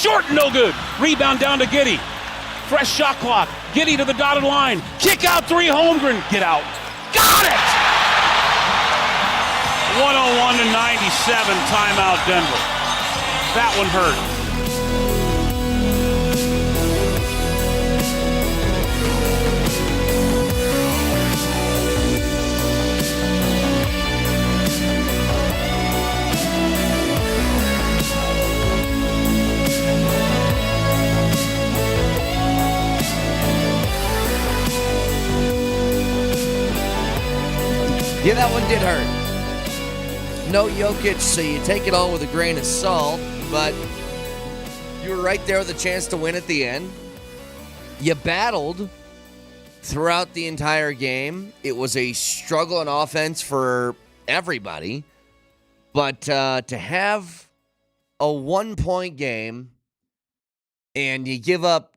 Short, no good. Rebound down to Giddey. Fresh shot clock. Giddey to the dotted line. Kick out three, Holmgren. Get out. Got it! 101 to 97, timeout Denver. That one hurt. Yeah, that one did hurt. No Jokic, so you take it all with a grain of salt, but you were right there with a chance to win at the end. You battled throughout the entire game. It was a struggle on offense for everybody, but to have a 1-point game and you give up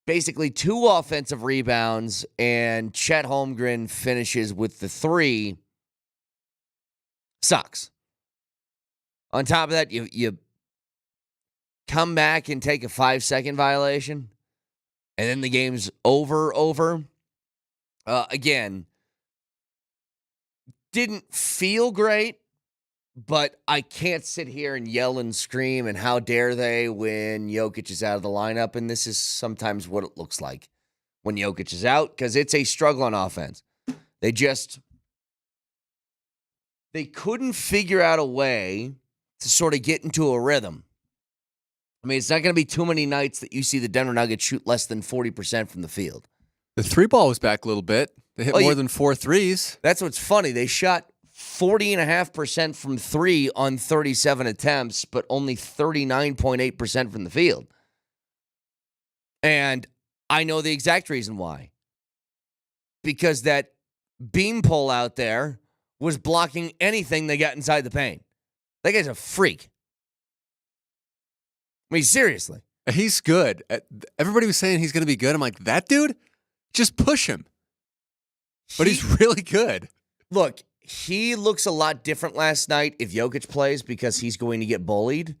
basically 2 offensive rebounds, and Chet Holmgren finishes with the 3. Sucks. On top of that, you come back and take a 5-second violation, and then the game's over. Again, didn't feel great, but I can't sit here and yell and scream and how dare they when Jokic is out of the lineup, and this is sometimes what it looks like when Jokic is out, because it's a struggle on offense. They couldn't figure out a way to sort of get into a rhythm. I mean, it's not going to be too many nights that you see the Denver Nuggets shoot less than 40% from the field. The 3-ball was back a little bit. They hit more than 4 threes. That's what's funny. They shot 40.5% from 3 on 37 attempts, but only 39.8% from the field. And I know the exact reason why. Because that beam pole out there was blocking anything they got inside the paint. That guy's a freak. I mean, seriously. He's good. Everybody was saying he's going to be good. I'm like, that dude? Just push him. But he's really good. Look, he looks a lot different last night if Jokic plays because he's going to get bullied.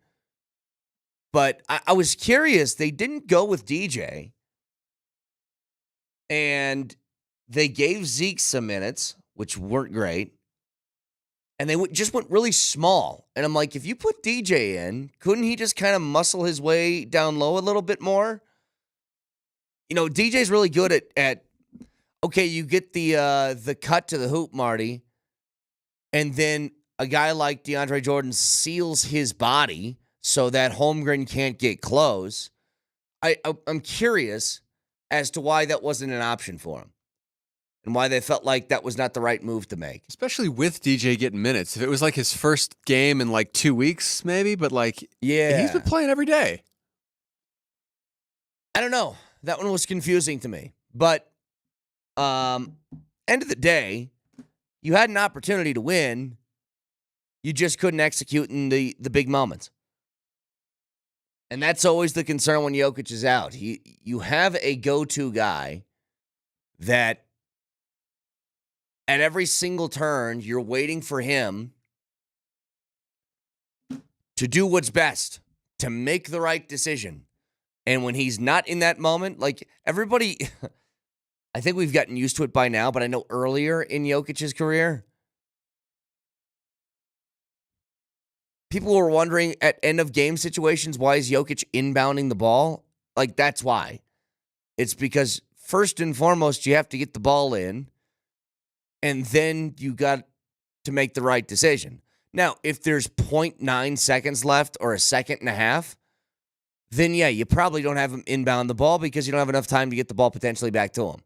But I was curious. They didn't go with DJ. And they gave Zeke some minutes, which weren't great. And they just went really small. And I'm like, if you put DJ in, couldn't he just kind of muscle his way down low a little bit more? You know, DJ's really good at okay, you get the cut to the hoop, Marty, and then a guy like DeAndre Jordan seals his body so that Holmgren can't get close. I'm curious as to why that wasn't an option for him and why they felt like that was not the right move to make. Especially with DJ getting minutes. If it was like his first game in like 2 weeks, maybe, but like, yeah, he's been playing every day. I don't know. That one was confusing to me. But end of the day, you had an opportunity to win. You just couldn't execute in the big moments. And that's always the concern when Jokic is out. You have a go-to guy that at every single turn, you're waiting for him to do what's best, to make the right decision. And when he's not in that moment, like everybody, I think we've gotten used to it by now, but I know earlier in Jokic's career, people were wondering at end of game situations, why is Jokic inbounding the ball? Like, that's why. It's because first and foremost, you have to get the ball in, and then you got to make the right decision. Now, if there's 0.9 seconds left or a second and a half, then yeah, you probably don't have him inbound the ball because you don't have enough time to get the ball potentially back to him.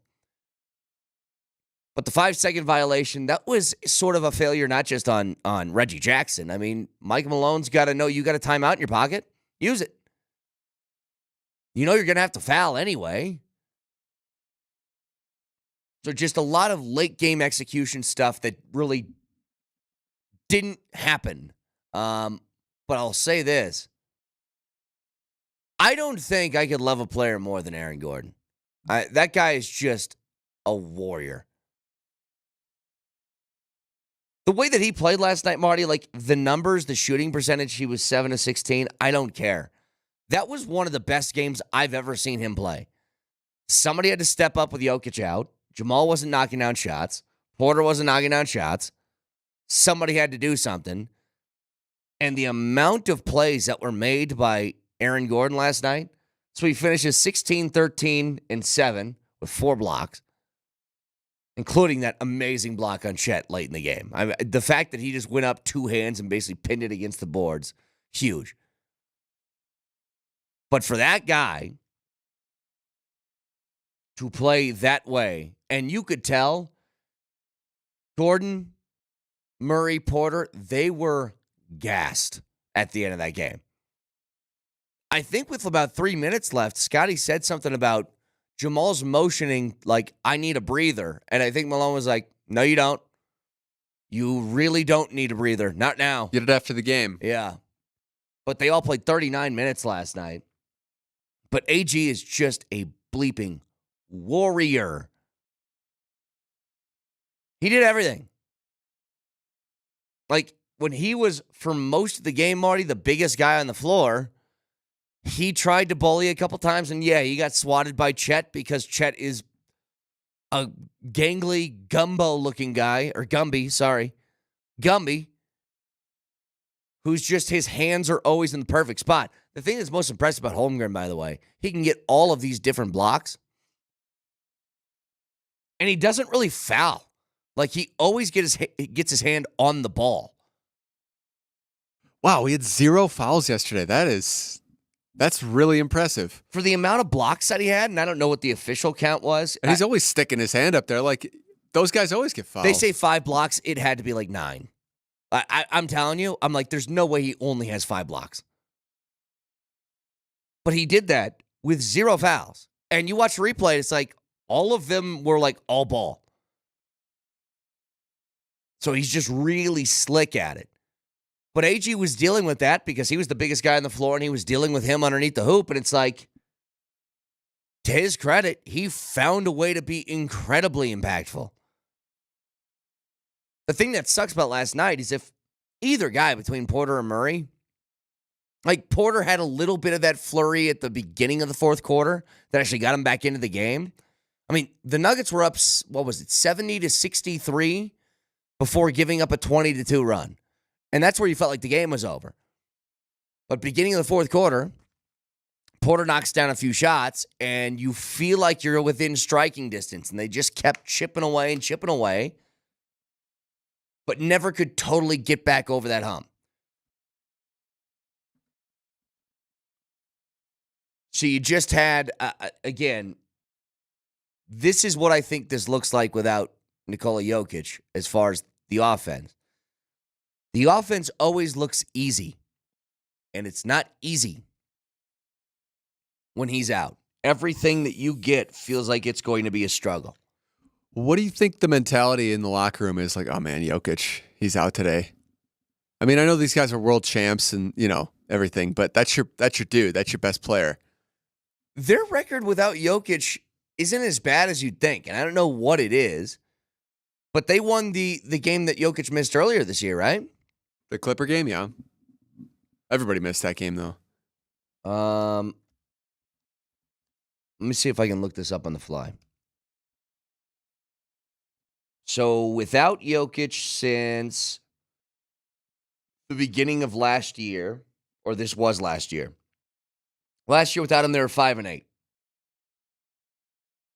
But the 5-second violation, that was sort of a failure, not just on Reggie Jackson. I mean, Mike Malone's got to know you got a timeout in your pocket. Use it. You know you're going to have to foul anyway. So just a lot of late game execution stuff that really didn't happen. But I'll say this. I don't think I could love a player more than Aaron Gordon. That guy is just a warrior. The way that he played last night, Marty, like the numbers, the shooting percentage, he was 7 of 16. I don't care. That was one of the best games I've ever seen him play. Somebody had to step up with Jokic out. Jamal wasn't knocking down shots. Porter wasn't knocking down shots. Somebody had to do something. And the amount of plays that were made by Aaron Gordon last night. So he finishes 16, 13, and 7 with 4 blocks, including that amazing block on Chet late in the game. The fact that he just went up 2 hands and basically pinned it against the boards, huge. But for that guy to play that way, and you could tell Gordon, Murray, Porter, they were gassed at the end of that game. I think with about 3 minutes left, Scotty said something about Jamal's motioning like, I need a breather. And I think Malone was like, no, you don't. You really don't need a breather. Not now. Get it after the game. Yeah. But they all played 39 minutes last night. But AG is just a bleeping warrior. He did everything. Like, when he was, for most of the game, Marty, the biggest guy on the floor, he tried to bully a couple times, and yeah, he got swatted by Chet because Chet is a gangly, Gumby, who's just, his hands are always in the perfect spot. The thing that's most impressive about Holmgren, by the way, he can get all of these different blocks, and he doesn't really foul. Like, he always gets his hand on the ball. Wow, we had 0 fouls yesterday. That's really impressive. For the amount of blocks that he had, and I don't know what the official count was. And he's always sticking his hand up there. Like, those guys always get fouled. They say 5 blocks. It had to be like 9. I'm telling you, I'm like, there's no way he only has 5 blocks. But he did that with 0 fouls. And you watch the replay, it's like all of them were like all ball. So he's just really slick at it. But AG was dealing with that because he was the biggest guy on the floor and he was dealing with him underneath the hoop. And it's like, to his credit, he found a way to be incredibly impactful. The thing that sucks about last night is if either guy between Porter and Murray, like Porter had a little bit of that flurry at the beginning of the fourth quarter that actually got him back into the game. I mean, the Nuggets were up, 70-63 before giving up a 20-2 run. And that's where you felt like the game was over. But beginning of the fourth quarter, Porter knocks down a few shots, and you feel like you're within striking distance. And they just kept chipping away, but never could totally get back over that hump. So you just had, again, this is what I think this looks like without Nikola Jokic as far as the offense. The offense always looks easy, and it's not easy when he's out. Everything that you get feels like it's going to be a struggle. What do you think the mentality in the locker room is? Like, oh man, Jokic, he's out today. I mean, I know these guys are world champs and, everything, but that's your dude. That's your best player. Their record without Jokic isn't as bad as you'd think, and I don't know what it is, but they won the game that Jokic missed earlier this year, right? The Clipper game, yeah. Everybody missed that game, though. Let me see if I can look this up on the fly. So without Jokic since the beginning of last year, or this was last year. Last year without him, they were 5-8.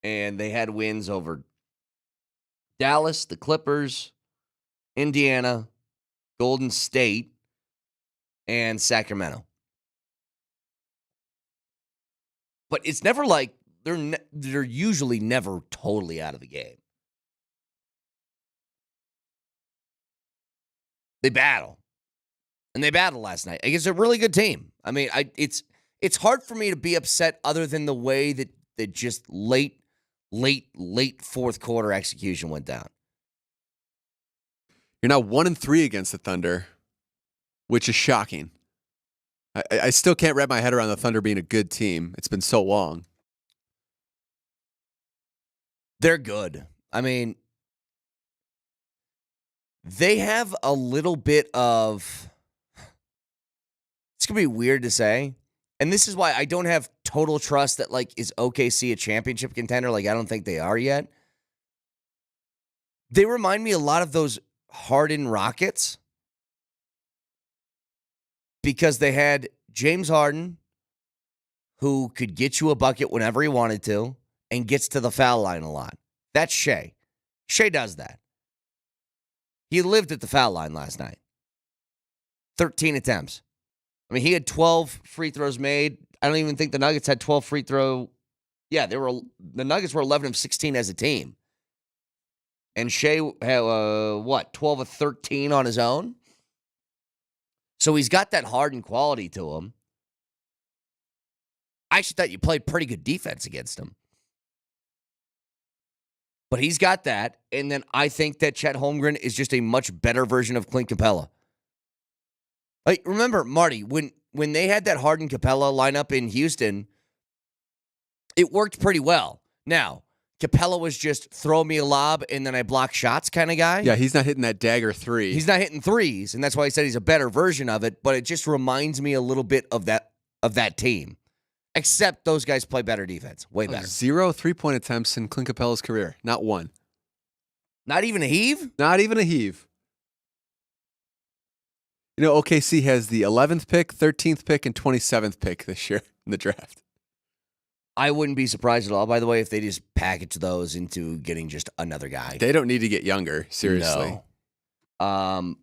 And they had wins over Dallas, the Clippers, Indiana, Golden State, and Sacramento. But it's never like they're usually never totally out of the game. They battle. And they battled last night. I guess a really good team. I mean, it's hard for me to be upset other than the way that just late fourth quarter execution went down. You're now 1-3 against the Thunder, which is shocking. I still can't wrap my head around the Thunder being a good team. It's been so long. They're good. I mean, they have a little bit of, it's going to be weird to say, And this is why I don't have total trust that, like, is OKC a championship contender? Like, I don't think they are yet. They remind me a lot of those Harden Rockets because they had James Harden, who could get you a bucket whenever he wanted to and gets to the foul line a lot. That's Shea. Shea does that. He lived at the foul line last night. 13 attempts. I mean, he had 12 free throws made. I don't even think the Nuggets had 12 free throw. Yeah, the Nuggets were 11 of 16 as a team. And Shea had, 12 of 13 on his own? So he's got that Harden quality to him. I actually thought you played pretty good defense against him. But he's got that. And then I think that Chet Holmgren is just a much better version of Clint Capella. Like, remember, Marty, when they had that Harden Capella lineup in Houston, it worked pretty well. Now, Capella was just throw me a lob and then I block shots kind of guy. Yeah, he's not hitting that dagger three. He's not hitting threes, and that's why I said he's a better version of it, but it just reminds me a little bit of that team. Except those guys play better defense. Way better. 0 3-point attempts in Clint Capella's career. Not one. Not even a heave? Not even a heave. You know, OKC has the 11th pick, 13th pick, and 27th pick this year in the draft. I wouldn't be surprised at all, by the way, if they just package those into getting just another guy. They don't need to get younger, seriously. No.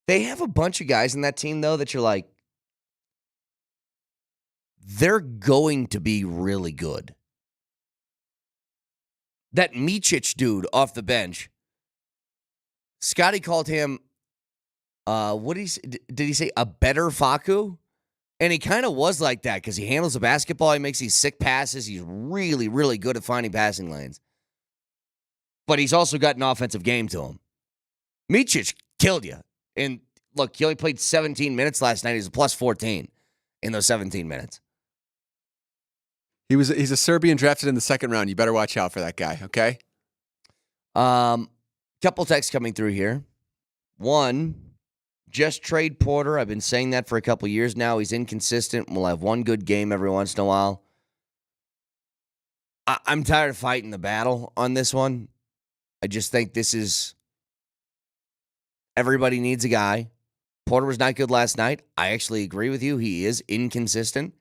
They have a bunch of guys in that team, though, that you're like, they're going to be really good. That Micic dude off the bench, Scotty called him, did he say, a better Facu? And he kind of was like that because he handles the basketball. He makes these sick passes. He's really, really good at finding passing lanes. But he's also got an offensive game to him. Micic killed you. And look, he only played 17 minutes last night. He's a plus 14 in those 17 minutes. He's a Serbian drafted in the second round. You better watch out for that guy, okay? Couple texts coming through here. One, just trade Porter. I've been saying that for a couple years now. He's inconsistent. We'll have one good game every once in a while. I'm tired of fighting the battle on this one. I just think this is... Everybody needs a guy. Porter was not good last night. I actually agree with you. He is inconsistent.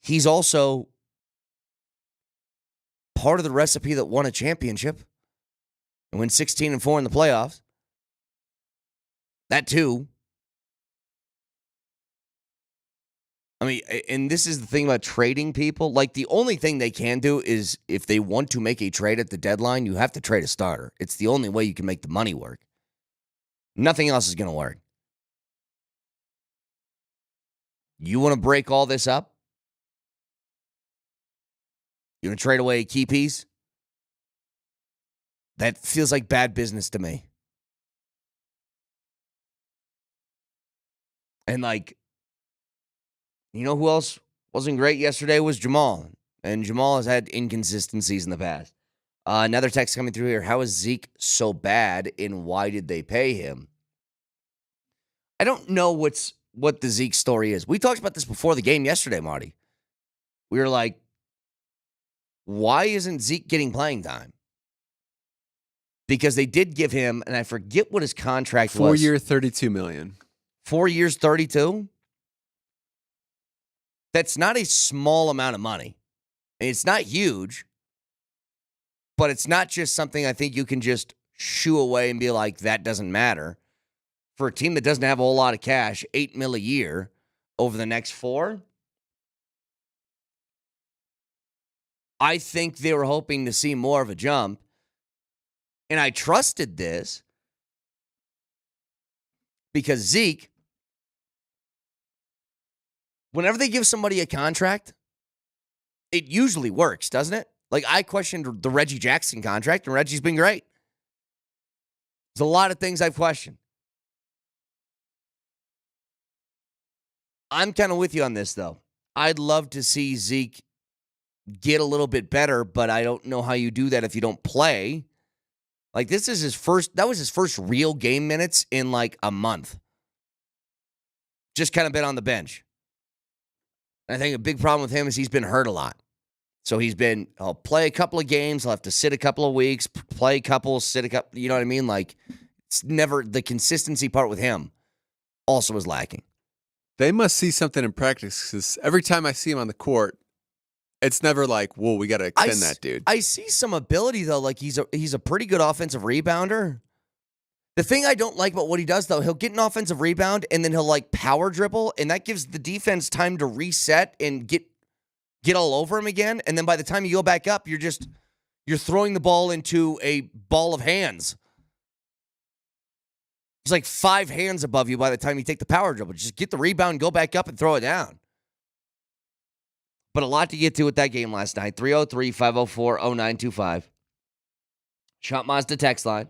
He's also part of the recipe that won a championship and went 16-4 in the playoffs. That too. I mean, and this is the thing about trading people. Like, the only thing they can do is if they want to make a trade at the deadline, you have to trade a starter. It's the only way you can make the money work. Nothing else is going to work. You want to break all this up? You want to trade away a key piece? That feels like bad business to me. And, like, you know who else wasn't great yesterday was Jamal. And Jamal has had inconsistencies in the past. Another text coming through here. How is Zeke so bad and why did they pay him? I don't know what the Zeke story is. We talked about this before the game yesterday, Marty. We were like, why isn't Zeke getting playing time? Because they did give him, and I forget what his contract was. 4 year, $32 million. 4 years, 32? That's not a small amount of money. It's not huge, but it's not just something I think you can just shoo away and be like, that doesn't matter. For a team that doesn't have a whole lot of cash, $8 million a year over the next 4, I think they were hoping to see more of a jump. And I trusted this because Zeke, whenever they give somebody a contract, it usually works, doesn't it? Like, I questioned the Reggie Jackson contract, and Reggie's been great. There's a lot of things I've questioned. I'm kind of with you on this, though. I'd love to see Zeke get a little bit better, but I don't know how you do that if you don't play. Like, that was his first real game minutes in like a month. just kind of been on the bench. And I think a big problem with him is he's been hurt a lot. So he'll play a couple of games, he'll have to sit a couple of weeks, play a couple, sit a couple, you know what I mean? Like, it's never, the consistency part with him also is lacking. They must see something in practice because every time I see him on the court, it's never like, whoa, we got to extend that dude. I see some ability, though. Like, he's a pretty good offensive rebounder. The thing I don't like about what he does, though, he'll get an offensive rebound, and then he'll, like, power dribble, and that gives the defense time to reset and get all over him again. And then by the time you go back up, you're throwing the ball into a ball of hands. It's like 5 hands above you by the time you take the power dribble. Just get the rebound, go back up, and throw it down. But a lot to get to with that game last night. 303-504-0925. Shop Mazda text line.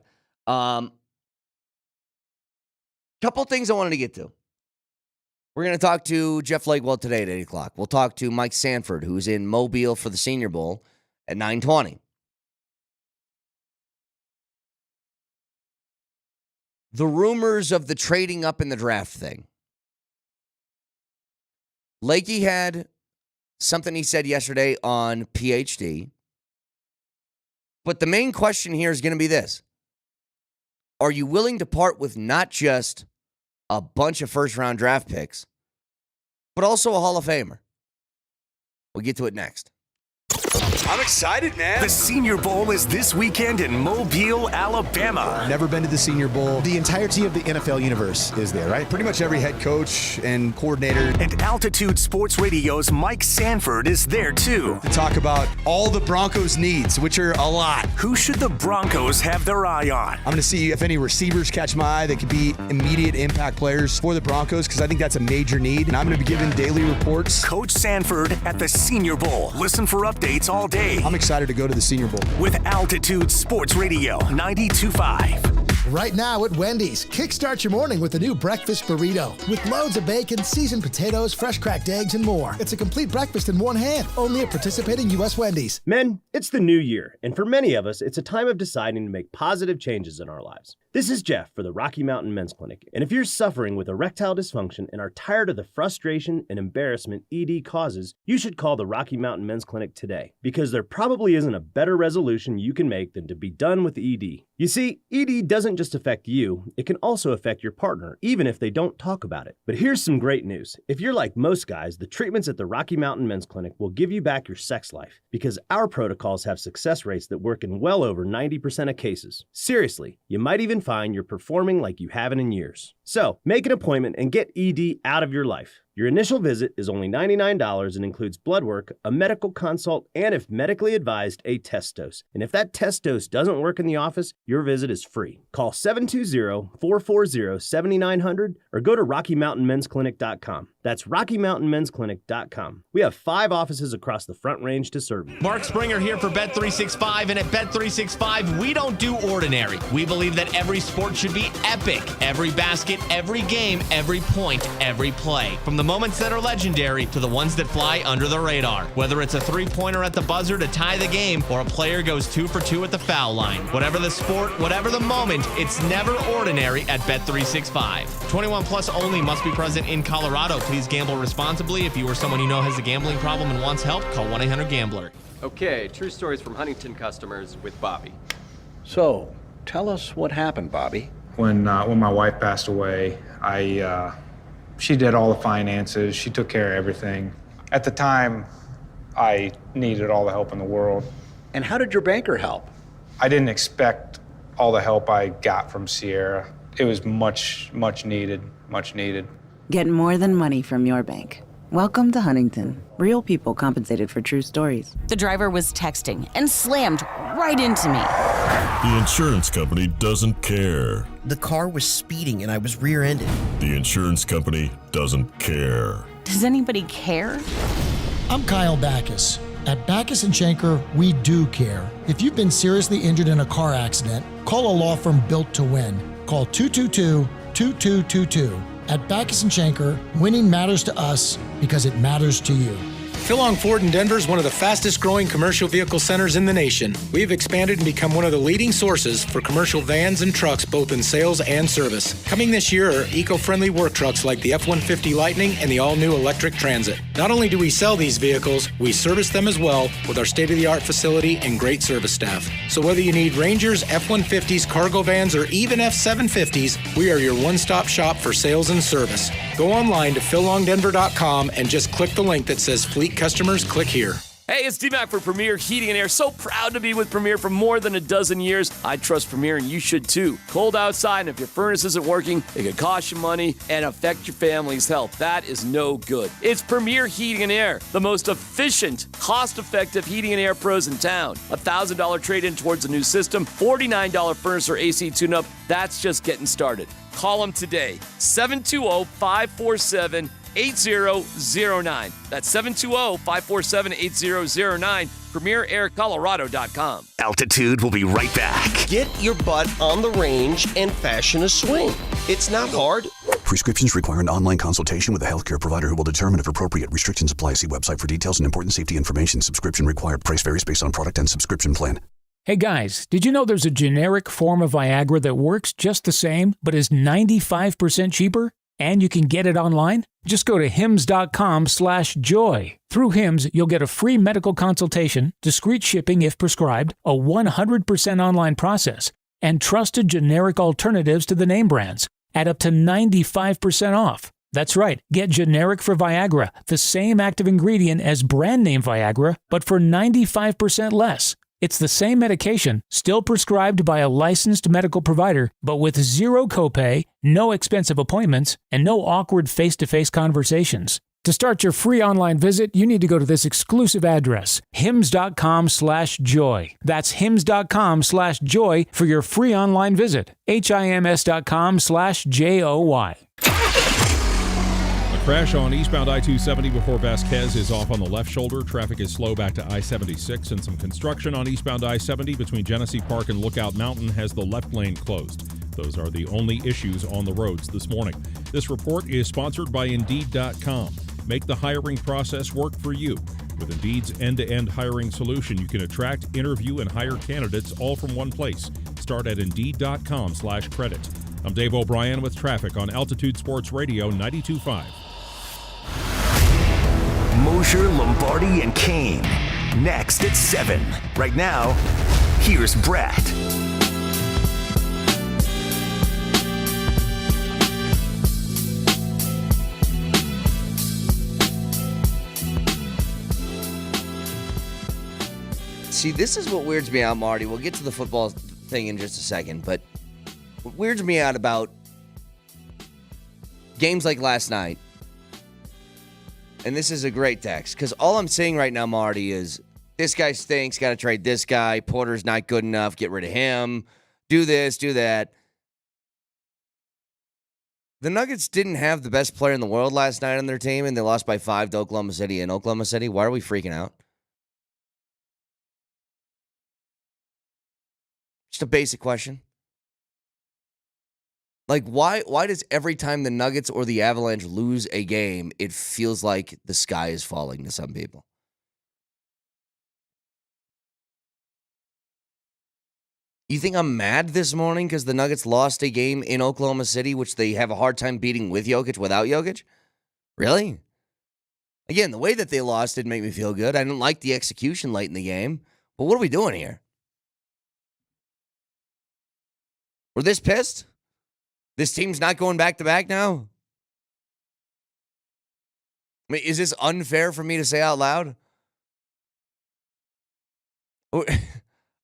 Couple things I wanted to get to. We're going to talk to Jeff Legwell today at 8 o'clock. We'll talk to Mike Sanford, who's in Mobile for the Senior Bowl at 9:20. The rumors of the trading up in the draft thing. Lakey had something he said yesterday on PhD. But the main question here is going to be this. Are you willing to part with not just a bunch of first-round draft picks, but also a Hall of Famer? We'll get to it next. I'm excited, man. The Senior Bowl is this weekend in Mobile, Alabama. Never been to the Senior Bowl. The entirety of the NFL universe is there, right? Pretty much every head coach and coordinator. And Altitude Sports Radio's Mike Sanford is there, too. To talk about all the Broncos' needs, which are a lot. Who should the Broncos have their eye on? I'm going to see if any receivers catch my eye that could be immediate impact players for the Broncos, because I think that's a major need. And I'm going to be giving daily reports. Coach Sanford at the Senior Bowl. Listen for updates all day. I'm excited to go to the Senior Bowl. With Altitude Sports Radio 92.5. Right now at Wendy's, kickstart your morning with the new breakfast burrito with loads of bacon, seasoned potatoes, fresh cracked eggs, and more. It's a complete breakfast in one hand, only at participating U.S. Wendy's. Men, it's the new year, and for many of us, it's a time of deciding to make positive changes in our lives. This is Jeff for the Rocky Mountain Men's Clinic, and if you're suffering with erectile dysfunction and are tired of the frustration and embarrassment ED causes, you should call the Rocky Mountain Men's Clinic today, because there probably isn't a better resolution you can make than to be done with ED. You see, ED doesn't just affect you, it can also affect your partner, even if they don't talk about it. But here's some great news. If you're like most guys, the treatments at the Rocky Mountain Men's Clinic will give you back your sex life, because our protocols have success rates that work in well over 90% of cases. Seriously, you might even find you're performing like you haven't in years. So, make an appointment and get ED out of your life. Your initial visit is only $99 and includes blood work, a medical consult, and if medically advised, a test dose. And if that test dose doesn't work in the office, your visit is free. Call 720-440-7900 or go to RockyMountainMen'sClinic.com. That's RockyMountainMen'sClinic.com. We have 5 offices across the Front Range to serve you. Mark Springer here for Bet365, and at Bet365, we don't do ordinary. We believe that every sport should be epic. Every basket, every game, every point, every play. From the moments that are legendary to the ones that fly under the radar. Whether it's a three-pointer at the buzzer to tie the game or a player goes 2 for 2 at the foul line. Whatever the sport, whatever the moment, it's never ordinary at Bet365. 21 plus only, must be present in Colorado. Please gamble responsibly. If you or someone you know has a gambling problem and wants help, call 1-800-GAMBLER. Okay, true stories from Huntington customers with Bobby. So, tell us what happened, Bobby. When my wife passed away, she did all the finances. She took care of everything. At the time, I needed all the help in the world. And how did your banker help? I didn't expect all the help I got from Sierra. It was much needed, much needed. Get more than money from your bank. Welcome to Huntington. Real people compensated for true stories. The driver was texting and slammed right into me. The insurance company doesn't care. The car was speeding and I was rear-ended. The insurance company doesn't care. Does anybody care? I'm Kyle Backus. At Backus & Schenker, we do care. If you've been seriously injured in a car accident, call a law firm built to win. Call 222-2222. At Backus & Schenker, winning matters to us because it matters to you. Philong Ford in Denver is one of the fastest growing commercial vehicle centers in the nation. We've expanded and become one of the leading sources for commercial vans and trucks, both in sales and service. Coming this year are eco-friendly work trucks like the F-150 Lightning and the all-new electric Transit. Not only do we sell these vehicles, we service them as well with our state-of-the-art facility and great service staff. So whether you need Rangers, F-150s, cargo vans, or even F-750s, we are your one-stop shop for sales and service. Go online to phillongdenver.com and just click the link that says Fleet Customers, click here. Hey, it's D-Mac for Premier Heating and Air. So proud to be with Premier for more than a dozen years. I trust Premier and you should too. Cold outside, and if your furnace isn't working, it could cost you money and affect your family's health. That is no good. It's Premier Heating and Air, the most efficient, cost-effective heating and air pros in town. $1,000 trade-in towards a new system, $49 furnace or AC tune-up. That's just getting started. Call them today, 720-547-8009. That's 720-547-8009. PremierAirColorado.com. Altitude will be right back. Get your butt on the range and fashion a swing. It's not hard. Prescriptions require an online consultation with a healthcare provider who will determine if appropriate. Restrictions apply. See website for details and important safety information. Subscription required. Price varies based on product and subscription plan. Hey guys, did you know there's a generic form of Viagra that works just the same, but is 95% cheaper? And you can get it online? Just go to hims.com/joy. Through Hims, you'll get a free medical consultation, discreet shipping if prescribed, a 100% online process, and trusted generic alternatives to the name brands at up to 95% off. That's right, get generic for Viagra, the same active ingredient as brand name Viagra, but for 95% less. It's the same medication, still prescribed by a licensed medical provider, but with zero copay, no expensive appointments, and no awkward face-to-face conversations. To start your free online visit, you need to go to this exclusive address, hims.com/joy. That's hims.com/joy for your free online visit. HIMS.com/JOY. Crash on eastbound I-270 before Vasquez is off on the left shoulder. Traffic is slow back to I-76, and some construction on eastbound I-70 between Genesee Park and Lookout Mountain has the left lane closed. Those are the only issues on the roads this morning. This report is sponsored by Indeed.com. Make the hiring process work for you. With Indeed's end-to-end hiring solution, you can attract, interview, and hire candidates all from one place. Start at Indeed.com/credit. I'm Dave O'Brien with traffic on Altitude Sports Radio 92.5. Mosher, Lombardi, and Kane. Next at 7. Right now, here's Brett. See, this is what weirds me out, Marty. We'll get to the football thing in just a second, but what weirds me out about games like last night, and this is a great text, because all I'm saying right now, Marty, is this guy stinks, got to trade this guy, Porter's not good enough, get rid of him, do this, do that. The Nuggets didn't have the best player in the world last night on their team, and they lost by 5 to Oklahoma City in Oklahoma City. Why are we freaking out? Just a basic question. Like, why does every time the Nuggets or the Avalanche lose a game, it feels like the sky is falling to some people? You think I'm mad this morning because the Nuggets lost a game in Oklahoma City, which they have a hard time beating with Jokic, without Jokic? Really? Again, the way that they lost didn't make me feel good. I didn't like the execution late in the game. But what are we doing here? We're this pissed? This team's not going back-to-back now? I mean, is this unfair for me to say out loud?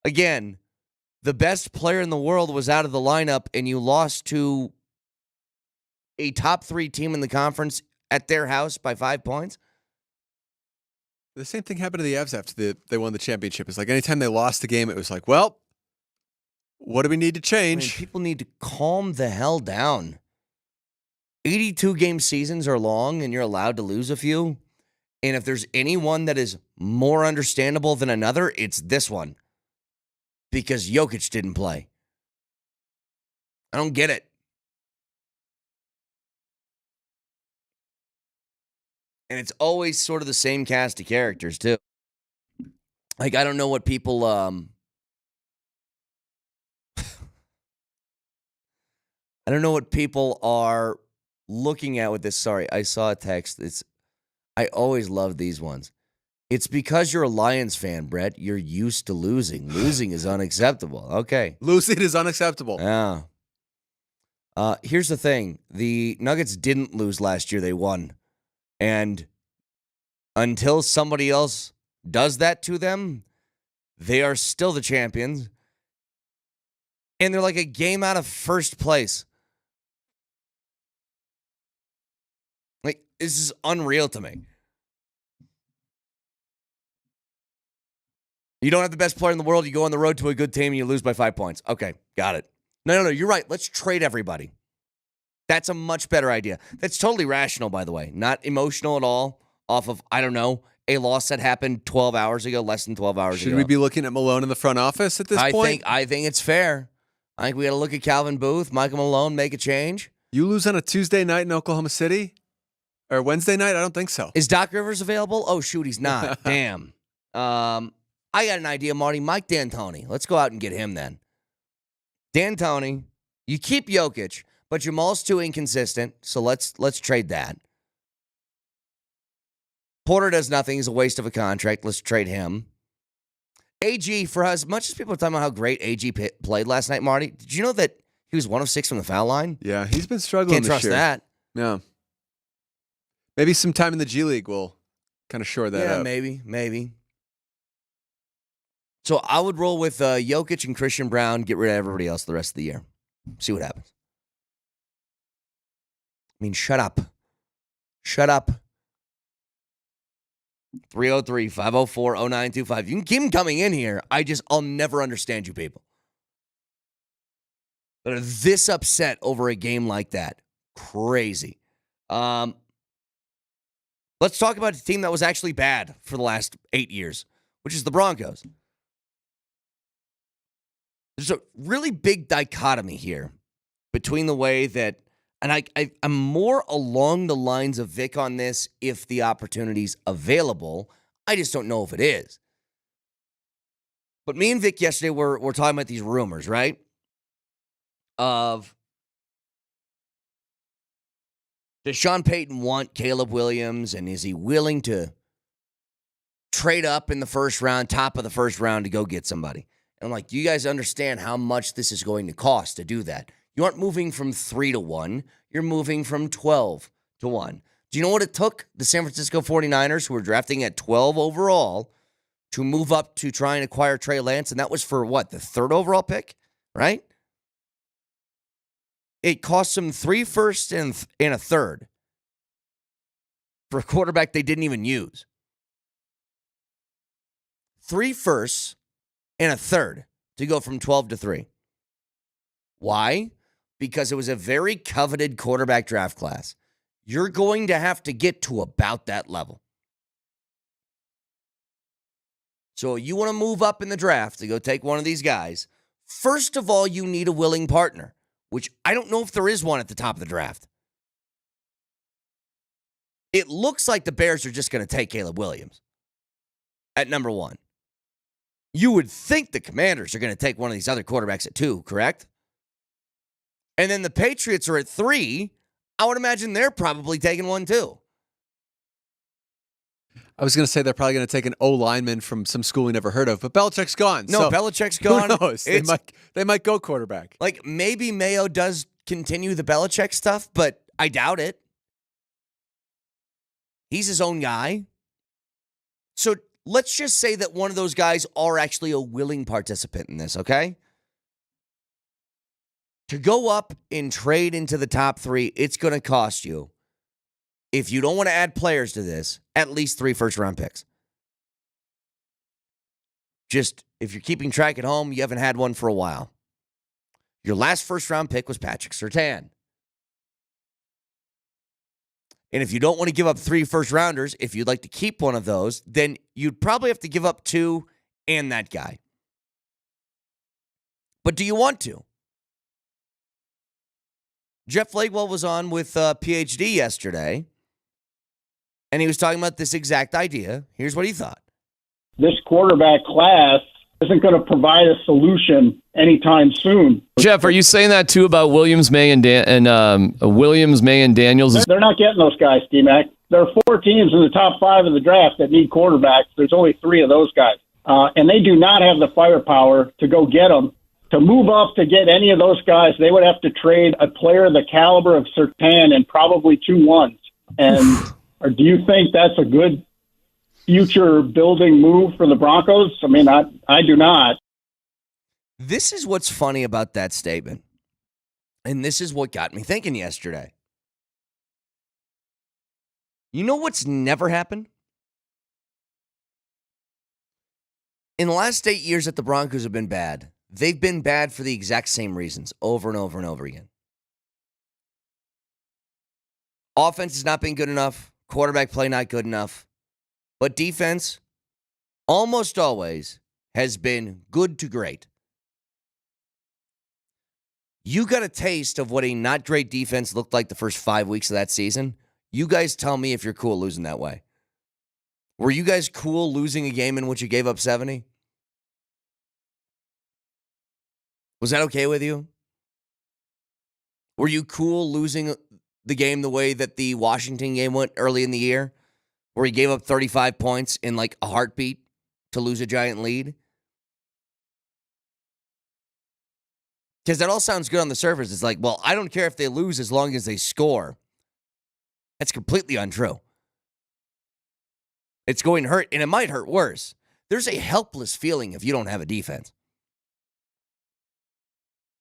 Again, the best player in the world was out of the lineup, and you lost to a top 3 team in the conference at their house by 5 points? The same thing happened to the Avs after they won the championship. It's like anytime they lost the game, it was like, well, what do we need to change? I mean, people need to calm the hell down. 82-game seasons are long, and you're allowed to lose a few. And if there's anyone that is more understandable than another, it's this one. Because Jokic didn't play. I don't get it. And it's always sort of the same cast of characters, too. Like, I don't know what people, I don't know what people are looking at with this. Sorry, I saw a text. I always love these ones. It's because you're a Lions fan, Brett. You're used to losing. Losing is unacceptable. Okay. Losing is unacceptable. Yeah. Here's the thing. The Nuggets didn't lose last year. They won. And until somebody else does that to them, they are still the champions. And they're like a game out of first place. Like, this is unreal to me. You don't have the best player in the world. You go on the road to a good team and you lose by 5 points. Okay, got it. No, you're right. Let's trade everybody. That's a much better idea. That's totally rational, by the way. Not emotional at all off of, I don't know, a loss that happened 12 hours ago, less than 12 hours ago. Should we be looking at Malone in the front office at this point? I think it's fair. I think we got to look at Calvin Booth, Michael Malone, make a change. You lose on a Tuesday night in Oklahoma City? Or Wednesday night? I don't think so. Is Doc Rivers available? Oh, shoot, he's not. Damn. I got an idea, Marty. Mike D'Antoni. Let's go out and get him then. D'Antoni, you keep Jokic, but Jamal's too inconsistent, so let's trade that. Porter does nothing. He's a waste of a contract. Let's trade him. AG, for as much as people are talking about how great AG played last night, Marty, did you know that he was 1 of 6 from the foul line? Yeah, he's been struggling this year. Can't trust that. No. Maybe some time in the G League will kind of shore that up. Yeah, maybe. So I would roll with Jokic and Christian Brown, get rid of everybody else the rest of the year. See what happens. I mean, shut up. 303-504-0925. You can keep them coming in here. I'll never understand you people that are this upset over a game like that. Crazy. Let's talk about a team that was actually bad for the last 8 years, which is the Broncos. There's a really big dichotomy here between the way that, and I'm more along the lines of Vic on this if the opportunity's available. I just don't know if it is. But me and Vic yesterday were talking about these rumors, right? Of does Sean Payton want Caleb Williams, and is he willing to trade up in the first round, top of the first round, to go get somebody? And I'm like, do you guys understand how much this is going to cost to do that? You aren't moving from 3 to 1. You're moving from 12 to 1. Do you know what it took the San Francisco 49ers, who were drafting at 12 overall, to move up to try and acquire Trey Lance? And that was for what, the 3rd overall pick, right? It cost them 3 firsts and a 3rd for a quarterback they didn't even use. 3 firsts and a 3rd to go from 12 to 3. Why? Because it was a very coveted quarterback draft class. You're going to have to get to about that level. So you want to move up in the draft to go take one of these guys. First of all, you need a willing partner, which I don't know if there is one at the top of the draft. It looks like the Bears are just going to take Caleb Williams at number 1. You would think the Commanders are going to take one of these other quarterbacks at 2, correct? And then the Patriots are at 3. I would imagine they're probably taking one too. I was going to say they're probably going to take an O-lineman from some school we never heard of, but Belichick's gone. No, so Belichick's gone. Who knows? They might go quarterback. Like, maybe Mayo does continue the Belichick stuff, but I doubt it. He's his own guy. So let's just say that one of those guys are actually a willing participant in this, okay? To go up and trade into the top 3, it's going to cost you, if you don't want to add players to this, at least 3 first-round picks. Just, if you're keeping track at home, you haven't had one for a while. Your last first-round pick was Patrick Surtain. And if you don't want to give up 3 first-rounders, if you'd like to keep one of those, then you'd probably have to give up 2 and that guy. But do you want to? Jeff Flagwell was on with PhD yesterday, And he was talking about this exact idea. Here's what he thought. This quarterback class isn't going to provide a solution anytime soon. Jeff, are you saying that too about Williams, May, and Williams, May, and Daniels? They're not getting those guys, D-Mac. There are 4 teams in the top 5 of the draft that need quarterbacks. There's only 3 of those guys. And they do not have the firepower to go get them. To move up to get any of those guys, they would have to trade a player the caliber of Surtain and probably 2 ones. And or do you think that's a good future building move for the Broncos? I mean, I do not. This is what's funny about that statement. And this is what got me thinking yesterday. You know what's never happened? In the last 8 years that the Broncos have been bad, they've been bad for the exact same reasons over and over and over again. Offense has not been good enough. Quarterback play not good enough. But defense almost always has been good to great. You got a taste of what a not great defense looked like the first 5 weeks of that season. You guys tell me if you're cool losing that way. Were you guys cool losing a game in which you gave up 70? Was that okay with you? Were you cool losing the game the way that the Washington game went early in the year, where he gave up 35 points in like a heartbeat to lose a giant lead? Because that all sounds good on the surface. It's like, well, I don't care if they lose as long as they score. That's completely untrue. It's going to hurt, and it might hurt worse. There's a helpless feeling if you don't have a defense.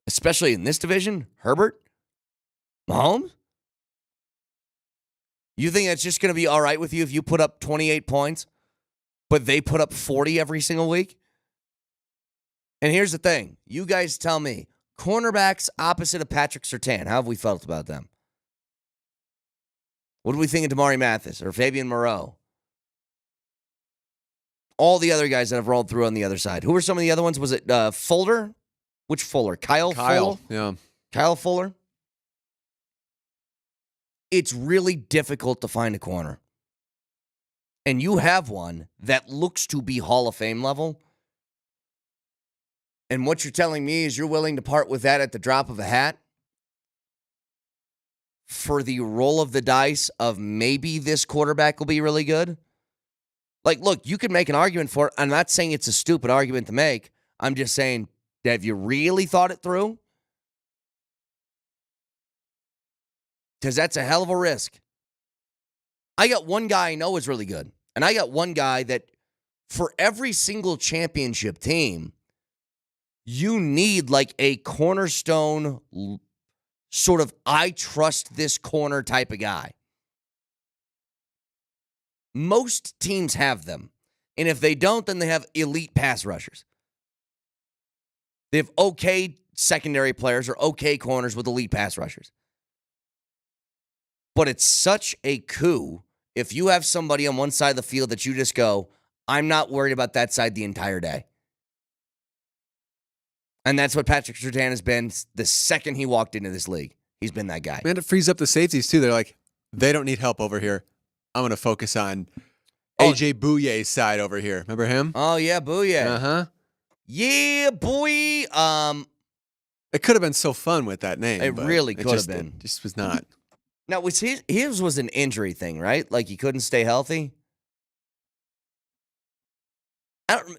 Especially in this division, Herbert, Mahomes. You think that's just going to be all right with you if you put up 28 points, but they put up 40 every single week? And here's the thing. You guys tell me, cornerbacks opposite of Patrick Surtain, how have we felt about them? What do we think of Damari Mathis or Fabian Moreau? All the other guys that have rolled through on the other side. Who were some of the other ones? Was it Fuller? Which Fuller? Kyle Fuller? Yeah. Kyle Fuller? It's really difficult to find a corner. And you have one that looks to be Hall of Fame level. And what you're telling me is you're willing to part with that at the drop of a hat for the roll of the dice of maybe this quarterback will be really good? Like, look, you can make an argument for it. I'm not saying it's a stupid argument to make. I'm just saying, have you really thought it through? Because that's a hell of a risk. I got one guy I know is really good. And I got one guy that for every single championship team, you need like a cornerstone sort of I trust this corner type of guy. Most teams have them. And if they don't, then they have elite pass rushers. They have okay secondary players or okay corners with elite pass rushers. But it's such a coup if you have somebody on one side of the field that you just go, I'm not worried about that side the entire day. And that's what Patrick Surtain has been the second he walked into this league. He's been that guy. Man, it frees up the safeties, too. They're like, they don't need help over here. I'm going to focus on AJ Bouye's side over here. Remember him? Oh, yeah, Bouye. Uh-huh. Yeah, boy. It could have been so fun with that name. It really could have been. It just was not. Now, his was an injury thing, right? Like he couldn't stay healthy? I don't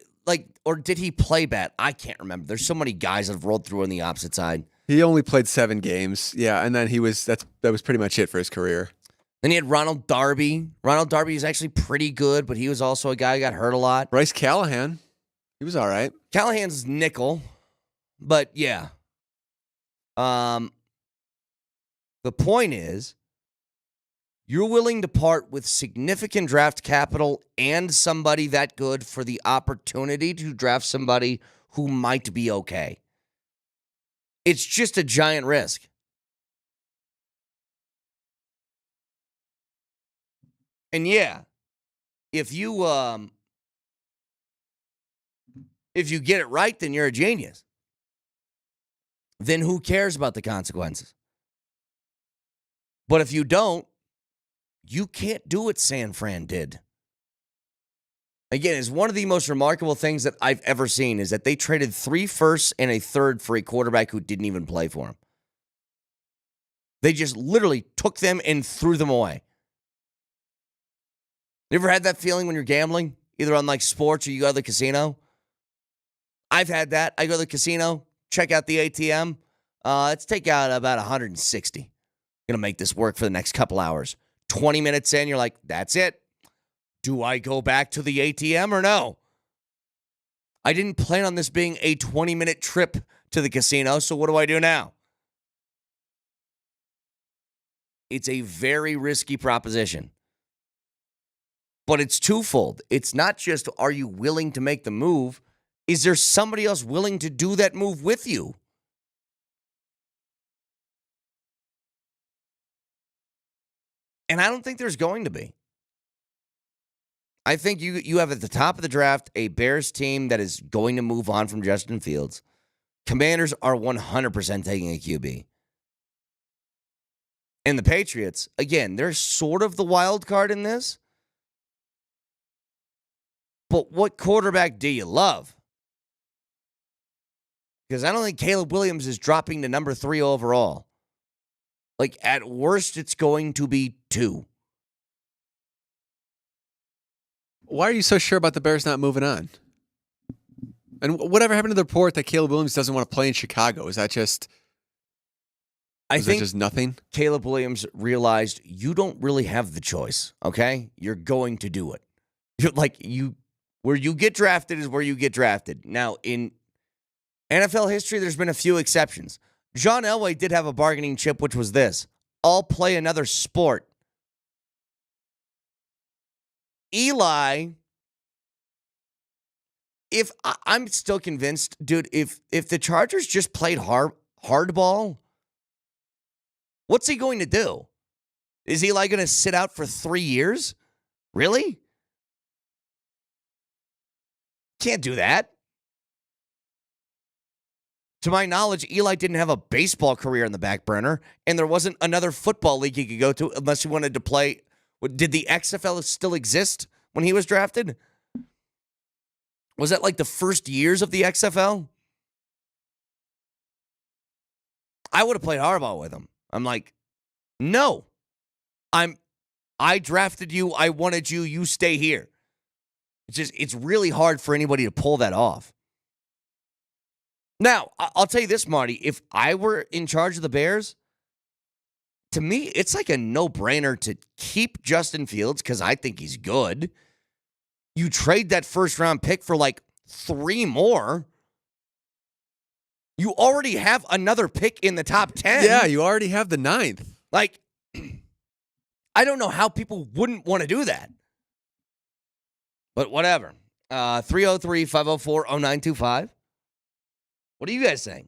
or did he play bad? I can't remember. There's so many guys that have rolled through on the opposite side. He only played 7 games. Yeah, and then that was pretty much it for his career. Then he had Ronald Darby. Ronald Darby is actually pretty good, but he was also a guy who got hurt a lot. Bryce Callahan. He was all right. Callahan's nickel, but yeah. The point is, you're willing to part with significant draft capital and somebody that good for the opportunity to draft somebody who might be okay. It's just a giant risk. And yeah, if you get it right, then you're a genius. Then who cares about the consequences? But if you don't, You can't do what San Fran did. Again, it's one of the most remarkable things that I've ever seen is that they traded 3 firsts and a third for a quarterback who didn't even play for him. They just literally took them and threw them away. You ever had that feeling when you're gambling, either on like sports or you go to the casino? I've had that. I go to the casino, check out the ATM. Let's take out about 160. Going to make this work for the next couple hours. 20 minutes in, you're like, that's it. Do I go back to the ATM or no? I didn't plan on this being a 20-minute trip to the casino, so what do I do now? It's a very risky proposition. But it's twofold. It's not just, are you willing to make the move? Is there somebody else willing to do that move with you? And I don't think there's going to be. I think you have at the top of the draft a Bears team that is going to move on from Justin Fields. Commanders are 100% taking a QB. And the Patriots, again, they're sort of the wild card in this. But what quarterback do you love? Because I don't think Caleb Williams is dropping to number 3 overall. Like, at worst, it's going to be 2. Why are you so sure about the Bears not moving on? And whatever happened to the report that Caleb Williams doesn't want to play in Chicago? Is that just... I think just nothing? Caleb Williams realized you don't really have the choice, okay? You're going to do it. Where you get drafted is where you get drafted. Now, in NFL history, there's been a few exceptions. John Elway did have a bargaining chip, which was this: I'll play another sport. Eli, I'm still convinced, dude, if the Chargers just played hardball, what's he going to do? Is Eli going to sit out for 3 years? Really? Can't do that. To my knowledge, Eli didn't have a baseball career in the back burner, and there wasn't another football league he could go to unless he wanted to play. Did the XFL still exist when he was drafted? Was that like the first years of the XFL? I would have played hardball with him. I'm like, no. I drafted you. I wanted you. You stay here. It's really hard for anybody to pull that off. Now, I'll tell you this, Marty. If I were in charge of the Bears, to me, it's like a no-brainer to keep Justin Fields because I think he's good. You trade that first-round pick for like 3 more. You already have another pick in the top 10. Yeah, you already have the 9th. Like, I don't know how people wouldn't want to do that. But whatever. 303-504-0925. What are you guys saying?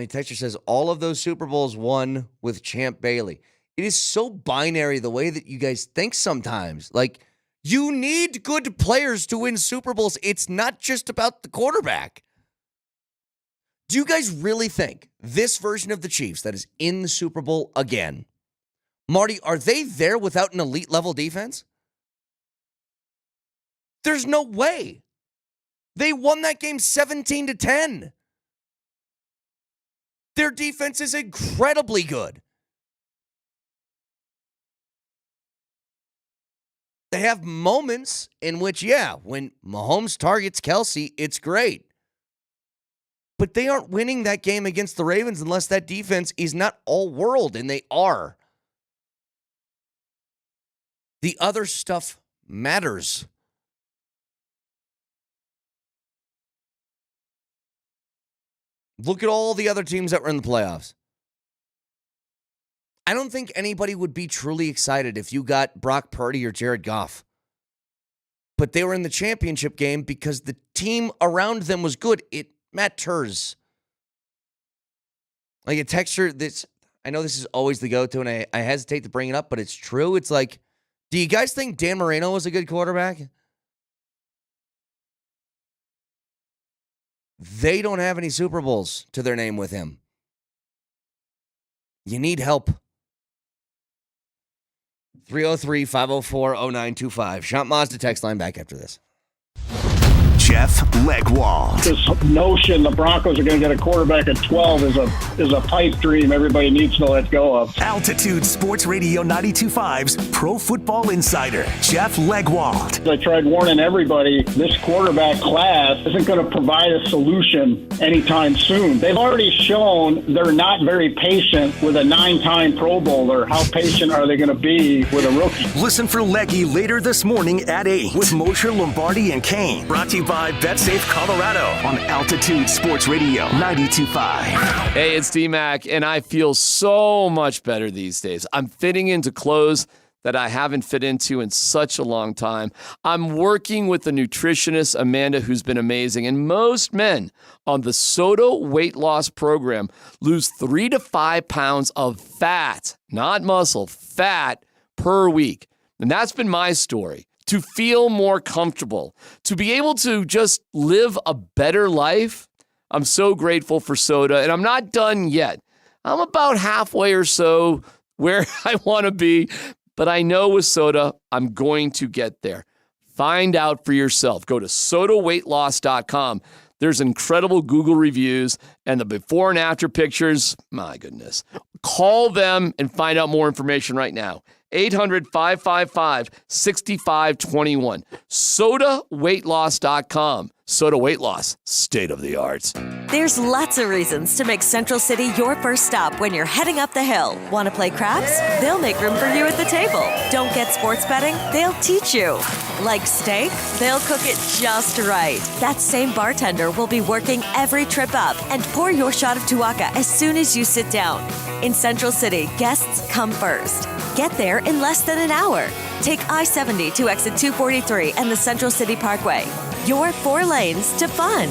Texture says, all of those Super Bowls won with Champ Bailey. It is so binary the way that you guys think sometimes. Like, you need good players to win Super Bowls. It's not just about the quarterback. Do you guys really think this version of the Chiefs that is in the Super Bowl again, Marty, are they there without an elite level defense? There's no way. They won that game 17-10. Their defense is incredibly good. They have moments in which, when Mahomes targets Kelsey, it's great. But they aren't winning that game against the Ravens unless that defense is not all world, and they are. The other stuff matters. Look at all the other teams that were in the playoffs. I don't think anybody would be truly excited if you got Brock Purdy or Jared Goff. But they were in the championship game because the team around them was good. It matters. Like a texture that's, I know this is always the go-to, and I hesitate to bring it up, but it's true. It's like, do you guys think Dan Marino was a good quarterback? They don't have any Super Bowls to their name with him. You need help. 303-504-0925. Shop Mazda text line back after this. Jeff Legwald. This notion the Broncos are going to get a quarterback at 12 is a pipe dream everybody needs to let go of. Altitude Sports Radio 92.5's Pro Football Insider, Jeff Legwald. I tried warning everybody, this quarterback class isn't going to provide a solution anytime soon. They've already shown they're not very patient with a 9-time Pro Bowler. How patient are they going to be with a rookie? Listen for Leggy later this morning at 8 with Mosher, Lombardi, and Kane. Brought to you by BetSafe Colorado on Altitude Sports Radio 92.5. Hey, it's D-Mac, and I feel so much better these days. I'm fitting into clothes that I haven't fit into in such a long time. I'm working with a nutritionist, Amanda, who's been amazing. And most men on the SOTA weight loss program lose 3 to 5 pounds of fat, not muscle, fat per week. And that's been my story. To feel more comfortable, to be able to just live a better life. I'm so grateful for SOTA, and I'm not done yet. I'm about halfway or so where I want to be, but I know with SOTA, I'm going to get there. Find out for yourself. Go to sodaweightloss.com. There's incredible Google reviews and the before and after pictures. My goodness. Call them and find out more information right now. 800-555-6521. SODAweightloss.com. SOTA Weight Loss, state of the art. There's lots of reasons to make Central City your first stop when you're heading up the hill. Want to play craps? They'll make room for you at the table. Don't get sports betting? They'll teach you. Like steak? They'll cook it just right. That same bartender will be working every trip up and pour your shot of Tuaca as soon as you sit down. In Central City, guests come first. Get there in less than an hour. Take I-70 to exit 243 and the Central City Parkway. Your 4 lanes to fun.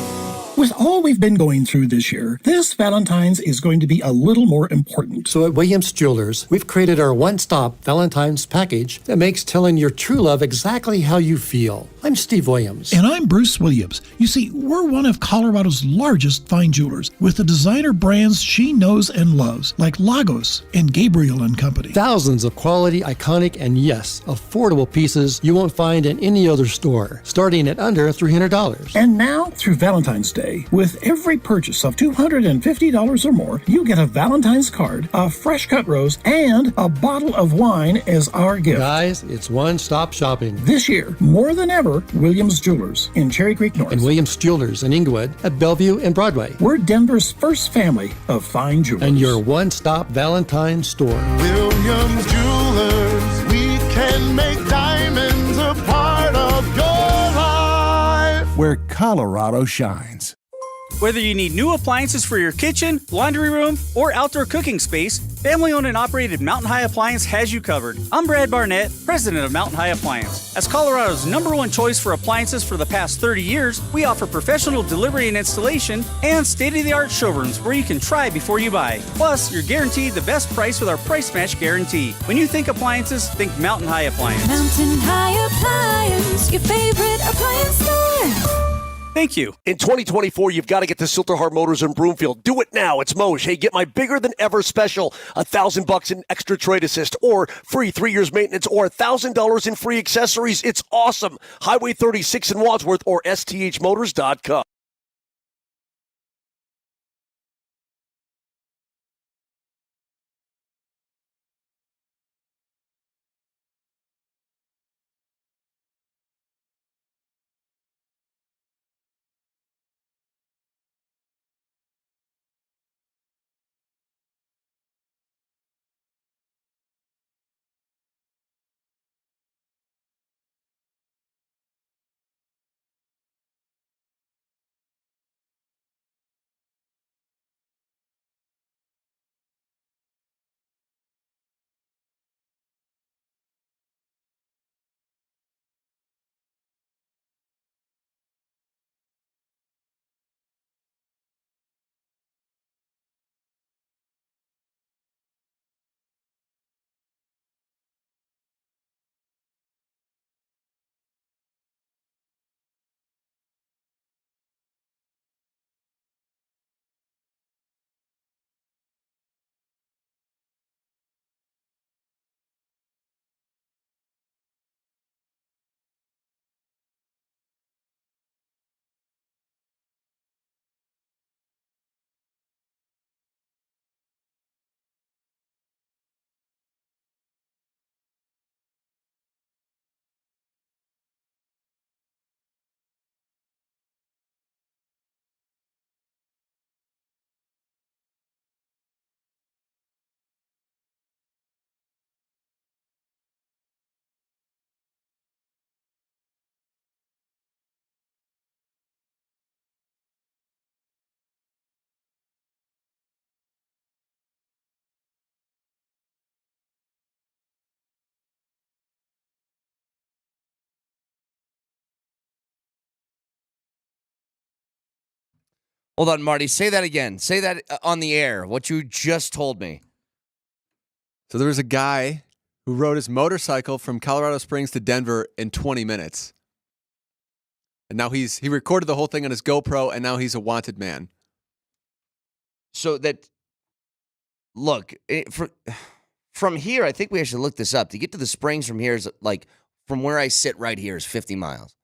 With all we've been going through this year, this Valentine's is going to be a little more important. So at Williams Jewelers, we've created our one-stop Valentine's package that makes telling your true love exactly how you feel. I'm Steve Williams. And I'm Bruce Williams. You see, we're one of Colorado's largest fine jewelers with the designer brands she knows and loves, like Lagos and Gabriel and Company. Thousands of quality, iconic, and yes, affordable pieces you won't find in any other store, starting at under $300. And now, through Valentine's Day, with every purchase of $250 or more, you get a Valentine's card, a fresh cut rose, and a bottle of wine as our gift. Guys, it's one-stop shopping. This year, more than ever, Williams Jewelers in Cherry Creek North. And Williams Jewelers in Inglewood at Bellevue and Broadway. We're Denver's first family of fine jewelers. And your one-stop Valentine's store. Williams Jewelers, we can make diamonds a part of your life. Where Colorado shines. Whether you need new appliances for your kitchen, laundry room, or outdoor cooking space, family-owned and operated Mountain High Appliance has you covered. I'm Brad Barnett, president of Mountain High Appliance. As Colorado's #1 choice for appliances for the past 30 years, we offer professional delivery and installation and state-of-the-art showrooms where you can try before you buy. Plus, you're guaranteed the best price with our price match guarantee. When you think appliances, think Mountain High Appliance. Mountain High Appliance, your favorite appliance store. Thank you. In 2024, you've got to get to Silterhart Motors in Broomfield. Do it now. It's Moj. Hey, get my bigger than ever special, $1,000 in extra trade assist, or free 3 years maintenance, or $1,000 in free accessories. It's awesome. Highway 36 in Wadsworth, or sthmotors.com. Hold on, Marty. Say that again. Say that on the air, what you just told me. So there was a guy who rode his motorcycle from Colorado Springs to Denver in 20 minutes. And now he recorded the whole thing on his GoPro, and now he's a wanted man. So that, look, from here, I think we should look this up. To get to the Springs from here is like, from where I sit right here is 50 miles.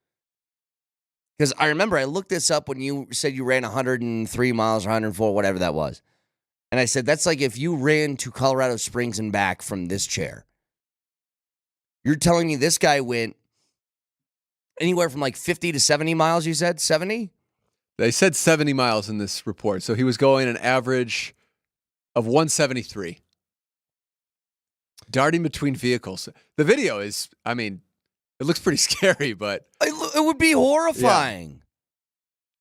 Because I remember I looked this up when you said you ran 103 miles or 104, whatever that was. And I said, that's like if you ran to Colorado Springs and back from this chair. You're telling me this guy went anywhere from like 50 to 70 miles, you said? 70? They said 70 miles in this report. So he was going an average of 173. Darting between vehicles. The video is, I mean, it looks pretty scary, but... It would be horrifying. Yeah.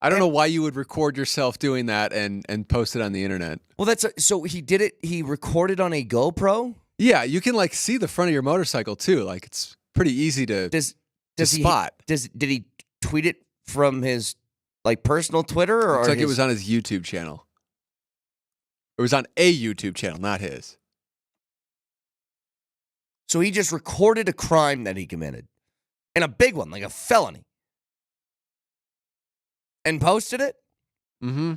I don't know why you would record yourself doing that and post it on the internet. Well, so he did it, he recorded on a GoPro? Yeah, you can like see the front of your motorcycle too. Like it's pretty easy to spot. Did he tweet it from his like personal Twitter or It's like it was on his YouTube channel. It was on a YouTube channel, not his. So he just recorded a crime that he committed. And a big one, like a felony. And posted it? Mm-hmm.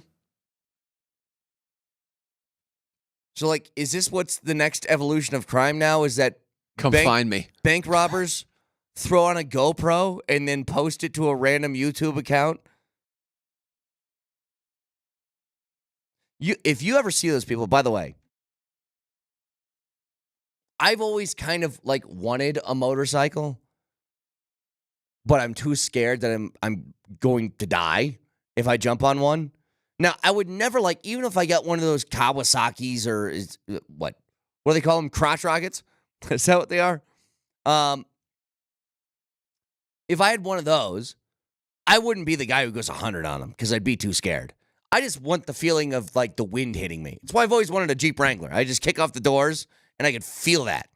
So, like, is this what's the next evolution of crime now? Is that find me. Bank robbers throw on a GoPro and then post it to a random YouTube account? If you ever see those people, by the way, I've always kind of like wanted a motorcycle, but I'm too scared that I'm going to die if I jump on one. Now, I would never like, even if I got one of those Kawasaki's or what do they call them? Crotch rockets? Is that what they are? If I had one of those, I wouldn't be the guy who goes 100 on them because I'd be too scared. I just want the feeling of like the wind hitting me. That's why I've always wanted a Jeep Wrangler. I just kick off the doors and I could feel that.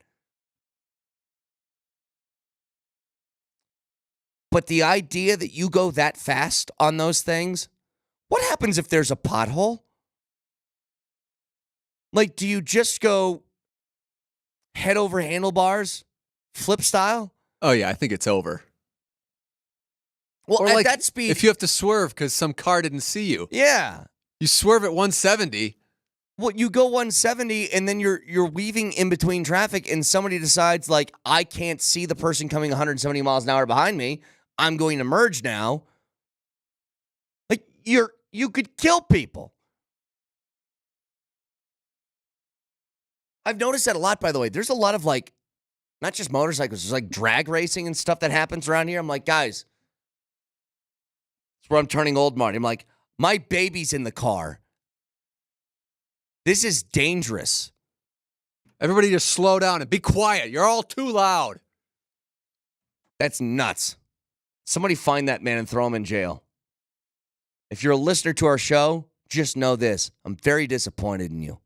But the idea that you go that fast on those things, what happens if there's a pothole? Like, do you just go head over handlebars, flip style? Oh, yeah, I think it's over. Well, or at like that speed... if you have to swerve because some car didn't see you. Yeah. You swerve at 170. Well, you go 170 and then you're weaving in between traffic and somebody decides, like, I can't see the person coming 170 miles an hour behind me. I'm going to merge now. Like, you could kill people. I've noticed that a lot, by the way. There's a lot of, like, not just motorcycles, there's, like, drag racing and stuff that happens around here. I'm like, guys, that's where I'm turning old, Marty. I'm like, my baby's in the car. This is dangerous. Everybody just slow down and be quiet. You're all too loud. That's nuts. Somebody find that man and throw him in jail. If you're a listener to our show, just know this. I'm very disappointed in you.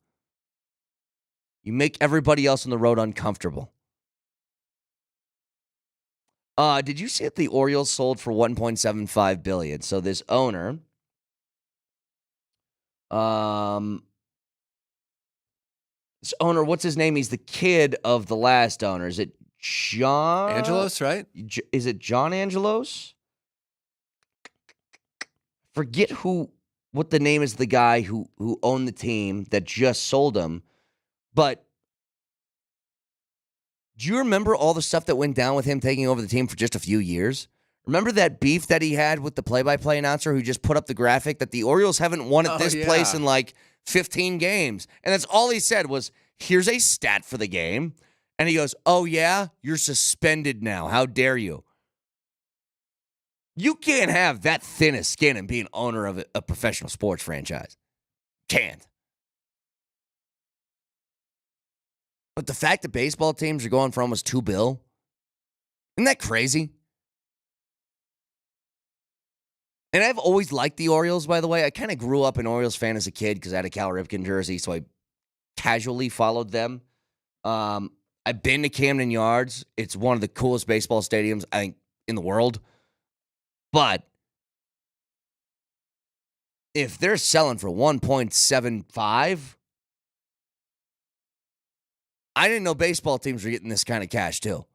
You make everybody else on the road uncomfortable. Did you see that the Orioles sold for $1.75 billion? So this owner, what's his name? He's the kid of the last owner. Is it John Angelos, right? Is it John Angelos? Forget what the name is of the guy who owned the team that just sold him. But do you remember all the stuff that went down with him taking over the team for just a few years? Remember that beef that he had with the play-by-play announcer who just put up the graphic that the Orioles haven't won at this place in like 15 games? And that's all he said was, here's a stat for the game. And he goes, oh, yeah, you're suspended now. How dare you? You can't have that thin a skin and be an owner of a professional sports franchise. Can't. But the fact that baseball teams are going for almost $2 billion, isn't that crazy? And I've always liked the Orioles, by the way. I kind of grew up an Orioles fan as a kid because I had a Cal Ripken jersey, so I casually followed them. I've been to Camden Yards. It's one of the coolest baseball stadiums, I think, in the world. But if they're selling for 1.75, I didn't know baseball teams were getting this kind of cash too.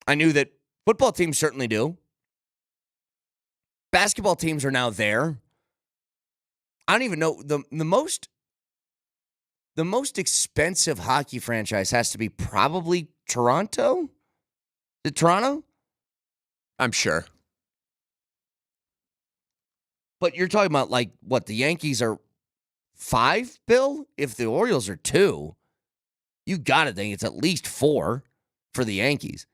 I knew that football teams certainly do. Basketball teams are now there. I don't even know the most expensive hockey franchise has to be probably Toronto. Is it Toronto? I'm sure. But you're talking about like what the Yankees are $5 billion? If the Orioles are $2 billion, you got to think it's at least $4 billion for the Yankees.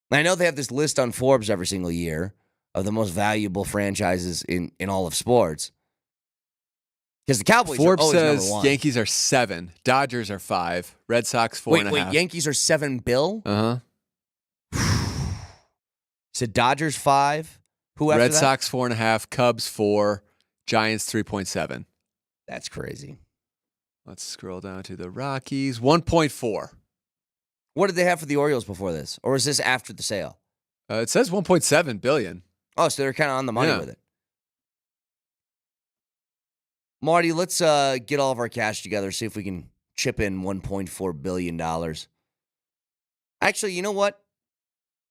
And I know they have this list on Forbes every single year of the most valuable franchises in all of sports. Because the Cowboys Forbes are always says number one. Yankees are 7, Dodgers are 5, Red Sox 4.5. Wait, Yankees are $7 billion? Uh-huh. So Dodgers 5. Who after Red that? Sox 4.5, Cubs 4, Giants 3.7. That's crazy. Let's scroll down to the Rockies, 1.4. What did they have for the Orioles before this? Or is this after the sale? It says 1.7 billion. Oh, so they're kind of on the money with it. Marty, let's get all of our cash together, see if we can chip in $1.4 billion. Actually, you know what?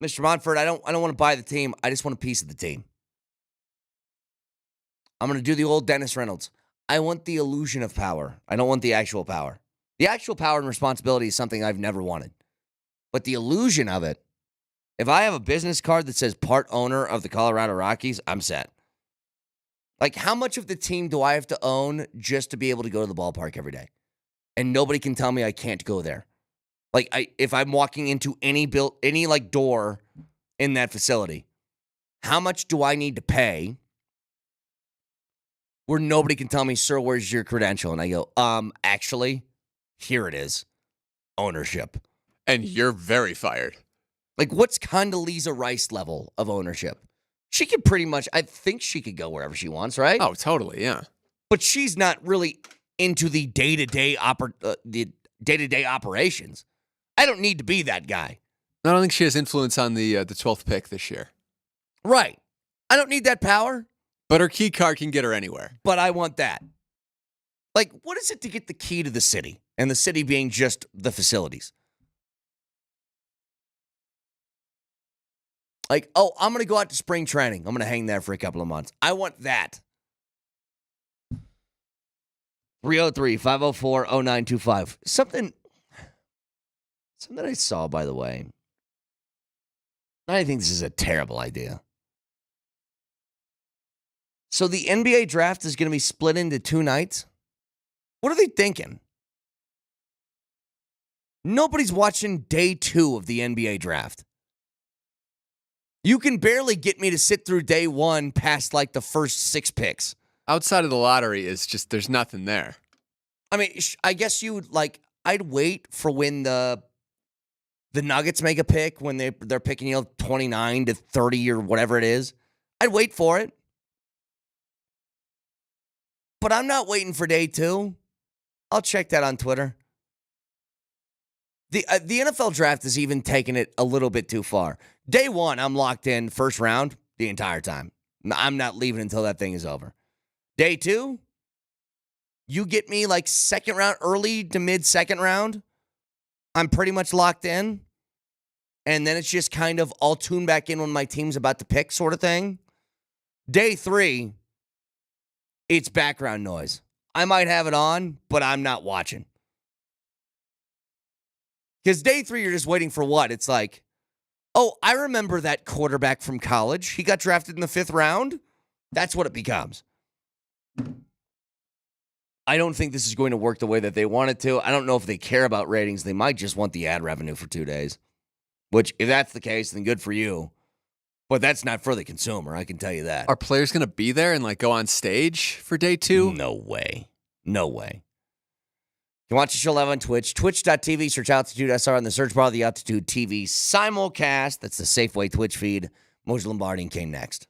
Mr. Monfort, I don't want to buy the team. I just want a piece of the team. I'm going to do the old Dennis Reynolds. I want the illusion of power. I don't want the actual power. The actual power and responsibility is something I've never wanted. But the illusion of it, if I have a business card that says part owner of the Colorado Rockies, I'm set. Like, how much of the team do I have to own just to be able to go to the ballpark every day? And nobody can tell me I can't go there. Like, if I'm walking into any door in that facility, how much do I need to pay where nobody can tell me, sir, where's your credential? And I go, actually, here it is. Ownership. And you're very fired. Like, what's Condoleezza Rice level of ownership? She could pretty much, I think she could go wherever she wants, right? Oh, totally, yeah. But she's not really into the day-to-day operations. I don't need to be that guy. I don't think she has influence on the 12th pick this year. Right. I don't need that power. But her key card can get her anywhere. But I want that. Like, what is it to get the key to the city? And the city being just the facilities. Like, oh, I'm going to go out to spring training. I'm going to hang there for a couple of months. I want that. 303-504-0925. Something I saw, by the way. I think this is a terrible idea. So the NBA draft is going to be split into 2 nights? What are they thinking? Nobody's watching day 2 of the NBA draft. You can barely get me to sit through day 1 past like the first 6 picks. Outside of the lottery is just, there's nothing there. I mean, I guess you would I'd wait for when the Nuggets make a pick, when they're picking 29 to 30 or whatever it is. I'd wait for it. But I'm not waiting for day 2. I'll check that on Twitter. The NFL draft has even taken it a little bit too far. Day 1, I'm locked in first round the entire time. I'm not leaving until that thing is over. Day 2, you get me like second round, early to mid second round. I'm pretty much locked in. And then it's just kind of I'll tune back in when my team's about to pick sort of thing. Day 3, it's background noise. I might have it on, but I'm not watching. Because day 3, you're just waiting for what? It's like, oh, I remember that quarterback from college. He got drafted in the 5th round. That's what it becomes. I don't think this is going to work the way that they want it to. I don't know if they care about ratings. They might just want the ad revenue for 2 days. Which, if that's the case, then good for you. But that's not for the consumer, I can tell you that. Are players going to be there and go on stage for day 2? No way. No way. You can watch the show live on Twitch. Twitch.tv, search Altitude SR on the search bar of the Altitude TV simulcast. That's the Safeway Twitch feed. Moshe Lombardi and Kane next.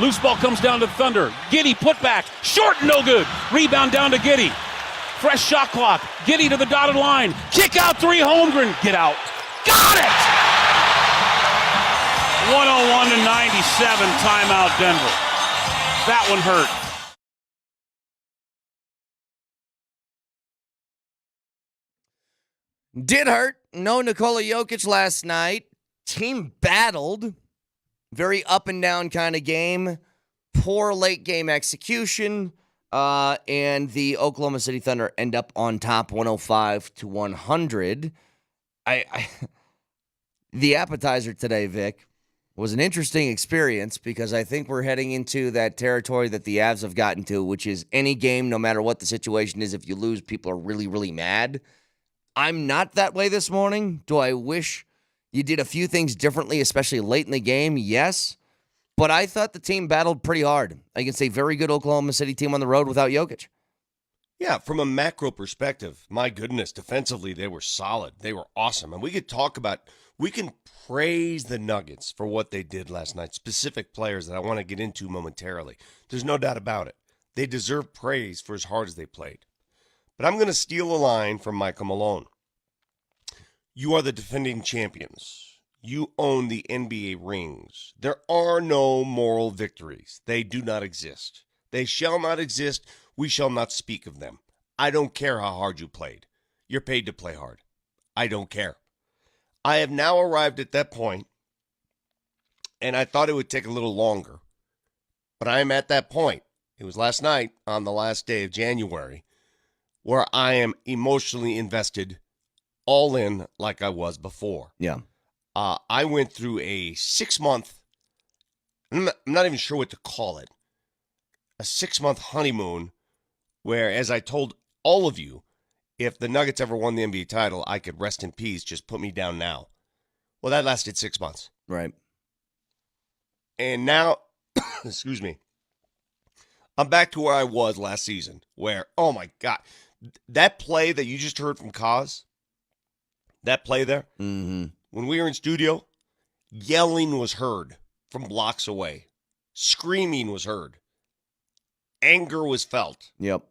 Loose ball comes down to Thunder. Giddey put back. Short, no good. Rebound down to Giddey. Fresh shot clock. Giddey to the dotted line. Kick out three. Holmgren. Get out. Got it! 101 to 97. Timeout Denver. That one hurt. Did hurt. No Nikola Jokic last night. Team battled. Very up and down kind of game. Poor late game execution. And the Oklahoma City Thunder end up on top 105 to 100. The appetizer today, Vic, was an interesting experience because I think we're heading into that territory that the Avs have gotten to, which is any game, no matter what the situation is, if you lose, people are really, really mad. I'm not that way this morning. Do I wish you did a few things differently, especially late in the game? Yes. But I thought the team battled pretty hard against a very good Oklahoma City team on the road without Jokic. Yeah, from a macro perspective, my goodness, defensively, they were solid. They were awesome. And we can praise the Nuggets for what they did last night, specific players that I want to get into momentarily. There's no doubt about it. They deserve praise for as hard as they played. But I'm going to steal a line from Michael Malone. You are the defending champions. You own the NBA rings. There are no moral victories. They do not exist. They shall not exist. We shall not speak of them. I don't care how hard you played. You're paid to play hard. I don't care. I have now arrived at that point, and I thought it would take a little longer. But I am at that point. It was last night on the last day of January where I am emotionally invested all in like I was before. Yeah. I went through a 6-month, I'm not even sure what to call it, a 6-month honeymoon where, as I told all of you, if the Nuggets ever won the NBA title, I could rest in peace, just put me down now. Well, that lasted 6 months. Right. And now, excuse me, I'm back to where I was last season, where, oh my God, that play that you just heard from Kaz, that play there, when we were in studio, yelling was heard from blocks away. Screaming was heard. Anger was felt. Yep.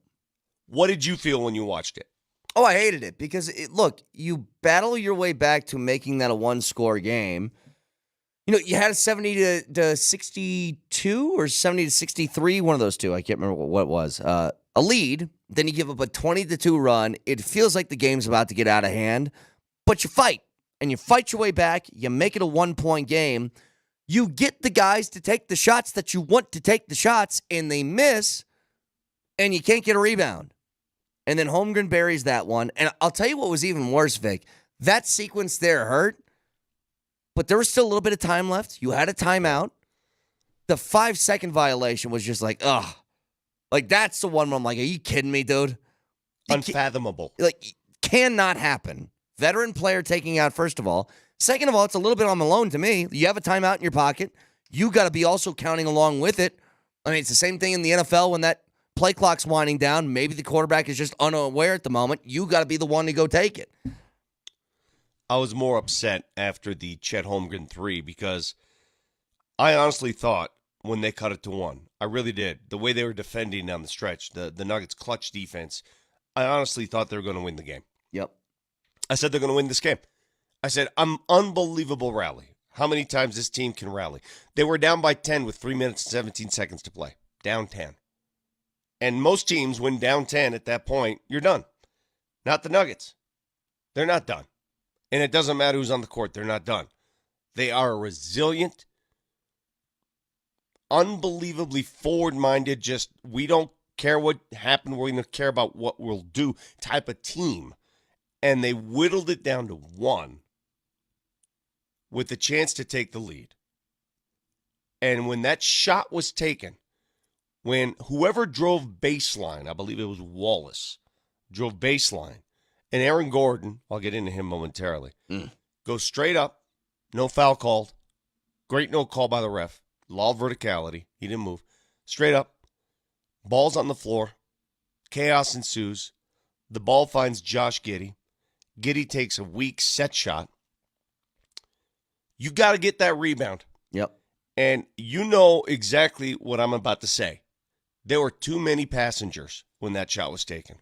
What did you feel when you watched it? Oh, I hated it because, look, you battle your way back to making that a one-score game. You know, you had a 70 to 62 or 70 to 63, one of those two. I can't remember what it was. A lead, then you give up a 20-2 run. It feels like the game's about to get out of hand, but you fight, and you fight your way back. You make it a one-point game. You get the guys to take the shots that you want to take the shots, and they miss, and you can't get a rebound. And then Holmgren buries that one. And I'll tell you what was even worse, Vic. That sequence there hurt, but there was still a little bit of time left. You had a timeout. The 5-second violation was just like, ugh. Like, that's the one where I'm like, are you kidding me, dude? Unfathomable. Cannot happen. Veteran player taking out, first of all. Second of all, it's a little bit on Malone to me. You have a timeout in your pocket. You got to be also counting along with it. I mean, it's the same thing in the NFL when that play clock's winding down. Maybe the quarterback is just unaware at the moment. You got to be the one to go take it. I was more upset after the Chet Holmgren 3 because I honestly thought when they cut it to 1, I really did. The way they were defending down the stretch, the Nuggets' clutch defense, I honestly thought they were going to win the game. Yep. I said they're going to win this game. I said, unbelievable rally. How many times this team can rally? They were down by 10 with 3 minutes and 17 seconds to play. Down 10. And most teams, when down 10 at that point, you're done. Not the Nuggets. They're not done. And it doesn't matter who's on the court. They're not done. They are a resilient, unbelievably forward-minded, just we don't care what happened. We're going to care about what we'll do type of team. And they whittled it down to 1 with the chance to take the lead. And when that shot was taken, when whoever drove baseline, I believe it was Wallace, drove baseline, and Aaron Gordon, I'll get into him momentarily, goes straight up, no foul called, great no call by the ref, law of verticality, he didn't move, straight up, ball's on the floor, chaos ensues, the ball finds Josh Giddey, Giddey takes a weak set shot. You got to get that rebound. Yep. And you know exactly what I'm about to say. There were too many passengers when that shot was taken.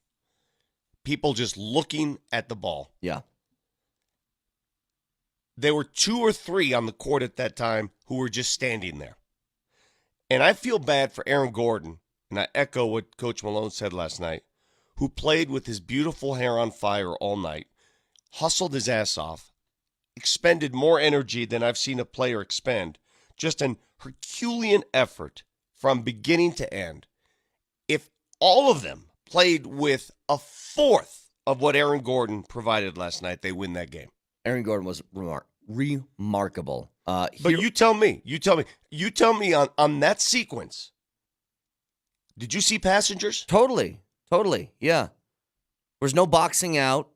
People just looking at the ball. Yeah. There were 2 or 3 on the court at that time who were just standing there. And I feel bad for Aaron Gordon, and I echo what Coach Malone said last night, who played with his beautiful hair on fire all night, hustled his ass off, expended more energy than I've seen a player expend, just an Herculean effort from beginning to end. If all of them played with a fourth of what Aaron Gordon provided last night, they win that game. Aaron Gordon was remarkable. But you tell me on that sequence, did you see passengers? Totally, yeah. There was no boxing out.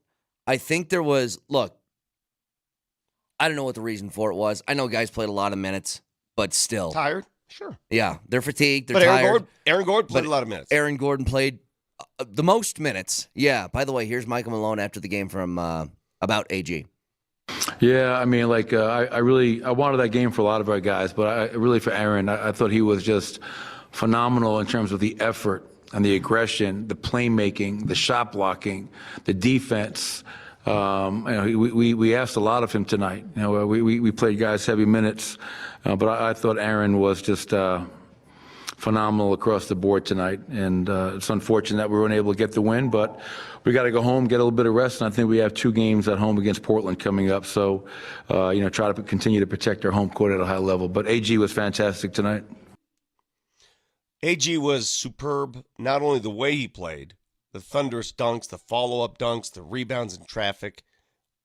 I think there was, look, I don't know what the reason for it was. I know guys played a lot of minutes, but still. Tired? Sure. Yeah, they're fatigued, they're tired. Aaron Gordon played a lot of minutes. Aaron Gordon played the most minutes. Yeah, by the way, here's Michael Malone after the game from about AG. Yeah, I mean, like, I wanted that game for a lot of our guys, but really for Aaron, I thought he was just phenomenal in terms of the effort and the aggression, the playmaking, the shot blocking, the defense. We asked a lot of him tonight. We played guys heavy minutes, but I thought Aaron was just phenomenal across the board tonight. And it's unfortunate that we weren't able to get the win, but we got to go home, get a little bit of rest. And I think we have 2 games at home against Portland coming up. So, try to continue to protect our home court at a high level. But AG was fantastic tonight. AG was superb, not only the way he played, the thunderous dunks, the follow-up dunks, the rebounds in traffic,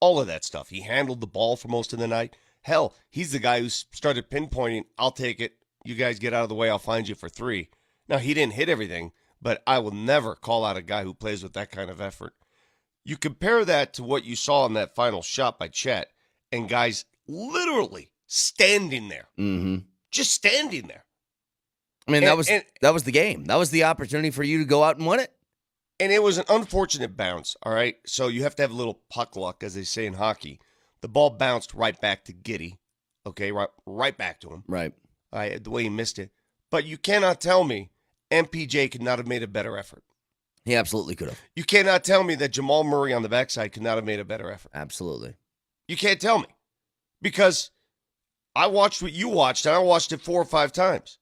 all of that stuff. He handled the ball for most of the night. Hell, he's the guy who started pinpointing, I'll take it. You guys get out of the way, I'll find you for 3. Now, he didn't hit everything, but I will never call out a guy who plays with that kind of effort. You compare that to what you saw in that final shot by Chet, and guys literally standing there. Mm-hmm. Just standing there. I mean, that was the game. That was the opportunity for you to go out and win it. And it was an unfortunate bounce, all right? So you have to have a little puck luck, as they say in hockey. The ball bounced right back to Giddey, okay? Right back to him. Right. The way he missed it. But you cannot tell me MPJ could not have made a better effort. He absolutely could have. You cannot tell me that Jamal Murray on the backside could not have made a better effort. Absolutely. You can't tell me. Because I watched what you watched, and I watched it 4 or 5 times.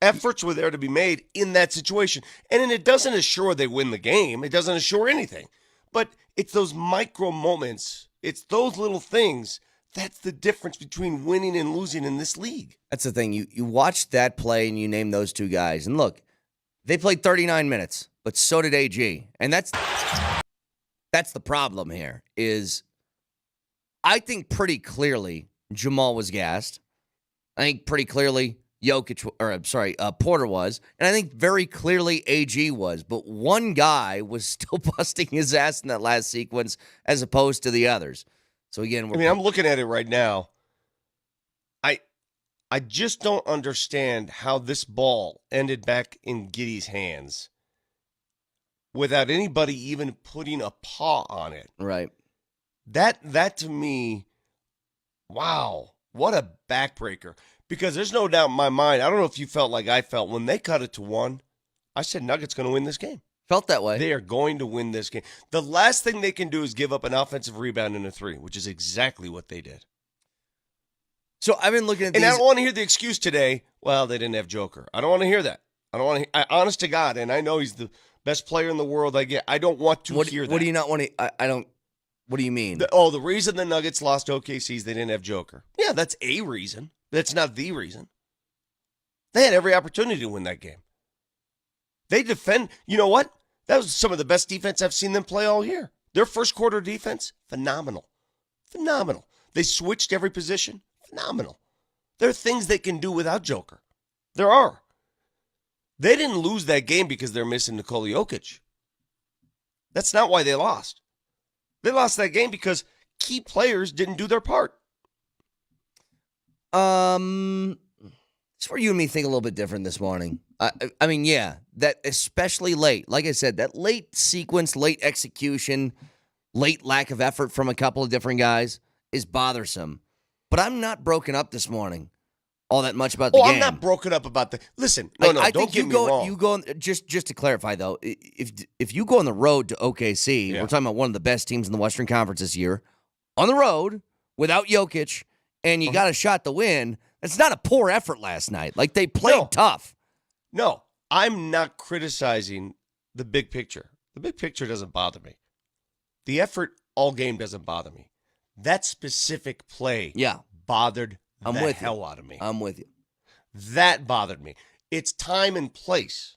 Efforts were there to be made in that situation. And it doesn't assure they win the game. It doesn't assure anything. But it's those micro moments. It's those little things. That's the difference between winning and losing in this league. That's the thing. You watched that play and you name those 2 guys. And look, they played 39 minutes, but so did AG. And that's the problem here is I think pretty clearly Jamal was gassed. I think pretty clearly Porter was. And I think very clearly AG was. But one guy was still busting his ass in that last sequence as opposed to the others. So again, I'm looking at it right now. I just don't understand how this ball ended back in Giddey's hands without anybody even putting a paw on it. Right. That to me, wow, what a backbreaker. Because there's no doubt in my mind, I don't know if you felt like I felt, when they cut it to 1, I said Nuggets going to win this game. Felt that way. They are going to win this game. The last thing they can do is give up an offensive rebound and a 3, which is exactly what they did. So I've been looking at And I don't want to hear the excuse today, well, they didn't have Joker. I don't want to hear that. I don't want to honest to God, and I know he's the best player in the world. I don't want to hear that. What do you not want to I don't what do you mean? The reason the Nuggets lost OKC is they didn't have Joker. Yeah, that's a reason. That's not the reason. They had every opportunity to win that game. They defend. You know what? That was some of the best defense I've seen them play all year. Their first quarter defense, phenomenal. Phenomenal. They switched every position. Phenomenal. There are things they can do without Joker. There are. They didn't lose that game because they're missing Nikola Jokic. That's not why they lost. They lost that game because key players didn't do their part. It's where you and me think a little bit different this morning. I mean, yeah, that especially late, like I said, that late sequence, late execution, late lack of effort from a couple of different guys is bothersome. But I'm not broken up this morning all that much about the game. I'm not broken up about the. Listen, don't get me wrong. You go just to clarify though. If you go on the road to OKC, we're talking about one of the best teams in the Western Conference this year, on the road without Jokic, and you got a shot to win. It's not a poor effort last night. Like they played tough. No, I'm not criticizing the big picture. The big picture doesn't bother me. The effort all game doesn't bother me. That specific play bothered the hell out of me. I'm with you. That bothered me. It's time and place.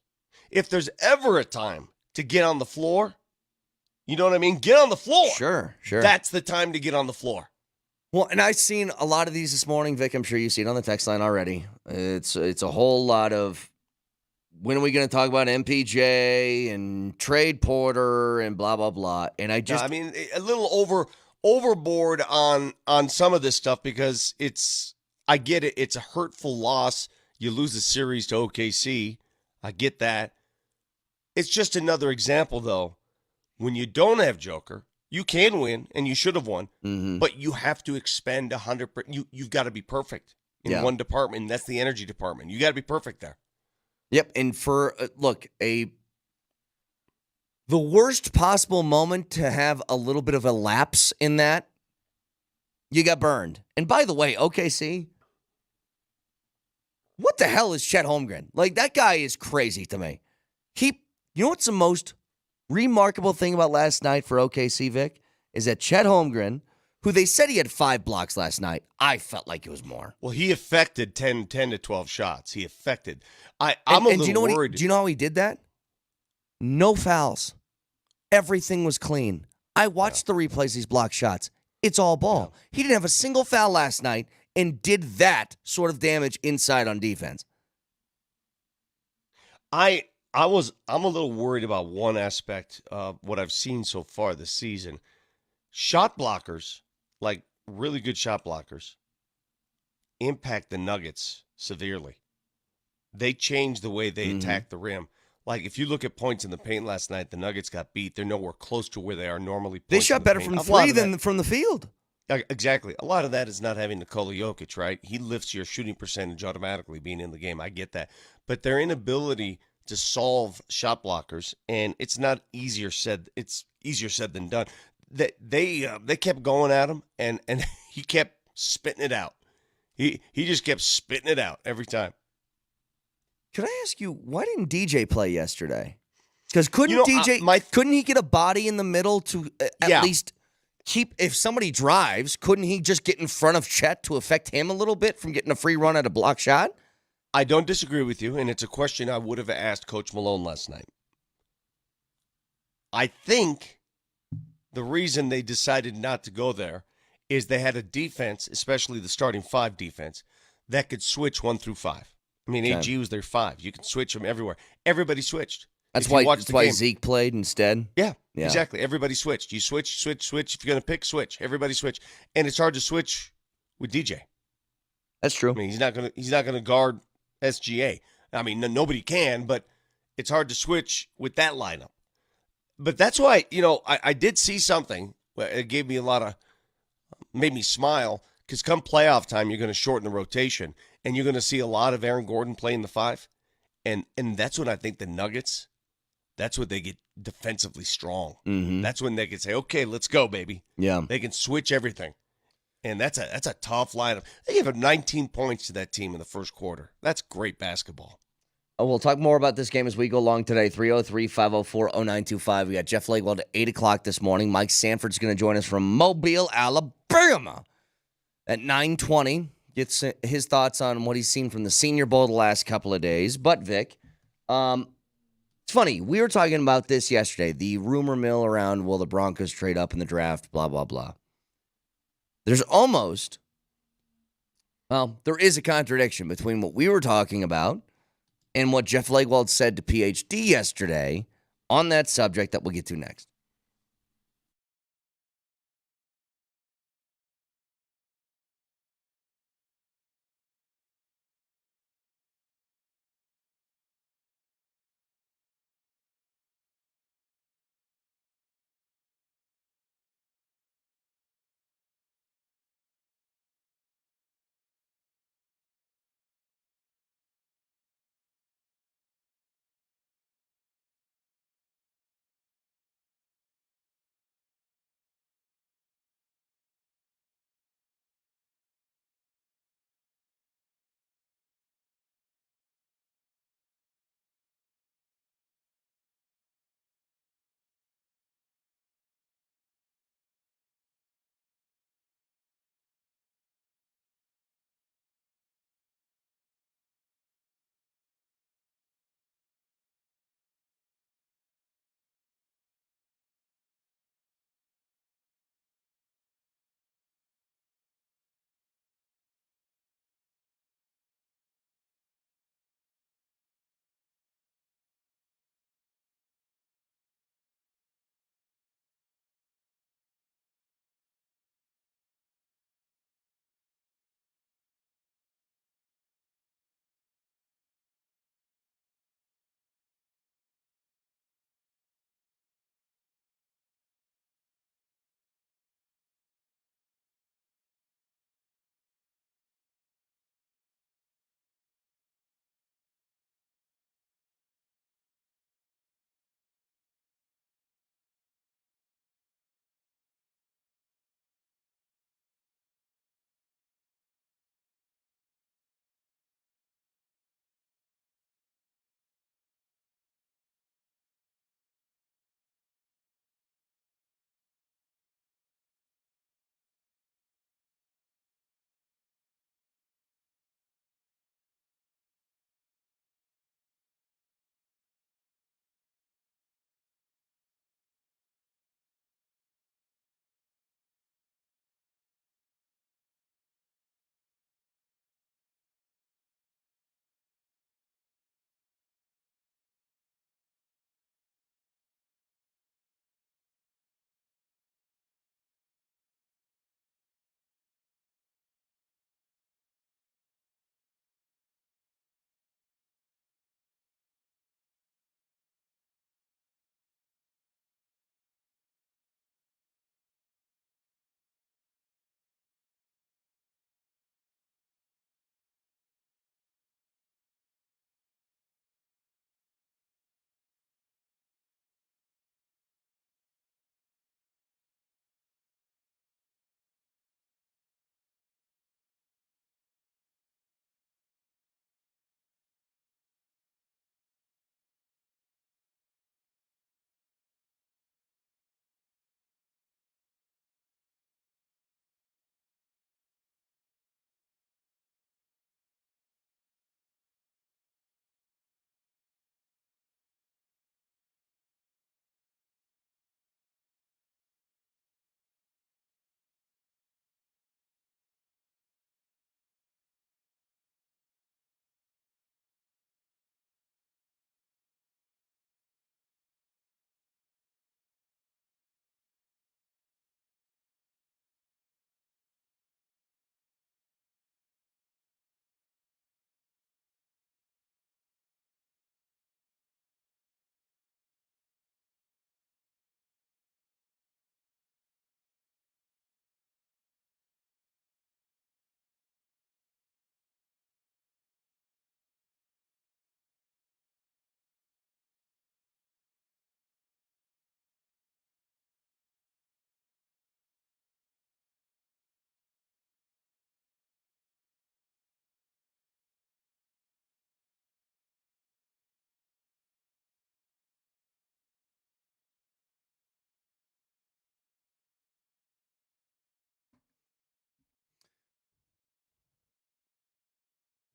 If there's ever a time to get on the floor, you know what I mean? Get on the floor. Sure. That's the time to get on the floor. Well, and I've seen a lot of these this morning, Vic. I'm sure you've seen it on the text line already. It's a whole lot of, when are we going to talk about MPJ and trade Porter and blah, blah, blah. And I mean, a little overboard on some of this stuff because I get it. It's a hurtful loss. You lose the series to OKC. I get that. It's just another example, though. When you don't have Joker, you can win, and you should have won, but you have to expend 100%. You've got to be perfect in one department, and that's the energy department. You got to be perfect there. Yep, and for, the worst possible moment to have a little bit of a lapse in that, you got burned. And by the way, OKC, what the hell is Chet Holmgren? Like, that guy is crazy to me. You know what's the most remarkable thing about last night for OKC, Vic, is that Chet Holmgren, who they said he had 5 blocks last night, I felt like it was more. Well, he affected 10 to 12 shots. He affected. I'm a little worried. Do you know how he did that? No fouls. Everything was clean. I watched the replays, these block shots. It's all ball. Yeah. He didn't have a single foul last night and did that sort of damage inside on defense. I'm a little worried about one aspect of what I've seen so far this season. Shot blockers, like really good shot blockers, impact the Nuggets severely. They change the way they attack the rim. Like, if you look at points in the paint last night, the Nuggets got beat. They're nowhere close to where they are normally. They shot better from 3 than from the field. Exactly. A lot of that is not having Nikola Jokic, right? He lifts your shooting percentage automatically being in the game. I get that. But their inability to solve shot blockers, and it's not easier said. It's easier said than done. They kept going at him, and he kept spitting it out. He just kept spitting it out every time. Could I ask you, why didn't DJ play yesterday? Because couldn't he get a body in the middle to at least keep, if somebody drives, couldn't he just get in front of Chet to affect him a little bit from getting a free run at a block shot? I don't disagree with you, and it's a question I would have asked Coach Malone last night. I think the reason they decided not to go there is they had a defense, especially the starting 5 defense, that could switch 1 through 5. I mean, AG was their 5. You can switch them everywhere. Everybody switched. That's why Zeke played instead? Yeah, exactly. Everybody switched. You switch. If you're going to pick, switch. Everybody switch. And it's hard to switch with DJ. That's true. I mean, he's not going to guard SGA. I mean, nobody can, but it's hard to switch with that lineup. But that's why, I did see something. It gave me made me smile, because come playoff time, you're going to shorten the rotation, and you're going to see a lot of Aaron Gordon playing the 5. And that's when I think the Nuggets, that's when they get defensively strong. Mm-hmm. That's when they can say, okay, let's go, baby. Yeah. They can switch everything. And that's a tough lineup. They gave up 19 points to that team in the first quarter. That's great basketball. We'll talk more about this game as we go along today. 303-504-0925. We got Jeff Legwold at 8 o'clock this morning. Mike Sanford's going to join us from Mobile, Alabama at 9:20. Gets his thoughts on what he's seen from the Senior Bowl the last couple of days. But, Vic, it's funny. We were talking about this yesterday. The rumor mill around, will the Broncos trade up in the draft, blah, blah, blah. There is a contradiction between what we were talking about and what Jeff Legwold said to PhD yesterday on that subject that we'll get to next.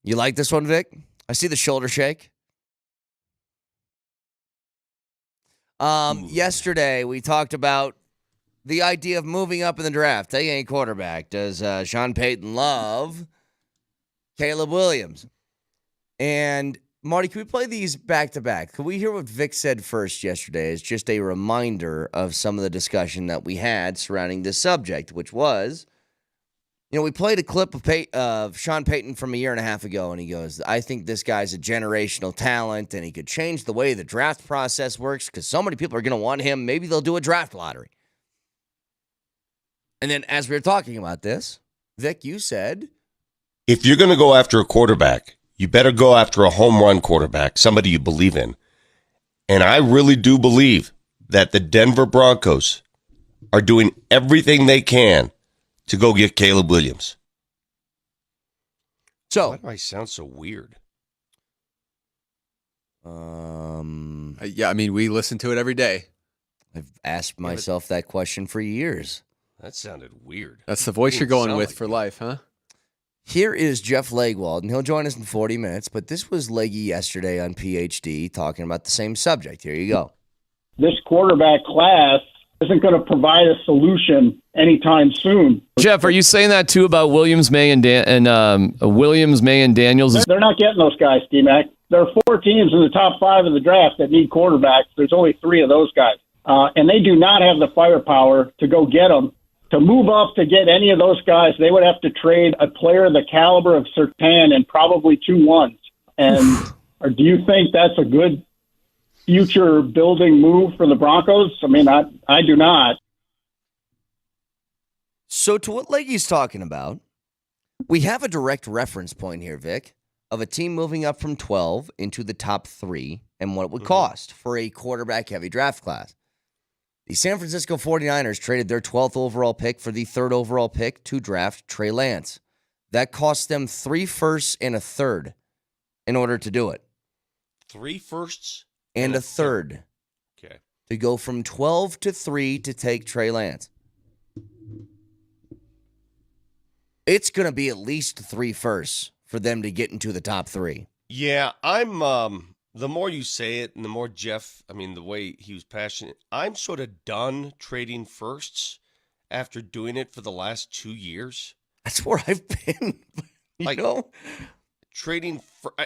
You like this one, Vic? I see the shoulder shake. Yesterday, we talked about the idea of moving up in the draft, taking a quarterback. Does Sean Payton love Caleb Williams? And, Marty, can we play these back-to-back? Can we hear what Vic said first yesterday as just a reminder of some of the discussion that we had surrounding this subject, which was, we played a clip of Sean Payton from a year and a half ago, and he goes, I think this guy's a generational talent, and he could change the way the draft process works because so many people are going to want him. Maybe they'll do a draft lottery. And then as we were talking about this, Vic, you said, if you're going to go after a quarterback, you better go after a home run quarterback, somebody you believe in. And I really do believe that the Denver Broncos are doing everything they can to go get Caleb Williams. So, why do I sound so weird? Yeah, I mean, we listen to it every day. I've asked myself that question for years. That sounded weird. That's the voice you're going with for life, huh? Here is Jeff Legwold, and he'll join us in 40 minutes, but this was Leggy yesterday on PhD talking about the same subject. Here you go. This quarterback class isn't going to provide a solution anytime soon. Jeff, are you saying that too about Williams, May, and Daniels? They're not getting those guys, D-Mac. There are 4 teams in the top 5 of the draft that need quarterbacks. There's only 3 of those guys. And they do not have the firepower to go get them. To move up to get any of those guys, they would have to trade a player the caliber of Surtain and probably 2 ones. And or do you think that's a good future building move for the Broncos? I mean, I do not. So to what Leggy's talking about, we have a direct reference point here, Vic, of a team moving up from 12 into the top 3 and what it would cost for a quarterback-heavy draft class. The San Francisco 49ers traded their 12th overall pick for the 3rd overall pick to draft Trey Lance. That cost them 3 firsts and a third in order to do it. 3 firsts? And a third. Okay. To go from 12 to 3 to take Trey Lance. It's going to be at least 3 firsts for them to get into the top 3. Yeah, I'm the more you say it and the more Jeff, the way he was passionate, I'm sort of done trading firsts after doing it for the last 2 years. That's where I've been. You know? Trading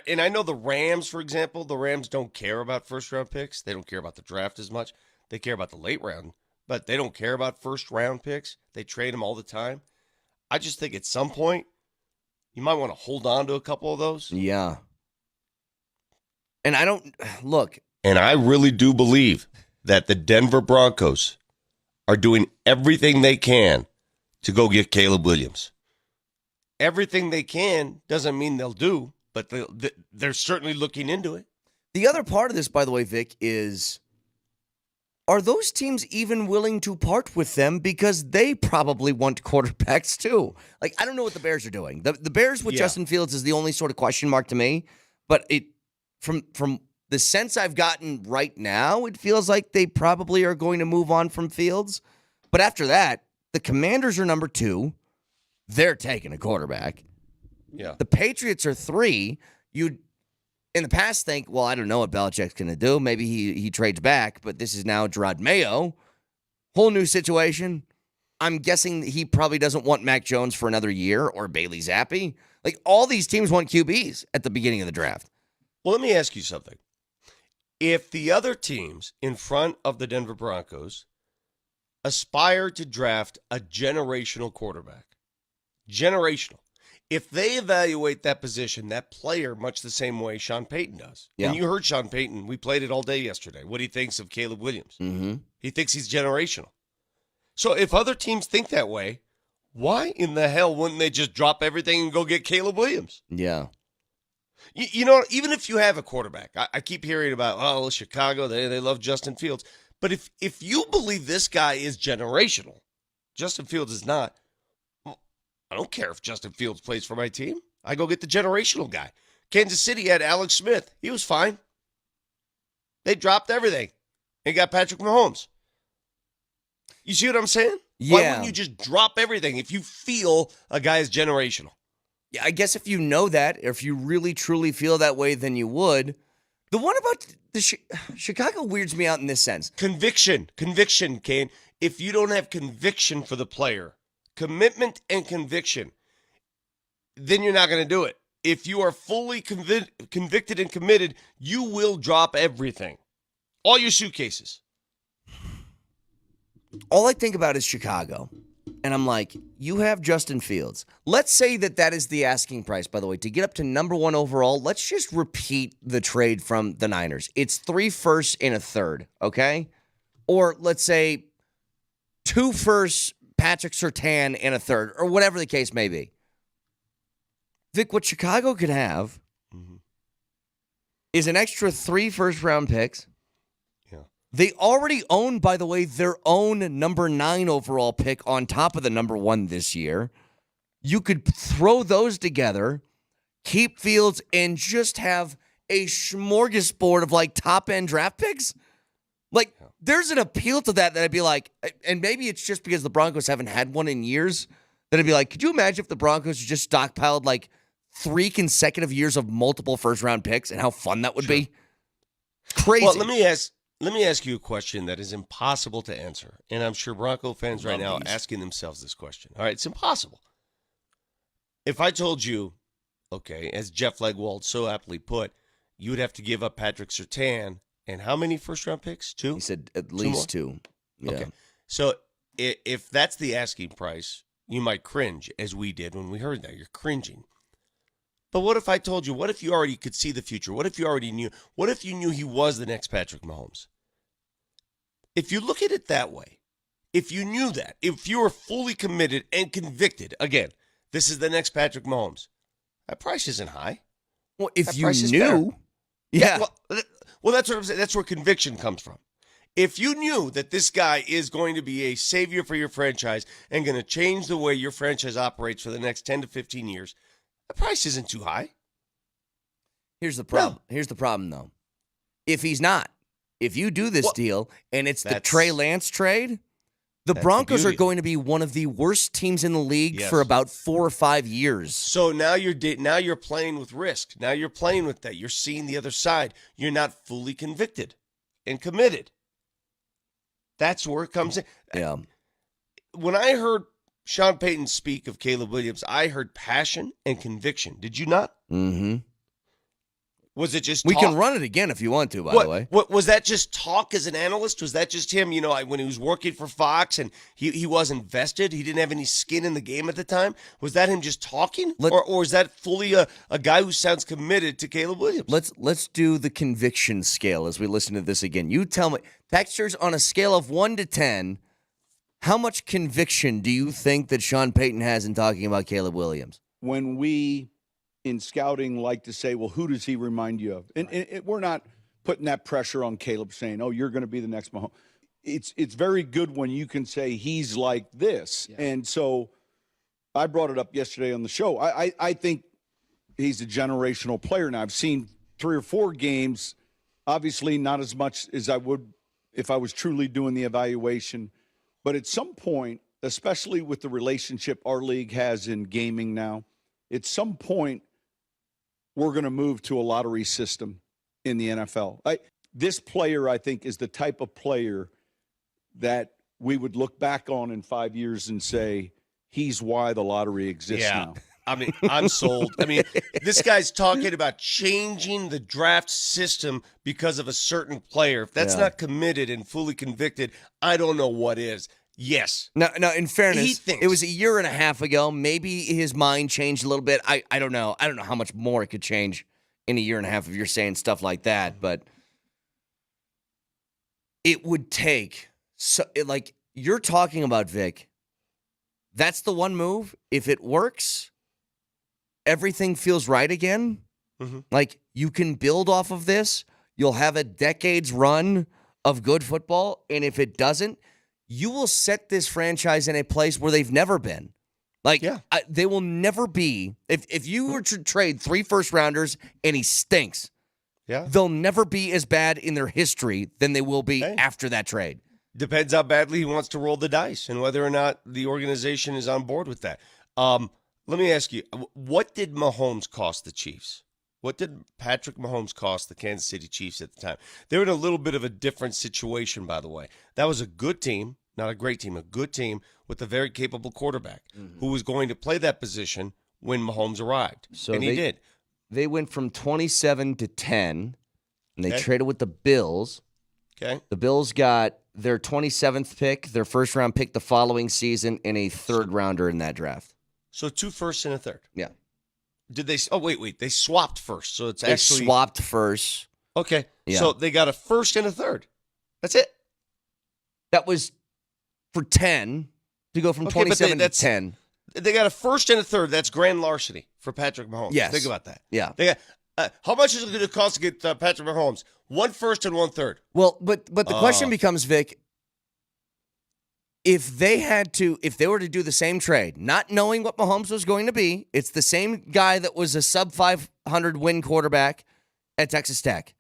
and I know the Rams, for example, the Rams don't care about first-round picks. They don't care about the draft as much. They care about the late round, but they don't care about first-round picks. They trade them all the time. I just think at some point, you might want to hold on to a couple of those. Yeah. And I don't, look. And I really do believe that the Denver Broncos are doing everything they can to go get Caleb Williams. Everything they can doesn't mean they'll do, but they're certainly looking into it. The other part of this, by the way, Vic, is are those teams even willing to part with them because they probably want quarterbacks too? Like, I don't know what the Bears are doing. The Bears with Justin Fields is the only sort of question mark to me, but from the sense I've gotten right now, it feels like they probably are going to move on from Fields. But after that, the Commanders are number 2. They're taking a quarterback. Yeah. The Patriots are 3. You'd, in the past, think, well, I don't know what Belichick's going to do. Maybe he trades back, but this is now Gerard Mayo. Whole new situation. I'm guessing he probably doesn't want Mac Jones for another year or Bailey Zappi. Like, all these teams want QBs at the beginning of the draft. Well, let me ask you something. If the other teams in front of the Denver Broncos aspire to draft a generational quarterback, if they evaluate that position, that player, much the same way Sean Payton does. Yeah. And you heard Sean Payton. We played it all day yesterday. What he thinks of Caleb Williams. Mm-hmm. He thinks he's generational. So if other teams think that way, why in the hell wouldn't they just drop everything and go get Caleb Williams? Yeah. You know, even if you have a quarterback, I keep hearing about, Chicago, they love Justin Fields. But if you believe this guy is generational, Justin Fields is not, well, I don't care if Justin Fields plays for my team. I go get the generational guy. Kansas City had Alex Smith. He was fine. They dropped everything and got Patrick Mahomes. You see what I'm saying? Yeah. Why wouldn't you just drop everything if you feel a guy is generational? Yeah, I guess if you know that, or if you really truly feel that way, then you would. The one about the Chicago weirds me out in this sense. Conviction, Kane. If you don't have conviction for the player, commitment and conviction, then you're not going to do it. If you are fully convicted and committed, you will drop everything. All your suitcases. All I think about is Chicago. And I'm like, you have Justin Fields. Let's say that is the asking price, by the way. To get up to number 1 overall, let's just repeat the trade from the Niners. It's 3 firsts and a third, okay? Or let's say 2 firsts, Patrick Surtain, and a third, or whatever the case may be. Vic, what Chicago could have is an extra 3 first-round picks. Yeah. They already own, by the way, their own number 9 overall pick on top of the number 1 this year. You could throw those together, keep Fields, and just have a smorgasbord of like top-end draft picks. Like, there's an appeal to that I'd be like, and maybe it's just because the Broncos haven't had one in years, that I'd be like, could you imagine if the Broncos just stockpiled like 3 consecutive years of multiple first-round picks and how fun that would be? Crazy. Well, let me ask you a question that is impossible to answer, and I'm sure Bronco fans right now are asking themselves this question. All right, it's impossible. If I told you, okay, as Jeff Legwold so aptly put, you would have to give up Patrick Surtain and how many first-round picks? 2? He said at least 2. Yeah. Okay, so if that's the asking price, you might cringe, as we did when we heard that. You're cringing. But what if I told you, what if you already could see the future? What if you already knew? What if you knew he was the next Patrick Mahomes? If you look at it that way, if you knew that, if you were fully committed and convicted, again, this is the next Patrick Mahomes, that price isn't high. Well, if that you knew, yeah. Well, that's what I'm saying. That's where conviction comes from. If you knew that this guy is going to be a savior for your franchise and going to change the way your franchise operates for the next 10 to 15 years, the price isn't too high. Here's the problem. No. Here's the problem, though. If he's not, if you do this deal and it's the Trey Lance trade, the Broncos are going to be one of the worst teams in the league for about 4 or 5 years. So now you're playing with risk. Now you're playing with that. You're seeing the other side. You're not fully convicted and committed. That's where it comes in. Yeah. When I heard Sean Payton speak of Caleb Williams, I heard passion and conviction. Did you not? Mm-hmm. Was it just talk? We can run it again if you want to, by the way. What was that just talk as an analyst? Was that just him, when he was working for Fox and he wasn't vested, he didn't have any skin in the game at the time? Was that him just talking? Or is that fully a guy who sounds committed to Caleb Williams? Let's do the conviction scale as we listen to this again. You tell me, textures on a scale of 1 to 10, how much conviction do you think that Sean Payton has in talking about Caleb Williams? When we in scouting like to say, well, who does he remind you of? And we're not putting that pressure on Caleb saying, oh, you're going to be the next Mahomes. It's very good when you can say he's like this. Yeah. And so I brought it up yesterday on the show. I think he's a generational player now. I've seen 3 or 4 games, obviously not as much as I would if I was truly doing the evaluation. But at some point, especially with the relationship our league has in gaming now, at some point, we're going to move to a lottery system in the NFL. This player, I think, is the type of player that we would look back on in 5 years and say, he's why the lottery exists now. I mean, I'm sold. I mean, this guy's talking about changing the draft system because of a certain player. If that's not committed and fully convicted, I don't know what is. Yes. Now, in fairness, it was a year and a half ago. Maybe his mind changed a little bit. I don't know. I don't know how much more it could change in a year and a half if you're saying stuff like that. But it would take like you're talking about, Vic. That's the one move. If it works, everything feels right again. Mm-hmm. Like you can build off of this. You'll have a decade's run of good football, and if it doesn't, you will set this franchise in a place where they've never been. Like, they will never be. If you were to trade 3 first-rounders and he stinks, they'll never be as bad in their history than they will be after that trade. Depends how badly he wants to roll the dice and whether or not the organization is on board with that. Let me ask you, what did Mahomes cost the Chiefs? What did Patrick Mahomes cost the Kansas City Chiefs at the time? They were in a little bit of a different situation, by the way. That was a good team, not a great team, a good team with a very capable quarterback who was going to play that position when Mahomes arrived. And he did. They went from 27 to 10, and they Okay. traded with the Bills. Okay. The Bills got their 27th pick, their first-round pick the following season, and a third-rounder in that draft. So 2 firsts and a third. Yeah. Did they? Oh, wait. They swapped first. So it's They actually. swapped first. Okay. Yeah. So they got a first and a third. That's it. That was for 10 to go from Okay, but 27 to that's- 10. They got a first and a third. That's grand larceny for Patrick Mahomes. Yes. Think about that. Yeah. They got, how much is it going to cost to get Patrick Mahomes? 1 first and 1 third. Well, but the question becomes, Vic, if they were to do the same trade, not knowing what Mahomes was going to be, it's the same guy that was a sub 500 win quarterback at Texas Tech,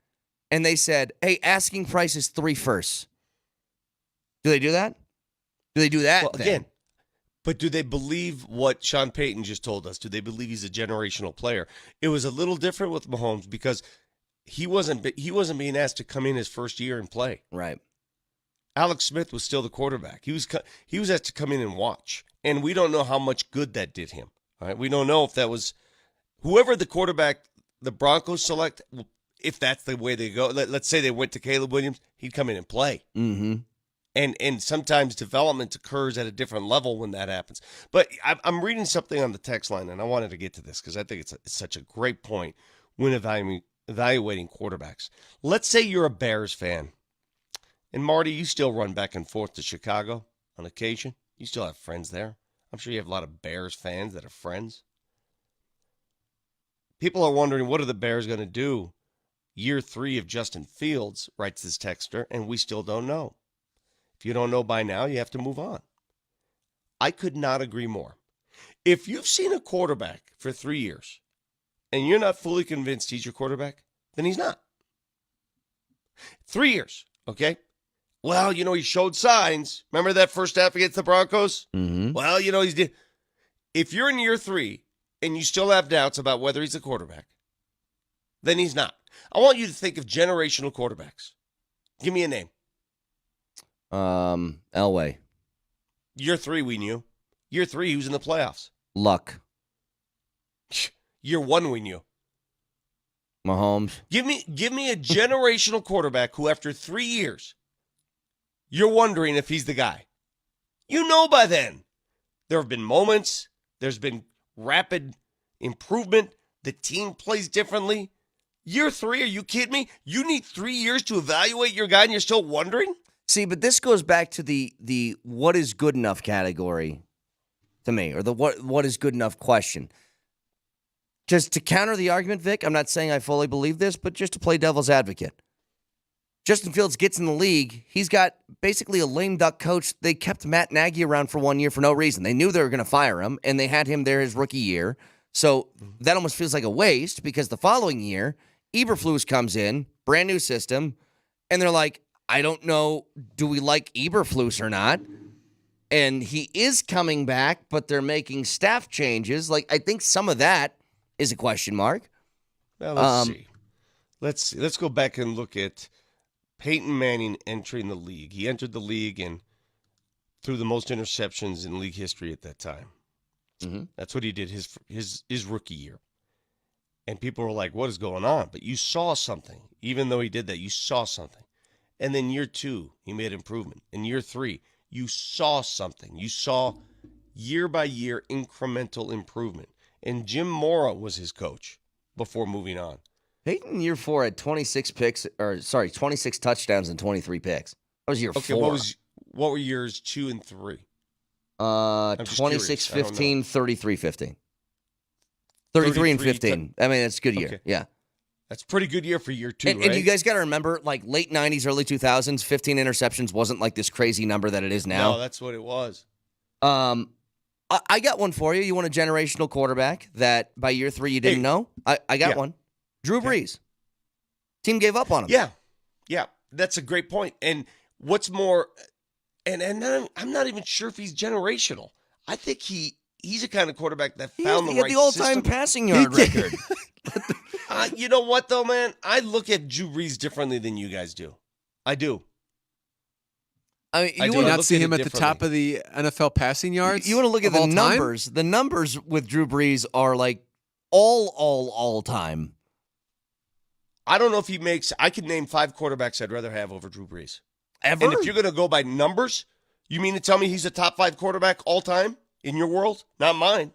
and they said, "Hey, asking price is 3 firsts." Do they do that? Do they do that Well, then? again, but do they believe what Sean Payton just told us? Do they believe he's a generational player? It was a little different with Mahomes because he wasn't being asked to come in his first year and play. Right. Alex Smith was still the quarterback. He was asked to come in and watch, and we don't know how much good that did him. All right, we don't know if that was whoever the quarterback the Broncos select. If that's the way they go, let's say they went to Caleb Williams, he'd come in and play. Mm-hmm. And sometimes development occurs at a different level when that happens. But I'm reading something on the text line, and I wanted to get to this because I think it's such a great point when evaluating quarterbacks. Let's say you're a Bears fan. And Marty, you still run back and forth to Chicago on occasion. You still have friends there. I'm sure you have a lot of Bears fans that are friends. People are wondering, what are the Bears going to do year 3 of Justin Fields, writes this texter, and we still don't know. If you don't know by now, you have to move on. I could not agree more. If you've seen a quarterback for 3 years and you're not fully convinced he's your quarterback, then he's not. 3 years, okay? Well, he showed signs. Remember that first half against the Broncos? Mm-hmm. Well, he's did. If you're in year 3 and you still have doubts about whether he's a quarterback, then he's not. I want you to think of generational quarterbacks. Give me a name. Elway. Year 3, we knew. Year 3, he was in the playoffs. Luck. Year 1, we knew. Mahomes. Give me a generational quarterback who, after 3 years, you're wondering if he's the guy. You know by then. There have been moments. There's been rapid improvement. The team plays differently. Year 3, are you kidding me? You need 3 years to evaluate your guy and you're still wondering? See, but this goes back to the what is good enough category to me, or the what is good enough question. Just to counter the argument, Vic, I'm not saying I fully believe this, but just to play devil's advocate. Justin Fields gets in the league. He's got basically a lame duck coach. They kept Matt Nagy around for 1 year for no reason. They knew they were going to fire him, and they had him there his rookie year. So that almost feels like a waste because the following year, Eberflus comes in, brand new system, and they're like, I don't know, do we like Eberflus or not? And he is coming back, but they're making staff changes. Like, I think some of that is a question mark. Well, let's see. Let's go back and look at Peyton Manning entering the league. He entered the league and threw the most interceptions in league history at that time. Mm-hmm. That's what he did his rookie year. And people were like, what is going on? But you saw something. Even though he did that, you saw something. And then year 2, he made improvement. In year 3, you saw something. You saw year by year incremental improvement. And Jim Mora was his coach before moving on. Peyton, year 4, had 26 touchdowns and 23 picks. That was year 4. What were years 2 and 3? 26-15, 33-15. 33 and 15. I mean, that's a good year. Okay. Yeah. That's a pretty good year for year 2, And right? you guys got to remember, like, late 90s, early 2000s, 15 interceptions wasn't like this crazy number that it is now. No, that's what it was. I got one for you. You want a generational quarterback that by year 3 you didn't know? I got one. Drew Brees. Team gave up on him. Yeah. That's a great point. And what's more, and I'm not even sure if he's generational. I think he he's the kind of quarterback that He found had the right the all-time system. passing yard record. You know what, though, man? I look at Drew Brees differently than you guys do. I do. I mean, You you would want not see him at the top of the NFL passing yards. You want to look at of the all time? numbers. The numbers with Drew Brees are like all time. I don't know if he makes. I could name 5 quarterbacks I'd rather have over Drew Brees. Ever? And if you're going to go by numbers, you mean to tell me he's a top 5 quarterback all time in your world? Not mine.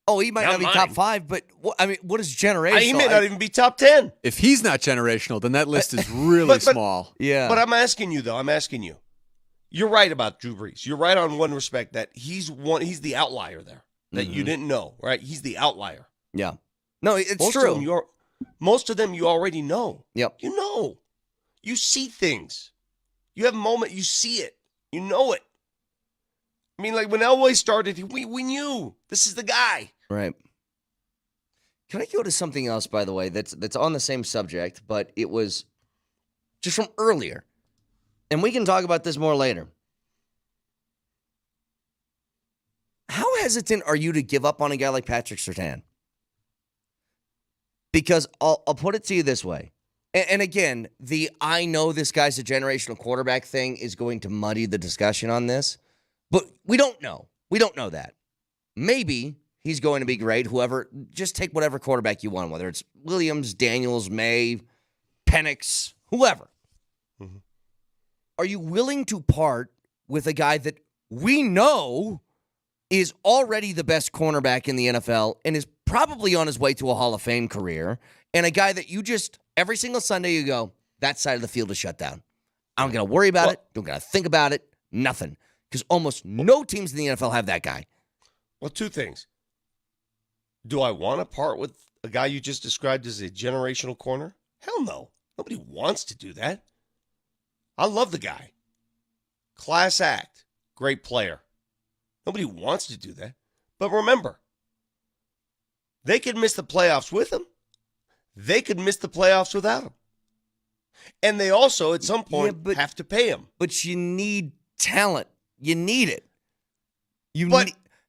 Oh, he might not be top 5, but what is generational? He may not even be top 10. If he's not generational, then that list is really small. Yeah. But I'm asking you, though. I'm asking you. You're right about Drew Brees. You're right on one respect that he's the outlier there that you didn't know, right? He's the outlier. Yeah. No, it's Most true. Of them most of them you already know. Yep. You know. You see things. You have a moment, you see it. You know it. I mean, like when Elway started, we knew this is the guy. Right. Can I go to something else, by the way, that's on the same subject, but it was just from earlier. And we can talk about this more later. How hesitant are you to give up on a guy like Patrick Surtain? Because I'll put it to you this way. And again, I know this guy's a generational quarterback thing is going to muddy the discussion on this. But we don't know. We don't know that. Maybe he's going to be great. Whoever, just take whatever quarterback you want, whether it's Williams, Daniels, May, Penix, whoever. Mm-hmm. Are you willing to part with a guy that we know is already the best cornerback in the NFL and is probably on his way to a Hall of Fame career, and a guy that you just, every single Sunday you go, that side of the field is shut down. I don't got to worry about it. Don't got to think about it. Nothing. Because almost no teams in the NFL have that guy. Well, 2 things. Do I want to part with a guy you just described as a generational corner? Hell no. Nobody wants to do that. I love the guy. Class act. Great player. Nobody wants to do that. But remember, they could miss the playoffs with him. They could miss the playoffs without him. And they also, at some point, have to pay him. But you need talent. You need it.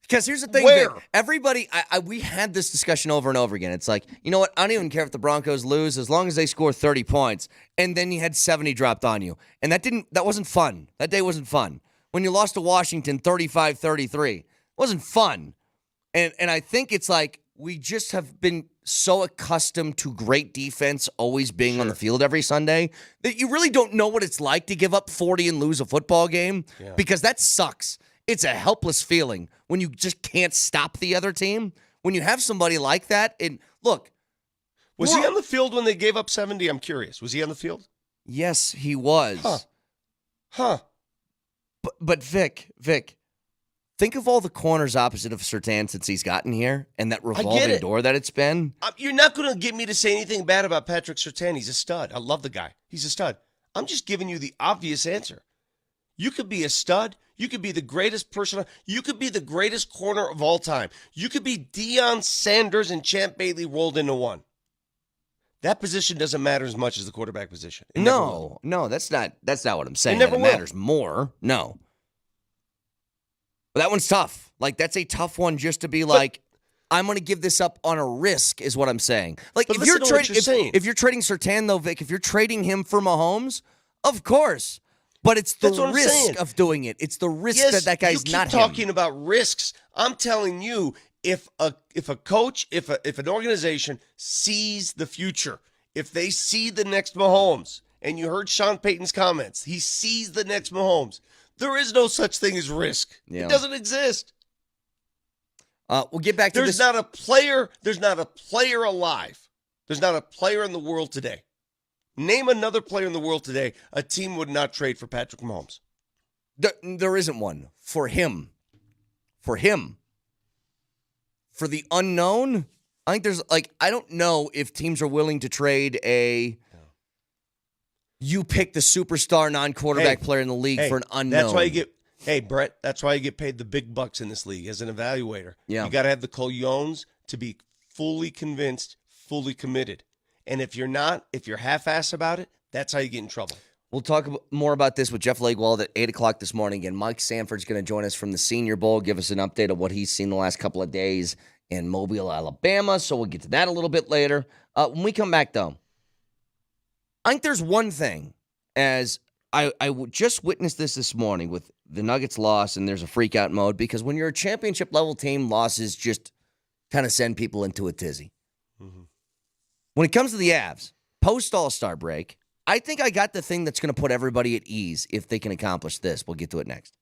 Because here's the thing, where? Vic, everybody, we had this discussion over and over again. It's like, you know what? I don't even care if the Broncos lose as long as they score 30 points. And then you had 70 dropped on you. And that wasn't fun. That day wasn't fun. When you lost to Washington 35-33, it wasn't fun. And I think it's like we just have been so accustomed to great defense always being on the field every Sunday that you really don't know what it's like to give up 40 and lose a football game because that sucks. It's a helpless feeling when you just can't stop the other team. When you have somebody like that, and look. Was he on the field when they gave up 70? I'm curious. Was he on the field? Yes, he was. Huh. But Vic, think of all the corners opposite of Surtain since he's gotten here and that revolving door that it's been. You're not going to get me to say anything bad about Patrick Surtain. He's a stud. I love the guy. He's a stud. I'm just giving you the obvious answer. You could be a stud. You could be the greatest person. You could be the greatest corner of all time. You could be Deion Sanders and Champ Bailey rolled into one. That position doesn't matter as much as the quarterback position. No, that's not what I'm saying. It matters more. No. But that one's tough. Like, that's a tough one just to be like, I'm going to give this up on a risk is what I'm saying. Like, if you're trading Surtain, though, Vic, if you're trading him for Mahomes, of course. But it's the risk of doing it. It's the risk that guy's not him. Talking about risks. I'm telling you, if a coach, if an organization sees the future, if they see the next Mahomes, and you heard Sean Payton's comments, he sees the next Mahomes, there is no such thing as risk. Yeah. It doesn't exist. We'll get back to this. There's not a player alive. There's not a player in the world today. Name another player in the world today a team would not trade for Patrick Mahomes. There isn't one. For him. For the unknown, I think there's, I don't know if teams are willing to trade you pick the superstar non-quarterback player in the league for an unknown. That's why Brett, that's why you get paid the big bucks in this league as an evaluator. Yeah. You got to have the Colognes to be fully convinced, fully committed. And if you're not, if you're half-ass about it, that's how you get in trouble. We'll talk more about this with Jeff Legwald at 8 o'clock this morning. And Mike Sanford's going to join us from the Senior Bowl, give us an update of what he's seen the last couple of days in Mobile, Alabama. So we'll get to that a little bit later. When we come back, though, I think there's one thing, as I just witnessed this morning with the Nuggets loss, and there's a freak-out mode, because when you're a championship-level team, losses just kind of send people into a tizzy. Mm-hmm. When it comes to the Avs, post-All-Star break, I think I got the thing that's going to put everybody at ease if they can accomplish this. We'll get to it next.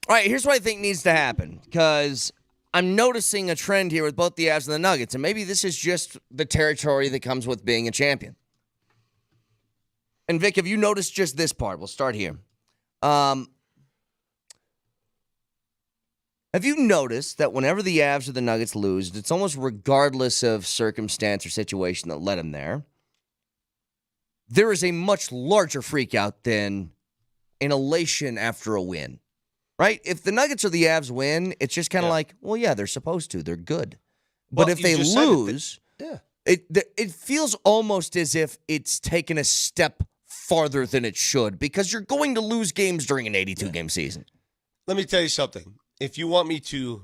All right, here's what I think needs to happen, because I'm noticing a trend here with both the Avs and the Nuggets, and maybe this is just the territory that comes with being a champion. And Vic, have you noticed just this part? We'll start here. Have you noticed that whenever the Avs or the Nuggets lose, it's almost regardless of circumstance or situation that led them there, there is a much larger freak out than an elation after a win, right? If the Nuggets or the Avs win, it's just kind of like, well, yeah, they're supposed to. They're good. But if they lose, it feels almost as if it's taken a step farther than it should, because you're going to lose games during an 82-game season. Let me tell you something. If you want me to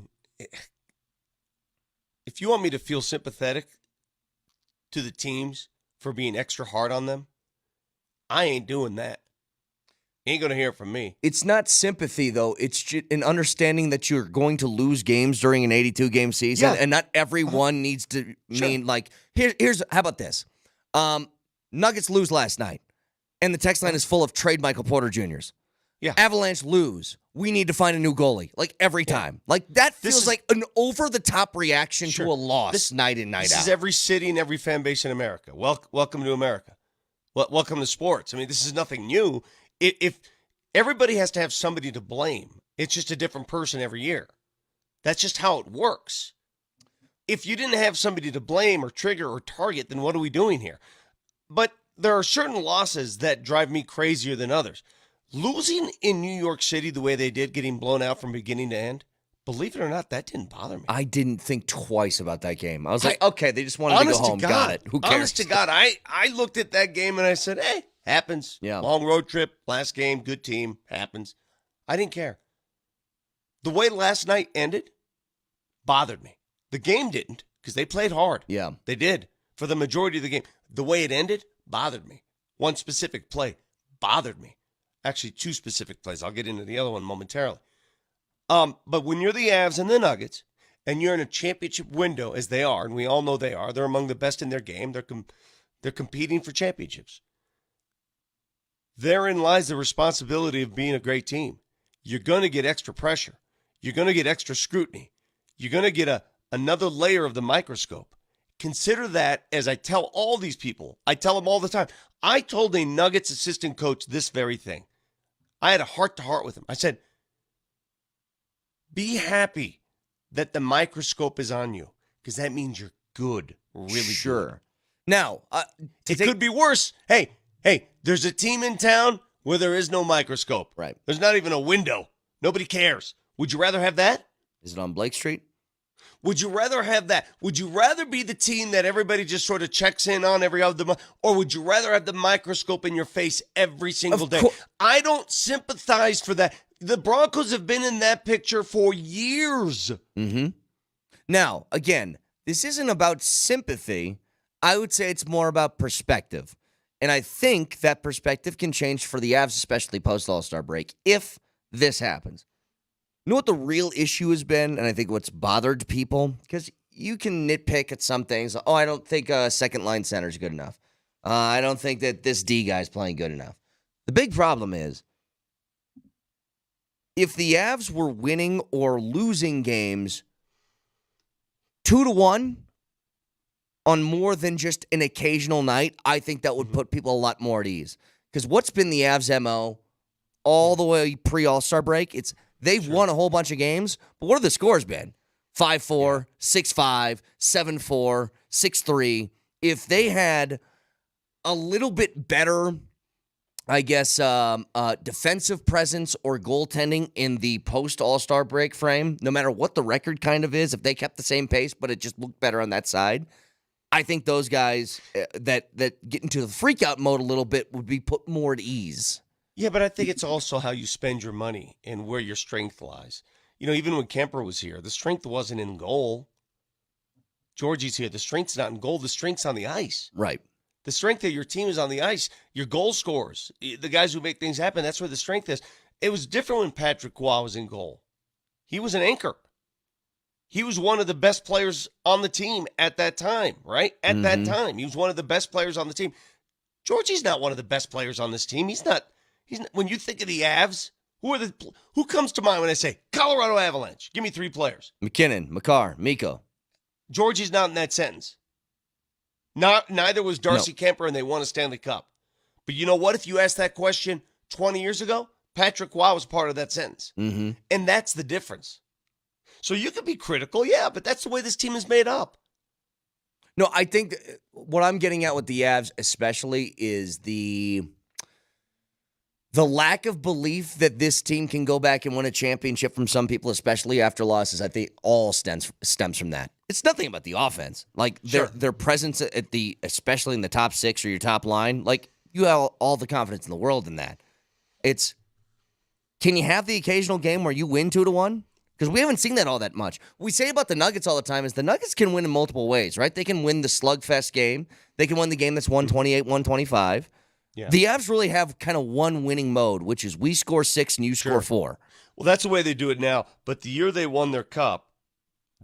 feel sympathetic to the teams for being extra hard on them, I ain't doing that. You ain't going to hear it from me. It's not sympathy, though. It's just an understanding that you're going to lose games during an 82-game season, and not everyone needs to mean, like, here's how about this? Nuggets lose last night, and the text line is full of trade Michael Porter Jr.'s. Yeah. Avalanche lose. We need to find a new goalie. Like, every time. Like, that feels like an over-the-top reaction to a loss night in, night out. This is every city and every fan base in America. Welcome to America. Welcome to sports. I mean, this is nothing new. If everybody has to have somebody to blame, it's just a different person every year. That's just how it works. If you didn't have somebody to blame or trigger or target, then what are we doing here? But there are certain losses that drive me crazier than others. Losing in New York City the way they did, getting blown out from beginning to end, believe it or not, that didn't bother me. I didn't think twice about that game. I was like, okay, they just wanted to go home. Got it. Who cares? Honest to God, I looked at that game and I said, hey, happens. Yeah. Long road trip, last game, good team, happens. I didn't care. The way last night ended bothered me. The game didn't, because they played hard. Yeah. They did for the majority of the game. The way it ended bothered me. One specific play bothered me. Actually, two specific plays. I'll get into the other one momentarily. But when you're the Avs and the Nuggets, and you're in a championship window, as they are, and we all know they are, they're among the best in their game. They're competing for championships. Therein lies the responsibility of being a great team. You're going to get extra pressure. You're going to get extra scrutiny. You're going to get another layer of the microscope. Consider that, as I tell all these people, I tell them all the time. I told a Nuggets assistant coach this very thing. I had a heart-to-heart with him. I said, be happy that the microscope is on you, because that means you're good, really good. Now, it could be worse. Hey, there's a team in town where there is no microscope. Right. There's not even a window. Nobody cares. Would you rather have that? Is it on Blake Street? Would you rather have that? Would you rather be the team that everybody just sort of checks in on every other month? Or would you rather have the microscope in your face every single day? I don't sympathize for that. The Broncos have been in that picture for years. Mm-hmm. Now, again, this isn't about sympathy. I would say it's more about perspective. And I think that perspective can change for the Avs, especially post-All-Star break, if this happens. You know what the real issue has been, and I think what's bothered people? Because you can nitpick at some things. Oh, I don't think a second-line center is good enough. I don't think that this D guy's playing good enough. The big problem is, if the Avs were winning or losing games 2-1 on more than just an occasional night, I think that would put people a lot more at ease. Because what's been the Avs' MO all the way pre-All-Star break? They've won a whole bunch of games, but what have the scores been? 5-4, 6-5, 7-4, 6-3. If they had a little bit better, I guess, defensive presence or goaltending in the post-All-Star break frame, no matter what the record kind of is, if they kept the same pace, but it just looked better on that side, I think those guys that get into the freak-out mode a little bit would be put more at ease. Yeah, but I think it's also how you spend your money and where your strength lies. You know, even when Kemper was here, the strength wasn't in goal. Georgie's here. The strength's not in goal. The strength's on the ice. Right. The strength of your team is on the ice. Your goal scorers, the guys who make things happen, that's where the strength is. It was different when Patrick Roy was in goal. He was an anchor. He was one of the best players on the team at that time, right? At that time. He was one of the best players on the team. Georgie's not one of the best players on this team. He's not. When you think of the Avs, Who comes to mind when I say Colorado Avalanche? Give me 3 players. McKinnon, Makar, Mikko. Georgie's not in that sentence. Neither was Darcy Kemper, and they won a Stanley Cup. But you know what? If you asked that question 20 years ago, Patrick Waugh was part of that sentence. Mm-hmm. And that's the difference. So you could be critical, yeah, but that's the way this team is made up. No, I think what I'm getting at with the Avs especially is the lack of belief that this team can go back and win a championship from some people, especially after losses. I think all stems from that. It's nothing about the offense. Like their presence especially in the top 6 or your top line, like you have all the confidence in the world in that. Can you have the occasional game where you win 2-1? Because we haven't seen that all that much. What we say about the Nuggets all the time is the Nuggets can win in multiple ways, right? They can win the slugfest game. They can win the game that's 128, 125. Yeah. The Avs really have kind of one winning mode, which is we score 6 and you score 4. Well, that's the way they do it now. But the year they won their cup,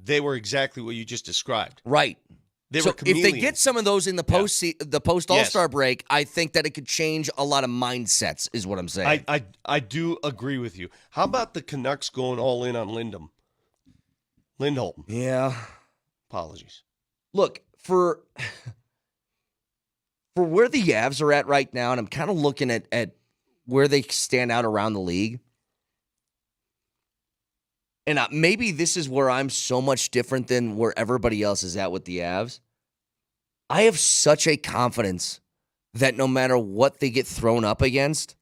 they were exactly what you just described. Right. They so were chameleons. If they get some of those in the post All-Star break, I think that it could change a lot of mindsets, is what I'm saying. I do agree with you. How about the Canucks going all in on Lindholm? Yeah. Apologies. Look, for where the Avs are at right now, and I'm kind of looking at where they stand out around the league, and maybe this is where I'm so much different than where everybody else is at with the Avs. I have such a confidence that no matter what they get thrown up against,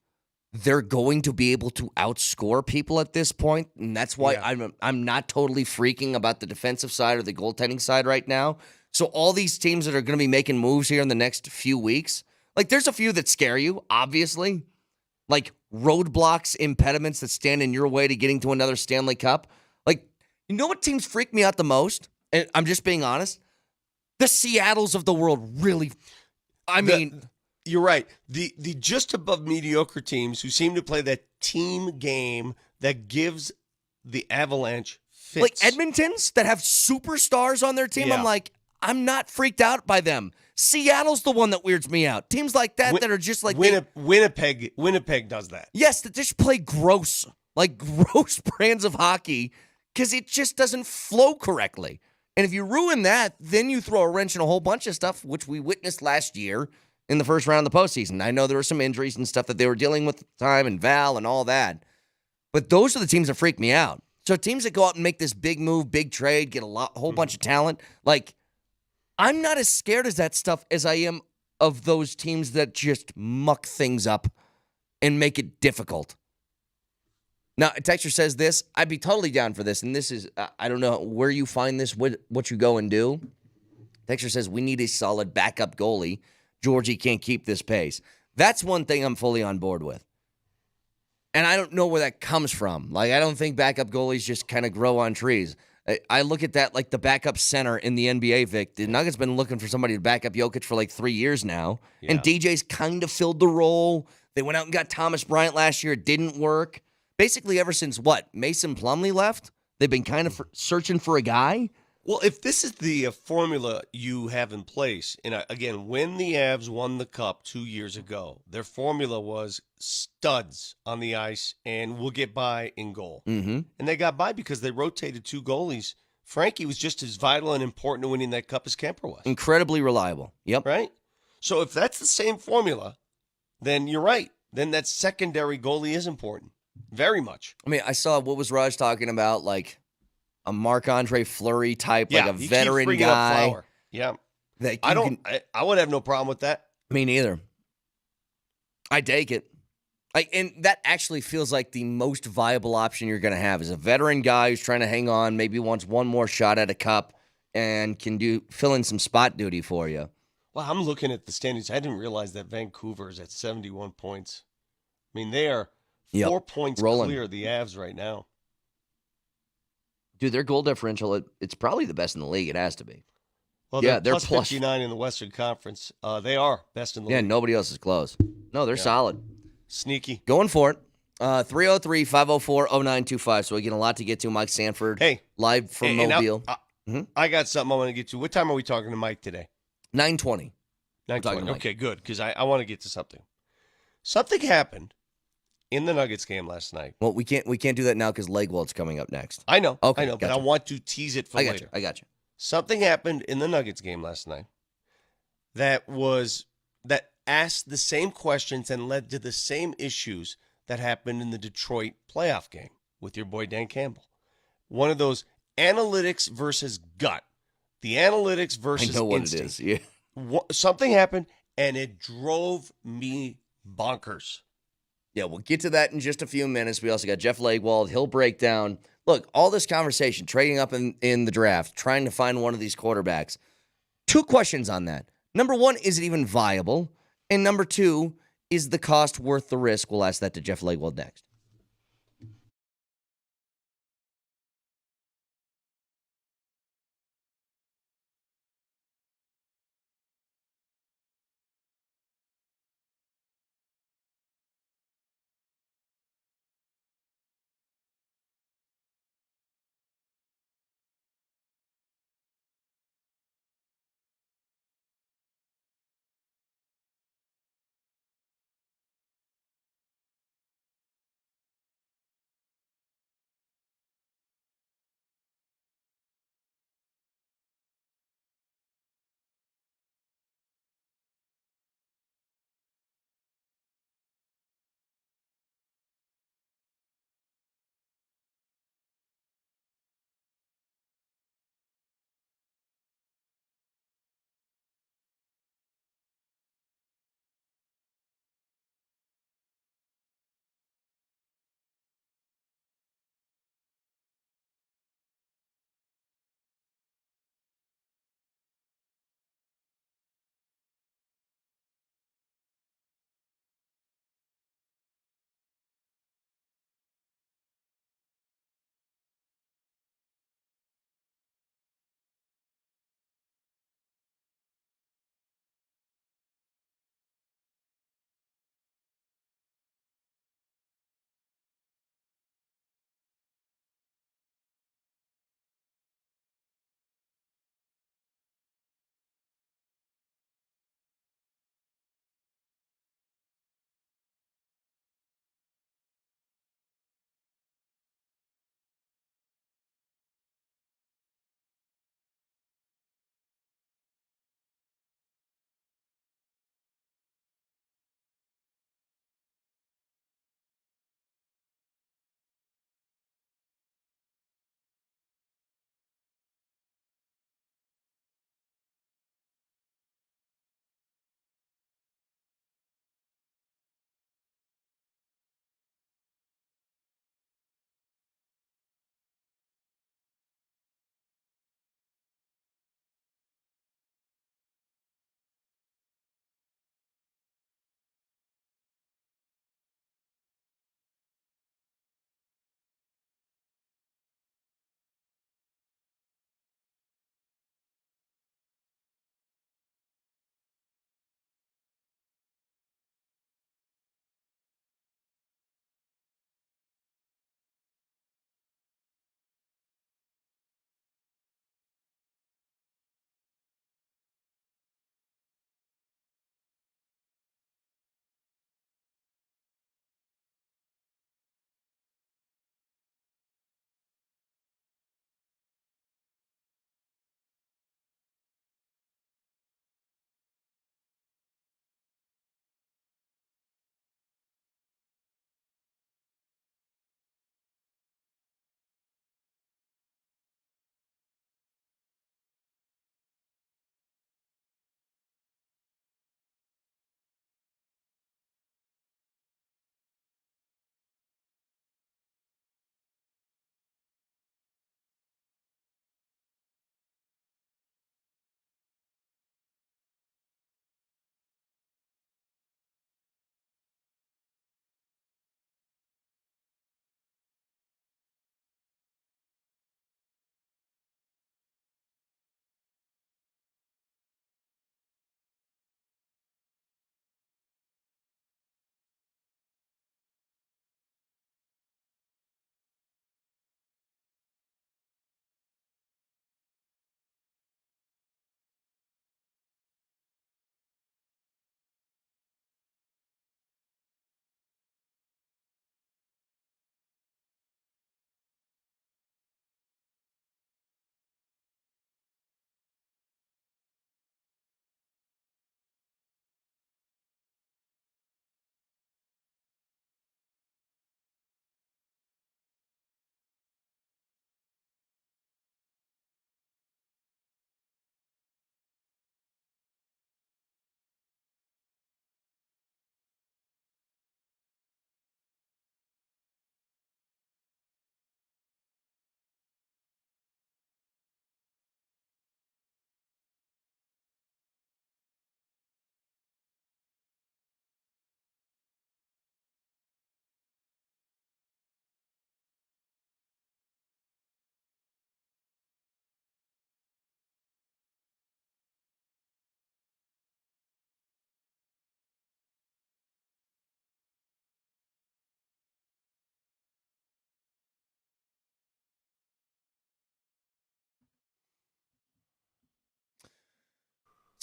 they're going to be able to outscore people at this point, and that's why I'm not totally freaking about the defensive side or the goaltending side right now. So all these teams that are going to be making moves here in the next few weeks, like there's a few that scare you, obviously, like roadblocks, impediments that stand in your way to getting to another Stanley Cup. Like, you know what teams freak me out the most? And I'm just being honest. The Seattles of the world really, you're right. The just above mediocre teams who seem to play that team game that gives the Avalanche fits. Like Edmonton's that have superstars on their team. Yeah. I'm not freaked out by them. Seattle's the one that weirds me out. Teams like that that are just like Winnipeg does that. Yes, that just play gross brands of hockey because it just doesn't flow correctly. And if you ruin that, then you throw a wrench in a whole bunch of stuff, which we witnessed last year in the first round of the postseason. I know there were some injuries and stuff that they were dealing with at the time, and Val and all that. But those are the teams that freak me out. So teams that go out and make this big move, big trade, get a whole bunch of talent, like I'm not as scared as that stuff as I am of those teams that just muck things up and make it difficult. Now, a texter says this. I'd be totally down for this, and this is, I don't know where you find this, what you go and do. Texter says, we need a solid backup goalie. Georgie can't keep this pace. That's one thing I'm fully on board with. And I don't know where that comes from. Like, I don't think backup goalies just kind of grow on trees. I look at that like the backup center in the NBA, Vic. The Nuggets been looking for somebody to back up Jokic for like 3 years now. Yeah. And DJ's kind of filled the role. They went out and got Thomas Bryant last year. It didn't work. Basically, ever since Mason Plumlee left, they've been kind of searching for a guy. Well, if this is the formula you have in place, and again, when the Avs won the Cup 2 years ago, their formula was studs on the ice and we'll get by in goal. Mm-hmm. And they got by because they rotated 2 goalies. Frankie was just as vital and important to winning that Cup as Kemper was. Incredibly reliable. Yep. Right? So if that's the same formula, then you're right. Then that secondary goalie is important. Very much. I mean, I saw what was Raj talking about, like a Marc-Andre Fleury type, like a veteran guy. Yeah. That I would have no problem with that. Me neither. I take it. And that actually feels like the most viable option you're going to have is a veteran guy who's trying to hang on, maybe wants one more shot at a cup and can fill in some spot duty for you. Well, I'm looking at the standings. I didn't realize that Vancouver is at 71 points. I mean, they are 4 points clear of the Avs right now. Dude, their goal differential, it's probably the best in the league. It has to be. Well, they're plus 59 in the Western Conference. They are best in the league. Yeah, nobody else is close. No, they're solid. Sneaky. Going for it. 303-504-0925. So we get a lot to get to. Mike Sanford, live from Mobile. I got something I want to get to. What time are we talking to Mike today? 9:20. 9:20. Okay, good, because I want to get to something. Something happened in the Nuggets game last night. Well, we can't do that now because Legwold's coming up next. I know. Okay, I know, but I gotcha. want to tease it for later. I got you. Something happened in the Nuggets game last night that asked the same questions and led to the same issues that happened in the Detroit playoff game with your boy Dan Campbell. One of those analytics versus gut. The analytics versus I know what instinct. it is. Yeah. Something happened, and it drove me bonkers. Yeah, we'll get to that in just a few minutes. We also got Jeff Legwold. He'll break down. Look, all this conversation, trading up in the draft, trying to find one of these quarterbacks. 2 questions on that. Number 1, is it even viable? And number 2, is the cost worth the risk? We'll ask that to Jeff Legwold next.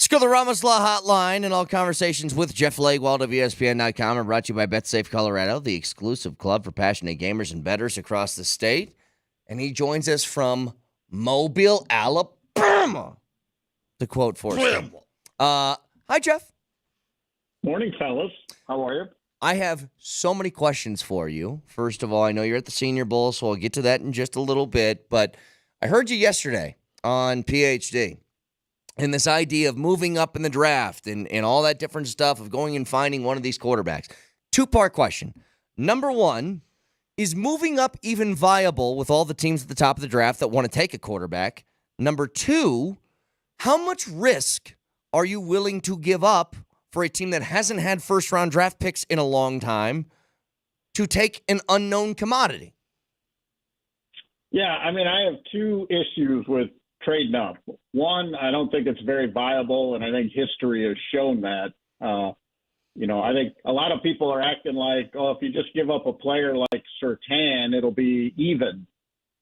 Let's go to the Ramos Law Hotline, and all conversations with Jeff Legwald of ESPN.com are brought to you by BetSafe Colorado, the exclusive club for passionate gamers and bettors across the state. And he joins us from Mobile, Alabama, to quote Forrest. Hi, Jeff. Morning, fellas. How are you? I have so many questions for you. First of all, I know you're at the Senior Bowl, so I'll get to that in just a little bit. But I heard you yesterday on PhD. And this idea of moving up in the draft and all that different stuff of going and finding one of these quarterbacks. Two-part question. Number one, is moving up even viable with all the teams at the top of the draft that want to take a quarterback? Number two, how much risk are you willing to give up for a team that hasn't had first-round draft picks in a long time to take an unknown commodity? Yeah, I mean, I have two issues with trading up. One, I don't think it's very viable, and I think history has shown that. I think a lot of people are acting like, oh, if you just give up a player like Surtain, it'll be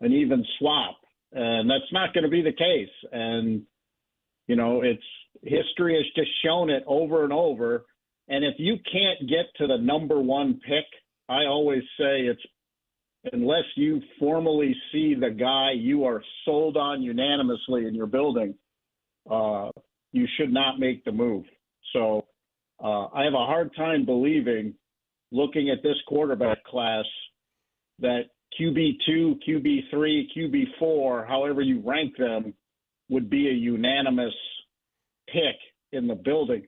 an even swap. And that's not going to be the case. And, history has just shown it over and over. And if you can't get to the number one pick, I always say it's, unless you formally see the guy you are sold on unanimously in your building, you should not make the move. So I have a hard time believing, looking at this quarterback class, that QB2, QB3, QB4, however you rank them, would be a unanimous pick in the building.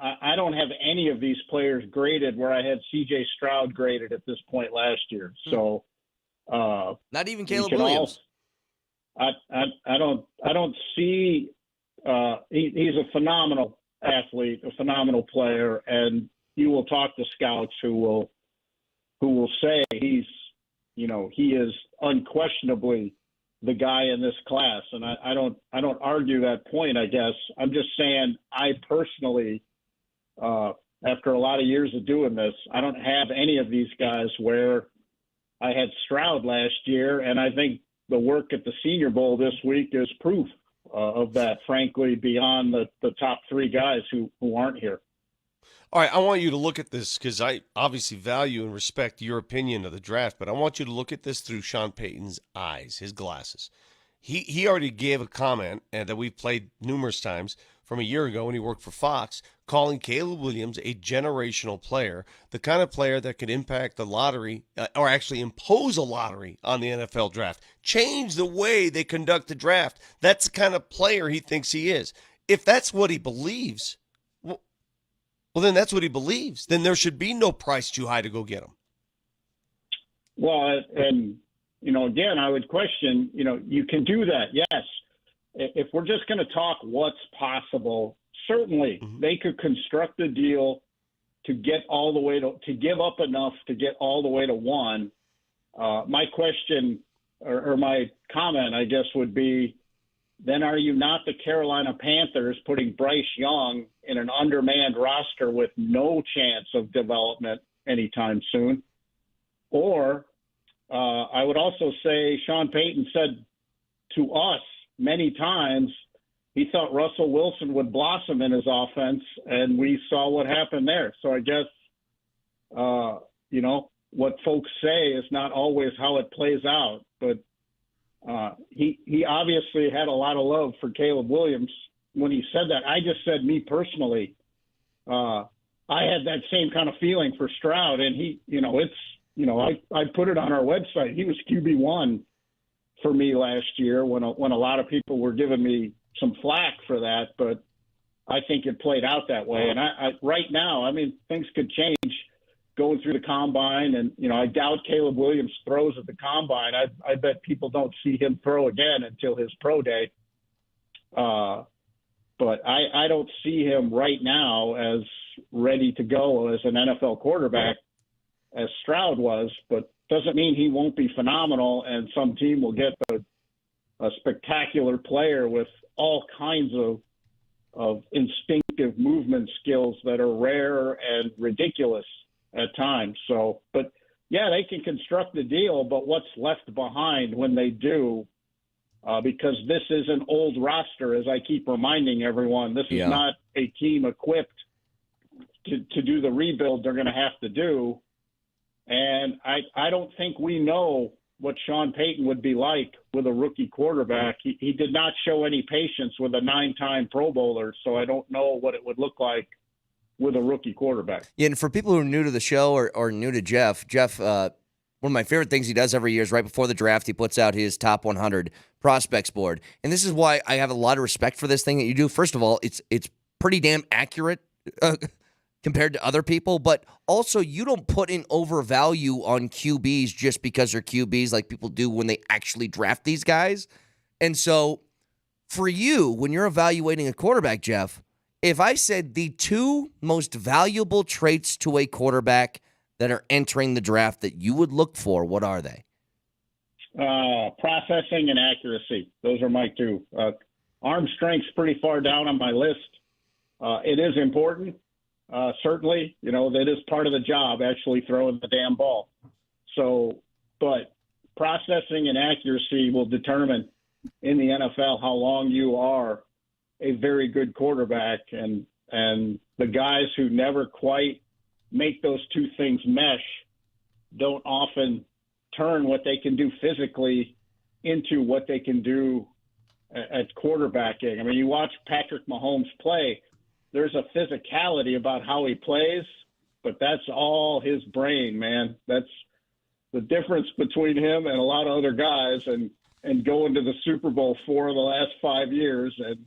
I don't have any of these players graded where I had C.J. Stroud graded at this point last year. So, not even Caleb Williams. I don't see. He's a phenomenal athlete, a phenomenal player, and you will talk to scouts who will say he is unquestionably the guy in this class. And I don't argue that point. I guess I'm just saying I personally. After a lot of years of doing this, I don't have any of these guys where I had Stroud last year, and I think the work at the Senior Bowl this week is proof of that, frankly, beyond the top three guys who aren't here. All right, I want you to look at this because I obviously value and respect your opinion of the draft, but I want you to look at this through Sean Payton's eyes, his glasses. He already gave a comment that we've played numerous times from a year ago when he worked for Fox, calling Caleb Williams a generational player, the kind of player that could impact the lottery or actually impose a lottery on the NFL draft, change the way they conduct the draft. That's the kind of player he thinks he is. If that's what he believes, well, then that's what he believes. Then there should be no price too high to go get him. Well, and, again, I would question, you can do that, yes. If we're just going to talk what's possible, certainly they could construct a deal to get all the way to give up enough to get all the way to one. My question or my comment, I guess, would be, then are you not the Carolina Panthers putting Bryce Young in an undermanned roster with no chance of development anytime soon? Or I would also say Sean Payton said to us many times he thought Russell Wilson would blossom in his offense, and we saw what happened there. So I guess, what folks say is not always how it plays out. But he obviously had a lot of love for Caleb Williams when he said that. I just said, me personally, I had that same kind of feeling for Stroud, and I put it on our website. He was QB1 for me last year when a lot of people were giving me some flack for that, but I think it played out that way. And I right now, things could change going through the combine, and I doubt Caleb Williams throws at the combine. I bet people don't see him throw again until his pro day. But I don't see him right now as ready to go as an NFL quarterback as Stroud was, but doesn't mean he won't be phenomenal and some team will get a spectacular player with all kinds of instinctive movement skills that are rare and ridiculous at times. So, but yeah, they can construct the deal, but what's left behind when they do, because this is an old roster, as I keep reminding everyone. This is not a team equipped to do the rebuild they're going to have to do. And I don't think we know what Sean Payton would be like with a rookie quarterback. He did not show any patience with a 9-time Pro Bowler, so I don't know what it would look like with a rookie quarterback. Yeah, and for people who are new to the show or new to Jeff, one of my favorite things he does every year is right before the draft, he puts out his top 100 prospects board. And this is why I have a lot of respect for this thing that you do. First of all, it's pretty damn accurate compared to other people, but also you don't put in overvalue on QBs just because they're QBs like people do when they actually draft these guys. And so for you, when you're evaluating a quarterback, Jeff, if I said the two most valuable traits to a quarterback that are entering the draft that you would look for, what are they? Processing and accuracy. Those are my two. Arm strength's pretty far down on my list. It is important. Certainly, that is part of the job, actually throwing the damn ball. So, but processing and accuracy will determine in the NFL how long you are a very good quarterback. And the guys who never quite make those two things mesh don't often turn what they can do physically into what they can do at quarterbacking. I mean, you watch Patrick Mahomes play, there's a physicality about how he plays, but that's all his brain, man. That's the difference between him and a lot of other guys and going to the Super Bowl 4 of the last 5 years and,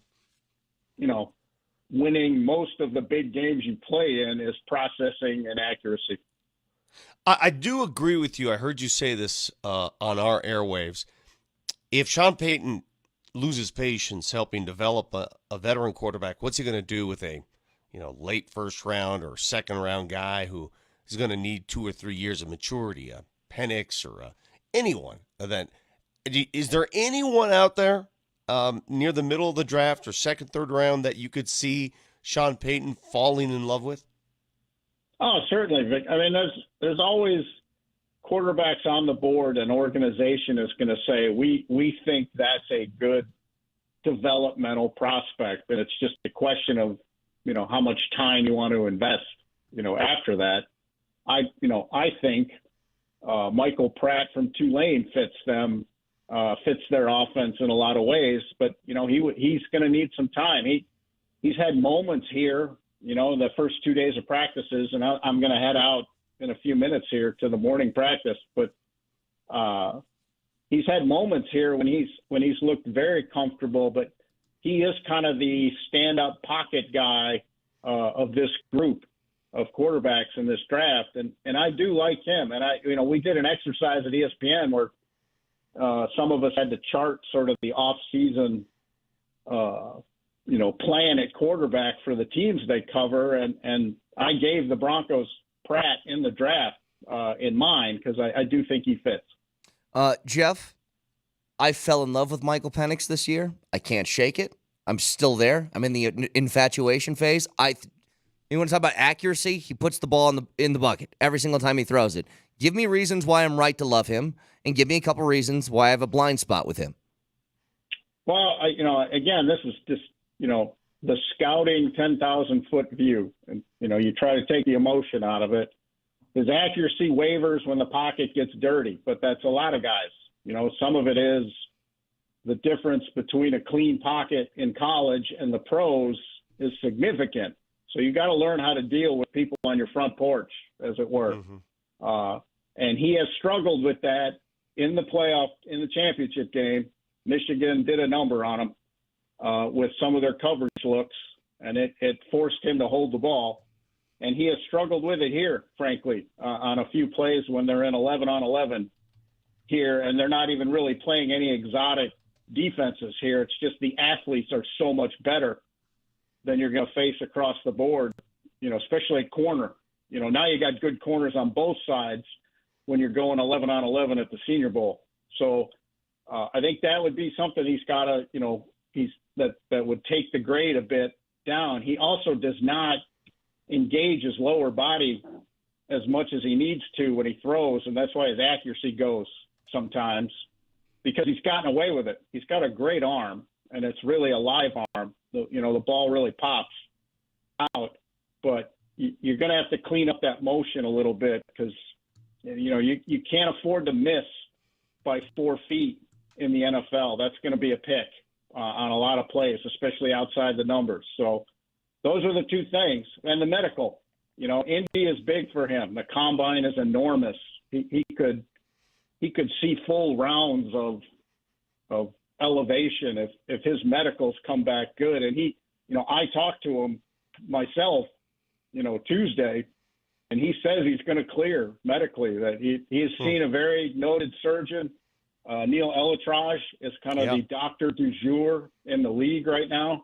winning most of the big games you play in is processing and accuracy. I do agree with you. I heard you say this on our airwaves. If Sean Payton loses patience helping develop a veteran quarterback, what's he going to do with a late first round or second round guy who is going to need 2 or 3 years of maturity, a Penix or anyone? Is there anyone out there near the middle of the draft or second, third round that you could see Sean Payton falling in love with? Oh, certainly, Vic. I mean, there's always quarterbacks on the board. An organization is going to say, we think that's a good developmental prospect. And it's just a question of, how much time you want to invest, after that. I think Michael Pratt from Tulane fits their offense in a lot of ways, but he's going to need some time. He's had moments here, the first 2 days of practices, and I'm going to head out in a few minutes here to the morning practice, but he's had moments here when he's looked very comfortable, but he is kind of the stand-up pocket guy of this group of quarterbacks in this draft, and I do like him. And we did an exercise at ESPN where some of us had to chart sort of the off-season, plan at quarterback for the teams they cover. And I gave the Broncos Pratt in the draft in mind because I do think he fits. Jeff, I fell in love with Michael Penix this year. I can't shake it. I'm still there. I'm in the infatuation phase. You want to talk about accuracy? He puts the ball in the bucket every single time he throws it. Give me reasons why I'm right to love him, and give me a couple reasons why I have a blind spot with him. Well, again, this is just, the scouting 10,000-foot view. And, you try to take the emotion out of it. His accuracy wavers when the pocket gets dirty, but that's a lot of guys. Some of it is the difference between a clean pocket in college and the pros is significant. So you got to learn how to deal with people on your front porch, as it were. Mm-hmm. And he has struggled with that in the playoff, in the championship game. Michigan did a number on him with some of their coverage looks, and it forced him to hold the ball. And he has struggled with it here, frankly, on a few plays when they're in 11-on-11 here, and they're not even really playing any exotic defenses here. It's just the athletes are so much better than you're going to face across the board, especially at corner. Now you got good corners on both sides when you're going 11-on-11 at the Senior Bowl. So I think that would be something he's got to, that would take the grade a bit down. He also does not engage his lower body as much as he needs to when he throws, and that's why his accuracy goes sometimes. because he's gotten away with it. He's got a great arm, and it's really a live arm. The ball really pops out, but you're going to have to clean up that motion a little bit because, you can't afford to miss by 4 feet in the NFL. That's going to be a pick on a lot of plays, especially outside the numbers. So those are the two things. And the medical, Indy is big for him. The combine is enormous. He could see full rounds of elevation if his medicals come back good. And I talked to him myself, Tuesday, and he says he's going to clear medically, that he has seen a very noted surgeon. Neil Elatrage is kind of the doctor du jour in the league right now.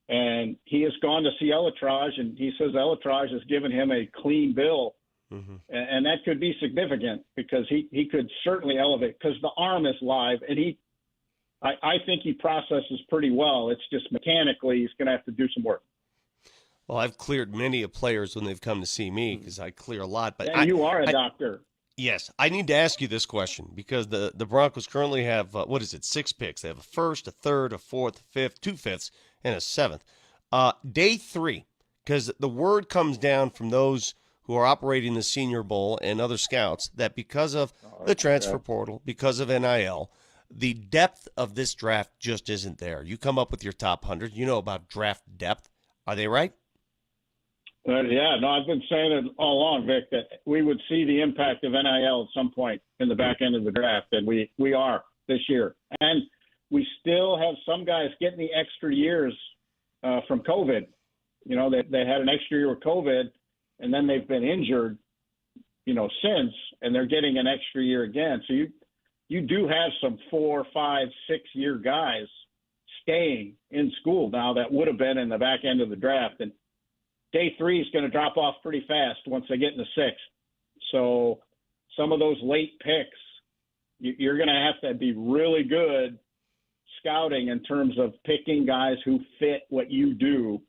And he has gone to see Elatrage, and he says Elatrage has given him a clean bill. Mm-hmm. And that could be significant because he could certainly elevate because the arm is live, and I think he processes pretty well. It's just mechanically he's going to have to do some work. Well, I've cleared many of players when they've come to see me because I clear a lot. But you are a doctor. Yes. I need to ask you this question because the Broncos currently have, 6 picks. They have a first, a third, a fourth, a fifth, 2 fifths, and a seventh. Day 3, because the word comes down from those who are operating the Senior Bowl and other scouts that because of the transfer portal, because of NIL, the depth of this draft just isn't there. You come up with your top 100. You know about draft depth. Are they right? I've been saying it all along, Vic, that we would see the impact of NIL at some point in the back end of the draft, and we are this year. And we still have some guys getting the extra years from COVID. They had an extra year with COVID, and then they've been injured, since, and they're getting an extra year again. So you do have some 4, 5, 6-year guys staying in school now that would have been in the back end of the draft. And day 3 is going to drop off pretty fast once they get in the 6th. So some of those late picks, you're going to have to be really good scouting in terms of picking guys who fit what you do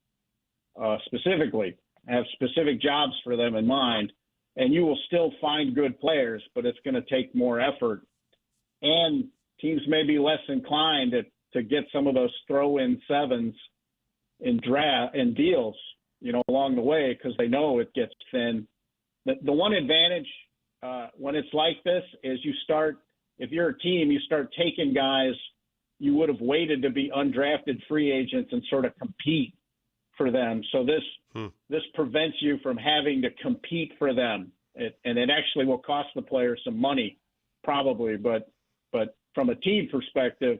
specifically, have specific jobs for them in mind, and you will still find good players, but it's going to take more effort. And teams may be less inclined to get some of those throw-in 7s in draft and deals, along the way because they know it gets thin. The one advantage when it's like this is if you're a team, you start taking guys you would have waited to be undrafted free agents and sort of compete for them. So this prevents you from having to compete for them. And it actually will cost the player some money probably, but from a team perspective,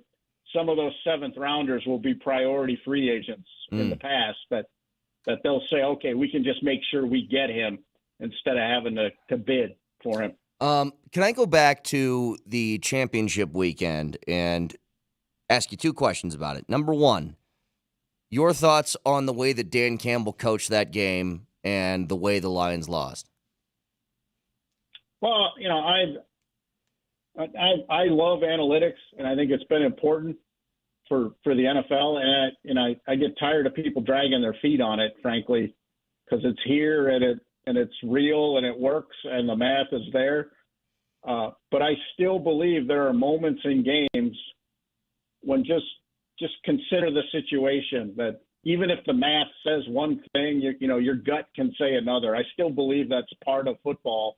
some of those 7th rounders will be priority free agents in the past that they'll say, okay, we can just make sure we get him instead of having to bid for him. Can I go back to the championship weekend and ask you 2 questions about it? Number 1, your thoughts on the way that Dan Campbell coached that game and the way the Lions lost? Well, I love analytics, and I think it's been important for the NFL, and I get tired of people dragging their feet on it, frankly, because it's here and it's real and it works and the math is there. But I still believe there are moments in games when just consider the situation that even if the math says one thing, your gut can say another. I still believe that's part of football.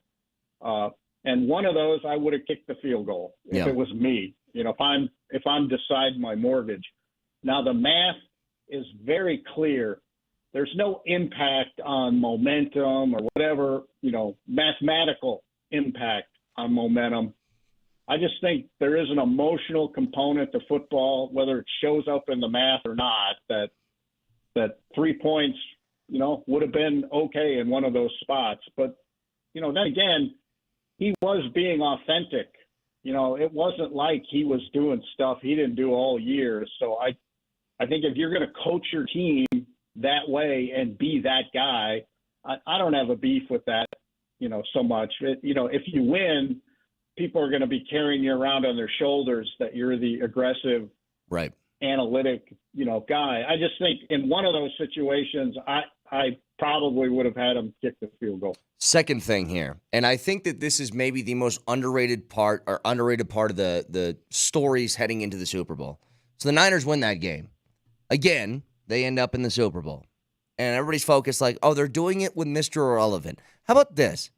And one of those, I would have kicked the field goal if it was me. If I'm deciding my mortgage. Now the math is very clear. There's no impact on momentum or whatever, mathematical impact on momentum. I just think there is an emotional component to football, whether it shows up in the math or not, that 3 points, would have been okay in one of those spots. But, then again, he was being authentic. It wasn't like he was doing stuff he didn't do all year. So I think if you're going to coach your team that way and be that guy, I don't have a beef with that, so much. If you win, people are going to be carrying you around on their shoulders that you're the aggressive, right, analytic, guy. I just think in one of those situations, I probably would have had him kick the field goal. Second thing here, and I think that this is maybe the most underrated part of the stories heading into the Super Bowl. So the Niners win that game. Again, they end up in the Super Bowl. And everybody's focused like, oh, they're doing it with Mr. Irrelevant. How about this?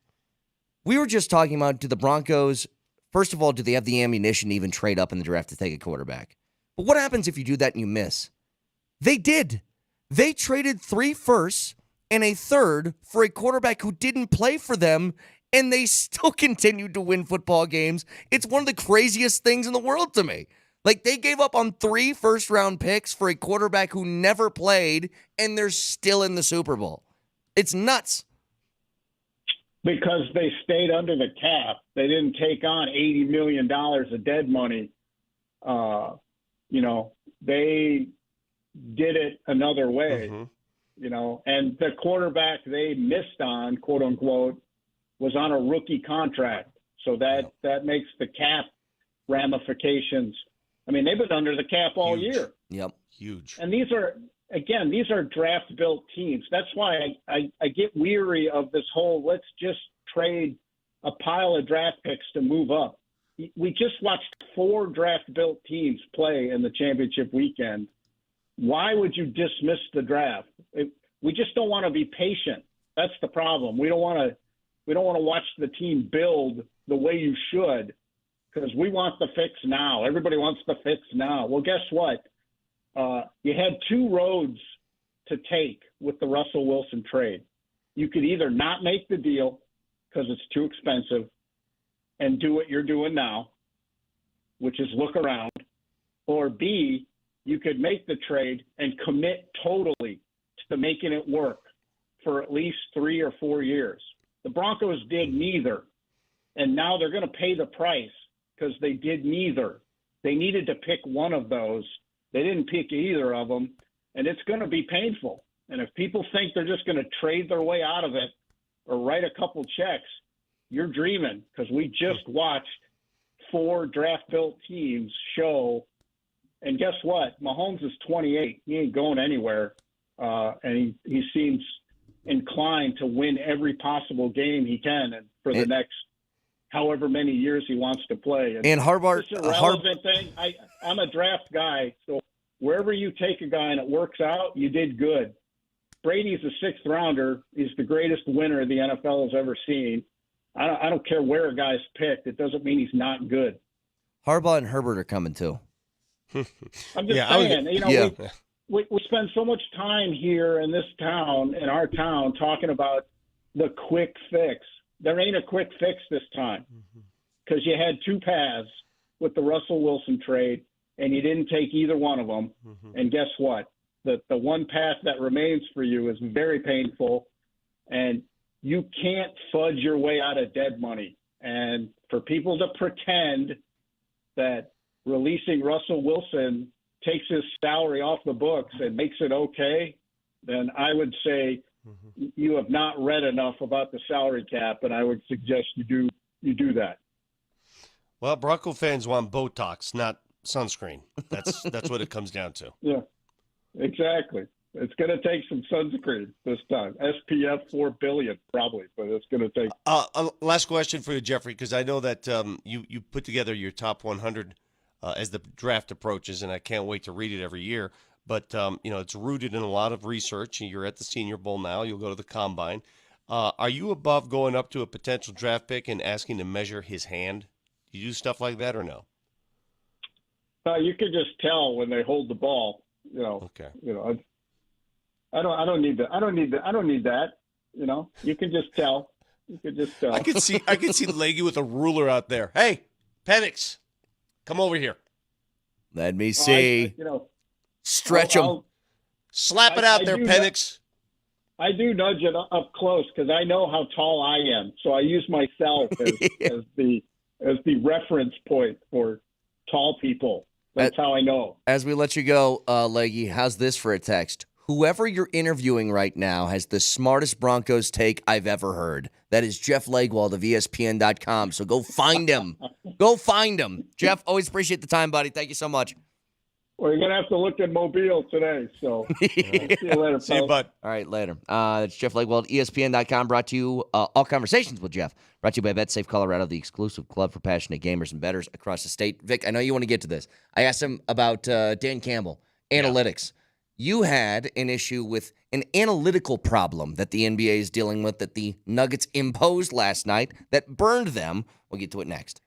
We were just talking about, do the Broncos, first of all, do they have the ammunition to even trade up in the draft to take a quarterback? But what happens if you do that and you miss? They did. They traded 3 firsts and a third for a quarterback who didn't play for them, and they still continued to win football games. It's one of the craziest things in the world to me. Like, they gave up on 3 first-round picks for a quarterback who never played, and they're still in the Super Bowl. It's nuts. Because they stayed under the cap. They didn't take on $80 million of dead money. They did it another way, and the quarterback they missed on, quote unquote, was on a rookie contract. So that makes the cap ramifications. I mean, they've been under the cap all year. Yep. Huge. And these are draft built teams. That's why I get weary of this whole, let's just trade a pile of draft picks to move up. We just watched 4 draft built teams play in the championship weekend. Why would you dismiss the draft? We just don't want to be patient. That's the problem. We don't want to watch the team build the way you should, because we want the fix now. Everybody wants the fix now. Well, guess what? You had 2 roads to take with the Russell Wilson trade. You could either not make the deal because it's too expensive and do what you're doing now, which is look around, or B, you could make the trade and commit totally to making it work for at least 3 or 4 years. The Broncos did neither, and now they're going to pay the price because they did neither. They needed to pick one of those. They didn't pick either of them, and it's going to be painful. And if people think they're just going to trade their way out of it or write a couple checks, you're dreaming, because we just watched 4 draft-built teams show. And guess what? Mahomes is 28. He ain't going anywhere. And he seems inclined to win every possible game he can and for the next however many years he wants to play. And Harbaugh, this is a relevant thing. I'm a draft guy, so wherever you take a guy and it works out, you did good. Brady's a 6th rounder. He's the greatest winner the NFL has ever seen. I don't care where a guy's picked. It doesn't mean he's not good. Harbaugh and Herbert are coming too. I'm just saying, we spend so much time here in this town, in our town, talking about the quick fix. There ain't a quick fix this time, because you had 2 paths with the Russell Wilson trade, and you didn't take either one of them. And guess what? The one path that remains for you is very painful, and you can't fudge your way out of dead money. And for people to pretend that releasing Russell Wilson takes his salary off the books and makes it okay, then I would say you have not read enough about the salary cap, and I would suggest you do that. Well, Bronco fans want Botox, not sunscreen. That's what it comes down to. Yeah, exactly. It's going to take some sunscreen this time. SPF 4 billion probably, but it's going to take. Last question for you, Jeffrey, because I know that you put together your top 100 as the draft approaches, and I can't wait to read it every year. But it's rooted in a lot of research. You're at the Senior Bowl now. You'll go to the Combine. Are you above going up to a potential draft pick and asking to measure his hand? Do you do stuff like that or no? You could just tell when they hold the ball. Okay. I don't need that. I don't need that. You can just tell. You could just tell. I could see Leggy with a ruler out there. Hey, Penix, come over here. Let me see. Stretch him. Slap it out there, Penix. I do nudge it up close because I know how tall I am, so I use myself as the reference point for tall people. That's how I know. As we let you go, Leggy, how's this for a text? Whoever you're interviewing right now has the smartest Broncos take I've ever heard. That is Jeff Legwald of ESPN.com. So go find him. Go find him. Jeff, always appreciate the time, buddy. Thank you so much. Well, you're going to have to look at Mobile today. So see you later, See you, pal. bud. All right, later. It's Jeff Legwald, ESPN.com, brought to you, All Conversations with Jeff, brought to you by BetSafe Colorado, the exclusive club for passionate gamers and bettors across the state. Vic, I know you want to get to this. I asked him about Dan Campbell, analytics. You had an issue with an analytical problem that the NBA is dealing with that the Nuggets imposed last night that burned them. We'll get to it next.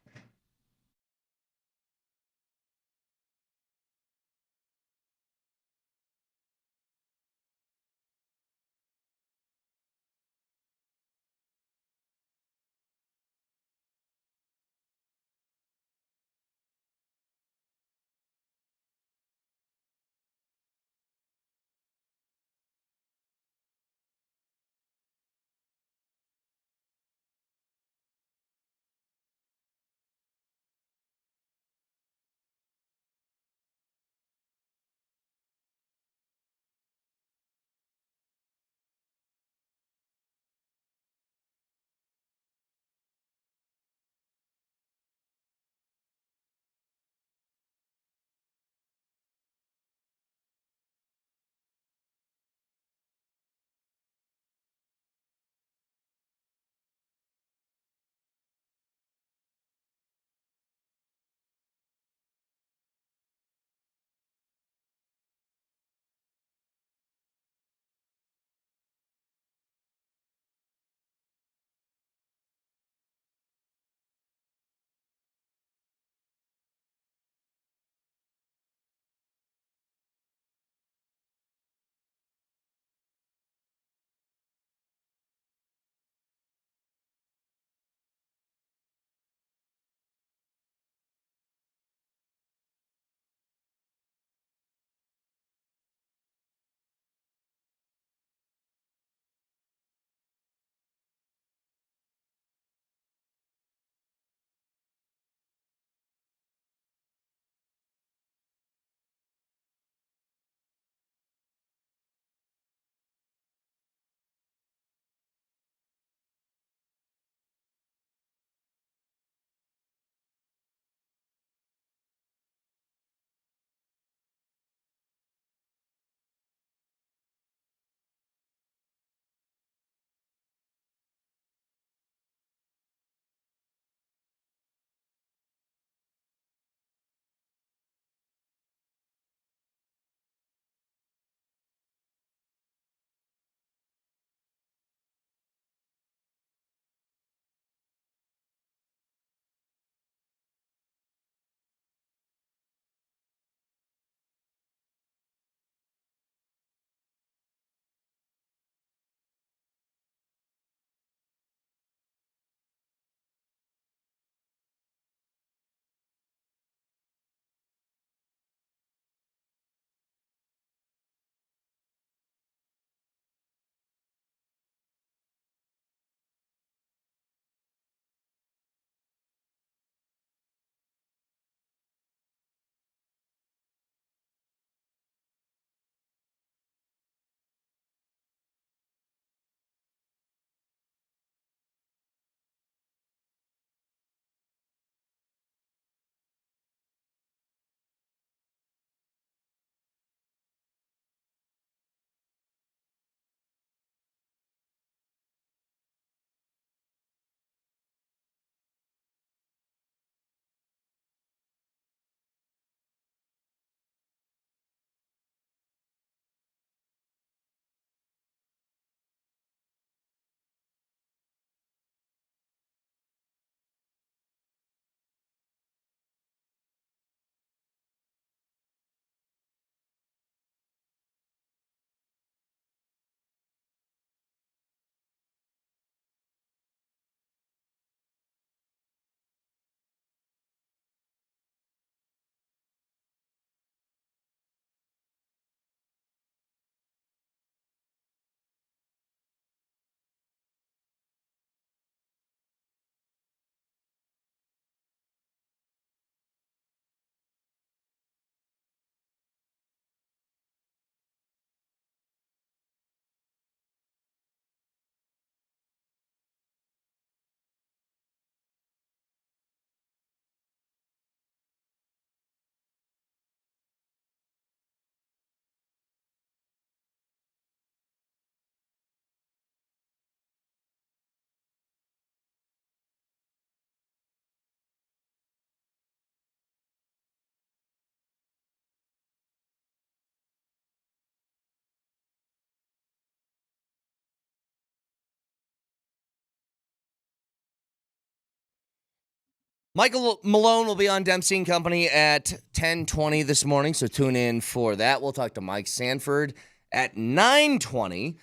Michael Malone will be on Dempsey and Company at 10:20 this morning, so tune in for that. We'll talk to Mike Sanford at 9:20.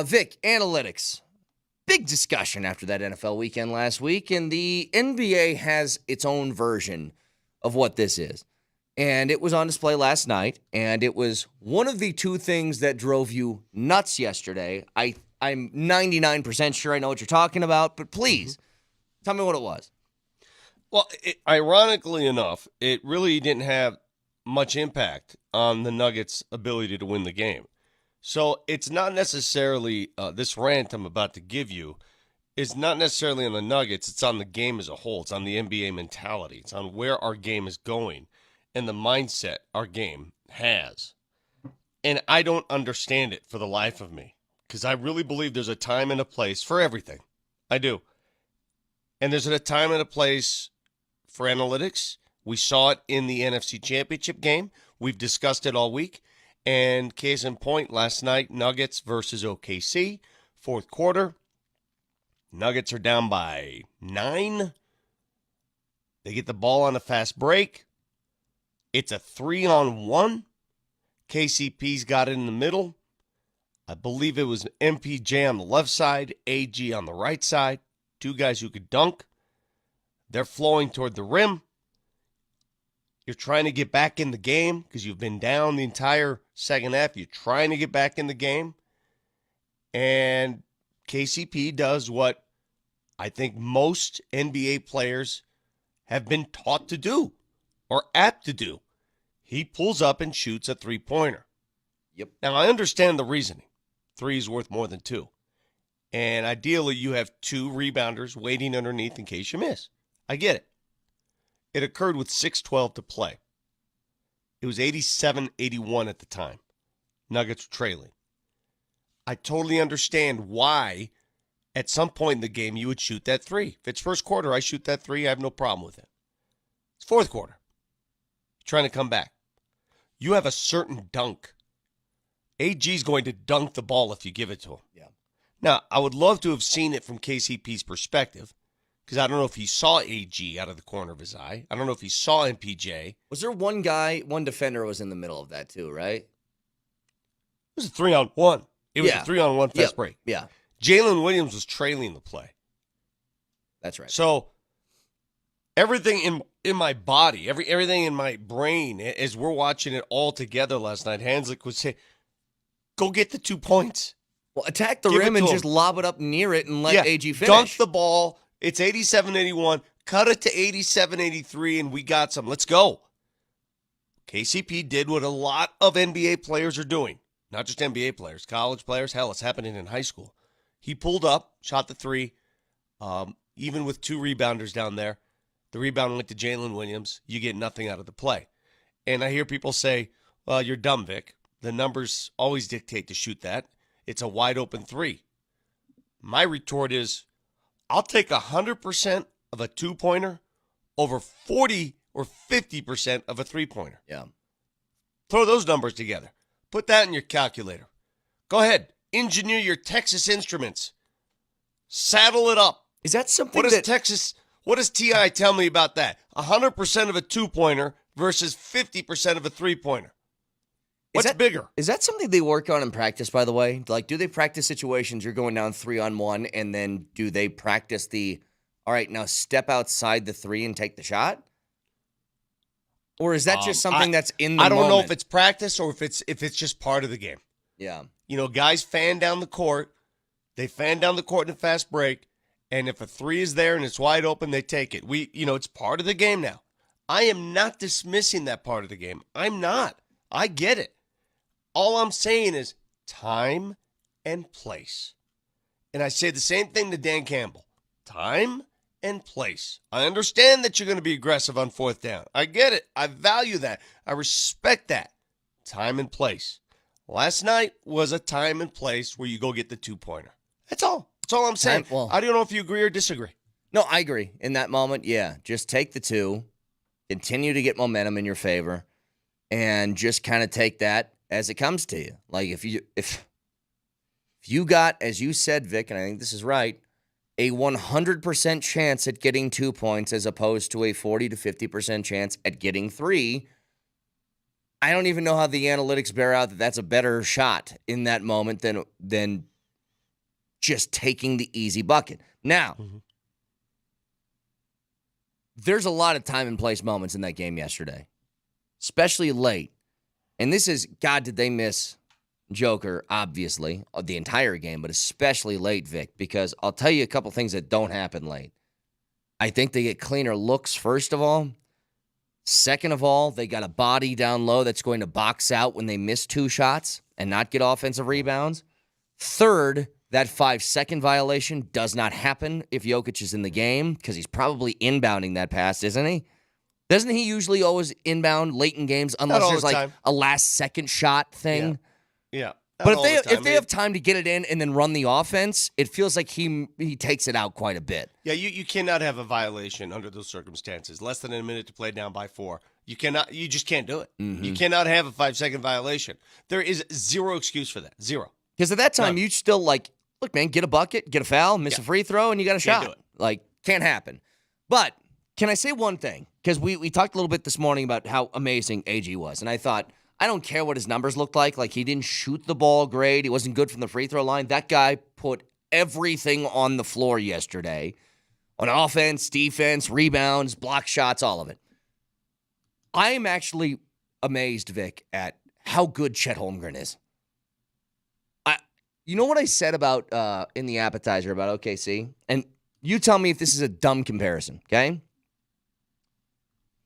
Vic, analytics. Big discussion after that NFL weekend last week, and the NBA has its own version of what this is. And it was on display last night, and it was one of the two things that drove you nuts yesterday. I'm 99% sure I know what you're talking about, but please, tell me what it was. Well, ironically enough, it really didn't have much impact on the Nuggets' ability to win the game. So it's not necessarily, this rant I'm about to give you is not necessarily on the Nuggets. It's on the game as a whole. It's on the NBA mentality. It's on where our game is going and the mindset our game has. And I don't understand it for the life of me because I really believe there's a time and a place for everything. I do. And there's a time and a place for analytics. We saw it in the NFC Championship game. We've discussed it all week. And case in point, last night, Nuggets versus OKC, fourth quarter. Nuggets are down by 9. They get the ball on a fast break. It's a 3-on-1. KCP's got it in the middle. I believe it was MPJ on the left side, AG on the right side. Two guys who could dunk. They're flowing toward the rim. You're trying to get back in the game because you've been down the entire second half. You're trying to get back in the game. And KCP does what I think most NBA players have been taught to do or apt to do. He pulls up and shoots a three-pointer. Yep. Now, I understand the reasoning. 3 is worth more than 2. And ideally, you have 2 rebounders waiting underneath in case you miss. I get it. It occurred with 6:12 to play. It was 87-81 at the time. Nuggets were trailing. I totally understand why at some point in the game you would shoot that 3. If it's first quarter, I shoot that 3. I have no problem with it. It's fourth quarter. You're trying to come back. You have a certain dunk. AG's going to dunk the ball if you give it to him. Yeah. Now, I would love to have seen it from KCP's perspective. Because I don't know if he saw AG out of the corner of his eye. I don't know if he saw MPJ. Was there one defender was in the middle of that too, right? It was a 3-on-1. It was a 3-on-1 fast break. Yeah. Jalen Williams was trailing the play. That's right. So everything in my body, everything in my brain, as we're watching it all together last night, Hanslick would say, go get the 2 points. Well, attack the rim and just lob it up near it and let AG finish. Dunk the ball. It's 87-81. Cut it to 87-83, and we got some. Let's go. KCP did what a lot of NBA players are doing. Not just NBA players, college players. Hell, it's happening in high school. He pulled up, shot the 3, even with 2 rebounders down there. The rebound went to Jalen Williams. You get nothing out of the play. And I hear people say, well, you're dumb, Vic. The numbers always dictate to shoot that. It's a wide open 3. My retort is, I'll take 100% of a 2-pointer over 40 or 50% of a 3-pointer. Yeah. Throw those numbers together. Put that in your calculator. Go ahead. Engineer your Texas Instruments. Saddle it up. Is that something what does TI tell me about that? 100% of a 2-pointer versus 50% of a 3-pointer. What's bigger? Is that something they work on in practice, by the way? Like, do they practice situations you're going down 3-on-1, and then do they practice all right, now step outside the 3 and take the shot? Or is that just something that's in the moment? I don't know if it's practice or if it's just part of the game. Yeah. You know, guys fan down the court. They fan down the court in a fast break, and if a 3 is there and it's wide open, they take it. It's part of the game now. I am not dismissing that part of the game. I'm not. I get it. All I'm saying is time and place. And I say the same thing to Dan Campbell. Time and place. I understand that you're going to be aggressive on 4th down. I get it. I value that. I respect that. Time and place. Last night was a time and place where you go get the 2-pointer. That's all. That's all I'm saying. I don't know if you agree or disagree. No, I agree. In that moment, yeah. Just take the 2, continue to get momentum in your favor, and just kind of take that as it comes to you. Like if you got, as you said, Vic, and I think this is right, a 100% chance at getting 2 points as opposed to a 40 to 50% chance at getting 3. I don't even know how the analytics bear out that that's a better shot in that moment than just taking the easy bucket. Now, there's a lot of time and place moments in that game yesterday, especially late. And this is, God, did they miss Joker, obviously, the entire game, but especially late, Vic, because I'll tell you a couple things that don't happen late. I think they get cleaner looks, first of all. Second of all, they got a body down low that's going to box out when they miss 2 shots and not get offensive rebounds. Third, that 5-second violation does not happen if Jokic is in the game because he's probably inbounding that pass, isn't he? Doesn't he usually always inbound late in games unless there's like a last-second shot thing? Yeah. But if they have time to get it in and then run the offense, it feels like he takes it out quite a bit. Yeah, you cannot have a violation under those circumstances. Less than a minute to play, down by 4. You just can't do it. Mm-hmm. You cannot have a 5-second violation. There is zero excuse for that. Zero. Because at that time, you still look, man, get a bucket, get a foul, miss a free throw, and you got a shot. Do it. Can't happen. But can I say one thing? Because we talked a little bit this morning about how amazing AG was, and I thought, I don't care what his numbers looked like. Like, he didn't shoot the ball great. He wasn't good from the free throw line. That guy put everything on the floor yesterday on offense, defense, rebounds, block shots, all of it. I am actually amazed, Vic, at how good Chet Holmgren is. You know what I said about in the appetizer about OKC? And you tell me if this is a dumb comparison, okay?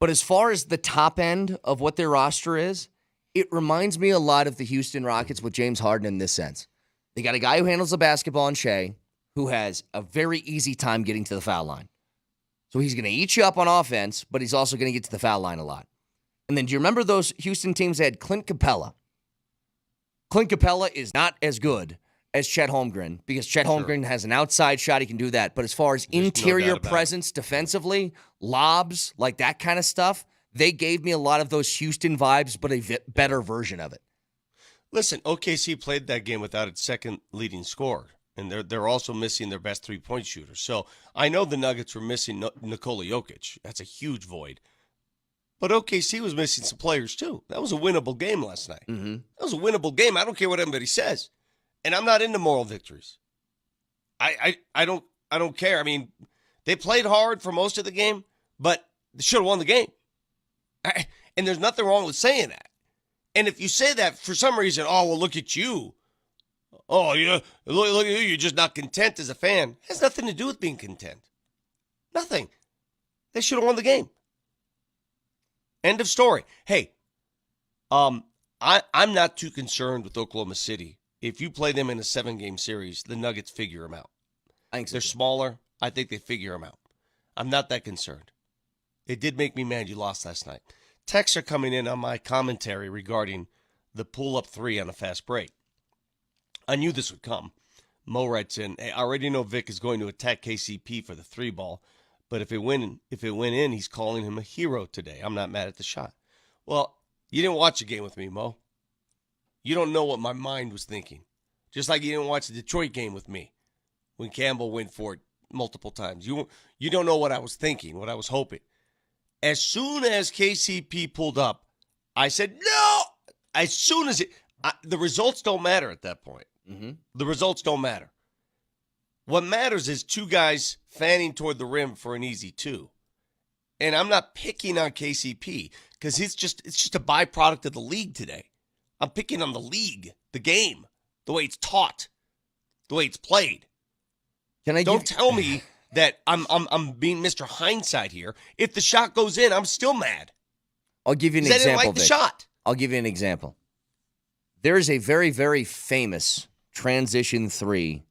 But as far as the top end of what their roster is, it reminds me a lot of the Houston Rockets with James Harden in this sense. They got a guy who handles the basketball in Shea, who has a very easy time getting to the foul line. So he's going to eat you up on offense, but he's also going to get to the foul line a lot. And then do you remember those Houston teams that had Clint Capella? Clint Capella is not as good as Chet Holmgren because Chet Holmgren has an outside shot. He can do that. But as far as interior presence defensively, lobs, like that kind of stuff, they gave me a lot of those Houston vibes, but a better version of it. Listen, OKC played that game without its second leading scorer, and they're also missing their best three-point shooter. So I know the Nuggets were missing Nikola Jokic. That's a huge void. But OKC was missing some players too. That was a winnable game last night. Mm-hmm. That was a winnable game. I don't care what anybody says. And I'm not into moral victories. I don't care. I mean, they played hard for most of the game, but they should have won the game. And there's nothing wrong with saying that. And if you say that for some reason, oh, well, look at you. Oh, yeah, look at you. You're just not content as a fan. It has nothing to do with being content. Nothing. They should have won the game. End of story. Hey, I'm not too concerned with Oklahoma City. If you play them in a 7-game series, the Nuggets figure them out. I think they're smaller. I think they figure them out. I'm not that concerned. It did make me mad you lost last night. Texts are coming in on my commentary regarding the pull-up 3 on a fast break. I knew this would come. Mo writes in, hey, I already know Vic is going to attack KCP for the 3-ball, but if it went in, he's calling him a hero today. I'm not mad at the shot. Well, you didn't watch the game with me, Mo. You don't know what my mind was thinking. Just like you didn't watch the Detroit game with me when Campbell went for it multiple times. You don't know what I was thinking, what I was hoping. As soon as KCP pulled up, I said, no! As soon as the results don't matter at that point. Mm-hmm. The results don't matter. What matters is 2 guys fanning toward the rim for an easy 2. And I'm not picking on KCP because it's just a byproduct of the league today. I'm picking on the league, the game, the way it's taught, the way it's played. Don't tell me that I'm being Mr. Hindsight here. If the shot goes in, I'm still mad. I'll give you an example. I didn't like the shot. I'll give you an example. There is a very, very famous transition 3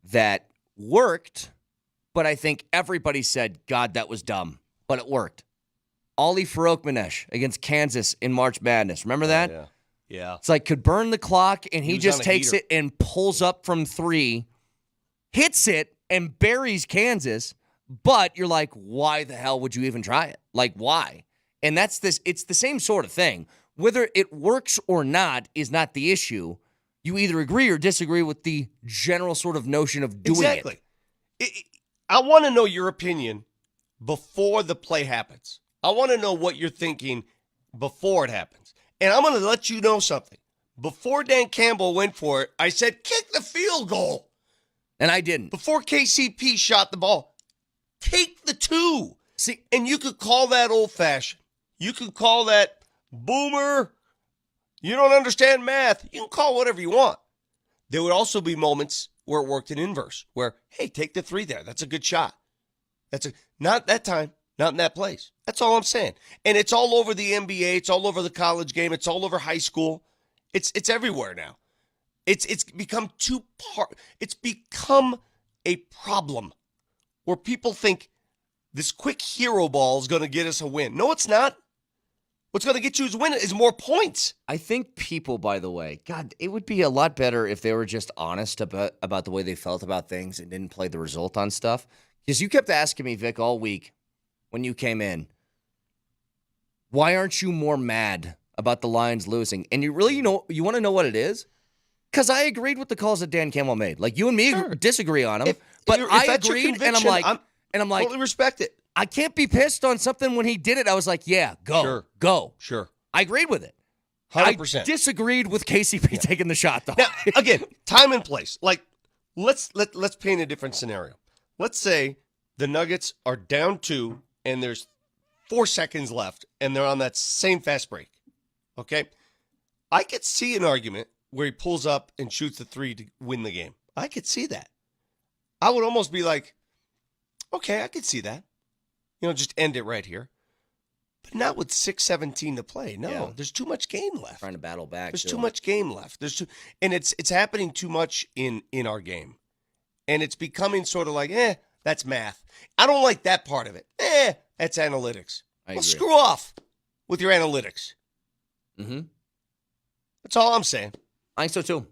that worked, but I think everybody said, God, that was dumb. But it worked. Ollie Farouk-Manesh against Kansas in March Madness. Remember that? Yeah. It's like could burn the clock, and he just takes heater. it and pulls up from 3, hits it, and buries Kansas. But you're like, why the hell would you even try it? Like, why? And it's the same sort of thing. Whether it works or not is not the issue. You either agree or disagree with the general sort of notion of doing Exactly. I want to know your opinion before the play happens. I want to know what you're thinking before it happens. And I'm going to let you know something. Before Dan Campbell went for it, I said, kick the field goal. And I didn't. Before KCP shot the ball, take the 2. See, and you could call that old-fashioned. You could call that boomer. You don't understand math. You can call whatever you want. There would also be moments where it worked in inverse, where, hey, take the 3 there. That's a good shot. Not that time, not in that place. That's all I'm saying. And it's all over the NBA. It's all over the college game. It's all over high school. It's everywhere now. It's become It's become a problem where people think this quick hero ball is going to get us a win. No, it's not. What's going to get you a win is more points. I think people, by the way, God, it would be a lot better if they were just honest about the way they felt about things and didn't play the result on stuff. Because you kept asking me, Vic, all week when you came in, why aren't you more mad about the Lions losing? And you want to know what it is? Because I agreed with the calls that Dan Campbell made. Like, you and me disagree on them, but I agreed, and I'm like, totally respect it. I can't be pissed on something when he did it. I was like, yeah, go. Sure. I agreed with it. 100%. I disagreed with KCP taking the shot, though. Now, again, time and place. Like, let's paint a different scenario. Let's say the Nuggets are down 2 and there's 4 seconds left and they're on that same fast break. Okay? I could see an argument where he pulls up and shoots the 3 to win the game. I could see that. I would almost be like, okay, I could see that. Just end it right here. But not with 6:17 to play. No, There's too much game left. Trying to battle back. There's too much game left. And it's happening too much in our game. And it's becoming sort of like, that's math. I don't like that part of it. That's analytics. Well, screw off with your analytics. Mm-hmm. That's all I'm saying. I think so, too.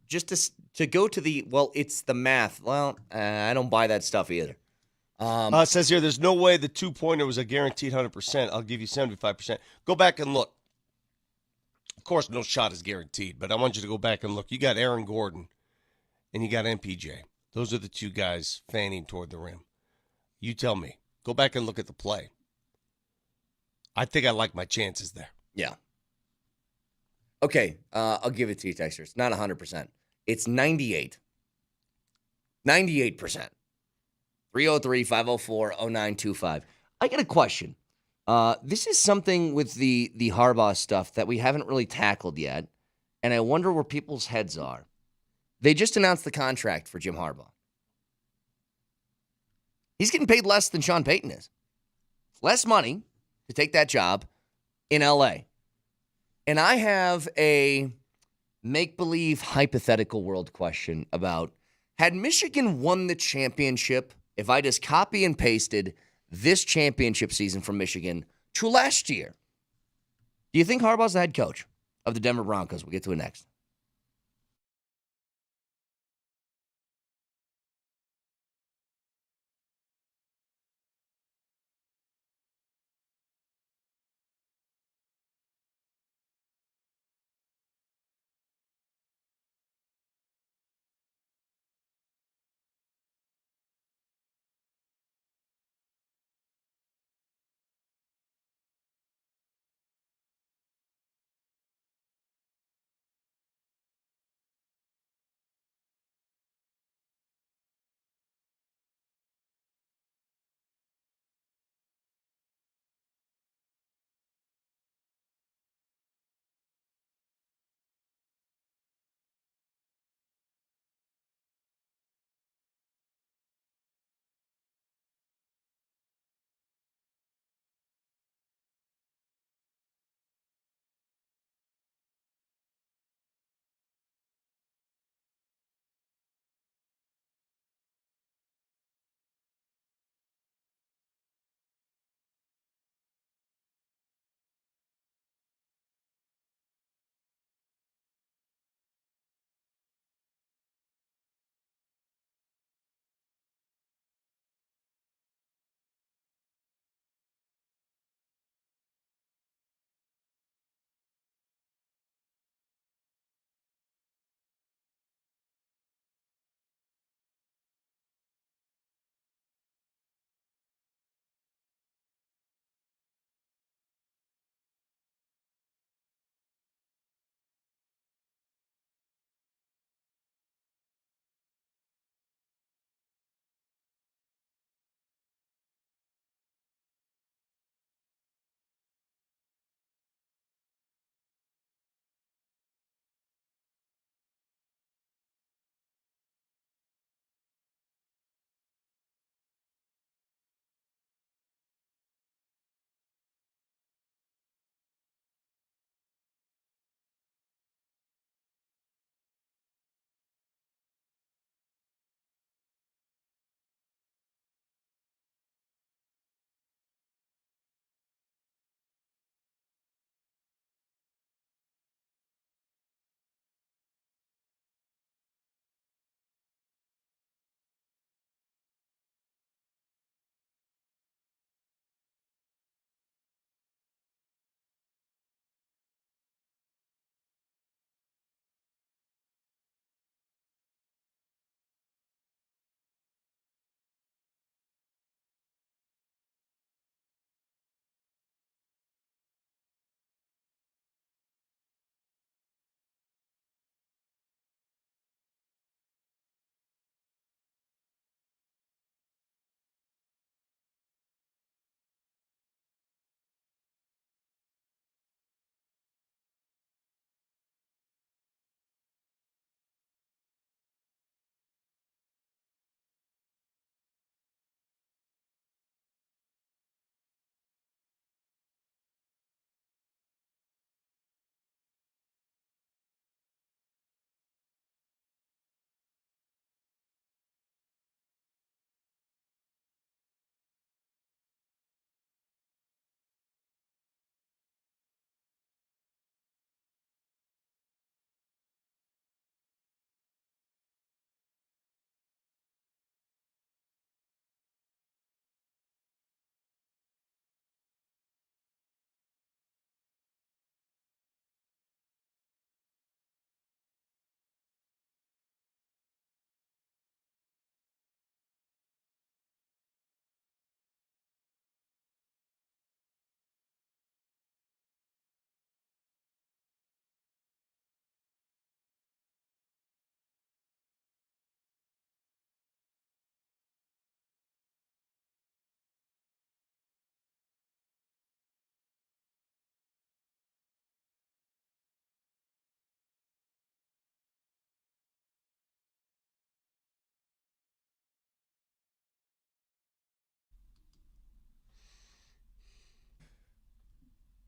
Just to go to it's the math. Well, I don't buy that stuff either. It says here, there's no way the 2-pointer was a guaranteed 100%. I'll give you 75%. Go back and look. Of course, no shot is guaranteed, but I want you to go back and look. You got Aaron Gordon and you got MPJ. Those are the 2 guys fanning toward the rim. You tell me. Go back and look at the play. I think I like my chances there. Yeah. Okay, I'll give it to you, Texter. It's not 100%. It's 98. 98%. 303-504-0925. I got a question. This is something with the Harbaugh stuff that we haven't really tackled yet, and I wonder where people's heads are. They just announced the contract for Jim Harbaugh. He's getting paid less than Sean Payton is. Less money to take that job in L.A. And I have a make-believe hypothetical world question about, had Michigan won the championship if I just copy and pasted this championship season from Michigan to last year? Do you think Harbaugh's the head coach of the Denver Broncos? We'll get to it next.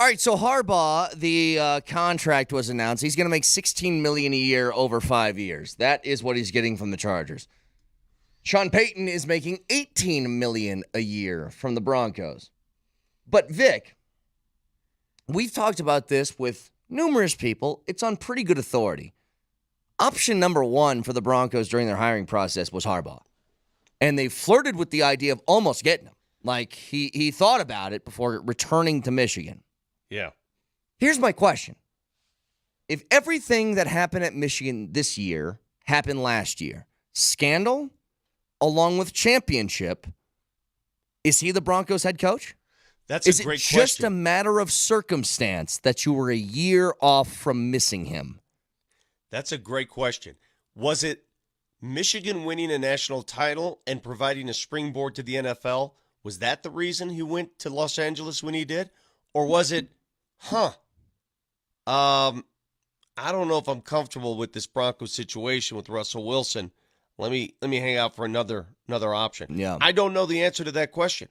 All right, so Harbaugh, the contract was announced. He's going to make $16 million a year over 5 years. That is what he's getting from the Chargers. Sean Payton is making $18 million a year from the Broncos. But Vic, we've talked about this with numerous people. It's on pretty good authority. Option number one for the Broncos during their hiring process was Harbaugh. And they flirted with the idea of almost getting him. Like, he thought about it before returning to Michigan. Yeah. Here's my question. If everything that happened at Michigan this year happened last year, scandal along with championship, is he the Broncos head coach? That's a great question. Is it just a matter of circumstance that you were a year off from missing him? That's a great question. Was it Michigan winning a national title and providing a springboard to the NFL? Was that the reason he went to Los Angeles when he did? Or was it, I don't know if I'm comfortable with this Broncos situation with Russell Wilson. Let me hang out for another option. Yeah. I don't know the answer to that question.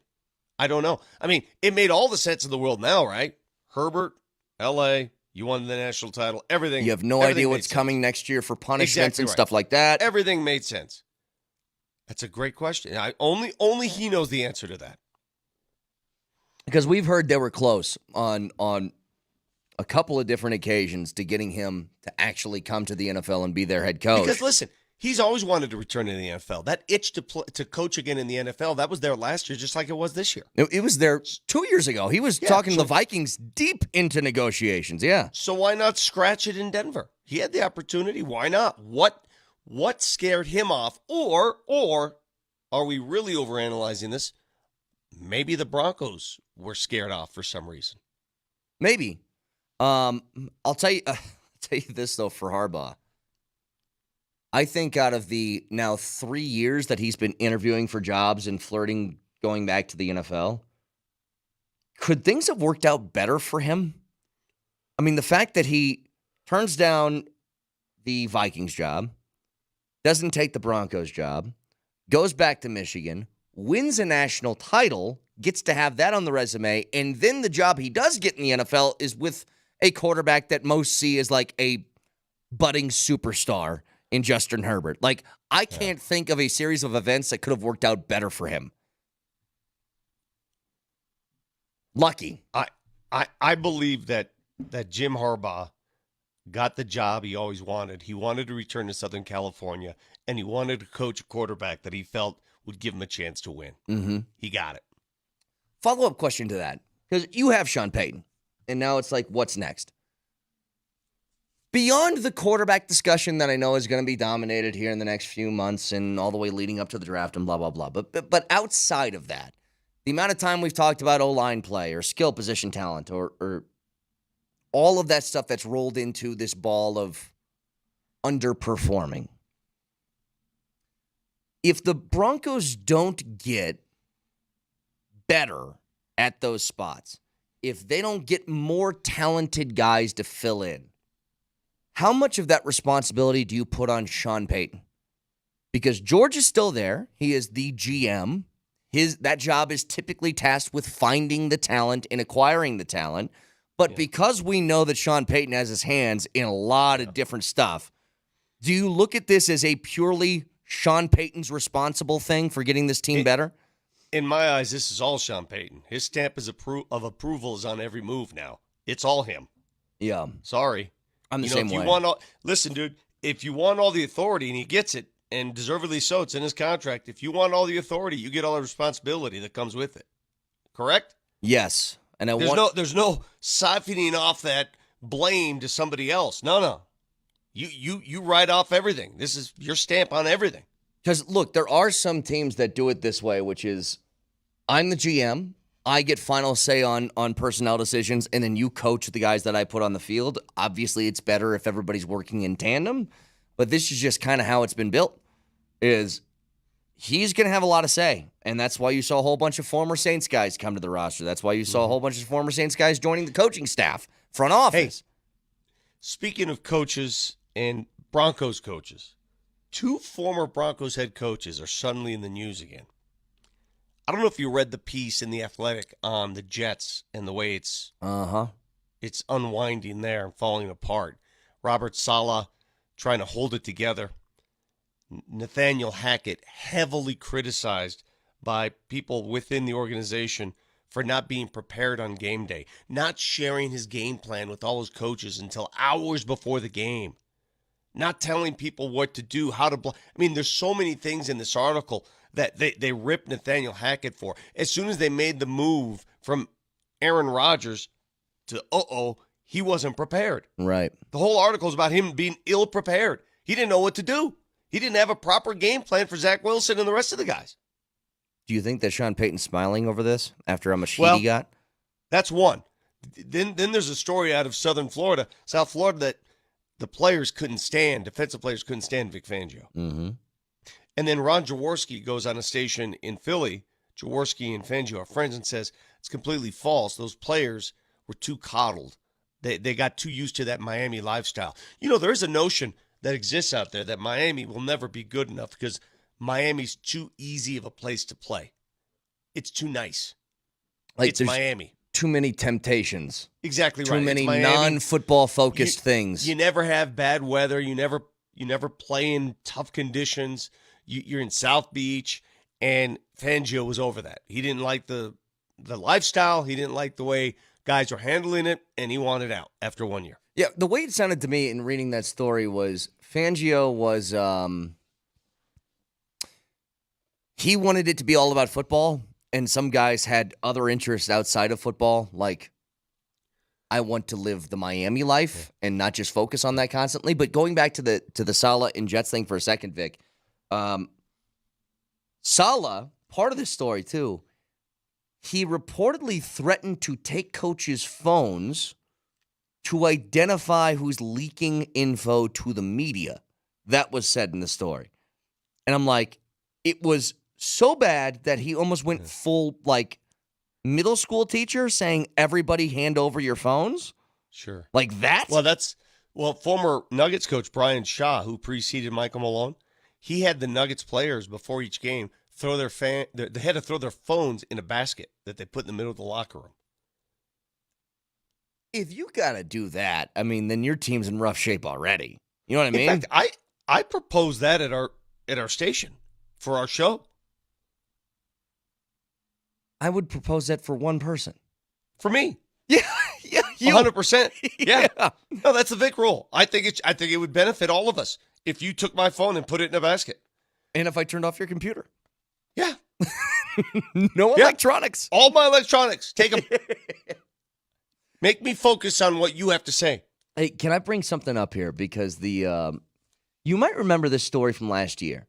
I don't know. I mean, it made all the sense in the world now, right? Herbert, L.A., you won the national title, everything. You have no idea what's coming next year for punishments and stuff like that. Everything made sense. That's a great question. Only he knows the answer to that. Because we've heard they were close on a couple of different occasions to getting him to actually come to the NFL and be their head coach. Because listen, he's always wanted to return to the NFL. That itch to coach again in the NFL, that was there last year, just like it was this year. It was there 2 years ago. He was talking to the Vikings deep into negotiations. Yeah. So why not scratch it in Denver? He had the opportunity. Why not? What scared him off? Or are we really overanalyzing this? Maybe the Broncos were scared off for some reason. Maybe. I'll tell you this though for Harbaugh. I think out of the now 3 years that he's been interviewing for jobs and flirting going back to the NFL, could things have worked out better for him? I mean, the fact that he turns down the Vikings job, doesn't take the Broncos job, goes back to Michigan, wins a national title, gets to have that on the resume, and then the job he does get in the NFL is with a quarterback that most see as like a budding superstar in Justin Herbert. Like, I can't think of a series of events that could have worked out better for him. Lucky. I believe that Jim Harbaugh got the job he always wanted. He wanted to return to Southern California, and he wanted to coach a quarterback that he felt would give him a chance to win. Mm-hmm. He got it. Follow-up question to that, because you have Sean Payton, and now it's like, what's next? Beyond the quarterback discussion that I know is going to be dominated here in the next few months and all the way leading up to the draft and blah, blah, blah. But outside of that, the amount of time we've talked about O-line play or skill position talent or all of that stuff that's rolled into this ball of underperforming. If the Broncos don't get better at those spots, if they don't get more talented guys to fill in, how much of that responsibility do you put on Sean Payton? Because George is still there. He is the GM. That job is typically tasked with finding the talent and acquiring the talent. But because we know that Sean Payton has his hands in a lot of different stuff, do you look at this as a purely Sean Payton's responsible thing for getting this team better? In my eyes, this is all Sean Payton. His stamp of approval is on every move now. It's all him. Yeah. Sorry. I'm the same way. Listen, dude, if you want all the authority, and he gets it, and deservedly so, it's in his contract, if you want all the authority, you get all the responsibility that comes with it. Correct? Yes. And there's no siphoning off that blame to somebody else. No. You write off everything. This is your stamp on everything. Because, look, there are some teams that do it this way, which is I'm the GM. I get final say on personnel decisions, and then you coach the guys that I put on the field. Obviously, it's better if everybody's working in tandem, but this is just kind of how it's been built, is he's going to have a lot of say, and that's why you saw a whole bunch of former Saints guys come to the roster. That's why you saw a whole bunch of former Saints guys joining the coaching staff, front office. Hey, speaking of coaches and Broncos coaches, 2 former Broncos head coaches are suddenly in the news again. I don't know if you read the piece in The Athletic on the Jets and the way it's it's unwinding there and falling apart. Robert Saleh trying to hold it together. Nathaniel Hackett heavily criticized by people within the organization for not being prepared on game day, not sharing his game plan with all his coaches until hours before the game, not telling people what to do, how to I mean, there's so many things in this article that they ripped Nathaniel Hackett for. As soon as they made the move from Aaron Rodgers to he wasn't prepared. Right. The whole article is about him being ill-prepared. He didn't know what to do. He didn't have a proper game plan for Zach Wilson and the rest of the guys. Do you think that Sean Payton's smiling over this after how much heat he got? That's one. Then there's a story out of South Florida, that the players couldn't stand, defensive players couldn't stand Vic Fangio. Mm-hmm. And then Ron Jaworski goes on a station in Philly. Jaworski and Fangio are friends and says it's completely false. Those players were too coddled. They got too used to that Miami lifestyle. There is a notion that exists out there that Miami will never be good enough because Miami's too easy of a place to play. It's too nice. It's Miami. Too many temptations. Exactly right. Too many non-football focused things. You never have bad weather. You never play in tough conditions. You're in South Beach, and Fangio was over that. He didn't like the lifestyle. He didn't like the way guys were handling it, and he wanted out after 1 year. Yeah, the way it sounded to me in reading that story was Fangio was he wanted it to be all about football, and some guys had other interests outside of football, like I want to live the Miami life and not just focus on that constantly. But going back to the Saleh and Jets thing for a second, Vic, Saleh, part of this story too, he reportedly threatened to take coaches' phones to identify who's leaking info to the media. That was said in the story. And I'm like, it was so bad that he almost went full, middle school teacher saying, everybody hand over your phones? Sure. Like that? Well, former Nuggets coach Brian Shaw, who preceded Michael Malone, he had the Nuggets players before each game they had to throw their phones in a basket that they put in the middle of the locker room. If you got to do that, I mean, then your team's in rough shape already. You know what I mean? In fact, I proposed that at our station for our show. I would propose that for one person. For me. Yeah. 100%. Yeah. No, that's the Vic rule. I think it would benefit all of us if you took my phone and put it in a basket. And if I turned off your computer. Yeah. No electronics. All my electronics. Take them. Make me focus on what you have to say. Hey, can I bring something up here? Because you might remember this story from last year.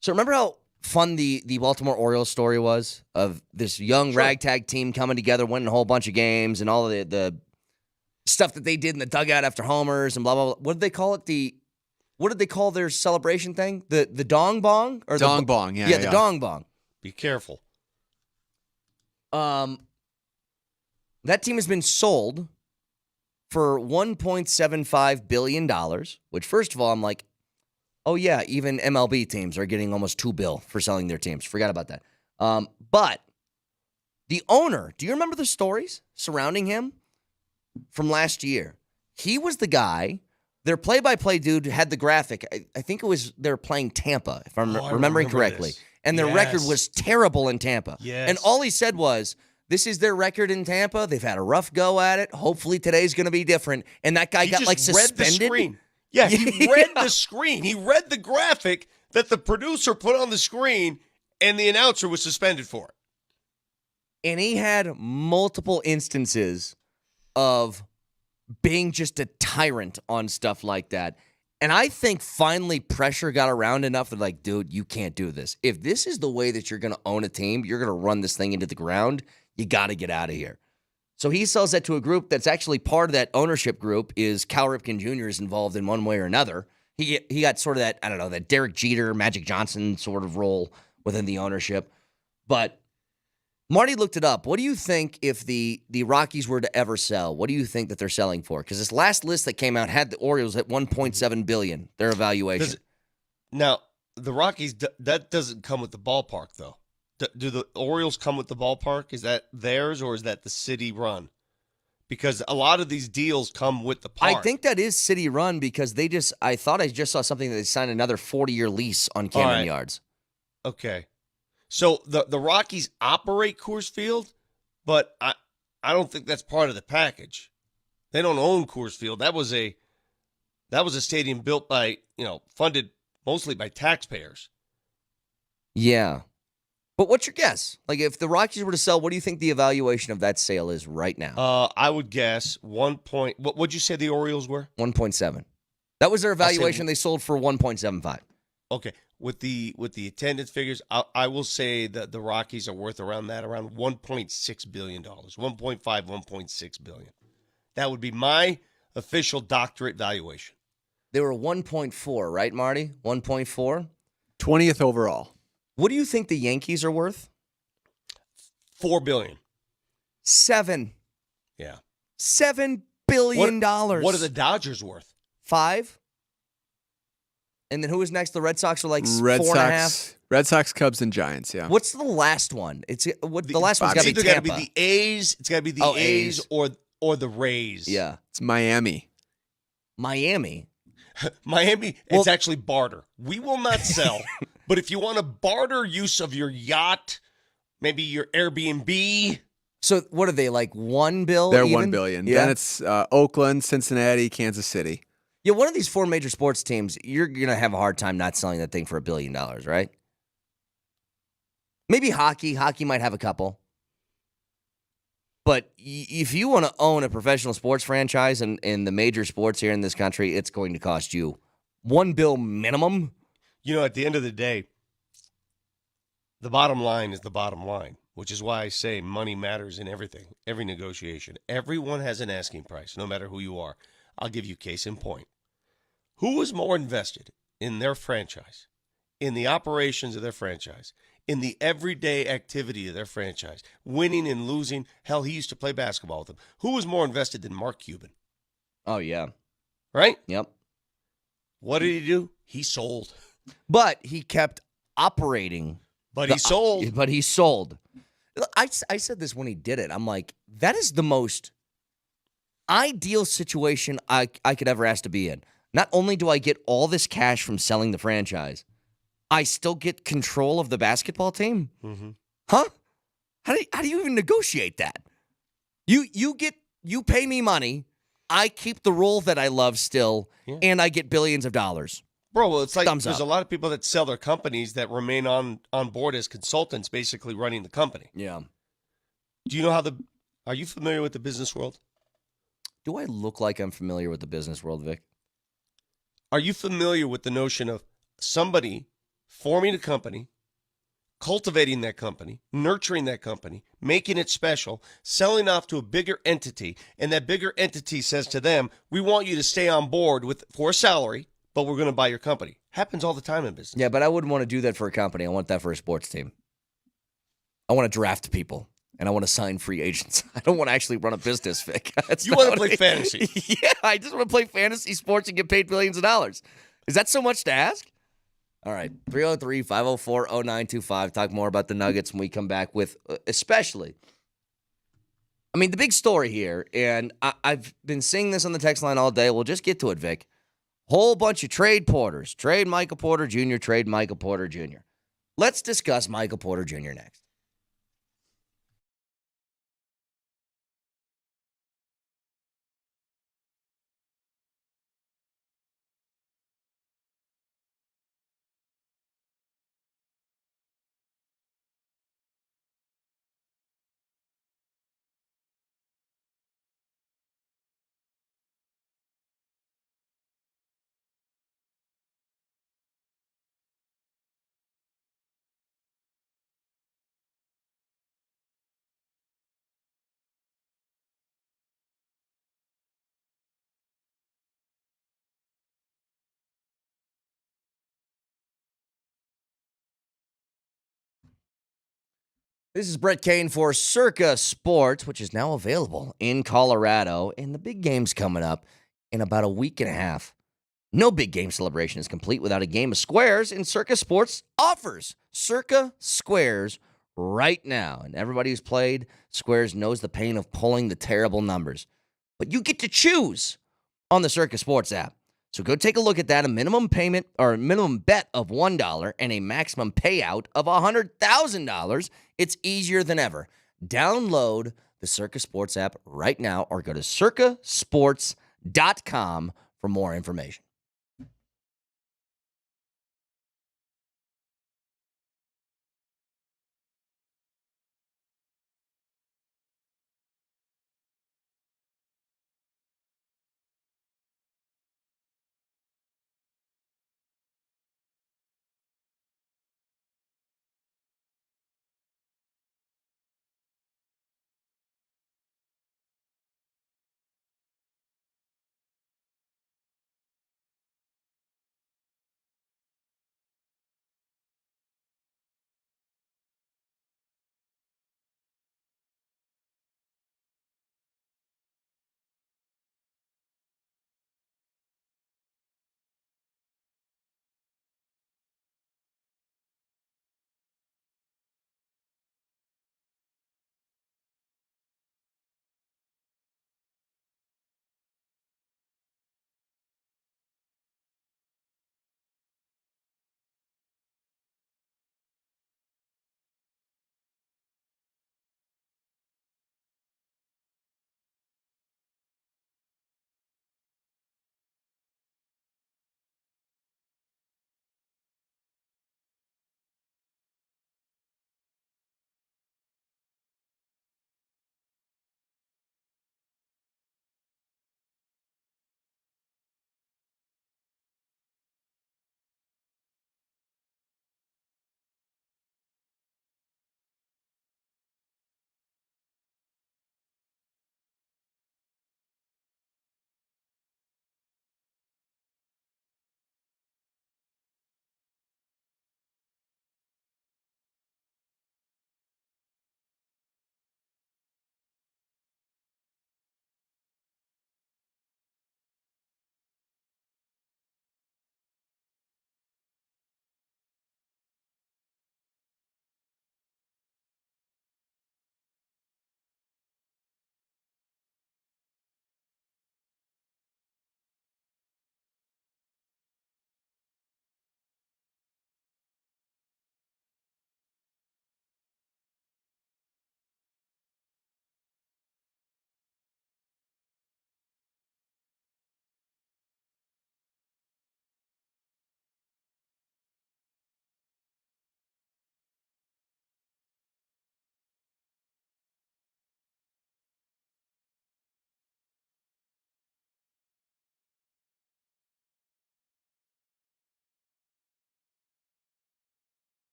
So remember how fun the Baltimore Orioles story was of this young ragtag team coming together, winning a whole bunch of games, and all of the stuff that they did in the dugout after homers and blah, blah, blah. What did they call it? What did they call their celebration thing? The dong bong? Or dong bong, yeah. Yeah, the dong bong. Be careful. That team has been sold for $1.75 billion, which, first of all, I'm like, oh, yeah, even MLB teams are getting almost $2 billion for selling their teams. Forgot about that. But the owner, do you remember the stories surrounding him from last year? He was the guy. Their play-by-play dude had the graphic. I think it was they were playing Tampa, if I'm remembering correctly. This. And their record was terrible in Tampa. Yes. And all he said was, this is their record in Tampa. They've had a rough go at it. Hopefully today's going to be different. And that guy got suspended. Read the screen. Yeah, he read the screen. He read the graphic that the producer put on the screen, and the announcer was suspended for it. And he had multiple instances of being just a tyrant on stuff like that. And I think finally pressure got around enough that, dude, you can't do this. If this is the way that you're going to own a team, you're going to run this thing into the ground, you got to get out of here. So he sells that to a group that's actually part of that ownership group is Cal Ripken Jr. is involved in one way or another. He got sort of that, I don't know, that Derek Jeter, Magic Johnson sort of role within the ownership. But Marty looked it up. What do you think if the Rockies were to ever sell? What do you think that they're selling for? Because this last list that came out had the Orioles at $1.7 billion, their evaluation. Now, the Rockies, that doesn't come with the ballpark, though. Do the Orioles come with the ballpark? Is that theirs or is that the city run? because a lot of these deals come with the park. I think that is city run because I thought I just saw something that they signed another 40-year lease on Camden Yards. Okay. So the Rockies operate Coors Field, but I don't think that's part of the package. They don't own Coors Field. That was a stadium built by, funded mostly by taxpayers. Yeah. But what's your guess? Like, if the Rockies were to sell, what do you think the evaluation of that sale is right now? I would guess what would you say the Orioles were? 1.7. That was their evaluation. They sold for 1.75. Okay. With the attendance figures, I will say that the Rockies are worth around $1.6 billion. 1.5, 1.6 billion. That would be my official doctorate valuation. They were 1.4, right, Marty? 1.4? 20th overall. What do you think the Yankees are worth? $4 billion. 7. Yeah. $7 billion. What are the Dodgers worth? 5. And then who was next? The Red Sox are like 4.5. Red Sox, Cubs, and Giants. Yeah. What's the last one? The last one's got to be Tampa. It's got to be the A's. It's got to be the A's or the Rays. Yeah. It's Miami. Miami. It's actually barter. We will not sell, but if you want to barter use of your yacht, maybe your Airbnb. So what are they, like $1 billion? They're even? $1 billion. Yeah. Then it's Oakland, Cincinnati, Kansas City. Yeah, one of these 4 major sports teams, you're going to have a hard time not selling that thing for $1 billion, right? Maybe hockey. Hockey might have a couple. But if you want to own a professional sports franchise in the major sports here in this country, it's going to cost you $1 billion minimum. At the end of the day, the bottom line is the bottom line, which is why I say money matters in everything, every negotiation. Everyone has an asking price, no matter who you are. I'll give you case in point. Who was more invested in their franchise, in the operations of their franchise, in the everyday activity of their franchise, winning and losing? Hell, he used to play basketball with them. Who was more invested than Mark Cuban? Oh, yeah. Right? Yep. What did he do? He sold. But he kept operating. But he sold. But he sold. I said this when he did it. I'm like, that is the most ideal situation I could ever ask to be in. Not only do I get all this cash from selling the franchise, I still get control of the basketball team. Mm-hmm. Huh? How do you even negotiate that? You pay me money, I keep the role that I love still, and I get billions of dollars. Bro, well, it's like Thumbs there's up. a lot of people that sell their companies that remain on board as consultants, basically running the company. Yeah. Do you know are you familiar with the business world? Do I look like I'm familiar with the business world, Vic? Are you familiar with the notion of somebody forming a company, cultivating that company, nurturing that company, making it special, selling off to a bigger entity, and that bigger entity says to them, we want you to stay on board for a salary, but we're going to buy your company. Happens all the time in business. Yeah, but I wouldn't want to do that for a company. I want that for a sports team. I want to draft people, and I want to sign free agents. I don't want to actually run a business, Vic. You want to play fantasy. Yeah, I just want to play fantasy sports and get paid billions of dollars. Is that so much to ask? All right, 303-504-0925. Talk more about the Nuggets when we come back with, especially, the big story here, and I've been seeing this on the text line all day. We'll just get to it, Vic. Whole bunch of trade Porters. Trade Michael Porter Jr., trade Michael Porter Jr. Let's discuss Michael Porter Jr. next. This is Brett Kane for Circa Sports, which is now available in Colorado. And the big game's coming up in about a week and a half. No big game celebration is complete without a game of squares, and Circa Sports offers Circa Squares right now. And everybody who's played squares knows the pain of pulling the terrible numbers. but you get to choose on the Circa Sports app. So go take a look at that. A minimum payment or a minimum bet of $1 and a maximum payout of $100,000. It's easier than ever. Download the Circa Sports app right now or go to circasports.com for more information.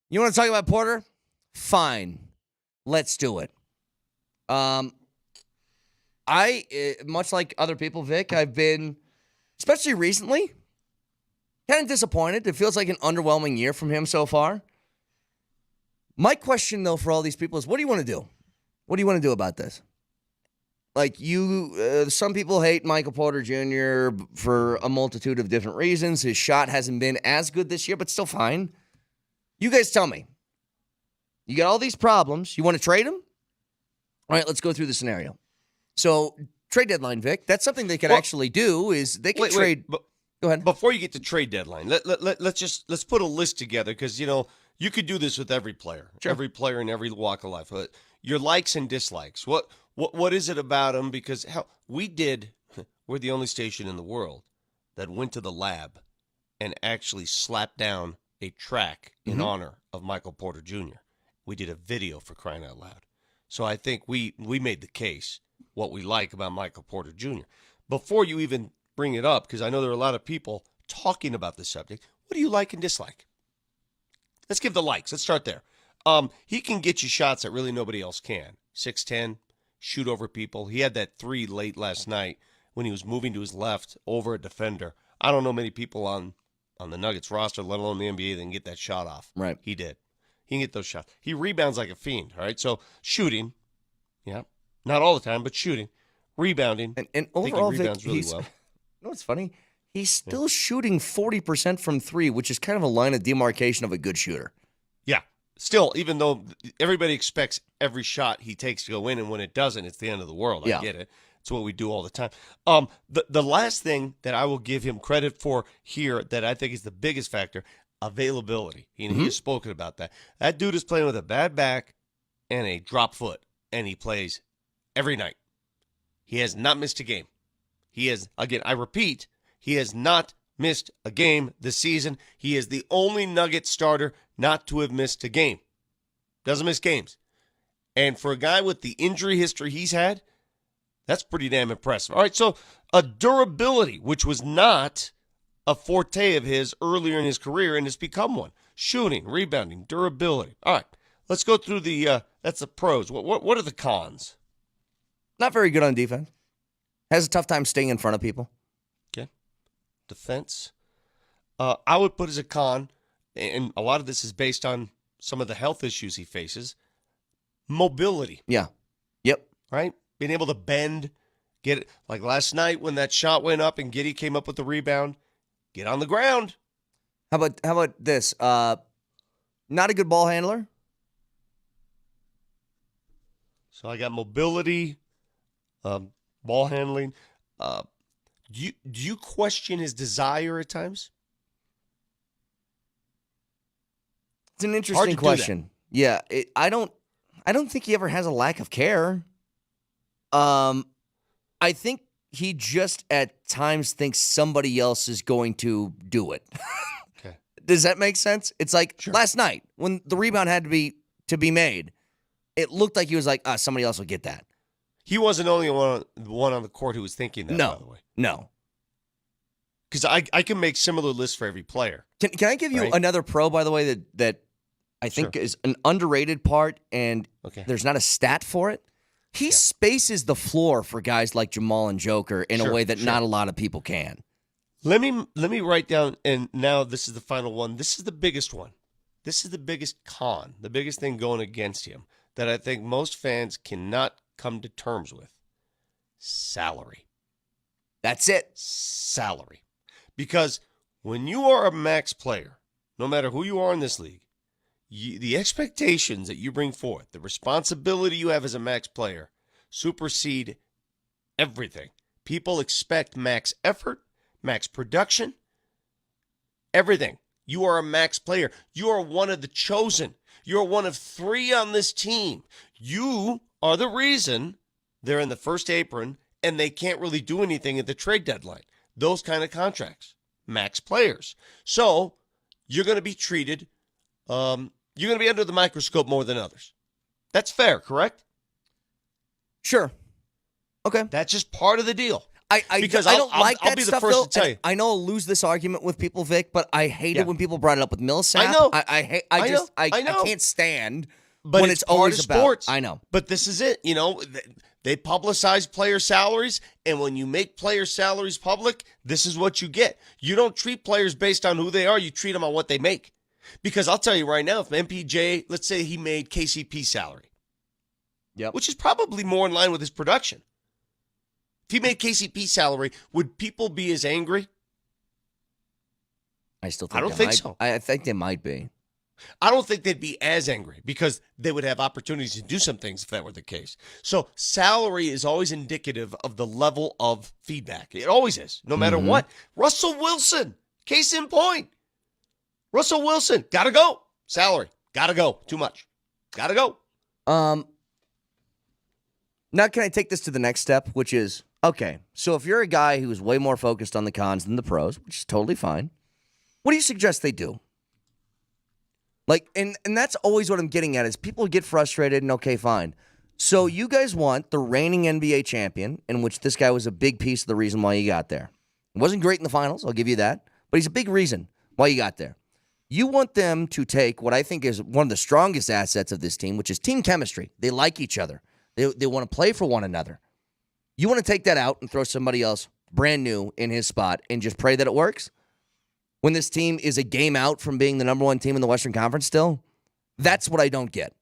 You want to talk about Porter? Fine. Let's do it. Much like other people, Vic, I've been, especially recently, kind of disappointed. It feels like an underwhelming year from him so far. My question, though, for all these people is, what do you want to do? What do you want to do about this? Like, some people hate Michael Porter Jr. for a multitude of different reasons. His shot hasn't been as good this year, but still fine. You guys tell me. You got all these problems. You want to trade him? All right, let's go through the scenario. So trade deadline, Vic, that's something they can actually do is they can trade. Go ahead. Before you get to trade deadline, let's put a list together because, you could do this with every player, every player in every walk of life. Your likes and dislikes. What is it about them? Because we're the only station in the world that went to the lab and actually slapped down a track in honor of Michael Porter Jr. We did a video for crying out loud. So I think we made the case what we like about Michael Porter Jr. Before you even bring it up, because I know there are a lot of people talking about this subject, what do you like and dislike? Let's give the likes. Let's start there. He can get you shots that really nobody else can. 6'10", shoot over people. He had that 3 late last night when he was moving to his left over a defender. I don't know many people on the Nuggets roster, let alone the NBA, that can get that shot off. Right. He did. He can get those shots. He rebounds like a fiend, all right? So shooting, not all the time, but shooting, rebounding. And I think overall, he rebounds Vic, really well. You know what's funny? He's still shooting 40% from 3, which is kind of a line of demarcation of a good shooter. Yeah. Still, even though everybody expects every shot he takes to go in, and when it doesn't, it's the end of the world. I get it. It's what we do all the time. The last thing that I will give him credit for here that I think is the biggest factor, availability. He has spoken about that. That dude is playing with a bad back and a drop foot, and he plays every night. He has not missed a game. He has, again, I repeat, he has not missed a game this season. He is the only Nugget starter not to have missed a game. Doesn't miss games. And for a guy with the injury history he's had, that's pretty damn impressive. All right, so a durability, which was not a forte of his earlier in his career and has become one. Shooting, rebounding, durability. All right, let's go through that's the pros. What are the cons? Not very good on defense. Has a tough time staying in front of people. Okay. Defense. I would put as a con, and a lot of this is based on some of the health issues he faces, mobility. Yeah. Yep. Right? Being able to bend, get it. Like last night when that shot went up and Giddey came up with the rebound, get on the ground. How about this? Not a good ball handler. So I got mobility, ball handling. Do you question his desire at times? It's an interesting question. Yeah, I don't think he ever has a lack of care. I think he just at times thinks somebody else is going to do it. Okay. Does that make sense? It's like last night when the rebound had to be made, it looked like he was like, somebody else will get that. He wasn't only the one on the court who was thinking that, by the way. No. Because I can make similar lists for every player. Can I give you another pro, by the way, that I think is an underrated part, and there's not a stat for it? He spaces the floor for guys like Jamal and Joker in a way that not a lot of people can. Let me write down, and now this is the final one. This is the biggest one. This is the biggest con, the biggest thing going against him that I think most fans cannot come to terms with. Salary. That's it. Salary. Because when you are a max player, no matter who you are in this league, the expectations that you bring forth, the responsibility you have as a max player, supersede everything. People expect max effort, max production, everything. You are a max player. You are one of the chosen. You're one of 3 on this team. You are the reason they're in the first apron and they can't really do anything at the trade deadline. Those kind of contracts. Max players. So you're going to be treated, you're going to be under the microscope more than others. That's fair, correct? Sure. Okay. That's just part of the deal. Because I don't like that I'll be stuff, the first though. to tell you. I know I'll lose this argument with people, Vic, but I hate it when people brought it up with Millsap. I know. I know. can't stand but when it's it's always part of about sports. I know. But this is it. They publicize player salaries, and when you make player salaries public, this is what you get. You don't treat players based on who they are. You treat them on what they make. Because I'll tell you right now, if MPJ, let's say he made KCP salary, which is probably more in line with his production. If he made KCP salary, would people be as angry? I still think I don't they think might. so. I think they might be. I don't think they'd be as angry because they would have opportunities to do some things if that were the case. So salary is always indicative of the level of feedback. It always is, no matter what. Russell Wilson, case in point. Russell Wilson, got to go. Salary, got to go. Too much. Got to go. Now can I take this to the next step, which is, okay, so if you're a guy who's way more focused on the cons than the pros, which is totally fine, what do you suggest they do? Like, and that's always what I'm getting at is people get frustrated and okay, fine. So you guys want the reigning NBA champion, in which this guy was a big piece of the reason why you got there. It wasn't great in the finals, I'll give you that, but he's a big reason why you got there. You want them to take what I think is one of the strongest assets of this team, which is team chemistry. They like each other. They want to play for one another. You want to take that out and throw somebody else brand new in his spot and just pray that it works? When this team is a game out from being the number one team in the Western Conference still? That's what I don't get.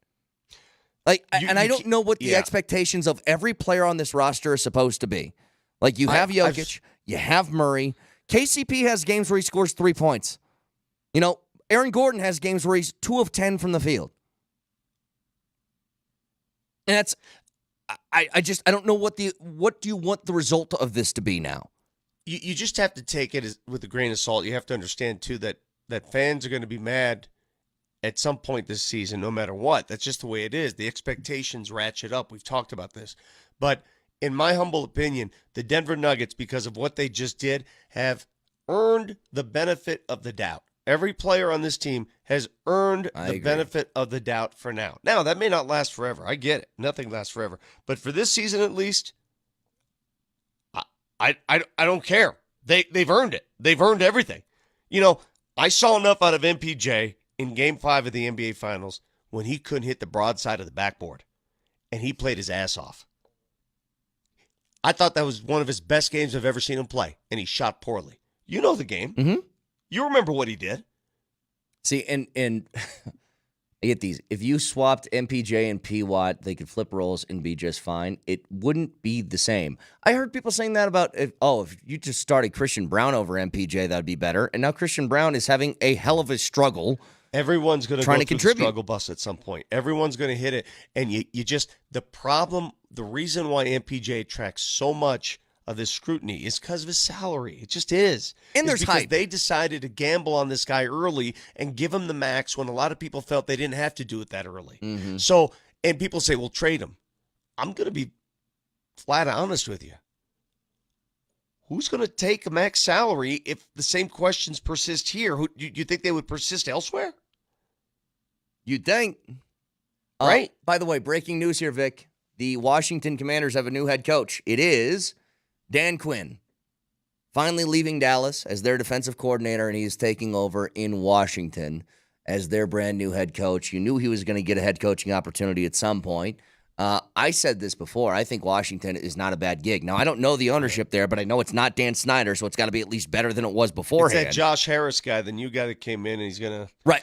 Like, I don't know what the expectations of every player on this roster are supposed to be. Like, you have Jokic, you have Murray. KCP has games where he scores 3 points. You know, Aaron Gordon has games where he's 2 of 10 from the field. And that's, I don't know what do you want the result of this to be now? You just have to take it with a grain of salt. You have to understand, too, that fans are going to be mad at some point this season, no matter what. That's just the way it is. The expectations ratchet up. We've talked about this. But in my humble opinion, the Denver Nuggets, because of what they just did, have earned the benefit of the doubt. Every player on this team has earned the benefit of the doubt for now. Now, that may not last forever. I get it. Nothing lasts forever. But for this season at least, I don't care. They've earned it. They've earned everything. You know, I saw enough out of MPJ in Game 5 of the NBA Finals when he couldn't hit the broadside of the backboard, and he played his ass off. I thought that was one of his best games I've ever seen him play, and he shot poorly. You know the game. Mm-hmm. You remember what he did. See, and I get these. If you swapped MPJ and P. Watt, they could flip roles and be just fine. It wouldn't be the same. I heard people saying that about, if you just started Christian Brown over MPJ, that would be better. And now Christian Brown is having a hell of a struggle. Everyone's going to go through contribute. The struggle bus at some point. Everyone's going to hit it. And you just, the reason why MPJ attracts so much of this scrutiny is because of his salary. It just is. And there's because hype. They decided to gamble on this guy early and give him the max when a lot of people felt they didn't have to do it that early. Mm-hmm. So, and people say, well, trade him. I'm going to be flat honest with you. Who's going to take a max salary if the same questions persist here? Do you think they would persist elsewhere? You'd think. Right. By the way, breaking news here, Vic. The Washington Commanders have a new head coach. It is Dan Quinn, finally leaving Dallas as their defensive coordinator, and he's taking over in Washington as their brand new head coach. You knew he was going to get a head coaching opportunity at some point. I said this before. I think Washington is not a bad gig. Now, I don't know the ownership there, but I know it's not Dan Snyder, so it's got to be at least better than it was beforehand. It's that Josh Harris guy, the new guy that came in, and he's going to... Right.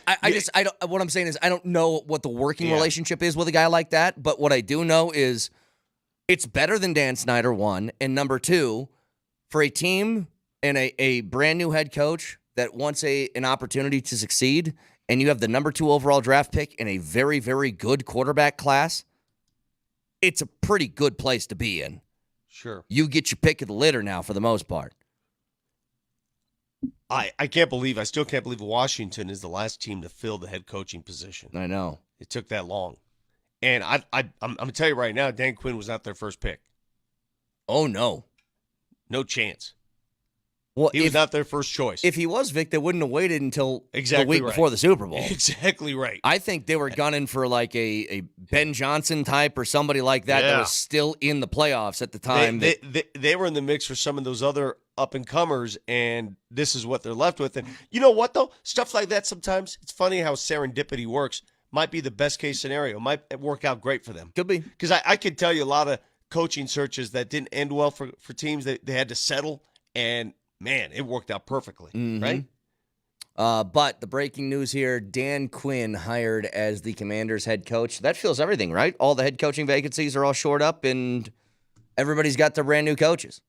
What I'm saying is I don't know what the working relationship is with a guy like that, but what I do know is it's better than Dan Snyder, one, and number two, for a team and a brand new head coach that wants an opportunity to succeed, and you have the number 2 overall draft pick in a very, very good quarterback class, it's a pretty good place to be in. Sure. You get your pick of the litter now for the most part. I still can't believe Washington is the last team to fill the head coaching position. I know. It took that long. And I'm going to tell you right now, Dan Quinn was not their first pick. Oh, no. No chance. Well, he was not their first choice. If he was, Vic, they wouldn't have waited until the week before the Super Bowl. Exactly right. I think they were gunning for like a Ben Johnson type or somebody like that that was still in the playoffs at the time. They were in the mix for some of those other up-and-comers, and this is what they're left with. And you know what, though? Stuff like that sometimes, it's funny how serendipity works. Might be the best-case scenario. Might work out great for them. Could be. Because I could tell you a lot of coaching searches that didn't end well for teams. They had to settle, and, man, it worked out perfectly, right? But the breaking news here, Dan Quinn hired as the Commanders head coach. That fills everything, right? All the head coaching vacancies are all shored up, and everybody's got their brand new coaches.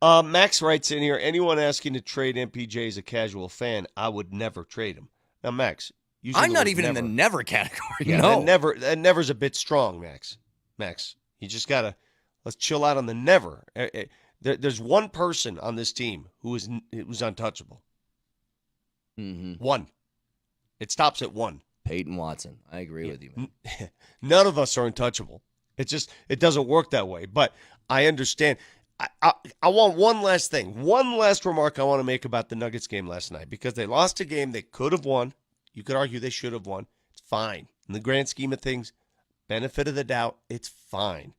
Max writes in here, anyone asking to trade MPJ as a casual fan, I would never trade him. Now, Max, Using I'm the not word even in the never category. Yeah, No. that never's a bit strong, Max. You just gotta let's chill out on the never. There's one person on this team who was untouchable. Mm-hmm. One. It stops at one. Peyton Watson. I agree with you, man. None of us are untouchable. It doesn't work that way. But I understand. I want one last thing. One last remark I want to make about the Nuggets game last night, because they lost a game they could have won. You could argue they should have won. It's fine. In the grand scheme of things, benefit of the doubt, it's fine.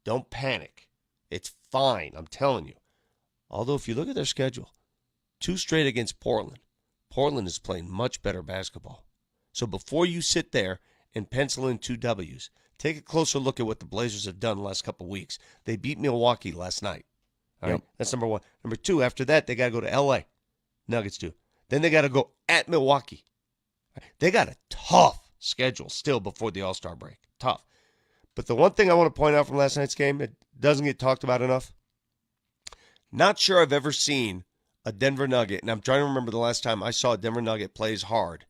Don't panic. It's fine. I'm telling you. Although if you look at their schedule, 2 straight against Portland. Portland is playing much better basketball. So before you sit there and pencil in 2 W's, take a closer look at what the Blazers have done the last couple of weeks. They beat Milwaukee last night. All right, that's number 1. Number 2, after that, they got to go to L.A. Nuggets do. Then they got to go at Milwaukee. They got a tough schedule still before the All-Star break. Tough. But the one thing I want to point out from last night's game, it doesn't get talked about enough. Not sure I've ever seen a Denver Nugget, and I'm trying to remember the last time I saw a Denver Nugget play as hard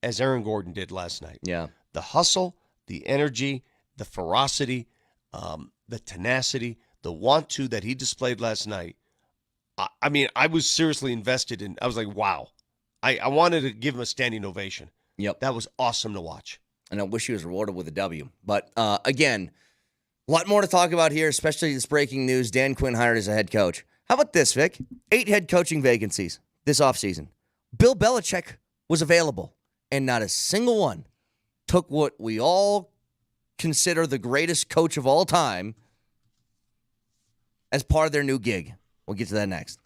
as Aaron Gordon did last night. Yeah. The hustle, the energy, the ferocity, the tenacity, the want-to that he displayed last night. I mean, I was seriously invested in. I was like, wow. I wanted to give him a standing ovation. Yep. That was awesome to watch. And I wish he was rewarded with a W. But again, a lot more to talk about here, especially this breaking news. Dan Quinn hired as a head coach. How about this, Vic? 8 head coaching vacancies this offseason. Bill Belichick was available, and not a single one took what we all consider the greatest coach of all time as part of their new gig. We'll get to that next.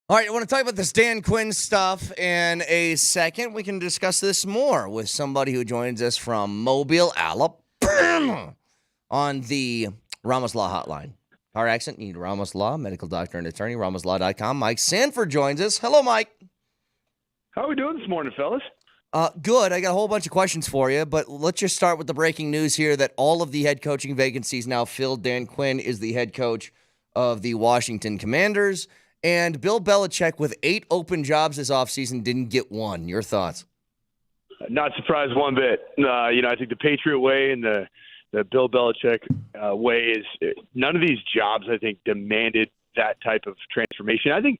All right, I want to talk about this Dan Quinn stuff in a second. We can discuss this more with somebody who joins us from Mobile, Alabama on the Ramos Law Hotline. Our accent, you need Ramos Law, medical doctor and attorney, ramoslaw.com. Mike Sanford joins us. Hello, Mike. How are we doing this morning, fellas? Good. I got a whole bunch of questions for you, but let's just start with the breaking news here that all of the head coaching vacancies now filled. Dan Quinn is the head coach of the Washington Commanders. And Bill Belichick, with 8 open jobs this offseason, didn't get one. Your thoughts? Not surprised one bit. I think the Patriot way and the Bill Belichick way is none of these jobs, I think, demanded that type of transformation. I think,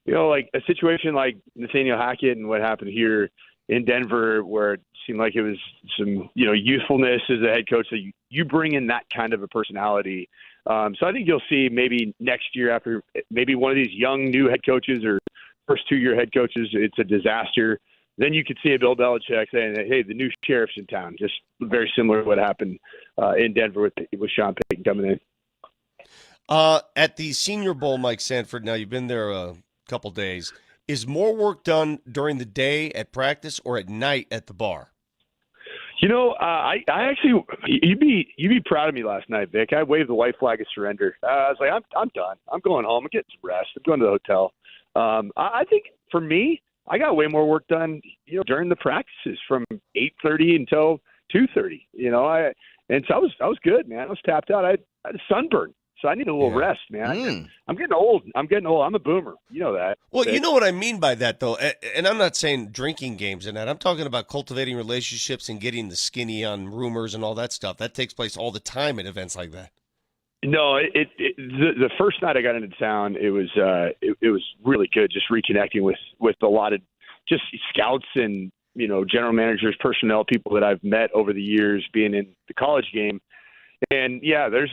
like a situation like Nathaniel Hackett and what happened here in Denver, where it seemed like it was some, youthfulness as a head coach, that you bring in that kind of a personality. So I think you'll see maybe next year, after maybe one of these young new head coaches or first 2-year head coaches, it's a disaster. Then you could see a Bill Belichick saying, hey, the new sheriff's in town, just very similar to what happened in Denver with Sean Payton coming in. At the Senior Bowl, Mike Sanford, now you've been there a couple days. Is more work done during the day at practice or at night at the bar? I actually, you'd be proud of me last night, Vic. I waved the white flag of surrender. I was like, I'm done. I'm going home. I'm getting some rest. I'm going to the hotel. I think for me, I got way more work done, during the practices from 8:30 until 2:30. And so I was good, man. I was tapped out. I had a sunburn. So I need a little rest, man. I'm getting old. I'm a boomer. You know that. Well, you know what I mean by that, though. And I'm not saying drinking games and that. I'm talking about cultivating relationships and getting the skinny on rumors and all that stuff. That takes place all the time at events like that. No, the first night I got into town, it was really good. Just reconnecting with a lot of just scouts and general managers, personnel, people that I've met over the years, being in the college game. And yeah, there's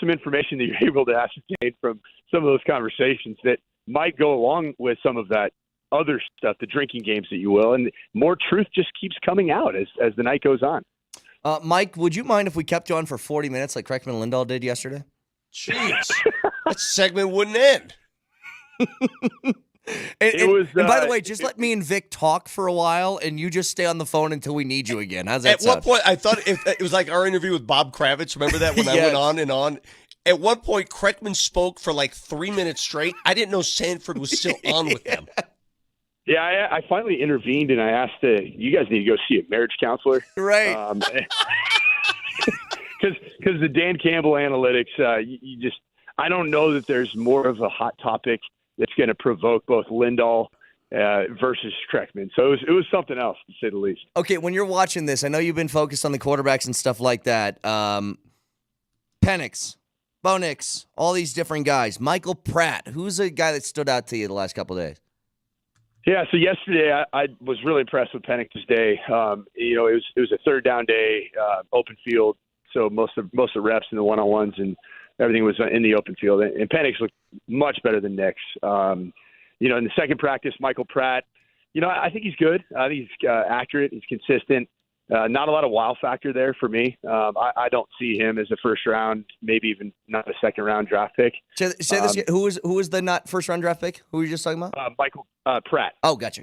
some information that you're able to ascertain from some of those conversations that might go along with some of that other stuff, the drinking games that you will, and more truth just keeps coming out as the night goes on. Mike, would you mind if we kept you on for 40 minutes like Kreckman Lindahl did yesterday? Jeez, that segment wouldn't end. And by the way, just let me and Vic talk for a while, and you just stay on the phone until we need you again. How's that At sound? one point, I thought it was like our interview with Bob Kravitz. Remember that when I went on and on? At one point, Kreckman spoke for like 3 minutes straight. I didn't know Sanford was still on with them. Yeah, I finally intervened, and I asked, you guys need to go see a marriage counselor. Right. Because the Dan Campbell analytics, I don't know that there's more of a hot topic that's going to provoke both Lindahl versus Kreckman. So it was something else, to say the least. Okay, when you're watching this, I know you've been focused on the quarterbacks and stuff like that. Penix, Bo Nix, all these different guys. Michael Pratt, who's a guy that stood out to you the last couple of days? Yeah, so yesterday I was really impressed with Penix's day. It was a third down day, open field, so most of the reps and the one-on-ones and everything was in the open field. And Penix looked much better than Nix. In the second practice, Michael Pratt, I think he's good. I think he's accurate. He's consistent. Not a lot of wow factor there for me. I don't see him as a first round, maybe even not a second round draft pick. Say this again. Who was the not first round draft pick? Who were you just talking about? Michael Pratt. Oh, gotcha.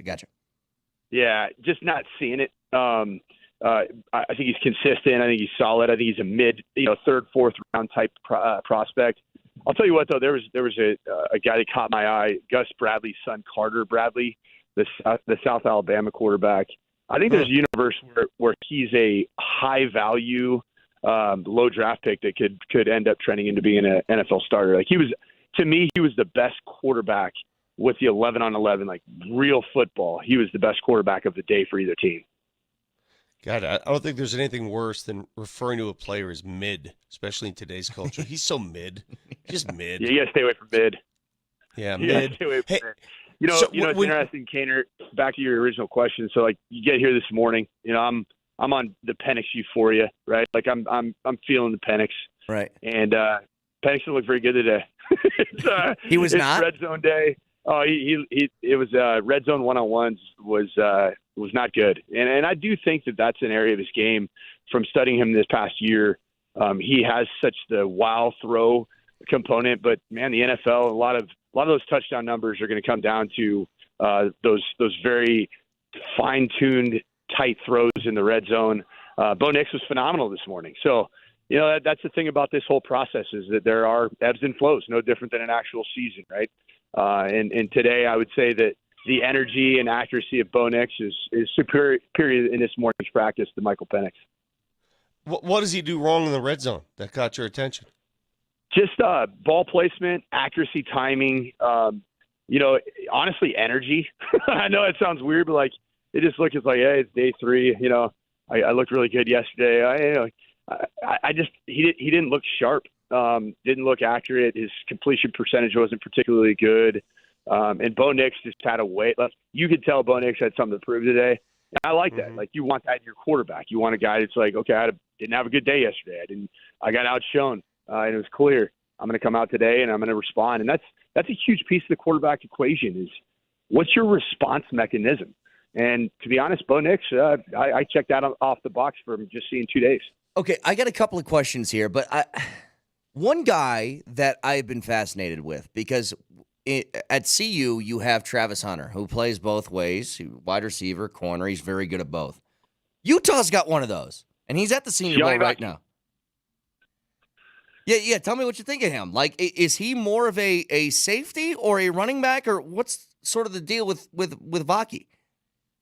Yeah, just not seeing it. I think he's consistent. I think he's solid. I think he's a mid, third, fourth round type prospect. I'll tell you what, though, there was a guy that caught my eye, Gus Bradley's son, Carter Bradley, the South Alabama quarterback. I think there's a universe where he's a high value, low draft pick that could end up trending into being an NFL starter. Like to me, he was the best quarterback with the 11-on-11, like real football. He was the best quarterback of the day for either team. God, I don't think there's anything worse than referring to a player as mid, especially in today's culture. He's so mid. Just mid. Yeah, you got to stay away from mid. Yeah, mid. Stay away from mid. It's interesting, Kaner, back to your original question. So, like, you get here this morning, I'm on the Penix euphoria, right? Like, I'm feeling the Penix. Right. And Penix didn't look very good today. He was it's not? Red zone day. Oh, it was red zone one-on-ones was not good. And I do think that's an area of his game from studying him this past year. He has such the wow throw component, but man, the NFL, a lot of a lot of those touchdown numbers are going to come down to those very fine-tuned, tight throws in the red zone. Bo Nix was phenomenal this morning. So, that's the thing about this whole process is that there are ebbs and flows, no different than an actual season, right? And today I would say that the energy and accuracy of Bo Nix is superior in this morning's practice to Michael Penix. What does he do wrong in the red zone that caught your attention? Just ball placement, accuracy, timing, honestly, energy. I know it sounds weird, but like it just looks like, hey, it's day 3. I looked really good yesterday. He didn't look sharp, didn't look accurate. His completion percentage wasn't particularly good. And Bo Nix just had a way. You could tell Bo Nix had something to prove today. And I like that. Like you want that in your quarterback. You want a guy that's like, okay, I didn't have a good day yesterday. I got outshone, and it was clear. I'm going to come out today and I'm going to respond. And that's a huge piece of the quarterback equation is what's your response mechanism? And to be honest, Bo Nix, I checked that off the box from just seeing 2 days. Okay, I got a couple of questions here, but one guy that I've been fascinated with because at CU you have Travis Hunter who plays both ways, wide receiver, corner. He's very good at both. Utah's got one of those, and he's at the Senior Bowl right now. Yeah. Tell me what you think of him. Like, is he more of a safety or a running back, or what's sort of the deal with Vaki?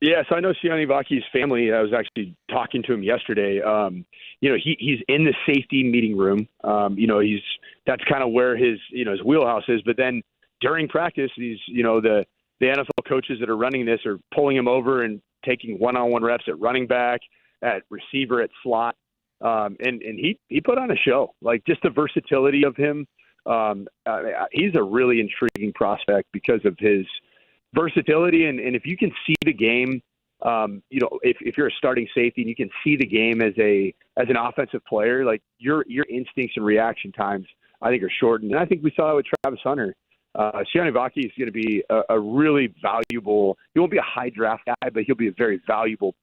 Yeah, so I know Sione Vaki's family. I was actually talking to him yesterday. He's in the safety meeting room. That's kind of where his wheelhouse is. But then during practice, the NFL coaches that are running this are pulling him over and taking one-on-one reps at running back, at receiver, at slot. And he put on a show. Like just the versatility of him. He's a really intriguing prospect because of his versatility, and if you can see the game, if you're a starting safety and you can see the game as an offensive player, like your instincts and reaction times, I think are shortened. And I think we saw it with Travis Hunter. Sione Vaki is going to be a really valuable. He won't be a high draft guy, but he'll be a very valuable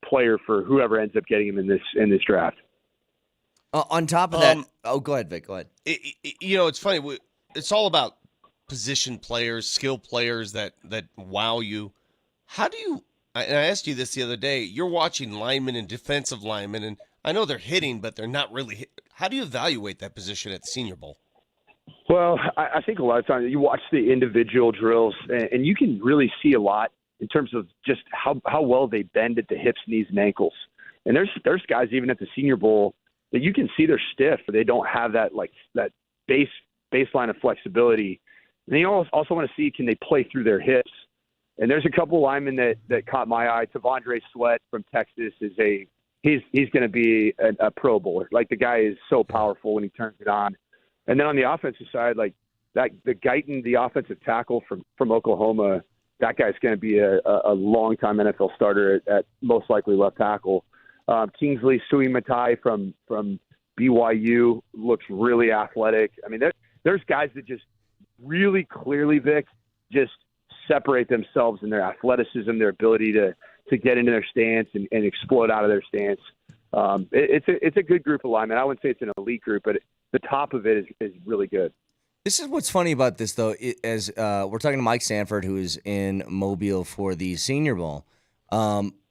player for whoever ends up getting him in this draft. On top of that, go ahead, Vic. Go ahead. It's funny. It's all about position players, skill players that wow you. How do you, and I asked you this the other day, you're watching linemen and defensive linemen, and I know they're hitting, but they're not really hit. How do you evaluate that position at the Senior Bowl? Well, I think a lot of times you watch the individual drills, and you can really see a lot in terms of just how well they bend at the hips, knees, and ankles. And there's guys even at the Senior Bowl that you can see they're stiff, or they don't have that baseline of flexibility. And then you also want to see, can they play through their hips? And there's a couple linemen that caught my eye. Tavondre Sweat from Texas he's going to be a Pro Bowler. Like the guy is so powerful when he turns it on. And then on the offensive side, like the Guyton, the offensive tackle from Oklahoma, that guy's going to be a long-time NFL starter at most likely left tackle. Kingsley Suimatai from BYU looks really athletic. I mean, there's guys that just really clearly, Vic, just separate themselves in their athleticism, their ability to get into their stance and explode out of their stance. It's a good group of linemen. I wouldn't say it's an elite group, but the top of it is really good. This is what's funny about this, though, as we're talking to Mike Sanford, who is in Mobile for the Senior Bowl.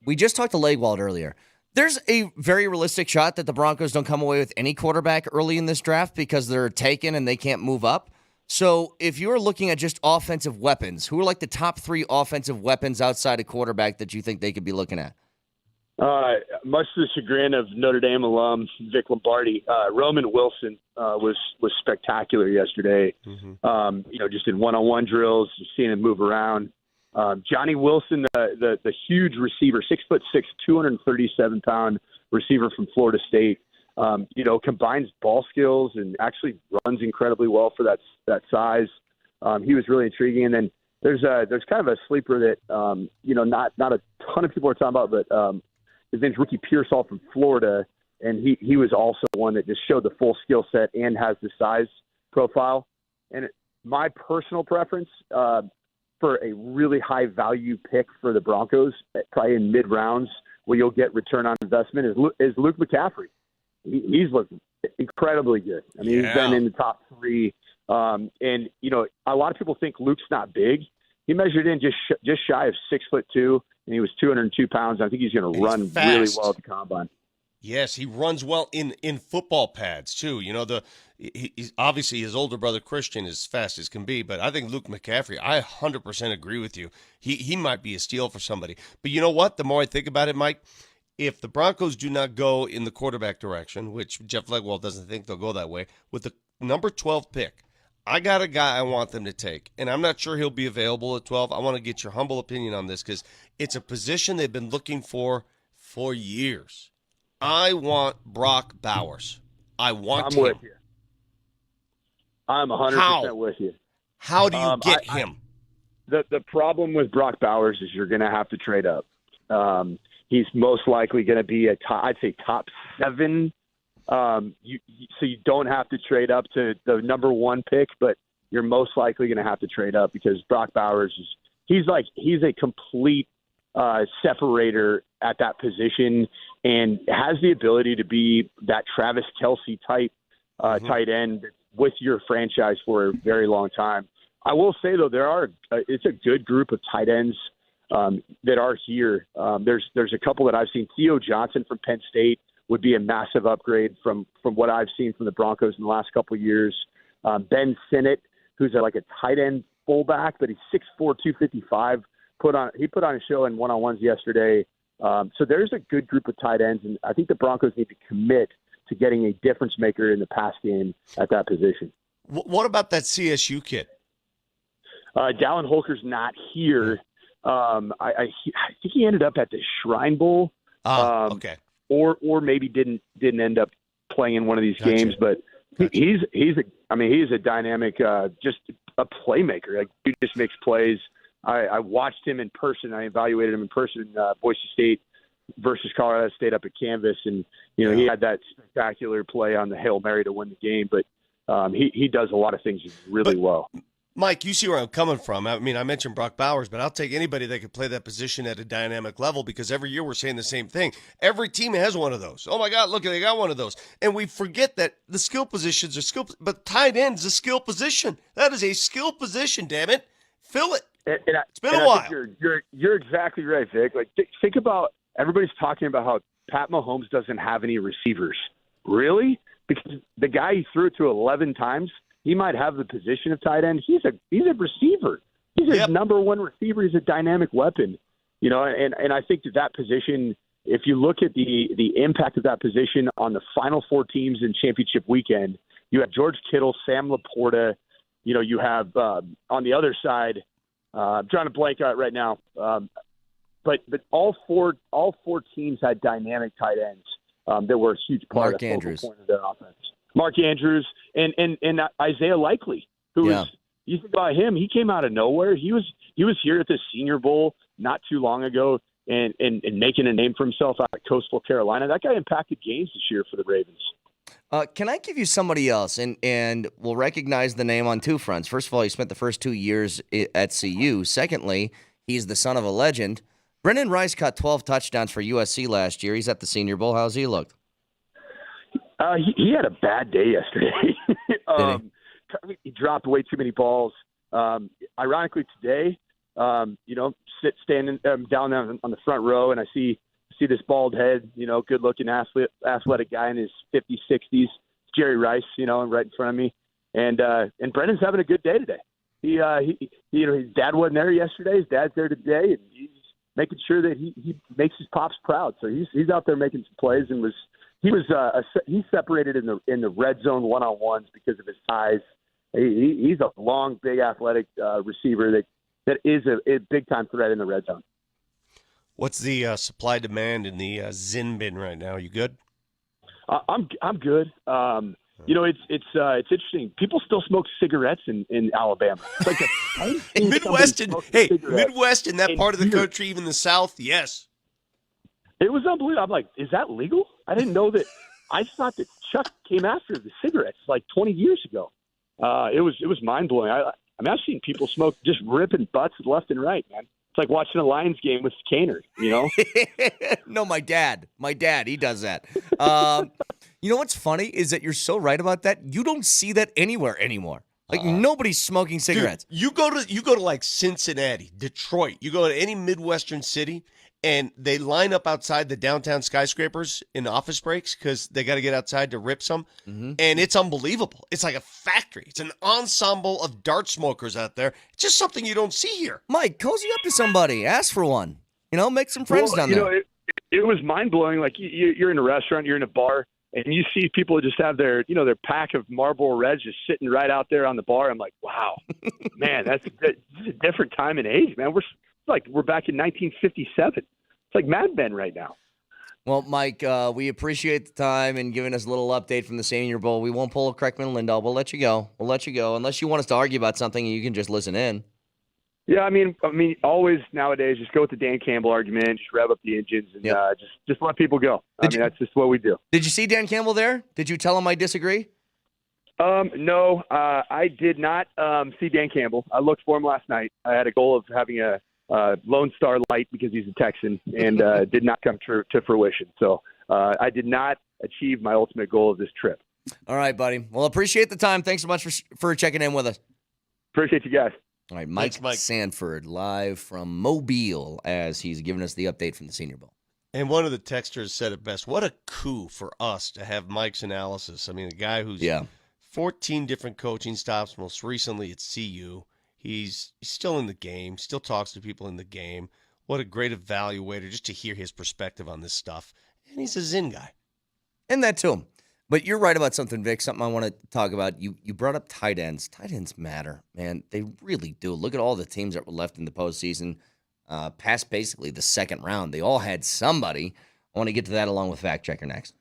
We just talked to Legwald earlier. There's a very realistic shot that the Broncos don't come away with any quarterback early in this draft because they're taken and they can't move up. So if you're looking at just offensive weapons, who are like the top 3 offensive weapons outside of quarterback that you think they could be looking at? Much to the chagrin of Notre Dame alum Vic Lombardi, Roman Wilson was spectacular yesterday. Just in one-on-one drills, just seeing him move around. Johnny Wilson, the huge receiver, 6'6", 237-pound receiver from Florida State. Combines ball skills and actually runs incredibly well for that size. He was really intriguing. And then there's kind of a sleeper that not a ton of people are talking about, but his name's Ricky Pearsall from Florida, and he was also one that just showed the full skill set and has the size profile. And my personal preference for a really high value pick for the Broncos, probably in mid rounds where you'll get return on investment, is Luke McCaffrey. He's looked incredibly good. I mean, he's been in the top 3 And, you know, a lot of people think Luke's not big. He measured in just shy of 6'2", and he was 202 pounds. I think he's going to run really well at the combine. Yes, he runs well in football pads too. You know, he's obviously his older brother Christian is fast as can be, but I think Luke McCaffrey, I 100% agree with you. He might be a steal for somebody. But you know what? The more I think about it, Mike, if the Broncos do not go in the quarterback direction, which Jeff Legwell doesn't think they'll go that way, with the number 12 pick, I got a guy I want them to take, and I'm not sure he'll be available at 12. I want to get your humble opinion on this because it's a position they've been looking for years. I want Brock Bowers. I'm with you. I'm 100% with you. How do you get him? The problem with Brock Bowers is you're going to have to trade up. He's most likely going to be I'd say top 7. So you don't have to trade up to the number 1 pick, but you're most likely going to have to trade up because Brock Bowers he's a complete separator at that position and has the ability to be that Travis Kelce type tight end with your franchise for a very long time. I will say though, it's a good group of tight ends that are here. There's a couple that I've seen. Theo Johnson from Penn State would be a massive upgrade from what I've seen from the Broncos in the last couple of years. Ben Sinnott, who's like a tight end fullback, but he's 6'4", 255. He put on a show in one-on-ones yesterday. So there's a good group of tight ends, and I think the Broncos need to commit to getting a difference maker in the pass game at that position. What about that CSU kid? Dallin Holker's not here. I think he ended up at the Shrine Bowl. Okay. Or maybe didn't end up playing in one of these games, but he's a dynamic, just a playmaker. Like he just makes plays. I watched him in person. I evaluated him in person in Boise State versus Colorado State up at Canvas, and he had that spectacular play on the Hail Mary to win the game. But he does a lot of things really well. Mike, you see where I'm coming from. I mean, I mentioned Brock Bowers, but I'll take anybody that could play that position at a dynamic level because every year we're saying the same thing. Every team has one of those. Oh, my God, look, they got one of those. And we forget that the skill positions are skill, but tight end is a skill position. That is a skill position, damn it. Fill it. It's been a while. You're exactly right, Vic. Like, think about everybody's talking about how Pat Mahomes doesn't have any receivers. Really? Because the guy he threw it to 11 times, he might have the position of tight end. He's a receiver. He's a number 1 receiver. He's a dynamic weapon, and I think that position, if you look at the impact of that position on the final 4 teams in championship weekend, you have George Kittle, Sam Laporta, you have on the other side, I'm trying to blank out right now, but all four teams had dynamic tight ends that were a huge part of the focal point of their offense. Mark Andrews and Isaiah Likely, who is, you think about him, he came out of nowhere. He was here at the Senior Bowl not too long ago and making a name for himself out of Coastal Carolina. That guy impacted games this year for the Ravens. Can I give you somebody else? And we'll recognize the name on 2 fronts. First of all, he spent the first 2 years at CU. Secondly, he's the son of a legend. Brendan Rice caught 12 touchdowns for USC last year. He's at the Senior Bowl. How's he looked? He had a bad day yesterday. He dropped way too many balls. Ironically, today, standing down on the front row, and I see this bald head, good-looking athletic guy in his 50s, 60s, Jerry Rice, right in front of me, and Brendan's having a good day today. His dad wasn't there yesterday. His dad's there today, and he's making sure that he makes his pops proud. So he's out there making some plays and he separated in the red zone one-on-ones because of his size. He's a long, big, athletic receiver that is a big-time threat in the red zone. What's the supply demand in the Zin bin right now? You good? I'm good. It's interesting. People still smoke cigarettes in Alabama. It's like Midwest in that part of the country, even the South. Yes. It was unbelievable. I'm like, is that legal? I didn't know that. I thought that Chuck came after the cigarettes like 20 years ago. It was mind blowing. I've seen people smoke just ripping butts left and right, man. It's like watching a Lions game with Kaner, No, my dad, he does that. What's funny is that you're so right about that. You don't see that anywhere anymore. Like nobody's smoking cigarettes. Dude, you go to like Cincinnati, Detroit. You go to any Midwestern city, and they line up outside the downtown skyscrapers in office breaks because they got to get outside to rip some. And it's unbelievable. It's like a factory. It's an ensemble of dart smokers out there. It's just something you don't see here. Mike, cozy up to somebody. Ask for one. Make some friends down there. It was mind blowing. Like you're in a restaurant, you're in a bar, and you see people just have their pack of Marlboro Reds just sitting right out there on the bar. I'm like, wow, man, this is a different time and age, man. We're back in 1957. It's like Mad Men right now. Well, Mike, we appreciate the time and giving us a little update from the Senior Bowl. We won't pull a Kreckman Lindahl. We'll let you go. Unless you want us to argue about something, you can just listen in. Yeah, I mean, always nowadays, just go with the Dan Campbell argument, just rev up the engines, and just let people go. That's just what we do. Did you see Dan Campbell there? Did you tell him I disagree? No, I did not see Dan Campbell. I looked for him last night. I had a goal of having a Lone Star Light because he's a Texan, and did not come to fruition. So I did not achieve my ultimate goal of this trip. All right, buddy. Well, appreciate the time. Thanks so much for checking in with us. Appreciate you guys. All right, Mike Sanford live from Mobile as he's giving us the update from the Senior Bowl. And one of the texters said it best. What a coup for us to have Mike's analysis. I mean, a guy who's 14 different coaching stops, most recently at CU. He's still in the game, still talks to people in the game. What a great evaluator just to hear his perspective on this stuff. And he's a Zen guy. And that to him. But you're right about something, Vic, something I want to talk about. You brought up tight ends. Tight ends matter, man. They really do. Look at all the teams that were left in the postseason past basically the second round. They all had somebody. I want to get to that along with Fact Checker next.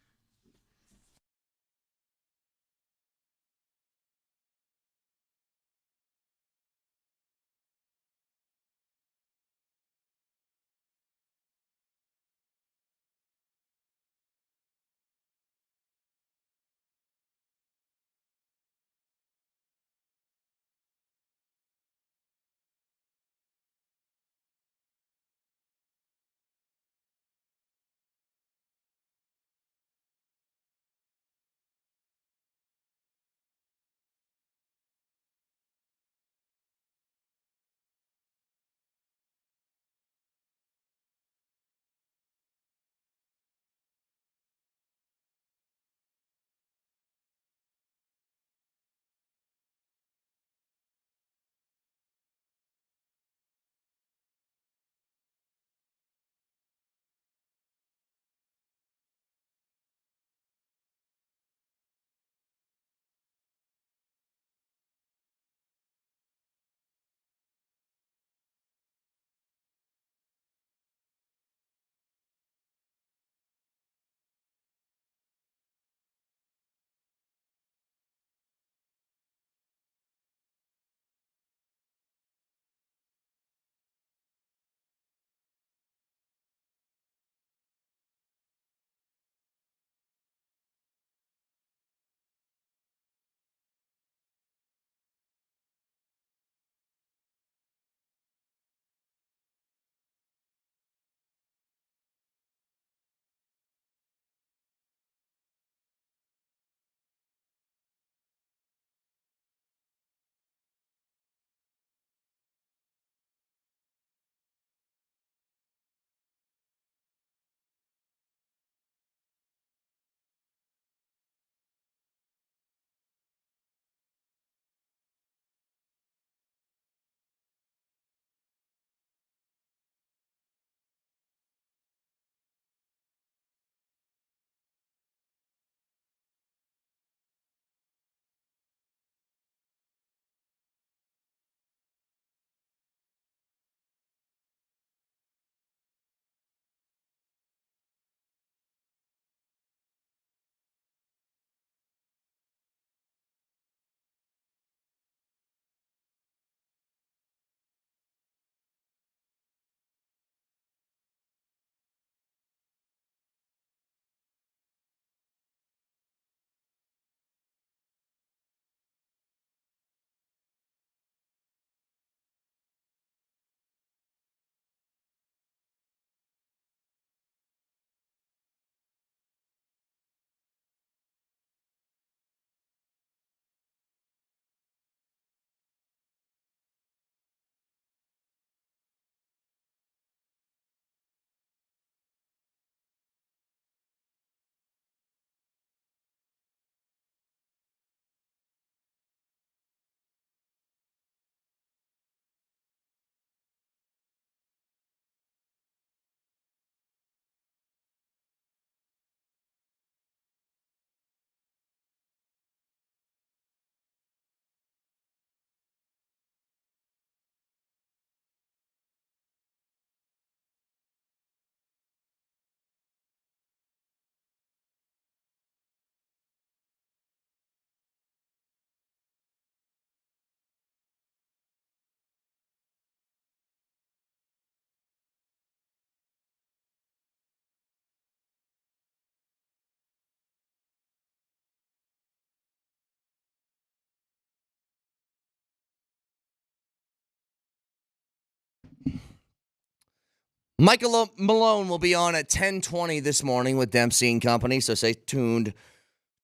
Michael Malone will be on at 10:20 this morning with Dempsey and Company, so stay tuned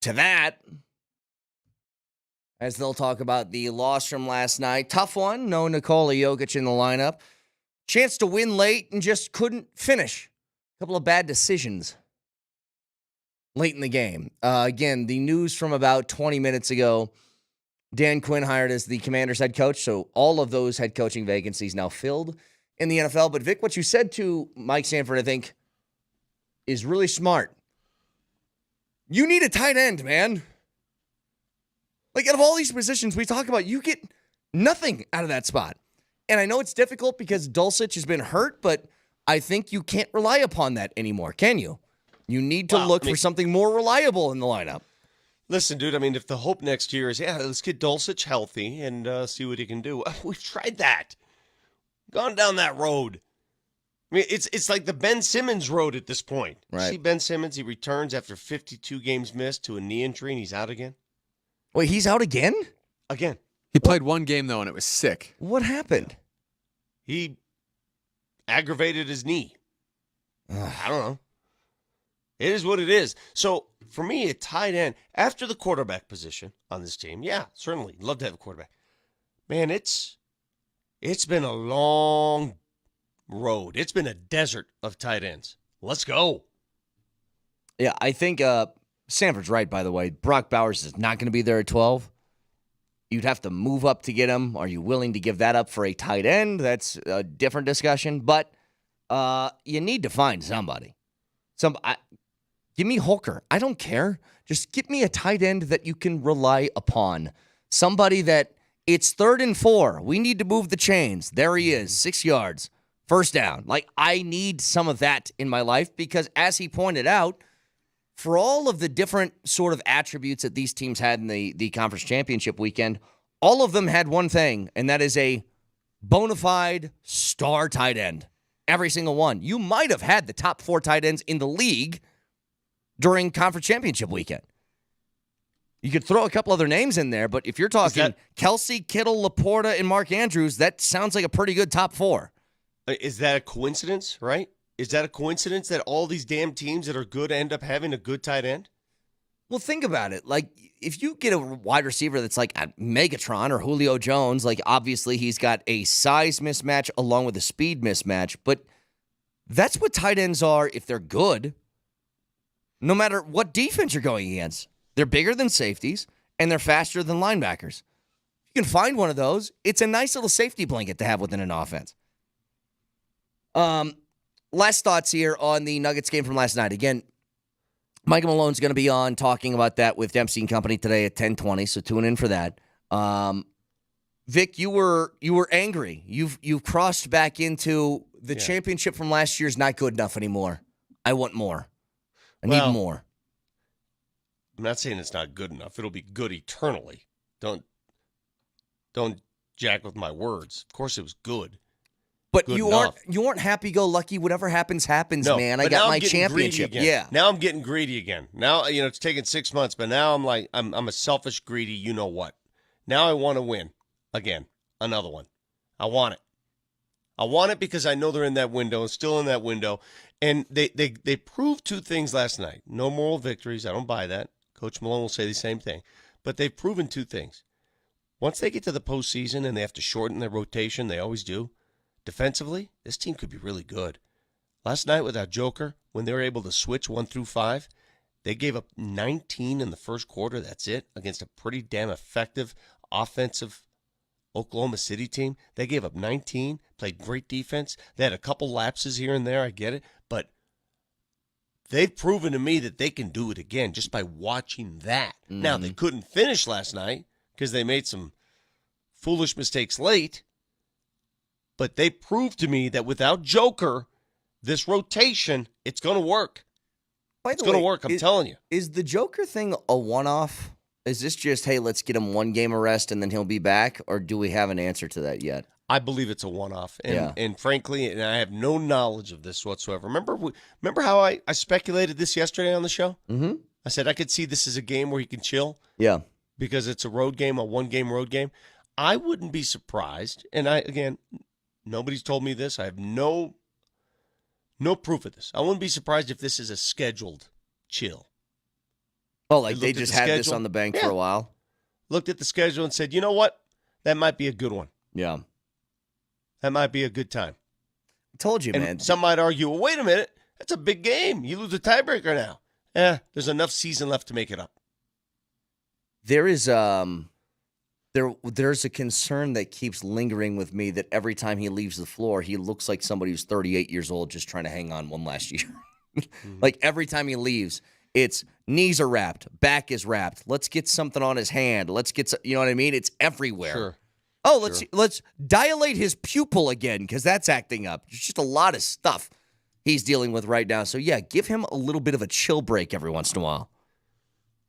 to that as they'll talk about the loss from last night. Tough one, no Nikola Jokic in the lineup. Chance to win late and just couldn't finish. A couple of bad decisions late in the game. Again, the news from about 20 minutes ago, Dan Quinn hired as the Commanders head coach, so all of those head coaching vacancies now filled in the NFL. But Vic, what you said to Mike Sanford, I think, is really smart. You need a tight end, man. Like, out of all these positions we talk about, you get nothing out of that spot. And I know it's difficult because Dulcich has been hurt, but I think you can't rely upon that anymore, can you? You need to look for something more reliable in the lineup. Listen, dude, I mean, if the hope next year is, let's get Dulcich healthy and see what he can do. We've tried that. Gone down that road. I mean, it's like the Ben Simmons road at this point. Right. See Ben Simmons, he returns after 52 games missed to a knee injury, and he's out again. Wait, he's out again? Again. He played one game, though, and it was sick. What happened? He aggravated his knee. I don't know. It is what it is. So, for me, a tight end, after the quarterback position on this team, yeah, certainly, love to have a quarterback. Man, it's been a long road. It's been a desert of tight ends. Let's go. Yeah, I think Sanford's right, by the way. Brock Bowers is not going to be there at 12. You'd have to move up to get him. Are you willing to give that up for a tight end? That's a different discussion. But you need to find somebody. Give me Holker. I don't care. Just get me a tight end that you can rely upon. Somebody that it's 3rd and 4. We need to move the chains. There he is, 6 yards, first down. Like, I need some of that in my life because, as he pointed out, for all of the different sort of attributes that these teams had in the conference championship weekend, all of them had one thing, and that is a bona fide star tight end. Every single one. You might have had the top 4 tight ends in the league during conference championship weekend. You could throw a couple other names in there, but if you're talking Kelsey, Kittle, Laporta, and Mark Andrews, that sounds like a pretty good top 4. Is that a coincidence, right? Is that a coincidence that all these damn teams that are good end up having a good tight end? Well, think about it. Like, if you get a wide receiver that's like a Megatron or Julio Jones, like, obviously he's got a size mismatch along with a speed mismatch, but that's what tight ends are if they're good, no matter what defense you're going against. They're bigger than safeties, and they're faster than linebackers. You can find one of those. It's a nice little safety blanket to have within an offense. Last thoughts here on the Nuggets game from last night. Again, Michael Malone's going to be on talking about that with Dempsey and Company today at 10:20, so tune in for that. Vic, you were angry. You've crossed back into the championship from last year is not good enough anymore. I want more. I need more. I'm not saying it's not good enough. It'll be good eternally. Don't jack with my words. Of course it was good. But you aren't happy-go-lucky. Whatever happens, man. I got my championship. Yeah. Now I'm getting greedy again. Now, it's taken 6 months, but now I'm like, I'm a selfish, greedy, you know what. Now I want to win again. Another one. I want it. I want it because I know they're in that window and still in that window. And they proved 2 things last night. No moral victories. I don't buy that. Coach Malone will say the same thing. But they've proven 2 things. Once they get to the postseason and they have to shorten their rotation, they always do. Defensively, this team could be really good. Last night without Joker, when they were able to switch 1 through 5, they gave up 19 in the first quarter. That's it. Against a pretty damn effective offensive Oklahoma City team. They gave up 19, played great defense. They had a couple lapses here and there, I get it. But they've proven to me that they can do it again just by watching that. Mm-hmm. Now, they couldn't finish last night because they made some foolish mistakes late. But they proved to me that without Joker, this rotation, it's going to work. It's going to work, I'm telling you. Is the Joker thing a one-off? Is this just, hey, let's get him 1 game of rest and then he'll be back? Or do we have an answer to that yet? I believe it's a one-off. And frankly, and I have no knowledge of this whatsoever. Remember how I speculated this yesterday on the show? Mm-hmm. I said I could see this as a game where he can chill. Yeah. Because it's a road game, a 1-game road game. I wouldn't be surprised. And nobody's told me this. I have no No proof of this. I wouldn't be surprised if this is a scheduled chill. Oh, like they just had this on the bank for a while? Looked at the schedule and said, you know what? That might be a good one. Yeah. That might be a good time. I told you, and man. Some might argue, well, wait a minute. That's a big game. You lose a tiebreaker now. There's enough season left to make it up. There is there's a concern that keeps lingering with me that every time he leaves the floor, he looks like somebody who's 38 years old just trying to hang on one last year. Like every time he leaves, it's knees are wrapped, back is wrapped. Let's get something on his hand. Let's get you know what I mean? It's everywhere. Sure. Oh, let's dilate his pupil again because that's acting up. There's just a lot of stuff he's dealing with right now. So yeah, give him a little bit of a chill break every once in a while.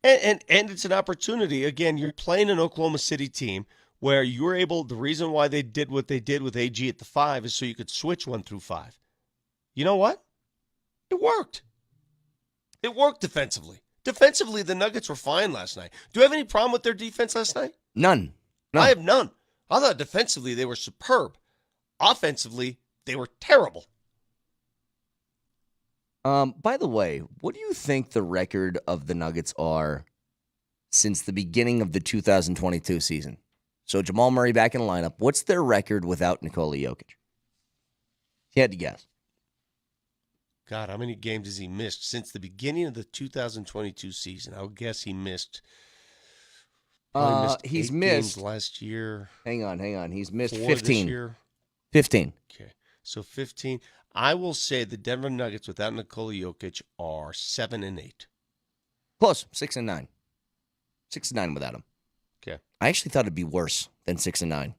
And it's an opportunity. Again, you're playing an Oklahoma City team where you were able, the reason why they did what they did with AG at the 5 is so you could switch 1 through 5. You know what? It worked. It worked defensively. Defensively, the Nuggets were fine last night. Do you have any problem with their defense last night? None. I have none. I thought defensively they were superb. Offensively, they were terrible. By the way, what do you think the record of the Nuggets are since the beginning of the 2022 season? So Jamal Murray back in the lineup. What's their record without Nikola Jokic? He had to guess. God, how many games has he missed since the beginning of the 2022 season? I would guess he missed. He's eight missed games last year. Hang on. He's missed 4 15. this year. 15. Okay, so 15. I will say the Denver Nuggets without Nikola Jokic are 7-8. Close. 6-9. 6-9 without him. Okay. I actually thought it'd be worse than 6-9.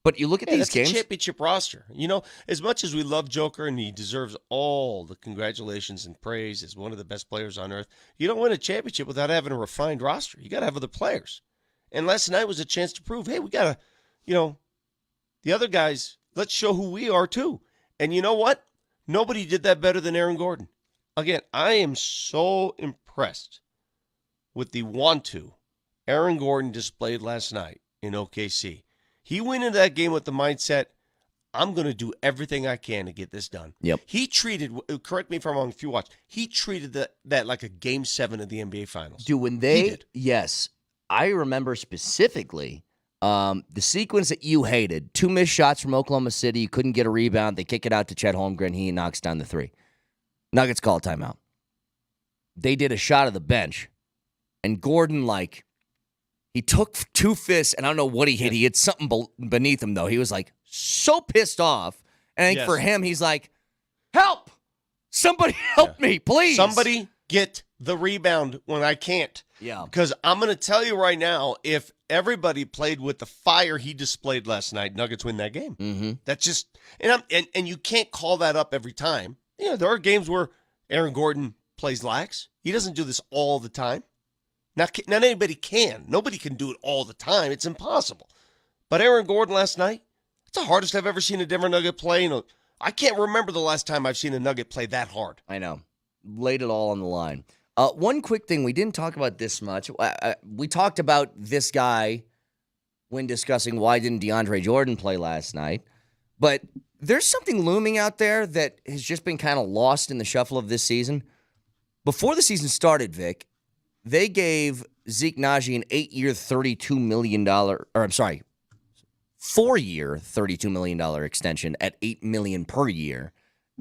But you look at these that's games. A championship roster. You know, as much as we love Joker and he deserves all the congratulations and praise as one of the best players on earth, you don't win a championship without having a refined roster. You got to have other players. And last night was a chance to prove, hey, we got to, the other guys, let's show who we are too. And you know what? Nobody did that better than Aaron Gordon. Again, I am so impressed with the want-to Aaron Gordon displayed last night in OKC. He went into that game with the mindset, I'm going to do everything I can to get this done. Yep. He treated, correct me if I'm wrong, if you watch, he treated that like a Game 7 of the NBA Finals. Dude, when they, yes, I remember specifically the sequence that you hated. 2 missed shots from Oklahoma City. You couldn't get a rebound. They kick it out to Chet Holmgren. He knocks down the 3. Nuggets call a timeout. They did a shot of the bench, and Gordon, he took 2 fists, and I don't know what he hit. He hit something beneath him, though. He was, so pissed off. And I think for him, he's like, help! Somebody help me, please! Somebody get the rebound when I can't. Yeah. Because I'm going to tell you right now, if everybody played with the fire he displayed last night, Nuggets win that game. Mm-hmm. That's just – and you can't call that up every time. There are games where Aaron Gordon plays lax. He doesn't do this all the time. Not anybody can. Nobody can do it all the time. It's impossible. But Aaron Gordon last night, it's the hardest I've ever seen a Denver Nugget play. I can't remember the last time I've seen a Nugget play that hard. I know. Laid it all on the line. One quick thing. We didn't talk about this much. We talked about this guy when discussing why didn't DeAndre Jordan play last night. But there's something looming out there that has just been kind of lost in the shuffle of this season. Before the season started, Vic, they gave Zeke Nnaji an 8-year, $32 million, 4-year, $32 million extension at $8 million per year.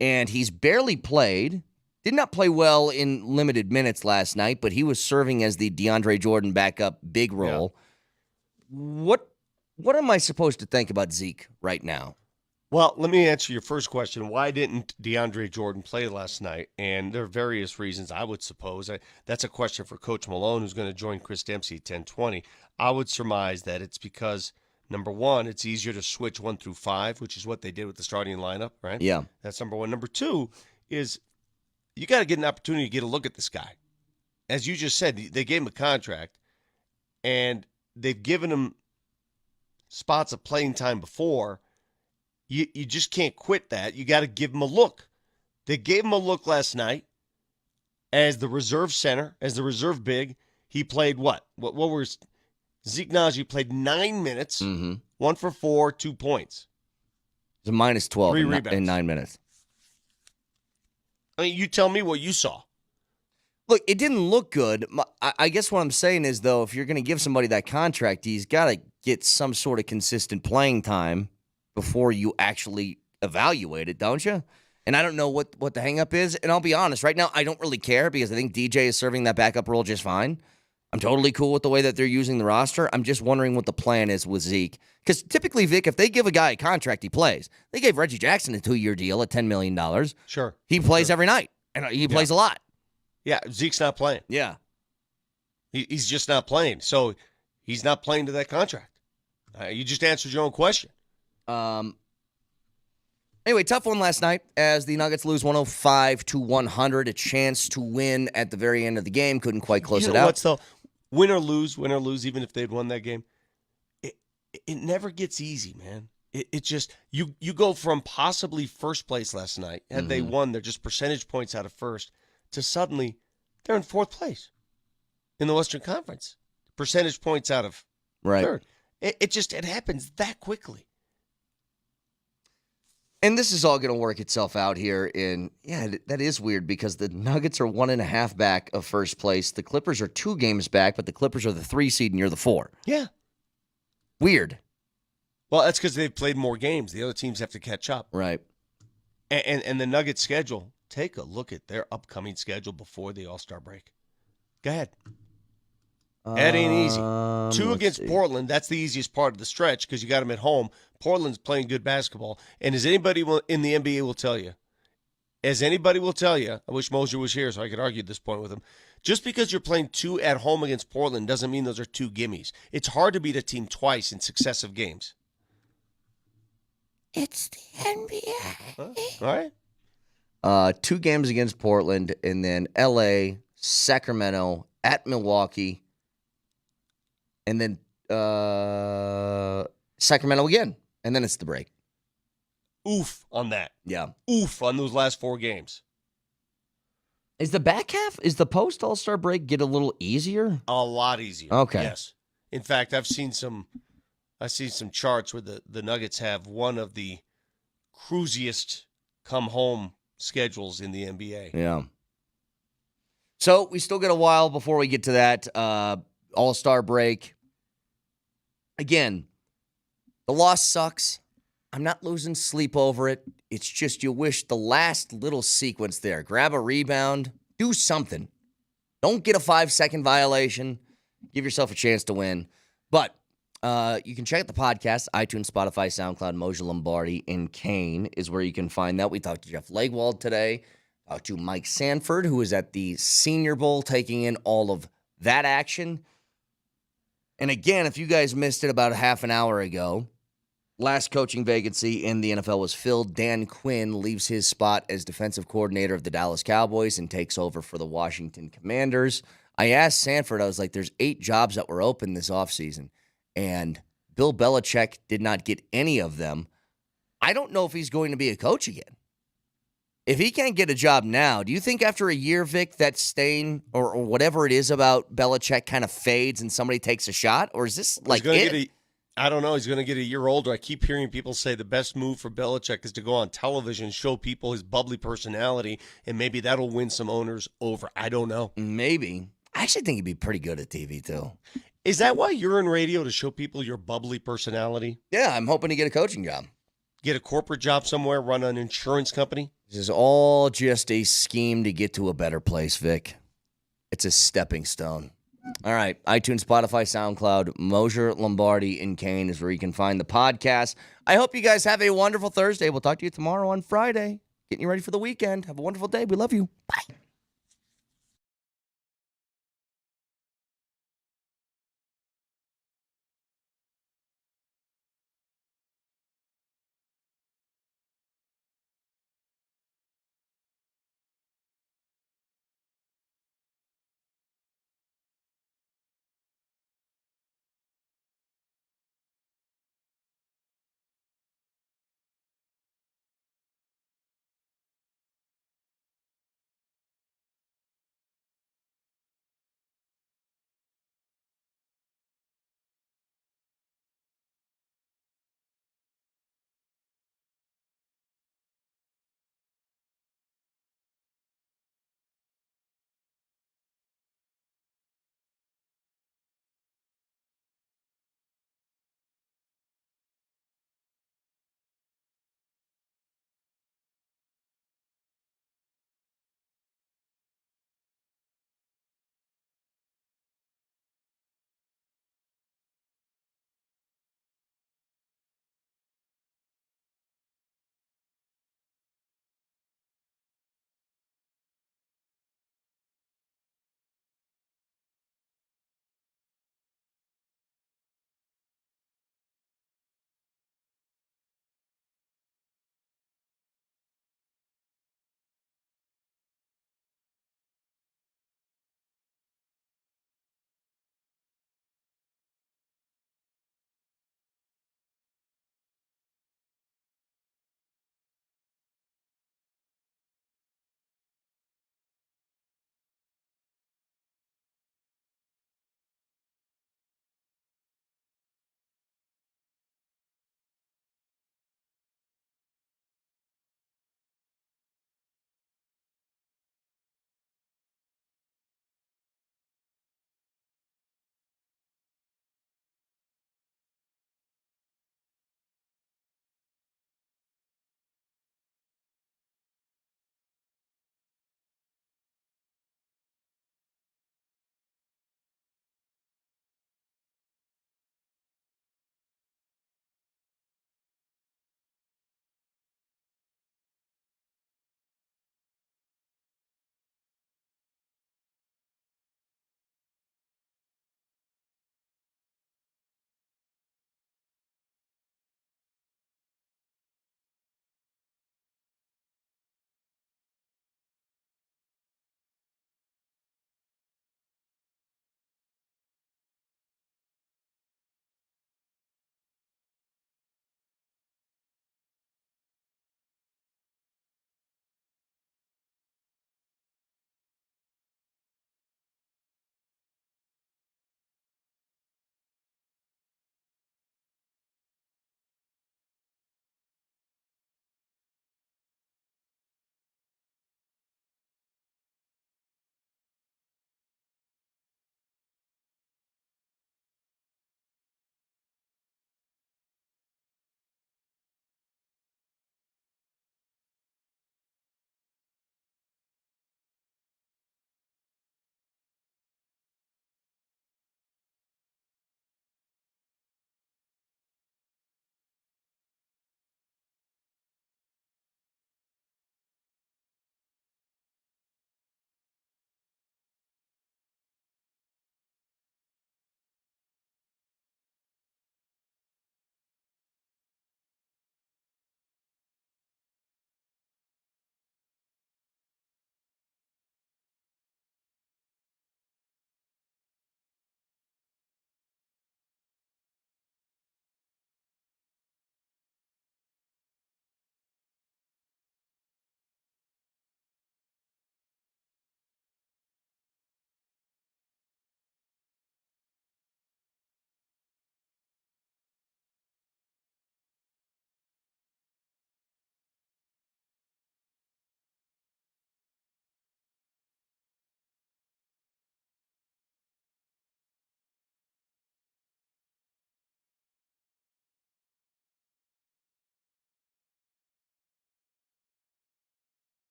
And he's barely played. Did not play well in limited minutes last night, but he was serving as the DeAndre Jordan backup big role. Yeah. What am I supposed to think about Zeke right now? Well, let me answer your first question. Why didn't DeAndre Jordan play last night? And there are various reasons, I would suppose. That's a question for Coach Malone, who's going to join Chris Dempsey at 10:20. I would surmise that it's because, number one, it's easier to switch 1 through 5, which is what they did with the starting lineup, right? Yeah. That's number one. Number two is you got to get an opportunity to get a look at this guy. As you just said, they gave him a contract, and they've given him spots of playing time before. You just can't quit that. You got to give him a look. They gave him a look last night as the reserve center, as the reserve big. He played what? What was Zeke Nnaji played 9 minutes, 1 for 4, 2 points. It's a minus 12 3 in rebounds. 9 minutes. I mean, you tell me what you saw. Look, it didn't look good. I guess what I'm saying is, though, if you're going to give somebody that contract, he's got to get some sort of consistent playing time before you actually evaluate it, don't you? And I don't know what the hang-up is. And I'll be honest, right now, I don't really care because I think DJ is serving that backup role just fine. I'm totally cool with the way that they're using the roster. I'm just wondering what the plan is with Zeke. Because typically, Vic, if they give a guy a contract, he plays. They gave Reggie Jackson a 2-year deal at $10 million. Sure. He plays every night, and he plays a lot. Yeah, Zeke's not playing. Yeah. He's just not playing. So he's not playing to that contract. You just answered your own question. Anyway, tough one last night as the Nuggets lose 105-100. A chance to win at the very end of the game. Couldn't quite close it out. What's the win or lose, even if they'd won that game, it never gets easy, man. It just you go from possibly first place last night, had they won, they're just percentage points out of first, to suddenly they're in fourth place in the Western Conference. Percentage points out of third. It happens that quickly. And this is all going to work itself out here that is weird because the Nuggets are 1.5 back of first place. The Clippers are 2 games back, but the Clippers are the 3 seed and you're the 4. Yeah. Weird. Well, that's because they've played more games. The other teams have to catch up. Right. And the Nuggets schedule, take a look at their upcoming schedule before the All-Star break. Go ahead. That ain't easy. 2 against Portland, that's the easiest part of the stretch because you got them at home. Portland's playing good basketball. And as anybody in the NBA will tell you, I wish Mosier was here so I could argue this point with him, just because you're playing 2 at home against Portland doesn't mean those are 2 gimmies. It's hard to beat a team twice in successive games. It's the NBA. All right. 2 games against Portland, and then L.A., Sacramento, at Milwaukee, and then Sacramento again, and then it's the break. Oof on that. Yeah. Oof on those last 4 games. Is the back half, is the post-All-Star break get a little easier? A lot easier. Okay. Yes. In fact, I've seen some charts where the Nuggets have one of the cruisiest come-home schedules in the NBA. Yeah. So we still got a while before we get to that All-Star break. Again, the loss sucks. I'm not losing sleep over it. It's just you wish the last little sequence there. Grab a rebound. Do something. Don't get a 5-second violation. Give yourself a chance to win. But you can check out the podcast, iTunes, Spotify, SoundCloud, Mosier Lombardi, and Kane is where you can find that. We talked to Jeff Legwald today. Talked to Mike Sanford, who is at the Senior Bowl taking in all of that action. And again, if you guys missed it about a half an hour ago, last coaching vacancy in the NFL was filled. Dan Quinn leaves his spot as defensive coordinator of the Dallas Cowboys and takes over for the Washington Commanders. I asked Sanford, I was like, there's 8 jobs that were open this offseason, and Bill Belichick did not get any of them. I don't know if he's going to be a coach again. If he can't get a job now, do you think after a year, Vic, that stain or whatever it is about Belichick kind of fades and somebody takes a shot? Or is this like it? I don't know. He's going to get a year older. I keep hearing people say the best move for Belichick is to go on television, show people his bubbly personality, and maybe that'll win some owners over. I don't know. Maybe. I actually think he'd be pretty good at TV, too. Is that why you're in radio, to show people your bubbly personality? Yeah, I'm hoping to get a coaching job. Get a corporate job somewhere, run an insurance company? This is all just a scheme to get to a better place, Vic. It's a stepping stone. All right, iTunes, Spotify, SoundCloud, Mosier, Lombardi, and Kane is where you can find the podcast. I hope you guys have a wonderful Thursday. We'll talk to you tomorrow on Friday. Getting you ready for the weekend. Have a wonderful day. We love you. Bye.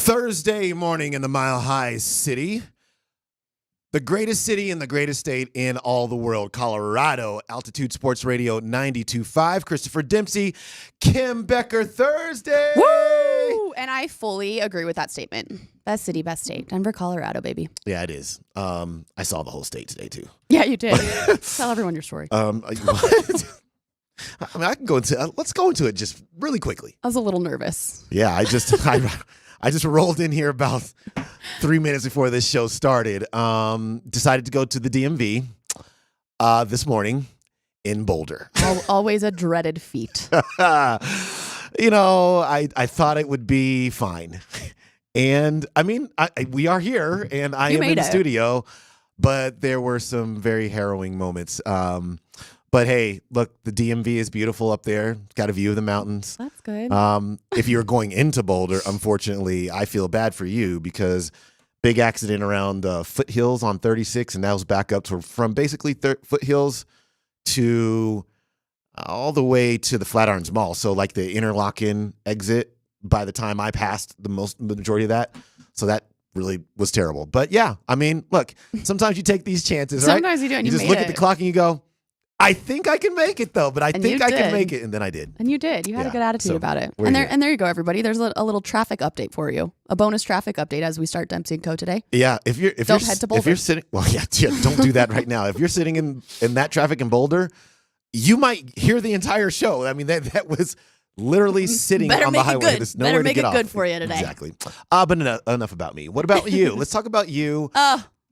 Thursday morning in the Mile High City. The greatest city in the greatest state in all the world, Colorado. Altitude Sports Radio 92.5. Christopher Dempsey, Kim Becker, Thursday. Woo! And I fully agree with that statement. Best city, best state. Denver, Colorado, baby. Yeah, it is. I saw the whole state today, too. Yeah, you did. Tell everyone your story. I mean, I can go into. Let's go into it just really quickly. I was a little nervous. Yeah, I just rolled in here about 3 minutes before this show started. Decided to go to the DMV this morning in Boulder. Always a dreaded feat. You know, I thought it would be fine. And I mean, we are here and I am in the studio, but there were some very harrowing moments. But hey, look, the DMV is beautiful up there. Got a view of the mountains. That's good. If you're going into Boulder, unfortunately, I feel bad for you because big accident around Foothills on 36, and that was back up to from basically Foothills to all the way to the Flatirons Mall. So like the Interlochen exit. By the time I passed the majority of that, so that really was terrible. But yeah, I mean, look, sometimes you take these chances, right? Sometimes you do, and you just made look it. at the clock and you go, I think I can make it though, but I think I can make it, and then I did. And you did. You had a good attitude about it. we're And here. there you go, everybody. There's a little traffic update for you. A bonus traffic update as we start Dempsey & Co. today. Yeah, if you're head to Boulder. if you're sitting, well, yeah, don't do that right now. If you're sitting in that traffic in Boulder, you might hear the entire show. I mean, that was literally sitting on the highway. There's nowhere Better make to get it off. good for you today. Exactly. But enough about me. What about you? Let's talk about you.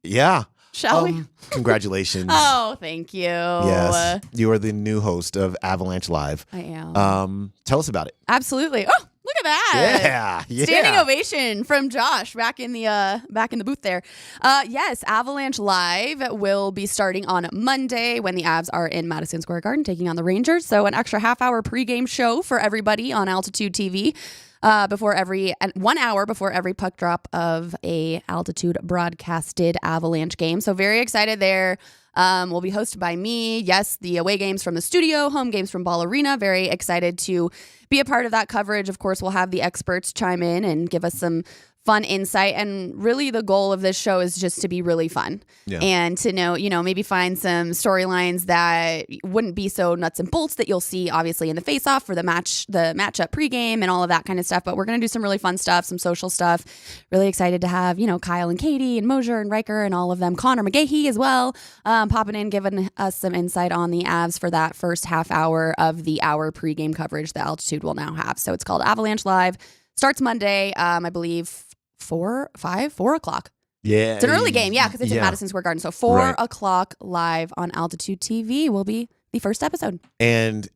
Yeah. Shall we? Congratulations. Oh, thank you. Yes. You are the new host of Avalanche Live. I am. Tell us about it. Absolutely. Oh, look at that. Yeah. Standing ovation from Josh back in the booth there. Yes, Avalanche Live will be starting on Monday when the Avs are in Madison Square Garden taking on the Rangers. So an extra half-hour pregame show for everybody on Altitude TV. 1 hour before every puck drop of a Altitude broadcasted Avalanche game. So very excited there. Will be hosted by me. Yes, the away games from the studio, home games from Ball Arena. Very excited to be a part of that coverage. Of course, we'll have the experts chime in and give us some fun insight. And really the goal of this show is just to be really fun and to know, maybe find some storylines that wouldn't be so nuts and bolts that you'll see obviously in the face-off for the matchup pregame and all of that kind of stuff. But we're going to do some really fun stuff, some social stuff. Really excited to have, Kyle and Katie and Mosier and Riker and all of them. Connor McGahey as well, popping in, giving us some insight on the Avs for that first half hour of the hour pregame coverage that Altitude will now have. So it's called Avalanche Live. Starts Monday, I believe 4 o'clock. Yeah. It's an early game, because it's in Madison Square Garden. So 4 o'clock live on Altitude TV will be the first episode. And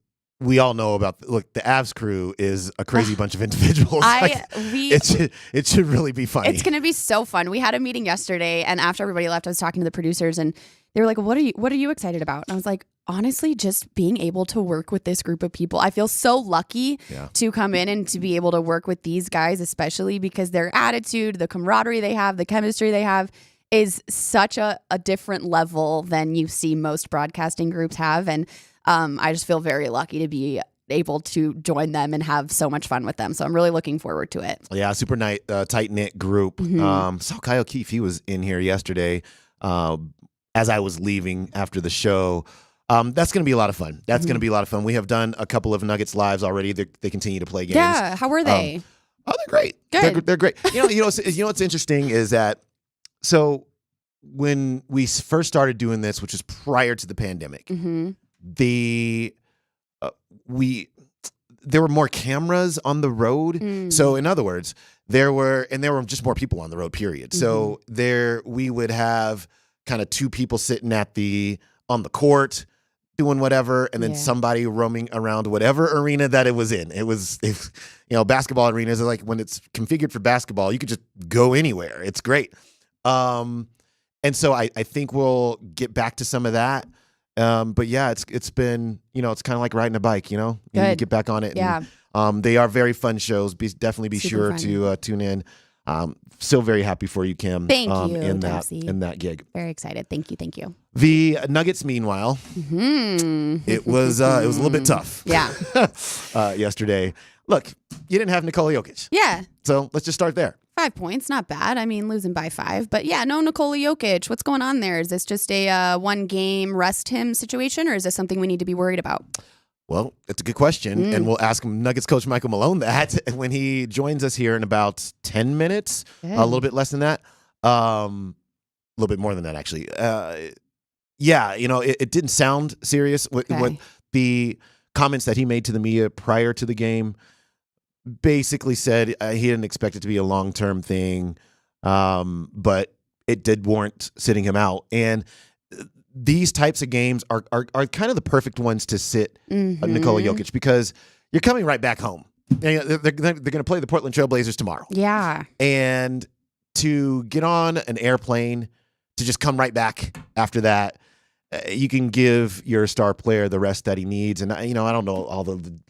we all know about, the Avs crew is a crazy bunch of individuals. It should really be funny. It's going to be so fun. We had a meeting yesterday, and after everybody left, I was talking to the producers, and they were like, what are you excited about? And I was like, honestly, just being able to work with this group of people. I feel so lucky to come in and to be able to work with these guys, especially because their attitude, the camaraderie they have, the chemistry they have is such a different level than you see most broadcasting groups have. And I just feel very lucky to be able to join them and have so much fun with them. So I'm really looking forward to it. Yeah, super tight-knit group. Saw Kyle Keefe. He was in here yesterday as I was leaving after the show. That's going to be a lot of fun. Going to be a lot of fun. We have done a couple of Nuggets lives already. They continue to play games. Yeah, how were they? They're great. Good. They're great. You know what's interesting is that when we first started doing this, which was prior to the pandemic, there were more cameras on the road. So in other words, there were just more people on the road, period. So we would have kind of two people sitting on the court doing whatever, and then somebody roaming around whatever arena that it was in. Basketball arenas are like, when it's configured for basketball, you could just go anywhere. It's great. And so I think we'll get back to some of that. But yeah, it's been, it's kind of like riding a bike, you get back on it. And, they are very fun shows. Definitely be Super sure to tune in. Still very happy for you, Kim. Thank you, in Dempsey. that gig. Very excited. Thank you. The Nuggets, meanwhile, it was a little bit tough. Yeah. Yesterday. Look, you didn't have Nikola Jokic. Yeah. So let's just start there. 5 points, not bad. I mean, losing by 5. But yeah, no Nikola Jokic. What's going on there? Is this just a one-game rest him situation, or is this something we need to be worried about? Well, it's a good question, and we'll ask Nuggets coach Michael Malone that when he joins us here in about 10 minutes, a little bit less than that, a little bit more than that, actually. Yeah, it didn't sound serious. What the comments that he made to the media prior to the game basically said he didn't expect it to be a long-term thing, but it did warrant sitting him out. And these types of games are kind of the perfect ones to sit Nikola Jokic because you're coming right back home. They're going to play the Portland Trailblazers tomorrow. Yeah. And to get on an airplane, to just come right back after that, you can give your star player the rest that he needs. And, I don't know all the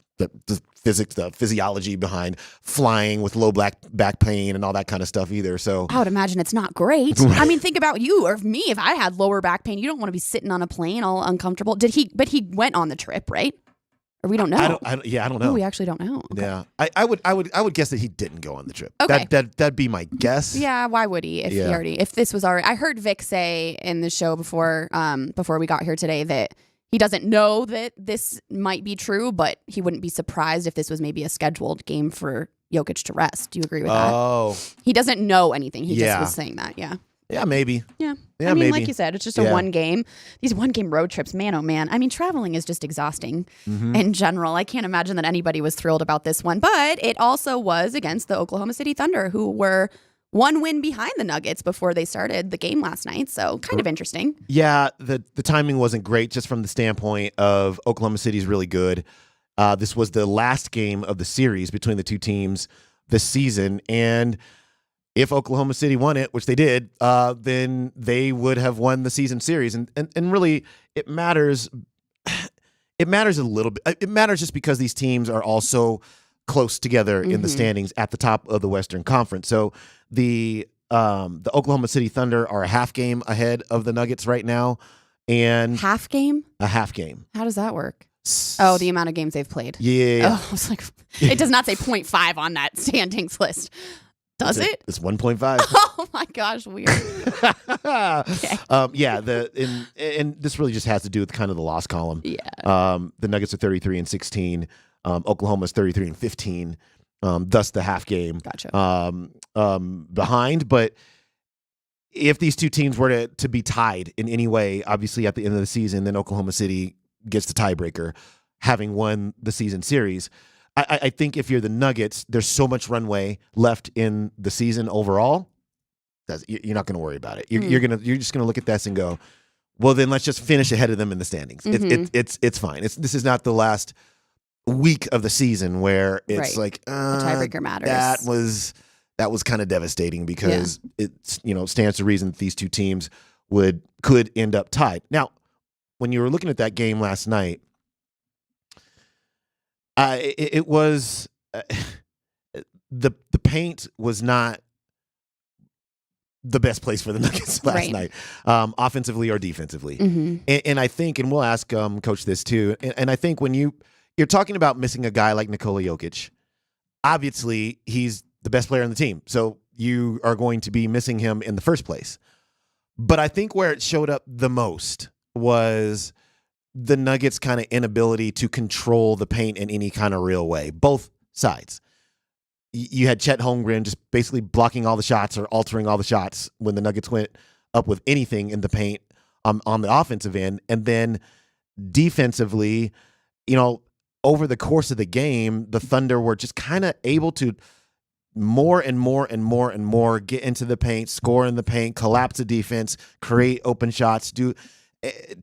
physics, the physiology behind flying with low back pain and all that kind of stuff either. So I would imagine it's not great. I mean, think about you or me. If I had lower back pain, you don't want to be sitting on a plane all uncomfortable. But he went on the trip, right? Or we don't know. I don't know. Oh, we actually don't know. Okay. Yeah, I would guess that he didn't go on the trip. Okay. That'd be my guess. Yeah, why would he? If this was already, I heard Vic say in the show before we got here today that he doesn't know that this might be true, but he wouldn't be surprised if this was maybe a scheduled game for Jokic to rest. Do you agree with that? Oh, he doesn't know anything. He just was saying that. Yeah. Yeah, maybe. Yeah. Yeah, I mean, maybe. like you said, it's just a one game. These 1 game road trips, man, oh man. I mean, traveling is just exhausting in general. I can't imagine that anybody was thrilled about this one, but it also was against the Oklahoma City Thunder, who were 1 win behind the Nuggets before they started the game last night. So kind of interesting. Yeah, the timing wasn't great just from the standpoint of Oklahoma City's really good. This was the last game of the series between the two teams this season, and if Oklahoma City won it, which they did, then they would have won the season series. And really, it matters. It matters a little bit. It matters just because these teams are all so close together in the standings at the top of the Western Conference. So the Oklahoma City Thunder are a half game ahead of the Nuggets right now. And half game? A half game. How does that work? Oh, the amount of games they've played. Yeah. Oh, I was like, it does not say 0.5 on that standings list. Does it? It's 1.5. Oh my gosh, weird. Okay. And this really just has to do with kind of the loss column. Yeah. The Nuggets are 33-16. Oklahoma's 33-15. Thus the half game. Gotcha. Behind, but if these two teams were to be tied in any way, obviously at the end of the season, then Oklahoma City gets the tiebreaker, having won the season series. I think if you're the Nuggets, there's so much runway left in the season overall. You're not going to worry about it. You're just going to look at this and go, well, then let's just finish ahead of them in the standings. It's fine. This is not the last week of the season where it's like the tiebreaker matters. That was kind of devastating because it stands to reason that these two teams could end up tied. Now, when you were looking at that game last night, it was the paint was not the best place for the Nuggets last night, offensively or defensively. And I think, and we'll ask Coach this too, and I think when you're talking about missing a guy like Nikola Jokic, obviously he's the best player on the team, so you are going to be missing him in the first place. But I think where it showed up the most was the Nuggets' kind of inability to control the paint in any kind of real way, both sides. You had Chet Holmgren just basically blocking all the shots or altering all the shots when the Nuggets went up with anything in the paint on the offensive end. And then defensively, over the course of the game, the Thunder were just kind of able to more and more get into the paint, score in the paint, collapse the defense, create open shots, do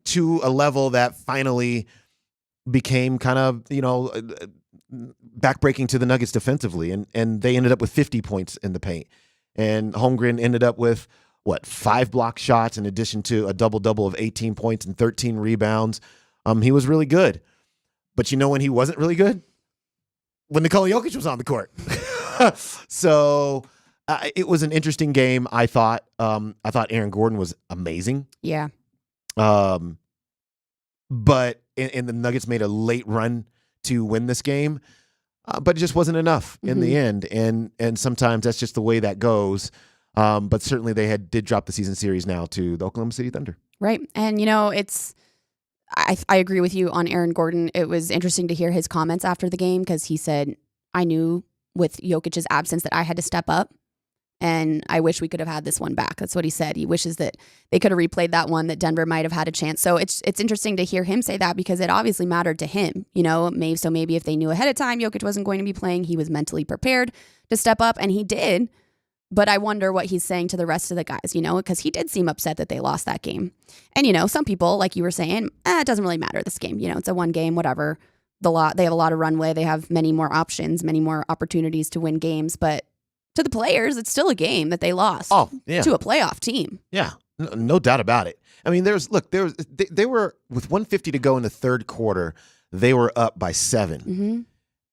to a level that finally became kind of, backbreaking to the Nuggets defensively. And they ended up with 50 points in the paint. And Holmgren ended up with, 5 block shots in addition to a double-double of 18 points and 13 rebounds. He was really good. But when he wasn't really good? When Nikola Jokic was on the court. So it was an interesting game, I thought. I thought Aaron Gordon was amazing. Yeah. But and the Nuggets made a late run to win this game. but it just wasn't enough in the end. And sometimes that's just the way that goes. But certainly they did drop the season series now to the Oklahoma City Thunder. Right. And, I agree with you on Aaron Gordon. It was interesting to hear his comments after the game because he said, I knew with Jokic's absence that I had to step up. And I wish we could have had this one back. That's what he said. He wishes that they could have replayed that one, that Denver might have had a chance. So it's interesting to hear him say that because it obviously mattered to him. Maybe if they knew ahead of time Jokic wasn't going to be playing, he was mentally prepared to step up, and he did. But I wonder what he's saying to the rest of the guys, because he did seem upset that they lost that game. And, some people, like you were saying, it doesn't really matter this game. It's a one game, whatever. They have a lot of runway. They have many more options, many more opportunities to win games. But to the players, it's still a game that they lost to a playoff team. Yeah, no doubt about it. I mean, they were with 150 to go in the third quarter. They were up by 7. Mm-hmm.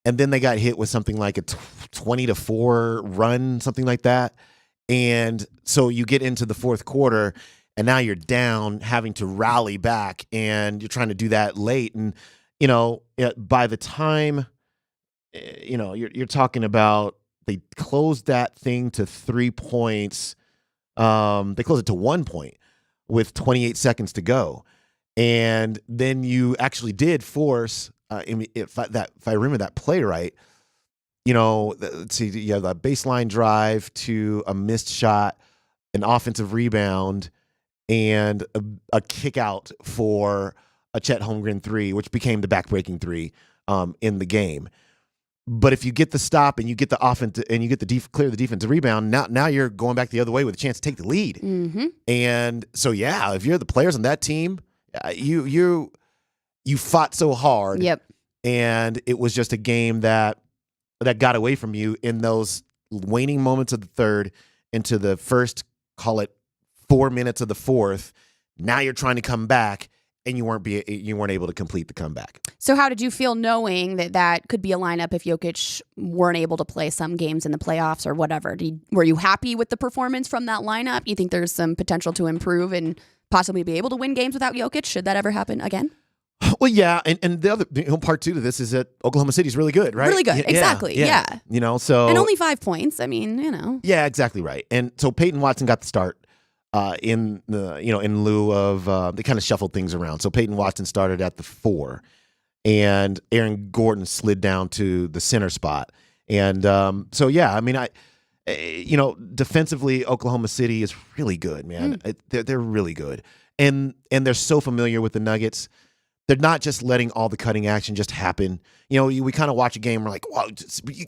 And then they got hit with something like a 20-4 run, something like that. And so you get into the fourth quarter, and now you're down, having to rally back, and you're trying to do that late. And, by the time, you're talking about they closed that thing to 3 points. They closed it to 1 point with 28 seconds to go. And then you actually did force if I remember that play right, let's see, you have that baseline drive to a missed shot, an offensive rebound, and a kick out for a Chet Holmgren 3, which became the backbreaking 3 in the game. But if you get the stop and you get the offense and you get clear the defensive rebound, now you're going back the other way with a chance to take the lead. Mm-hmm. And so, yeah, if you're the players on that team, you fought so hard. Yep. And it was just a game that got away from you in those waning moments of the third into the first, call it 4 minutes of the fourth. Now you're trying to come back, and you weren't able to complete the comeback. So how did you feel knowing that could be a lineup if Jokic weren't able to play some games in the playoffs or whatever? Were you happy with the performance from that lineup? You think there's some potential to improve and possibly be able to win games without Jokic? Should that ever happen again? Well, yeah, and the other part two to this is that Oklahoma City's really good, right? Really good, exactly, yeah. So and only 5 points. I mean, Yeah, exactly right. And so Peyton Watson got the start in lieu of they kind of shuffled things around. So Peyton Watson started at the 4, and Aaron Gordon slid down to the center spot. And so yeah, I mean, defensively, Oklahoma City is really good, man. They're really good, and they're so familiar with the Nuggets. They're not just letting all the cutting action just happen. We kind of watch a game, we're like, wow, you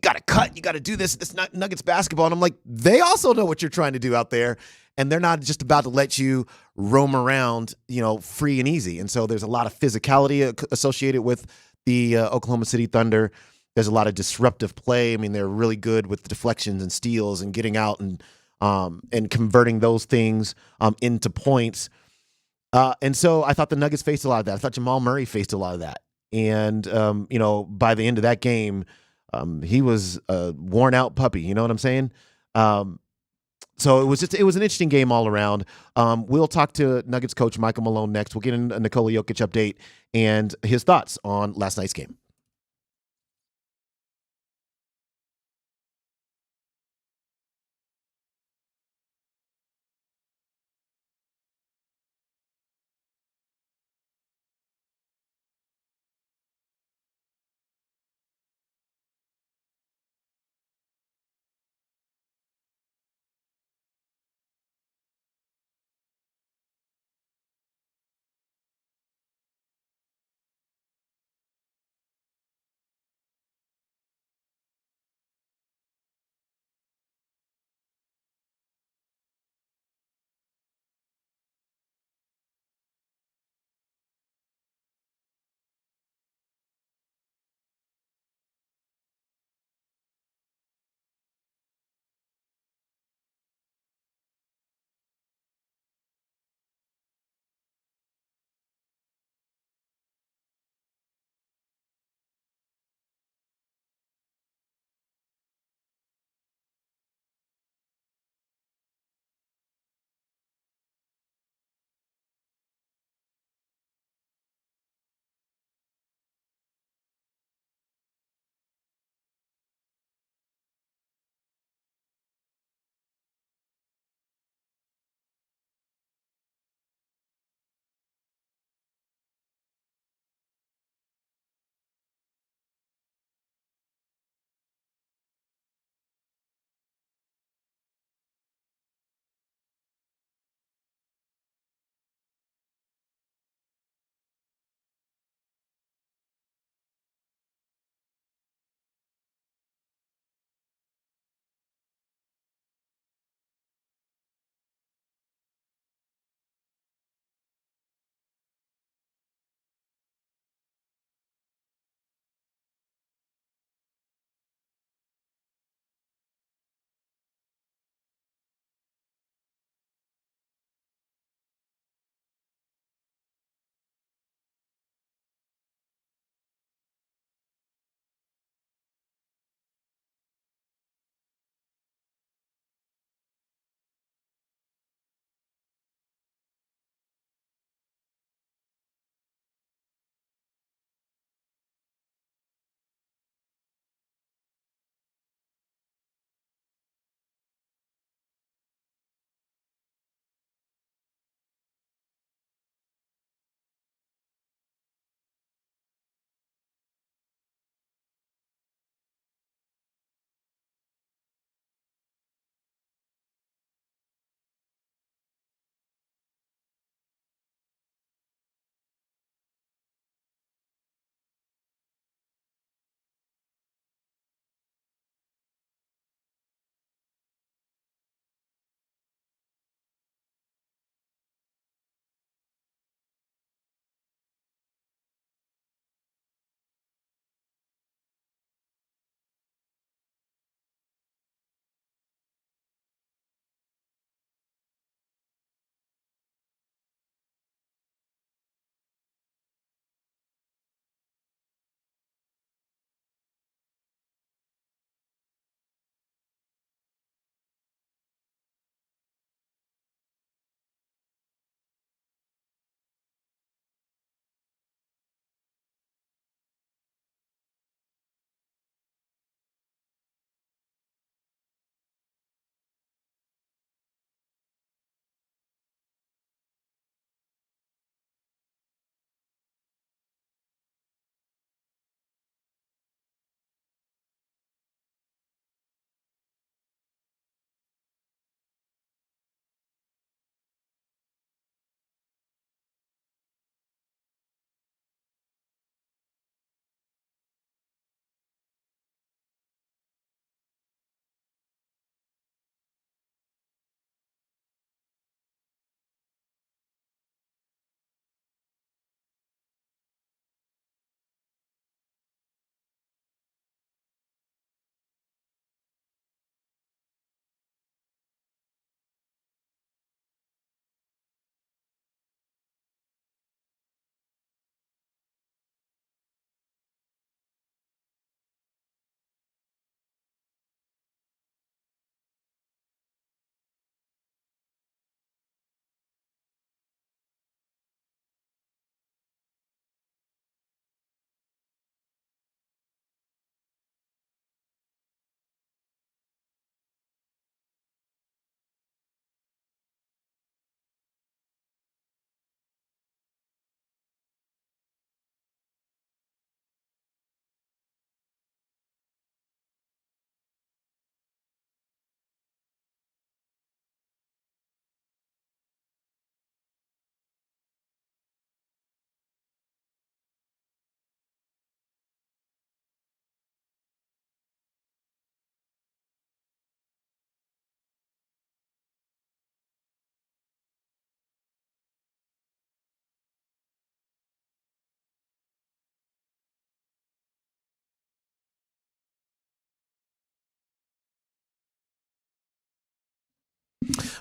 got to cut, you got to do this. This Nuggets basketball. And I'm like, they also know what you're trying to do out there. And they're not just about to let you roam around, free and easy. And so there's a lot of physicality associated with the Oklahoma City Thunder. There's a lot of disruptive play. I mean, they're really good with deflections and steals and getting out and converting those things into points. And so I thought the Nuggets faced a lot of that. I thought Jamal Murray faced a lot of that. And, by the end of that game, he was a worn out puppy. You know what I'm saying? So it was an interesting game all around. We'll talk to Nuggets coach Michael Malone next. We'll get a Nikola Jokic update and his thoughts on last night's game.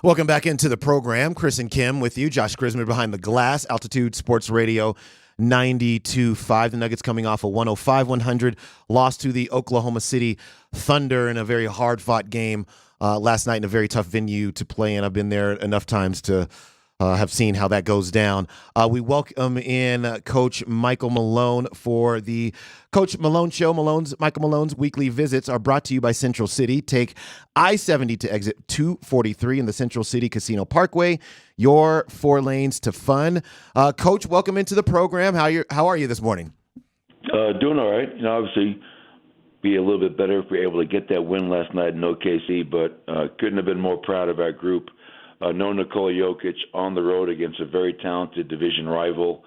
Welcome back into the program. Chris and Kim with you. Josh Grisman behind the glass. Altitude Sports Radio 92.5. The Nuggets coming off a 105-100 loss to the Oklahoma City Thunder in a very hard-fought game last night in a very tough venue to play in. I've been there enough times to have seen how that goes down. We welcome in Coach Michael Malone for the Coach Malone Show. Michael Malone's weekly visits are brought to you by Central City. Take I-70 to exit 243 in the Central City Casino Parkway. Your 4 lanes to fun. Coach, welcome into the program. How are you this morning? Doing all right. Obviously, be a little bit better if we were able to get that win last night in OKC, but couldn't have been more proud of our group. No Nikola Jokic on the road against a very talented division rival.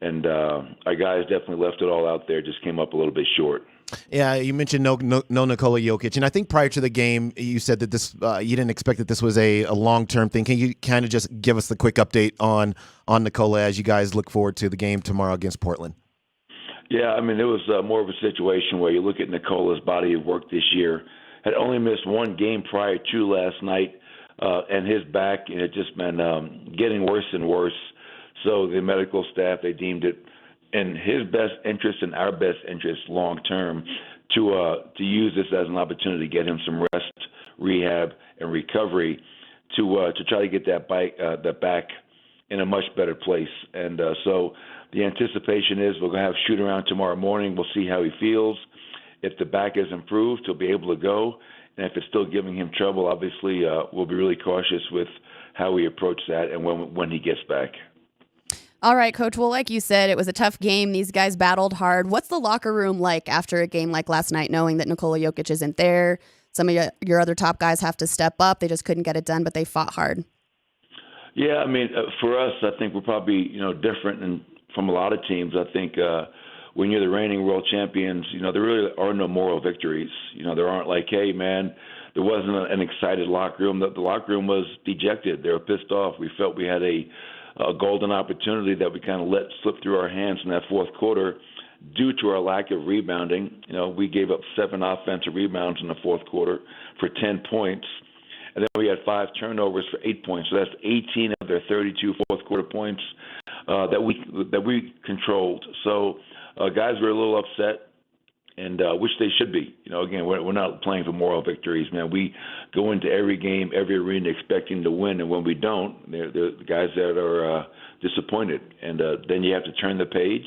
And our guys definitely left it all out there, just came up a little bit short. Yeah, you mentioned no Nikola Jokic. And I think prior to the game, you said that this you didn't expect that this was a long-term thing. Can you kind of just give us the quick update on Nikola as you guys look forward to the game tomorrow against Portland? Yeah, I mean, it was more of a situation where you look at Nikola's body of work this year, had only missed one game prior to last night. And his back had just been getting worse and worse. So the medical staff, they deemed it in his best interest and our best interest long term to use this as an opportunity to get him some rest, rehab, and recovery to try to get that back in a much better place. And so the anticipation is we're going to have a shoot around tomorrow morning. We'll see how he feels. If the back is improved, he'll be able to go. And if it's still giving him trouble, obviously we'll be really cautious with how we approach that and when he gets back. All right, Coach. Well, like you said, it was a tough game. These guys battled hard. What's the locker room like after a game like last night, knowing that Nikola Jokic isn't there? Some of your other top guys have to step up. They just couldn't get it done, but they fought hard. Yeah, I mean, for us, I think we're probably different from a lot of teams. I think when you're the reigning world champions, there really are no moral victories. There aren't like, hey, man, there wasn't an excited locker room. The locker room was dejected. They were pissed off. We felt we had a golden opportunity that we kind of let slip through our hands in that fourth quarter due to our lack of rebounding. We gave up 7 offensive rebounds in the fourth quarter for 10 points. And then we had 5 turnovers for 8 points. So that's 18 of their 32 fourth quarter points that we controlled. So guys were a little upset, and which they should be. Again, we're not playing for moral victories, man. We go into every game, every arena expecting to win, and when we don't, they're the guys that are disappointed. And then you have to turn the page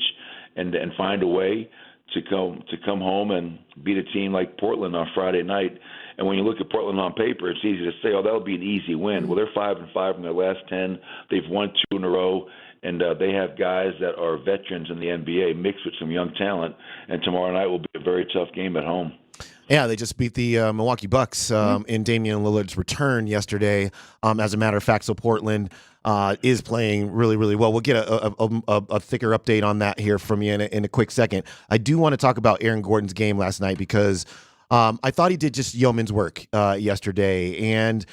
and find a way to come home and beat a team like Portland on Friday night. And when you look at Portland on paper, it's easy to say, oh, that'll be an easy win. Well, they're 5-5 in their last 10. They've won 2 in a row. And they have guys that are veterans in the NBA mixed with some young talent. And tomorrow night will be a very tough game at home. Yeah, they just beat the Milwaukee Bucks in Damian Lillard's return yesterday. As a matter of fact, so Portland is playing really, really well. We'll get a thicker update on that here from you in a quick second. I do want to talk about Aaron Gordon's game last night because I thought he did just yeoman's work yesterday. And,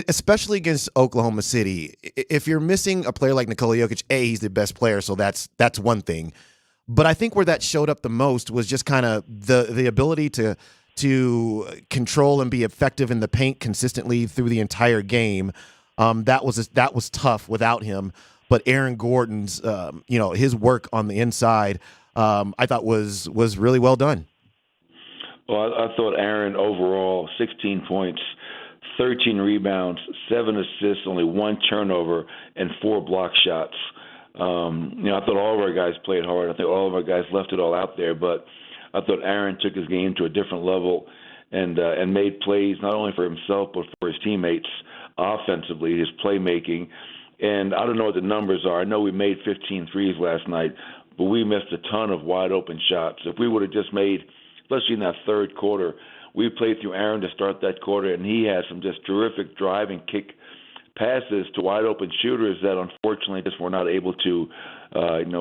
especially against Oklahoma City, if you're missing a player like Nikola Jokic, he's the best player, so that's one thing. But I think where that showed up the most was just kind of the ability to control and be effective in the paint consistently through the entire game. That was tough without him. But Aaron Gordon's, his work on the inside, I thought was really well done. Well, I thought Aaron overall 16 points. 13 rebounds, 7 assists, only 1 turnover, and 4 block shots. I thought all of our guys played hard. I think all of our guys left it all out there. But I thought Aaron took his game to a different level and made plays not only for himself but for his teammates offensively, his playmaking. And I don't know what the numbers are. I know we made 15 threes last night, but we missed a ton of wide-open shots. If we would have just made, especially in that third quarter, we played through Aaron to start that quarter, and he had some just terrific drive and kick passes to wide open shooters that unfortunately just were not able to,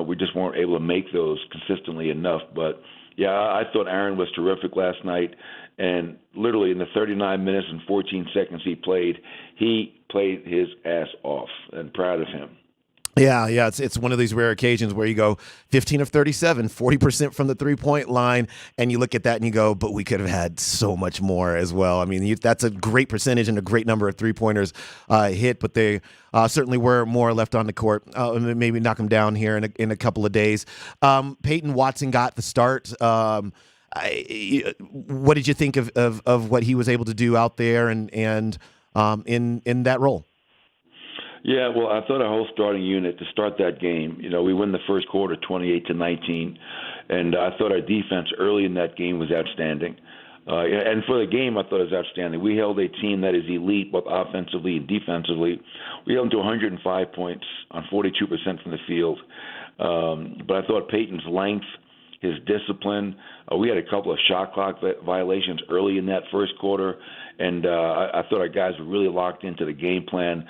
we just weren't able to make those consistently enough. But yeah, I thought Aaron was terrific last night, and literally in the 39 minutes and 14 seconds he played his ass off, and proud of him. Yeah, it's one of these rare occasions where you go 15 of 37, 40% from the three-point line, and you look at that and you go, but we could have had so much more as well. I mean, that's a great percentage and a great number of three-pointers hit, but they certainly were more left on the court. Maybe knock them down here in a couple of days. Peyton Watson got the start. What did you think of what he was able to do out there and in that role? Yeah, well, I thought our whole starting unit to start that game, we win the first quarter 28-19, and I thought our defense early in that game was outstanding. And for the game, I thought it was outstanding. We held a team that is elite, both offensively and defensively. We held them to 105 points on 42% from the field. But I thought Peyton's length, his discipline, we had a couple of shot clock violations early in that first quarter, and I thought our guys were really locked into the game plan,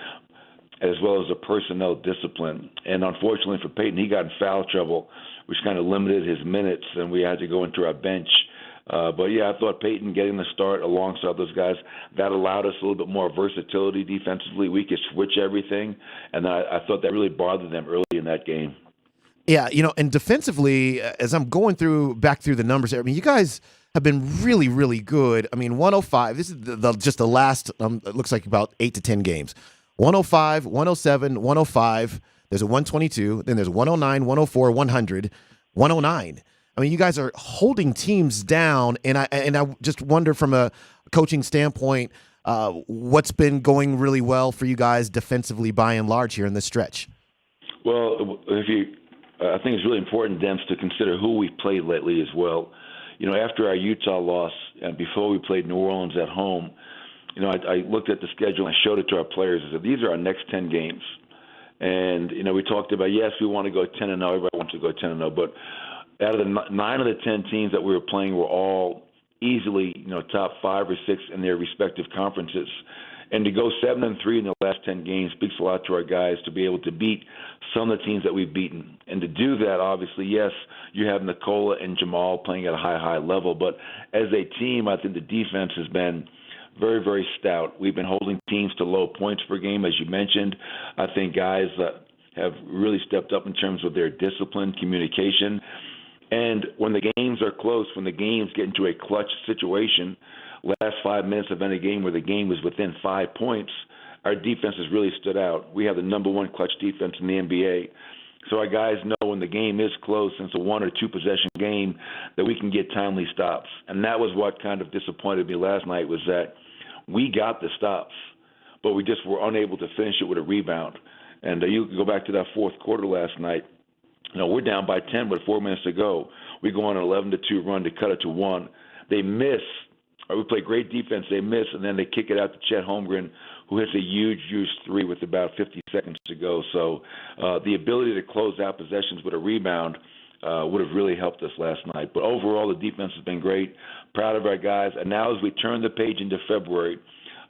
as well as the personnel discipline. And unfortunately for Peyton, he got in foul trouble, which kind of limited his minutes, and we had to go into our bench. But, yeah, I thought Peyton getting the start alongside those guys, that allowed us a little bit more versatility defensively. We could switch everything, and I thought that really bothered them early in that game. Yeah, and defensively, as I'm going back through the numbers, I mean, you guys have been really, really good. I mean, 105, this is just the last, it looks like about 8 to 10 games. 105, 107, 105, there's a 122, then there's 109, 104, 100, 109. I mean, you guys are holding teams down, and I just wonder from a coaching standpoint, what's been going really well for you guys defensively by and large here in this stretch? Well, I think it's really important, Dems, to consider who we've played lately as well. After our Utah loss and before we played New Orleans at home, I looked at the schedule and I showed it to our players. I said, these are our next 10 games. And, we talked about, yes, we want to go 10-0. Everybody wants to go 10-0. But out of the 9 of the 10 teams that we were playing were all easily, top 5 or 6 in their respective conferences. And to go 7-3 in the last 10 games speaks a lot to our guys to be able to beat some of the teams that we've beaten. And to do that, obviously, yes, you have Nikola and Jamal playing at a high level. But as a team, I think the defense has been very, very stout. We've been holding teams to low points per game, as you mentioned. I think guys have really stepped up in terms of their discipline, communication. And when the games are close, when the games get into a clutch situation, last 5 minutes of any game where the game was within 5 points, our defense has really stood out. We have the number one clutch defense in the NBA. So our guys know when the game is close, and it's a 1 or 2 possession game, that we can get timely stops. And that was what kind of disappointed me last night, was that we got the stops, but we just were unable to finish it with a rebound. And you can go back to that fourth quarter last night. We're down by 10 with 4 minutes to go. We go on an 11-2 run to cut it to 1. They miss. We play great defense. They miss, and then they kick it out to Chet Holmgren, who hits a huge three with about 50 seconds to go. So the ability to close out possessions with a rebound would have really helped us last night. But overall, the defense has been great. Proud of our guys. And now as we turn the page into February,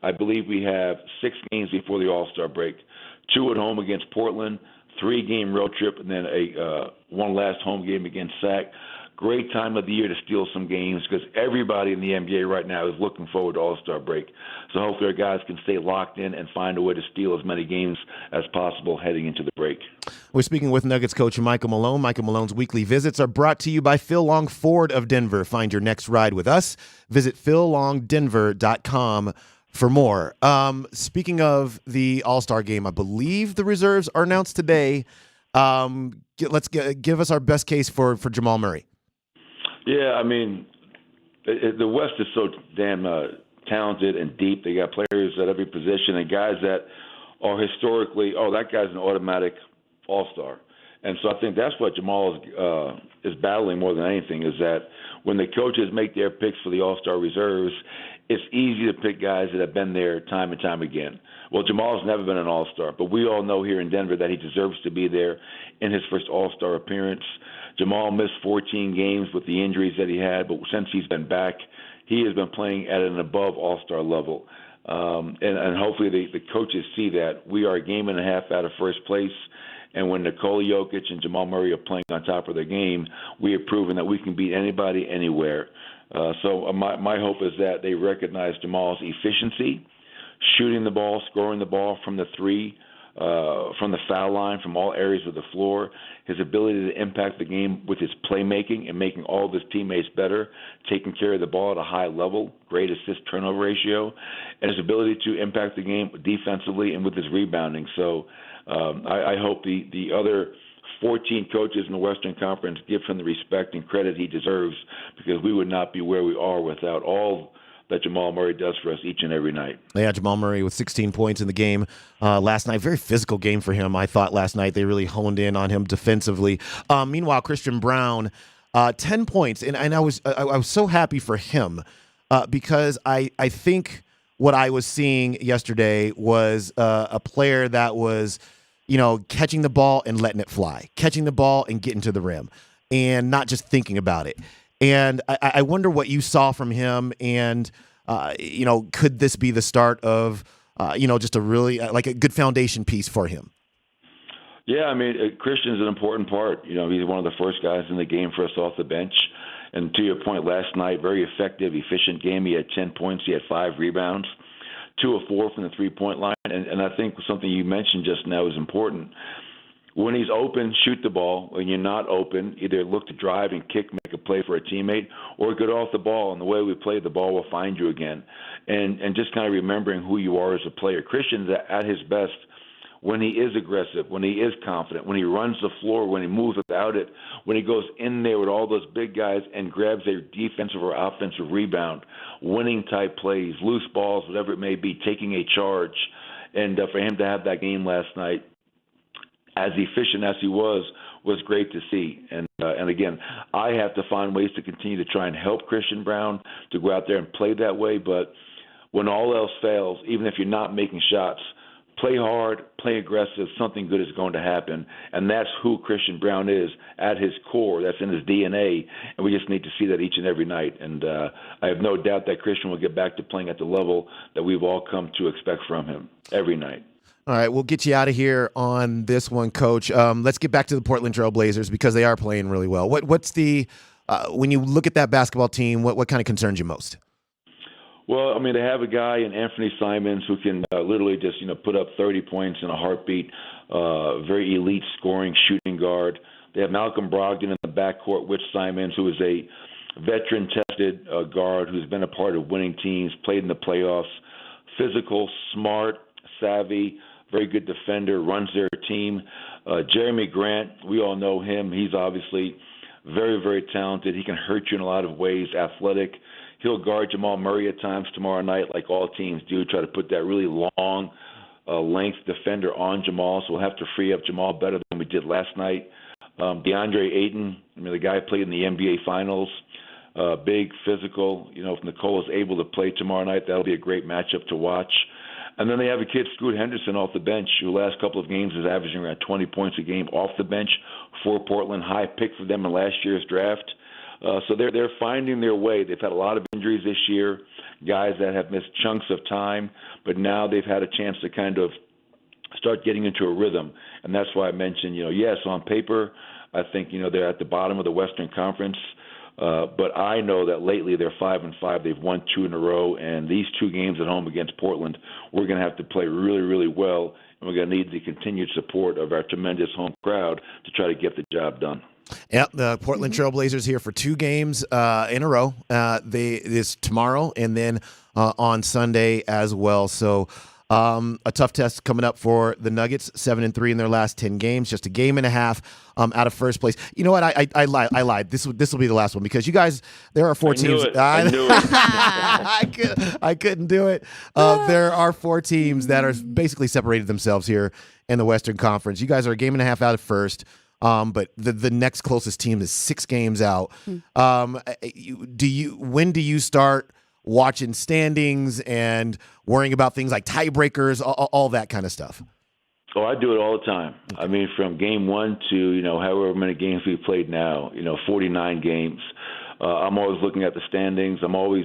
I believe we have 6 games before the All-Star break. 2 at home against Portland, 3-game road trip, and then one last home game against SAC. Great time of the year to steal some games because everybody in the NBA right now is looking forward to All-Star break. So hopefully our guys can stay locked in and find a way to steal as many games as possible heading into the break. We're speaking with Nuggets coach Michael Malone. Michael Malone's weekly visits are brought to you by Phil Long Ford of Denver. Find your next ride with us. Visit phillongdenver.com for more. Speaking of the All-Star game, I believe the reserves are announced today. Give us our best case for Jamal Murray. Yeah, I mean, the West is so damn talented and deep. They got players at every position and guys that are historically, that guy's an automatic all-star. And so I think that's what Jamal is battling more than anything, is that when the coaches make their picks for the all-star reserves, it's easy to pick guys that have been there time and time again. Well, Jamal's never been an all-star, but we all know here in Denver that he deserves to be there in his first all-star appearance. Jamal missed 14 games with the injuries that he had, but since he's been back, he has been playing at an above all-star level. And hopefully the coaches see that. We are a game and a half out of first place, and when Nikola Jokic and Jamal Murray are playing on top of their game, we have proven that we can beat anybody anywhere. So my hope is that they recognize Jamal's efficiency, shooting the ball, scoring the ball from the three, from the foul line, from all areas of the floor. His ability to impact the game with his playmaking and making all of his teammates better, taking care of the ball at a high level, great assist-turnover ratio, and his ability to impact the game defensively and with his rebounding. So I hope the other 14 coaches in the Western Conference give him the respect and credit he deserves, because we would not be where we are without all that Jamal Murray does for us each and every night. Yeah, Jamal Murray with 16 points in the game last night. Very physical game for him, I thought, last night. They really honed in on him defensively. Meanwhile, Christian Braun, 10 points. And I was so happy for him because I think what I was seeing yesterday was a player that was, catching the ball and letting it fly, catching the ball and getting to the rim, and not just thinking about it. And I wonder what you saw from him, and could this be the start of just a really like a good foundation piece for him? Yeah, I mean, Christian's an important part. He's one of the first guys in the game for us off the bench. And to your point, last night, very effective, efficient game. He had 10 points. He had 5 rebounds, 2 of 4 from the three-point line. And I think something you mentioned just now is important. When he's open, shoot the ball. When you're not open, either look to drive and kick, make a play for a teammate, or get off the ball. And the way we play, the ball will find you again. And just kind of remembering who you are as a player. Christian's at his best when he is aggressive, when he is confident, when he runs the floor, when he moves without it, when he goes in there with all those big guys and grabs a defensive or offensive rebound, winning type plays, loose balls, whatever it may be, taking a charge. And for him to have that game last night, as efficient as he was great to see. And again, I have to find ways to continue to try and help Christian Braun to go out there and play that way. But when all else fails, even if you're not making shots, play hard, play aggressive, something good is going to happen. And that's who Christian Braun is at his core. That's in his DNA. And we just need to see that each and every night. And I have no doubt that Christian will get back to playing at the level that we've all come to expect from him every night. All right, we'll get you out of here on this one, Coach. Let's get back to the Portland Trail Blazers because they are playing really well. What's the when you look at that basketball team, what kind of concerns you most? Well, I mean, they have a guy in Anthony Simons who can literally just put up 30 points in a heartbeat. Very elite scoring shooting guard. They have Malcolm Brogdon in the backcourt with Simons, who is a veteran-tested guard who's been a part of winning teams, played in the playoffs, physical, smart, savvy, very good defender, runs their team. Jeremy Grant, we all know him. He's obviously very, very talented. He can hurt you in a lot of ways, athletic. He'll guard Jamal Murray at times tomorrow night, like all teams do, try to put that really long length defender on Jamal. So we'll have to free up Jamal better than we did last night. DeAndre Ayton, the guy played in the NBA Finals, big, physical. If Nicole is able to play tomorrow night, that'll be a great matchup to watch. And then they have a kid, Scoot Henderson, off the bench, who the last couple of games is averaging around 20 points a game off the bench for Portland. High pick for them in last year's draft. So they're finding their way. They've had a lot of injuries this year, guys that have missed chunks of time, but now they've had a chance to kind of start getting into a rhythm. And that's why I mentioned, yes, on paper, I think, they're at the bottom of the Western Conference. But I know that lately they're 5-5. They've won 2 in a row, and these 2 games at home against Portland, we're going to have to play really, really well, and we're going to need the continued support of our tremendous home crowd to try to get the job done. Yep, the Portland Trail Blazers here for 2 games in a row. This tomorrow and then on Sunday as well. So a tough test coming up for the Nuggets, 7-3 in their last 10 games, just a game and a half out of first place. You know what? I lied. This will be the last one because you guys, there are 4 teams. I knew it. I couldn't do it. There are 4 teams that are basically separated themselves here in the Western Conference. You guys are a game and a half out of first. But the next closest team is 6 games out. When do you start watching standings and worrying about things like tiebreakers, all that kind of stuff? Oh, I do it all the time. I mean, from game 1 to, however many games we've played now, 49 games. I'm always looking at the standings. I'm always,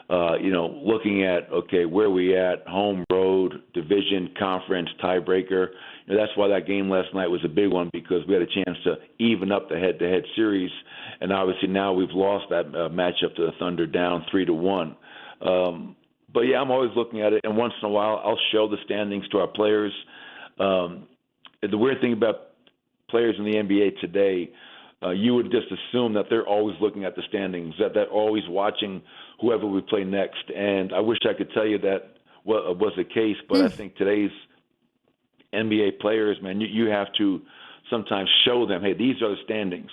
looking at, okay, where are we at, home, road, division, conference, tiebreaker. That's why that game last night was a big one, because we had a chance to even up the head-to-head series. And obviously now we've lost that matchup to the Thunder down 3-1. But, yeah, I'm always looking at it. And once in a while I'll show the standings to our players. The weird thing about players in the NBA today, you would just assume that they're always looking at the standings, that they're always watching whoever we play next. And I wish I could tell you that was the case, but I think today's NBA players, man, you have to sometimes show them, hey, these are the standings.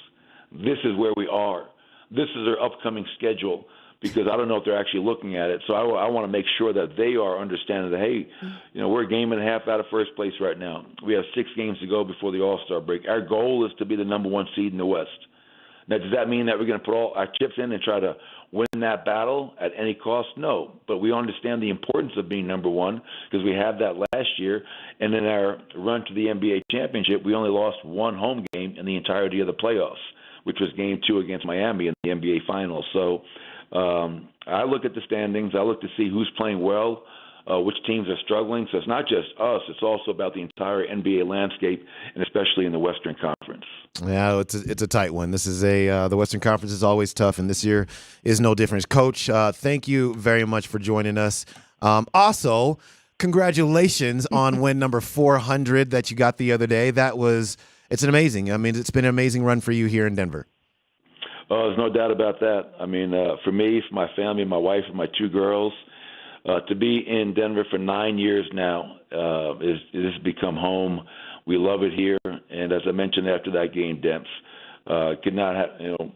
This is where we are. This is their upcoming schedule, because I don't know if they're actually looking at it. So I want to make sure that they are understanding that, hey, we're a game and a half out of first place right now. We have 6 games to go before the All-Star break. Our goal is to be the number 1 seed in the West. Now, does that mean that we're going to put all our chips in and try to win that battle at any cost? No. But we understand the importance of being number 1, because we had that last year. And in our run to the NBA championship, we only lost 1 home game in the entirety of the playoffs, which was Game 2 against Miami in the NBA Finals. So I look at the standings. I look to see who's playing well, which teams are struggling. So it's not just us. It's also about the entire NBA landscape, and especially in the Western Conference. Yeah, it's a tight one. This is the Western Conference is always tough, and this year is no different. Coach, thank you very much for joining us. Also, congratulations on win number 400 that you got the other day. It's amazing. I mean, it's been an amazing run for you here in Denver. Oh, there's no doubt about that. I mean, for me, for my family, my wife, and my 2 girls, to be in Denver for 9 years now is become home. We love it here, and as I mentioned after that game, Demps, could not have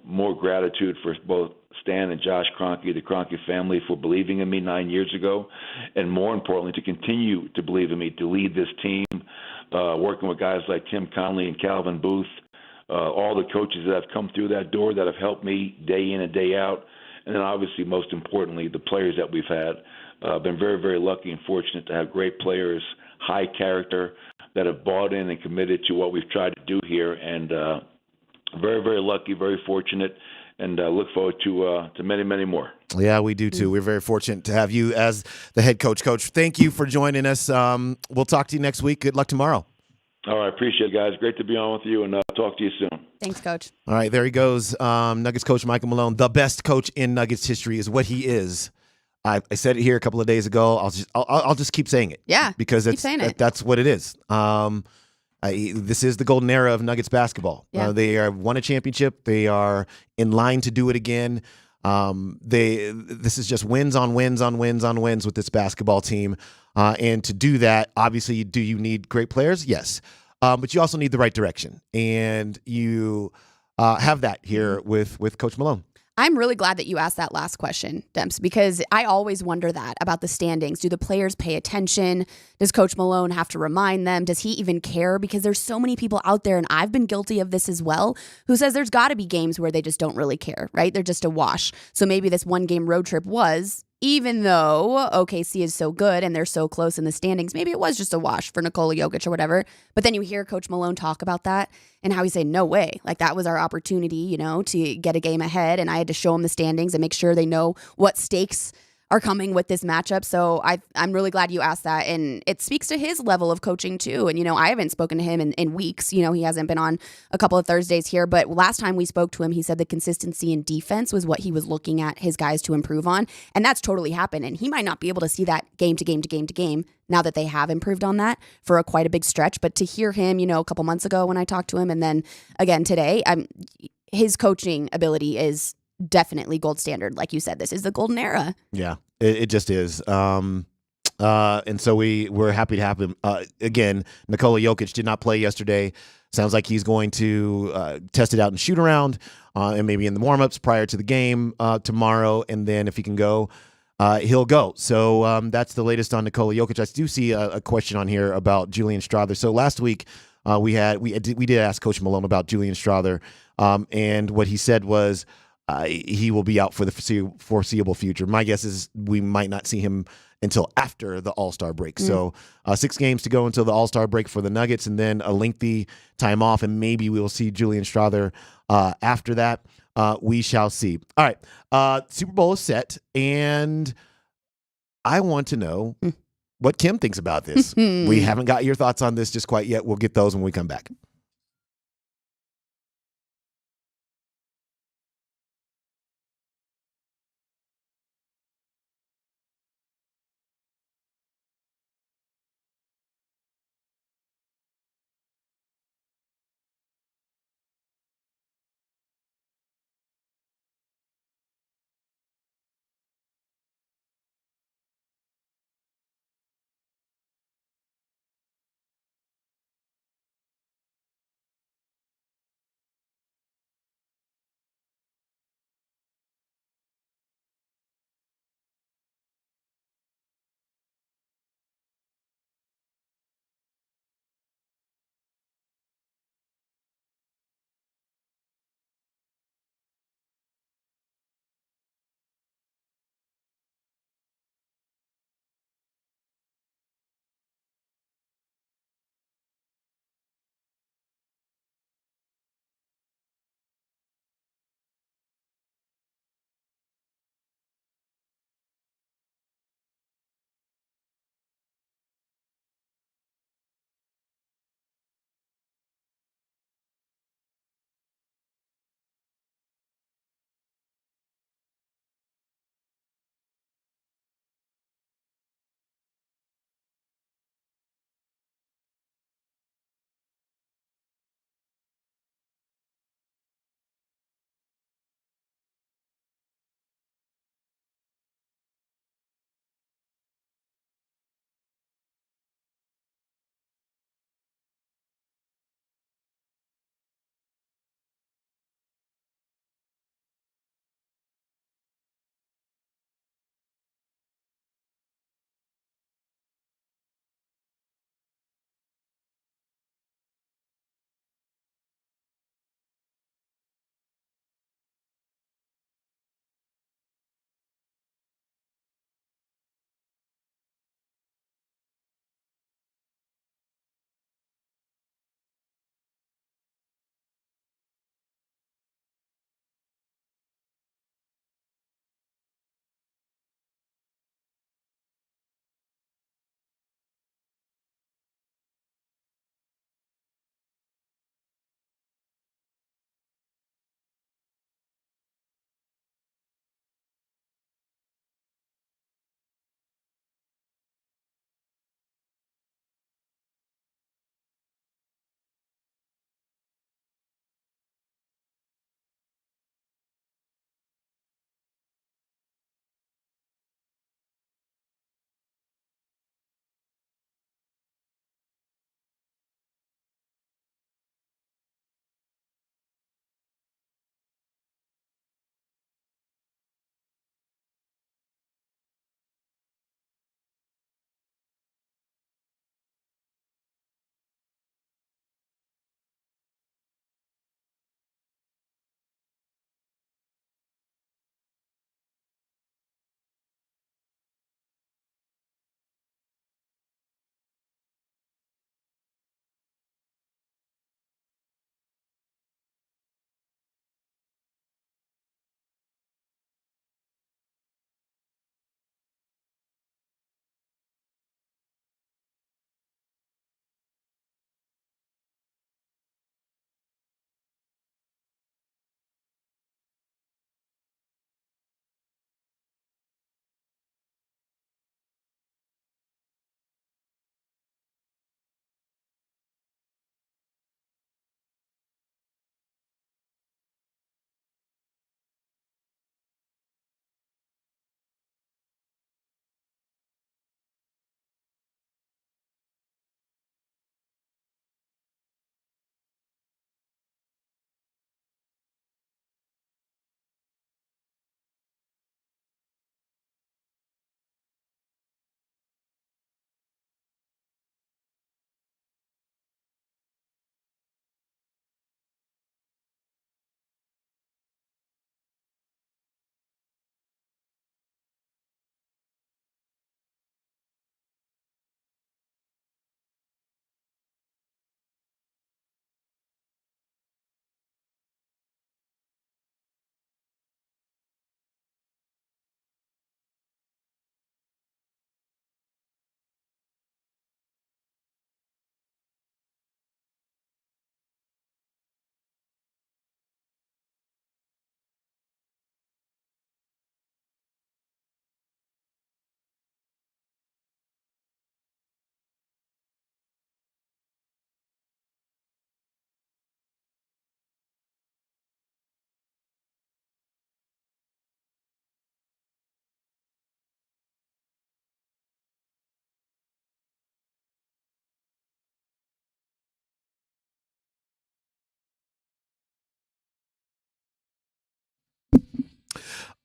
more gratitude for both Stan and Josh Kroenke, the Kroenke family, for believing in me 9 years ago, and more importantly, to continue to believe in me to lead this team, working with guys like Tim Conley and Calvin Booth, all the coaches that have come through that door that have helped me day in and day out, and then obviously, most importantly, the players that we've had. Been very, very lucky and fortunate to have great players, high character, that have bought in and committed to what we've tried to do here, and very, very lucky, very fortunate, and look forward to many, many more. Yeah, we do too. We're very fortunate to have you as the head coach. Coach, thank you for joining us. We'll talk to you next week. Good luck tomorrow. All right, appreciate it, guys. Great to be on with you, and talk to you soon. Thanks, Coach. All right, there he goes. Nuggets coach Michael Malone, the best coach in Nuggets history, is what he is. I said it here a couple of days ago. I'll just keep saying it. Yeah, because that's what it is. This is the golden era of Nuggets basketball. Yeah. They have won a championship. They are in line to do it again. This is just wins on wins on wins on wins with this basketball team. And to do that, obviously, do you need great players? Yes. But you also need the right direction. And you have that here with Coach Malone. I'm really glad that you asked that last question, Demps, because I always wonder that about the standings. Do the players pay attention? Does Coach Malone have to remind them? Does he even care? Because there's so many people out there, and I've been guilty of this as well, who says there's got to be games where they just don't really care, right? They're just a wash. So maybe this 1-game road trip was, even though OKC is so good and they're so close in the standings, maybe it was just a wash for Nikola Jokic or whatever. But then you hear Coach Malone talk about that and how he said, no way. Like, that was our opportunity, to get a game ahead. And I had to show them the standings and make sure they know what stakes are coming with this matchup. So I'm really glad you asked that. And it speaks to his level of coaching too. And, I haven't spoken to him in weeks. He hasn't been on a couple of Thursdays here. But last time we spoke to him, he said the consistency in defense was what he was looking at his guys to improve on. And that's totally happened. And he might not be able to see that game to game to game to game now that they have improved on that for quite a big stretch. But to hear him, a couple months ago when I talked to him, and then again today, his coaching ability is definitely gold standard. Like you said, this is the golden era. Yeah, it just is. And so we're happy to have him. Again, Nikola Jokic did not play yesterday. Sounds like he's going to test it out and shoot around and maybe in the warm-ups prior to the game tomorrow. And then if he can go, he'll go. So that's the latest on Nikola Jokic. I do see a question on here about Julian Strawther. So last week we did ask Coach Malone about Julian Strawther, and what he said was, he will be out for the foreseeable future. My guess is we might not see him until after the All-Star break. So 6 games to go until the All-Star break for the Nuggets, and then a lengthy time off, and maybe we will see Julian Strawther after that. We shall see. All right. Super Bowl is set, and I want to know what Kim thinks about this. We haven't got your thoughts on this just quite yet. We'll get those when we come back.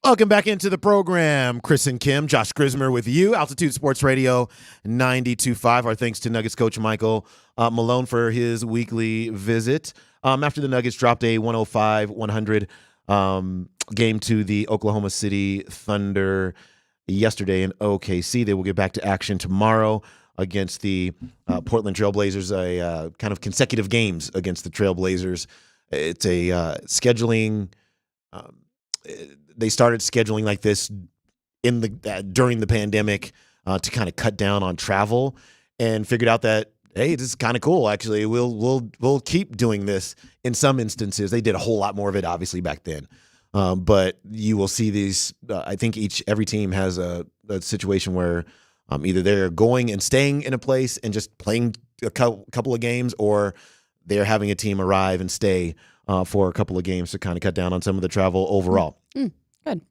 Welcome back into the program. Chris and Kim, Josh Grismer with you. Altitude Sports Radio 92.5. Our thanks to Nuggets coach Michael Malone for his weekly visit. After the Nuggets dropped a 105-100 game to the Oklahoma City Thunder yesterday in OKC, they will get back to action tomorrow against the Portland Trailblazers, a kind of consecutive games against the Trailblazers. It's a scheduling they started scheduling like this in the during the pandemic to kind of cut down on travel, and figured out that, hey, this is kind of cool. Actually, we'll keep doing this in some instances. They did a whole lot more of it, obviously, back then. But you will see these. I think every team has a situation where either they're going and staying in a place and just playing a couple of games, or they're having a team arrive and stay for a couple of games to kind of cut down on some of the travel overall. Good.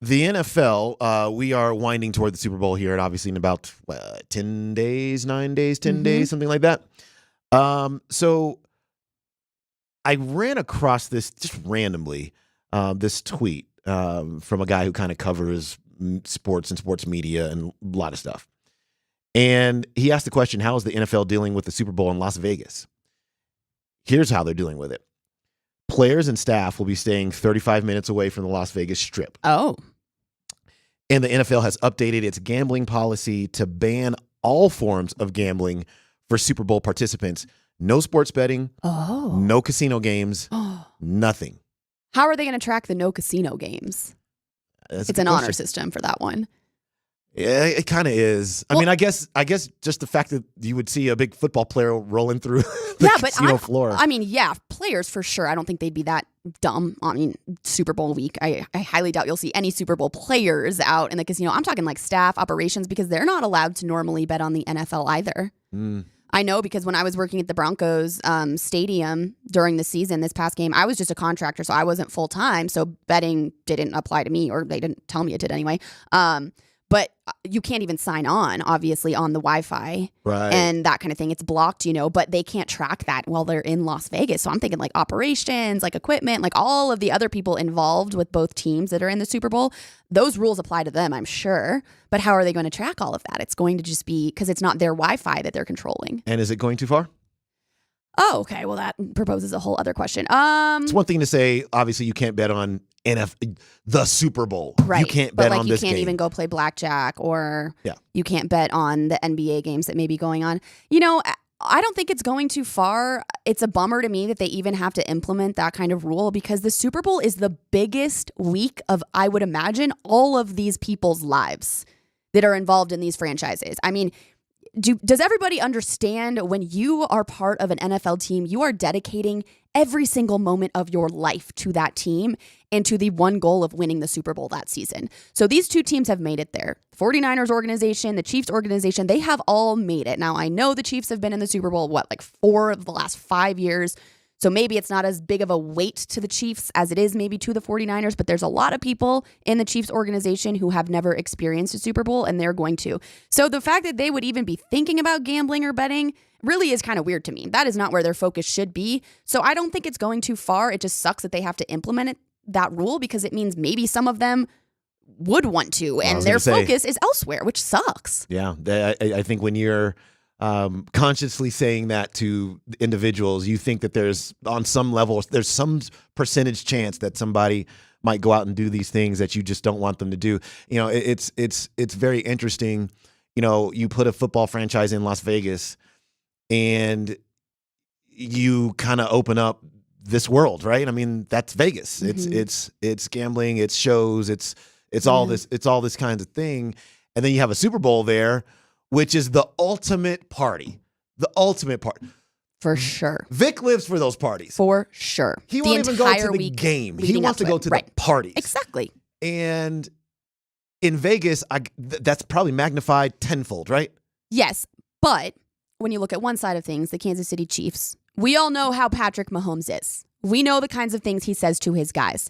The NFL, we are winding toward the Super Bowl here, and obviously in about 10 days, 9 days, 10 days, something like that. So I ran across this just randomly, this tweet from a guy who kind of covers sports and sports media and a lot of stuff. And he asked the question, how is the NFL dealing with the Super Bowl in Las Vegas? Here's how they're dealing with it. Players and staff will be staying 35 minutes away from the Las Vegas Strip. Oh. And the NFL has updated its gambling policy to ban all forms of gambling for Super Bowl participants. No sports betting, no casino games, nothing. How are they going to track the no casino games? It's an honor system for that one. Yeah, it kind of is. I mean, I guess just the fact that you would see a big football player rolling through the casino floor. I mean, yeah, players for sure. I don't think they'd be that dumb. I mean, Super Bowl week, I highly doubt you'll see any Super Bowl players out in the casino. I'm talking like staff, operations, because they're not allowed to normally bet on the NFL either. I know, because when I was working at the Broncos stadium during the season, this past game, I was just a contractor, so I wasn't full time. So betting didn't apply to me, or they didn't tell me it did anyway. But you can't even sign on, obviously, on the Wi-Fi and that kind of thing. It's blocked, but they can't track that while they're in Las Vegas. So I'm thinking like operations, like equipment, like all of the other people involved with both teams that are in the Super Bowl. Those rules apply to them, I'm sure. But how are they going to track all of that? It's going to just be because it's not their Wi-Fi that they're controlling. And is it going too far? Oh, okay. Well, that proposes a whole other question. It's one thing to say, obviously, you can't bet on the Super Bowl. Right. You can't bet on this game. You can't even go play blackjack, or you can't bet on the NBA games that may be going on. I don't think it's going too far. It's a bummer to me that they even have to implement that kind of rule, because the Super Bowl is the biggest week of, I would imagine, all of these people's lives that are involved in these franchises. I mean, does everybody understand when you are part of an NFL team, you are dedicating every single moment of your life to that team and to the one goal of winning the Super Bowl that season? So these two teams have made it there. The 49ers organization, the Chiefs organization, they have all made it. Now, I know the Chiefs have been in the Super Bowl, like 4 of the last 5 years. So maybe it's not as big of a weight to the Chiefs as it is maybe to the 49ers, but there's a lot of people in the Chiefs organization who have never experienced a Super Bowl, and they're going to. So the fact that they would even be thinking about gambling or betting really is kind of weird to me. That is not where their focus should be. So I don't think it's going too far. It just sucks that they have to implement that rule, because it means maybe some of them would want to, and their focus is elsewhere, which sucks. Yeah, I think when you're consciously saying that to individuals, you think that there's, on some level, there's some percentage chance that somebody might go out and do these things that you just don't want them to do. It's very interesting. You put a football franchise in Las Vegas, and you kind of open up this world, right? I mean, that's Vegas. It's gambling, it's shows, it's all this kinds of thing, and then you have a Super Bowl there, which is the ultimate party. The ultimate party. For sure. Vic lives for those parties. For sure. He won't even go to the game. He wants to go to the parties. Exactly. And in Vegas, that's probably magnified tenfold, right? Yes. But when you look at one side of things, the Kansas City Chiefs, we all know how Patrick Mahomes is. We know the kinds of things he says to his guys.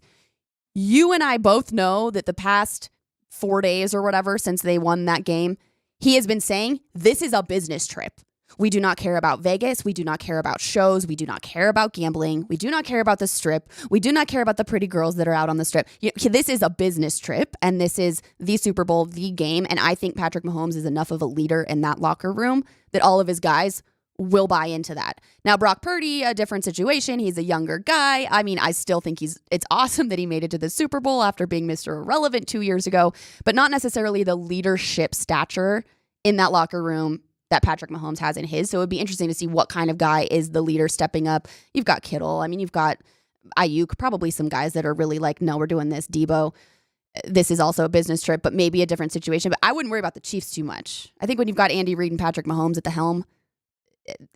You and I both know that the past 4 days or whatever since they won that game, he has been saying, this is a business trip. We do not care about Vegas. We do not care about shows. We do not care about gambling. We do not care about the strip. We do not care about the pretty girls that are out on the strip. This is a business trip, and this is the Super Bowl, the game. And I think Patrick Mahomes is enough of a leader in that locker room that all of his guys will buy into that. Now, Brock Purdy, a different situation. He's a younger guy. I mean, I still think it's awesome that he made it to the Super Bowl after being Mr. Irrelevant 2 years ago, but not necessarily the leadership stature in that locker room that Patrick Mahomes has in his. So it would be interesting to see what kind of guy is the leader stepping up. You've got Kittle. I mean, you've got Ayuk, probably some guys that are really like, no, we're doing this. Debo, this is also a business trip, but maybe a different situation. But I wouldn't worry about the Chiefs too much. I think when you've got Andy Reid and Patrick Mahomes at the helm,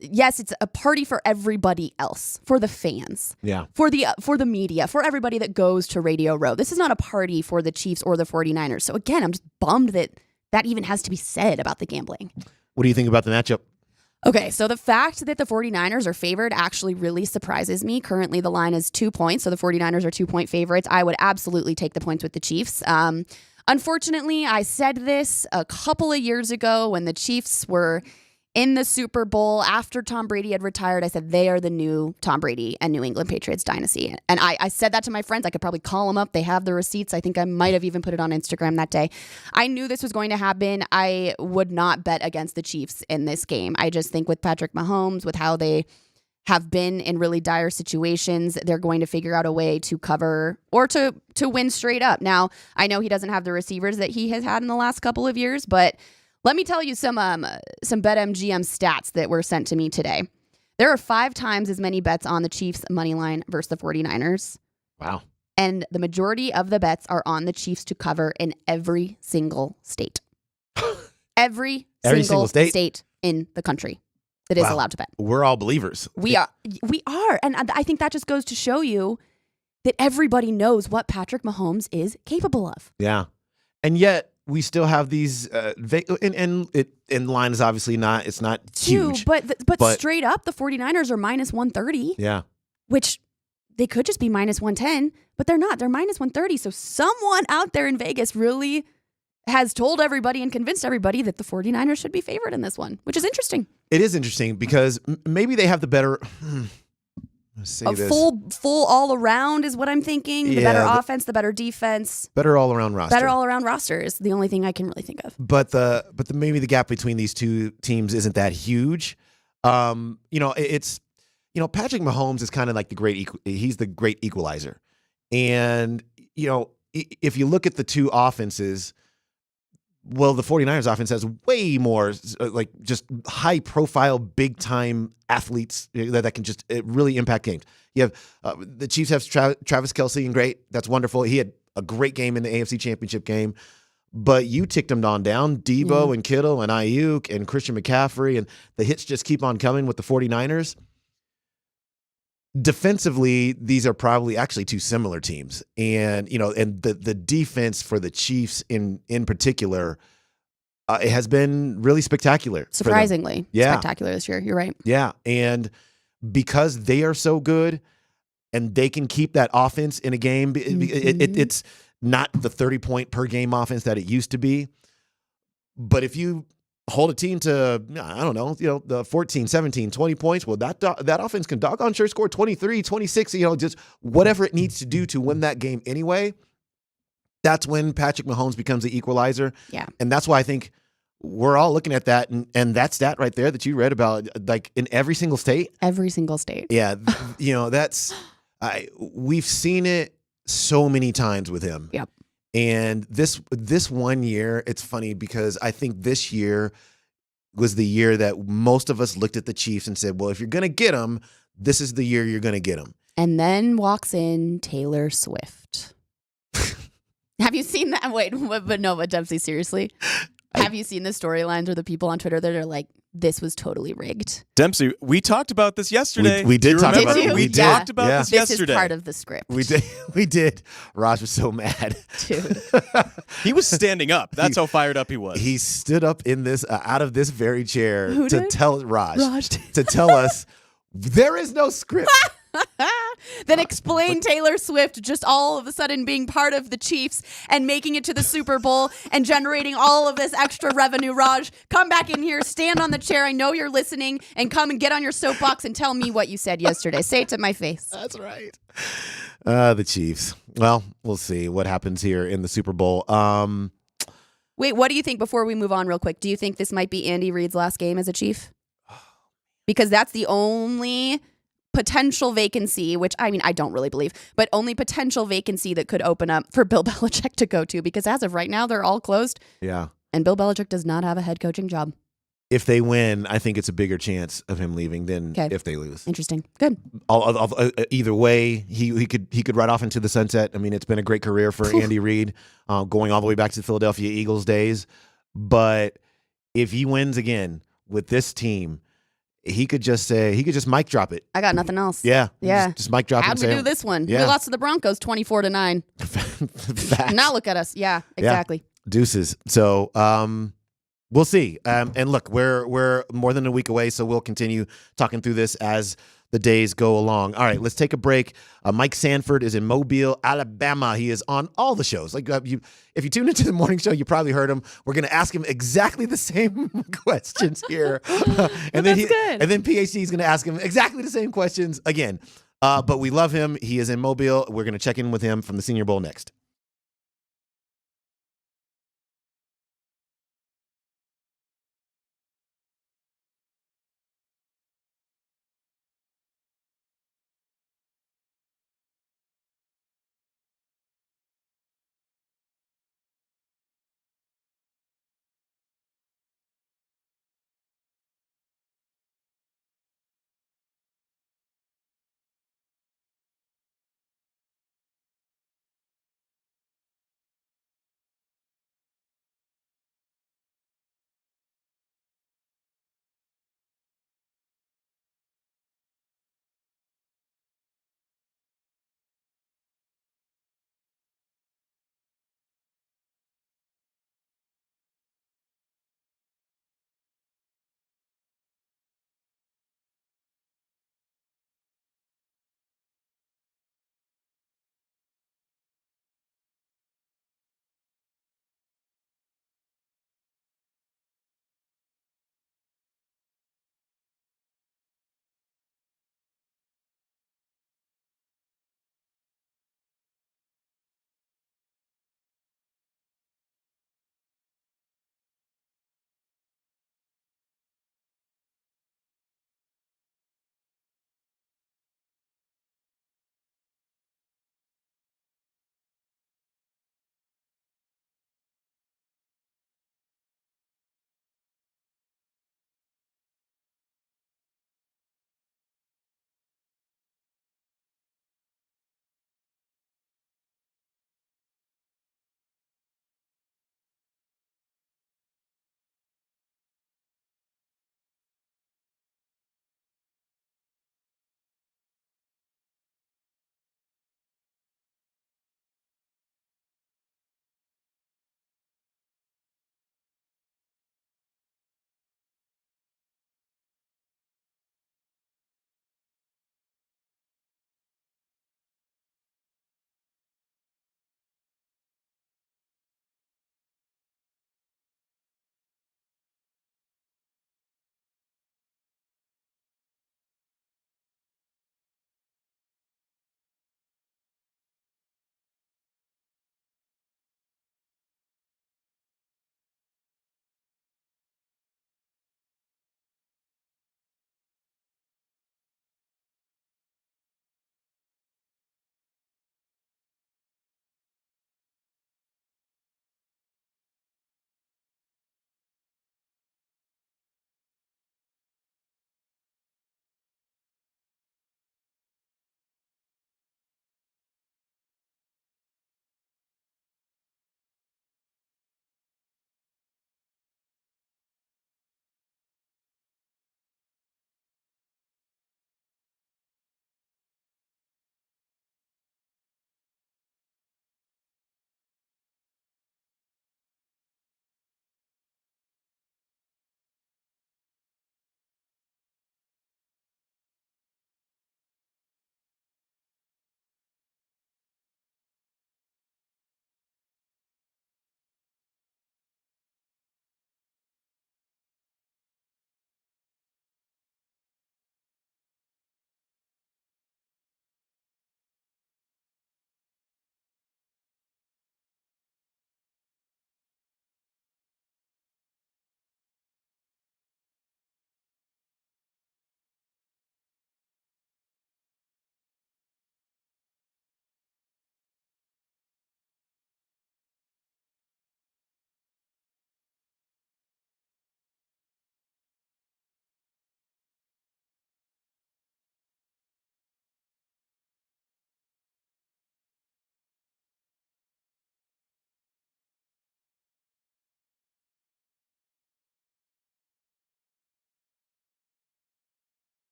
yes, it's a party for everybody else, for the fans, for the media, for everybody that goes to Radio Row. This is not a party for the Chiefs or the 49ers. So again, I'm just bummed that even has to be said about the gambling. What do you think about the matchup? Okay, so the fact that the 49ers are favored actually really surprises me. Currently, the line is 2 points, so the 49ers are 2-point favorites. I would absolutely take the points with the Chiefs. Unfortunately, I said this a couple of years ago when the Chiefs were in the Super Bowl after Tom Brady had retired. I said they are the new Tom Brady and New England Patriots dynasty. And I said that to my friends. I could probably call them up. They have the receipts. I think I might have even put it on Instagram that day. I knew this was going to happen. I would not bet against the Chiefs in this game. I just think with Patrick Mahomes, with how they have been in really dire situations, they're going to figure out a way to cover or to win straight up. Now, I know he doesn't have the receivers that he has had in the last couple of years, but let me tell you some BetMGM stats that were sent to me today. There are 5 times as many bets on the Chiefs money line versus the 49ers. Wow. And the majority of the bets are on the Chiefs to cover in every single state. every single state in the country that is allowed to bet. We're all believers. We are. And I think that just goes to show you that everybody knows what Patrick Mahomes is capable of. Yeah. And yet, we still have these, and line is obviously not, it's not huge. But straight up, the 49ers are minus 130. Yeah. Which they could just be minus 110, but they're not. They're minus 130. So someone out there in Vegas really has told everybody and convinced everybody that the 49ers should be favored in this one, which is interesting. It is interesting because maybe they have the better... full all around is what I'm thinking. The better offense, the better defense, better all around roster. Better all around roster is the only thing I can really think of. But maybe the gap between these two teams isn't that huge. It's Patrick Mahomes is kind of like he's the great equalizer. And if you look at the two offenses, well, the 49ers offense has way more just high profile, big time athletes that can just really impact games. You have the Chiefs have Travis Kelce, and great. That's wonderful. He had a great game in the AFC Championship game, but you ticked him on down. Debo and Kittle and Ayuk and Christian McCaffrey, and the hits just keep on coming with the 49ers. Defensively, these are probably actually two similar teams, and the defense for the Chiefs in particular, it has been really spectacular. Surprisingly spectacular this year. You're right. Yeah, and because they are so good, and they can keep that offense in a game, it's not the 30-point per game offense that it used to be. But if you hold a team to, I don't know, the 14, 17, 20 points. Well, that offense can doggone sure score 23, 26, just whatever it needs to do to win that game anyway. That's when Patrick Mahomes becomes the equalizer. Yeah. And that's why I think we're all looking at that. And that stat right there that you read about, like in every single state. Every single state. Yeah. We've seen it so many times with him. Yep. And this 1 year, it's funny because I think this year was the year that most of us looked at the Chiefs and said, well, if you're going to get them, this is the year you're going to get them. And then walks in Taylor Swift. Have you seen that? Wait, but Dempsey, seriously? Have you seen the storylines or the people on Twitter that are like, this was totally rigged? Dempsey, we talked about this yesterday. We did talk about it. We talked about this yesterday. This is part of the script. We did. Raj was so mad. Dude. He was standing up. That's how fired up he was. He stood up in this out of this very chair Who to did? tell Raj to tell us there is no script. Then explain Taylor Swift just all of a sudden being part of the Chiefs and making it to the Super Bowl and generating all of this extra revenue. Raj, come back in here, stand on the chair. I know you're listening, and come and get on your soapbox and tell me what you said yesterday. Say it to my face. That's right. The Chiefs. Well, we'll see what happens here in the Super Bowl. Wait, what do you think before we move on real quick? Do you think this might be Andy Reid's last game as a Chief? Because that's the only potential vacancy, which I mean, I don't really believe, but only potential vacancy that could open up for Bill Belichick to go to, because as of right now, they're all closed. Yeah. And Bill Belichick does not have a head coaching job. If they win, I think it's a bigger chance of him leaving than if they lose. Interesting. Good. Either way, he could ride off into the sunset. I mean, it's been a great career for Andy Reid, going all the way back to the Philadelphia Eagles days. But if he wins again with this team, he could just mic drop it. I got nothing else. Yeah. Yeah. Just mic drop it. How'd we do this one? Yeah. We lost to the Broncos 24-9. Now look at us. Yeah, exactly. Yeah. Deuces. So, we'll see. And look, we're more than a week away, so we'll continue talking through this as the days go along. All right, let's take a break. Mike Sanford is in Mobile, Alabama. He is on all the shows. Like if you tune into the morning show, you probably heard him. We're going to ask him exactly the same questions here, and then PhD is going to ask him exactly the same questions again. But we love him. He is in Mobile. We're going to check in with him from the Senior Bowl next.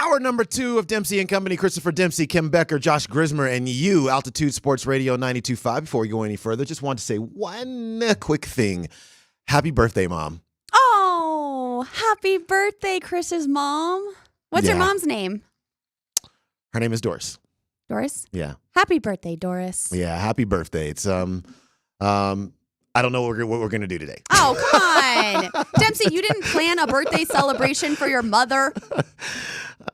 Hour number 2 of Dempsey and Company. Christopher Dempsey, Kim Becker, Josh Grismer, and you, Altitude Sports Radio 92.5. Before we go any further, just want to say one quick thing. Happy birthday, Mom. Oh, happy birthday, Chris's mom. What's your mom's name? Her name is Doris. Doris? Yeah. Happy birthday, Doris. Yeah, happy birthday. It's I don't know what we're gonna do today. Oh, come on. Dempsey, you didn't plan a birthday celebration for your mother?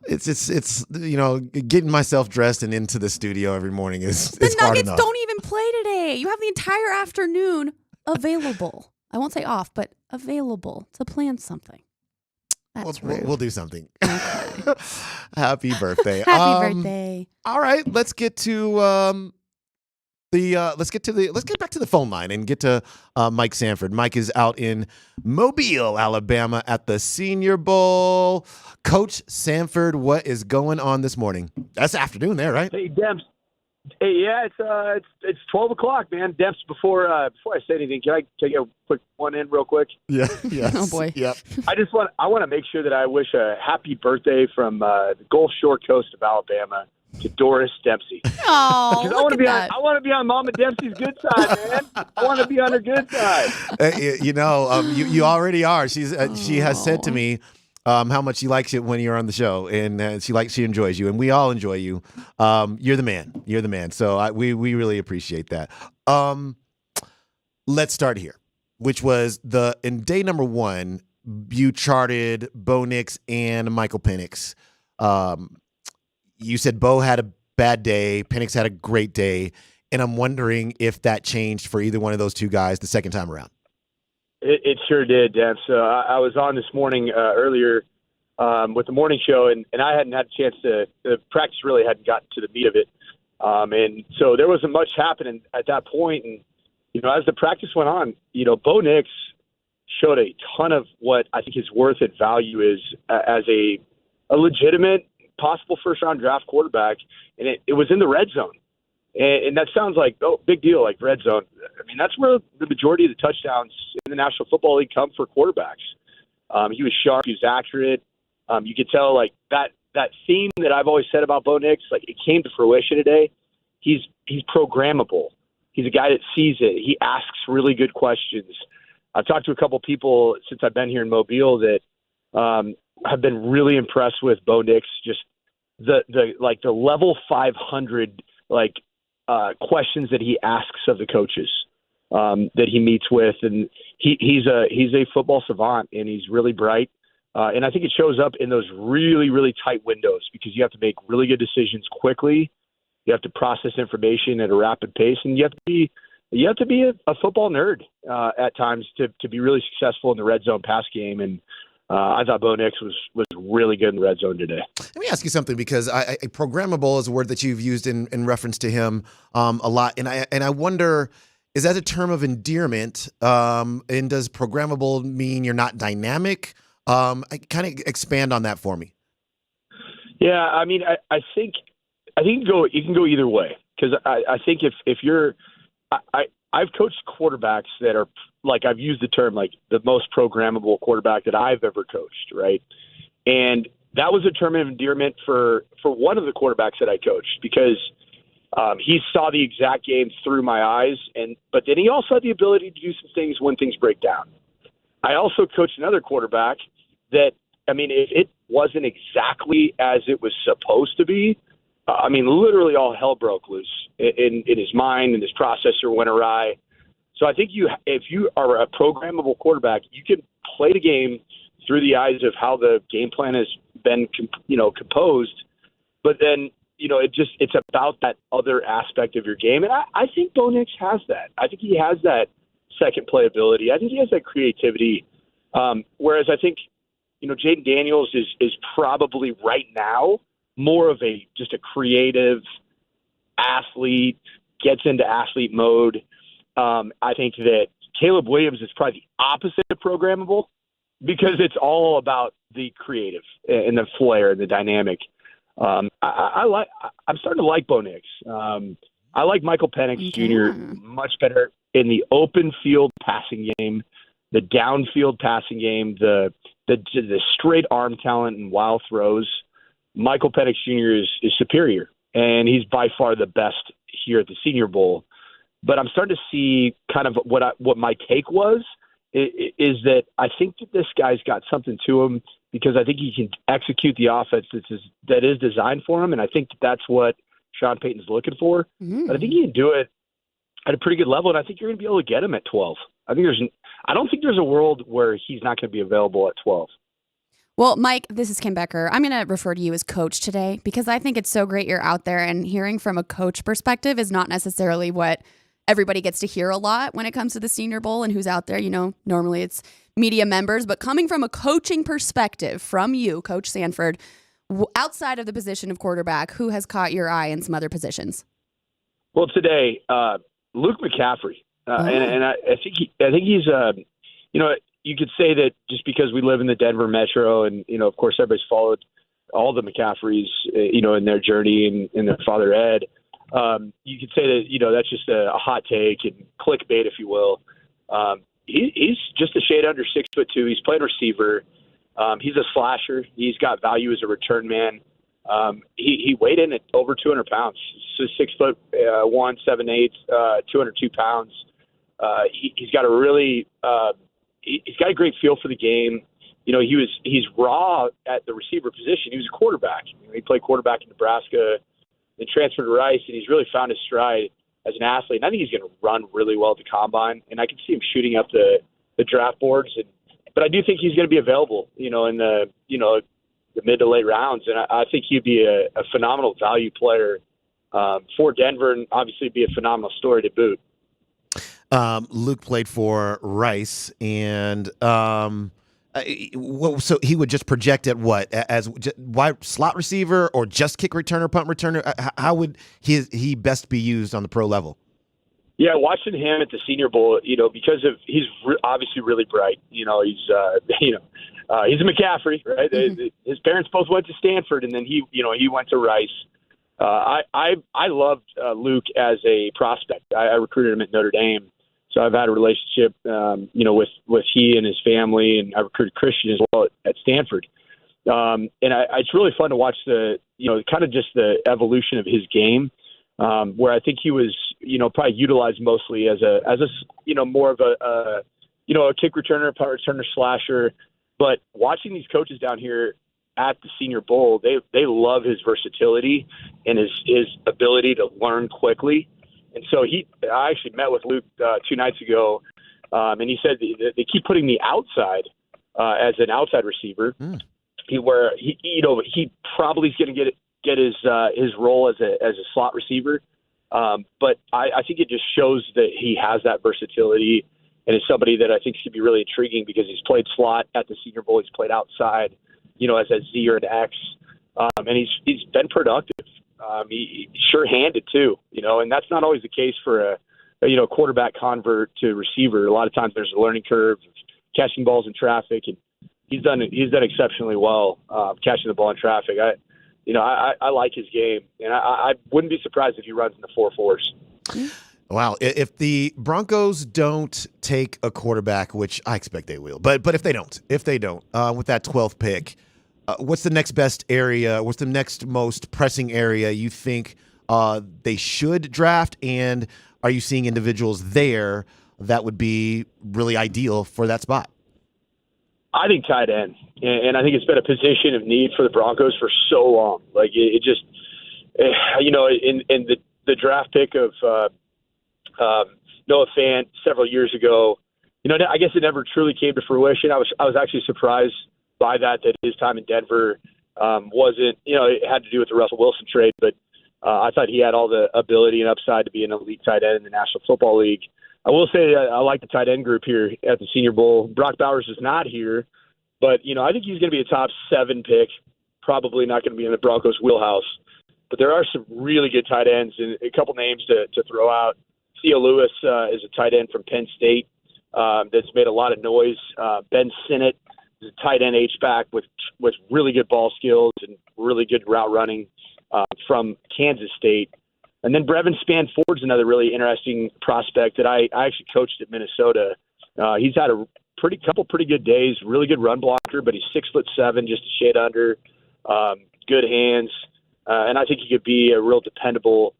It's getting myself dressed and into the studio every morning is The hard Nuggets enough. don't even play today. You have the entire afternoon available. I won't say off, but available to plan something. That's rude. We'll do something. Happy birthday. Happy birthday. All right, let's get to let's get back to the phone line and get to Mike Sanford. Mike is out in Mobile, Alabama at the Senior Bowl. Coach Sanford, what is going on this morning? That's afternoon there, right? Hey, Demps. Hey, yeah, it's 12 o'clock, man. Demps, before I say anything, can I take a quick one in real quick? Yeah. Yes. Oh boy. Yep. I want to make sure that I wish a happy birthday from the Gulf Shore coast of Alabama to Doris Dempsey. Oh, Because I want to be on Mama Dempsey's good side, man. I want to be on her good side. You already are. She has said to me how much she likes it when you're on the show, and she enjoys you, and we all enjoy you. You're the man. You're the man. So we really appreciate that. Let's start here, which was in day number 1, you charted Bo Nix and Michael Penix. You said Bo had a bad day, Penix had a great day, and I'm wondering if that changed for either one of those two guys the second time around. It sure did, Dan. So I was on this morning earlier with the morning show, and I hadn't had a chance the practice really hadn't gotten to the meat of it. And so there wasn't much happening at that point. And, as the practice went on, Bo Nix showed a ton of what I think his worth and value is as a legitimate, possible first-round draft quarterback. And it was in the red zone. And that sounds like, big deal, like red zone. I mean, that's where the majority of the touchdowns in the National Football League come for quarterbacks. He was sharp. He was accurate. You could tell, like, that theme that I've always said about Bo Nix, like, it came to fruition today. He's programmable. He's a guy that sees it. He asks really good questions. I've talked to a couple people since I've been here in Mobile that have been really impressed with Bo Nix, just the level 500, questions that he asks of the coaches that he meets with, and he's a football savant, and he's really bright, and I think it shows up in those really, really tight windows because you have to make really good decisions quickly. You have to process information at a rapid pace, and you have to be a football nerd at times to be really successful in the red zone pass game. And I thought Bo Nix was really good in the red zone today. Let me ask you something, because programmable is a word that you've used in reference to him a lot, and I wonder, is that a term of endearment? And does programmable mean you're not dynamic? Kind of expand on that for me. Yeah, I mean, I think you can go either way, because I think if you're I've coached quarterbacks that are, like, I've used the term, like, the most programmable quarterback that I've ever coached, right? And that was a term of endearment for one of the quarterbacks that I coached, because he saw the exact game through my eyes, but then he also had the ability to do some things when things break down. I also coached another quarterback that, I mean, if it wasn't exactly as it was supposed to be, I mean, literally all hell broke loose in his mind, and his processor went awry. So I think if you are a programmable quarterback, you can play the game through the eyes of how the game plan has been, composed. But then, it's about that other aspect of your game. And I think Bo Nix has that. I think he has that second playability. I think he has that creativity. Whereas I think, Jaden Daniels is probably right now more of just a creative athlete, gets into athlete mode. I think that Caleb Williams is probably the opposite of programmable, because it's all about the creative and the flair and the dynamic. I'm starting to like Bo Nix. I like Michael Penix Jr. much better in the open field passing game, the downfield passing game, the straight arm talent and wild throws. Michael Penix Jr. is superior, and he's by far the best here at the Senior Bowl. But I'm starting to see kind of what my take was is that I think that this guy's got something to him because I think he can execute the offense that is designed for him, and I think that's what Sean Payton's looking for. But I think he can do it at a pretty good level, and I think you're going to be able to get him at 12. I don't think there's a world where he's not going to be available at 12. Well, Mike, this is Kim Becker. I'm going to refer to you as coach today because I think it's so great you're out there, and hearing from a coach perspective is not necessarily what everybody gets to hear a lot when it comes to the Senior Bowl and who's out there. You know, normally it's media members, but coming from a coaching perspective from you, Coach Sanford, outside of the position of quarterback, who has caught your eye in some other positions? Well, today, Luke McCaffrey, and I think he's you could say that just because we live in the Denver metro, and of course everybody's followed all the McCaffreys, in their journey and their father Ed. You could say that that's just a hot take and clickbait, if you will. He's just a shade under 6'2". He's playing receiver. He's a slasher. He's got value as a return man. He weighed in at over 200 pounds. So 6'1", 7'8", 202 pounds. He's got he's got a great feel for the game. He's raw at the receiver position. He was a quarterback. He played quarterback in Nebraska, then transferred to Rice, and he's really found his stride as an athlete. And I think he's going to run really well at the combine, and I can see him shooting up the draft boards. But I do think he's going to be available, in the mid to late rounds, and I think he'd be a phenomenal value player for Denver, and obviously be a phenomenal story to boot. Luke played for Rice, and so he would just project at what, as wide slot receiver or just kick returner, punt returner? How would he best be used on the pro level? Yeah, watching him at the Senior Bowl, because he's obviously really bright. He's a McCaffrey, right? His parents both went to Stanford, and then he went to Rice. I loved Luke as a prospect. I recruited him at Notre Dame, so I've had a relationship, with he and his family, and I recruited Christian as well at Stanford. It's really fun to watch kind of just the evolution of his game, where I think he was, probably utilized mostly as a more of a kick returner, punt returner, slasher. But watching these coaches down here at the Senior Bowl, they love his versatility and his ability to learn quickly. And so I actually met with Luke 2 nights ago, and he said they keep putting me outside as an outside receiver, where he probably is going to get his role as a slot receiver. But I think it just shows that he has that versatility and is somebody that I think should be really intriguing because he's played slot at the Senior Bowl. He's played outside, as a Z or an X, and he's been productive. He's sure-handed too, and that's not always the case for a quarterback convert to receiver. A lot of times there's a learning curve of catching balls in traffic, and he's done exceptionally well catching the ball in traffic. I like his game, and I wouldn't be surprised if he runs in the 4.4s. Wow. If the Broncos don't take a quarterback, which I expect they will, but if they don't, with that 12th pick, what's the next best area? What's the next most pressing area you think they should draft? And are you seeing individuals there that would be really ideal for that spot? I think tight end, and I think it's been a position of need for the Broncos for so long. Like it just, in the draft pick of Noah Fant several years ago, I guess it never truly came to fruition. I was actually surprised by that his time in Denver wasn't, it had to do with the Russell Wilson trade, but I thought he had all the ability and upside to be an elite tight end in the National Football League. I will say I like the tight end group here at the Senior Bowl. Brock Bowers is not here, but, I think he's going to be a top 7 pick, probably not going to be in the Broncos' wheelhouse. But there are some really good tight ends, and a couple names to throw out. Theo Lewis is a tight end from Penn State that's made a lot of noise. Ben Sinnott is a tight end H-back with really good ball skills and really good route running from Kansas State. And then Brevin Spann-Ford's another really interesting prospect that I actually coached at Minnesota. He's had a couple pretty good days, really good run blocker, but he's 6'7", just a shade under. good hands, and I think he could be a real dependable,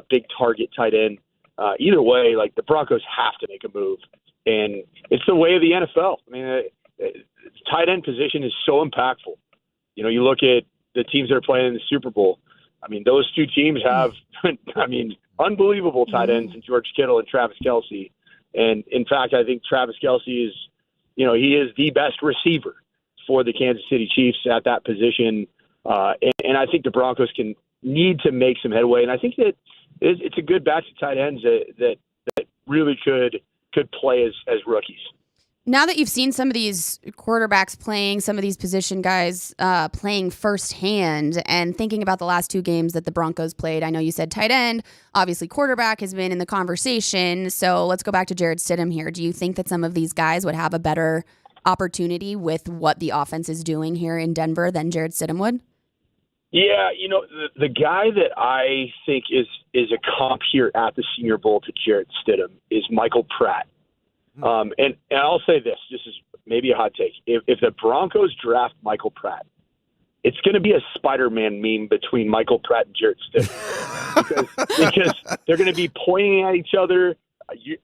big target tight end. Either way, like the Broncos have to make a move, and it's the way of the NFL. I mean, tight end position is so impactful. You know, you look at the teams that are playing in the Super Bowl. I mean, those two teams have, unbelievable tight ends in George Kittle and Travis Kelce. And in fact, I think Travis Kelce is, he is the best receiver for the Kansas City Chiefs at that position. And I think the Broncos need to make some headway. And I think that it's a good batch of tight ends that really could play as rookies. Now that you've seen some of these quarterbacks playing, some of these position guys playing firsthand, and thinking about the last two games that the Broncos played, I know you said tight end. Obviously, quarterback has been in the conversation. So let's go back to Jarrett Stidham here. Do you think that some of these guys would have a better opportunity with what the offense is doing here in Denver than Jarrett Stidham would? Yeah, the guy that I think is a comp here at the Senior Bowl to Jarrett Stidham is Michael Pratt. And I'll say this is maybe a hot take. If the Broncos draft Michael Pratt, it's going to be a Spider-Man meme between Michael Pratt and Jarrett Stidham because they're going to be pointing at each other.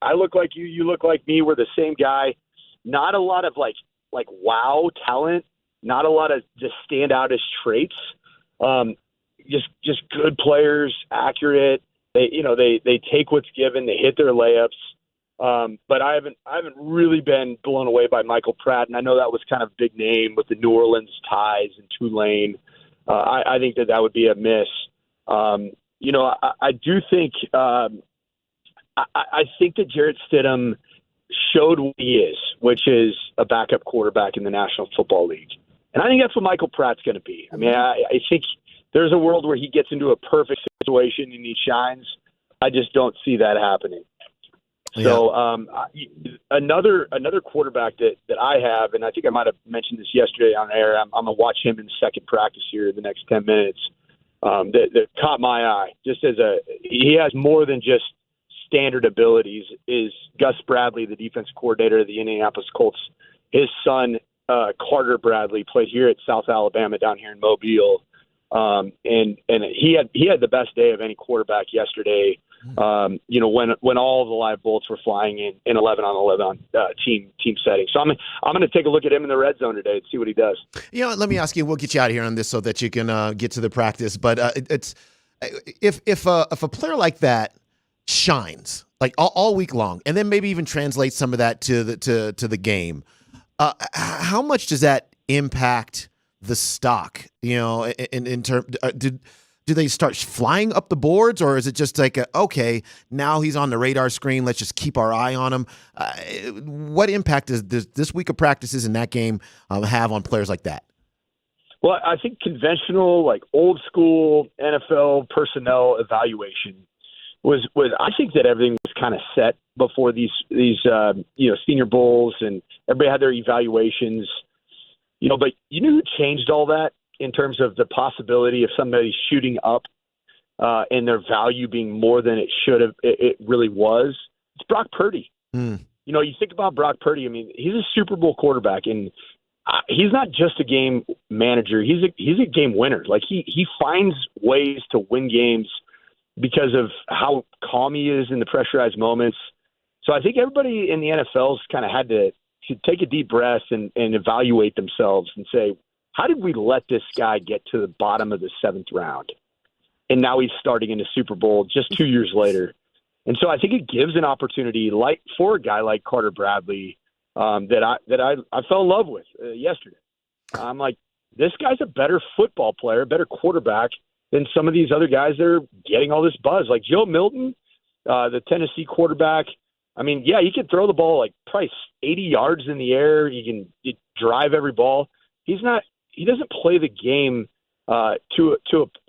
I look like you look like me. We're the same guy. Not a lot of like wow talent. Not a lot of just standout as traits. Just good players, accurate. They take what's given. They hit their layups. But I haven't really been blown away by Michael Pratt, and I know that was kind of a big name with the New Orleans ties and Tulane. I think that would be a miss. I do think I think that Jarrett Stidham showed what he is, which is a backup quarterback in the National Football League, and I think that's what Michael Pratt's going to be. I mean, I think there's a world where he gets into a perfect situation and he shines. I just don't see that happening. So another quarterback that I have, and I think I might have mentioned this yesterday on air, I'm going to watch him in second practice here in the next 10 minutes, that caught my eye. Just he has more than just standard abilities, is Gus Bradley, the defensive coordinator of the Indianapolis Colts. His son, Carter Bradley, played here at South Alabama down here in Mobile. And he had the best day of any quarterback yesterday. When all of the live bolts were flying in 11-on-11 team setting. So I'm going to take a look at him in the red zone today and see what he does. Let me ask you. We'll get you out of here on this so that you can get to the practice. But it's if a player like that shines like all week long, and then maybe even translates some of that to the game, how much does that impact the stock? In terms, do they start flying up the boards, or is it just like, okay, now he's on the radar screen, let's just keep our eye on him? What impact does this week of practices in that game have on players like that? Well, I think conventional, like old school NFL personnel evaluation was I think that everything was kind of set before these Senior Bowls, and everybody had their evaluations. But you know who changed all that in terms of the possibility of somebody shooting up and their value being more than it really was? It's Brock Purdy. You think about Brock Purdy. I mean, he's a Super Bowl quarterback, and he's not just a game manager. He's a game winner. Like he finds ways to win games because of how calm he is in the pressurized moments. So I think everybody in the NFL's kind of had to take a deep breath and evaluate themselves and say, how did we let this guy get to the bottom of the 7th round? And now he's starting in the Super Bowl just 2 years later. And so I think it gives an opportunity for a guy like Carter Bradley that I fell in love with yesterday. I'm like, this guy's a better football player, a better quarterback than some of these other guys that are getting all this buzz. Like Joe Milton, the Tennessee quarterback. I mean, yeah, he can throw the ball like probably 80 yards in the air. He can drive every ball. He doesn't play the game to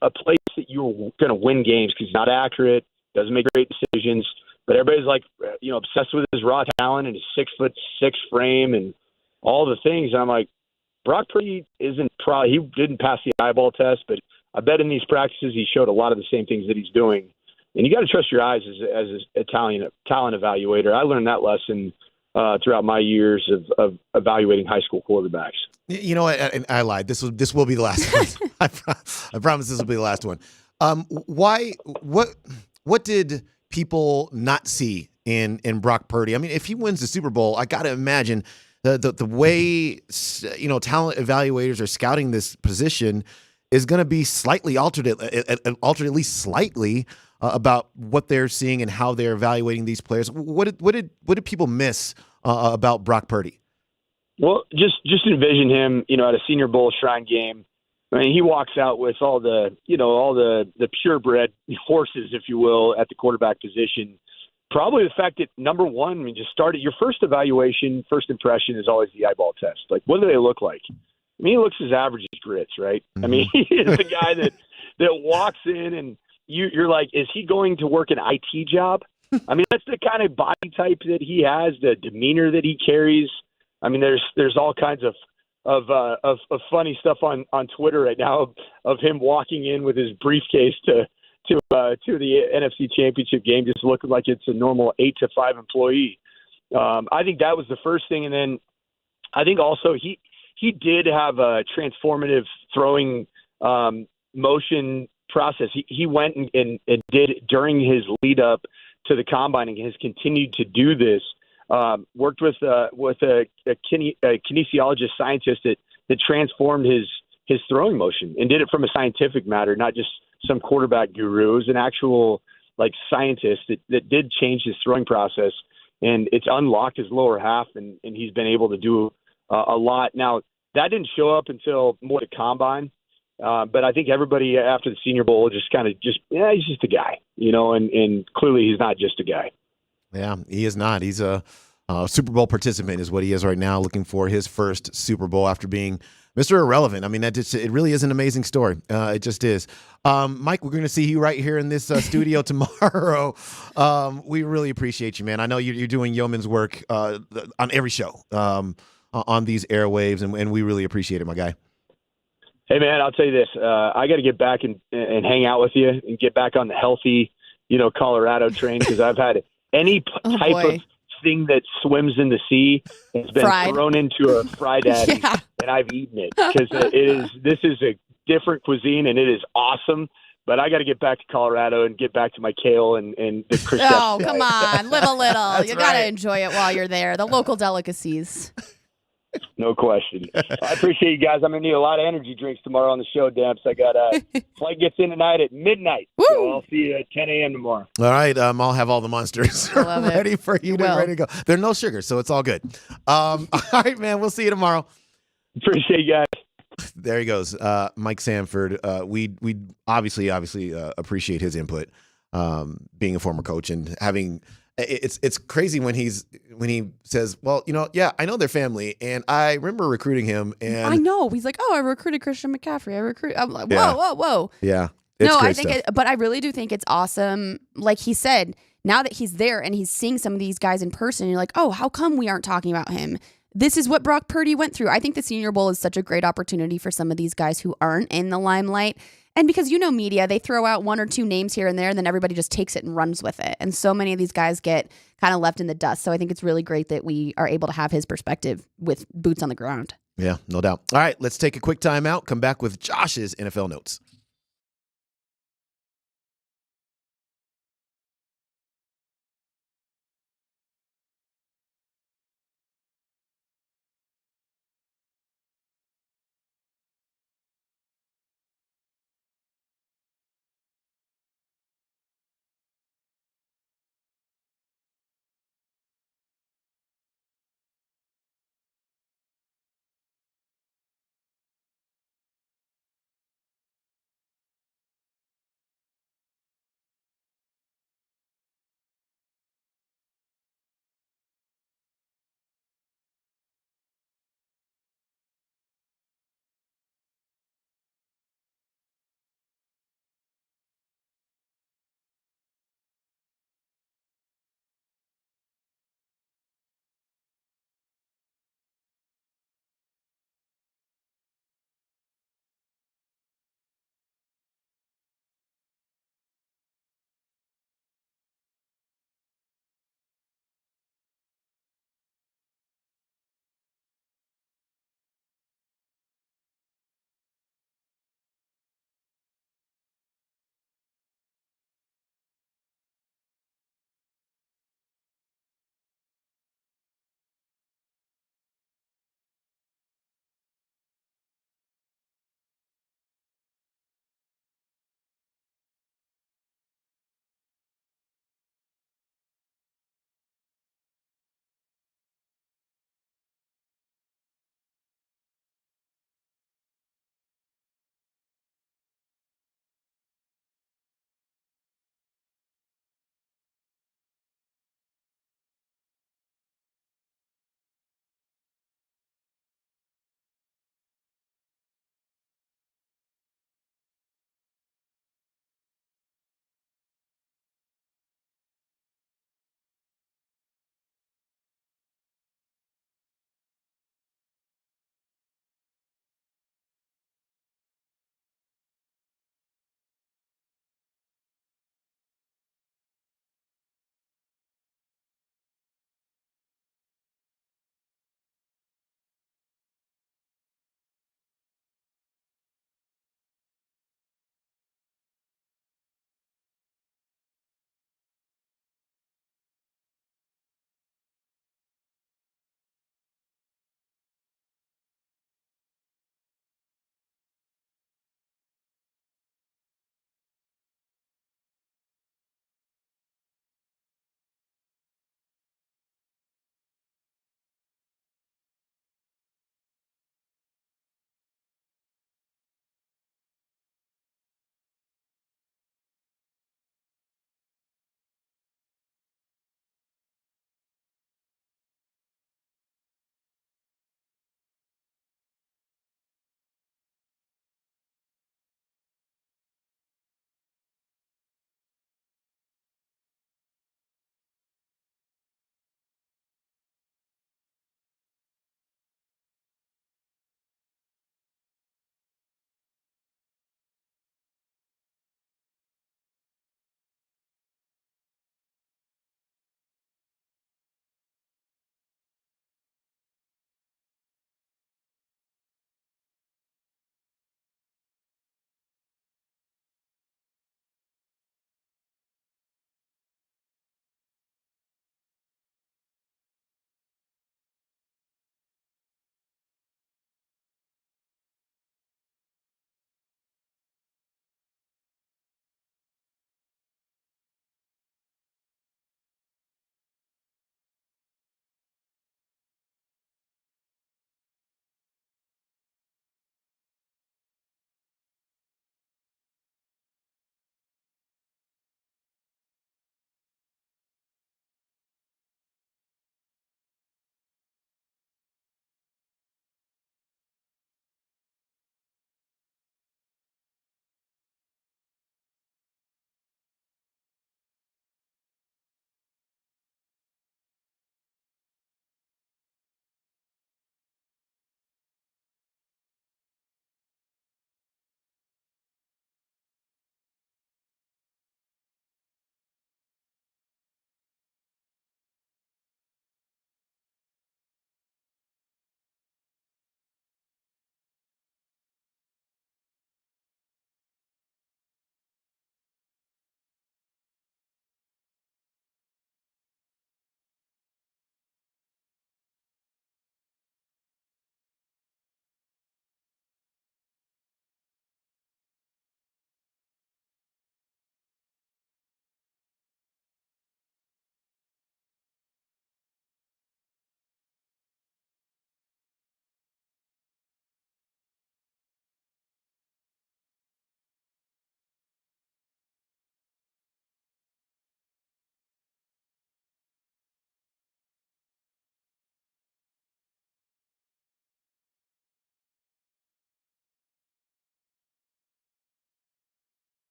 a place that you're going to win games because he's not accurate, doesn't make great decisions. But everybody's like, obsessed with his raw talent and his 6'6" frame and all the things. And I'm like, Brock Purdy he didn't pass the eyeball test, but I bet in these practices he showed a lot of the same things that he's doing. And you got to trust your eyes as a talent evaluator. I learned that lesson throughout my years of evaluating high school quarterbacks. You know what? I lied. This will be the last one. I promise this will be the last one. Why? What did people not see in Brock Purdy? I mean, if he wins the Super Bowl, I got to imagine the way talent evaluators are scouting this position is going to be slightly altered at least slightly about what they're seeing and how they're evaluating these players. What did people miss about Brock Purdy? Well, just envision him, at a Senior Bowl Shrine game. I mean, he walks out with all the purebred horses, if you will, at the quarterback position. Probably the fact that, number one, just started your first evaluation, first impression is always the eyeball test. Like, what do they look like? I mean, he looks as average as grits, right? Mm-hmm. I mean, he is the guy that walks in and you're like, is he going to work an IT job? I mean, that's the kind of body type that he has, the demeanor that he carries. I mean, there's all kinds of funny stuff on Twitter right now of him walking in with his briefcase to the NFC Championship game, just looking like it's a normal 8 to 5 employee. I think that was the first thing, and then I think also he did have a transformative throwing motion process. He went and did during his lead up to the combine and has continued to do this. Worked with a kinesiologist scientist that transformed his throwing motion and did it from a scientific matter, not just some quarterback guru. It was an actual scientist that did change his throwing process, and it's unlocked his lower half, and he's been able to do a lot. Now, that didn't show up until more the combine, but I think everybody after the Senior Bowl he's just a guy, and clearly he's not just a guy. Yeah, he is not. He's a Super Bowl participant is what he is right now, looking for his first Super Bowl after being Mr. Irrelevant. I mean, it really is an amazing story. It just is. Mike, we're going to see you right here in this studio tomorrow. We really appreciate you, man. I know you're doing yeoman's work on every show on these airwaves, and we really appreciate it, my guy. Hey, man, I'll tell you this. I got to get back and hang out with you and get back on the healthy, Colorado train, because I've had any type of thing that swims in the sea has been thrown into a fried addy, and I've eaten it because this is a different cuisine and it is awesome. But I got to get back to Colorado and get back to my kale and the Crisette. Oh, come on, live a little. You got to right. enjoy it while you're there. The local delicacies. No question. I appreciate you guys. I'm going to need a lot of energy drinks tomorrow on the show, Damps. I got flight gets in tonight at midnight. Woo! So I'll see you at 10 a.m. tomorrow. All right. I'll have all the monsters ready for you ready to go. They're no sugar, so it's all good. All right, man. We'll see you tomorrow. Appreciate you guys. There he goes. Mike Sanford. We obviously appreciate his input, being a former coach and having it's crazy when he says, well, I know their family and I remember recruiting him, and I know he's like, oh, I recruited Christian McCaffrey. I'm like, whoa. Yeah. But I really do think it's awesome. Like he said, now that he's there and he's seeing some of these guys in person, you're like, oh, how come we aren't talking about him? This is what Brock Purdy went through. I think the Senior Bowl is such a great opportunity for some of these guys who aren't in the limelight. And because media, they throw out one or two names here and there, and then everybody just takes it and runs with it. And so many of these guys get kind of left in the dust. So I think it's really great that we are able to have his perspective with boots on the ground. Yeah, no doubt. All right, let's take a quick timeout. Come back with Josh's NFL notes.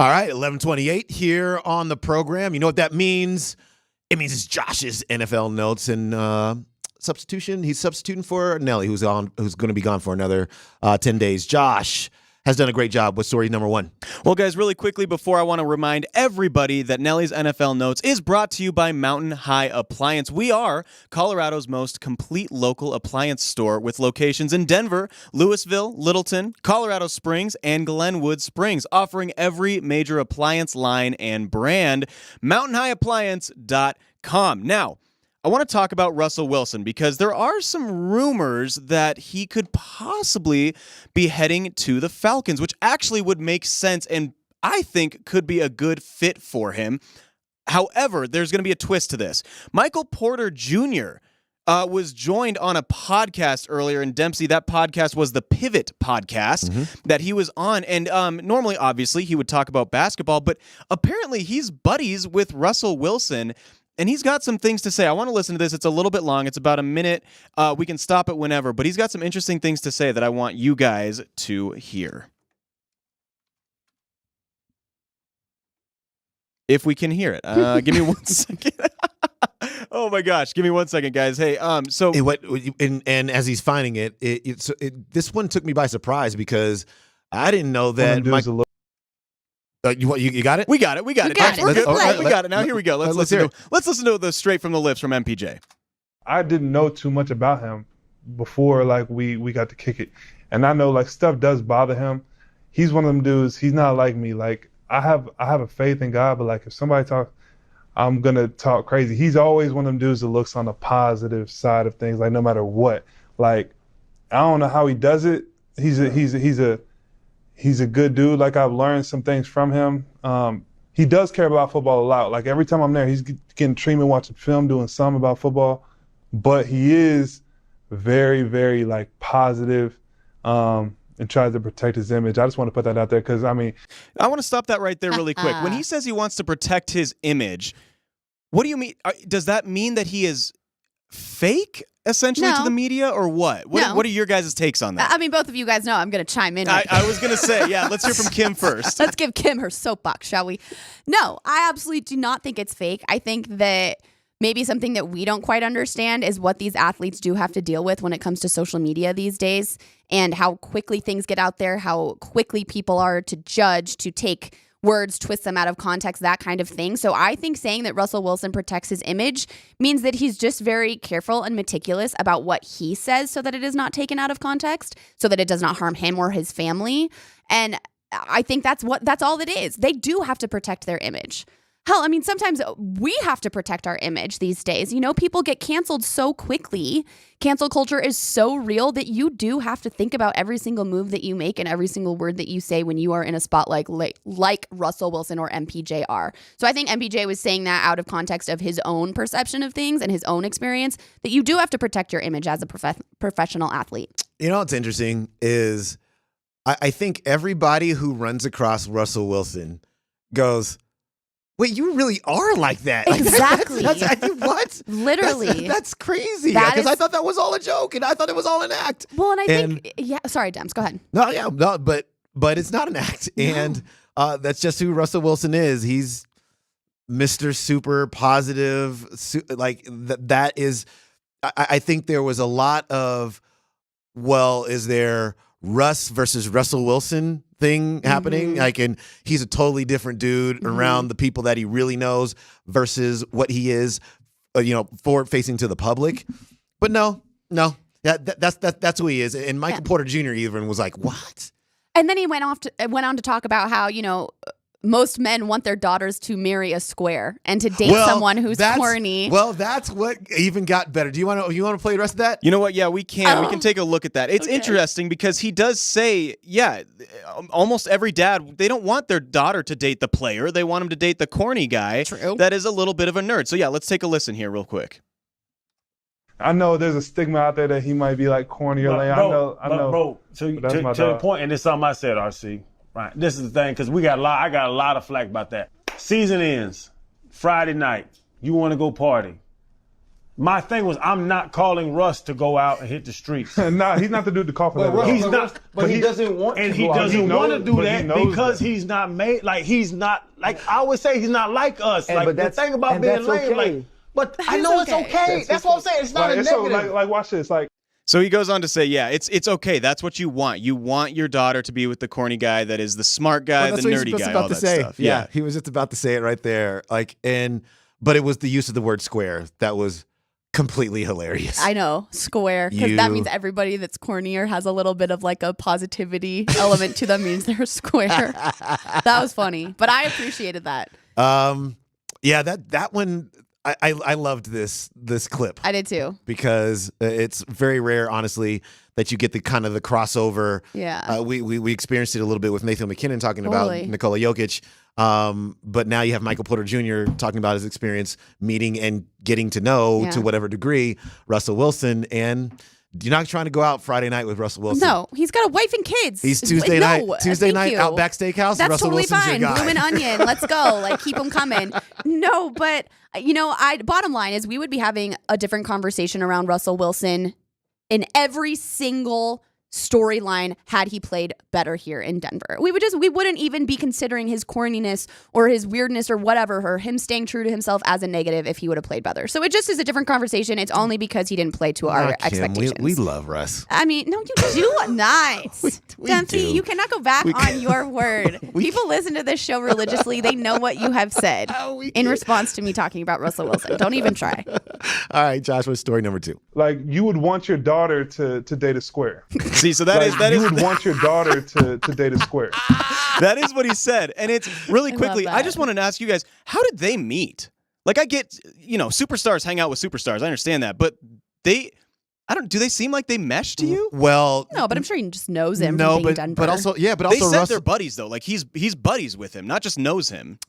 All right, 11:28 here on the program. You know what that means? It means it's Josh's NFL notes and substitution. He's substituting for Nelly, who's going to be gone for another 10 days. Josh has done a great job with story number 1. Well, guys, really quickly before, I want to remind everybody that Nelly's NFL Notes is brought to you by Mountain High Appliance. We are Colorado's most complete local appliance store with locations in Denver, Louisville, Littleton, Colorado Springs, and Glenwood Springs, offering every major appliance line and brand. MountainHighAppliance.com. Now, I want to talk about Russell Wilson because there are some rumors that he could possibly be heading to the Falcons, which actually would make sense and I think could be a good fit for him. However, there's going to be a twist to this. Michael Porter Jr. Was joined on a podcast earlier, and Dempsey, that podcast was the Pivot podcast that he was on. And normally, obviously, he would talk about basketball, but apparently he's buddies with Russell Wilson. And he's got some things to say. I want to listen to this. It's a little bit long. It's about a minute. We can stop it whenever. But he's got some interesting things to say that I want you guys to hear. If we can hear it. Give me 1 second. Oh, my gosh. Give me 1 second, guys. Hey, so... And as he's finding it, this one took me by surprise because I didn't know that... You got it? We got it. We got it. We got it. Now here we go. Let's listen to the straight from the lips from MPJ. I didn't know too much about him before we got to kick it. And I know stuff does bother him. He's one of them dudes, he's not like me. I have a faith in God, but if somebody talks, I'm gonna talk crazy. He's always one of them dudes that looks on the positive side of things, no matter what. I don't know how he does it. He's a good dude. I've learned some things from him. He does care about football a lot. Every time I'm there, he's getting treatment, watching film, doing something about football. But he is very, very positive and tries to protect his image. I just want to put that out there because, I want to stop that right there really quick. When he says he wants to protect his image, what do you mean? Does that mean that he is fake? Essentially to the media, or what? What are your guys' takes on that? Both of you guys know I'm going to chime in. I was going to say, let's hear from Kim first. Let's give Kim her soapbox, shall we? No, I absolutely do not think it's fake. I think that maybe something that we don't quite understand is what these athletes do have to deal with when it comes to social media these days and how quickly things get out there, how quickly people are to judge, to take words, twist them out of context, that kind of thing. So I think saying that Russell Wilson protects his image means that he's just very careful and meticulous about what he says so that it is not taken out of context, so that it does not harm him or his family. And I think that's all it is. They do have to protect their image. Hell, sometimes we have to protect our image these days. People get canceled so quickly. Cancel culture is so real that you do have to think about every single move that you make and every single word that you say when you are in a spotlight like Russell Wilson or MPJ are. So I think MPJ was saying that out of context of his own perception of things and his own experience, that you do have to protect your image as a professional athlete. What's interesting is I think everybody who runs across Russell Wilson goes, wait, you really are like that. Exactly. What? Literally. That's crazy. Because I thought that was all a joke, and I thought it was all an act. Well, and I think, sorry, Dems, go ahead. No, but it's not an act. No. And that's just who Russell Wilson is. He's Mr. Super Positive. That is, I think there was a lot of, is there Russ versus Russell Wilson thing happening? And he's a totally different dude around the people that he really knows versus what he is, forward facing to the public. But no, that's who he is. And Michael Porter Jr. even was like, what? And then he went on to talk about how most men want their daughters to marry a square and to date someone who's corny. Well, that's what even got better. Do you want to play the rest of that? You know what? Yeah, we can. We can take a look at that. It's interesting because he does say, almost every dad, they don't want their daughter to date the player. They want him to date the corny guy that is a little bit of a nerd. So let's take a listen here real quick. I know there's a stigma out there that he might be corny or lame. I know. Bro, to the point, and it's something I said, RC. Right. This is the thing, because I got a lot of flack about that. Season ends Friday night. You want to go party. My thing was, I'm not calling Russ to go out and hit the streets. Nah, he's not the dude to call for that. At all. He's not, but he doesn't want and to he go out. doesn't knows- want to do but he that knows because that. he's not made like he's not like I always say he's not like us. And- like but the that's- thing about and being that's lame, okay. like, but I is know it's okay. okay. That's what I'm saying. It's not a Like, so, negative. like, watch this. Like, So he goes on to say, yeah, it's okay. That's what you want. You want your daughter to be with the corny guy that is the smart guy, Well, that's the what he was nerdy just guy, about all to that say. stuff. Yeah, he was just about to say it right there. But it was the use of the word square that was completely hilarious. I know, square, because that You- means everybody that's corny or has a little bit of like a positivity element to them means they're square. That was funny, but I appreciated that. Yeah, that one. I loved this clip. I did too. Because it's very rare, honestly, that you get the kind of the crossover. Yeah. We experienced it a little bit with Nathan McKinnon talking Totally. about Nikola Jokic. But now you have Michael Porter Jr. talking about his experience meeting and getting to know, Yeah. to whatever degree, Russell Wilson. And you're not trying to go out Friday night with Russell Wilson. No, he's got a wife and kids. He's Tuesday No, night thank you. Outback Steakhouse. That's Russell totally Wilson's fine. your guy. Bloomin' onion. Let's go. Like, keep them coming. No, but bottom line is we would be having a different conversation around Russell Wilson in every single storyline had he played better here in Denver. We wouldn't even be considering his corniness or his weirdness or whatever, or him staying true to himself as a negative if he would have played better. So it just is a different conversation. It's only because he didn't play to our Not Kim. expectations. We love Russ. I mean, no, you do not. Dempsey, do. you cannot go back on your word. People listen to this show religiously. They know what you have said in response to me talking about Russell Wilson. Don't even try. All right, Josh, what's story number 2? Like, you would want your daughter to date a square. See, so that you would want your daughter to date a square. That is what he said. And it's really I love quickly, I that. just wanted to ask you guys, how did they meet? Like, I get, superstars hang out with superstars. I understand that. But do they seem like they mesh to you? Well, No, but I'm sure he just knows him no, from being but Denver. also They Russell, said they're buddies, though. Like, he's buddies with him, not just knows him.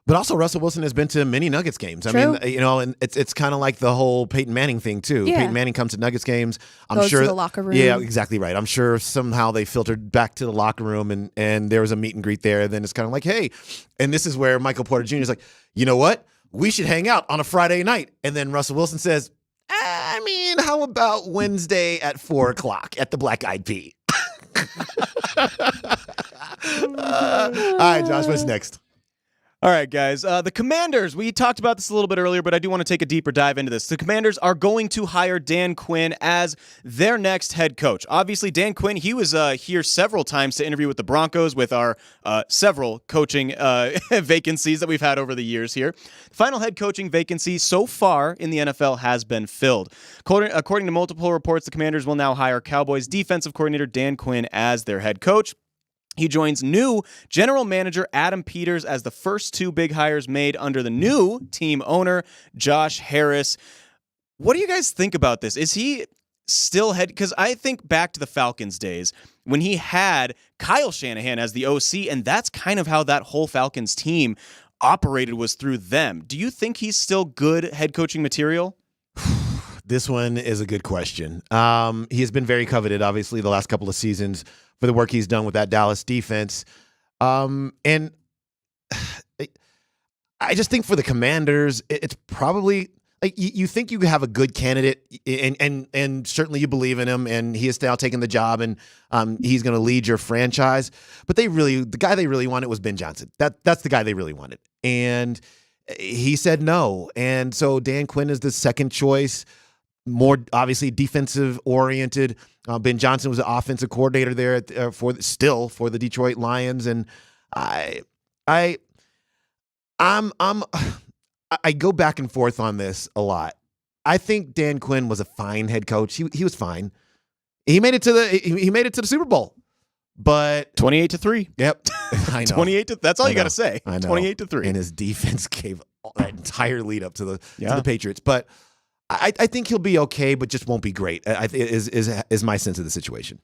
But also, Russell Wilson has been to many Nuggets games. I True. mean, and it's kind of like the whole Peyton Manning thing too. Yeah. Peyton Manning comes to Nuggets games. I'm Goes to sure the locker room. Yeah, exactly right. I'm sure somehow they filtered back to the locker room, and there was a meet and greet there. Then it's kind of like, hey, and this is where Michael Porter Jr. is like, you know what? We should hang out on a Friday night. And then Russell Wilson says, I mean, how about Wednesday at 4:00 at the Black Eyed Pea? All right, Josh, what's next? All right, guys. The Commanders, we talked about this a little bit earlier, but I do want to take a deeper dive into this. The Commanders are going to hire Dan Quinn as their next head coach. Obviously, Dan Quinn, he was here several times to interview with the Broncos with our several coaching vacancies that we've had over the years here. The final head coaching vacancy so far in the NFL has been filled. According to multiple reports, the Commanders will now hire Cowboys defensive coordinator Dan Quinn as their head coach. He joins new general manager Adam Peters as the first two big hires made under the new team owner, Josh Harris. What do you guys think about this? Is he still head? Because I think back to the Falcons days when he had Kyle Shanahan as the OC, and that's kind of how that whole Falcons team operated, was through them. Do you think he's still good head coaching material? This one is a good question. He has been very coveted, obviously, the last couple of seasons for the work he's done with that Dallas defense. And I just think for the Commanders, it's probably like you think you have a good candidate, and certainly you believe in him, and he is now taking the job, and he's going to lead your franchise. But the guy they really wanted was Ben Johnson. That's the guy they really wanted, and he said no. And so Dan Quinn is the second choice, more obviously defensive oriented. Ben Johnson was the offensive coordinator there for the Detroit Lions, and I go back and forth on this a lot. I think Dan Quinn was a fine head coach. He was fine. He made it to the Super Bowl, but 28-3. Yep, I know. 28. That's all you got to say. I know. 28-3. And his defense gave that entire lead up to the Patriots, but. I think he'll be okay, but just won't be great. Is my sense of the situation.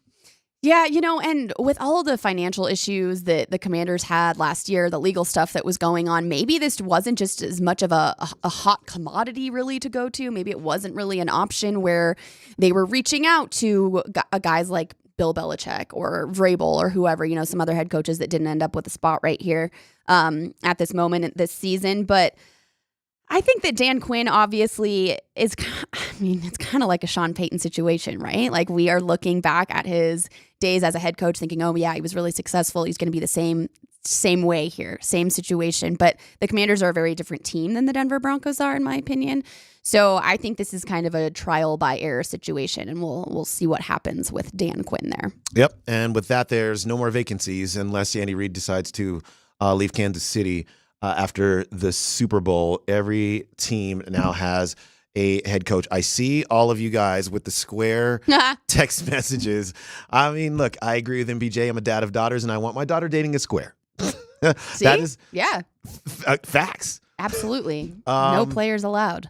Yeah, and with all of the financial issues that the Commanders had last year, the legal stuff that was going on, maybe this wasn't just as much of a hot commodity really to go to. Maybe it wasn't really an option where they were reaching out to guys like Bill Belichick or Vrabel or whoever, some other head coaches that didn't end up with a spot right here at this moment this season. But I think that Dan Quinn obviously is, it's kind of like a Sean Payton situation, right? Like we are looking back at his days as a head coach thinking, oh yeah, he was really successful. He's going to be the same way here, same situation. But the Commanders are a very different team than the Denver Broncos are, in my opinion. So I think this is kind of a trial by error situation, and we'll see what happens with Dan Quinn there. Yep. And with that, there's no more vacancies unless Andy Reid decides to leave Kansas City after the Super Bowl. Every team now has a head coach. I see all of you guys with the square text messages. I mean, look, I agree with MBJ. I'm a dad of daughters, and I want my daughter dating a square. See? That is facts. Absolutely. No players allowed.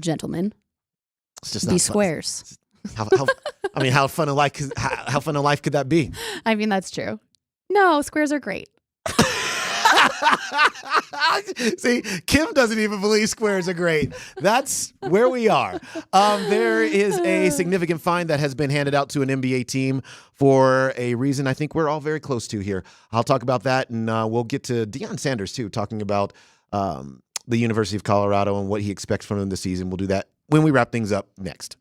Gentlemen. It's just be not squares. How fun a life could that be? I mean, that's true. No, squares are great. See, Kim doesn't even believe squares are great. That's where we are. There is a significant fine that has been handed out to an NBA team for a reason I think we're all very close to here. I'll talk about that, and we'll get to Deion Sanders, too, talking about the University of Colorado and what he expects from them this season. We'll do that when we wrap things up next.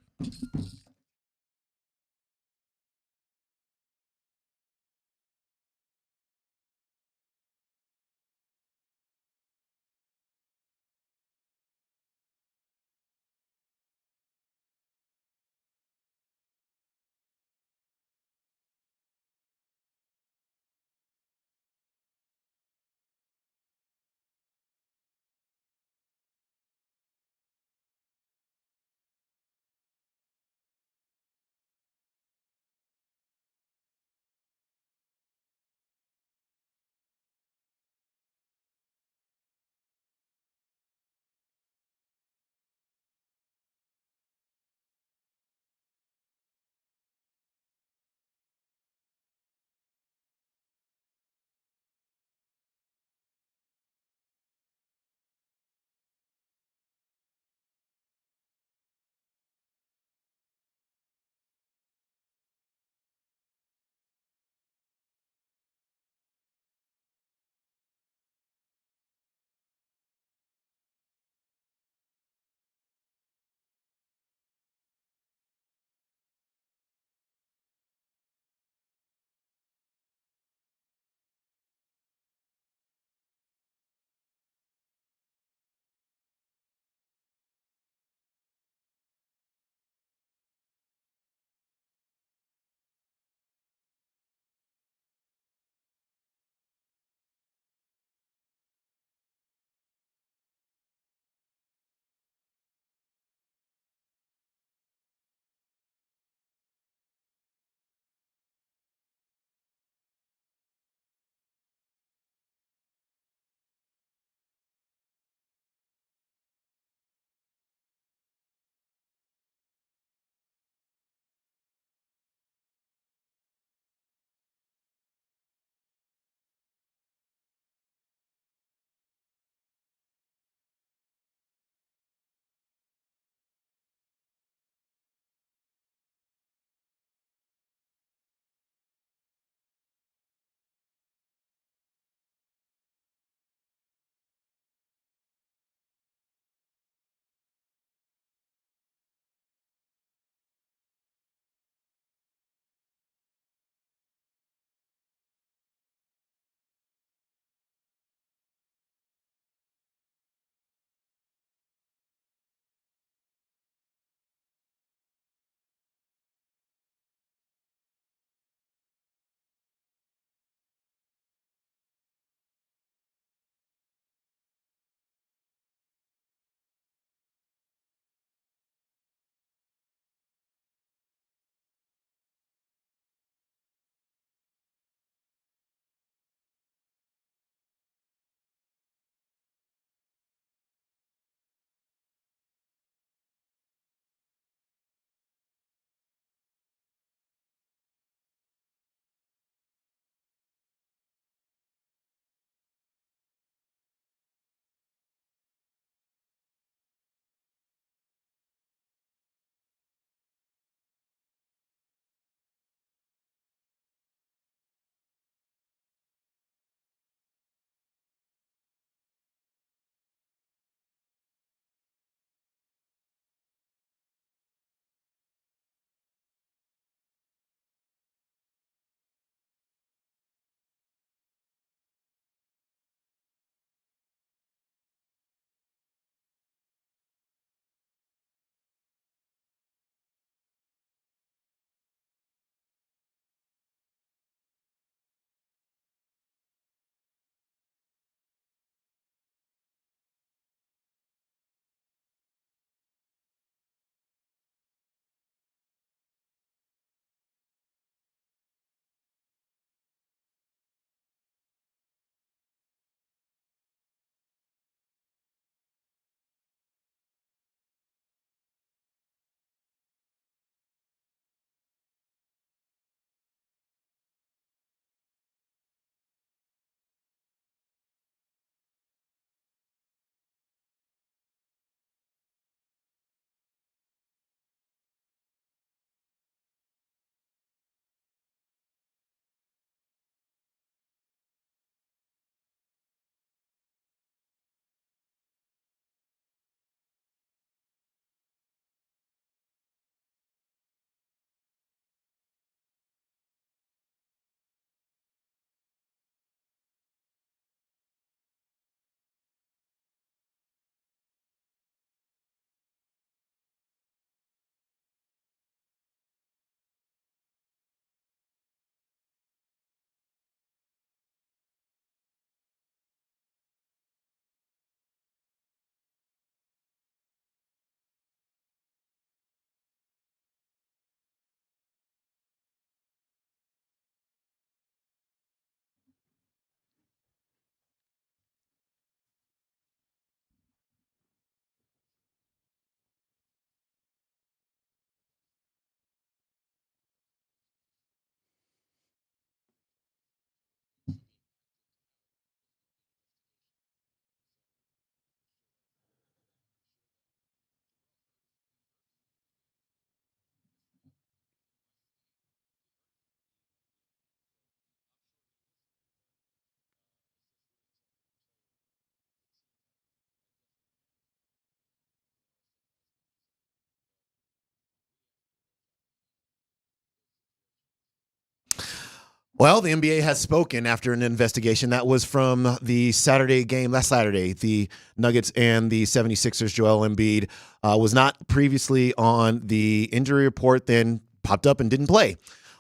Well, the NBA has spoken after an investigation. That was from the Saturday game last Saturday. The Nuggets and the 76ers, Joel Embiid, was not previously on the injury report, then popped up and didn't play.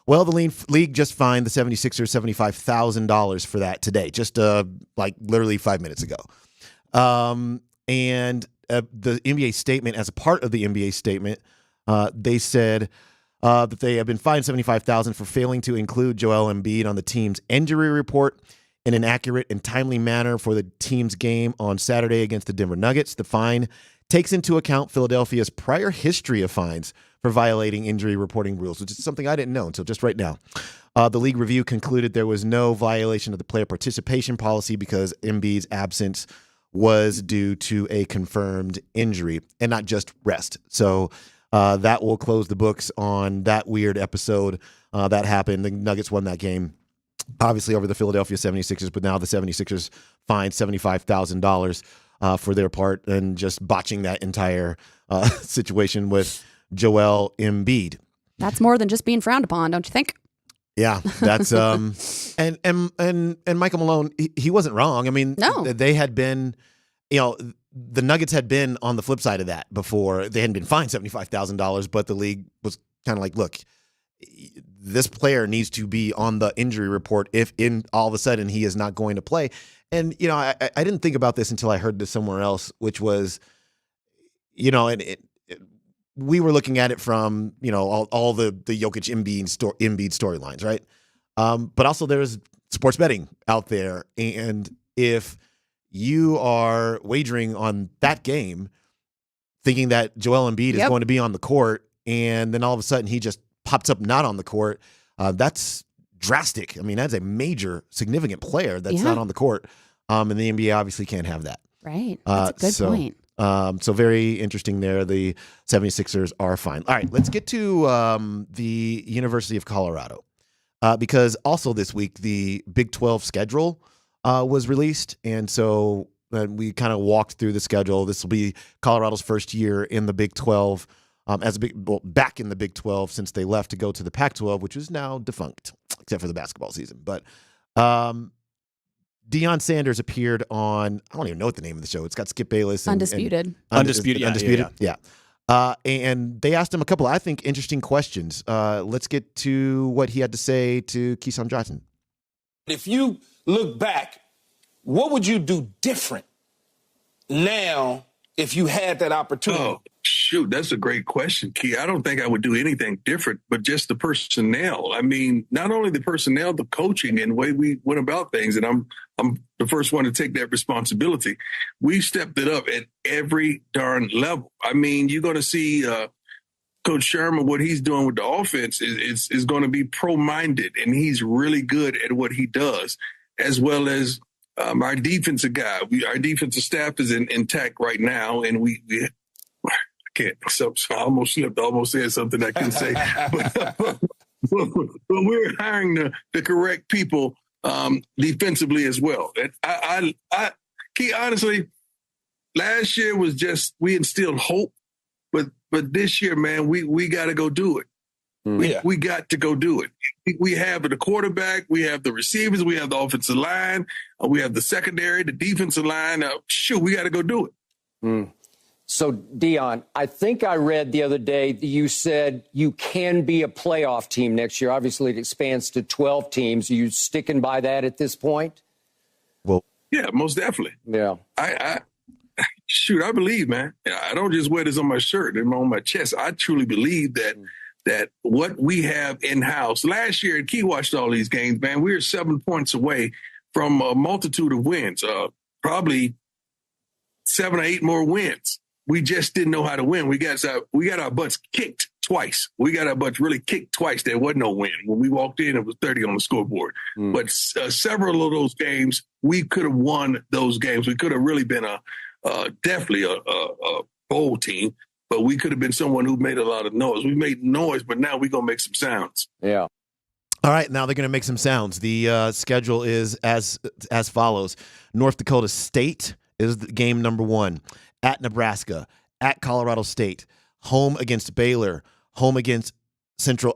Well, the league just fined the 76ers $75,000 for that today, just literally 5 minutes ago. And the NBA statement, as a part of the NBA statement, they said that they have been fined $75,000 for failing to include Joel Embiid on the team's injury report in an accurate and timely manner for the team's game on Saturday against the Denver Nuggets. The fine takes into account Philadelphia's prior history of fines for violating injury reporting rules, which is something I didn't know until just right now. The league review concluded there was no violation of the player participation policy because Embiid's absence was due to a confirmed injury and not just rest. So that will close the books on that weird episode that happened. The Nuggets won that game, obviously, over the Philadelphia 76ers, but now the 76ers fined $75,000 for their part and just botching that entire situation with Joel Embiid. That's more than just being frowned upon, don't you think? Yeah, that's and Michael Malone, he wasn't wrong. I mean, no. They had been, the Nuggets had been on the flip side of that before. They hadn't been fined $75,000, but the league was kind of like, look, this player needs to be on the injury report if all of a sudden he is not going to play. And, I didn't think about this until I heard this somewhere else, which was, we were looking at it from, all the Jokic Embiid storylines, right? But also there's sports betting out there. And if you are wagering on that game, thinking that Joel Embiid is going to be on the court, and then all of a sudden he just pops up not on the court, that's drastic. I mean, that's a major, significant player that's not on the court. And the NBA obviously can't have that. Right. That's a good point. So very interesting there. The 76ers are fine. All right, let's get to the University of Colorado. Because also this week, the Big 12 schedule was released. And so we kind of walked through the schedule. This will be Colorado's first year in the Big 12, back in the Big 12 since they left to go to the Pac-12, which is now defunct, except for the basketball season. But Deion Sanders appeared on, I don't even know what the name of the show. It's got Skip Bayless. Undisputed. Undisputed. Yeah. And they asked him a couple, I think, interesting questions. Let's get to what he had to say to Keyshawn Johnson. If you look back, what would you do different now if you had that opportunity? Oh, shoot, that's a great question, Key. I don't think I would do anything different, but just the personnel. I mean, not only the personnel, the coaching and the way we went about things, and I'm the first one to take that responsibility. We stepped it up at every darn level. I mean, you're going to see Coach Sherman, what he's doing with the offense is going to be pro-minded, and he's really good at what he does, as well as our defensive guy. Our defensive staff is intact right now, and we I can't. So I almost slipped. I almost said something I couldn't say. but we're hiring the correct people defensively as well. And Key, honestly, last year was just we instilled hope, but this year, man, we got to go do it. We got to go do it. We have the quarterback, we have the receivers, we have the offensive line, we have the secondary, the defensive line. We got to go do it. So, Deion, I think I read the other day that you said you can be a playoff team next year. Obviously, it expands to 12 teams. Are you sticking by that at this point? Well, yeah, most definitely. Yeah. I believe, man. I don't just wear this on my shirt and on my chest. I truly believe that what we have in-house. Last year, Key watched all these games, man. We were 7 points away from a multitude of wins, probably 7 or 8 more wins. We just didn't know how to win. We got our butts kicked twice. We got our butts really kicked twice. There was no win. When we walked in, it was 30 on the scoreboard. But several of those games, we could have won those games. We could have really been definitely a bowl team, but we could have been someone who made a lot of noise. We made noise, but now we're going to make some sounds. Yeah. All right, now they're going to make some sounds. The schedule is as follows. North Dakota State is game number 1. At Nebraska, at Colorado State, home against Baylor, at Central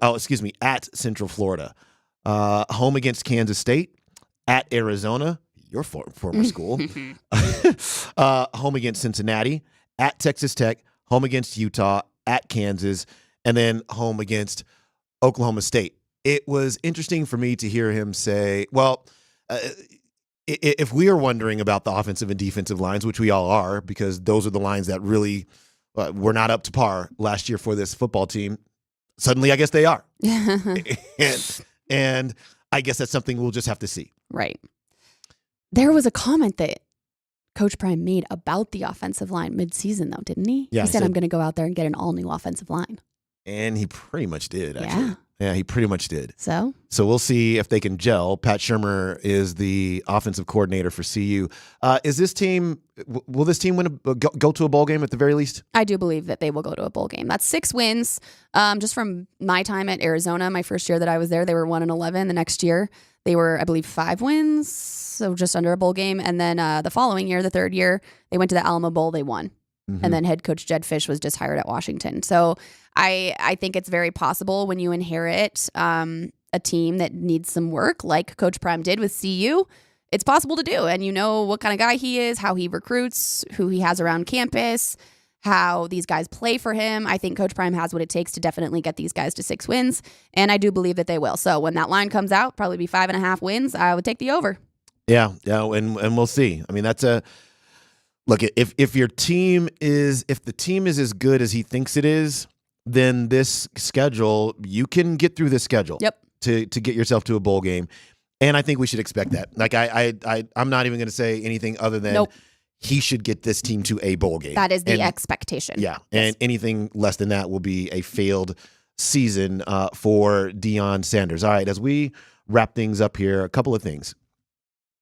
Florida, home against Kansas State, at Arizona, your former school, home against Cincinnati, at Texas Tech, home against Utah, at Kansas, and then home against Oklahoma State. It was interesting for me to hear him say, well, if we are wondering about the offensive and defensive lines, which we all are, because those are the lines that really were not up to par last year for this football team, suddenly I guess they are. and I guess that's something we'll just have to see. Right. There was a comment that Coach Prime made about the offensive line midseason, though, didn't he? Yeah, he said, I'm going to go out there and get an all-new offensive line. And he pretty much did, actually. Yeah, he pretty much did. So we'll see if they can gel. Pat Shurmur is the offensive coordinator for CU. Is this team? Will this team go to a bowl game at the very least? I do believe that they will go to a bowl game. That's 6 wins. Just from my time at Arizona, my first year that I was there, they were 1-11. The next year, they were, I believe, 5 wins, so just under a bowl game. And then the following year, the third year, they went to the Alamo Bowl. They won. And then head coach Jed Fish was just hired at Washington. So I think it's very possible when you inherit a team that needs some work, like Coach Prime did with CU, it's possible to do. And you know what kind of guy he is, how he recruits, who he has around campus, how these guys play for him. I think Coach Prime has what it takes to definitely get these guys to 6 wins. And I do believe that they will. So when that line comes out, probably be 5.5 wins, I would take the over. Yeah, and we'll see. I mean, that's a look. If your team is the team is as good as he thinks it is, then this schedule, you can get through this schedule. Yep. To get yourself to a bowl game, and I think we should expect that. Like I'm not even going to say anything other than he should get this team to a bowl game. That is the expectation. Yeah, and anything less than that will be a failed season for Deion Sanders. All right, as we wrap things up here, a couple of things.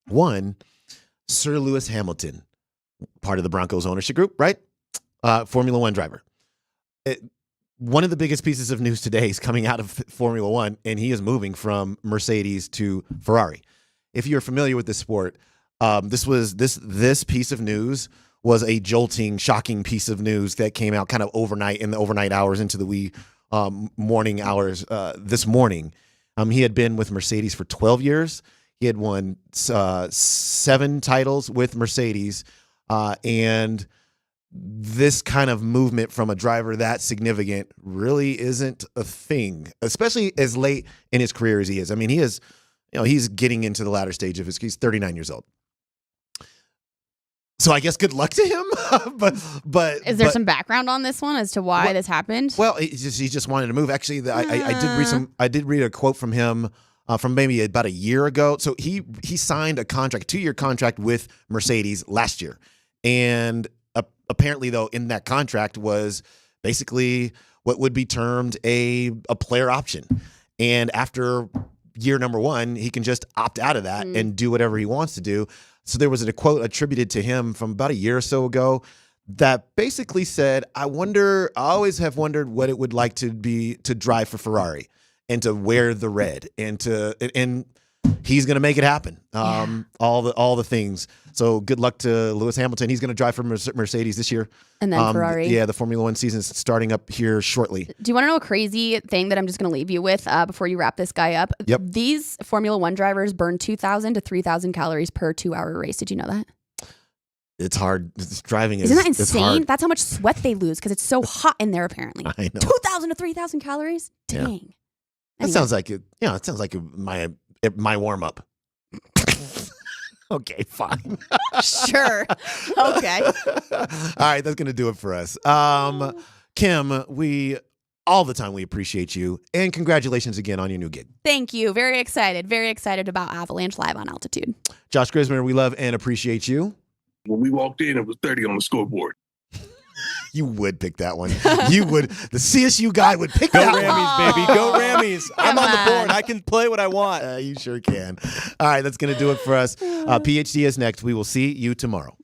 One, Sir Lewis Hamilton, part of the Broncos ownership group, right? Formula One driver. One of the biggest pieces of news today is coming out of Formula One, and he is moving from Mercedes to Ferrari. If you're familiar with this sport, this piece of news was a jolting, shocking piece of news that came out kind of overnight in the overnight hours into the wee morning hours this morning. He had been with Mercedes for 12 years. He had won 7 titles with Mercedes, and this kind of movement from a driver that significant really isn't a thing, especially as late in his career as he is. I mean, he's getting into the latter stage of he's 39 years old. So I guess good luck to him. but is there some background on this one as to why this happened? Well, he just wanted to move. Actually, I did read a quote from him from maybe about a year ago. So he signed a 2-year contract with Mercedes last year, and apparently, though, in that contract was basically what would be termed a player option. And after year number 1, he can just opt out of that and do whatever he wants to do. So there was a quote attributed to him from about a year or so ago that basically said, I always have wondered what it would like to drive for Ferrari and to wear the red and he's going to make it happen. All the things. So good luck to Lewis Hamilton. He's going to drive for Mercedes this year. And then Ferrari. Yeah, the Formula One season is starting up here shortly. Do you want to know a crazy thing that I'm just going to leave you with before you wrap this guy up? Yep. These Formula One drivers burn 2,000 to 3,000 calories per 2-hour race. Did you know that? It's hard. Driving Isn't that insane? That's how much sweat they lose because it's so hot in there, apparently. I know. 2,000 to 3,000 calories? Dang. Yeah. That sounds like it. Yeah, it sounds like my warm up. Okay, fine. Sure. Okay. All right, that's going to do it for us. Kim, all the time we appreciate you, and congratulations again on your new gig. Thank you. Very excited. Very excited about Avalanche Live on Altitude. Josh Grismer, we love and appreciate you. When we walked in, it was 30 on the scoreboard. You would pick that one. You would. The CSU guy would pick that one. Go Rammies, baby. Go Rammies. I'm on the board. I can play what I want. You sure can. All right, that's going to do it for us. PhD is next. We will see you tomorrow.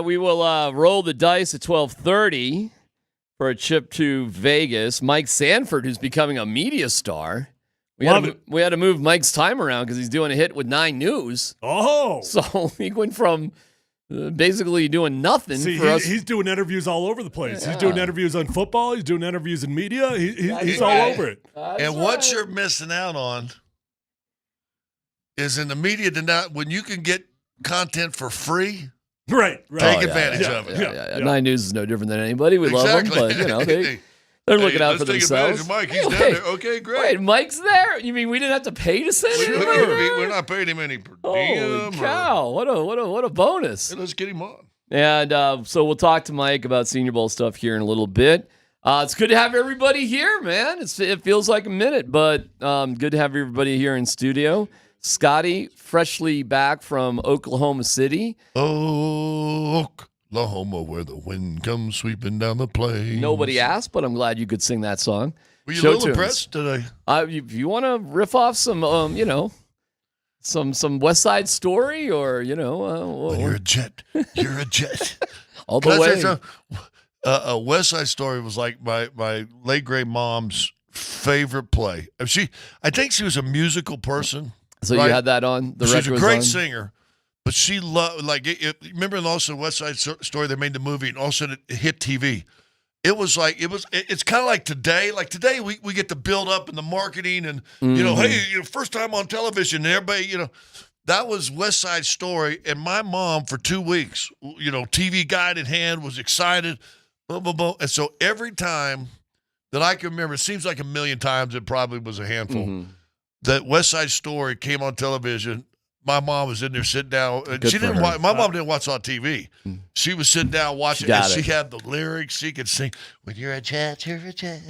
We will roll the dice at 12:30 for a trip to Vegas. Mike Sanford, who's becoming a media star. We had to move Mike's time around because he's doing a hit with 9 News. Oh. So he went from basically doing nothing for us. He's doing interviews all over the place. He's doing interviews on football. He's doing interviews in media. He's all over it. And what you're missing out on is in the media, when you can get content for free. Right. Take advantage of it. Yeah. 9 News is no different than anybody. We love them, but they're looking out for themselves. Mike, he's down there. Okay, great. Wait, Mike's there? You mean we didn't have to pay to send him? We're not paying him any per diem. Holy cow! What a bonus! Hey, let's get him on. And so we'll talk to Mike about Senior Bowl stuff here in a little bit. It's good to have everybody here, man. It feels like a minute, but good to have everybody here in studio. Scotty, freshly back from Oklahoma City. Oklahoma, where the wind comes sweeping down the plains. Nobody asked, but I'm glad you could sing that song. Were you a little impressed today? If you want to riff off some, some West Side Story, or you're a jet. You're a jet. All the way. A West Side Story was like my late great mom's favorite play. I think she was a musical person. So right? You had that on the record. She's a great singer, but she loved remember in also West Side Story they made the movie and all of a sudden it hit TV. It's kind of like today. Like today we get the build up and the marketing and hey, first time on television and everybody, that was West Side Story. And my mom for 2 weeks, TV guide in hand, was excited. Blah, blah, blah. And so every time that I can remember, it seems like a million times, it probably was a handful, that West Side Story came on television. My mom was in there sitting down. My mom didn't watch on TV. She was sitting down watching, and she had the lyrics. She could sing, when you're a jet, you're a jet.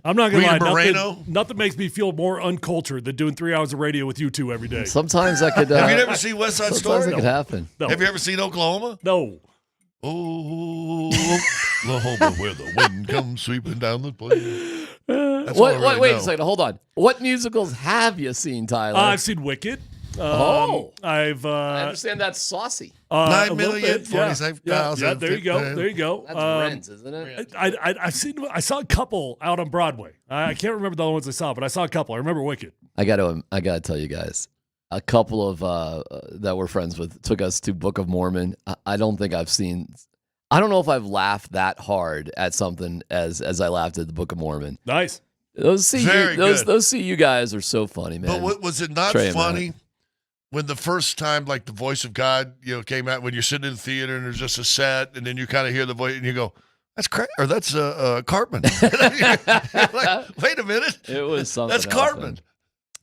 I'm not going to lie. Nothing makes me feel more uncultured than doing 3 hours of radio with you two every day. Sometimes I could. Have you never seen West Side Story? Sometimes it could happen. No. Have you ever seen Oklahoma? No. Oh, Oklahoma, where the wind comes sweeping down the plain. Wait a second. Hold on. What musicals have you seen, Tyler? I've seen Wicked. I understand that's saucy. 9 million, 47,000. Yeah, there you go. There you go. That's Rents, isn't it? I saw a couple out on Broadway. I can't remember the other ones I saw, but I saw a couple. I remember Wicked. I gotta tell you guys, a couple of that we're friends with took us to Book of Mormon. I don't know if I've laughed that hard at something as I laughed at the Book of Mormon. Nice. Those CU guys are so funny, man. But was it not funny when the first time, like, the voice of God, came out, when you're sitting in the theater and there's just a set, and then you kind of hear the voice and you go, that's that's Cartman. Like, wait a minute. It was something. That's Cartman.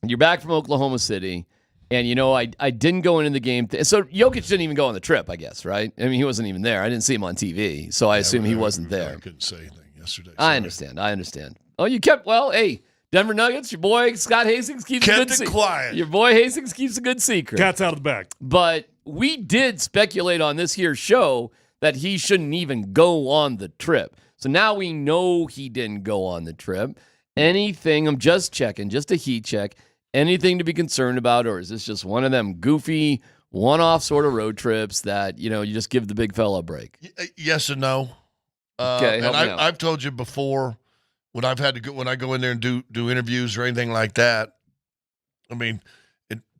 You're back from Oklahoma City, and I didn't go into the game. So Jokic didn't even go on the trip, I guess, right? I mean, he wasn't even there. I didn't see him on TV, so I assume he wasn't there. I couldn't say anything yesterday. I understand. Oh, you kept, hey, Denver Nuggets, your boy Scott Hastings keeps a good secret. Quiet. Your boy Hastings keeps a good secret. Cat's out of the bag. But we did speculate on this here show that he shouldn't even go on the trip. So now we know he didn't go on the trip. Anything, I'm just checking, just a heat check, anything to be concerned about, or is this just one of them goofy, one-off sort of road trips that, you just give the big fella a break? Yes and no. Okay, and I've told you before, when I've had to go, when I go in there and do interviews or anything like that, I mean,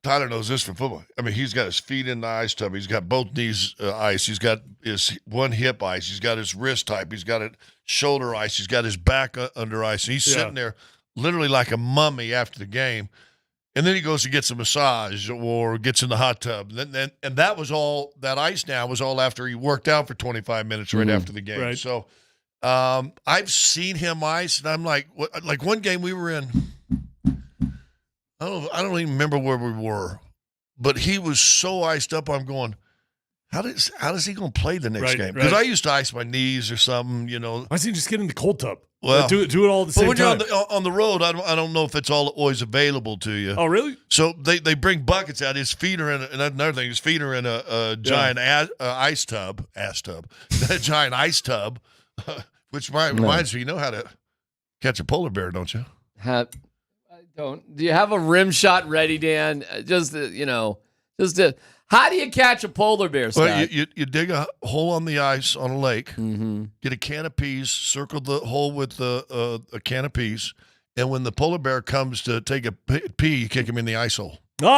Tyler knows this from football. I mean, he's got his feet in the ice tub. He's got both knees ice. He's got his one hip ice. He's got his wrist type. He's got it shoulder ice. He's got his back under ice. And he's sitting there literally like a mummy after the game. And then he goes to get a massage or gets in the hot tub. And that was all, that ice now was all after he worked out for 25 minutes right after the game. Right. So I've seen him ice, and I'm like one game we were in, I don't even remember where we were, but he was so iced up. I'm going, how is he going to play the next game? Because I used to ice my knees or something, I see him just get in the cold tub. Well, do it all at the same time. But when you're on the road, I don't know if it's always available to you. Oh, really? So they bring buckets out. His feet are in, and another thing, his feet are in a giant ice tub, a giant ice tub, which reminds me, you know how to catch a polar bear, don't you? I don't. Do you have a rim shot ready, Dan? How How do you catch a polar bear, Scott? Well, you dig a hole on the ice on a lake, get a can of peas, circle the hole with a can of peas, and when the polar bear comes to take a pee, you kick him in the ice hole. Hey,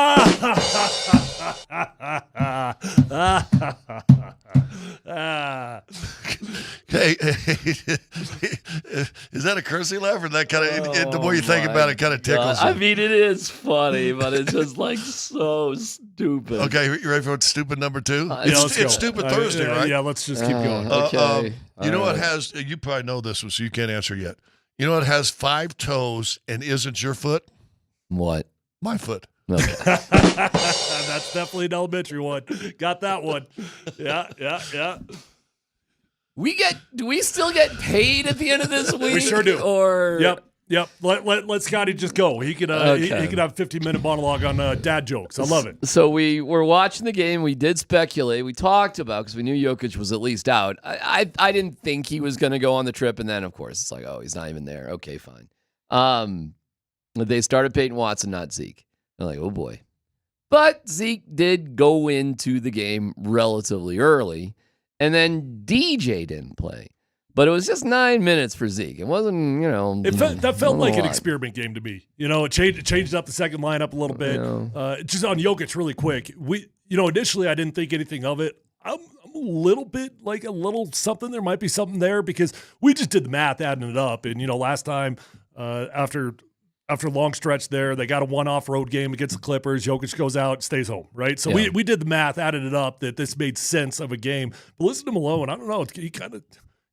is that a cursing laugh, or that kind of? The more you think about it, kind of tickles. I mean, it is funny, but it's just like so stupid. Okay, you ready for stupid number 2? Let's It's go. Stupid Thursday, right? Yeah, let's just keep going. Okay. You know what has? You probably know this one, so you can't answer yet. You know what has 5 toes and isn't your foot? What? My foot. Okay. That's definitely an elementary one. Got that one. Yeah. Do we still get paid at the end of this week? We sure do. Or Yep. Let Scotty just go. He could he could have a 15-minute monologue on dad jokes. I love it. So we were watching the game. We did speculate. We talked about, because we knew Jokic was at least out. I didn't think he was going to go on the trip, and then of course it's like, oh, he's not even there. Okay, fine. They started Peyton Watson, not Zeke. They're like, oh boy. But Zeke did go into the game relatively early, and then DJ didn't play. But it was just 9 minutes for Zeke. It wasn't, that felt like an experiment game to me. It changed up the second lineup a little bit. Just on Jokic really quick. Initially I didn't think anything of it. I'm a little bit like a little something. There might be something there because we just did the math adding it up. And, last time after a long stretch there, they got a one-off road game against the Clippers. Jokic goes out, stays home, right? So we did the math, added it up, that this made sense of a game. But listen to Malone. I don't know.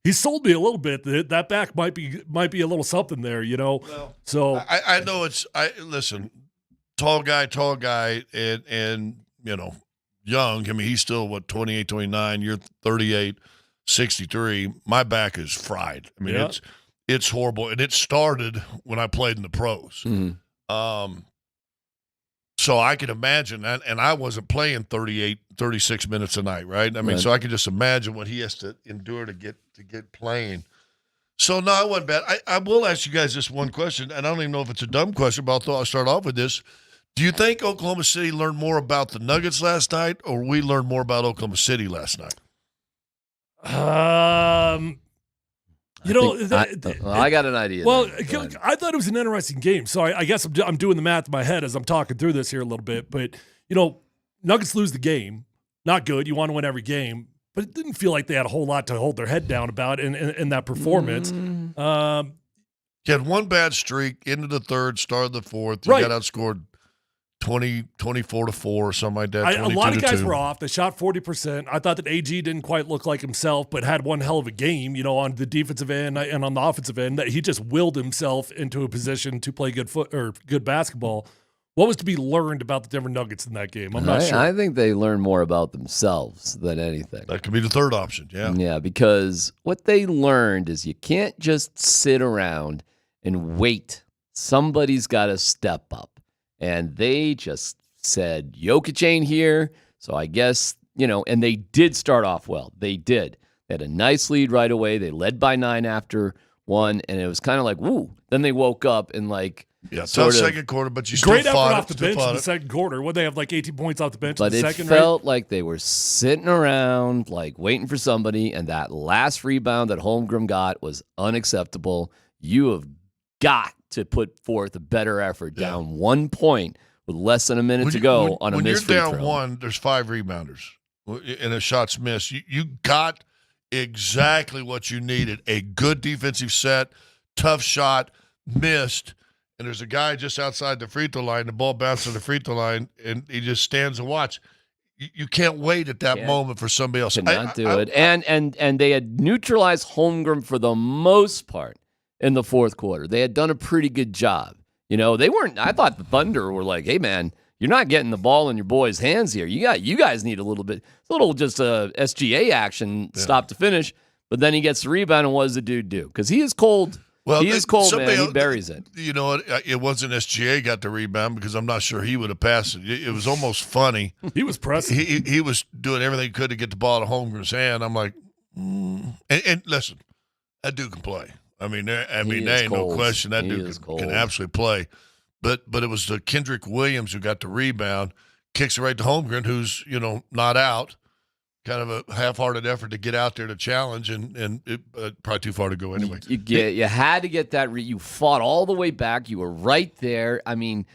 He sold me a little bit that back might be a little something there, Well, so I know listen, tall guy, and young. I mean, he's still 28, 29. You're 38, 63. My back is fried. I mean, it's horrible, and it started when I played in the pros. So I can imagine that, and I wasn't playing 38, 36 minutes a night, right? I mean, so I can just imagine what he has to endure to get playing. So no, I wasn't bad. I will ask you guys this one question, and I don't even know if it's a dumb question, but I'll start off with this. Do you think Oklahoma City learned more about the Nuggets last night, or we learned more about Oklahoma City last night? I got an idea. Well, I thought it was an interesting game. So I guess I'm doing the math in my head as I'm talking through this here a little bit. But, Nuggets lose the game. Not good. You want to win every game. But it didn't feel like they had a whole lot to hold their head down about in that performance. You had one bad streak into the third, started the fourth. You got outscored 24-4 or something like that. A lot of guys were off. They shot 40%. I thought that AG didn't quite look like himself, but had one hell of a game, on the defensive end and on the offensive end. That he just willed himself into a position to play good basketball. What was to be learned about the Denver Nuggets in that game? I'm not sure. I think they learned more about themselves than anything. That could be the third option, yeah. Yeah, because what they learned is you can't just sit around and wait. Somebody's got to step up. And they just said, Jokic ain't here. So I guess, and they did start off well. They did. They had a nice lead right away. They led by 9 after 1. And it was kind of like, woo. Then they woke up and tough second quarter, but you still great fought effort off the bench in the second quarter. What they have 18 points off the bench in the second, But it felt like they were sitting around, waiting for somebody. And that last rebound that Holmgren got was unacceptable. You have got to put forth a better effort down 1 point with less than a minute to go on a missed free throw. When you're down 1, there's 5 rebounders and a shot's missed. You got exactly what you needed. A good defensive set, tough shot, missed, and there's a guy just outside the free throw line. The ball bounces to the free throw line, and he just stands and watch. You can't wait at that moment for somebody else. Cannot do it. And they had neutralized Holmgren for the most part in the fourth quarter. They had done a pretty good job. They weren't. I thought the Thunder were like, "Hey, man, you're not getting the ball in your boys' hands here. You guys need a little just SGA action, stop to finish." But then he gets the rebound, and what does the dude do? Because he is cold. Well, he is cold, man. He buries it. It wasn't SGA got the rebound because I'm not sure he would have passed it. It was almost funny. He was pressing. He was doing everything he could to get the ball to Holmgren's hand. I'm like, and listen, that dude can play. I mean, there ain't no question that dude can absolutely play. But it was Kendrick Williams who got the rebound, kicks it right to Holmgren, who's, not out. Kind of a half-hearted effort to get out there to challenge, and it probably too far to go anyway. You had to get that. You fought all the way back. You were right there. I mean,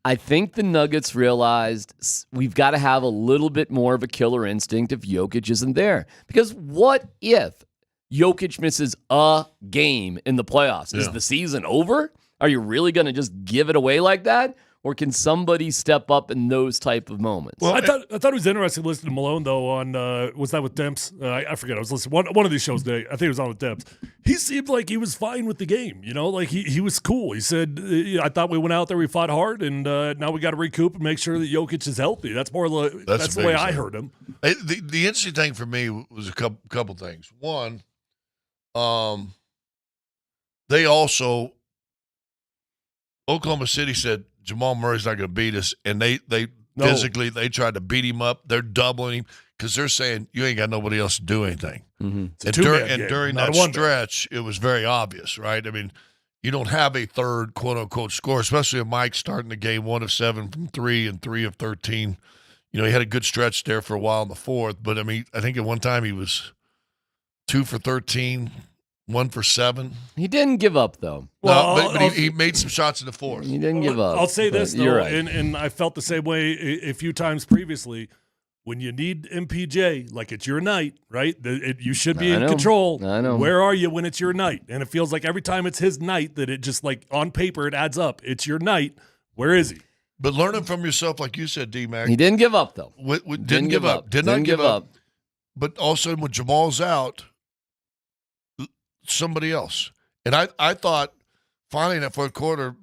I think the Nuggets realized we've got to have a little bit more of a killer instinct if Jokic isn't there. Because what if Jokic misses a game in the playoffs? Is the season over? Are you really going to just give it away like that? Or can somebody step up in those type of moments? Well, I thought it was interesting listening to Malone, though, on, was that with Demps? I forget. I was listening one of these shows today. I think it was on with Demps. He seemed like he was fine with the game, like he was cool. He said, I thought we went out there, we fought hard, and now we got to recoup and make sure that Jokic is healthy. That's the way I heard him. The interesting thing for me was a couple things. One, they also, Oklahoma City said, Jamal Murray's not going to beat us, and they physically they tried to beat him up. They're doubling him because they're saying you ain't got nobody else to do anything. Mm-hmm. And during that stretch, it was very obvious, right? I mean, you don't have a third quote unquote score, especially if Mike's starting the game 1 of 7 from 3 and 3 of 13. He had a good stretch there for a while in the fourth, but I mean, I think at one time he was 2 for 13. 1 for 7. He didn't give up, though. Well, but he made some shots in the fourth. He didn't give up. I'll say this, though, you're right. and I felt the same way a few times previously. When you need MPJ, like it's your night, right? You should be in control. I know. Where are you when it's your night? And it feels like every time it's his night that it just, like, on paper, it adds up. It's your night. Where is he? But learning from yourself, like you said, D-Mac. He didn't give up, though. Didn't give up. Did not give up. But also when Jamal's out, somebody else. And I thought finally in that fourth quarter,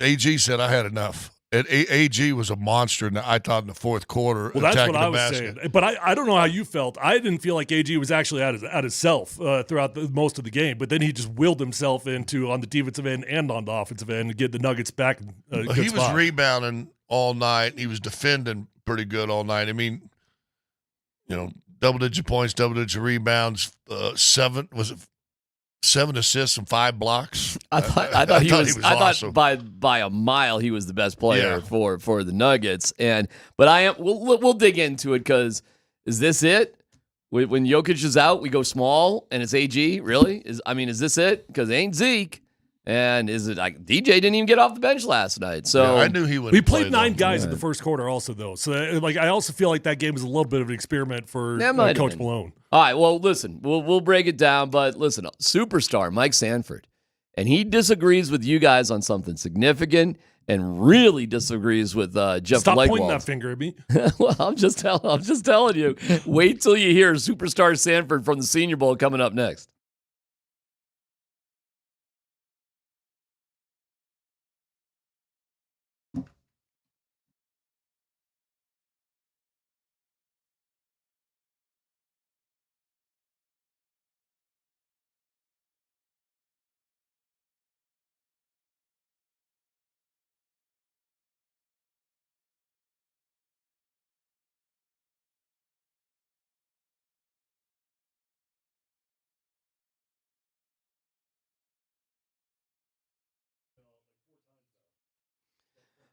AG said I had enough. And AG was a monster, I thought, in the fourth quarter. Well, that's what I was saying. But I don't know how you felt. I didn't feel like AG was actually at his self throughout most of the game. But then he just willed himself into on the defensive end and on the offensive end and get the Nuggets back. He was rebounding all night. He was defending pretty good all night. I mean, double-digit points, double-digit rebounds, 7 assists and 5 blocks. I thought he was awesome. by a mile he was the best player for the Nuggets. We'll dig into it because is this it? When Jokic is out, we go small and it's AG. Really? Is this it? Because it ain't Zeke. And is it like DJ didn't even get off the bench last night? So I knew he would. We played 9 guys in the first quarter, also though. So I also feel like that game was a little bit of an experiment for Coach Malone. All right. Well, listen, we'll break it down, but listen, superstar Mike Sanford, and he disagrees with you guys on something significant, and really disagrees with Jeff. Stop Legwald. Pointing that finger at me. Well, I'm just telling you. Wait till you hear superstar Sanford from the Senior Bowl coming up next.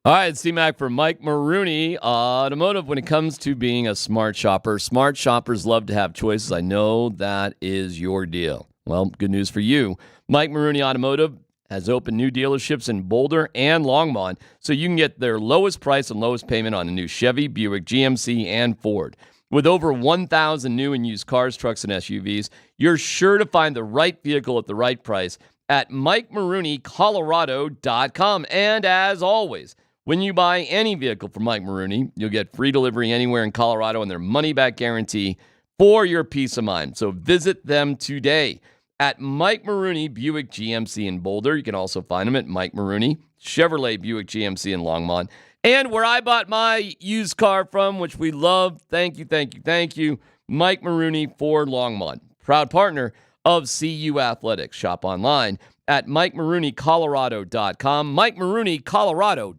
All right, it's C-Mac for Mike Maroney Automotive. When it comes to being a smart shopper, smart shoppers love to have choices. I know that is your deal. Well, good news for you. Mike Maroney Automotive has opened new dealerships in Boulder and Longmont, so you can get their lowest price and lowest payment on a new Chevy, Buick, GMC, and Ford. With over 1,000 new and used cars, trucks, and SUVs, you're sure to find the right vehicle at the right price at MikeMaroneyColorado.com. And as always, when you buy any vehicle from Mike Maroney, you'll get free delivery anywhere in Colorado and their money-back guarantee for your peace of mind. So visit them today at Mike Maroney Buick GMC in Boulder. You can also find them at Mike Maroney Chevrolet Buick GMC in Longmont. And where I bought my used car from, which we love, thank you, Mike Maroney Ford Longmont. Proud partner of CU Athletics. Shop online at MikeMaroneyColorado.com. MikeMaroneyColorado.com.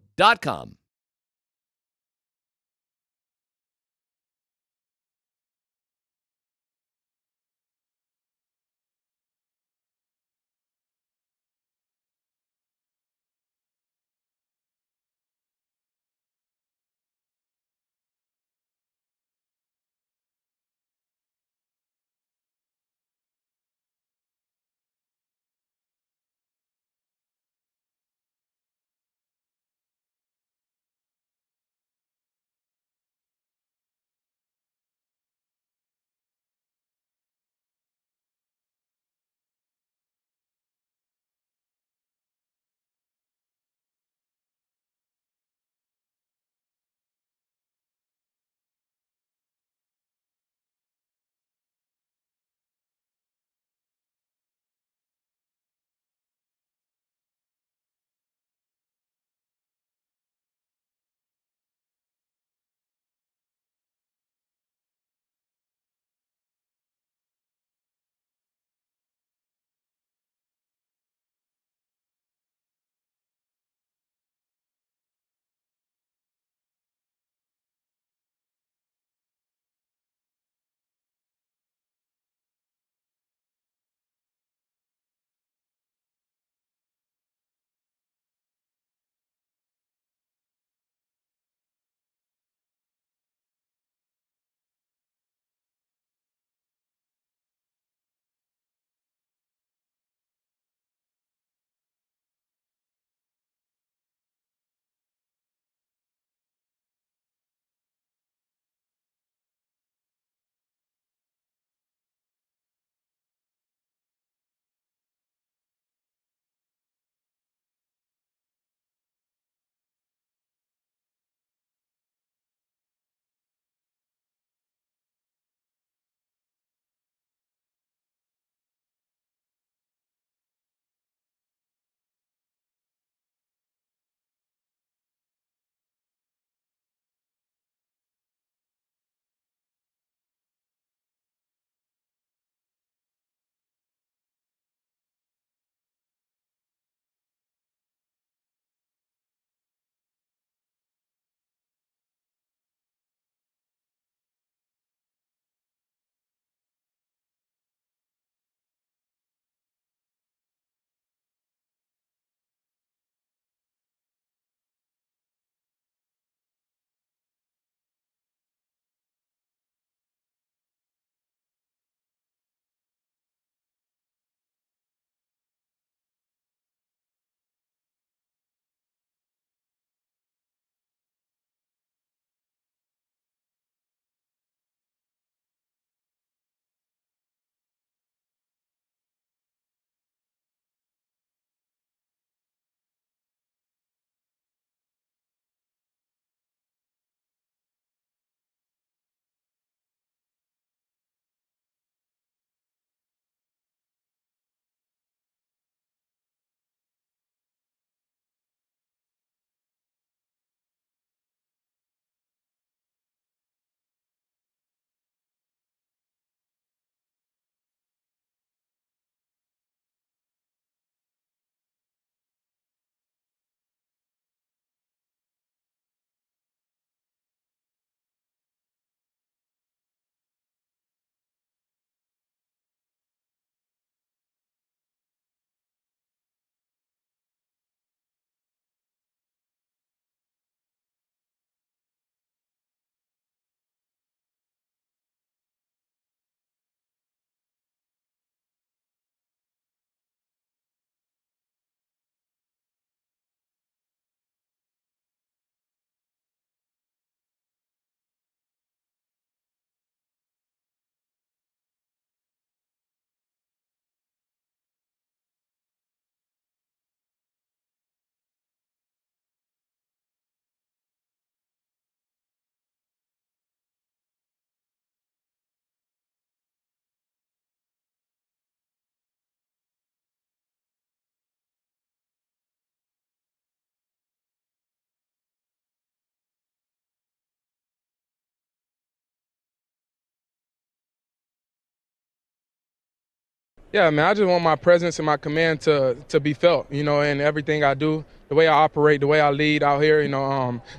Yeah, man, I just want my presence and my command to be felt, in everything I do, the way I operate, the way I lead out here,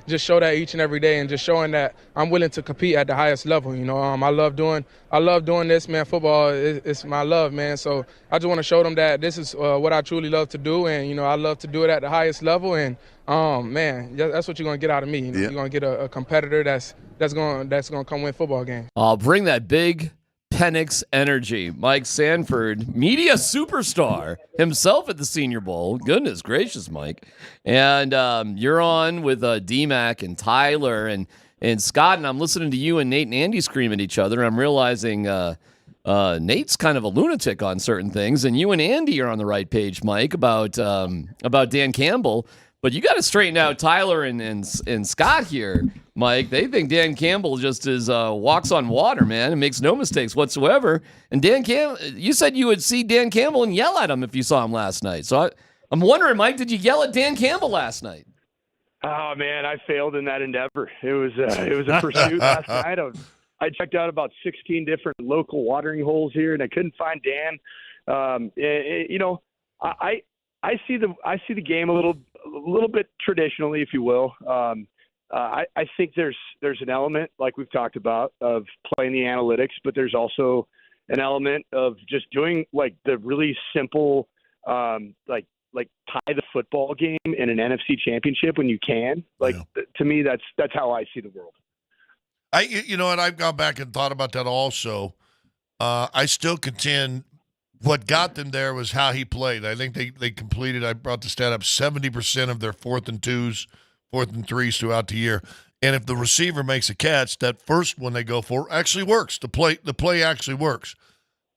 just show that each and every day and just showing that I'm willing to compete at the highest level, I love doing this, man. Football is my love, man. So I just want to show them that this is what I truly love to do, and, I love to do it at the highest level, and, man, that's what you're going to get out of me. You're going to get a competitor that's going to come win football games. I'll bring that big Penix energy. Mike Sanford, media superstar himself at the Senior Bowl. Goodness gracious, Mike. And you're on with D-Mac and Tyler and Scott, and I'm listening to you and Nate and Andy scream at each other. I'm realizing Nate's kind of a lunatic on certain things, and you and Andy are on the right page, Mike, about Dan Campbell. But you got to straighten out Tyler and Scott here, Mike. They think Dan Campbell just walks on water, man, and makes no mistakes whatsoever. And Dan Campbell, you said you would see Dan Campbell and yell at him if you saw him last night. So I'm wondering, Mike, did you yell at Dan Campbell last night? Oh man, I failed in that endeavor. It was a pursuit last night. I checked out about 16 different local watering holes here, and I couldn't find Dan. I see the game a little bit traditionally, if you will. I think there's an element, like we've talked about, of playing the analytics, but there's also an element of just doing like the really simple, like tie the football game in an NFC championship when you can. To me, that's how I see the world. I've gone back and thought about that also. I still contend what got them there was how he played. I think they completed, I brought the stat up, 70% of their 4th and 2s, 4th and 3s throughout the year. And if the receiver makes a catch, that first one they go for actually works. The play actually works.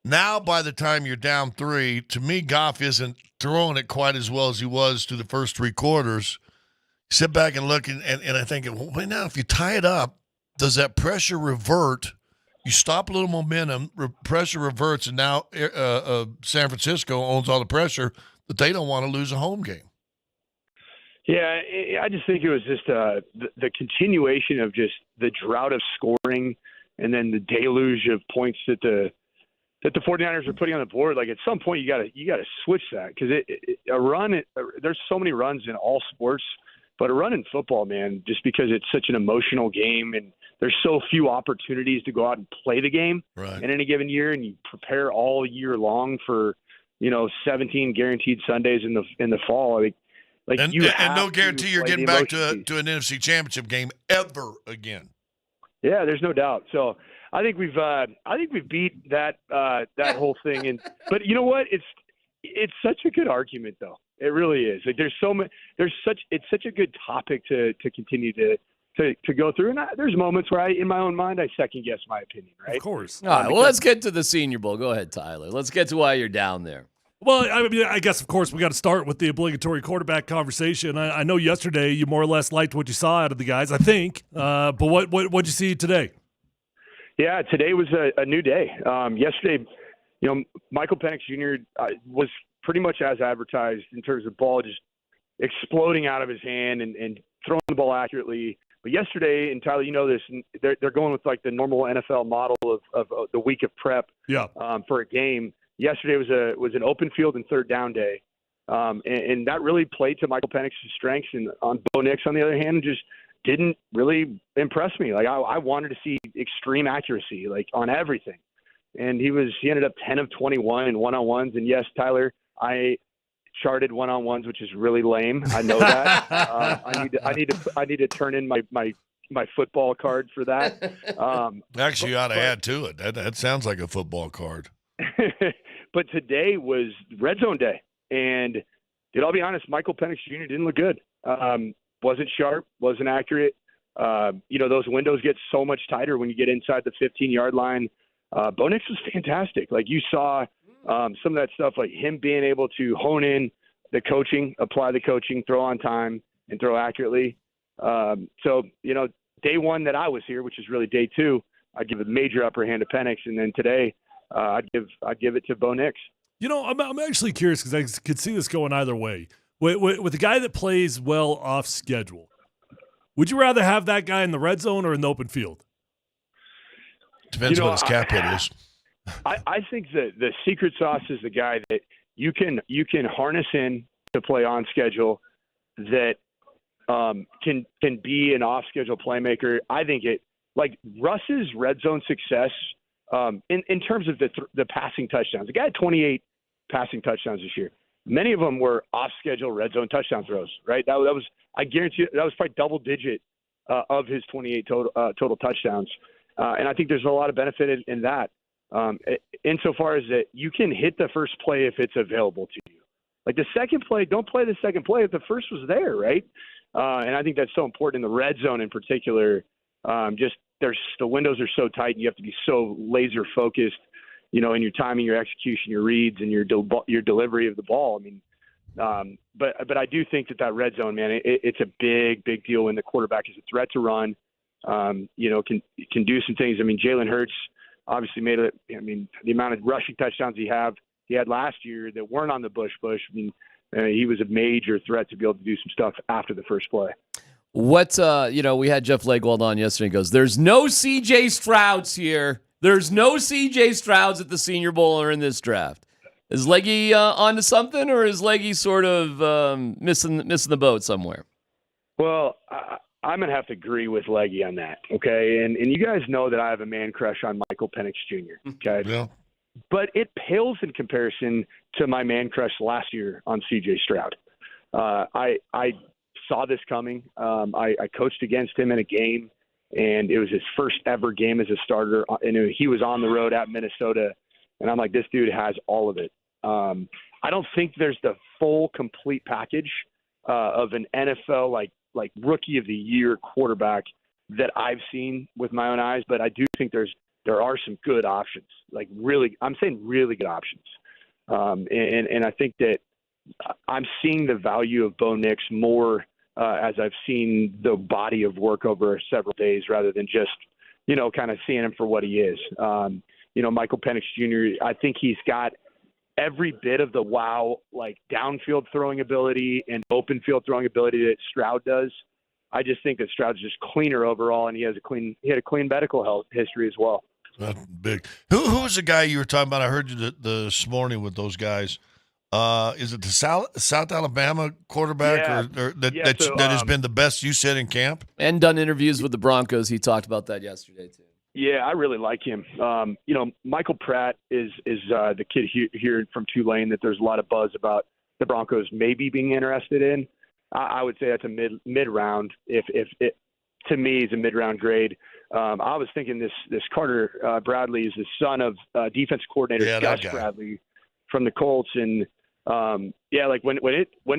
Now, by the time you're down 3, to me, Goff isn't throwing it quite as well as he was through the first 3 quarters. Sit back and look, and I think, well, now if you tie it up, does that pressure revert? You stop a little momentum, pressure reverts, and now San Francisco owns all the pressure, but they don't want to lose a home game. Yeah, I just think it was just the continuation of just the drought of scoring and then the deluge of points that the 49ers are putting on the board. Like at some point you got to switch that, because there's so many runs in all sports, but a run in football, man, just because it's such an emotional game and there's so few opportunities to go out and play the game in any given year, and you prepare all year long for 17 guaranteed Sundays in the fall. And no guarantee you're getting back to an NFC Championship game ever again. Yeah, there's no doubt. So I think we've beat that whole thing. But you know what? It's such a good argument, though. It really is. Like it's such a good topic to continue to go through. And there's moments where in my own mind, I second guess my opinion, right? Of course. All right, well, let's get to the Senior Bowl. Go ahead, Tyler. Let's get to why you're down there. Well, I mean, I guess, of course, we got to start with the obligatory quarterback conversation. I know yesterday you more or less liked what you saw out of the guys, I think. But what'd you see today? Yeah, today was a new day. Yesterday, Michael Penix Jr. Was pretty much as advertised in terms of ball just exploding out of his hand and throwing the ball accurately. But yesterday, and Tyler, you know this, they're going with like the normal NFL model of the week of prep for a game. Yesterday was an open field and third down day, and that really played to Michael Penix's strengths. And on Bo Nix, on the other hand, just didn't really impress me. Like I wanted to see extreme accuracy, like on everything, and he ended up 10 of 21 in one-on-ones. And yes, Tyler, I charted one-on-ones, which is really lame. I know that. I need to turn in my football card for that. Actually, you ought to add to it. That sounds like a football card. But today was red zone day, and I'll be honest, Michael Penix Jr. didn't look good. Wasn't sharp, wasn't accurate. Those windows get so much tighter when you get inside the 15-yard line. Bo Nix was fantastic. Like you saw some of that stuff, like him being able to hone in the coaching, apply the coaching, throw on time, and throw accurately. Day one that I was here, which is really day 2, I'd give a major upper hand to Penix, and then today I'd give it to Bo Nix. I'm actually curious because I could see this going either way. With a guy that plays well off schedule, would you rather have that guy in the red zone or in the open field? Depends what his cap hit is. I think that the secret sauce is the guy that you can harness in to play on schedule, that can be an off schedule playmaker. I think Russ's red zone success in terms of the passing touchdowns. The guy had 28 passing touchdowns this year. Many of them were off schedule red zone touchdown throws. Right, that was, I guarantee you, that was probably double digit of his 28 total touchdowns. And I think there's a lot of benefit in that. Insofar as that you can hit the first play if it's available to you. Like the second play, don't play the second play if the first was there, right? And I think that's so important in the red zone in particular. The windows are so tight, and you have to be so laser focused, in your timing, your execution, your reads, and your delivery of the ball. I mean, but I do think that red zone, man, it's a big deal when the quarterback is a threat to run. Can do some things. I mean, Jalen Hurts obviously made it. I mean, the amount of rushing touchdowns he had last year that weren't on the Bush. I mean, he was a major threat to be able to do some stuff after the first play. What, we had Jeff Legwold on yesterday. He goes, there's no C.J. Strouds here. There's no C.J. Strouds at the Senior Bowl or in this draft. Is Leggy onto something, or is Leggy sort of missing the boat somewhere? Well, I'm going to have to agree with Leggy on that, okay? And you guys know that I have a man crush on Michael Penix Jr., okay? Yeah. But it pales in comparison to my man crush last year on C.J. Stroud. I saw this coming. I coached against him in a game, and it was his first ever game as a starter. And he was on the road at Minnesota, and I'm like, this dude has all of it. I don't think there's the full, complete package of an NFL like rookie of the year quarterback that I've seen with my own eyes, but I do think there are some good options, I'm saying really good options. And I think that I'm seeing the value of Bo Nix more as I've seen the body of work over several days rather than just, kind of seeing him for what he is. Michael Penix Jr., I think he's got every bit of the wow, downfield throwing ability and open field throwing ability that Stroud does. I just think that Stroud's just cleaner overall, and he had a clean medical health history as well. That's big. Who was the guy you were talking about? I heard you this morning with those guys. Is it the South Alabama quarterback that has been the best you said in camp? And done interviews with the Broncos. He talked about that yesterday too. Yeah, I really like him. Michael Pratt is the kid here from Tulane that there's a lot of buzz about the Broncos maybe being interested in. I would say that's a mid round. If it to me is a mid round grade. I was thinking this Carter Bradley is the son of defense coordinator Gus Bradley from the Colts, and when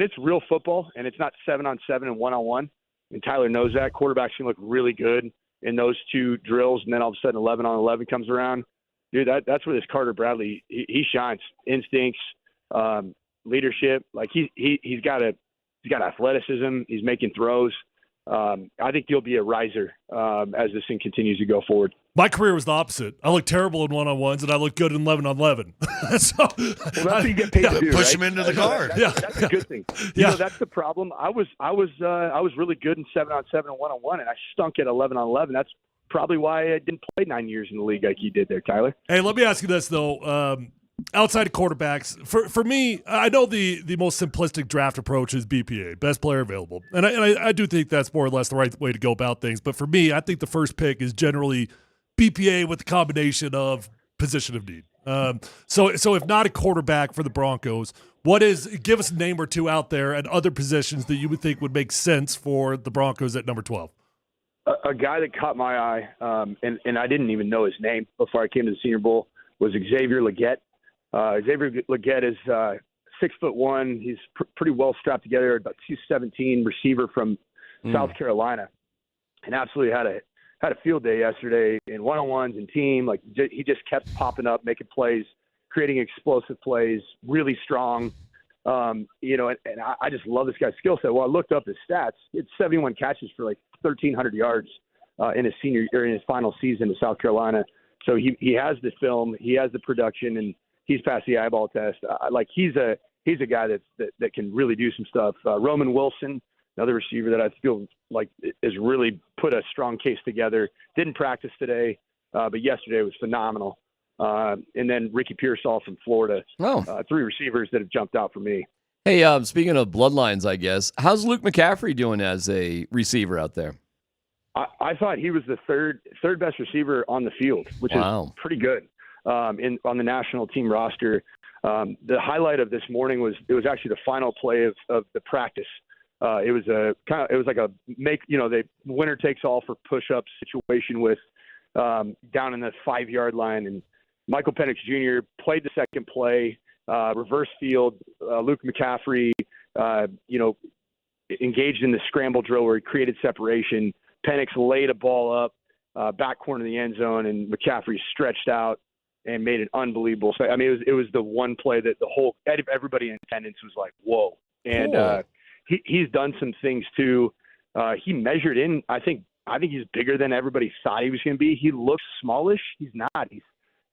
it's real football and it's not 7-on-7 and 1-on-1, and Tyler knows that quarterbacks can look really good in those two drills, and then all of a sudden 11-on-11 comes around. Dude, that's where this Carter Bradley he shines. Instincts, leadership. He's got athleticism. He's making throws. I think he'll be a riser as this thing continues to go forward. My career was the opposite. I looked terrible in 1-on-1s, and I looked good in 11-on-11. That's what you get paid to do, push right? him into the guard. That's a good thing. That's the problem. I was really good in 7-on-7 and 1-on-1, and I stunk at 11-on-11. That's probably why I didn't play 9 years in the league like you did there, Tyler. Hey, let me ask you this though. Outside of quarterbacks, for me, I know the most simplistic draft approach is BPA, best player available, and I do think that's more or less the right way to go about things. But for me, I think the first pick is generally BPA with the combination of position of need. So if not a quarterback for the Broncos, give us a name or two out there at other positions that you would think would make sense for the Broncos at number 12. A guy that caught my eye, and I didn't even know his name before I came to the Senior Bowl, was Xavier Legette. Xavier Legette is 6'1". He's pretty well strapped together, about 217, receiver from South Carolina, and absolutely had a field day yesterday in 1-on-1s and team. He just kept popping up, making plays, creating explosive plays, really strong. And I just love this guy's skill set. Well, I looked up his stats. It's 71 catches for 1,300 yards in his final season in South Carolina. So he has the film, he has the production, and he's passed the eyeball test. He's a guy that can really do some stuff. Roman Wilson, another receiver that I feel like has really put a strong case together. Didn't practice today, but yesterday was phenomenal. and then Ricky Pearsall from Florida. Three receivers that have jumped out for me. Hey, speaking of bloodlines, I guess, how's Luke McCaffrey doing as a receiver out there? I thought he was the third best receiver on the field, which is pretty good on the national team roster. The highlight of this morning was actually the final play of the practice. It was like a the winner takes all for push-up situation with down in the 5-yard line, and Michael Penix Jr. played the second play, reverse field. Luke McCaffrey, engaged in the scramble drill where he created separation. Penix laid a ball up, back corner of the end zone, and McCaffrey stretched out and made an unbelievable play. I mean, it was the one play that everybody in attendance was like, whoa. And he's done some things too. He measured in, I think he's bigger than everybody thought he was going to be. He looks smallish. He's not. He's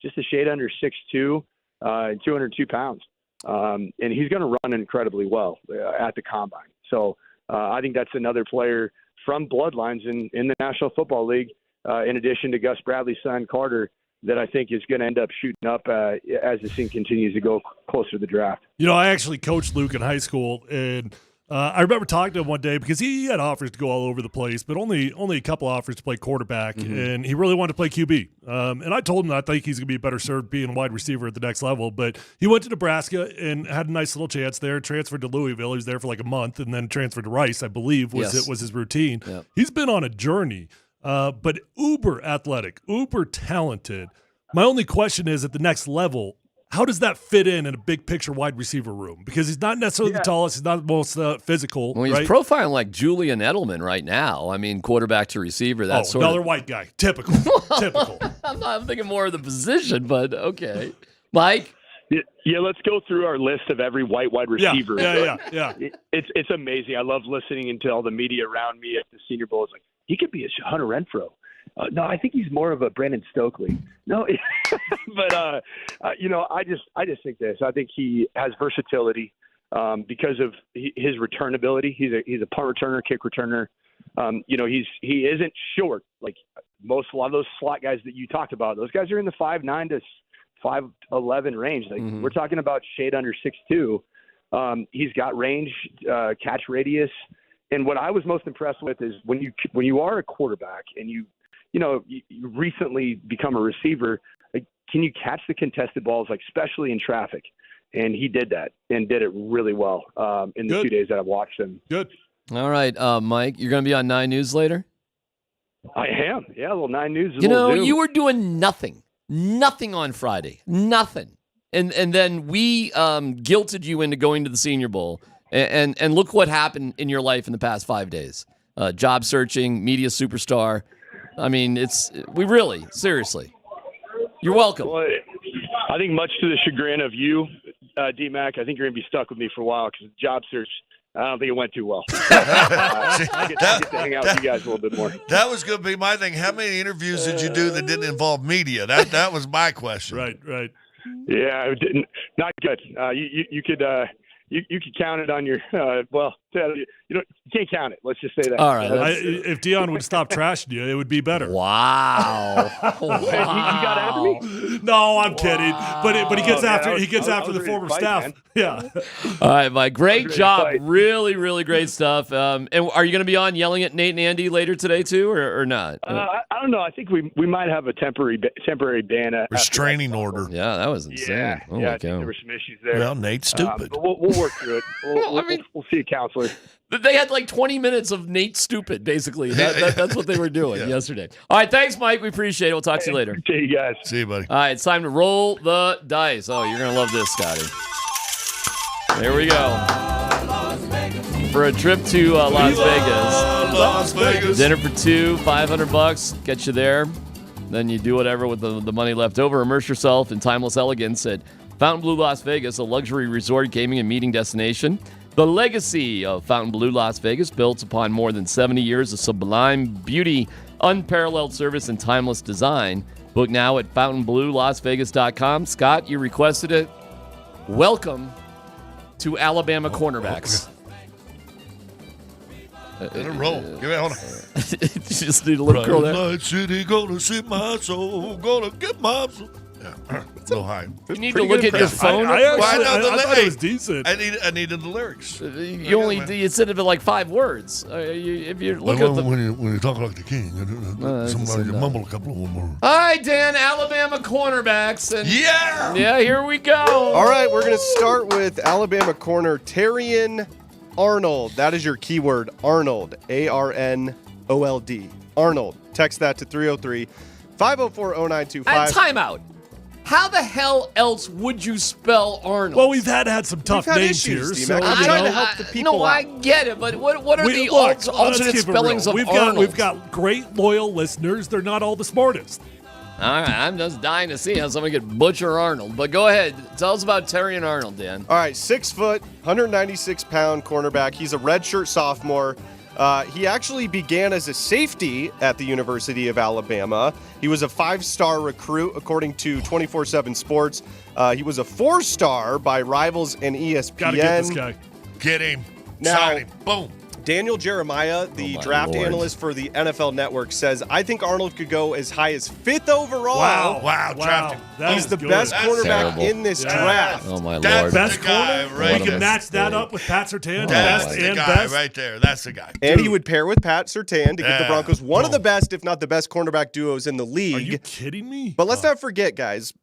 just a shade under 6'2", and 202 pounds. And he's going to run incredibly well at the combine. So I think that's another player from bloodlines in the National Football League, in addition to Gus Bradley's son, Carter, that I think is going to end up shooting up as the scene continues to go closer to the draft. I actually coached Luke in high school, and I remember talking to him one day because he had offers to go all over the place, but only a couple offers to play quarterback, and he really wanted to play QB. And I told him that I think he's going to be better served being a wide receiver at the next level. But he went to Nebraska and had a nice little chance there, transferred to Louisville. He was there for like a month, and then transferred to Rice, I believe, was his routine. Yep. He's been on a journey, but uber athletic, uber talented. My only question is, at the next level, how does that fit in a big picture wide receiver room? Because he's not necessarily the tallest, he's not the most physical. Well, he's profiling like Julian Edelman right now. I mean, quarterback to receiver. That's another white guy. Typical. Typical. I'm thinking more of the position, but okay. Mike? Yeah, let's go through our list of every white wide receiver. Yeah. It's amazing. I love listening into all the media around me at the Senior Bowl. It's like, he could be a Hunter Renfrow. No, I think he's more of a Brandon Stokely. No, but I just think this. I think he has versatility because of his return ability. He's a punt returner, kick returner. He isn't short like a lot of those slot guys that you talked about. Those guys are in the 5'9" to 5'11" range. Like we're talking about shade under 6'2". He's got range, catch radius, and what I was most impressed with is when you are a quarterback and you recently become a receiver, like, can you catch the contested balls, like especially in traffic? And he did that and did it really well in the 2 days that I've watched him. Good. All right, Mike, you're going to be on 9 News later? I am. Yeah, a little 9 News. You were doing nothing on Friday. Nothing. And then we guilted you into going to the Senior Bowl. And look what happened in your life in the past 5 days. Job searching, media superstar. I mean, seriously. You're welcome. Well, I think much to the chagrin of you, D-Mac, I think you're going to be stuck with me for a while because the job search, I don't think it went too well. I get to hang out with you guys a little bit more. That was going to be my thing. How many interviews did you do that didn't involve media? That was my question. Right. Yeah, it didn't. Not good. You could count it on your you can't count it. Let's just say that. All right. If Dion would stop trashing you, it would be better. Wow. You got after me? No, I'm kidding. But he gets after the former staff. Man. Yeah. All right, Mike. Great job. Really, really great stuff. And are you going to be on yelling at Nate and Andy later today too, or not? I don't know. I think we might have a temporary ban. Restraining order. Yeah, that was insane. Yeah, I think there were some issues there. Well, Nate's stupid. But we'll work through it. We'll see a counselor. They had like 20 minutes of Nate stupid, basically. That's what they were doing yesterday. All right, thanks, Mike. We appreciate it. We'll talk to you later. See you guys. See you, buddy. All right, it's time to roll the dice. Oh, you're going to love this, Scotty. There we go. For a trip to Las Vegas. Dinner for two, $500. Get you there. Then you do whatever with the money left over. Immerse yourself in timeless elegance at Fontainebleau Las Vegas, a luxury resort, gaming, and meeting destination. The legacy of Fontainebleau Las Vegas, built upon more than 70 years of sublime beauty, unparalleled service, and timeless design. Book now at FontainebleauLasVegas.com. Scott, you requested it. Welcome to Alabama cornerbacks. Let it roll. Give it, hold on. Just need a little curl there. Night City, gonna see my soul, gonna get my soul. A little high. You need to look at your phone. I thought it was decent. I needed the lyrics. You said it in like 5 words. If you look at the. When you talk like the king, you mumble a couple of them more. All right, Dan, Alabama cornerbacks. And yeah, here we go. All right, we're going to start with Alabama corner Terrion Arnold. That is your keyword, Arnold. ARNOLD. Arnold. Text that to 303-504-0925. And timeout. How the hell else would you spell Arnold? Well, we've had some tough names here. So, I'm trying to help the people out. I get it, but what are the alternate spellings of Arnold? We've got great, loyal listeners. They're not all the smartest. All right, I'm just dying to see how somebody could butcher Arnold. But go ahead. Tell us about Terrion Arnold, Dan. All right, 6 foot, 196-pound cornerback. He's a redshirt sophomore. He actually began as a safety at the University of Alabama. He was a 5-star recruit, according to 24/7 Sports. He was a 4-star by Rivals and ESPN. Gotta get this guy. Get him. Now, Sign him. Boom. Daniel Jeremiah, the draft analyst for the NFL Network, says, I think Arnold could go as high as 5th overall. Wow. Draft him. He's the best cornerback in this draft. Oh, my That's Lord. Best the guy corner. right You can there. match that up with Pat Surtain. That's Best the and guy best. right there. That's the guy. And he would pair with Pat Surtain to give the Yeah. Broncos one of the best, if not the best, cornerback duos in the league. Are you kidding me? But let's not forget, guys,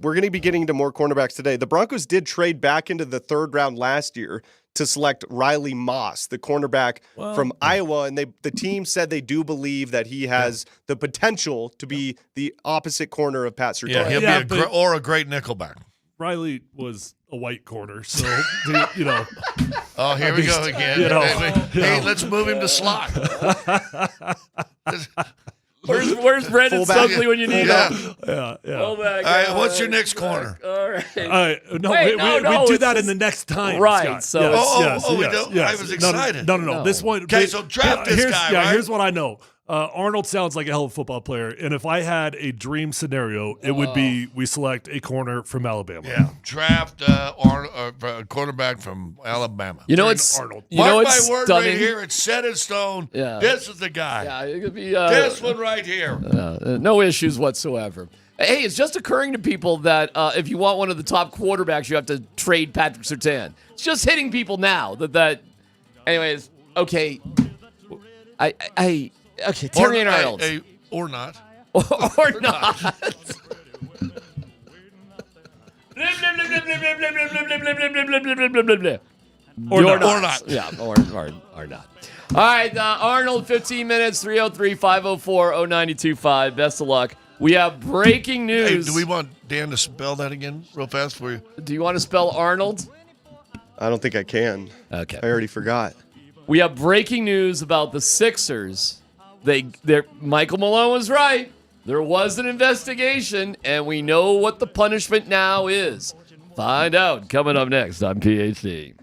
we're going to be getting into more cornerbacks today. The Broncos did trade back into the 3rd round last year to select Riley Moss, the cornerback from Iowa, and the team said they do believe that he has the potential to be the opposite corner of Pat Surtain. Yeah, he'll be a great nickelback. Riley was a white corner, so you know. Oh, here we go again. Hey, let's move him to slot. Where's Brandon Stokely when you need him? Yeah. All right, what's your next corner? All right. No, Wait, we do that in the next time. Right. Scott. So we don't. I was excited. No. This one. Okay, so draft this guy. Right? Here's what I know. Arnold sounds like a hell of a football player, and if I had a dream scenario, it would be we select a corner from Alabama. Yeah, draft a quarterback from Alabama. You know it's Arnold. Mark my word right here. It's set in stone. Yeah. This is the guy. Yeah, it could be this one right here. No issues whatsoever. Hey, it's just occurring to people that if you want one of the top quarterbacks, you have to trade Patrick Surtain. It's just hitting people now that. Anyways, okay. Okay, Terrion Arnold. Or not. or not. Or not. Yeah, or not. All right, Arnold, 15 minutes, 303-504-0925. Best of luck. We have breaking news. Hey, do we want Dan to spell that again real fast for you? Do you want to spell Arnold? I don't think I can. Okay. I already forgot. We have breaking news about the Sixers. Michael Malone was right. There was an investigation, and we know what the punishment now is. Find out coming up next on PhD.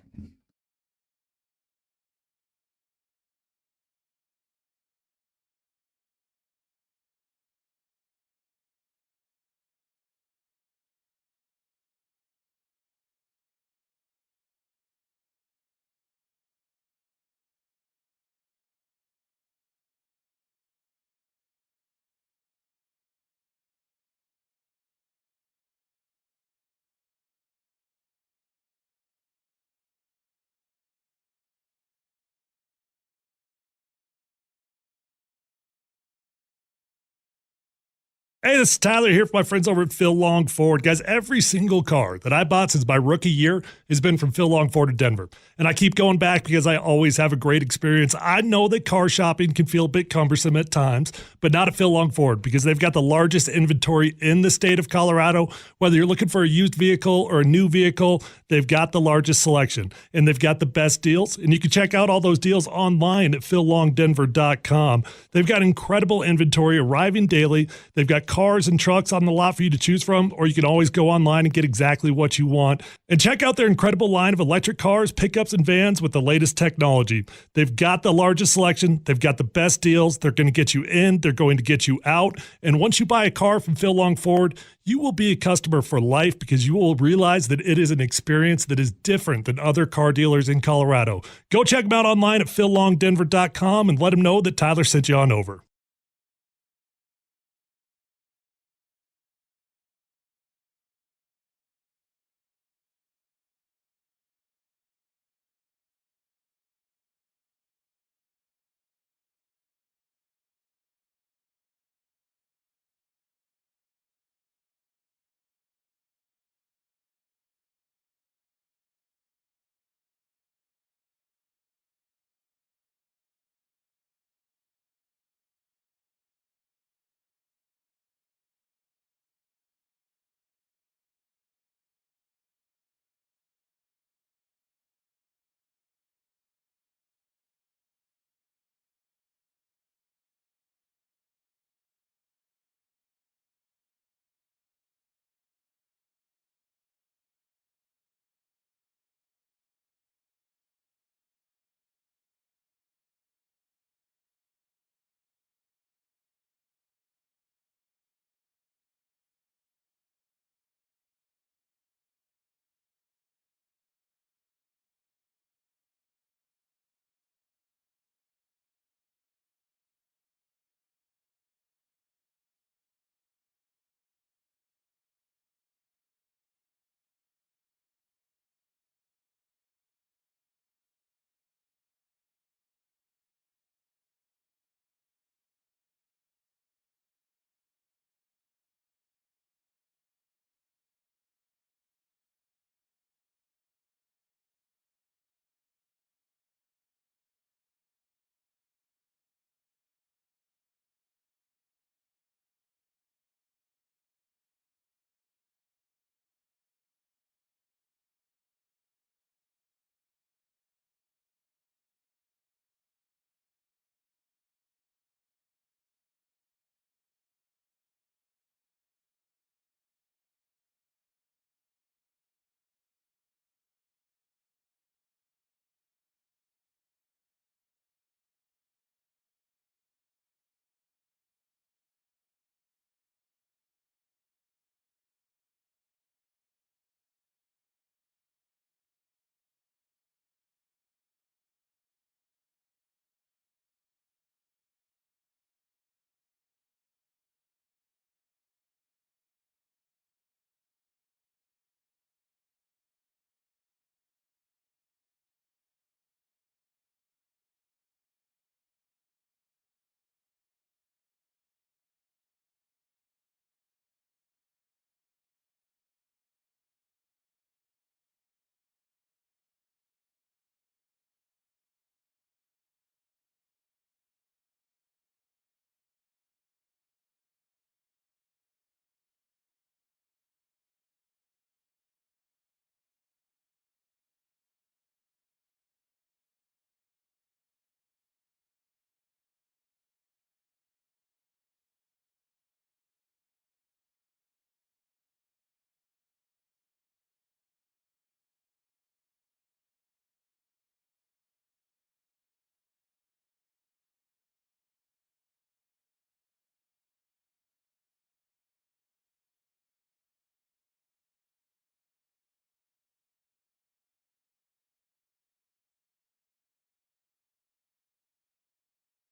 Hey, this is Tyler here for my friends over at Phil Long Ford. Guys, every single car that I bought since my rookie year has been from Phil Long Ford of Denver. And I keep going back because I always have a great experience. I know that car shopping can feel a bit cumbersome at times, but not at Phil Long Ford because they've got the largest inventory in the state of Colorado. Whether you're looking for a used vehicle or a new vehicle, they've got the largest selection and they've got the best deals. And you can check out all those deals online at phillongdenver.com. They've got incredible inventory arriving daily. They've got cars and trucks on the lot for you to choose from, or you can always go online and get exactly what you want. And check out their incredible line of electric cars, pickups, and vans with the latest technology. They've got the largest selection. They've got the best deals. They're going to get you in. They're going to get you out. And once you buy a car from Phil Long Ford, you will be a customer for life because you will realize that it is an experience that is different than other car dealers in Colorado. Go check them out online at phillongdenver.com and let them know that Tyler sent you on over.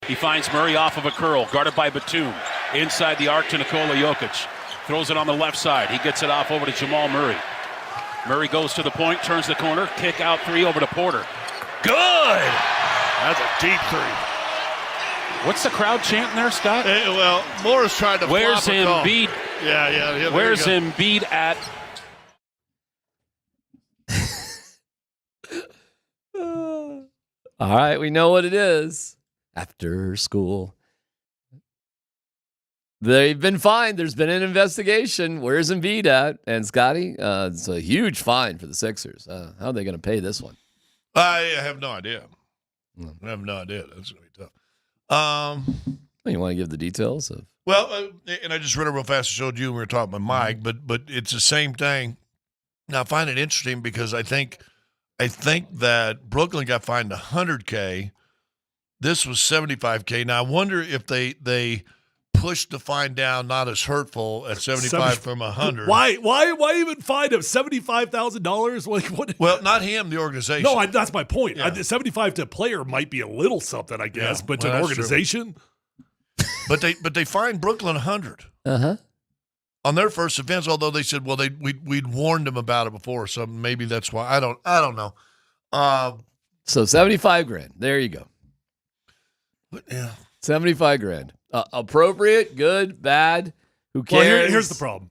He finds Murray off of a curl, guarded by Batum. Inside the arc to Nikola Jokic. Throws it on the left side. He gets it off over to Jamal Murray. Murray goes to the point, turns the corner, kick out three over to Porter. Good! That's a deep three. What's the crowd chanting there, Scott? Well, Morris tried to Where's flop a call. Embiid? Yeah. There Where's you go. Embiid at? All right, we know what it is. After school. They've been fined. There's been an investigation. Where's Embiid at? And Scotty, it's a huge fine for the Sixers. How are they going to pay this one? I have no idea. I have no idea. That's going to be tough. You want to give the details of? Well, and I just read it real fast. I showed you when we were talking with Mike, but it's the same thing. Now, I find it interesting because I think that Brooklyn got fined $100K. This was $75K. Now, I wonder if they pushed the fine down not as hurtful at 75 from 100. Why even fine him $75,000? Like what? Well, not him, the organization. No, that's my point. Yeah. 75 to a player might be a little something, I guess, but to an organization. But they fined Brooklyn 100. On their first offense, although they said, well, we'd warned them about it before, so maybe that's why. I don't know. So $75,000. There you go. But, yeah. $75,000. Appropriate, good, bad, who cares? Well, here's the problem.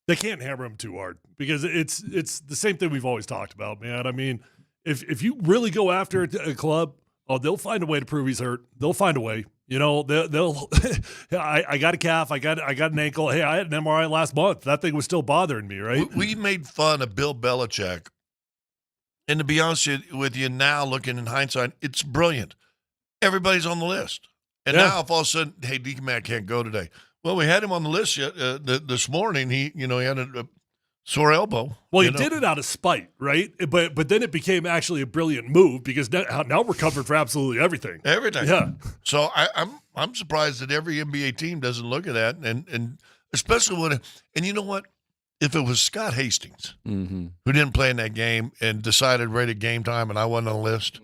They can't hammer him too hard because it's the same thing we've always talked about, man. I mean, if you really go after a club, they'll find a way to prove he's hurt. They'll find a way. You know, they'll I got a calf, I got an ankle. Hey, I had an MRI last month. That thing was still bothering me, right? We made fun of Bill Belichick. And to be honest with you, now looking in hindsight, it's brilliant. Everybody's on the list. And now, if all of a sudden, hey, Deacon Matt can't go today. Well, we had him on the list this morning. He had a sore elbow. Well, he did it out of spite, right? But then it became actually a brilliant move because now we're covered for absolutely everything. Everything. Yeah. So I'm surprised that every NBA team doesn't look at that, and especially when and you know what? If it was Scott Hastings who didn't play in that game and decided right at game time, and I wasn't on the list.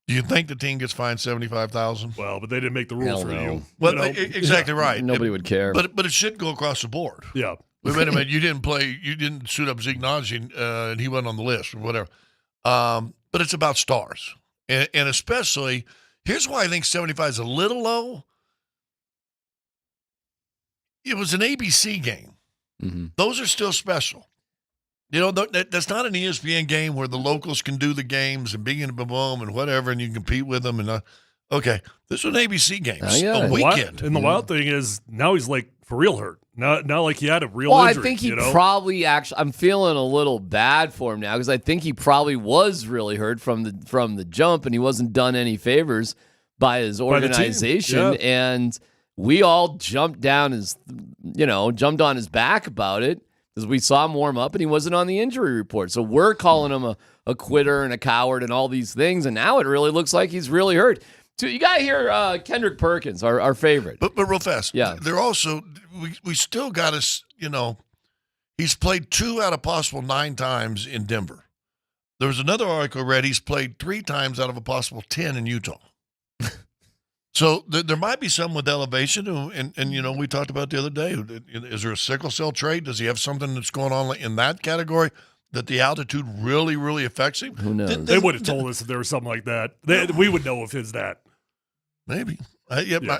Do you think the team gets fined $75,000? Well, but they didn't make the rules for you. Well, exactly right. Nobody would care. But it should go across the board. Yeah. Wait a minute. You didn't suit up Zeke Nnaji, and he wasn't on the list or whatever. But it's about stars, and especially here's why I think 75 is a little low. It was an ABC game. Those are still special. You know, that's not an ESPN game where the locals can do the games and be in boom and whatever, and you can compete with them. And okay, this was an ABC game, a weekend. And the wild thing is now he's like for real hurt. Not like he had a real Well, injury. I think he probably actually. I'm feeling a little bad for him now because I think he probably was really hurt from the jump, and he wasn't done any favors by his organization, and we all jumped on his back about it. Because we saw him warm up and he wasn't on the injury report. So we're calling him a quitter and a coward and all these things. And now it really looks like he's really hurt. So you got to hear Kendrick Perkins, our favorite. But real fast. Yeah. They're also, we still got to, he's played 2 out of possible 9 times in Denver. There was another article I read. He's played 3 times out of a possible 10 in Utah. So there might be some with elevation, and we talked about the other day. Is there a sickle cell trait? Does he have something that's going on in that category that the altitude really, really affects him? Who knows? They would have told us if there was something like that. We would know if it's that. Maybe.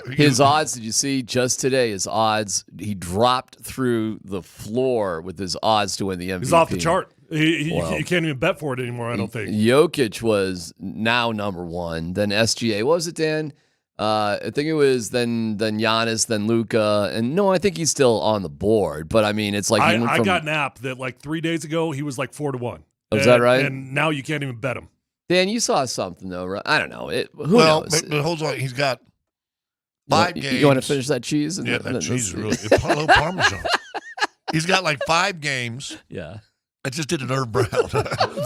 His odds, did you see just today, his odds, he dropped through the floor with his odds to win the MVP. He's off the chart. You can't even bet for it anymore, I don't think. Jokic was now number 1. Then SGA. What was it, Dan? I think it was then Giannis, then Luka, and no, I think he's still on the board. But I mean, it's like I got an app that like 3 days ago he was like 4-1. Is that right? And now you can't even bet him. Dan, you saw something though, right? I don't know. Who knows? But hold on, he's got 5 games. You want to finish that cheese? Yeah, that cheese is really it's a little Parmesan. He's got like 5 games. Yeah. I just did an Irv Brown.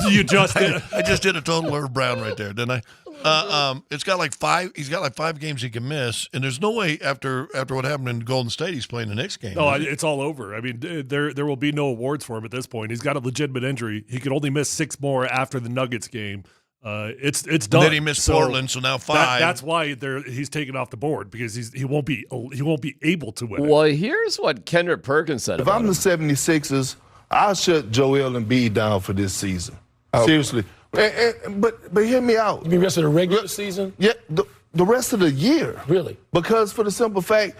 You just did? I just did a total Irv Brown right there, didn't I? It's got like 5. He's got like 5 games he can miss, and there's no way after what happened in Golden State, he's playing the next game. Oh, it's all over. I mean, there will be no awards for him at this point. He's got a legitimate injury. He could only miss 6 more after the Nuggets game. It's And done. then he missed Portland, so now 5. That's why he's taken off the board because he won't be able to win. Well, here's what Kendrick Perkins said If about I'm the him. 76ers, I'll shut Joel Embiid down for this season. Seriously. But hear me out. You mean rest of the regular season? Yeah, the rest of the year. Really? Because for the simple fact,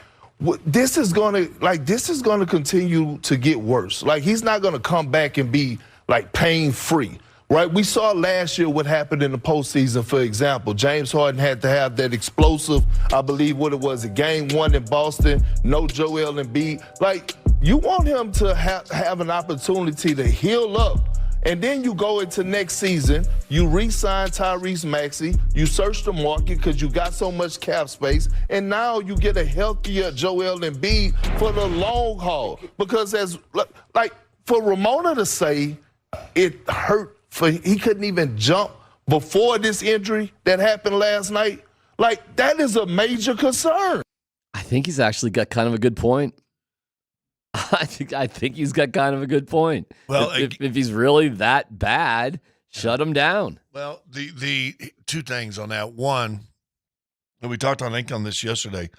this is gonna continue to get worse. Like, he's not gonna come back and be like pain free. Right, we saw last year what happened in the postseason. For example, James Harden had to have that explosive, I believe what it was, a game 1 in Boston, no Joel Embiid. Like, you want him to have an opportunity to heal up. And then you go into next season, you re-sign Tyrese Maxey, you search the market because you got so much cap space, and now you get a healthier Joel Embiid for the long haul. Because for Ramona to say it hurt, he couldn't even jump before this injury that happened last night, like, that is a major concern. I think he's actually got kind of a good point. I think he's got kind of a good point. Well, if he's really that bad, shut him down. Well, the 2 things on that. One, and we talked on this yesterday,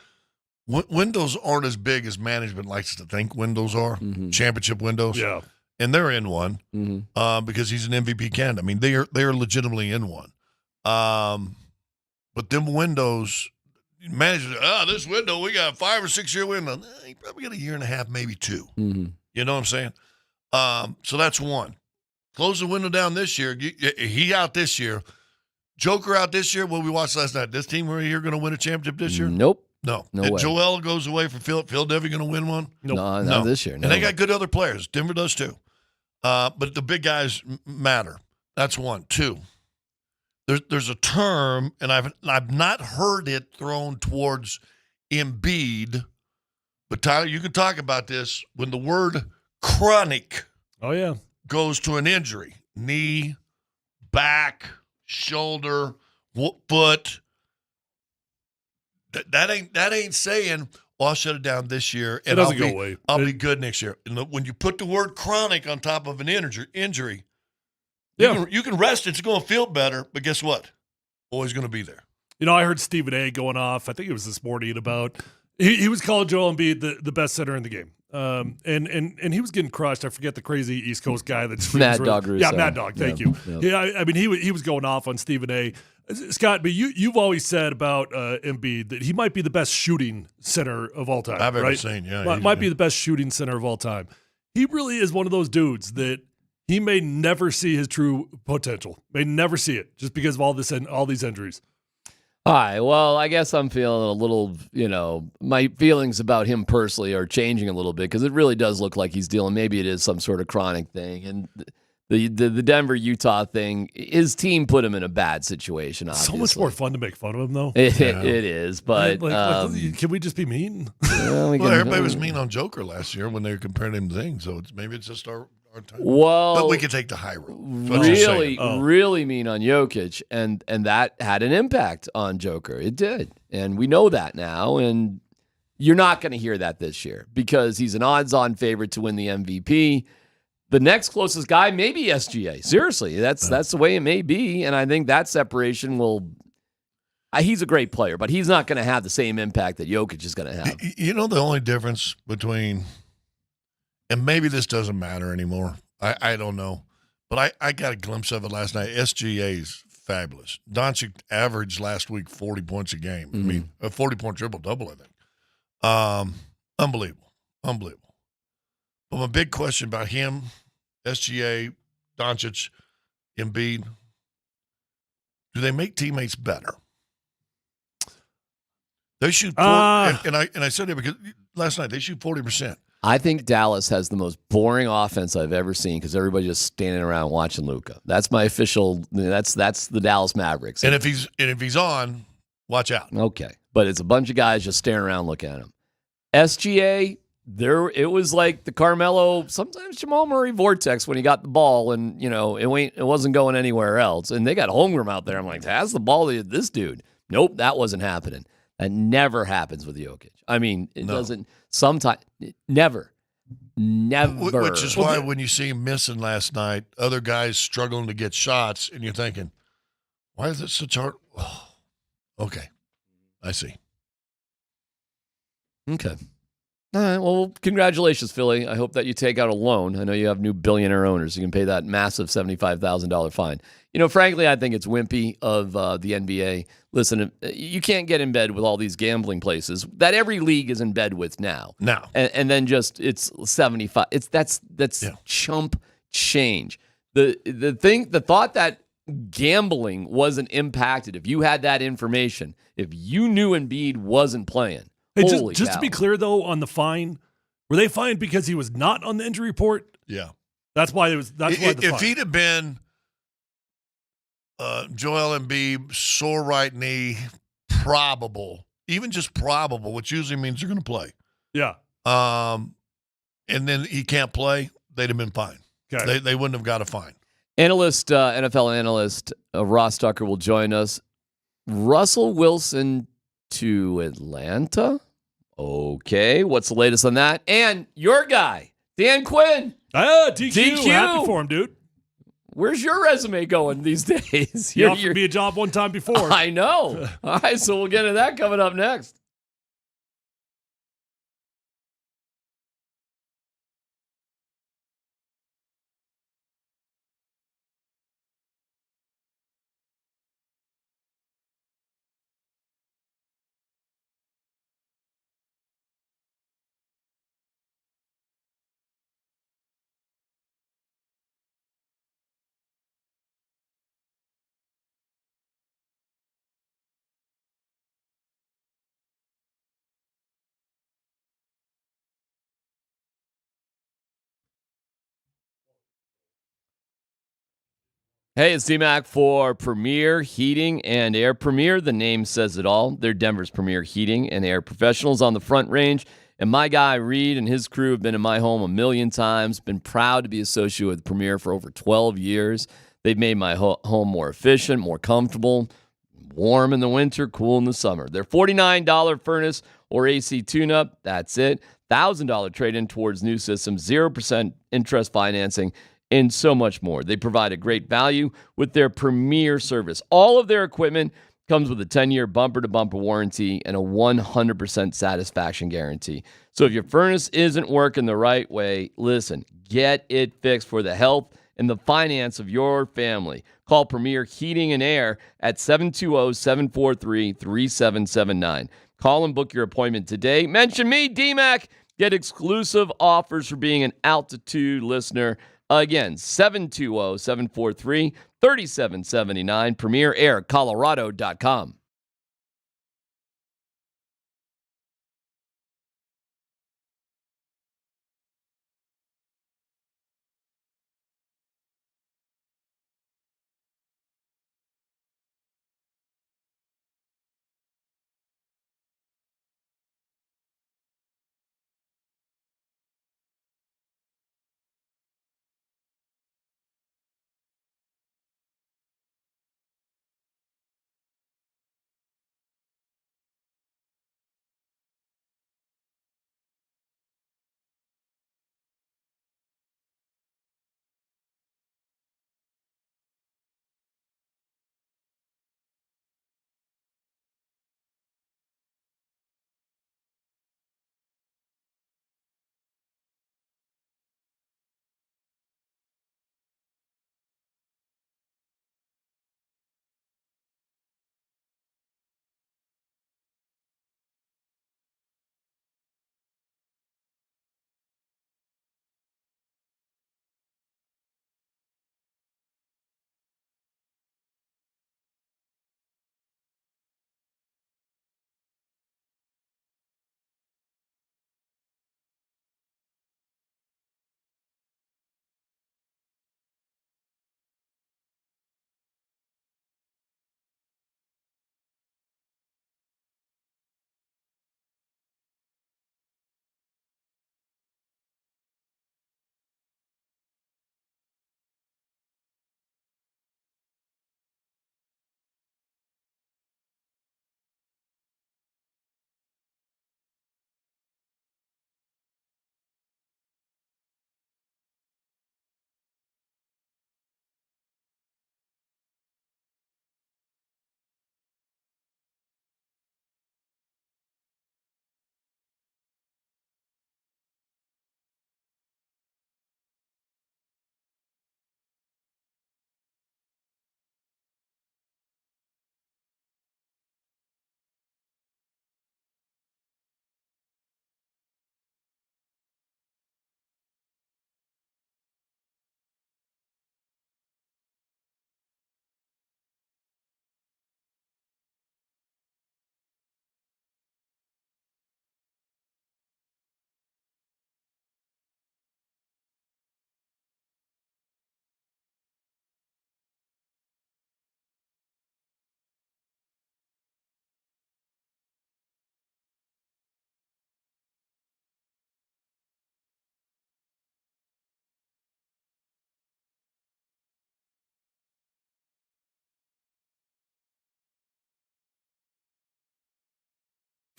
windows aren't as big as management likes to think windows are, championship windows. Yeah. And they're in one because he's an MVP candidate. I mean, they are legitimately in one. But them windows, managers, this window, we got a 5 or 6 year window. You probably got a year and a half, maybe 2. You know what I'm saying? So that's one. Close the window down this year. He out this year. Joker out this year. What we watched last night. This team right here going to win a championship this year? Nope. No. No And way. Joel goes away from Philadelphia going to win one? Nope. No, not this year. No. And they got good other players. Denver does too. But the big guys matter. That's one. 2. There's a term, and I've not heard it thrown towards Embiid, but Tyler, you can talk about this when the word chronic goes to an injury. Knee, back, shoulder, foot. That ain't saying, I'll shut it down this year and I'll be good next year. And when you put the word chronic on top of an injury, you can rest. It's going to feel better, but guess what? Always going to be there. You know, I heard Stephen A. going off, I think it was this morning, about he was calling Joel Embiid the best center in the game. And he was getting crushed. I forget the crazy East Coast guy that's Mad Dog Russo. Yeah, Mad Dog. Thank you. Yep. Yeah, I mean he was going off on Stephen A. Scott, but you've always said about Embiid that he might be the best shooting center of all time. I've ever right? seen. Yeah, might be the best shooting center of all time. He really is one of those dudes that he may never see his true potential. May never see it just because of all these injuries. All right. Well, I guess I'm feeling a little, my feelings about him personally are changing a little bit because it really does look like he's dealing. Maybe it is some sort of chronic thing. And the Denver Utah thing, his team put him in a bad situation. Obviously. So much more fun to make fun of him, though. It is, but can we just be mean? Well, everybody was mean on Joker last year when they were comparing him to things. So maybe it's just our time. Well, but we can take the high road. Really mean on Jokic, and that had an impact on Joker. It did, and we know that now. And you're not going to hear that this year because he's an odds-on favorite to win the MVP. The next closest guy may be SGA. Seriously, that's the way it may be, and I think that separation will. He's a great player, but he's not going to have the same impact that Jokic is going to have. You know the only difference between, and maybe this doesn't matter anymore. I don't know, but I got a glimpse of it last night. SGA's fabulous. Doncic averaged last week 40 points a game. I mean, a 40-point triple-double, I think. Unbelievable. But my big question about him, SGA, Doncic, Embiid, do they make teammates better? They shoot 40, and I said it because last night they shoot 40%. I think Dallas has the most boring offense I've ever seen because everybody's just standing around watching Luka. That's my official. That's the Dallas Mavericks. And if he's on, watch out. Okay, but it's a bunch of guys just staring around looking at him. SGA, it was like the Carmelo, sometimes Jamal Murray vortex when he got the ball, and it wasn't going anywhere else. And they got Holmgren out there. I'm like, pass the ball to this dude. Nope, that wasn't happening. That never happens with Jokic. I mean, it doesn't. Sometimes, never. Which is why when you see him missing last night, other guys struggling to get shots, and you're thinking, Why is it such hard? Oh, okay. I see. Okay. All right. Well, congratulations, Philly. I hope that you take out a loan. I know you have new billionaire owners. You can pay that massive $75,000 fine. Frankly, I think it's wimpy of the NBA. Listen, you can't get in bed with all these gambling places that every league is in bed with now. Now. And then just it's 75. That's chump change. The thought that gambling wasn't impacted, if you had that information, if you knew Embiid wasn't playing. Hey, holy just cow. to be clear, though, on the fine, were they fined because he was not on the injury report? Yeah. That's why it was. That's why the If fine. he'd have been Joel Embiid, sore right knee, probable, even just probable, which usually means you're going to play. Yeah. And then he can't play, they'd have been fine. Okay. They wouldn't have got a fine. NFL analyst Ross Tucker will join us. Russell Wilson to Atlanta? Okay, what's the latest on that? And your guy, Dan Quinn. DQ. Happy for him, dude. Where's your resume going these days? He offered me a job one time before. I know. All right, so we'll get into that coming up next. Hey, it's D-Mac for Premier Heating and Air. Premier, the name says it all. They're Denver's premier heating and air professionals on the Front Range. And my guy, Reed, and his crew have been in my home a million times. Been proud to be associated with Premier for over 12 years. They've made my home more efficient, more comfortable, warm in the winter, cool in the summer. Their $49 furnace or AC tune-up, that's it. $1,000 trade-in towards new systems, 0% interest financing, and so much more. They provide a great value with their Premier service. All of their equipment comes with a 10-year bumper-to-bumper warranty and a 100% satisfaction guarantee. So if your furnace isn't working the right way, listen, get it fixed for the health and the finance of your family. Call Premier Heating and Air at 720-743-3779. Call and book your appointment today. Mention me, DMAC. Get exclusive offers for being an Altitude listener. Again, 720-743-3779, PremierAirColorado.com.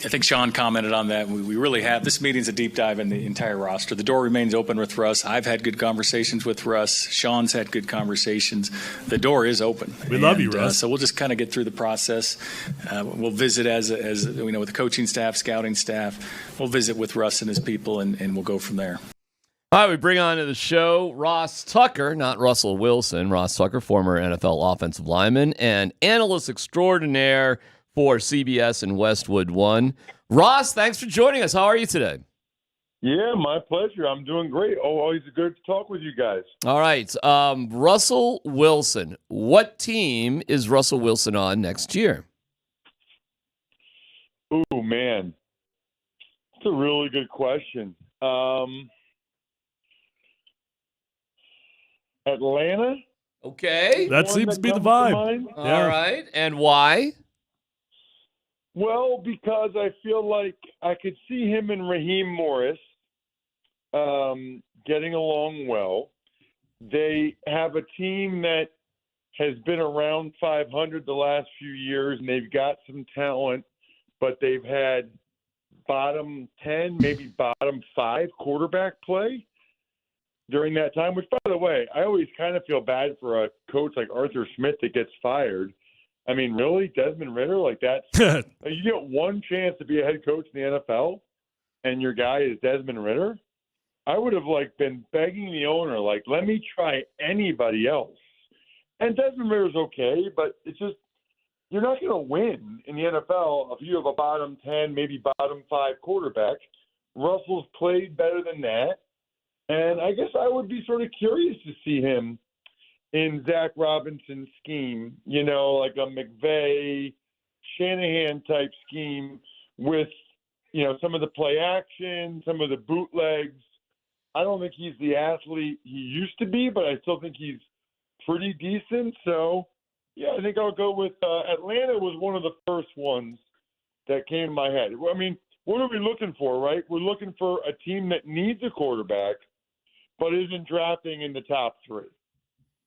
I think Sean commented on that. We really have. This meeting's a deep dive in the entire roster. The door remains open with Russ. I've had good conversations with Russ. Sean's had good conversations. The door is open. We love you, Russ. So we'll just kind of get through the process. We'll visit as you know, with the coaching staff, scouting staff. We'll visit with Russ and his people, and we'll go from there. All right, we bring on to the show Ross Tucker, not Russell Wilson. Ross Tucker, former NFL offensive lineman and analyst extraordinaire for CBS and Westwood One. Ross, thanks for joining us. How are you today? Yeah, my pleasure. I'm doing great. Oh, always good to talk with you guys. All right. Russell Wilson. What team is Russell Wilson on next year? Ooh, man. It's a really good question. Atlanta? Okay. That seems to be the vibe. All right. And why? Well, because I feel like I could see him and Raheem Morris getting along well. They have a team that has been around 500 the last few years, and they've got some talent, but they've had bottom 10, maybe bottom 5 quarterback play during that time, which, by the way, I always kind of feel bad for a coach like Arthur Smith that gets fired. I mean, really? Desmond Ridder? Like that? You get one chance to be a head coach in the NFL, and your guy is Desmond Ridder? I would have, been begging the owner, let me try anybody else. And Desmond Ridder's okay, but it's just, you're not going to win in the NFL if you have a bottom 10, maybe bottom 5 quarterback. Russell's played better than that. And I guess I would be sort of curious to see him in Zach Robinson's scheme, like a McVay, Shanahan-type scheme with, some of the play action, some of the bootlegs. I don't think he's the athlete he used to be, but I still think he's pretty decent. So, yeah, I think I'll go with Atlanta was one of the first ones that came in my head. I mean, what are we looking for, right? We're looking for a team that needs a quarterback but isn't drafting in the top 3.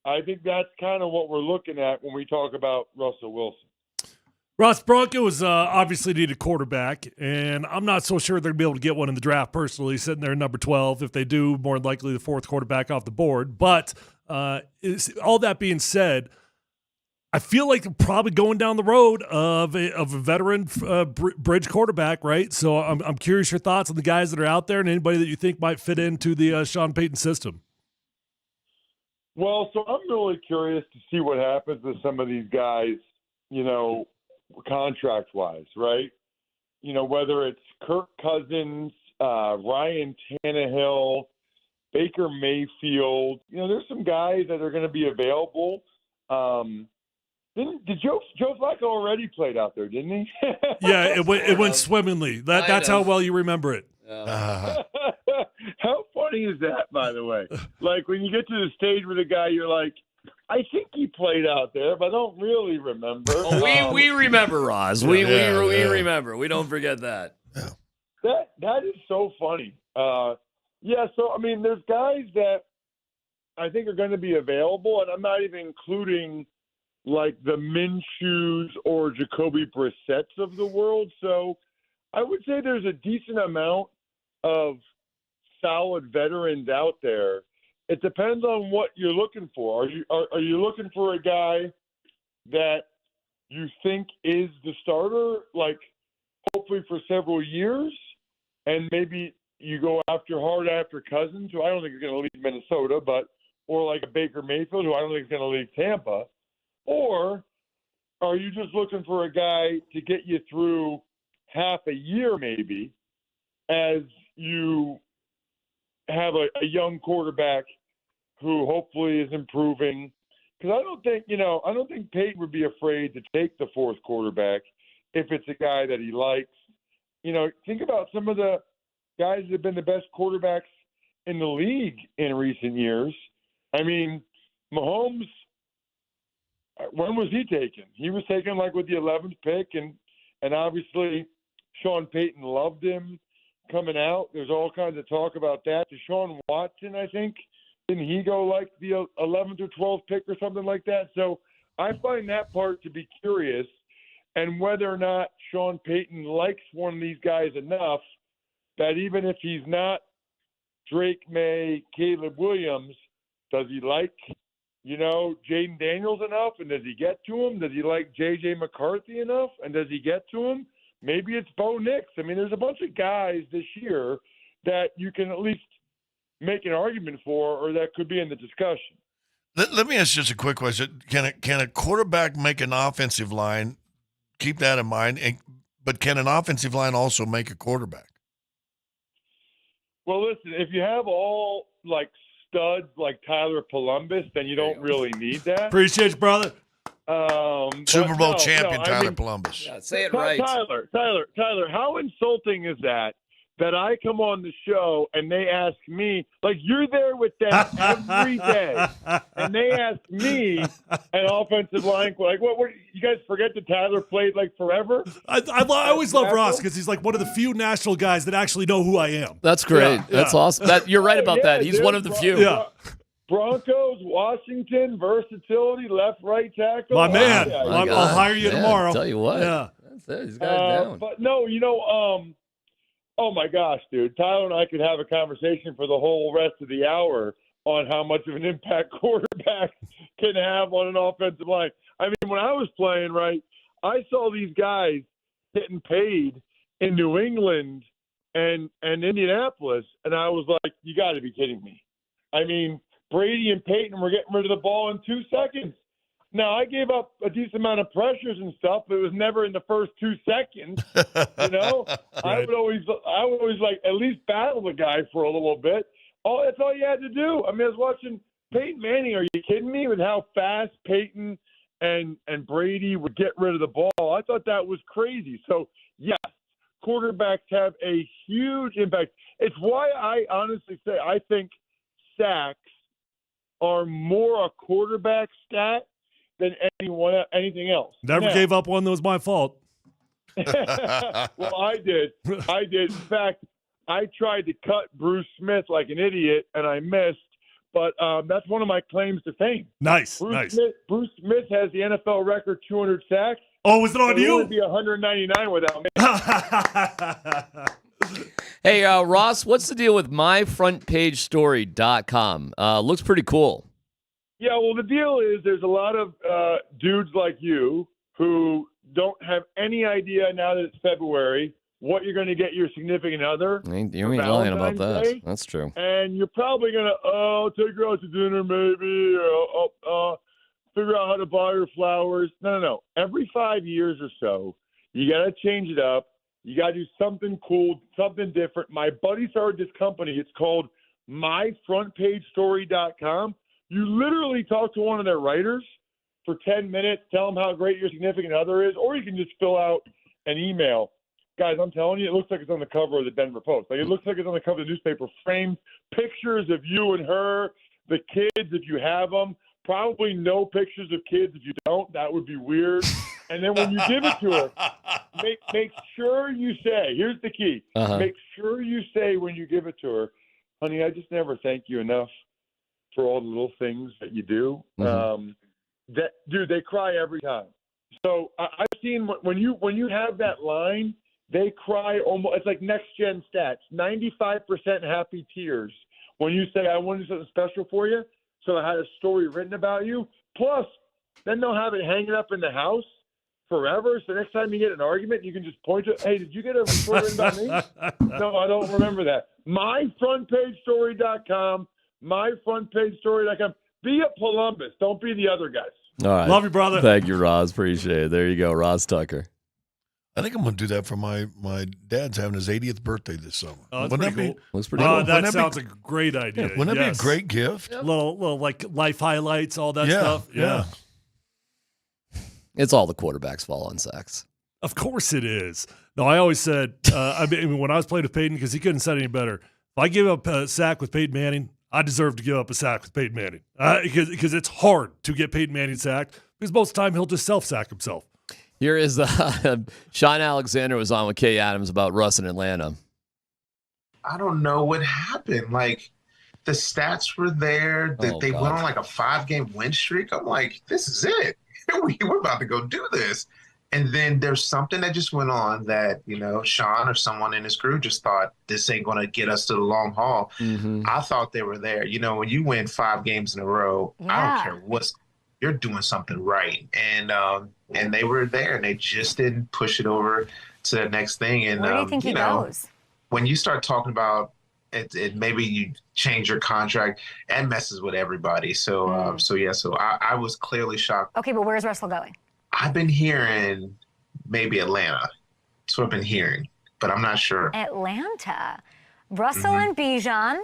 I think that's kind of what we're looking at when we talk about Russell Wilson. Ross, Broncos obviously need a quarterback, and I'm not so sure they're going to be able to get one in the draft personally, sitting there at number 12. If they do, more than likely the 4th quarterback off the board. But all that being said, I feel like they're probably going down the road of a veteran bridge quarterback, right? So I'm curious your thoughts on the guys that are out there and anybody that you think might fit into the Sean Payton system. Well, so I'm really curious to see what happens with some of these guys, contract-wise, right? Whether it's Kirk Cousins, Ryan Tannehill, Baker Mayfield. There's some guys that are going to be available. Did Joe Flacco already played out there, didn't he? Yeah, it went swimmingly. That's how well you remember it. How funny is that, by the way? Like when you get to the stage with a guy, you're like, I think he played out there, but I don't really remember. We remember, Roz. We remember. We don't forget that. That is so funny. So I mean, there's guys that I think are going to be available, and I'm not even including like the Minshew's or Jacoby Brissett's of the world. So I would say there's a decent amount of solid veterans out there. It depends on what you're looking for. Are you looking for a guy that you think is the starter, like hopefully for several years, and maybe you go hard after Cousins, who I don't think is going to leave Minnesota, or like a Baker Mayfield, who I don't think is going to leave Tampa? Or are you just looking for a guy to get you through half a year maybe as you have a young quarterback who hopefully is improving? Because I don't think Peyton would be afraid to take the 4th quarterback if it's a guy that he likes. Think about some of the guys that have been the best quarterbacks in the league in recent years. I mean, Mahomes, when was he taken? He was taken like with the 11th pick, and obviously Sean Payton loved him coming out. There's all kinds of talk about that. Deshaun Watson, I think, didn't he go like the 11th or 12th pick or something like that? So I find that part to be curious. and whether or not Sean Payton likes one of these guys enough that even if he's not Drake May, Caleb Williams, does he like, Jaden Daniels enough? And does he get to him? Does he like J.J. McCarthy enough? And does he get to him? Maybe it's Bo Nix. I mean, there's a bunch of guys this year that you can at least make an argument for, or that could be in the discussion. Let me ask just a quick question. Can a quarterback make an offensive line? Keep that in mind. But can an offensive line also make a quarterback? Well, listen, if you have all, studs like Tyler Columbus, then you don't really need that. Appreciate you, brother. Super Bowl champion Tyler Columbus. Yeah, say it right. Tyler, how insulting is that I come on the show and they ask me, you're there with them every day, and they ask me, an offensive line, what you guys forget that Tyler played forever? I always love Ross because he's one of the few national guys that actually know who I am. That's great. That's awesome. You're right about that. He's one of the few. Yeah. Broncos, Washington, versatility, left, right tackle. My man. I'll hire you tomorrow. I'll tell you what. Yeah. That's it. He's got it down. But no, oh my gosh, dude. Tyler and I could have a conversation for the whole rest of the hour on how much of an impact quarterback can have on an offensive line. I mean, when I was playing, right, I saw these guys getting paid in New England and Indianapolis, and I was like, you got to be kidding me. I mean, Brady and Peyton were getting rid of the ball in 2 seconds. Now, I gave up a decent amount of pressures and stuff, but it was never in the first 2 seconds. Right. I would always at least battle the guy for a little bit. That's all you had to do. I mean, I was watching Peyton Manning. Are you kidding me with how fast Peyton and Brady would get rid of the ball? I thought that was crazy. So, yes, quarterbacks have a huge impact. It's why I honestly say I think sacks are more a quarterback stat than anything else. Never gave up one that was my fault. Well, I did. In fact, I tried to cut Bruce Smith like an idiot, and I missed. But that's one of my claims to fame. Nice. Bruce Smith has the NFL record 200 sacks. Oh, was it on you? It would be 199 without me. Hey, Ross, what's the deal with myfrontpagestory.com? Looks pretty cool. Yeah, well, the deal is there's a lot of dudes like you who don't have any idea now that it's February what you're going to get your significant other. You ain't lying about that. Day. That's true. And you're probably going to, take her out to dinner maybe, or figure out how to buy her flowers. No. Every 5 years or so, you got to change it up. You got to do something cool, something different. My buddy started this company. It's called myfrontpagestory.com. You literally talk to one of their writers for 10 minutes, tell them how great your significant other is, or you can just fill out an email. Guys, I'm telling you, it looks like it's on the cover of the Denver Post. It looks like it's on the cover of the newspaper. Framed pictures of you and her, the kids if you have them. Probably no pictures of kids if you don't. That would be weird. And then when you give it to her, make sure you say, here's the key. Make sure you say when you give it to her, honey, I just never thank you enough for all the little things that you do. Dude, they cry every time. So I've seen when you have that line, they cry almost. It's like next gen stats. 95% happy tears when you say, I want to do something special for you. So I had a story written about you. Plus, then they'll have it hanging up in the house forever. So next time you get an argument, you can just point to, hey, did you get a story written about me? No, I don't remember that. myfrontpagestory.com. myfrontpagestory.com. Be a Columbus. Don't be the other guys. All right. Love you, brother. Thank you, Ross. Appreciate it. There you go, Ross Tucker. I think I'm going to do that for my dad's having his 80th birthday this summer. Oh, that's pretty cool. Looks pretty cool. That sounds like a great idea. Yeah, wouldn't that be a great gift? Little like life highlights, all that stuff. Yeah. It's all the quarterback's fault on sacks. Of course it is. No, I always said, I mean, when I was playing with Peyton, because he couldn't set any better, if I give up a sack with Peyton Manning, I deserve to give up a sack with Peyton Manning. Because it's hard to get Peyton Manning sacked, because most of the time he'll just self-sack himself. Here is Sean Alexander was on with Kay Adams about Russ in Atlanta. I don't know what happened. Like, the stats were there. That they went on like a 5-game win streak. I'm like, this is it. We're about to go do this. And then there's something that just went on that, Sean or someone in his crew just thought this ain't going to get us to the long haul. I thought they were there. When you win 5 games in a row, I don't care you're doing something right. And they were there, and they just didn't push it over to the next thing. And where do you think he goes? When you start talking about it, maybe you change your contract and messes with everybody. So I was clearly shocked. Okay, but where's Russell going? I've been hearing maybe Atlanta. That's what I've been hearing, but I'm not sure. Atlanta. Russell and Bijan.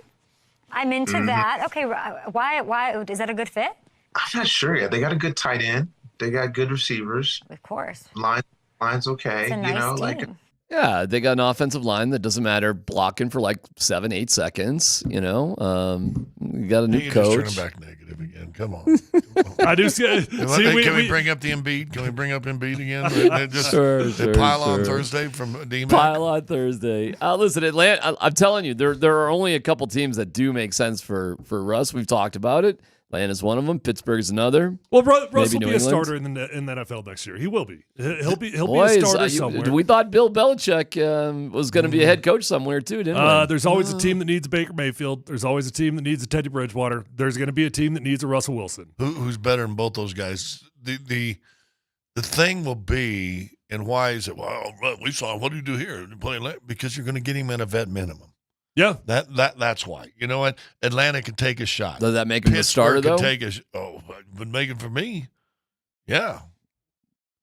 I'm into that. Okay, why is that a good fit? I'm not sure yet. They got a good tight end. They got good receivers. Of course. Line's okay. It's a nice team. Yeah, they got an offensive line that doesn't matter blocking for like 7-8 seconds. You got a new coach. Just turn back negative again. Come on. I do see. Can we bring up the Embiid? Can we bring up Embiid again? Just pile on Thursday from D-Mac. Pile on Thursday. Listen, Atlanta. I'm telling you, there are only a couple teams that do make sense for Russ. We've talked about it. Atlanta's one of them. Pittsburgh's another. Well, Russ will be New a England. starter in the NFL next year. He will be. He'll be a starter somewhere. We thought Bill Belichick was going to be a head coach somewhere too, didn't we? There's always a team that needs a Baker Mayfield. There's always a team that needs a Teddy Bridgewater. There's going to be a team that needs a Russell Wilson. Who's better than both those guys? The thing will be, and why is it? Well, we saw. What do you do here? Because you're going to get him at a vet minimum. Yeah, that's why. You know what? Atlanta can take a shot. Does that make him a starter though? Would make it for me. Yeah.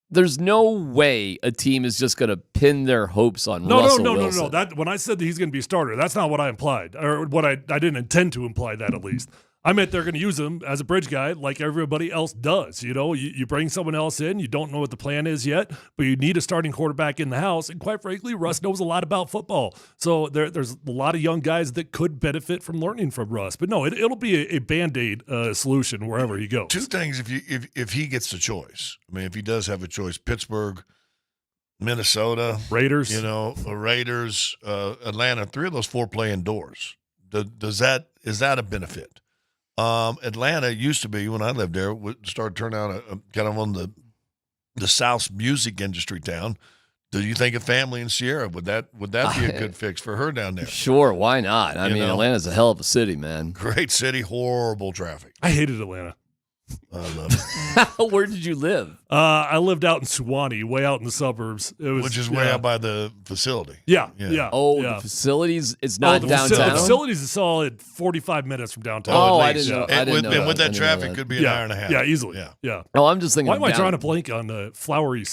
There's no way a team is just going to pin their hopes on Russell Wilson. No. That when I said that he's going to be a starter, that's not what I implied, or what I didn't intend to imply that at least. I meant they're going to use him as a bridge guy like everybody else does. You bring someone else in, you don't know what the plan is yet, but you need a starting quarterback in the house. And quite frankly, Russ knows a lot about football. So there's a lot of young guys that could benefit from learning from Russ. But no, it'll be a Band-Aid solution wherever he goes. Two things if he gets the choice. I mean, if he does have a choice, Pittsburgh, Minnesota, Raiders, Raiders, Atlanta, 3 of those 4 play indoors. Is that a benefit? Atlanta used to be, when I lived there, started turning out a kind of on the South's music industry town. Do you think a family in Sierra would that be a good fix for her down there? Sure, why not? I mean, Atlanta's a hell of a city, man. Great city, horrible traffic. I hated Atlanta. I love it. Where did you live? I lived out in Suwannee, way out in the suburbs. Which is way out by the facility. Yeah. Oh, the facilities, it's not downtown? The facilities is solid 45 minutes from downtown. I didn't know. And with that traffic, could be an hour and a half. Yeah, easily. Yeah. Oh, I'm just thinking. Why am I drawing a blank on the Flowery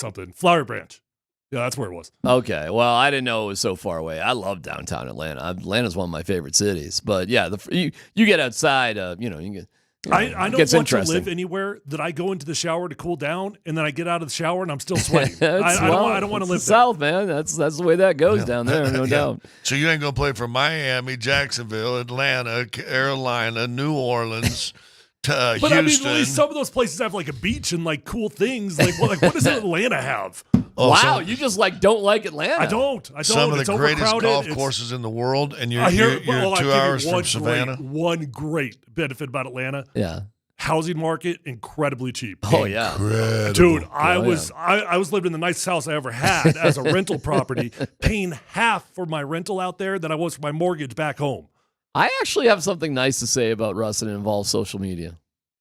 Branch? Yeah, that's where it was. Okay. Well, I didn't know it was so far away. I love downtown Atlanta. Atlanta's one of my favorite cities. But yeah, you get outside, you get. I don't want to live anywhere that I go into the shower to cool down, and then I get out of the shower and I'm still sweating. I don't want to live there. South, man. That's the way that goes down there, no doubt. So you ain't gonna play for Miami, Jacksonville, Atlanta, Carolina, New Orleans, but Houston. I mean, at least some of those places have like a beach and like cool things. Like what does Atlanta have? Wow, you just don't like Atlanta. I don't. Some of it's the greatest overcrowded. golf courses in the world, and you're 2 hours from Savannah. One great benefit about Atlanta. Yeah. Housing market incredibly cheap. Oh yeah, incredible. Dude! I was living in the nicest house I ever had as a rental property, paying half for my rental out there than I was for my mortgage back home. I actually have something nice to say about Russ, and it involves social media.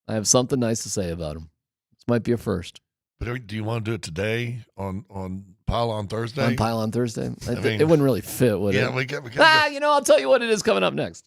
I have something nice to say about him. This might be a first. But do you want to do it today on Pile on Thursday? On Pile on Thursday? It wouldn't really fit, would it? Yeah, we got. I'll tell you what it is coming up next.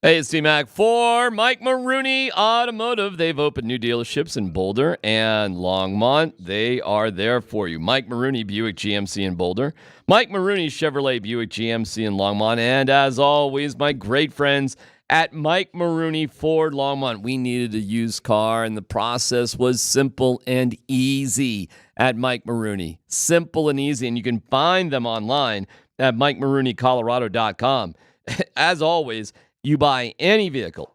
Hey, it's D-Mac for Mike Maroney Automotive. They've opened new dealerships in Boulder and Longmont. They are there for you. Mike Maroney, Buick GMC in Boulder. Mike Maroney, Chevrolet Buick GMC in Longmont. And as always, my great friends At Mike Maroney Ford Longmont, we needed a used car, and the process was simple and easy at Mike Maroney. Simple and easy, and you can find them online at MikeMaroneyColorado.com. As always, you buy any vehicle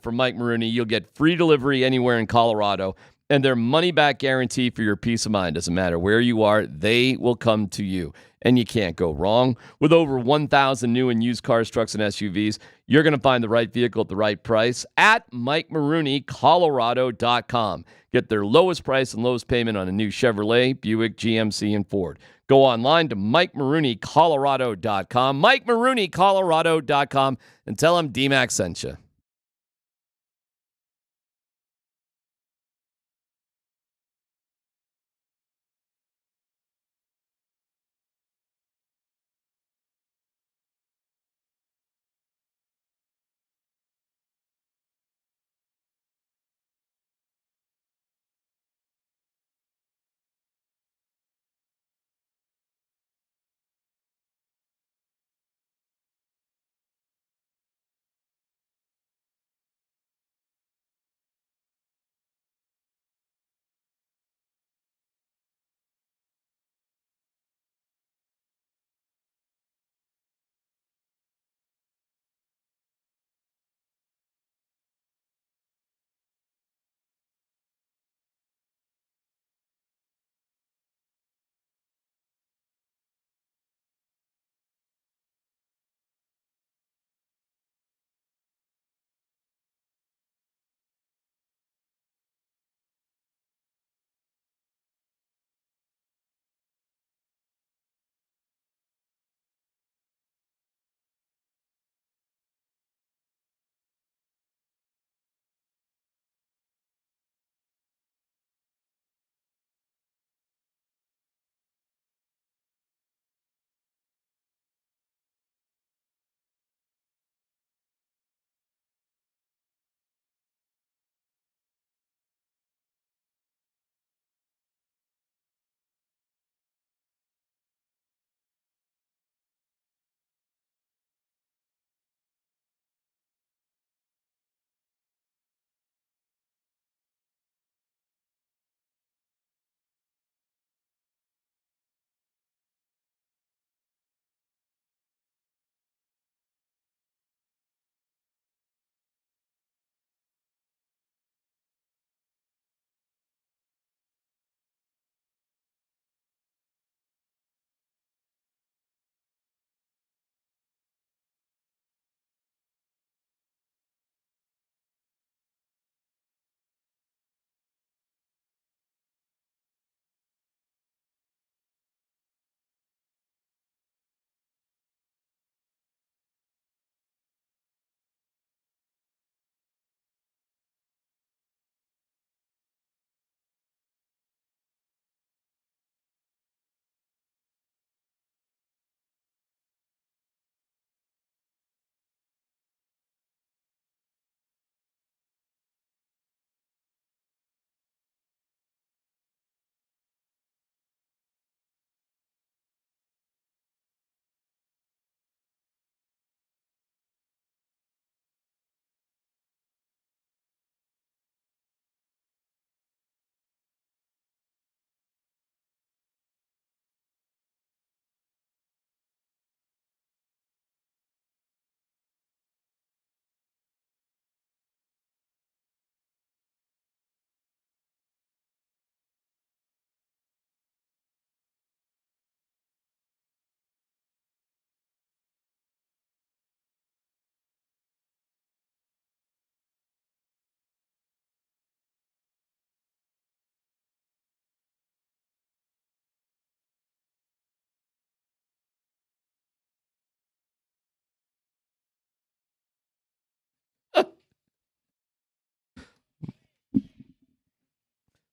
from Mike Maroney, you'll get free delivery anywhere in Colorado, and their money-back guarantee for your peace of mind. Doesn't matter where you are, they will come to you. And you can't go wrong. With over 1,000 new and used cars, trucks, and SUVs, you're going to find the right vehicle at the right price at MikeMaroneyColorado.com. Get their lowest price and lowest payment on a new Chevrolet, Buick, GMC, and Ford. Go online to MikeMaroneyColorado.com, MikeMaroneyColorado.com, and tell them D-Mac sent you.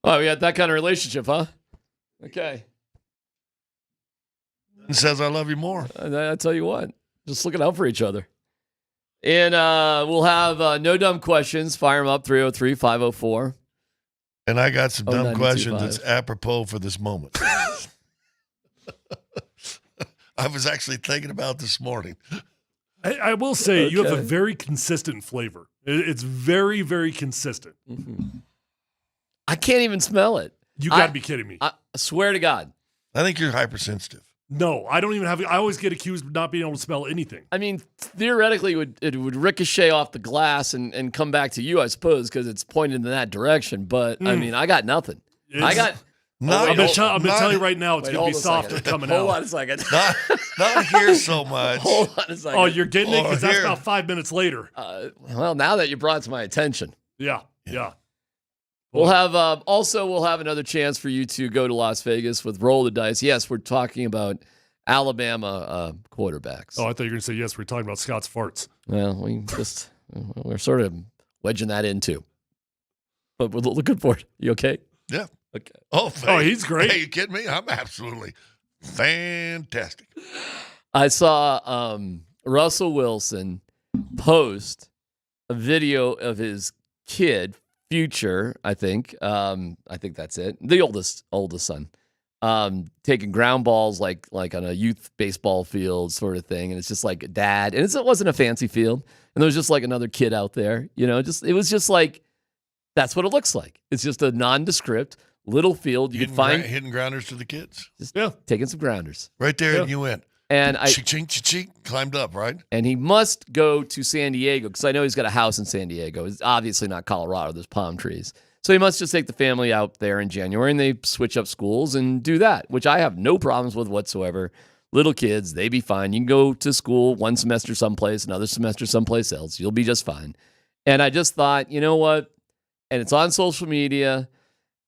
Oh, we had that kind of relationship, huh? Okay. It says I love you more. I tell you what, just looking out for each other. And we'll have no dumb questions. Fire them up, 303-504. And I got some dumb questions that's apropos for this moment. I was actually thinking about this morning. I will say you have a very consistent flavor. It's very, very consistent. Mm-hmm. I can't even smell it. You got to be kidding me. I swear to God. I think you're hypersensitive. No, I don't even have. I always get accused of not being able to smell anything. I mean, theoretically, it would ricochet off the glass and come back to you, I suppose, because it's pointed in that direction. But I mean, I got nothing. I got. I'm going to tell you right now, it's going to be softer coming out. Hold on a second. Not here so much. Hold on a second. Oh, you're getting it because that's about 5 minutes later. Well, now that you brought it to my attention. Yeah. We'll have we'll have another chance for you to go to Las Vegas with Roll the Dice. Yes, we're talking about Alabama quarterbacks. Oh, I thought you were going to say yes. We're talking about Scott's farts. Well, we're sort of wedging that in too. But we're looking for it. You okay? Yeah. Okay. Oh, he's great. Hey, you kidding me? I'm absolutely fantastic. I saw Russell Wilson post a video of his kid. Future, I think that's it. The oldest son, taking ground balls like on a youth baseball field sort of thing, and it's just like dad, and it wasn't a fancy field, and there was just like another kid out there, it was just like that's what it looks like. It's just a nondescript little field. You can find hidden grounders to the kids. Just taking some grounders right there, and you went. And climbed up, right? And he must go to San Diego because I know he's got a house in San Diego. It's obviously not Colorado. There's palm trees. So he must just take the family out there in January and they switch up schools and do that, which I have no problems with whatsoever. Little kids, they be fine. You can go to school one semester someplace, another semester someplace else. You'll be just fine. And I just thought, you know what? And it's on social media.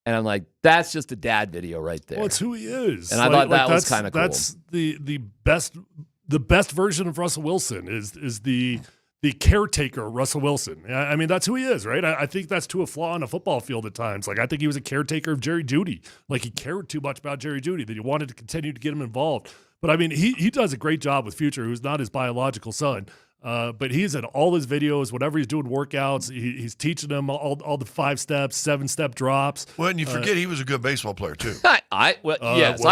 And I'm like, that's just a dad video right there. Well, it's who he is. And I thought that was kind of cool. That's the best version of Russell Wilson is the caretaker Russell Wilson. I mean, that's who he is, right? I think that's to a flaw on a football field at times. Like, I think he was a caretaker of Jerry Jeudy. Like, he cared too much about Jerry Jeudy that he wanted to continue to get him involved. But, I mean, he does a great job with Future, who's not his biological son. But he's in all his videos, whenever he's doing workouts, he's teaching them all the 5 steps, 7-step drops. Well, and you forget he was a good baseball player, too. I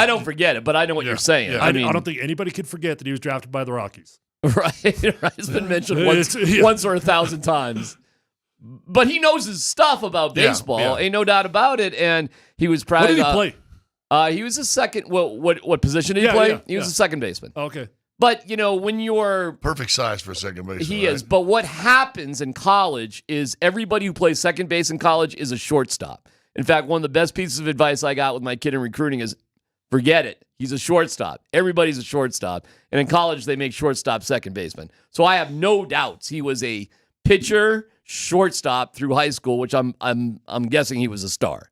don't forget it, but I know what you're saying. Yeah. I don't think anybody could forget that he was drafted by the Rockies. Right. It's been mentioned once or 1,000 times. But he knows his stuff about baseball. Ain't no doubt about it. And he was proud. What did he play? He was a second. Well, what position did he play? He was a second baseman. Okay. But, when you're... Perfect size for a second baseman. He is. But what happens in college is everybody who plays second base in college is a shortstop. In fact, one of the best pieces of advice I got with my kid in recruiting is forget it. He's a shortstop. Everybody's a shortstop. And in college, they make shortstop second baseman. So I have no doubts he was a pitcher, shortstop through high school, which I'm guessing he was a star.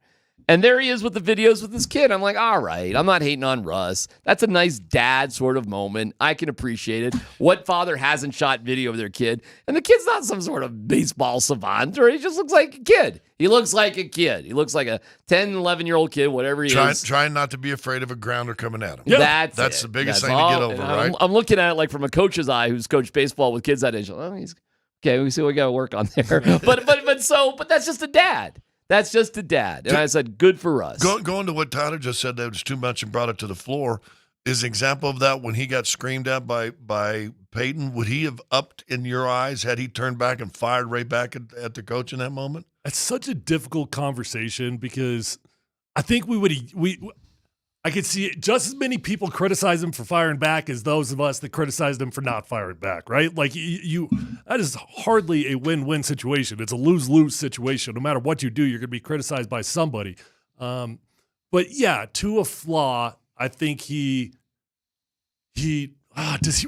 And there he is with the videos with his kid. I'm like, all right, I'm not hating on Russ. That's a nice dad sort of moment. I can appreciate it. What father hasn't shot video of their kid? And the kid's not some sort of baseball savant, or he just looks like a kid. He looks like a kid. He looks like a 10, 11-year-old kid, whatever he is. Trying not to be afraid of a grounder coming at him. Yeah. That's the biggest thing to get over, right? I'm looking at it like from a coach's eye who's coached baseball with kids that age. Oh, he's okay. We see what we got to work on there. but that's just a dad. That's just a dad. And I said, good for us. Going to what Tyler just said, that was too much and brought it to the floor, is an example of that when he got screamed at by Peyton. Would he have upped in your eyes had he turned back and fired right back at the coach in that moment? It's such a difficult conversation because I think I could see just as many people criticize him for firing back as those of us that criticized him for not firing back, right? Like that is hardly a win-win situation. It's a lose-lose situation. No matter what you do, you're going to be criticized by somebody. But yeah, to a flaw, I think does he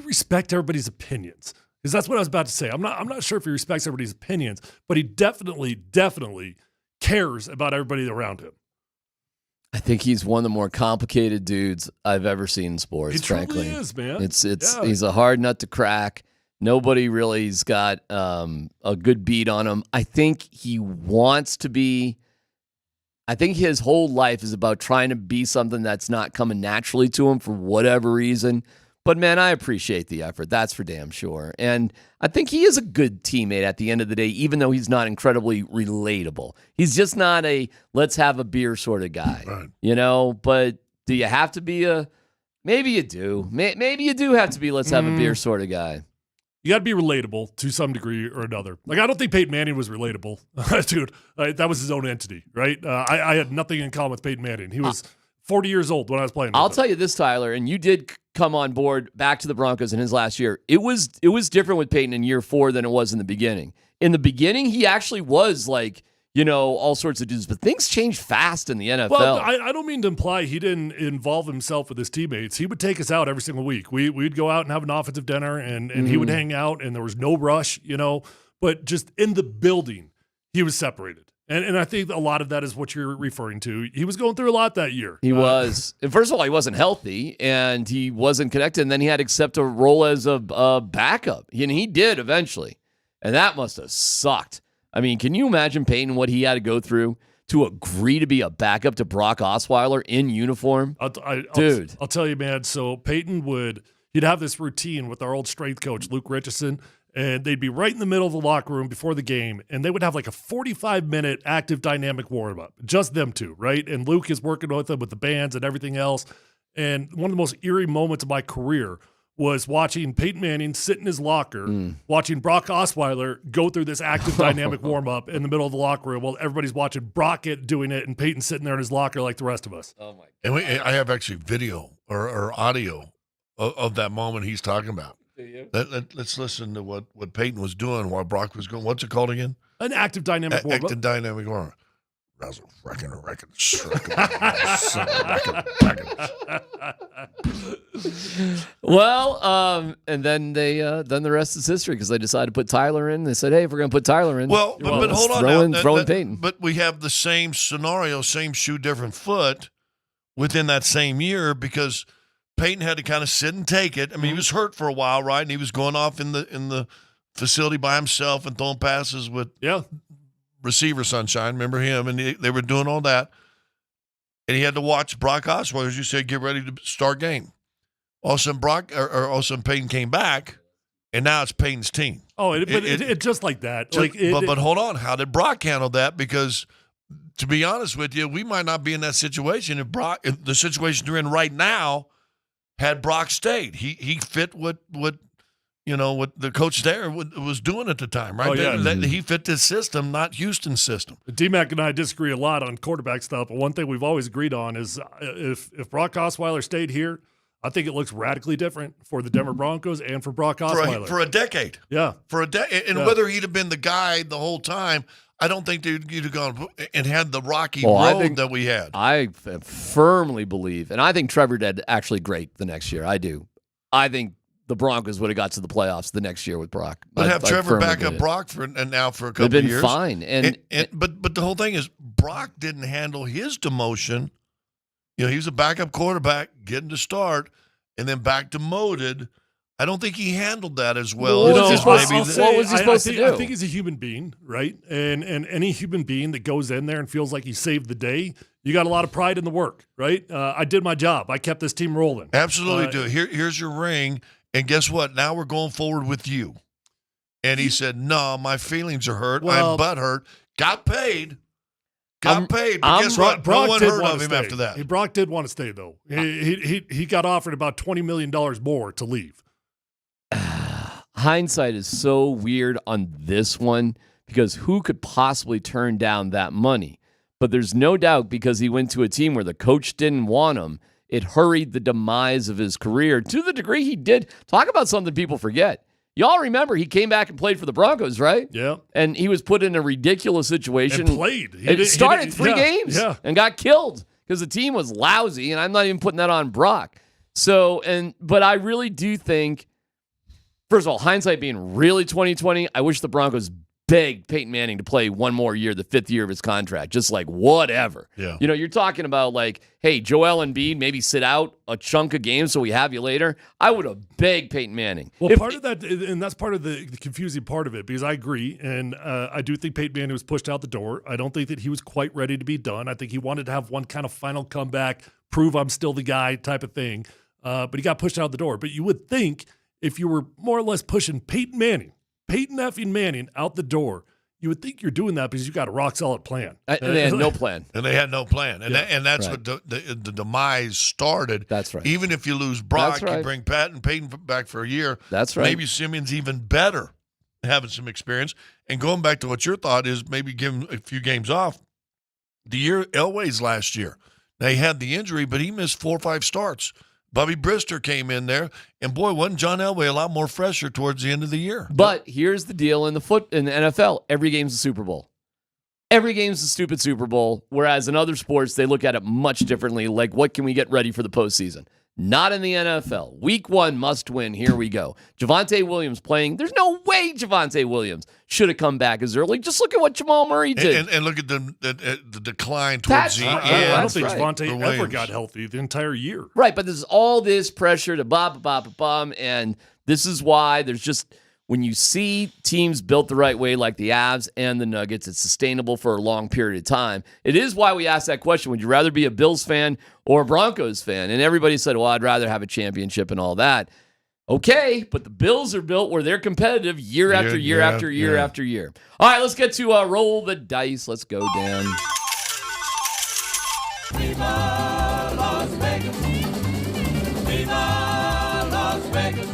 respect everybody's opinions? Because that's what I was about to say. I'm not sure if he respects everybody's opinions, but he definitely cares about everybody around him. I think he's one of the more complicated dudes I've ever seen in sports, frankly. He is, man. He's a hard nut to crack. Nobody really's got a good beat on him. I think he wants to be. I think his whole life is about trying to be something that's not coming naturally to him for whatever reason. But, man, I appreciate the effort. That's for damn sure. And I think he is a good teammate at the end of the day, even though he's not incredibly relatable. He's just not a let's have a beer sort of guy, right. But do you have to be maybe you do. Maybe you do have to be let's have a beer sort of guy. you got to be relatable to some degree or another. Like, I don't think Peyton Manning was relatable. Dude, that was his own entity, right? I had nothing in common with Peyton Manning. He was 40 years old when I was playing with I'll him. tell you this, Tyler, and you did come on board back to the Broncos in his last year. It was different with Peyton in year 4 than it was in the beginning. In the beginning, he actually was like, all sorts of dudes, but things changed fast in the NFL. Well, I don't mean to imply he didn't involve himself with his teammates. He would take us out every single week. We'd go out and have an offensive dinner, and he would hang out, and there was no rush, But just in the building, he was separated. And I think a lot of that is what you're referring to. He was going through a lot that year. He was. And first of all, he wasn't healthy, and he wasn't connected, and then he had to accept a role as a backup. And he did eventually. And that must have sucked. I mean, can you imagine Peyton what he had to go through to agree to be a backup to Brock Osweiler in uniform? Dude. I'll tell you, man. So Peyton he'd have this routine with our old strength coach, Luke Richardson, and they'd be right in the middle of the locker room before the game, and they would have like a 45-minute active dynamic warm-up, just them two, right? And Luke is working with them with the bands and everything else. And one of the most eerie moments of my career was watching Peyton Manning sit in his locker, watching Brock Osweiler go through this active dynamic warm-up in the middle of the locker room while everybody's watching Brock doing it and Peyton sitting there in his locker like the rest of us. Oh, my God. And I have actually video or audio of that moment he's talking about. Let's listen to what Peyton was doing while Brock was going. What's it called again? An active dynamic warm-up. Active dynamic warm-up. Well, and then then the rest is history because they decided to put Tyler in. They said, "Hey, if we're going to put Tyler in, but hold on now. Throw in Peyton." But we have the same scenario, same shoe, different foot within that same year because Peyton had to kind of sit and take it. I mean, he was hurt for a while, right? And he was going off in the facility by himself and throwing passes with receiver Sunshine. Remember him? And they were doing all that. And he had to watch Brock Osweiler, as you said, get ready to start game. All of a sudden Peyton came back, and now it's Peyton's team. Oh, it just like that. But hold on. How did Brock handle that? Because to be honest with you, we might not be in that situation if the situation you're in right now had Brock stayed. He fit what the coach there was doing at the time, right? Oh, yeah. He fit this system, not Houston's system. D-Mac and I disagree a lot on quarterback stuff, but one thing we've always agreed on is if Brock Osweiler stayed here, I think it looks radically different for the Denver Broncos and for Brock Osweiler. For a decade. Yeah. For a decade. And whether he'd have been the guy the whole time, I don't think you'd have gone and had the rocky road that we had. I firmly believe, and I think Trevor did actually great the next year. I do. I think the Broncos would have got to the playoffs the next year with Brock. But have Trevor back up Brock for a couple of years. Fine. But the whole thing is Brock didn't handle his demotion. He was a backup quarterback getting to start and then back demoted. I don't think he handled that as well. What was he supposed to do? I think he's a human being, right? And any human being that goes in there and feels like he saved the day, you got a lot of pride in the work, right? I did my job. I kept this team rolling. Absolutely do. Here's your ring. And guess what? Now we're going forward with you. And he said, no, my feelings are hurt. I'm butt hurt. Got paid. But guess what? Brock no one heard of him after that. Brock did want to stay, though. He got offered about $20 million more to leave. Hindsight is so weird on this one because who could possibly turn down that money? But there's no doubt because he went to a team where the coach didn't want him, it hurried the demise of his career to the degree he did. Talk about something people forget. Y'all remember he came back and played for the Broncos, right? Yeah. And he was put in a ridiculous situation. And played. He started three games and got killed because the team was lousy, and I'm not even putting that on Brock. But I really do think, first of all, hindsight being really 2020, I wish the Broncos begged Peyton Manning to play one more year, the 5th year of his contract, just like whatever. Yeah. You're talking about like, hey, Joel Embiid, maybe sit out a chunk of games so we have you later. I would have begged Peyton Manning. Well, part of that, and that's part of the confusing part of it, because I agree, and I do think Peyton Manning was pushed out the door. I don't think that he was quite ready to be done. I think he wanted to have one kind of final comeback, prove I'm still the guy type of thing, but he got pushed out the door. But you would think if you were more or less pushing Peyton effing Manning out the door, you would think you're doing that because you got a rock solid plan. And they had no plan. And they had no plan. And, Yeah. that's Right. what the demise started. That's right. Even if you lose Brock, That's right. you bring Patton Payton back for a year. That's right. Maybe Simeon's even better having some experience. And going back to what your thought is, maybe give him a few games off. The year Elway's last year, they had the injury, but he missed 4 or 5 starts. Bobby Brister came in there, and boy, wasn't John Elway a lot more fresher towards the end of the year. But here's the deal in the NFL, every game's a Super Bowl. Every game's a stupid Super Bowl, whereas in other sports, they look at it much differently, like what can we get ready for the postseason? Not in the NFL. Week 1 must win. Here we go. Javonte Williams playing. There's no way Javonte Williams should have come back as early. Just look at what Jamal Murray did. And look at the decline towards the end. I don't think for Javonte ever Williams. got healthy the entire year. Right, but there's all this pressure to bum, and this is why there's just when you see teams built the right way like the Avs and the Nuggets, it's sustainable for a long period of time. It is why we asked that question, would you rather be a Bills fan or a Broncos fan? And everybody said, well, I'd rather have a championship and all that. Okay, but the Bills are built where they're competitive year after year after year after year. All right, let's get to roll the dice. Let's go, Dan. Viva Las Vegas. Viva Las Vegas.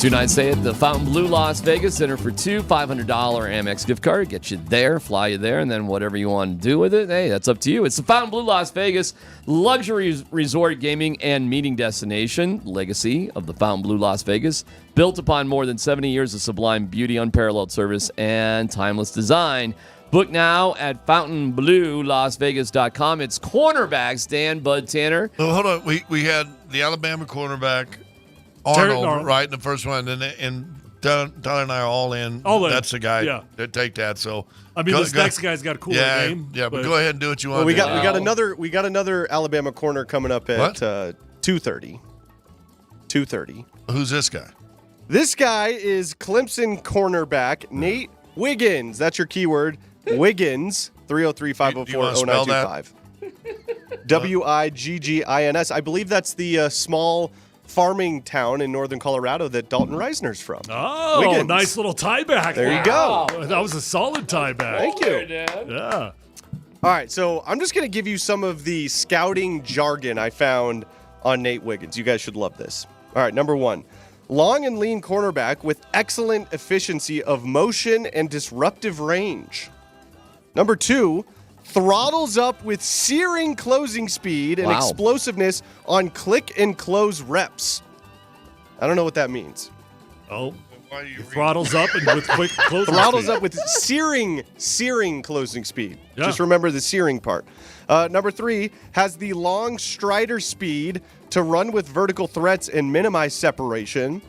2-9 stay at the Fontainebleau Las Vegas. Enter for $2, $500 Amex gift card. Get you there, fly you there, and then whatever you want to do with it, hey, that's up to you. It's the Fontainebleau Las Vegas luxury resort, gaming, and meeting destination. Legacy of the Fontainebleau Las Vegas. Built upon more than 70 years of sublime beauty, unparalleled service, and timeless design. Book now at FontainebleauLasVegas.com. It's cornerbacks, Dan Bud Tanner. Oh, hold on. We had the Alabama cornerback, Terry Arnold, Arnold. right in the first one, and Tyler and I are all in. All in. That's the guy Yeah. that take that. So I mean, this next guy's got a cooler game. Yeah, but go ahead and do what you want. Well, we to got do. we got another Alabama corner coming up at 2:30. 2:30. Who's this guy? This guy is Clemson cornerback Nate Wiggins. That's your keyword. Wiggins, 303-504-0925. Wiggins. I believe that's the small farming town in northern Colorado that Dalton Reisner's from. Oh, Wiggins. nice little tie back. There you go. That was a solid tie back. Thank you. Yeah. All right, so I'm just going to give you some of the scouting jargon I found on Nate Wiggins. You guys should love this. All right, number 1. Long and lean cornerback with excellent efficiency of motion and disruptive range. Number 2, throttles up with searing closing speed and explosiveness on click and close reps. I don't know what that means. Oh, he throttles up and with quick closing Throttles speed. up with searing closing speed. Yeah. Just remember the searing part. Number 3, has the long strider speed to run with vertical threats and minimize separation.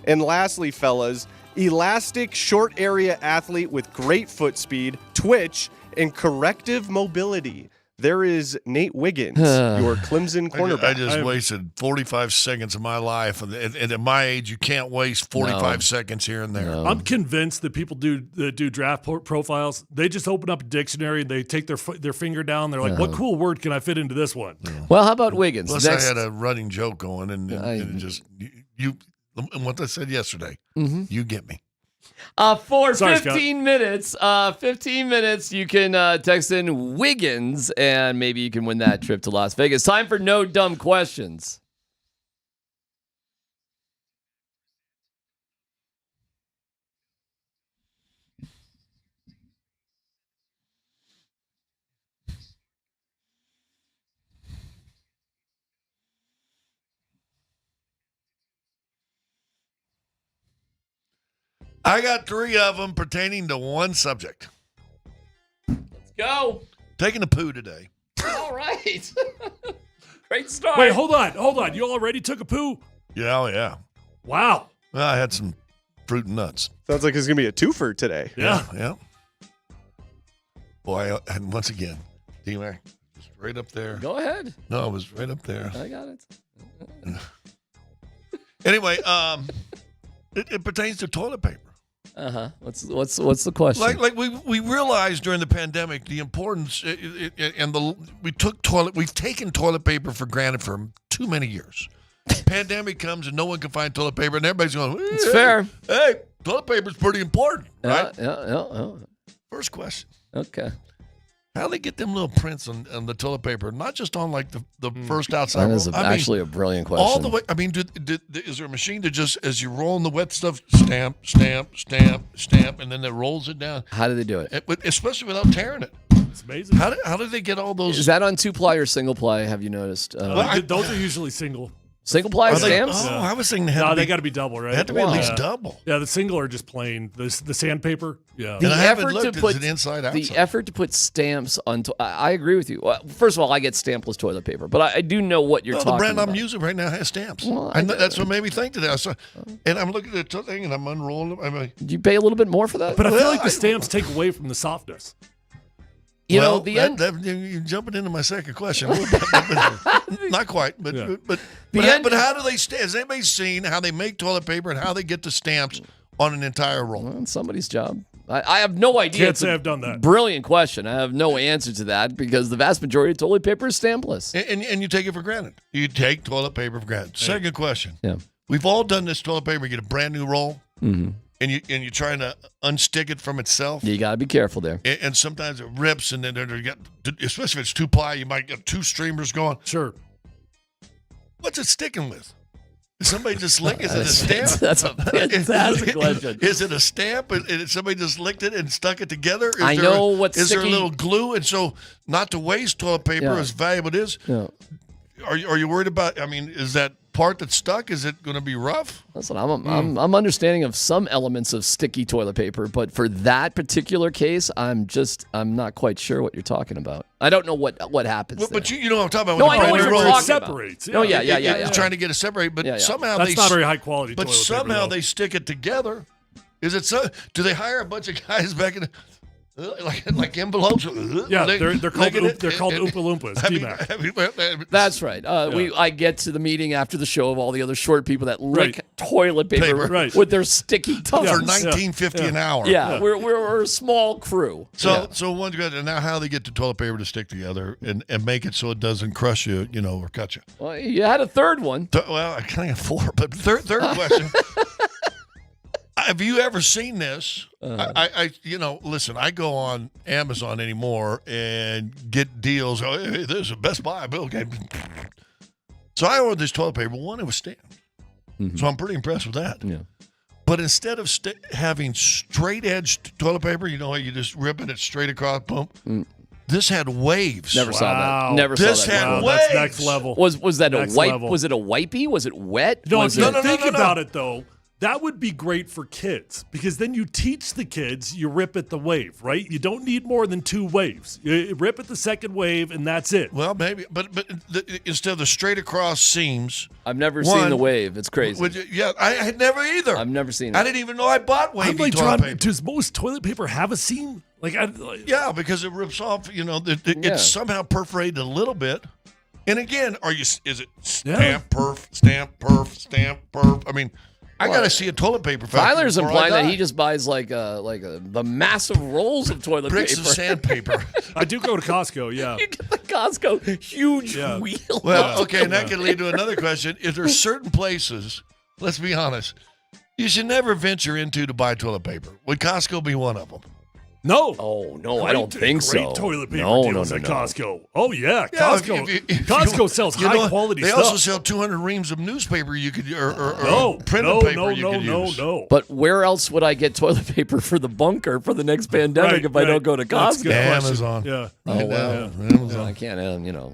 And lastly, fellas, elastic short area athlete with great foot speed, twitch, and corrective mobility. There is Nate Wiggins, your Clemson cornerback. I just wasted 45 seconds of my life. And at my age, you can't waste 45 seconds here and there. I'm convinced that people that do draft profiles, they just open up a dictionary and they take their finger down. They're like, what cool word can I fit into this one? Well, how about Wiggins? Plus, I had a running joke going, and it just you. And what I said yesterday, you get me. For Sorry, 15 minutes, you can text in Wiggins, and maybe you can win that trip to Las Vegas. Time for No Dumb Questions. I got 3 of them pertaining to one subject. Let's go. Taking a poo today. All right. Great start. Wait, hold on. You already took a poo? Yeah, oh yeah. Wow. Well, I had some fruit and nuts. Sounds like it's going to be a twofer today. Yeah. Boy, and once again, D-Mac was right up there. Go ahead. No, it was right up there. I got it. Anyway, it pertains to toilet paper. What's the question? Like we realized during the pandemic the importance we've taken toilet paper for granted for too many years. Pandemic comes and no one can find toilet paper and everybody's going, It's fair. Hey, toilet paper is pretty important, right? Yeah. First question. Okay. How do they get them little prints on the toilet paper? Not just on like the first outside That is roll. actually a brilliant question. All the way. I mean, is there a machine that just, as you roll in the wet stuff, stamp, and then it rolls it down? How do they do it? Especially without tearing it. It's amazing. How did they get all those? Is that on 2-ply or single-ply, have you noticed? Those are usually single. Single-ply stamps? Oh, I was thinking they got to be double, right? They have to be at least double. Yeah, the single are just plain. The sandpaper, yeah. The And I haven't effort looked, to is put it inside, outside? the effort to put stamps on. I agree with you. First of all, I get stampless toilet paper, but I do know what you're Well, talking the brand about. I'm using right now has stamps. Well, and that's what made me think today. And I'm looking at the thing and I'm unrolling them. I'm like, Do you pay a little bit more for that? But I feel like the stamps take away from the softness. you're jumping into my second question. Not quite, but how do they stay? Has anybody seen how they make toilet paper and how they get the stamps on an entire roll? Well, it's somebody's job. I have no idea. Can't say I've done that. Brilliant question. I have no answer to that because the vast majority of toilet paper is stampless. And you take it for granted. You take toilet paper for granted. Second question. Yeah. We've all done this toilet paper. You get a brand new roll, Mm-hmm. and you're trying to unstick it from itself. You got to be careful there. And sometimes it rips, and then especially if it's 2-ply, you might get 2 streamers going. Sure. What's it sticking with? Is somebody just lick? Is it a stamp? That's a fantastic question. Is it a stamp? And somebody just licked it and stuck it together? I know what's Is there a sticky- little glue? And so, not to waste toilet paper, Yeah. as valuable it is. Yeah. Are you worried about? I mean, is that part that's stuck? Is it going to be rough? Listen, I'm understanding of some elements of sticky toilet paper, but for that particular case, I'm not quite sure what you're talking about. I don't know what happens. But you know what I'm talking about. No, with I the know what brand you're new roll. talking about. separates. Oh yeah. It's trying to get it separated, but somehow That's not very high quality But toilet paper, somehow though. they stick it together. Is it so? Do they hire a bunch of guys back in? Like envelopes? Yeah, they're called Oompa Loompas. DMAC. That's right. I get to the meeting after the show of all the other short people that lick toilet paper with their sticky tongues for $19.50 an hour. Yeah, we're a small crew. So one good. And now how they get the toilet paper to stick together and make it so it doesn't crush you, or cut you. Well, you had a third one. Well, I kind of have 4, but third question. Have you ever seen this? Listen, I go on Amazon anymore and get deals. Oh, hey, this is a Best Buy bill game. So I ordered this toilet paper. One, it was stamped. Mm-hmm. So I'm pretty impressed with that. Yeah. But instead of having straight edge toilet paper, how you just ripping it straight across, boom. This had waves. Never saw that. Never this saw that. had waves. That's next level. Was that Next a wipe? level. Was it a wipey? Was it wet? No, Was if you it- think about it, though, that would be great for kids because then you teach the kids you rip at the wave, right? You don't need more than 2 waves. You rip at the second wave, and that's it. Well, maybe, but instead of the straight across seams. I've never seen the wave. It's crazy. I had never either. I've never seen it. I didn't even know I bought wavy I'm like, toilet John, paper. does most toilet paper have a seam? Yeah, because it rips off. It's somehow perforated a little bit. And again, is it stamp, perf, stamp, perf, stamp, perf? I mean, I got to see a toilet paper factory. Tyler's before I implying that die. he just buys the massive rolls of toilet bricks paper. of sandpaper. I do go to Costco, yeah. You get the Costco huge wheel. Well, okay, and that can lead to another question. Is there certain places, let's be honest, you should never venture into to buy toilet paper? Would Costco be one of them? No. Oh, no, I don't think so. Great toilet paper No, deals no, at no. Costco. Oh, yeah. Yeah, Costco Costco sells high-quality They stuff. also sell 200 reams of newspaper you could, or No, printed paper you could use. no. But where else would I get toilet paper for the bunker for the next pandemic if I don't go to That's a Costco? good question. Amazon. Yeah. Oh, well. Amazon. I can't,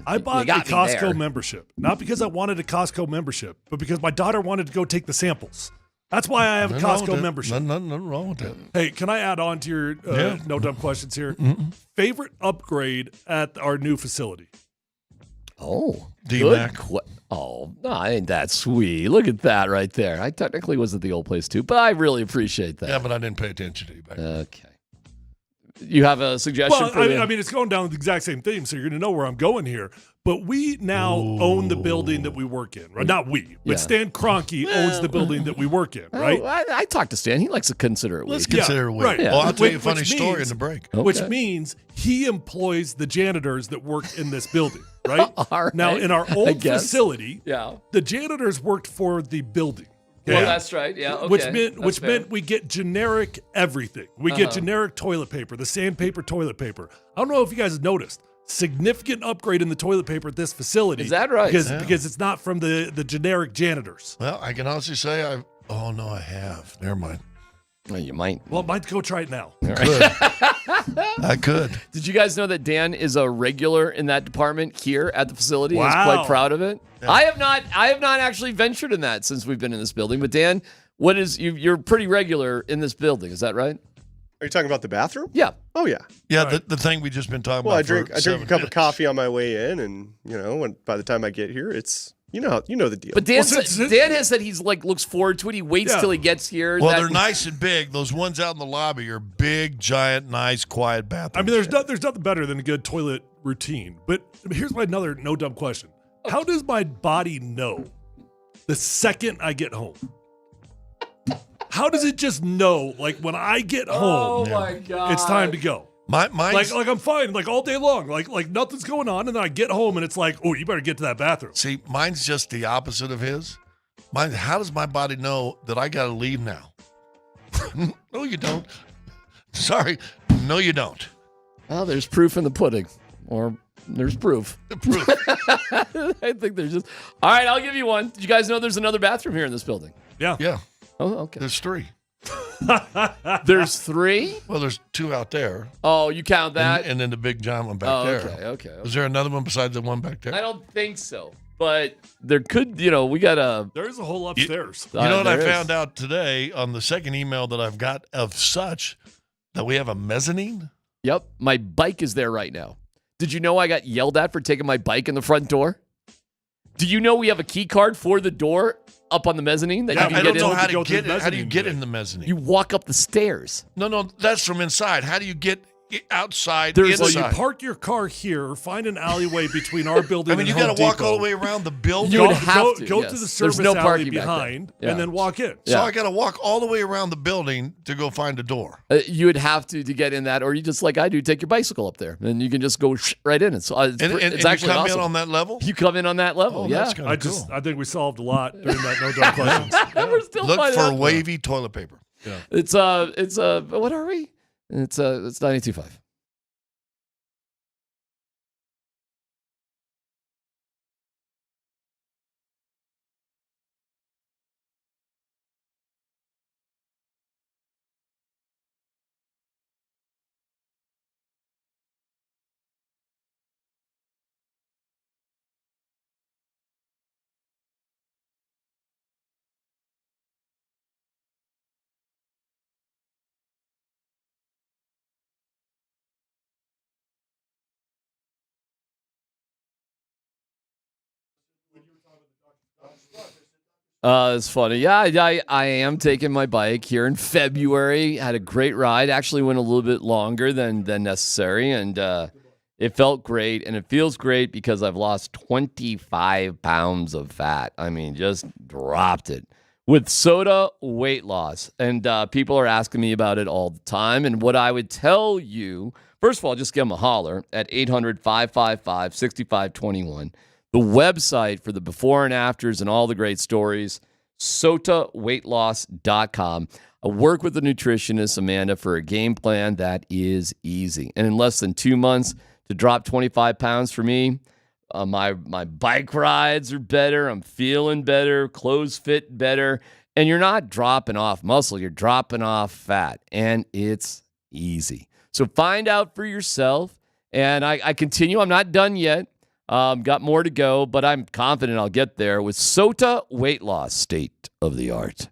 I bought you a got me Costco there. membership, not because I wanted a Costco membership, but because my daughter wanted to go take the samples. That's why I have a Nothing wrong with Costco that. membership. Nothing wrong with that. Hey, can I add on to your no dumb questions here? Favorite upgrade at our new facility? Oh, DMAC. Oh, no, ain't that sweet? Look at that right there. I technically was at the old place too, but I really appreciate that. Yeah, but I didn't pay attention to you back then. Okay. You have a suggestion Well, for I mean, it's going down the exact same theme, so you're going to know where I'm going here. But we now own the building that we work in, right? Not we, but Yeah. Stan Kroenke owns the building that we work in, right? Oh, I talked to Stan. He likes to consider it Let's weak. consider it weak. right. Well, I'll tell you a Which funny story means- in the break. Which Okay. means he employs the janitors that work in this building, right? All right. Now, in our I old guess. facility, Yeah. the janitors worked for the building. Okay? Well, that's right. Yeah. Okay. Which meant we get generic everything. We get Uh-huh. generic toilet paper, the sandpaper toilet paper. I don't know if you guys have noticed. Significant upgrade in the toilet paper at this facility. Is that right? Because it's not from the generic janitors. Well, I can honestly say I have. Never mind. Well, you might. Well, might go try it now. I could. Did you guys know that Dan is a regular in that department here at the facility? He's Wow. quite proud of it. Yeah. I have not actually ventured in that since we've been in this building. But Dan, what is you're pretty regular in this building? Is that right? Are you talking about the bathroom? Yeah. Oh yeah. Yeah, the thing we just been talking Well, about. I drink a cup of coffee on my way in, and when by the time I get here, it's you know the deal. But Dan has said he's looks forward to it. He waits till he gets here. Well, they're nice and big. Those ones out in the lobby are big, giant, nice, quiet bathrooms. I mean, there's nothing better than a good toilet routine. But here's my another no dumb question: how does my body know the second I get home? How does it just know? Like when I get home, my God. it's time to go. Mine's like I'm fine, like all day long, like nothing's going on, and then I get home and it's like, oh, you better get to that bathroom. See, mine's just the opposite of his. Mine. How does my body know that I got to leave now? No, you don't. Sorry, no, you don't. Well, there's proof in the pudding, or there's proof. Proof. I think there's just. All right, I'll give you one. Did you guys know there's another bathroom here in this building? Yeah. Yeah. Oh, okay. There's 3. There's 3? Well, there's 2 out there. Oh, you count that? And then the big giant one back there. Okay. Is there another one besides the one back there? I don't think so. But there could, we got a. There's a whole upstairs. You know what I there is. found out today on the second email that I've got of such that we have a mezzanine? Yep. My bike is there right now. Did you know I got yelled at for taking my bike in the front door? Do you know we have a key card for the door up on the mezzanine that you can I get don't in? know how to get it. How do you get in the mezzanine? You walk up the stairs. No, that's from inside. How do you get outside? Well, inside? you park your car here, find an alleyway between our building I mean, and you Home got to walk Depot. all the way around the building. You would have to, go yes. to the There's service no alley parking back there. behind Yeah. and then walk in. So I got to walk all the way around the building to go find a door. You would have to get in that, or you just like I do, take your bicycle up there, and you can just go right in. It's And actually you come awesome. in on that level? You come in on that level, Oh, yeah. that's kinda cool. I think we solved a lot during that no dumb questions. We're still Look finding for out. wavy toilet paper. Yeah. It's what are we? It's 92.5. It's funny. Yeah, I am taking my bike here in February. Had a great ride. Actually went a little bit longer than necessary, and it felt great. And it feels great because I've lost 25 pounds of fat. I mean, just dropped it with soda weight loss. And people are asking me about it all the time. And what I would tell you, first of all, just give them a holler at 800-555-6521. The website for the before and afters and all the great stories, sotaweightloss.com. I work with the nutritionist, Amanda, for a game plan that is easy. And in less than 2 months to drop 25 pounds for me, my bike rides are better. I'm feeling better. Clothes fit better. And you're not dropping off muscle. You're dropping off fat. And it's easy. So find out for yourself. And I continue. I'm not done yet. Got more to go, but I'm confident I'll get there with Sota Weight Loss, state of the art.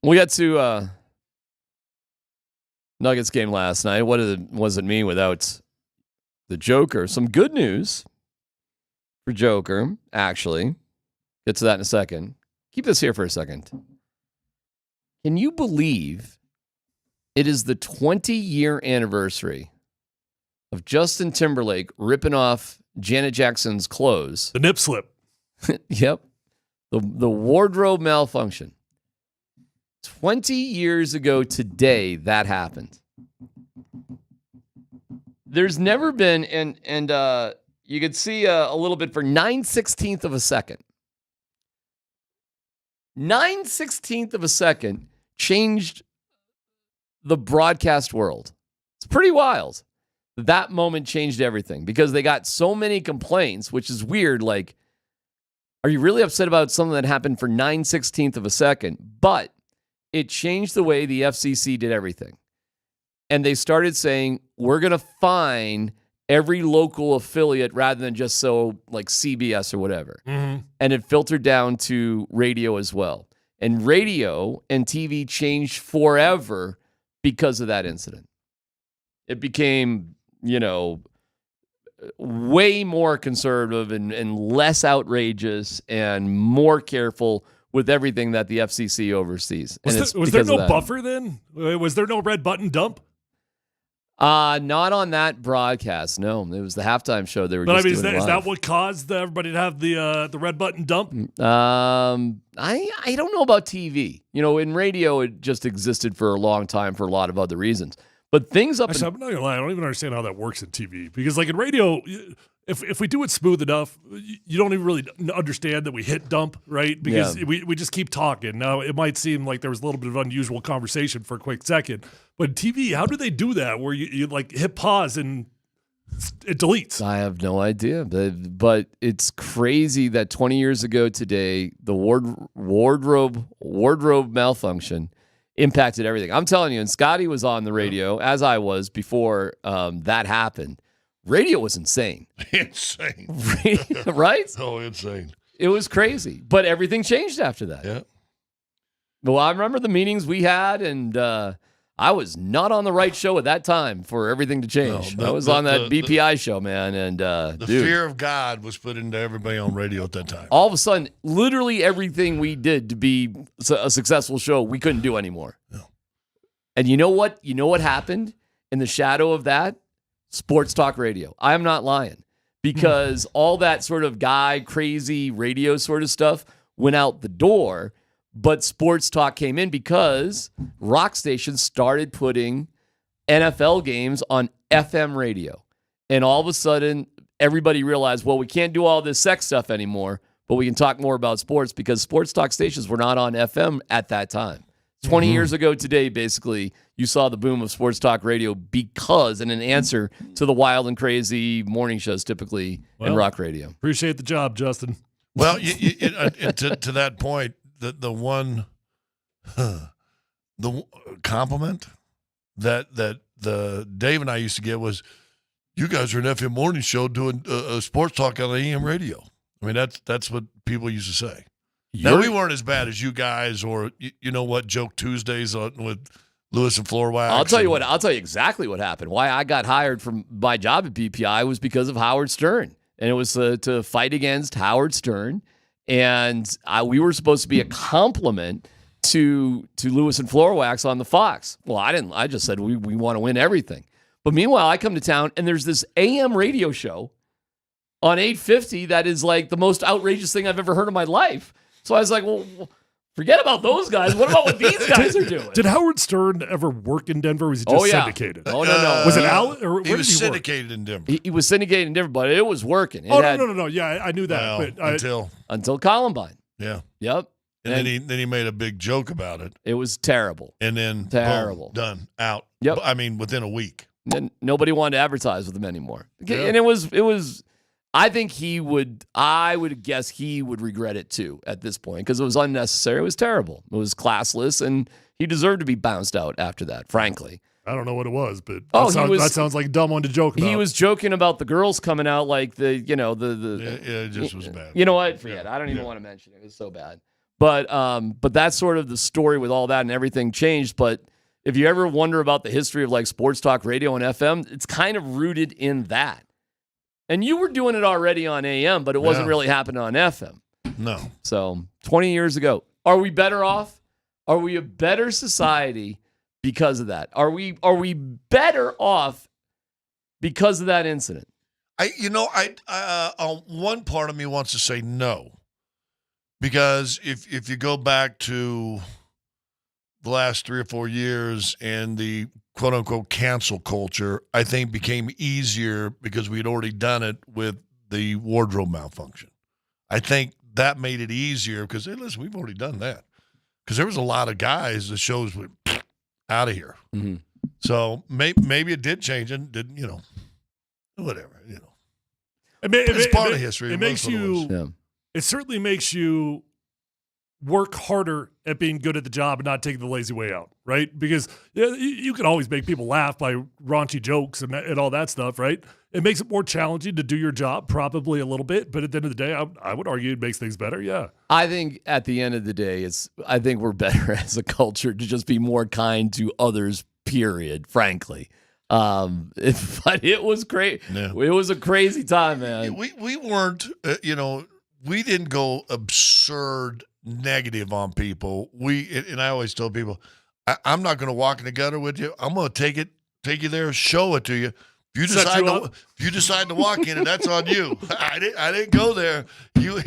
We got to Nuggets game last night. What was it mean without the Joker? Some good news for Joker, actually. Get to that in a second. Keep this here for a second. Can you believe it is the 20-year anniversary of Justin Timberlake ripping off Janet Jackson's clothes? The nip slip. Yep. The wardrobe malfunction. 20 years ago today, that happened. There's never been, and you could see a little bit for 9/16 of a second. 9/16 of a second changed the broadcast world. It's pretty wild. That moment changed everything because they got so many complaints, which is weird. Like, are you really upset about something that happened for 9/16 of a second? But it changed the way the FCC did everything. And they started saying, we're going to fine every local affiliate rather than just so like CBS or whatever. Mm-hmm. And it filtered down to radio as well. And radio and TV changed forever because of that incident. It became, way more conservative and less outrageous and more careful with everything that the FCC oversees. Was there no buffer then? Was there no red button dump? Not on that broadcast. No, it was the halftime show. They were. But just I mean, doing is live. that what caused everybody to have the red button dump? I don't know about TV. In radio, it just existed for a long time for a lot of other reasons. But things up. Actually, I'm not gonna lie. I don't even understand how that works in TV because, like in radio, if we do it smooth enough, you don't even really understand that we hit dump, right? Because we just keep talking. Now, it might seem like there was a little bit of unusual conversation for a quick second, but TV, how do they do that? Where you like hit pause and it deletes? I have no idea, but it's crazy that 20 years ago today, the wardrobe malfunction impacted everything. I'm telling you, and Scotty was on the radio, as I was before that happened. Radio was insane. Insane. Right? Oh, insane. It was crazy. But everything changed after that. Yeah. Well, I remember the meetings we had, and I was not on the right show at that time for everything to change. I was on that BPI show, man. And the fear of God was put into everybody on radio at that time. All of a sudden, literally everything we did to be a successful show, we couldn't do anymore. No. And you know what? You know what happened in the shadow of that? Sports talk radio. I am not lying, because all that sort of crazy radio sort of stuff went out the door, but sports talk came in because rock stations started putting NFL games on FM radio. And all of a sudden, everybody realized, well, we can't do all this sex stuff anymore, but we can talk more about sports because sports talk stations were not on FM at that time. 20 years ago today, basically, you saw the boom of sports talk radio because, and an answer to the wild and crazy morning shows typically in rock radio. Appreciate the job, Justin. Well, to that point, the one compliment that the Dave and I used to get was, you guys are an FM morning show doing a sports talk on AM radio. I mean, that's what people used to say. Now, we weren't as bad as you guys, or Joke Tuesdays with Lewis and Floorwax. I'll tell you exactly what happened. Why I got hired from my job at BPI was because of Howard Stern, and it was to fight against Howard Stern, and we were supposed to be a compliment to Lewis and Floorwax on the Fox. Well, I didn't. I just said we want to win everything. But meanwhile, I come to town, and there's this AM radio show on 850 that is like the most outrageous thing I've ever heard in my life. So I was like, well, forget about those guys. What about what these guys are doing? Did Howard Stern ever work in Denver, or was he just syndicated? Oh, no. Was it Al? Or where he was did syndicated in Denver. He was syndicated in Denver, but it was working. No. Yeah, I knew that. Well, until Columbine. Yeah. Yep. And then he made a big joke about it. It was terrible. And then terrible. Boom, done, out. Yep. I mean, within a week. And nobody wanted to advertise with him anymore. Yeah. And it was. I think I would guess he would regret it too at this point because it was unnecessary. It was terrible. It was classless, and he deserved to be bounced out after that, frankly. I don't know what it was, but that sounds like a dumb one to joke about. He was joking about the girls coming out like it just was bad. You know what? Forget it. I don't even want to mention it. It was so bad. But that's sort of the story with all that, and everything changed. But if you ever wonder about the history of like sports talk radio and FM, it's kind of rooted in that. And you were doing it already on AM, but it wasn't really happening on FM. No. So 20 years ago, are we better off? Are we a better society because of that? Are we better off because of that incident? One part of me wants to say no, because if you go back to the last 3 or 4 years and the quote unquote cancel culture, I think became easier because we had already done it with the wardrobe malfunction. I think that made it easier because, hey, listen, we've already done that. Because there was a lot of guys the shows went out of here. Mm-hmm. So maybe it did change and didn't, whatever, It's part of history. It makes you. It certainly makes you work harder at being good at the job and not taking the lazy way out, right? Because you can always make people laugh by raunchy jokes and all that stuff, right? It makes it more challenging to do your job, probably a little bit. But at the end of the day, I would argue it makes things better. Yeah. I think at the end of the day, I think we're better as a culture to just be more kind to others. Period. Frankly. But it was great. Yeah. It was a crazy time, man. We weren't, we didn't go absurd negative on people. And I always tell people, I'm not going to walk in the gutter with you. I'm going to take you there, show it to you. If you decide to walk in it, that's on you. I didn't go there. You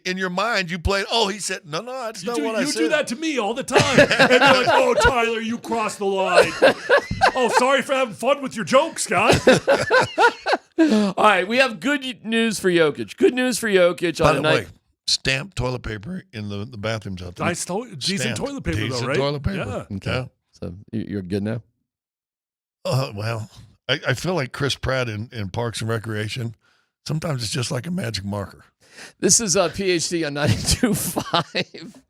in your mind, you played. Oh, he said, no, that's not what I said. You do that to me all the time, and you're like, "Oh, Tyler, you crossed the line." Oh, sorry for having fun with your jokes, guy. All right, we have good news for Jokic. Good news for Jokic. By the way, stamped toilet paper in the bathrooms out there. Nice decent toilet paper, though, right? Toilet paper. Yeah. Okay. Yeah. So you're good now? Well, I feel like Chris Pratt in Parks and Recreation. Sometimes it's just like a magic marker. This is a PhD on 92.5.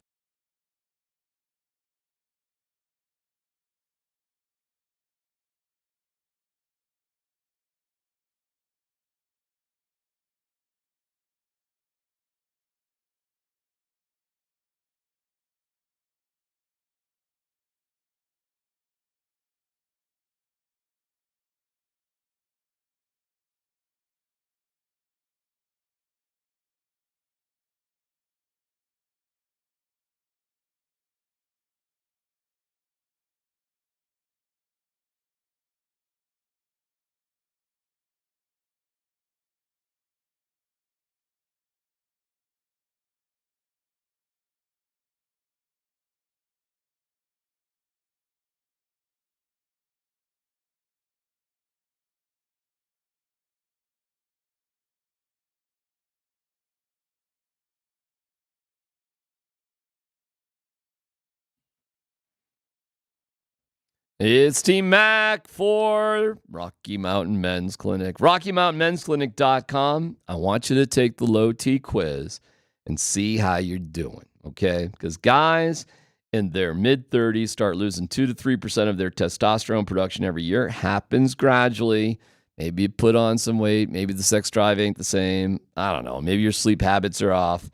It's Team Mac for Rocky Mountain Men's Clinic. RockyMountainMen'sClinic.com. I want you to take the low T quiz and see how you're doing, okay? Because guys in their mid-30s start losing 2 to 3% of their testosterone production every year. It happens gradually. Maybe you put on some weight. Maybe the sex drive ain't the same. I don't know. Maybe your sleep habits are off.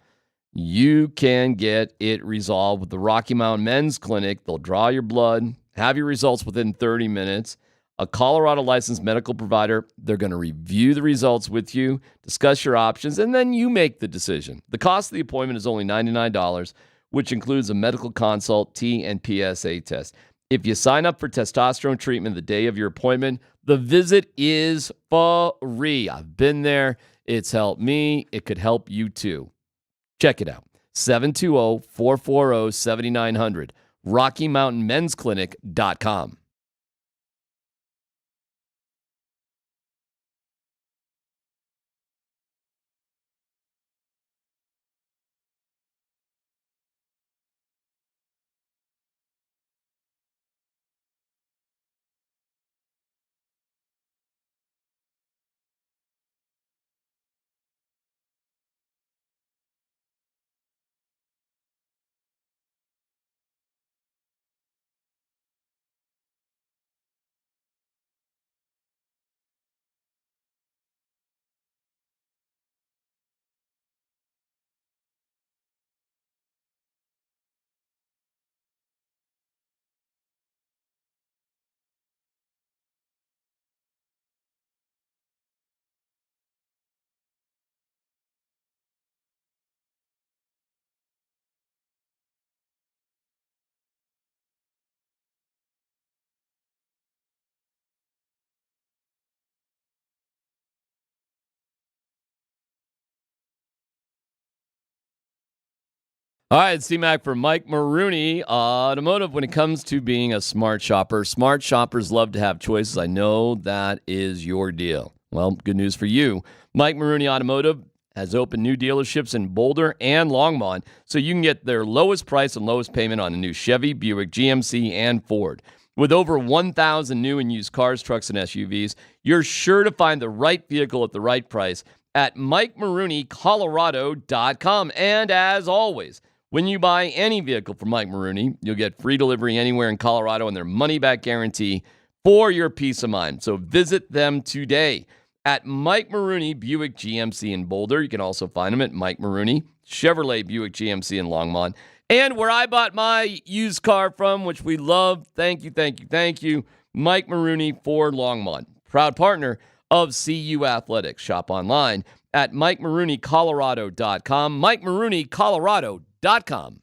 You can get it resolved with the Rocky Mountain Men's Clinic. They'll draw your blood, have your results within 30 minutes. A Colorado licensed medical provider. They're going to review the results with you, discuss your options, and then you make the decision. The cost of the appointment is only $99, which includes a medical consult, T and PSA test. If you sign up for testosterone treatment the day of your appointment, the visit is free. I've been there. It's helped me. It could help you too. Check it out. 720-440-7900. RockyMountainMen'sClinic.com. All right, C-Mac for Mike Maroney, Automotive. When it comes to being a smart shopper, smart shoppers love to have choices. I know that is your deal. Well, good news for you. Mike Maroney Automotive has opened new dealerships in Boulder and Longmont, so you can get their lowest price and lowest payment on a new Chevy, Buick, GMC, and Ford. With over 1,000 new and used cars, trucks, and SUVs, you're sure to find the right vehicle at the right price at MikeMaroneyColorado.com. And as always, when you buy any vehicle from Mike Maroney, you'll get free delivery anywhere in Colorado and their money-back guarantee for your peace of mind. So visit them today at Mike Maroney Buick GMC in Boulder. You can also find them at Mike Maroney Chevrolet Buick GMC in Longmont. And where I bought my used car from, which we love, thank you, Mike Maroney Ford Longmont, proud partner of CU Athletics. Shop online at MikeMaroneyColorado.com, MikeMaroneyColorado.com.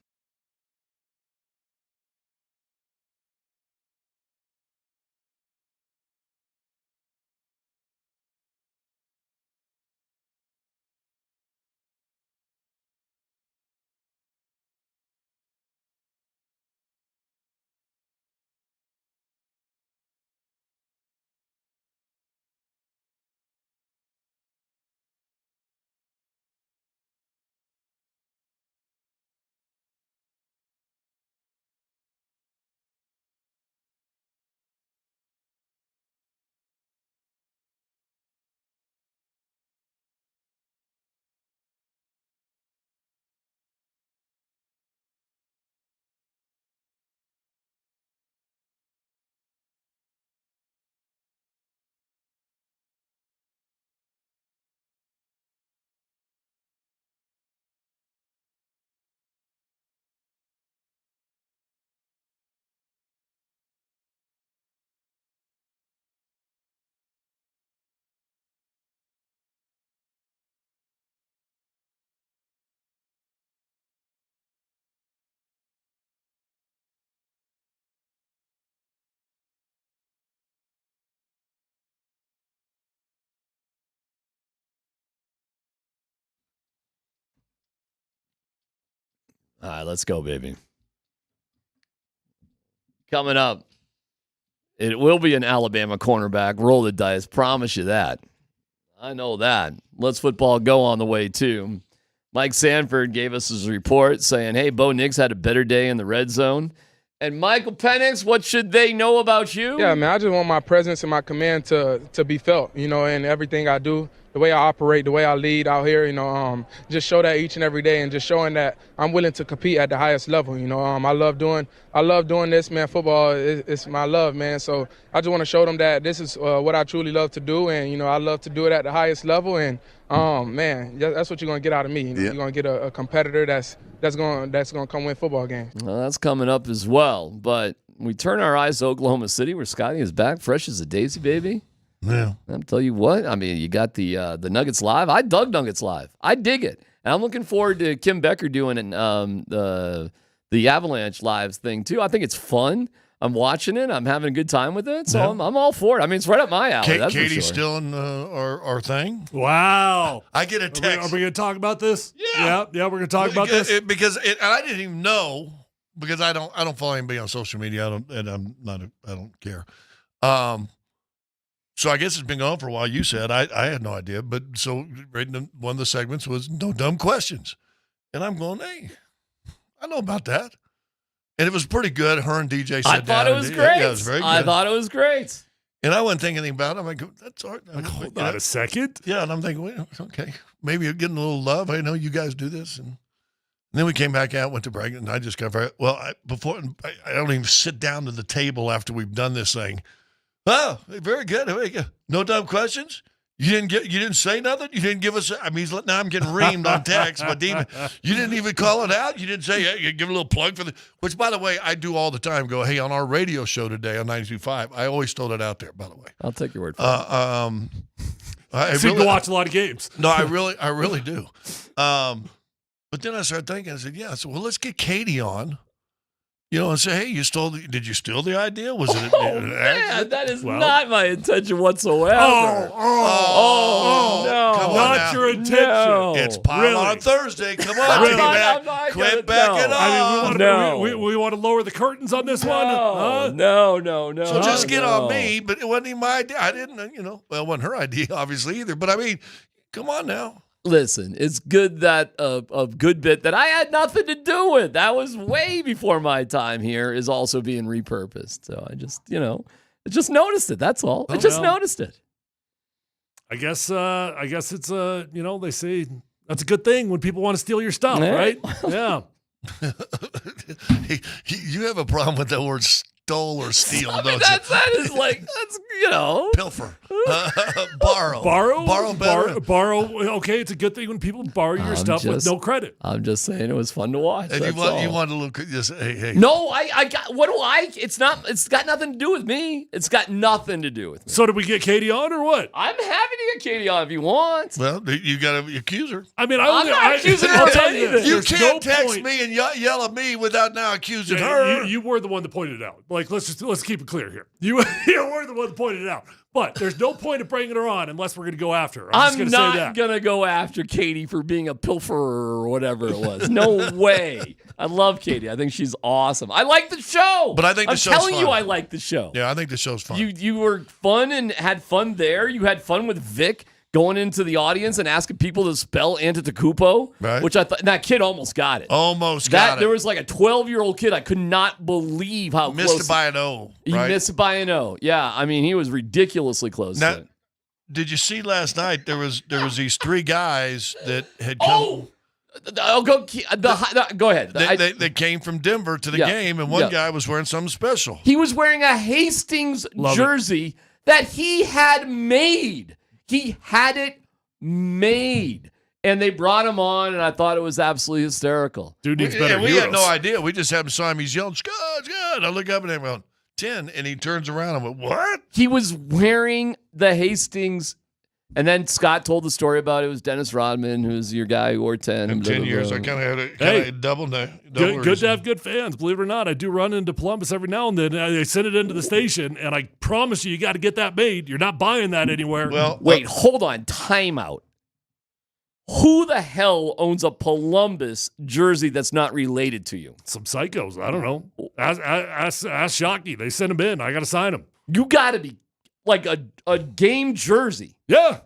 All right, let's go, baby. Coming up, it will be an Alabama cornerback. Roll the dice. Promise you that. I know that. Let's Football Go on the way, too. Mike Sanford gave us his report saying, hey, Bo Nix had a better day in the red zone. And Michael Penix, what should they know about you? Yeah, man, I just want my presence and my command to be felt, in everything I do, the way I operate, the way I lead out here, just show that each and every day and just showing that I'm willing to compete at the highest level. I love doing this, man. Football is my love, man. So I just want to show them that this is what I truly love to do, and I love to do it at the highest level. And man, that's what you're gonna get out of me. You're gonna get a competitor that's gonna come win football games. Well, that's coming up as well. But we turn our eyes to Oklahoma City, where Scotty is back, fresh as a daisy, baby. Yeah. I'll tell you what. I mean, you got the Nuggets Live. I dug Nuggets Live. I dig it, and I'm looking forward to Kim Becker doing the Avalanche Lives thing too. I think it's fun. I'm watching it. I'm having a good time with it. So yeah. I'm all for it. I mean, it's right up my alley. That's Katie's for sure. still in our thing. Wow. I get a text. Are we going to talk about this? Yeah. Yeah, we're going to talk about this. Because I didn't even know, because I don't follow anybody on social media. I don't care. So I guess it's been gone for a while. You said I had no idea, but so one of the segments was no dumb questions, and I'm going, hey, I know about that, and it was pretty good. Her and DJ sat down. I thought it was great. Yeah, it was very good. I thought it was great. And I wasn't thinking anything about it. I'm like, that's all right. Hold on a second. Yeah, and I'm thinking, well, okay, maybe you're getting a little love. I know you guys do this, and then we came back out, went to break, and I just got I don't even sit down to the table after we've done this thing. Oh, very good. No dumb questions. You didn't say nothing. You didn't give us. I mean, now I'm getting reamed on text, but Demon, you didn't even call it out. You didn't say, hey, you give a little plug for the. Which, by the way, I do all the time. Go, hey, on our radio show today on 92.5. I always throw that out there. By the way, I'll take your word for it. I seem to watch a lot of games. No, I really do. But then I started thinking. I said, yeah. So well, let's get Katie on. and say, hey, did you steal the idea? Was it an accident? Man, that is not my intention whatsoever. No. Come on Not now. your intention. No. It's Pile On Thursday. Come on, I'm Teddy not Mac. Quit backing up. I mean, No. we want to lower the curtains on this one. Huh? No. So just get no. on me, but it wasn't even my idea. I didn't, well, it wasn't her idea, obviously, either. But I mean, come on now. Listen, it's good that a good bit that I had nothing to do with. That was way before my time here is also being repurposed. So I just, I just noticed it. That's all. I just noticed it. I guess it's they say that's a good thing when people want to steal your stuff, Yeah. right? Yeah. You have a problem with that word stole or steal, don't you? That is like, that's, Pilfer. Borrow. Borrow better. Borrow. Okay, it's a good thing when people borrow your stuff with no credit. I'm just saying it was fun to watch. And That's you all. want a little, just, hey. No, I got, what do I, it's got nothing to do with me. It's got nothing to do with me. So did we get Katie on or what? I'm happy to get Katie on if you want. Well, you got to accuse her. I mean, I'm not accusing her I'll of tell you anything. this. You There's can't no text point. me and yell at me without now accusing Yeah, her. You were the one that pointed it out. Like, let's keep it clear here. You were the one that pointed it out. But there's no point of bringing her on unless we're going to go after her. I'm just not going to say that. going to go after Katie for being a pilferer or whatever it was. No way. I love Katie. I think she's awesome. I like the show. But I think the I'm show's telling you fun. I like the show. Yeah, I think the show's fun. You were fun and had fun there. You had fun with Vic going into the audience and asking people to spell Antetokounmpo, Right. which I thought that kid almost got it. Almost got it. There was like a 12-year-old kid. I could not believe how Missed close it by an O, he right? missed it by an O. Yeah, I mean he was ridiculously close Now, to it. did you see last night? There was these three guys that had come. I'll go. Go ahead. They came from Denver to the Yeah. game, and one Yeah. guy was wearing something special. He was wearing a Hastings Love it. jersey that he had made. He had it made. And they brought him on, and I thought it was absolutely hysterical. Dude needs Yeah, we had no idea. We just had him saw him. He's yelling, Scott. I look up at him, going, 10, and he turns around and went, what? He was wearing the Hastings, and then Scott told the story about it was Dennis Rodman, who's your guy who wore 10. In blah, 10 blah, years, blah. I kind of had Hey, a double. Good to have good fans. Believe it or not, I do run into Columbus every now and then. I send it into the station, and I promise you got to get that made. You're not buying that anywhere. Well, Wait, hold on. Timeout. Who the hell owns a Columbus jersey that's not related to you? Some psychos. I don't know. Ask Shockey. They sent him in. I got to sign him. You got to be like a game jersey. Yeah.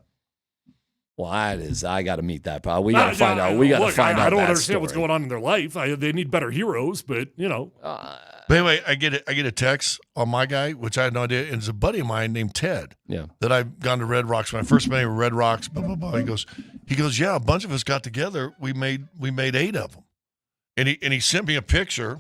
Well, that is. I got to meet that. Pal. We got to find out. I don't that understand what's story. going on in their life. They need better heroes, but But anyway, I get a text on my guy, which I had no idea. And it's a buddy of mine named Ted. Yeah. That I've gone to Red Rocks. When I first met him at Red Rocks, blah, blah, blah. He goes, yeah, a bunch of us got together. We made 8 of them. And he sent me a picture.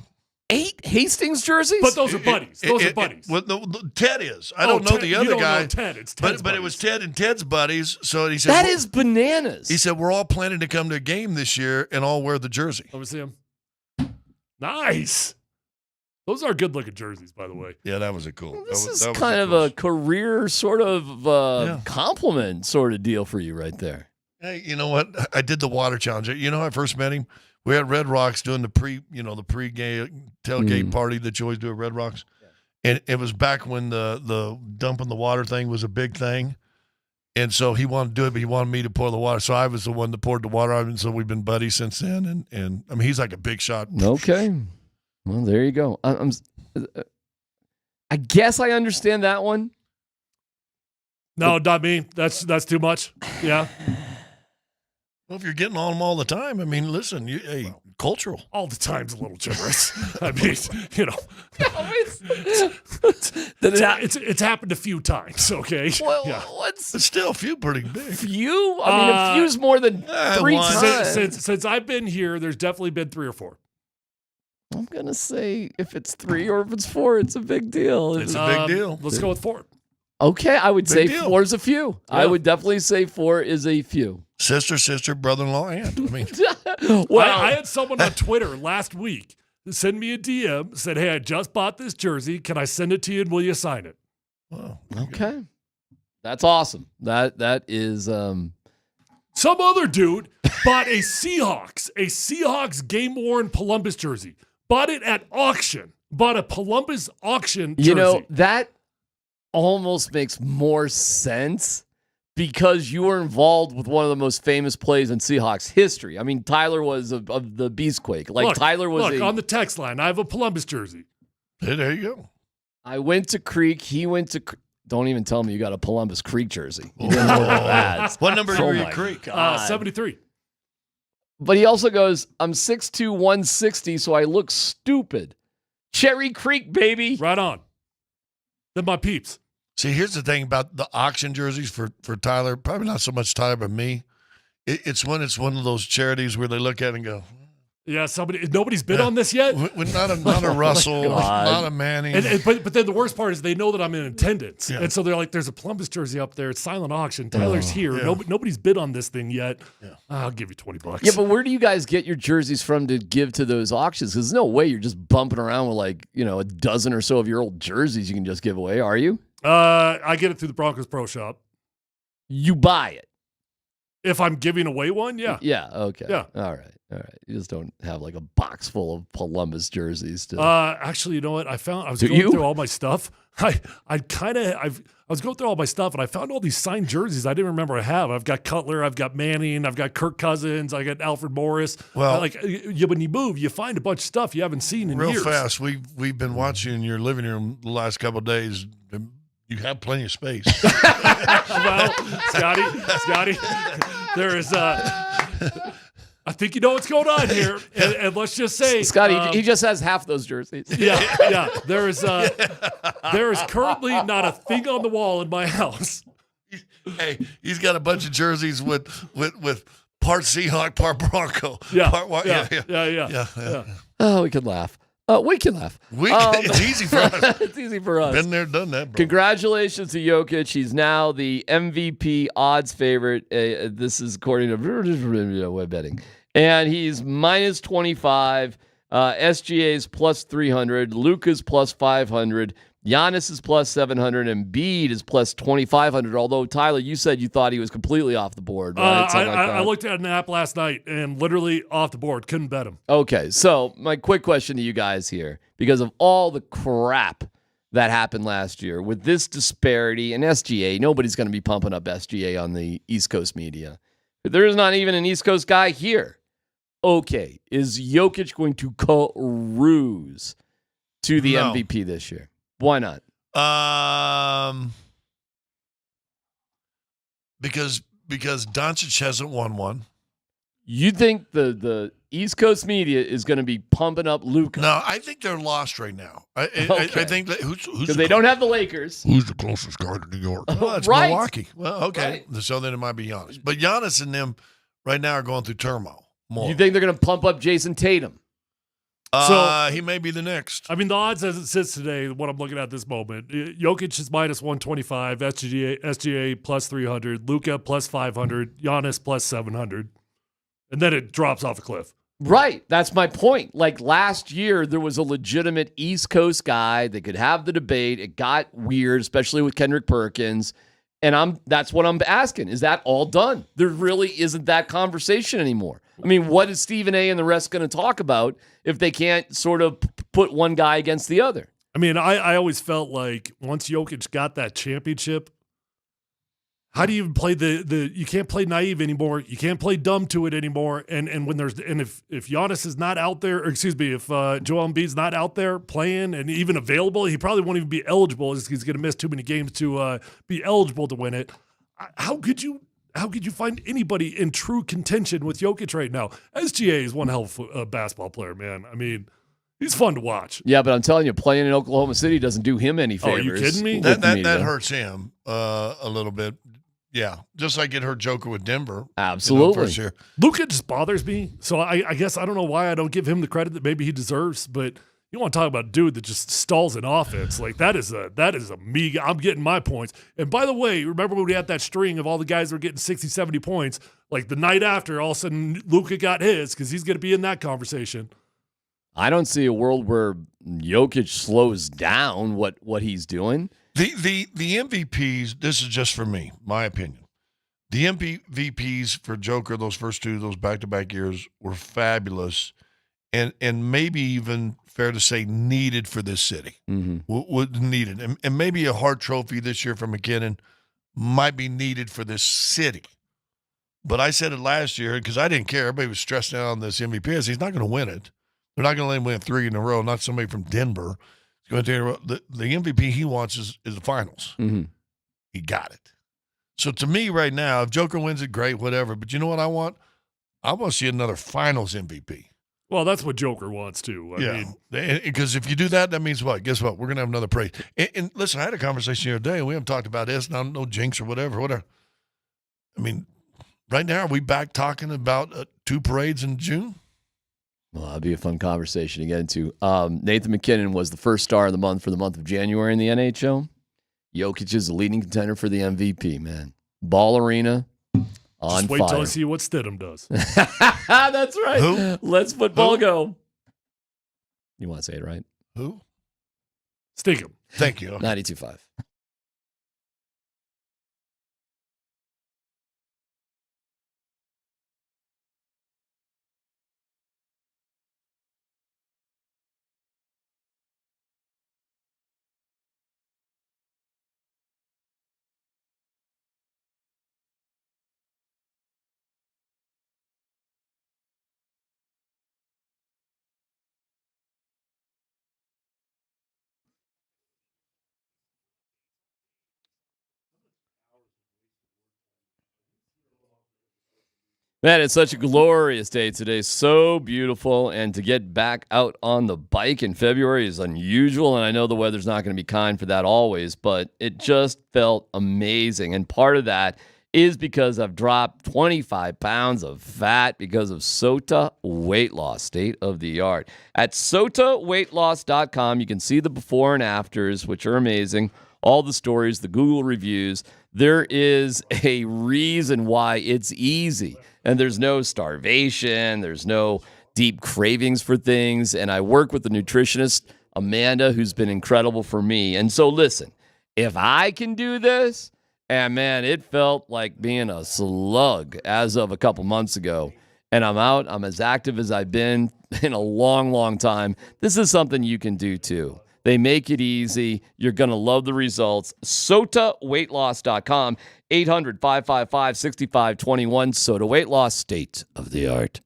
8 Hastings jerseys? But those are buddies. Those are buddies. Well, no, Ted is. I don't know Ted, the you other don't guy. know Ted. It's Ted's but it was Ted and Ted's buddies. So he said that is bananas. He said we're all planning to come to a game this year and all wear the jersey. Let me see him. Nice. Those are good looking jerseys, by the way. Yeah, that was a cool. This is kind of a career sort of compliment sort of deal for you right there. Hey, you know what? I did the water challenge. You know, how I first met him. We had Red Rocks doing the pre-game tailgate party that you always do at Red Rocks, and it was back when the dumping the water thing was a big thing, and so he wanted to do it, but he wanted me to pour the water, so I was the one that poured the water on, and so we've been buddies since then. And I mean, he's like a big shot. Okay, well there you go. I guess I understand that one. No, not me. That's too much. Yeah. Well, if you're getting on them all the time, I mean, listen, cultural. All the time's a little generous. I mean, you know. It's happened a few times, okay? Well, yeah. It's still a few pretty big. Few? I mean, a few's more than 3 times. Since I've been here, there's definitely been 3 or 4. I'm going to say if it's 3 or if it's 4, it's a big deal. It's a big deal. Let's go with 4. Okay, I would Big say deal. 4 is a few. Yeah. I would definitely say 4 is a few. Sister, brother-in-law, aunt. I mean, Well, I had someone on Twitter last week send me a DM, said, hey, I just bought this jersey. Can I send it to you and will you sign it? wow. okay. That's awesome. That is Some other dude bought a Seahawks game-worn Columbus jersey. Bought it at auction bought a Columbus auction jersey. You know, that almost makes more sense because you were involved with one of the most famous plays in Seahawks history. I mean, Tyler was of the Beastquake. Like, Tyler was on the text line, I have a Columbus jersey. Hey, there you go. I went to Creek. He went to Don't even tell me you got a Columbus Creek jersey. You didn't know that. What number were you my at Creek? God. 73. But he also goes, I'm 6'2", 160, so I look stupid. Cherry Creek, baby. Right on. They're my peeps. See, here's the thing about the auction jerseys for Tyler. Probably not so much Tyler, but me. It's one of those charities where they look at it and go, yeah, nobody's bid on this yet? Not a Russell, not a Manning. But then the worst part is they know that I'm in attendance. Yeah. And so they're like, there's a Columbus jersey up there. It's silent auction. Tyler's here. Yeah. Nobody's bid on this thing yet. Yeah. I'll give you $20. Yeah, but where do you guys get your jerseys from to give to those auctions? Because there's no way you're just bumping around with a dozen or so of your old jerseys you can just give away, are you? I get it through the Broncos Pro Shop. You buy it. If I'm giving away one, yeah. Yeah, okay. Yeah. All right. You just don't have like a box full of Columbus jerseys to Actually, you know what? I was going through all my stuff. I was going through all my stuff and I found all these signed jerseys I didn't remember I have. I've got Cutler, I've got Manning, I've got Kirk Cousins, I got Alfred Morris. Well, when you move, you find a bunch of stuff you haven't seen in real years. Fast. We've been watching your living room the last couple of days. You have plenty of space. Well, Scotty, there is I think you know what's going on here, and let's just say, Scotty, he just has half those jerseys. Yeah. There is currently not a thing on the wall in my house. Hey, he's got a bunch of jerseys with part Seahawk, part Bronco. Yeah, Yeah. Oh, we can laugh. We can laugh. It's easy for us. It's easy for us. Been there, done that, bro. Congratulations to Jokic. He's now the MVP odds favorite. This is according to web betting. And he's minus 25. SGA's plus 300. Luka's plus 500. Giannis is plus 700. And Embiid is plus 2,500. Although, Tyler, you said you thought he was completely off the board, right? I looked at an app last night and literally off the board. Couldn't bet him. Okay, so my quick question to you guys here, because of all the crap that happened last year with this disparity in SGA, nobody's going to be pumping up SGA on the East Coast media. But there is not even an East Coast guy here. Okay, is Jokic going to cruise to the MVP this year? Why not? Because Doncic hasn't won one. You think the East Coast media is going to be pumping up Luka? No, I think they're lost right now. I think that who's because they don't have the Lakers. Who's the closest guy to New York? Oh, it's right. Milwaukee. Well, okay, right. So then it might be Giannis, but Giannis and them right now are going through turmoil. More. You think they're going to pump up Jason Tatum? So he may be the next. I mean, the odds as it sits today, what I'm looking at this moment, Jokic is minus 125, SGA plus 300, Luka plus 500, Giannis plus 700, and then it drops off a cliff. Right. That's my point. Like last year, there was a legitimate East Coast guy that could have the debate. It got weird, especially with Kendrick Perkins. And that's what I'm asking. Is that all done? There really isn't that conversation anymore. I mean, what is Stephen A. and the rest going to talk about if they can't sort of put one guy against the other? I mean, I always felt like once Jokic got that championship, how do you even play you can't play naive anymore. You can't play dumb to it anymore. And if Giannis is not out there, or excuse me, if Joel Embiid's not out there playing and even available, he probably won't even be eligible. He's going to miss too many games to be eligible to win it. How could you find anybody in true contention with Jokic right now? SGA is one hell of a basketball player, man. I mean, he's fun to watch. Yeah, but I'm telling you, playing in Oklahoma City doesn't do him any favors. Oh, are you kidding me? That hurts him a little bit. Yeah, just like it hurt Joker with Denver. Absolutely. First year. Luka just bothers me. So I guess I don't know why I don't give him the credit that maybe he deserves, but you want to talk about a dude that just stalls an offense. Like that is a me. I'm getting my points. And by the way, remember when we had that string of all the guys that were getting 60, 70 points? Like the night after, all of a sudden Luka got his because he's going to be in that conversation. I don't see a world where Jokic slows down what he's doing. The MVPs, this is just for me, my opinion. The MVPs for Joker, those first two, those back-to-back years were fabulous and maybe even fair to say needed for this city. Would needed, and maybe a Hart Trophy this year for McKinnon might be needed for this city. But I said it last year because I didn't care. Everybody was stressed out on this MVP. I said, he's not going to win it. They're not going to let him win 3 in a row. Not somebody from Denver. He's going to take the MVP he wants is the finals. He got it. So to me right now, if Joker wins it, great, whatever. But you know what I want? I want to see another finals MVP. Well, that's what Joker wants too. I mean, because if you do that, that means what? Guess what? We're going to have another parade. And listen, I had a conversation the other day, and we haven't talked about this, and I don't know jinx or whatever. I mean, right now, are we back talking about 2 parades in June? Well, that'd be a fun conversation to get into. Nathan McKinnon was the first star of the month for the month of January in the NHL. Jokic is the leading contender for the MVP, man. Ball Arena on Just wait fire. till I see what Stidham does. That's right. Who? Let's football Who? go. You want to say it right? Who? Stinkum. Thank you. 92.5. Man, it's such a glorious day today. So beautiful. And to get back out on the bike in February is unusual. And I know the weather's not going to be kind for that always, but it just felt amazing. And part of that is because I've dropped 25 pounds of fat because of Sota Weight Loss, state of the art. At sotaweightloss.com, you can see the before and afters, which are amazing. All the stories, the Google reviews. There is a reason why it's easy. And there's no starvation. There's no deep cravings for things. And I work with the nutritionist, Amanda, who's been incredible for me. And so listen, if I can do this, and man, it felt like being a slug as of a couple months ago. And I'm out. I'm as active as I've been in a long, long time. This is something you can do too. They make it easy. You're going to love the results. SotaWeightLoss.com, 800-555-6521. Sota Weight Loss, state of the art.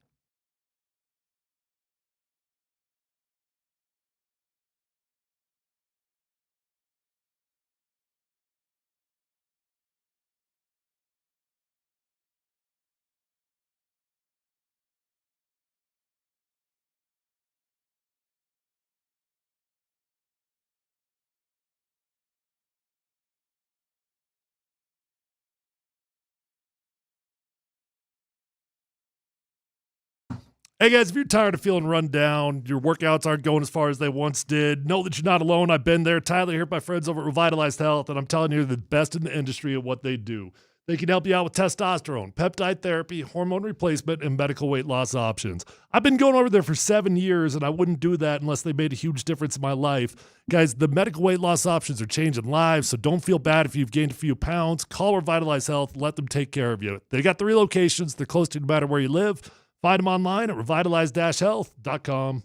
Hey guys, if you're tired of feeling run down, your workouts aren't going as far as they once did, know that you're not alone. I've been there. Tyler here, my friends over at Revitalized Health, and I'm telling you, they're the best in the industry at what they do. They can help you out with testosterone, peptide therapy, hormone replacement, and medical weight loss options. I've been going over there for 7 years, and I wouldn't do that unless they made a huge difference in my life. Guys, the medical weight loss options are changing lives, so don't feel bad if you've gained a few pounds. Call Revitalized Health. Let them take care of you. They got 3 locations. They're close to you no matter where you live. Find them online at revitalize-health.com.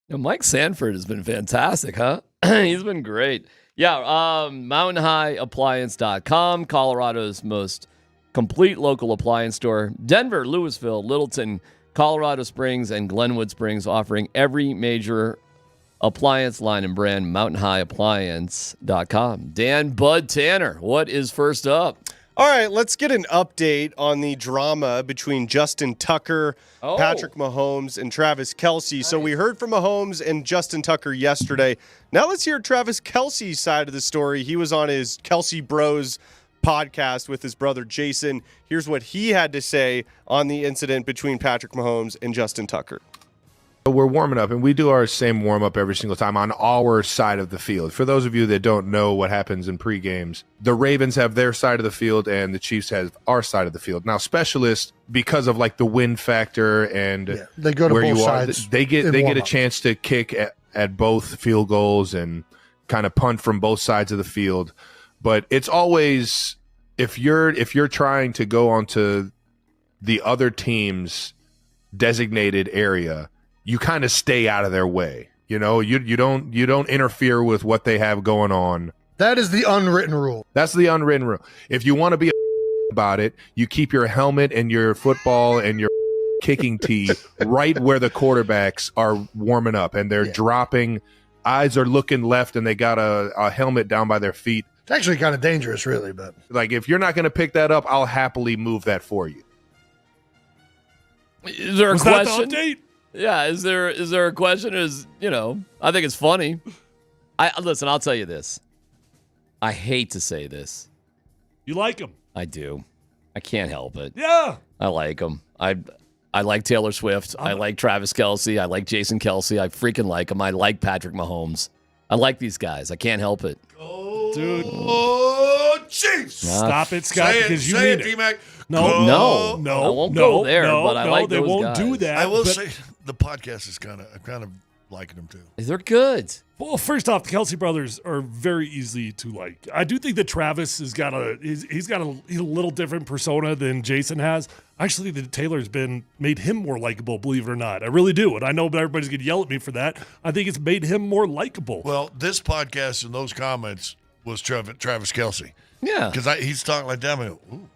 Mike Sanford has been fantastic, huh? He's been great. Yeah, mountainhighappliance.com, Colorado's most complete local appliance store. Denver, Louisville, Littleton, Colorado Springs, and Glenwood Springs offering every major appliance line and brand, mountainhighappliance.com. Dan Bud Tanner, what is first up? All right, let's get an update on the drama between Justin Tucker, Patrick Mahomes, and Travis Kelce. So we heard from Mahomes and Justin Tucker yesterday. Now let's hear Travis Kelce's side of the story. He was on his Kelce Bros podcast with his brother Jason. Here's what he had to say on the incident between Patrick Mahomes and Justin Tucker. We're warming up, and we do our same warm-up every single time on our side of the field. For those of you that don't know what happens in pre-games, the Ravens have their side of the field, and the Chiefs have our side of the field. Now, specialists, because of like the win factor and they go to where both you are, sides they get in a warm-ups. chance to kick at both field goals and kind of punt from both sides of the field. But it's always if you're trying to go onto the other team's designated area, you kind of stay out of their way. You know, you don't interfere with what they have going on. That is the unwritten rule. That's the unwritten rule. If you want to be about it, you keep your helmet and your football and your kicking tee right where the quarterbacks are warming up and they're dropping. Eyes are looking left and they got a helmet down by their feet. It's actually kind of dangerous, really. But like, if you're not going to pick that up, I'll happily move that for you. Is there a Was question? that the update? Yeah, is there a question? I think it's funny. Listen, I'll tell you this. I hate to say this. You like him? I do. I can't help it. Yeah. I like him. I like Taylor Swift. I like Travis Kelce. I like Jason Kelce. I freaking like him. I like Patrick Mahomes. I like these guys. I can't help it. Dude. Oh, Chiefs! Stop it, Scott, because you say mean it, it. D-Mac. No, I won't go there, but I like they those won't guys. do that. I will but- say the podcast is I'm kind of liking them too. They're good. Well, first off, the Kelce brothers are very easy to like. I do think that Travis has got he's got a little different persona than Jason has. Actually, the Taylor's made him more likable, believe it or not. I really do. And I know everybody's going to yell at me for that. I think it's made him more likable. Well, this podcast and those comments was Travis Kelce. Yeah. Because he's talking like that. I mean, ooh,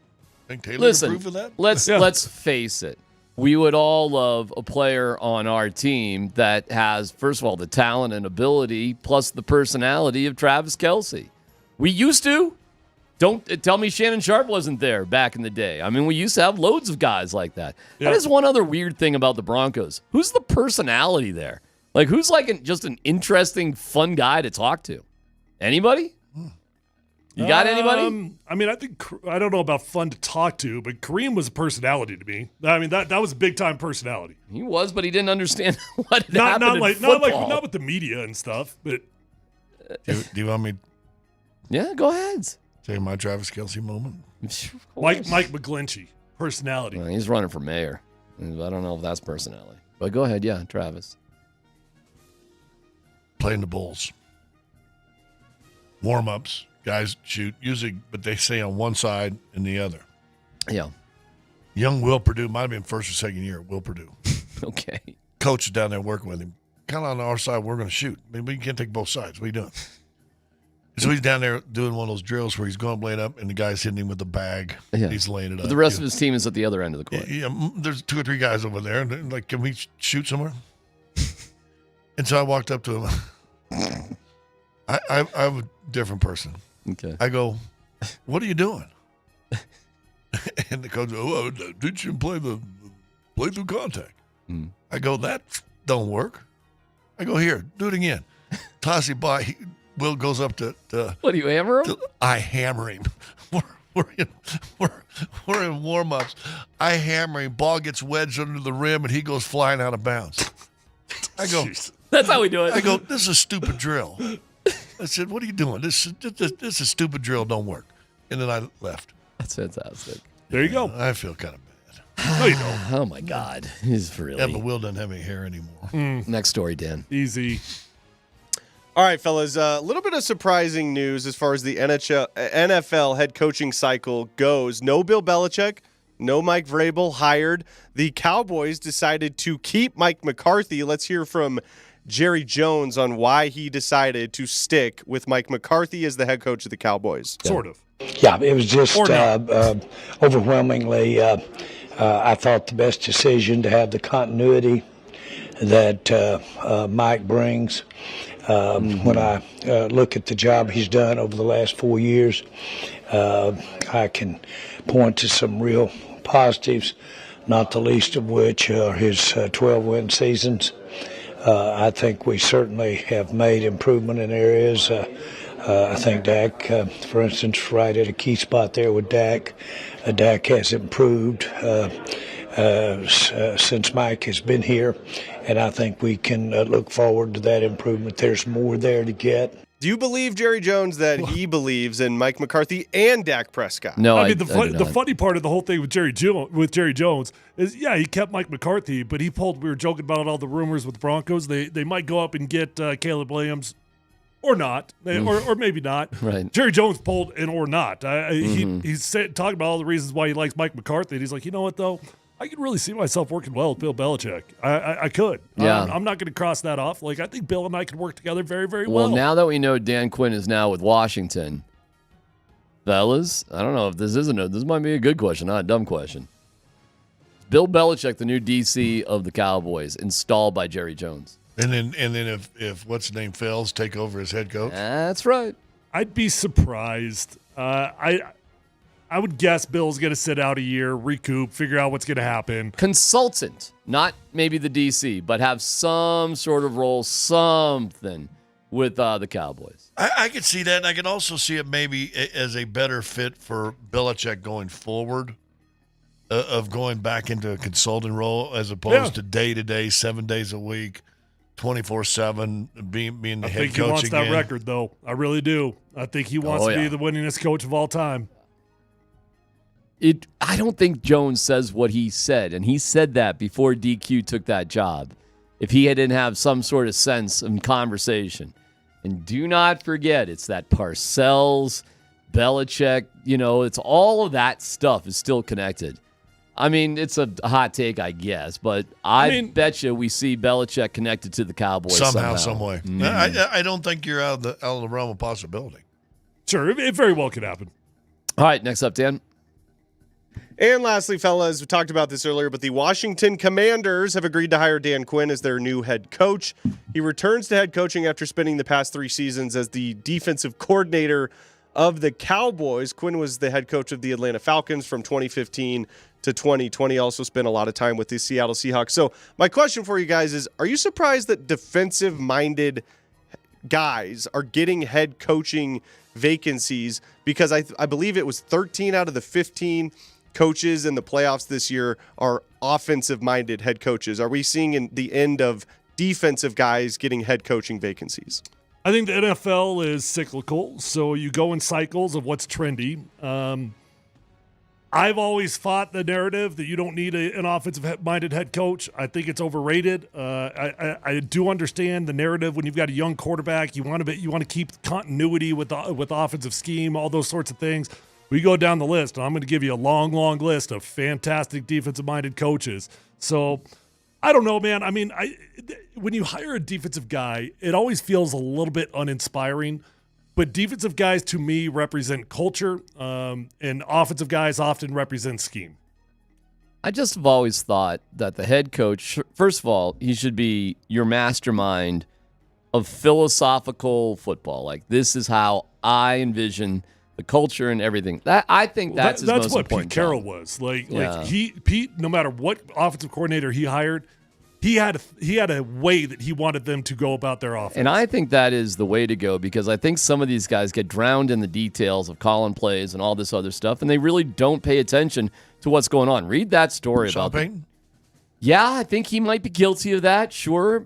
think Taylor Listen, approved of that? let's face it. We would all love a player on our team that has, first of all, the talent and ability, plus the personality of Travis Kelce. We used to. Don't tell me Shannon Sharp wasn't there back in the day. I mean, we used to have loads of guys like that. Yeah. That is one other weird thing about the Broncos. Who's the personality there? Like, who's like just an interesting, fun guy to talk to? Anybody? You got anybody? I mean, I don't know about fun to talk to, but Kareem was a personality to me. I mean, that was a big time personality. He was, but he didn't understand what had happened in not football. not with the media and stuff. But Do you want me to yeah, go ahead. say my Travis Kelce moment? Mike McGlinchey, personality. Well, he's running for mayor. I don't know if that's personality. But go ahead, yeah, Travis. Playing the Bulls. Warm-ups. Guys shoot, usually, but they stay on one side and the other. Yeah. Young Will Purdue, might have been first or second year, Will Purdue. Okay. Coach is down there working with him. Kind of on our side, we're going to shoot. I mean, we can't take both sides. What are you doing? So he's down there doing one of those drills where he's going blade up and the guy's hitting him with the bag. Yeah. He's laying it up. But the rest of his team is at the other end of the court. Yeah, there's 2 or 3 guys over there. And they're like, can we shoot somewhere? And so I walked up to him. I'm a different person. Okay. I go, what are you doing? And the coach goes, did you play through contact? Mm. I go, that don't work. I go, here, do it again. Toss it by. Will goes up to what do you hammer him? I hammer him. We're in warm-ups. I hammer him. Ball gets wedged under the rim, and he goes flying out of bounds. I go, that's how we do it. I go, this is a stupid drill. I said, what are you doing? This is a stupid drill. Don't work. And then I left. That's fantastic. There you go. I feel kind of bad. No, you don't. Oh, my God. He's really. Yeah, but Will doesn't have any hair anymore. Next story, Dan. Easy. All right, fellas, a little bit of surprising news as far as the NFL head coaching cycle goes. No Bill Belichick, No Mike Vrabel hired. The Cowboys decided to keep Mike McCarthy. Let's hear from Jerry Jones on why he decided to stick with Mike McCarthy as the head coach of the Cowboys. Sort of. Yeah, it was just overwhelmingly, I thought, the best decision to have the continuity that Mike brings. When I look at the job he's done over the last 4 years, I can point to some real positives, not the least of which are his 12-win seasons. I think we certainly have made improvement in areas. I think Dak, for instance, right at a key spot there with Dak. Dak has improved since Mike has been here, and I think we can look forward to that improvement. There's more there to get. Do you believe, Jerry Jones, that he believes in Mike McCarthy and Dak Prescott? No, I mean, the funny part of the whole thing with Jerry Jones is, yeah, he kept Mike McCarthy, but we were joking about all the rumors with the Broncos. They might go up and get Caleb Williams or not, or maybe not. Right. Jerry Jones pulled an or not. He's talking about all the reasons why he likes Mike McCarthy, and he's like, you know what, though? I could really see myself working well with Bill Belichick. I could. Yeah. I'm not going to cross that off. Like, I think Bill and I could work together very, very well. Well, now that we know Dan Quinn is now with Washington, fellas, I don't know if this might be a good question, not a dumb question. Bill Belichick, the new DC of the Cowboys, installed by Jerry Jones. And then if what's his name fails, take over as head coach. That's right. I'd be surprised. I would guess Bill's going to sit out a year, recoup, figure out what's going to happen. Consultant, not maybe the DC, but have some sort of role, something with the Cowboys. I could see that, and I can also see it maybe as a better fit for Belichick going forward, of going back into a consulting role as opposed to day-to-day, 7 days a week, 24/7, being the head coach again. I think he wants that record, though. I really do. I think he wants to be the winningest coach of all time. I don't think Jones says what he said, and he said that before DQ took that job. If he didn't have some sort of sense and conversation. And do not forget, it's that Parcells, Belichick, it's all of that stuff is still connected. I mean, it's a hot take, I guess, but I bet you we see Belichick connected to the Cowboys somehow. Some way. Mm-hmm. I don't think you're out of the realm of possibility. Sure, it very well could happen. All right, next up, Dan. And lastly, fellas, we talked about this earlier, but the Washington Commanders have agreed to hire Dan Quinn as their new head coach. He returns to head coaching after spending the past 3 seasons as the defensive coordinator of the Cowboys. Quinn was the head coach of the Atlanta Falcons from 2015 to 2020. Also spent a lot of time with the Seattle Seahawks. So my question for you guys is, are you surprised that defensive-minded guys are getting head coaching vacancies? Because I believe it was 13 out of the 15 coaches in the playoffs this year are offensive-minded head coaches. Are we seeing the end of defensive guys getting head coaching vacancies? I think the NFL is cyclical, so you go in cycles of what's trendy. I've always fought the narrative that you don't need an offensive-minded head coach. I think it's overrated. I do understand the narrative when you've got a young quarterback. You want to keep continuity with offensive scheme, all those sorts of things. We go down the list, and I'm going to give you a long, long list of fantastic defensive-minded coaches. So I don't know, man. I mean, when you hire a defensive guy, it always feels a little bit uninspiring. But defensive guys, to me, represent culture, and offensive guys often represent scheme. I just have always thought that the head coach, first of all, he should be your mastermind of philosophical football. Like, this is how I envision the culture and everything. I think that's his most important. That's what Pete Carroll was. Like Pete, no matter what offensive coordinator he hired, he had a way that he wanted them to go about their offense. And I think that is the way to go, because I think some of these guys get drowned in the details of calling plays and all this other stuff, and they really don't pay attention to what's going on. Read that story about Payton. Yeah, I think he might be guilty of that, sure.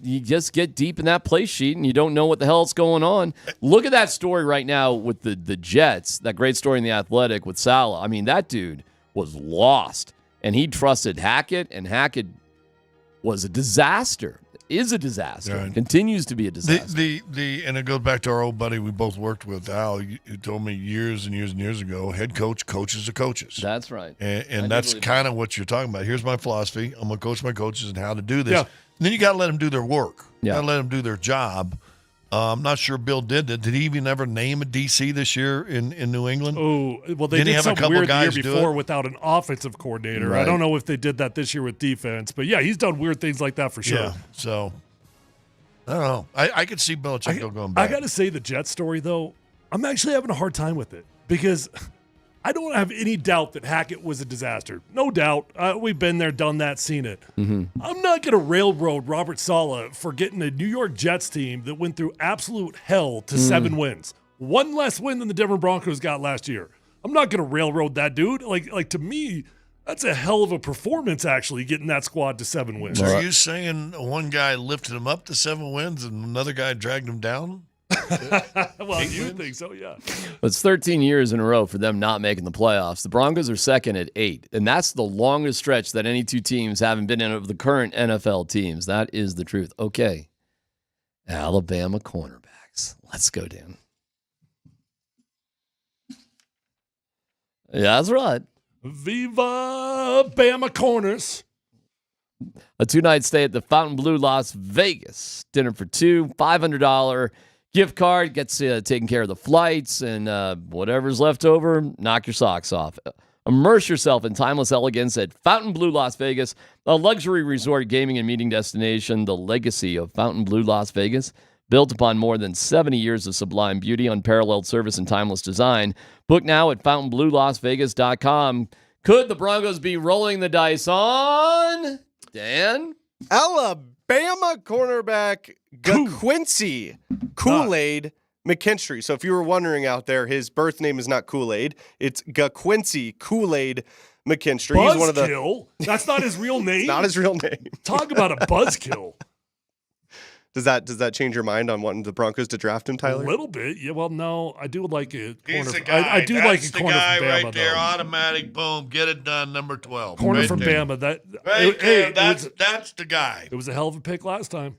You just get deep in that play sheet and you don't know what the hell's going on. Look at that story right now with the Jets, that great story in The Athletic with Saleh. I mean, that dude was lost, and he trusted Hackett, and Hackett was a disaster. is a disaster. Right. Continues to be a disaster. And it goes back to our old buddy we both worked with, Al, who told me years and years and years ago, head coach coaches the coaches. That's right. And that's kind of what you're talking about. Here's my philosophy. I'm going to coach my coaches and how to do this. Yeah. And then you got to let them do their work. Yeah. Got to let them do their job. I'm not sure Bill did that. Did he even ever name a DC this year in New England? Oh, well, they Didn't he did have a something couple weird the guys year do before it? without an offensive coordinator. Right. I don't know if they did that this year with defense, but yeah, he's done weird things like that for sure. Yeah. So, I don't know. I could see Belichick going back. I got to say the Jets story, though, I'm actually having a hard time with it because I don't have any doubt that Hackett was a disaster. No doubt. We've been there, done that, seen it. Mm-hmm. I'm not going to railroad Robert Saleh for getting a New York Jets team that went through absolute hell to 7 wins. One less win than the Denver Broncos got last year. I'm not going to railroad that dude. Like to me, that's a hell of a performance, actually, getting that squad to 7 wins. So are you saying one guy lifted him up to 7 wins and another guy dragged him down? Well, you would think so, yeah. It's 13 years in a row for them not making the playoffs. The Broncos are second at 8, and that's the longest stretch that any two teams haven't been in of the current NFL teams. That is the truth. Okay. Alabama cornerbacks. Let's go, Dan. Yeah, that's right. Viva Bama Corners. A 2-night stay at the Fontainebleau, Las Vegas. Dinner for 2, $500 gift card. Gets taking care of the flights and whatever's left over, knock your socks off. Immerse yourself in timeless elegance at Fontainebleau, Las Vegas, a luxury resort gaming and meeting destination. The legacy of Fontainebleau, Las Vegas, built upon more than 70 years of sublime beauty, unparalleled service, and timeless design. Book now at FontainebleauLasVegas.com. Could the Broncos be rolling the dice on Dan? Alabama cornerback Quincy Kool-Aid McKinstry. So if you were wondering out there, his birth name is not Kool-Aid. It's Quincy Kool-Aid McKinstry. He's one of the Buzzkill? That's not his real name? It's not his real name. Talk about a buzzkill. Does that change your mind on wanting the Broncos to draft him, Tyler? A little bit. Yeah, well, no, I do like a corner. He's the guy. I do That's like a the corner guy from Bama, right there. though. Automatic, boom, get it done. Number 12. Corner right from there. Bama. Right there. That's That's the guy. It was a hell of a pick last time.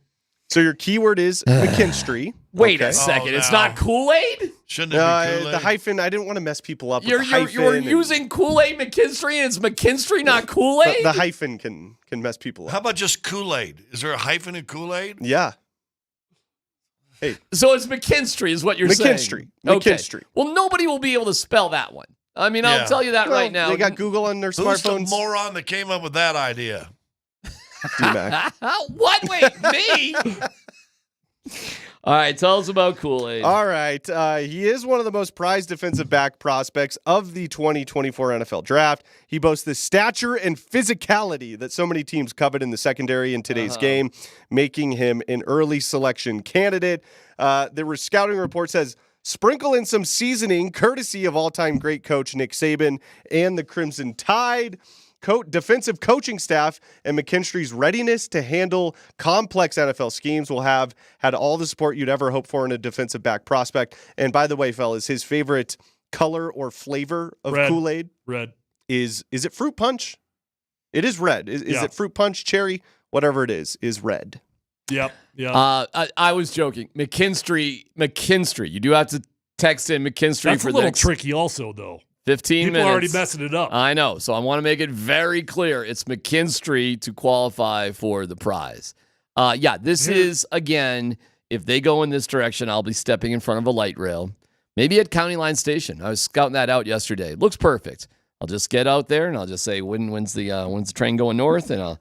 So your keyword is McKinstry. Wait a second. It's not Kool-Aid? Shouldn't it be Kool-Aid? The hyphen, I didn't want to mess people up You're with the hyphen. you're using Kool-Aid McKinstry and it's McKinstry, not Kool-Aid? The hyphen can mess people up. How about just Kool-Aid? Is there a hyphen in Kool-Aid? Yeah. Hey. So it's McKinstry is what you're saying. Okay. McKinstry. Well, nobody will be able to spell that one. I mean, I'll tell you that Well, right now. They got Google on their Who's the smartphones. moron that came up with that idea? D-Mac. What? Wait, me? All right, tell us about Kool-Aid. All right. He is one of the most prized defensive back prospects of the 2024 NFL Draft. He boasts the stature and physicality that so many teams covet in the secondary in today's game, making him an early selection candidate. The scouting report says, sprinkle in some seasoning, courtesy of all-time great coach Nick Saban and the Crimson Tide. Defensive coaching staff and McKinstry's readiness to handle complex NFL schemes will have had all the support you'd ever hope for in a defensive back prospect. And by the way, fellas, his favorite color or flavor of Red. Kool-Aid Red. is it fruit punch? It is red. Is it fruit punch, cherry, whatever it is red. Yep. Yeah. I was joking. McKinstry. You do have to text in McKinstry That's for a little the next tricky also, though. 15 People minutes. are already messing it up. I know. So I want to make it very clear. It's McKinstry to qualify for the prize. This is, again, if they go in this direction, I'll be stepping in front of a light rail. Maybe at County Line Station. I was scouting that out yesterday. It looks perfect. I'll just get out there and I'll just say, when's the train going north? And I'll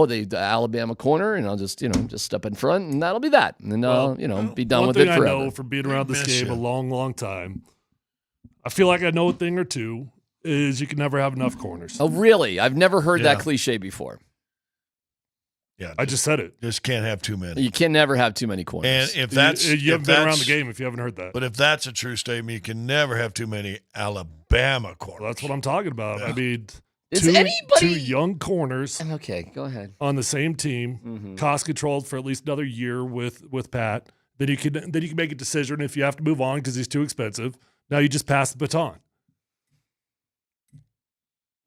say, the Alabama corner, and I'll just step in front, and that'll be that. And then be done with it forever. One thing I know from being around this game a long, long time, I feel like I know a thing or two, is you can never have enough corners. Oh, really? I've never heard that cliche before. Yeah, I just said it. Just can't have too many. You can never have too many corners. And if that's you haven't been around the game if you haven't heard that. But if that's a true statement, you can never have too many Alabama corners. Well, that's what I'm talking about. Yeah. I mean, Is two anybody- young corners. Okay, go ahead. On the same team, cost controlled for at least another year with Pat. Then you can make a decision if you have to move on because he's too expensive. Now you just pass the baton.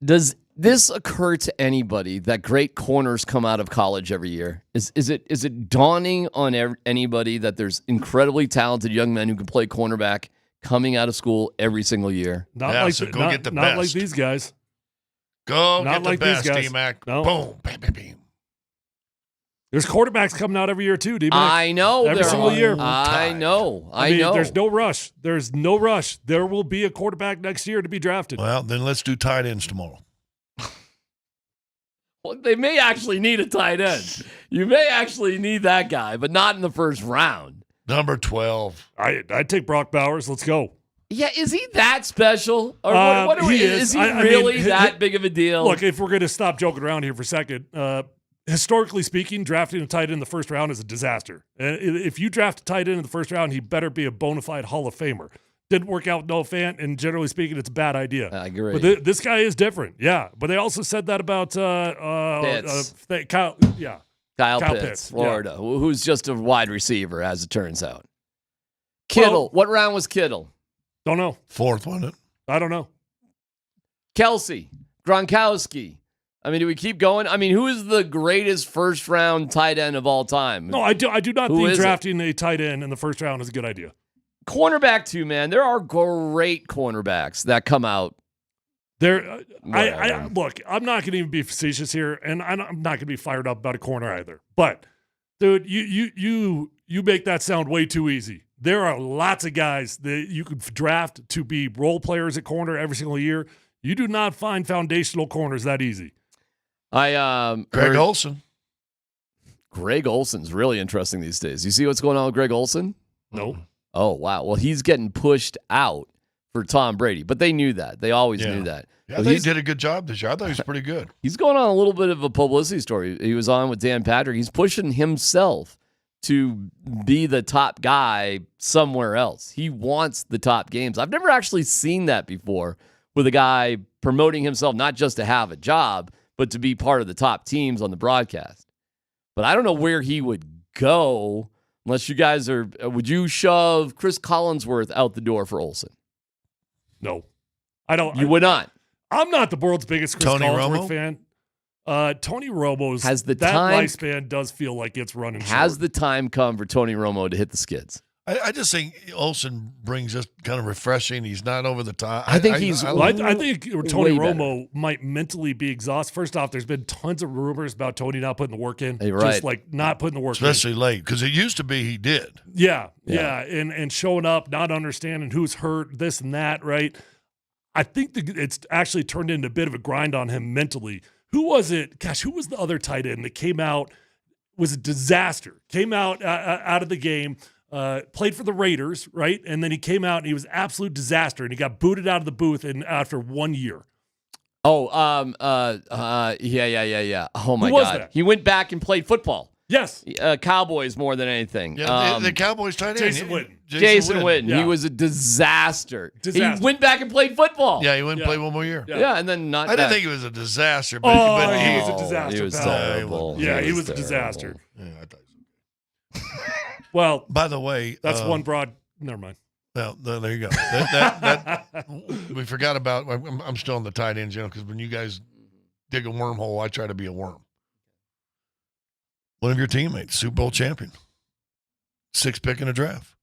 Does this occur to anybody that great corners come out of college every year? Is it dawning on anybody that there's incredibly talented young men who can play cornerback coming out of school every single year? Not Yeah, like so the- go not- get the not best. like these guys. Go Not get the like these best, guys. D-Mac. No. Boom, bam, bam, bam. There's quarterbacks coming out every year too, D-Mac. I know every there single are. year. I know. I mean, know. There's no rush. There's no rush. There will be a quarterback next year to be drafted. Well, then let's do tight ends tomorrow. Well, they may actually need a tight end. You may actually need that guy, but not in the first round. Number 12. I'd take Brock Bowers. Let's go. Yeah, is he that special? Or is he I really mean, that big of a deal? Look, if we're going to stop joking around here for a second, historically speaking, drafting a tight end in the first round is a disaster. If you draft a tight end in the first round, he better be a bona fide Hall of Famer. Didn't work out with Noah Fant, and generally speaking, it's a bad idea. I agree. But this guy is different, yeah. But they also said that about Kyle, yeah. Kyle Kyle Pitts, Pitts, Florida, who's just a wide receiver, as it turns out. Kittle, what round was Kittle? Don't know. 4th, wasn't it? I don't know. Kelsey, Gronkowski. I mean, do we keep going? I mean, who is the greatest first-round tight end of all time? No, I do not Who think is it? drafting a tight end in the first round is a good idea. Cornerback too, man. There are great cornerbacks that come out. There, Whatever. look. I'm not going to even be facetious here, and I'm not going to be fired up about a corner either. But, dude, you make that sound way too easy. There are lots of guys that you could draft to be role players at corner every single year. You do not find foundational corners that easy. Greg Olsen. Greg Olson's really interesting these days. You see what's going on with Greg Olson? No. Oh, wow. Well, he's getting pushed out for Tom Brady, but they knew that. They always knew that. Yeah, So I think he he's- did a good job this year. I thought he was pretty good. He's going on a little bit of a publicity story. He was on with Dan Patrick. He's pushing himself to be the top guy somewhere else. He wants the top games. I've never actually seen that before with a guy promoting himself not just to have a job, but to be part of the top teams on the broadcast. But I don't know where he would go unless you guys are. Would you shove Chris Collinsworth out the door for Olsen? No, I don't. You would not. I'm not the world's biggest Chris Tony Collinsworth Romo? fan. Tony Romo's Has the that time- lifespan does feel like it's running. Has short. the time come for Tony Romo to hit the skids? I just think Olsen brings just kind of refreshing. He's not over the top. I think he's- Well, I think Tony way better. Romo might mentally be exhausted. First off, there's been tons of rumors about Tony not putting the work in. Hey, Just right. like not putting the work especially late, because it used to be he did. in. Yeah. And showing up, not understanding who's hurt, this and that, right? I think it's actually turned into a bit of a grind on him mentally. Who was it? Gosh, who was the other tight end that came out? Was a disaster. Came out out of the game. Played for the Raiders, right? And then he came out and he was absolute disaster, and he got booted out of the booth after 1 year. Oh, yeah. Oh my Who was God, that? he went back and played football. Yes, Cowboys more than anything. Yeah, the Cowboys tight end. Jason Witten. Jason Witten. Yeah. He was a disaster. Disaster. He went back and played football. Yeah, he wouldn't play one more year. Yeah, and then not. I didn't back. think he was a disaster, but, Oh, but he was a disaster. He was pal. terrible. Yeah, he was a terrible. disaster. Yeah, I thought Well, by the way, that's one broad. Never mind. Well, there you go. That we forgot about. I'm still on the tight end, because when you guys dig a wormhole, I try to be a worm. One of your teammates, Super Bowl champion, 6th pick in a draft.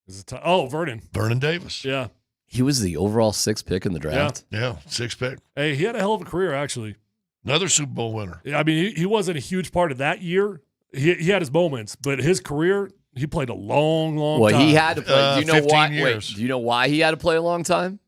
Vernon. Vernon Davis. Yeah. He was the overall 6th pick in the draft. Yeah, 6th pick. Hey, he had a hell of a career, actually. Another Super Bowl winner. I mean, he wasn't a huge part of that year. He had his moments, but his career, he played a long time. Well, he had to play. Do you know 15 why? years. Wait, do you know why he had to play a long time?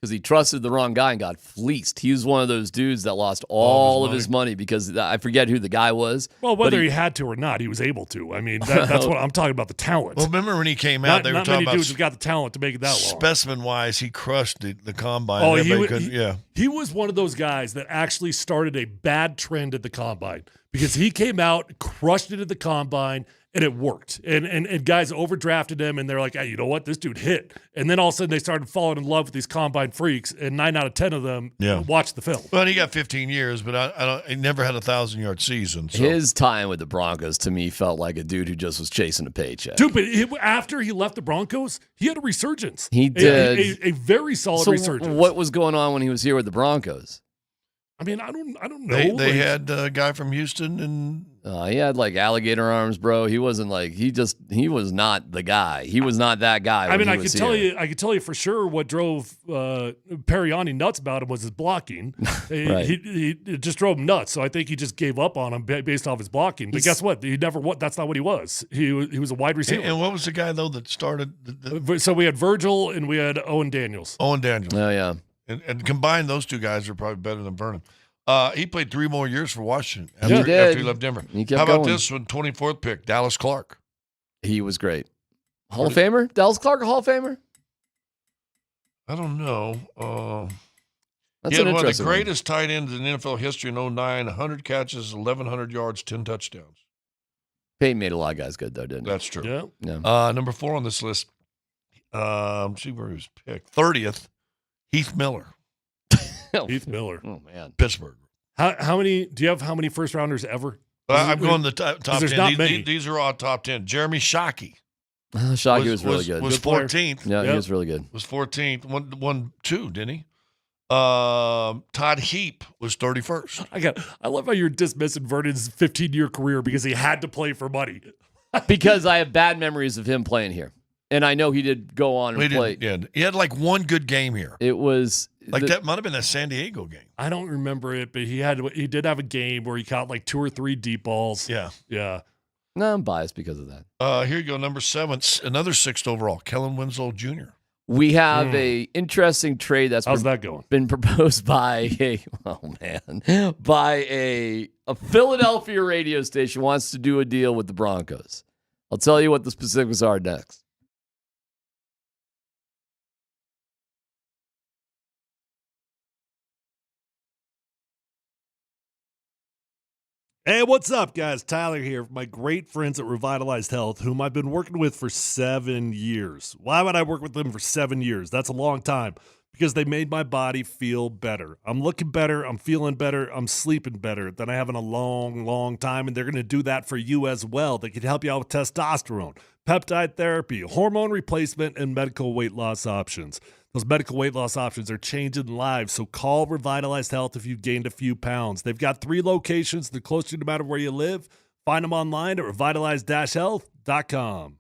Because he trusted the wrong guy and got fleeced. He was one of those dudes that lost all of his money because I forget who the guy was. Well, but whether he had to or not, he was able to. I mean, that's what I'm talking about, the talent. Well, remember when he came out, they were not talking many about dudes have got the talent to make it that long. specimen-wise, he crushed the combine. Oh, yeah. He was one of those guys that actually started a bad trend at the combine because he came out, crushed it at the combine, and it worked. And guys overdrafted him, and they're like, hey, you know what? This dude hit. And then all of a sudden they started falling in love with these combine freaks, and 9 out of 10 of them watched the film. Well, he got 15 years, but he never had a 1,000-yard season. So. His time with the Broncos, to me, felt like a dude who just was chasing a paycheck. Dude, but after he left the Broncos, he had a resurgence. He did. A very solid So resurgence. what was going on when he was here with the Broncos? I mean, I don't know. They had a guy from Houston, and he had like alligator arms, bro. He wasn't like he was not the guy. He was not that guy. I mean, I could tell you for sure what drove Perriani nuts about him was his blocking. Right. He it just drove him nuts. So I think he just gave up on him based off his blocking. But guess what? He never. That's not what he was. He was a wide receiver. And what was the guy though that started? So we had Virgil and we had Owen Daniels. Owen Daniels. Oh yeah. And combined, those two guys are probably better than Vernon. He played 3 more years for Washington after he left Denver. He How about going. this one? 24th pick, Dallas Clark. He was great. Hall of Famer? Dallas Clark, a Hall of Famer? I don't know. That's he had an one of the interesting one. greatest tight ends in NFL history in 09, 100 catches, 1,100 yards, 10 touchdowns. Peyton made a lot of guys good, though, didn't he? That's true. Yeah. Number 4 on this list, see where he was picked. 30th, Heath Miller. Heath Miller. Oh, man. Pittsburgh. How many? Do you have how many first rounders ever? I'm going the top 10. There's not many. These are all top 10. Jeremy Shockey. Shockey was really good. Was 14th. Yeah, he was really good. Was 14th. Won 2, didn't he? Todd Heap was 31st. I love how you're dismissing Vernon's 15-year career because he had to play for money. Because I have bad memories of him playing here. And I know he did go on and play. He had like one good game here. It was that might have been that San Diego game. I don't remember it, but he did have a game where he caught like 2 or 3 deep balls. Yeah. No, I'm biased because of that. Here you go, number 7, another 6th overall, Kellen Winslow Jr. We have a interesting trade that's been proposed by a Philadelphia radio station wants to do a deal with the Broncos. I'll tell you what the specifics are next. Hey, what's up, guys? Tyler here from my great friends at Revitalized Health, whom I've been working with for 7 years. Why would I work with them for 7 years? That's a long time. Because they made my body feel better. I'm looking better. I'm feeling better. I'm sleeping better than I have in a long, long time. And they're going to do that for you as well. They can help you out with testosterone, peptide therapy, hormone replacement, and medical weight loss options. Those medical weight loss options are changing lives, so call Revitalized Health if you've gained a few pounds. They've got 3 locations. They're close to you no matter where you live. Find them online at revitalized-health.com.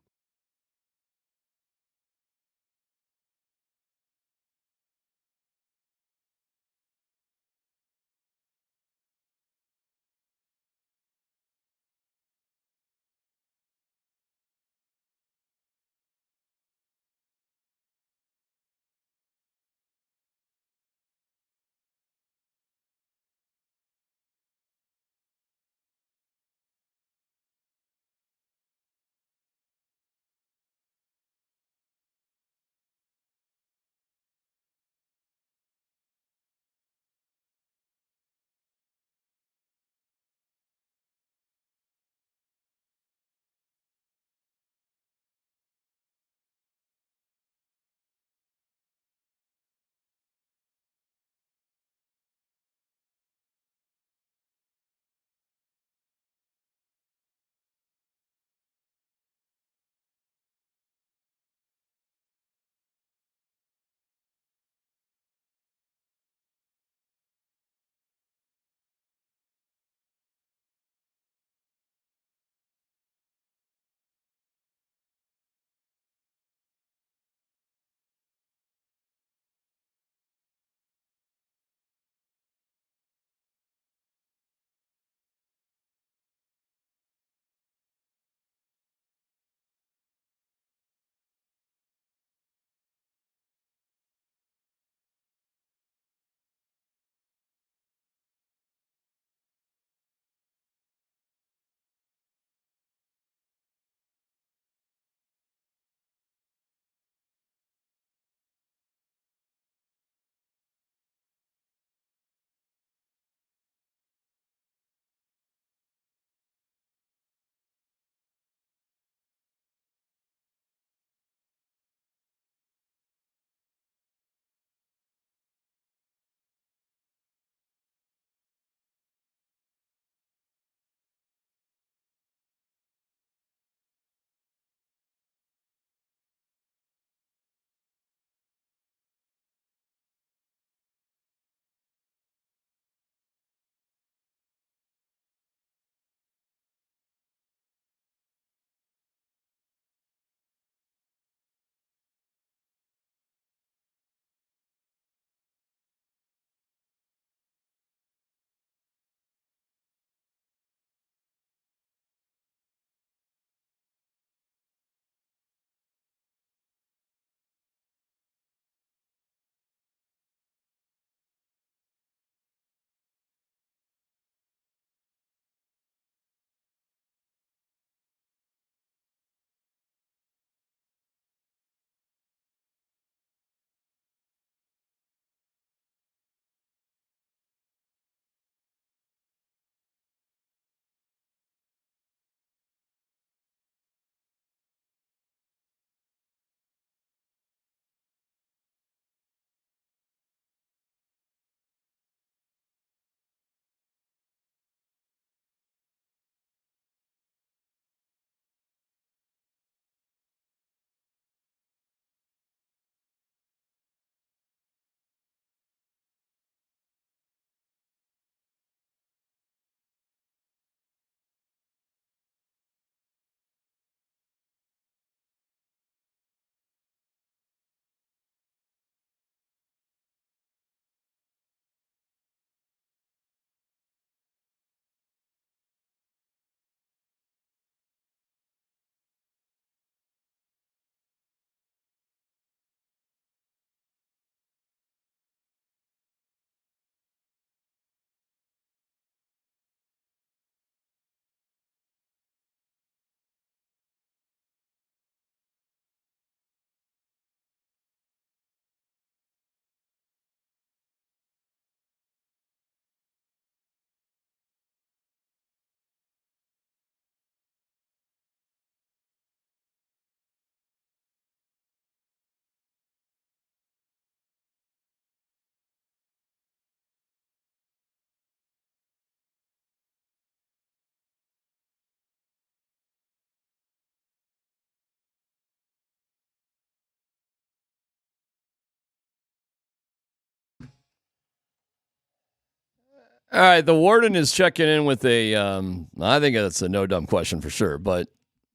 All right, the warden is checking in with a, I think that's a no dumb question for sure, but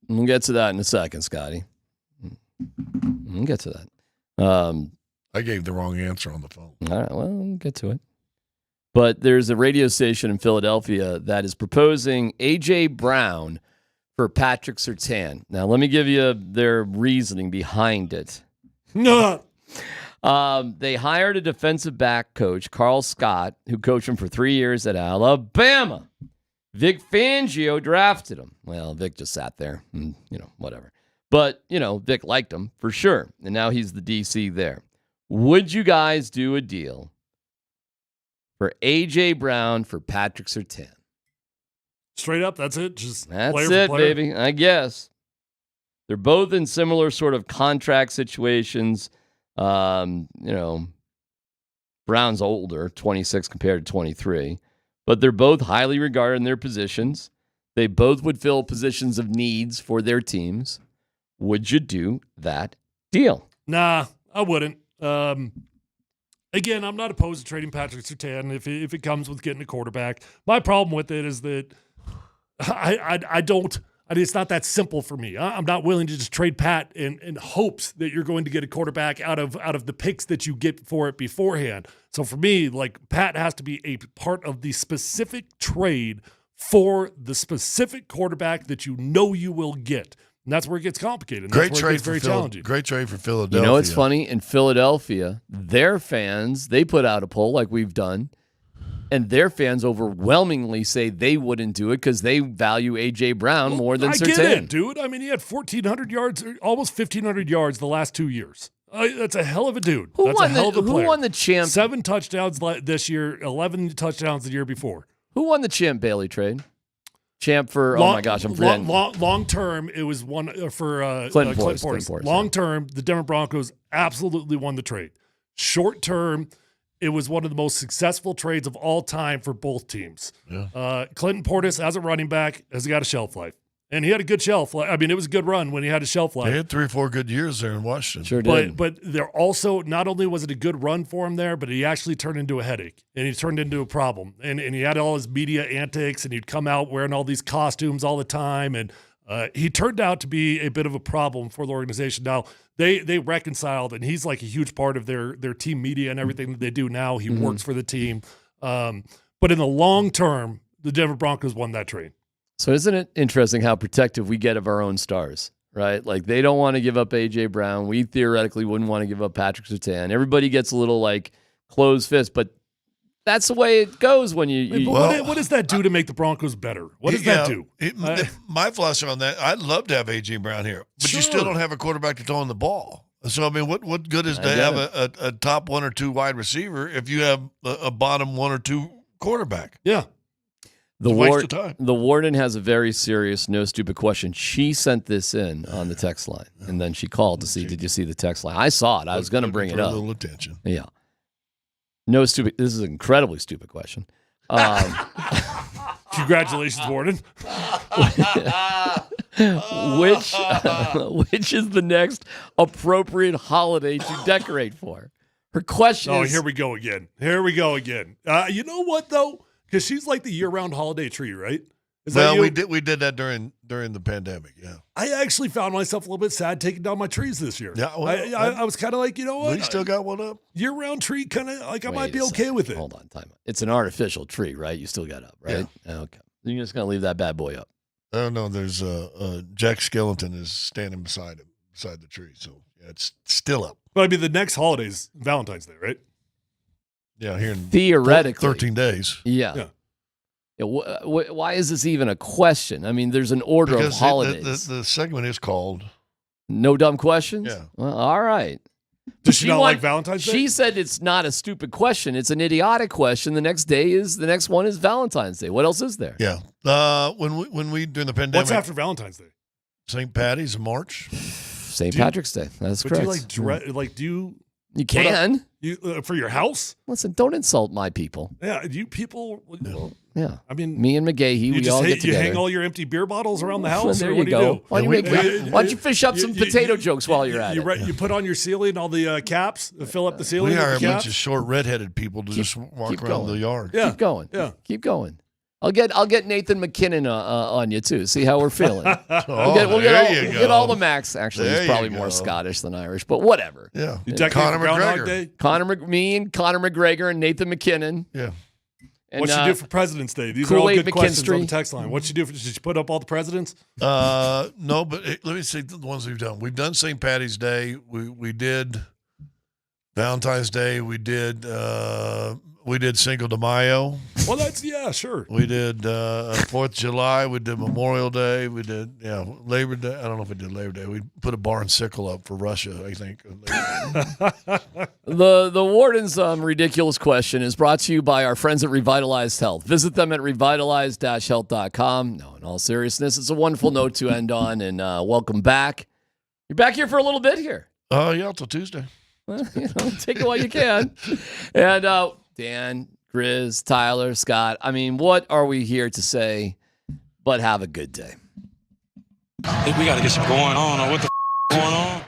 we'll get to that in a second, Scotty. We'll get to that. I gave the wrong answer on the phone. All right, well, we'll get to it. But there's a radio station in Philadelphia that is proposing A.J. Brown for Patrick Surtain. Now, let me give you their reasoning behind it. No. They hired a defensive back coach, Carl Scott, who coached him for 3 years at Alabama. Vic Fangio drafted him. Well, Vic just sat there and, whatever. But, Vic liked him for sure. And now he's the DC there. Would you guys do a deal for A.J. Brown for Patrick Surtain? Straight up, that's it? Just That's player it, for player? baby, I guess. They're both in similar sort of contract situations. Brown's older, 26 compared to 23, but they're both highly regarded in their positions. They both would fill positions of needs for their teams. Would you do that deal? Nah, I wouldn't. Again, I'm not opposed to trading Patrick Surtain if it comes with getting a quarterback. My problem with it is that it's not that simple for me. I'm not willing to just trade Pat in hopes that you're going to get a quarterback out of the picks that you get for it beforehand. So for me, like, Pat has to be a part of the specific trade for the specific quarterback that you will get. And that's where it gets complicated. And Great that's where it trade gets very for challenging. Great trade for Philadelphia. You know, it's funny. In Philadelphia, their fans, they put out a poll like we've done, and their fans overwhelmingly say they wouldn't do it because they value A.J. Brown more than Surtain. I get it, dude. I mean, he had 1,400 yards, almost 1,500 yards the last 2 years. That's a hell of a dude. That's a hell of a player. Who won the champ? 7 touchdowns this year, 11 touchdowns the year before. Who won the Champ Bailey trade? Champ for, oh my gosh, I'm forgetting. Long term, it was one for Clinton Portis. Long term, the Denver Broncos absolutely won the trade. Short term, it was one of the most successful trades of all time for both teams. Yeah. Clinton Portis, as a running back, has got a shelf life. And he had a good shelf life. I mean, it was a good run when he had a shelf life. They had 3 or 4 good years there in Washington. Sure did. But they're also, not only was it a good run for him there, but he actually turned into a headache. And he turned into a problem. And he had all his media antics, and he'd come out wearing all these costumes all the time. And he turned out to be a bit of a problem for the organization. Now, they reconciled, and he's like a huge part of their team media and everything that they do now. He works for the team. But in the long term, the Denver Broncos won that trade. So isn't it interesting how protective we get of our own stars, right? Like, they don't want to give up A.J. Brown. We theoretically wouldn't want to give up Patrick Surtain. Everybody gets a little, like, closed fist, but that's the way it goes when what does that do to make the Broncos better? What does that do? My philosophy on that, I'd love to have A.J. Brown here, but you still don't have a quarterback to throw in the ball. So, I mean, what good is to have a top 1 or 2 wide receiver if you have a bottom 1 or 2 quarterback? Yeah. The warden has a very serious, no stupid question. She sent this in on the text line, and then she called to see, did you see the text line? I saw it. I was going to bring it up. A little attention. Yeah. No stupid. This is an incredibly stupid question. Congratulations, warden. Which is the next appropriate holiday to decorate for? Her question is... Oh, here we go again. You know what, though? Because she's like the year-round holiday tree, right? We did that during the pandemic. Yeah, I actually found myself a little bit sad taking down my trees this year. Yeah, I was kind of like, you know what? We still got one up. Year-round tree, kind of like I might be okay with it. Hold on, time out. It's an artificial tree, right? You still got up, right? Yeah. Okay. You're just gonna leave that bad boy up. Oh no, there's Jack Skellington is standing beside the tree, so yeah, it's still up. But I mean, the next holiday's Valentine's Day, right? Yeah, here in theoretically 13 days. Yeah. Why is this even a question? I mean, there's an order of holidays. The segment is called No Dumb Questions? Yeah. Well, all right. Does she not like Valentine's Day? She said it's not a stupid question. It's an idiotic question. The next one is Valentine's Day. What else is there? Yeah. When we during the pandemic. What's after Valentine's Day? St. Patty's in March. St. Patrick's Day. That's correct. Do you You can. For your house? Listen, don't insult my people. Yeah, you people. Yeah. I mean, me and McGahee, we all get together. You hang all your empty beer bottles around the house? There or you what do go. you do? Why don't you fish up some potato jokes while you're at it? You put on your ceiling all the caps, fill up the ceiling We with hire the a bunch caps? of short redheaded people to just walk around the yard. Yeah. Keep going. Yeah. Keep going. I'll get Nathan McKinnon on you too. See how we're feeling. We'll get all the Max. Actually, he's probably more Scottish than Irish, but whatever. Yeah. Conor McGregor. Me and Conor McGregor and Nathan McKinnon. Yeah. And, What'd you do for President's Day? These Kool-Aid are all good questions on the McKinstry. text line. What'd you do? Did you put up all the presidents? No, but let me see the ones we've done. We've done St. Patty's Day. We did Valentine's Day. We did Cinco de Mayo. Well, sure. We did 4th of July. We did Memorial Day. We did Labor Day. I don't know if we did Labor Day. We put a bar and sickle up for Russia, I think. The Warden's ridiculous question is brought to you by our friends at Revitalized Health. Visit them at revitalized-health.com. No, in all seriousness, it's a wonderful note to end on, and welcome back. You're back here for a little bit here. Yeah, till Tuesday. Well, take it while you can. And Dan, Grizz, Tyler, Scott, I mean, what are we here to say but have a good day? I think we got to get some going on, or what the going on?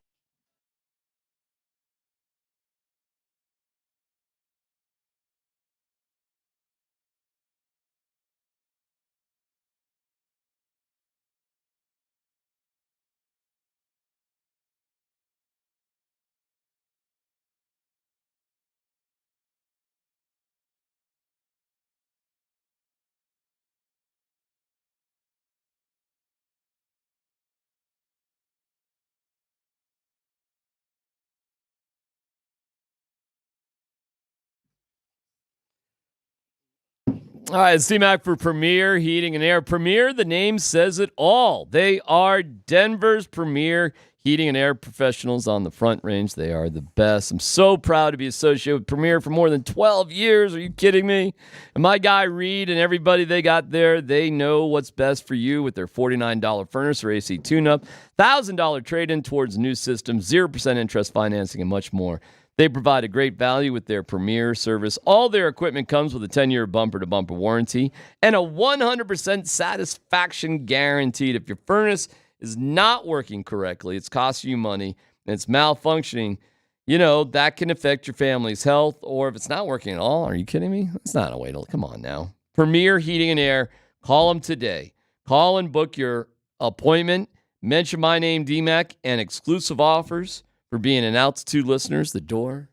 All right, it's T-Mac for Premier Heating and Air. Premier, the name says it all. They are Denver's premier heating and air professionals on the Front Range. They are the best. I'm so proud to be associated with Premier for more than 12 years. Are you kidding me? And my guy Reed and everybody they got there, they know what's best for you with their $49 furnace or AC tune-up, $1,000 trade-in towards a new system, 0% interest financing, and much more. They provide a great value with their Premier service. All their equipment comes with a 10-year bumper-to-bumper warranty and a 100% satisfaction guaranteed. If your furnace is not working correctly, it's costing you money, and it's malfunctioning, that can affect your family's health. Or if it's not working at all, are you kidding me? That's not a way to, come on now. Premier Heating and Air, call them today. Call and book your appointment. Mention my name, DMAC, and exclusive offers. For being an Altitude listeners, the door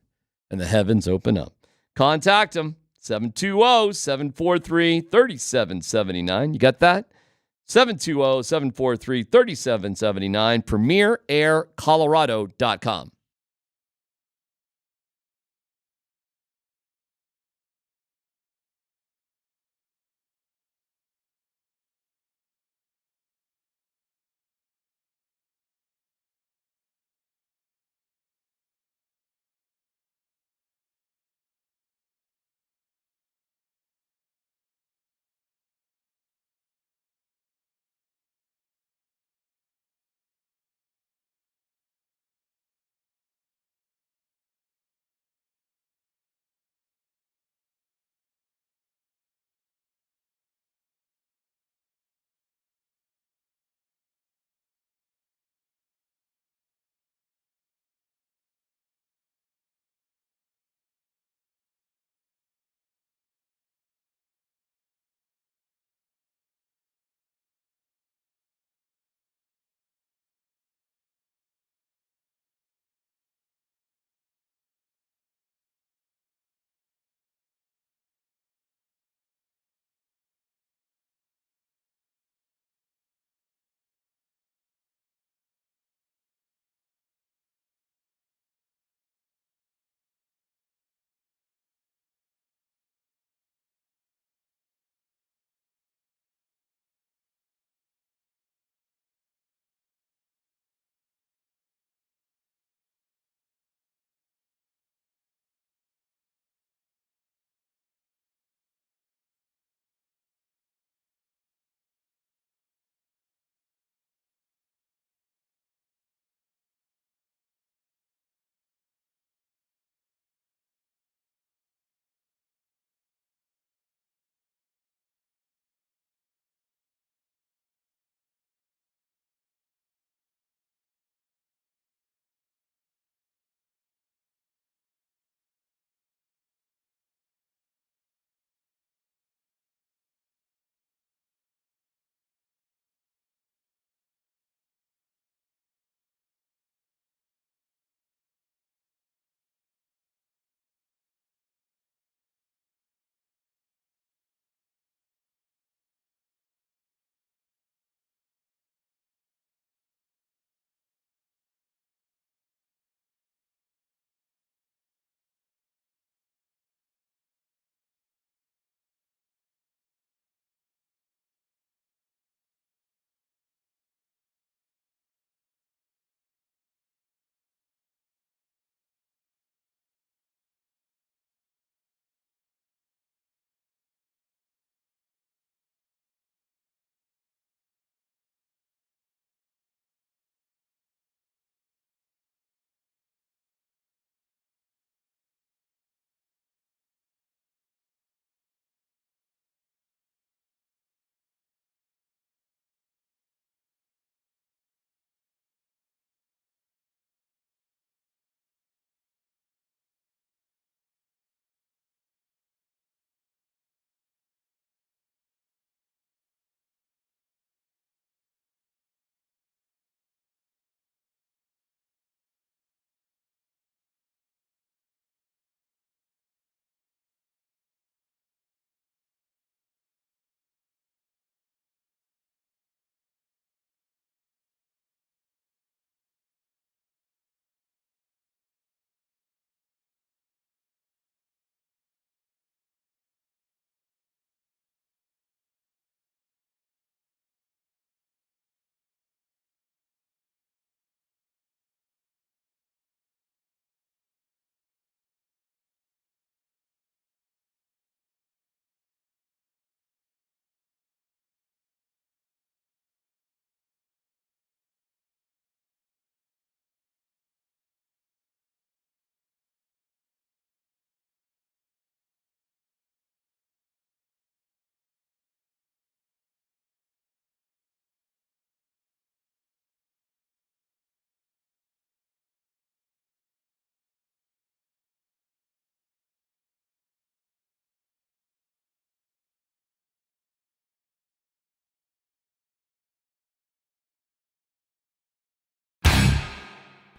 and the heavens open up. Contact them, 720-743-3779. You got that? 720-743-3779. PremierAirColorado.com.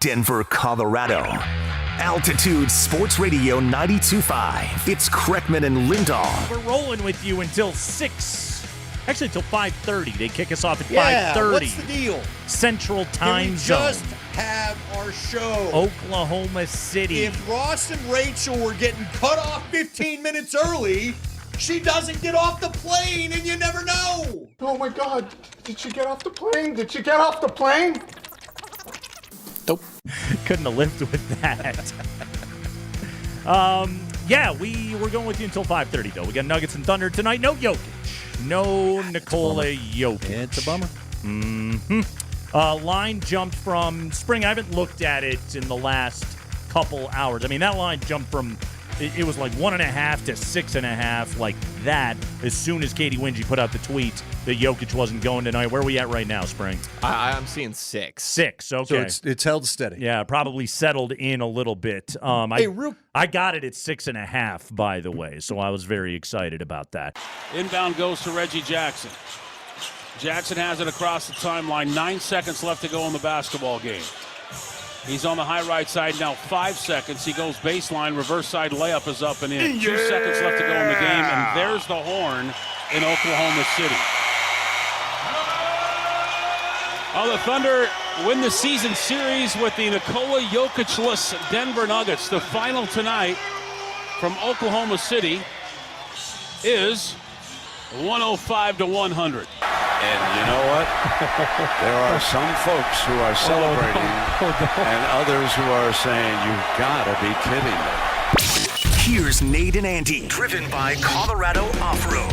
Denver, Colorado. Altitude Sports Radio 92.5. It's Kreckman and Lindahl. We're rolling with you until 6. Actually, until 5:30. They kick us off at 5:30. What's the deal? Central Time Zone. Zone. Just have our show. Oklahoma City. If Ross and Rachel were getting cut off 15 minutes early, she doesn't get off the plane, and you never know. Oh my God! Did she get off the plane? Did she get off the plane? Couldn't have lived with that. We're going with you until 5:30, though. We got Nuggets and Thunder tonight. No Jokic. No Nikola Jokic. It's a bummer. Line jumped from Spring. I haven't looked at it in the last couple hours. I mean, that line jumped from, it was like 1.5 to 6.5, like that, as soon as Katie Wingy put out the tweet that Jokic wasn't going tonight. Where are we at right now, Spring? I'm seeing 6. 6, okay. So it's held steady. Yeah, probably settled in a little bit. I got it at 6.5, by the way, so I was very excited about that. Inbound goes to Reggie Jackson. Jackson has it across the timeline. 9 seconds left to go in the basketball game. He's on the high right side now. 5 seconds. He goes baseline. Reverse side layup is up and in. 2 seconds left to go in the game. And there's the horn in Oklahoma City. The Thunder win the season series with the Nikola Jokic-less Denver Nuggets. The final tonight from Oklahoma City is 105-100. And you know what? There are some folks who are celebrating and others who are saying, you've got to be kidding me. Here's Nate and Andy, driven by Colorado Off-Road.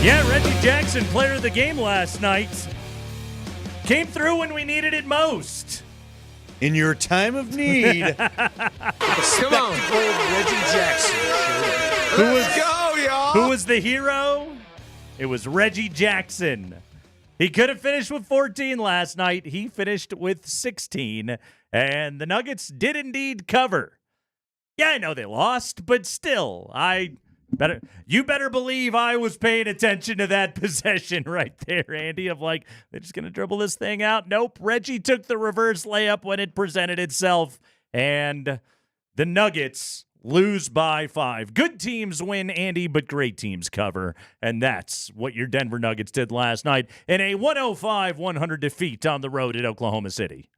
Yeah, Reggie Jackson, player of the game last night, came through when we needed it most. In your time of need. Come on. Reggie Jackson. Who was the hero? It was Reggie Jackson. He could have finished with 14 last night. He finished with 16, and the Nuggets did indeed cover. Yeah, I know they lost, but still, you better believe I was paying attention to that possession right there, Andy, of like, they're just going to dribble this thing out. Nope, Reggie took the reverse layup when it presented itself, and the Nuggets lose by 5. Good teams win, Andy, but great teams cover. And that's what your Denver Nuggets did last night in a 105-100 defeat on the road at Oklahoma City.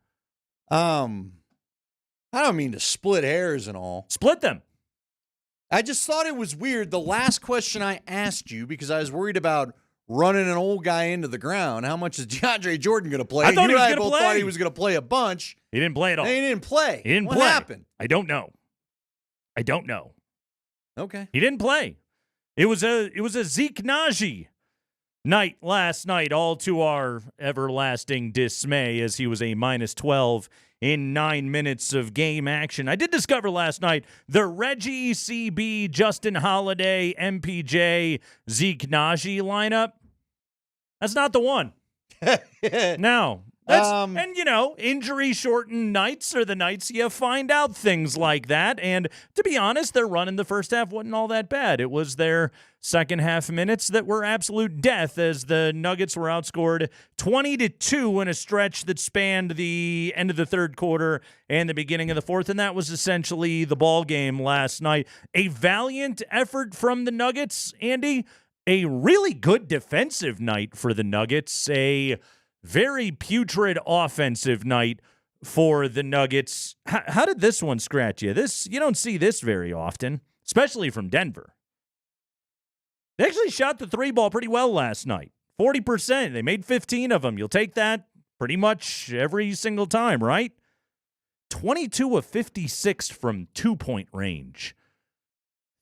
I don't mean to split hairs and all. Split them. I just thought it was weird. The last question I asked you, because I was worried about running an old guy into the ground, how much is DeAndre Jordan going to play? I thought he was going to play. Thought he was going to play a bunch. He didn't play at all. He didn't play. What happened? I don't know. Okay. He didn't play. It was a Zeke Naji night last night, all to our everlasting dismay, as he was a -12 in 9 minutes of game action. I did discover last night the Reggie, CB, Justin Holiday, MPJ, Zeke Naji lineup. That's not the one. No. And, injury-shortened nights are the nights you find out things like that. And to be honest, their run in the first half wasn't all that bad. It was their second half minutes that were absolute death, as the Nuggets were outscored 20-2 in a stretch that spanned the end of the third quarter and the beginning of the fourth. And that was essentially the ball game last night. A valiant effort from the Nuggets, Andy. A really good defensive night for the Nuggets. A very putrid offensive night for the Nuggets. How did this one scratch you? You don't see this very often, especially from Denver. They actually shot the 3 ball pretty well last night. 40%. They made 15 of them. You'll take that pretty much every single time, right? 22 of 56 from 2-point range.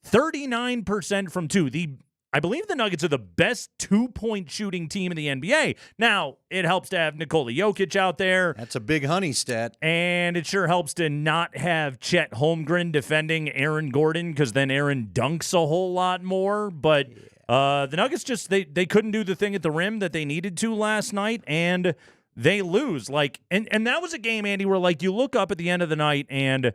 39% from 2. I believe the Nuggets are the best 2-point shooting team in the NBA. Now, it helps to have Nikola Jokic out there. That's a big honey stat. And it sure helps to not have Chet Holmgren defending Aaron Gordon, because then Aaron dunks a whole lot more. But the Nuggets just, they couldn't do the thing at the rim that they needed to last night, and they lose. And that was a game, Andy, where you look up at the end of the night and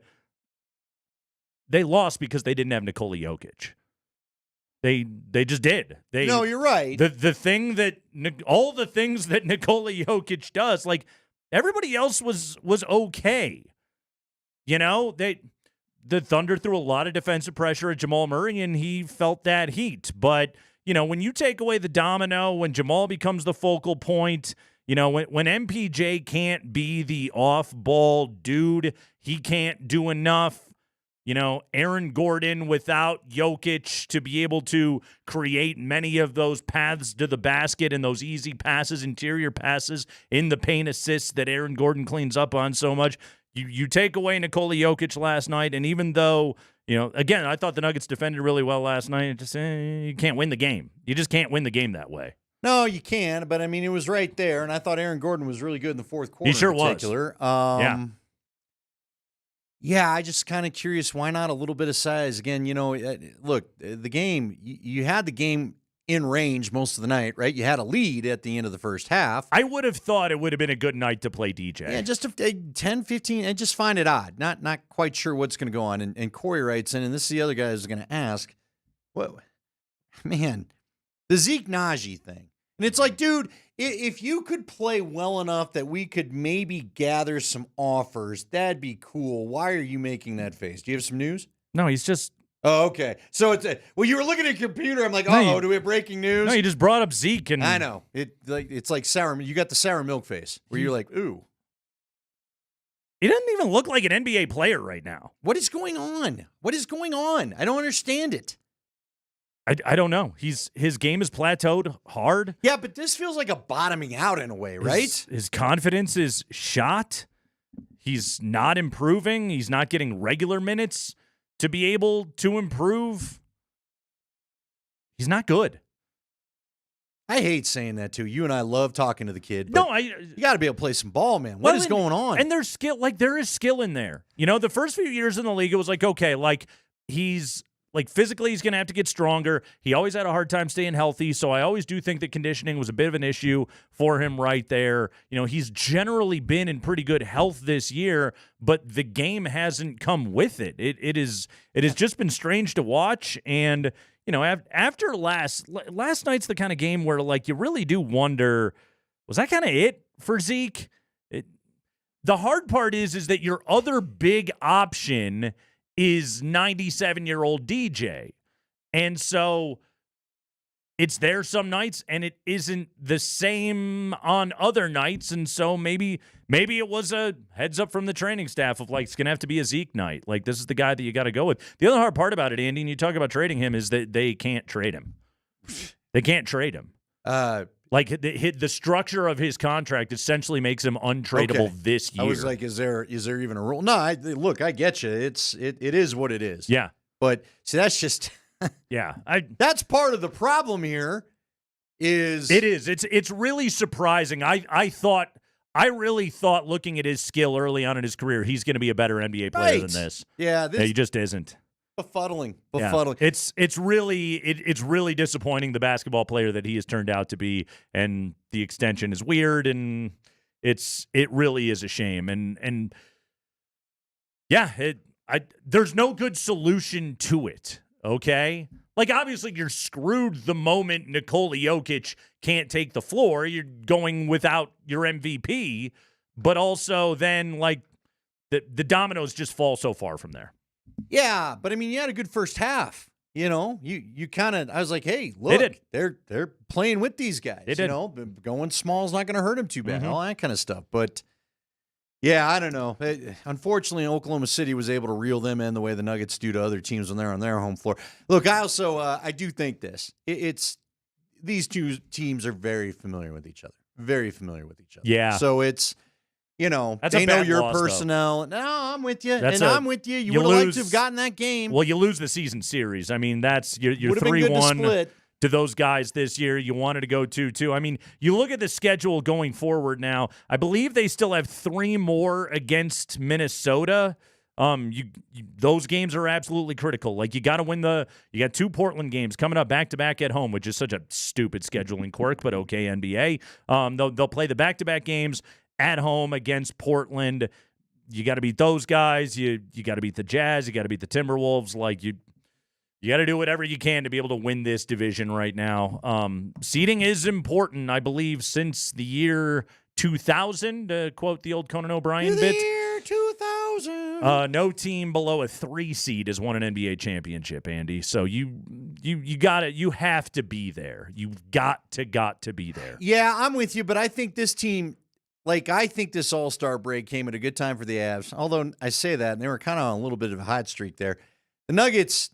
they lost because they didn't have Nikola Jokic. They just did. No, you're right. All the things that Nikola Jokic does, like everybody else was okay. You know, the Thunder threw a lot of defensive pressure at Jamal Murray, and he felt that heat. But, you know, when you take away the domino, when Jamal becomes the focal point, you know, when MPJ can't be the off-ball dude, he can't do enough. You know, Aaron Gordon without Jokic to be able to create many of those paths to the basket and those easy passes, interior passes in the paint assists that Aaron Gordon cleans up on so much. You take away Nikola Jokic last night, and even though, you know, again, I thought the Nuggets defended really well last night, you can't win the game. You just can't win the game that way. No, you can, but I mean, it was right there, and I thought Aaron Gordon was really good in the fourth quarter. He sure in particular. was. Yeah, I just kind of curious, why not a little bit of size? Again, you know, look, the game, you had the game in range most of the night, right? You had a lead at the end of the first half. I would have thought it would have been a good night to play DJ. Yeah, just 10, 15, I just find it odd. Not quite sure what's going to go on. And Corey writes in, and this is the other guy who's going to ask, what, man, the Zeke Naji thing. And it's like, dude, if you could play well enough that we could maybe gather some offers, that'd be cool. Why are you making that face? Do you have some news? No, he's just... Oh, okay. So it's well, you were looking at your computer. I'm like, do we have breaking news? No, you just brought up Zeke, and I know it's like sour. You got the sour milk face where you're like, ooh. He doesn't even look like an NBA player right now. What is going on? What is going on? I don't understand it. I don't know. His game is plateaued hard. Yeah, but this feels like a bottoming out in a way, right? His confidence is shot. He's not improving. He's not getting regular minutes to be able to improve. He's not good. I hate saying that too. You and I love talking to the kid. But you got to be able to play some ball, man. What is going on? And there's skill. Like there is skill in there. You know, the first few years in the league, it was like, okay, like he's like physically he's going to have to get stronger. He always had a hard time staying healthy, so I always do think that conditioning was a bit of an issue for him right there. You know, he's generally been in pretty good health this year, but the game hasn't come with it. It has just been strange to watch. And you know, after last night's the kind of game where like you really do wonder, was that kind of it for Zeke? The hard part is that your other big option is 97-year-old DJ. And so it's there some nights and it isn't the same on other nights. And so maybe it was a heads up from the training staff of like, it's going to have to be a Zeke night. Like this is the guy that you got to go with. The other hard part about it, Andy, and you talk about trading him, is that they can't trade him. They can't trade him. Like the structure of his contract essentially makes him untradeable this year. I was like, is there even a rule? No, look, I get you. It is what it is. Yeah. But see, that's just yeah. That's part of the problem here. It's really surprising. I really thought looking at his skill early on in his career, he's going to be a better NBA player than this. Yeah, he just isn't. Befuddling. Yeah. It's really disappointing, the basketball player that he has turned out to be, and the extension is weird, and it really is a shame. And yeah, there's no good solution to it. Okay, like obviously you're screwed the moment Nikola Jokic can't take the floor. You're going without your MVP, but also then like the dominoes just fall so far from there. Yeah, but I mean, you had a good first half. You know, you kind of. I was like, hey, look, they're playing with these guys. You know, going small is not going to hurt them too bad. All that kind of stuff. But yeah, I don't know. Unfortunately, Oklahoma City was able to reel them in the way the Nuggets do to other teams when they're on their home floor. Look, I also I do think this. It's these two teams are very familiar with each other. Very familiar with each other. Yeah. So it's. You know, they know your personnel. No, I'm with you. I'm with you. You would have liked to have gotten that game. Well, you lose the season series. I mean, that's you're 3-1 to those guys this year. You wanted to go 2-2. I mean, you look at the schedule going forward now. I believe they still have 3 more against Minnesota. Those games are absolutely critical. Like you got to win you got 2 Portland games coming up back to back at home, which is such a stupid scheduling quirk, but okay, NBA. They'll play the back-to-back games at home against Portland. You got to beat those guys. You got to beat the Jazz. You got to beat the Timberwolves. Like you You got to do whatever you can to be able to win this division right now. Seeding is important, I believe, since the year 2000, to quote the old Conan O'Brien bit. Year 2000. No team below a 3 seed has won an NBA championship, Andy. So you have to be there. You've got to be there. Yeah, I'm with you, but I think this team, I think this All-Star break came at a good time for the Avs. Although I say that, and they were kind of on a little bit of a hot streak there. The Nuggets,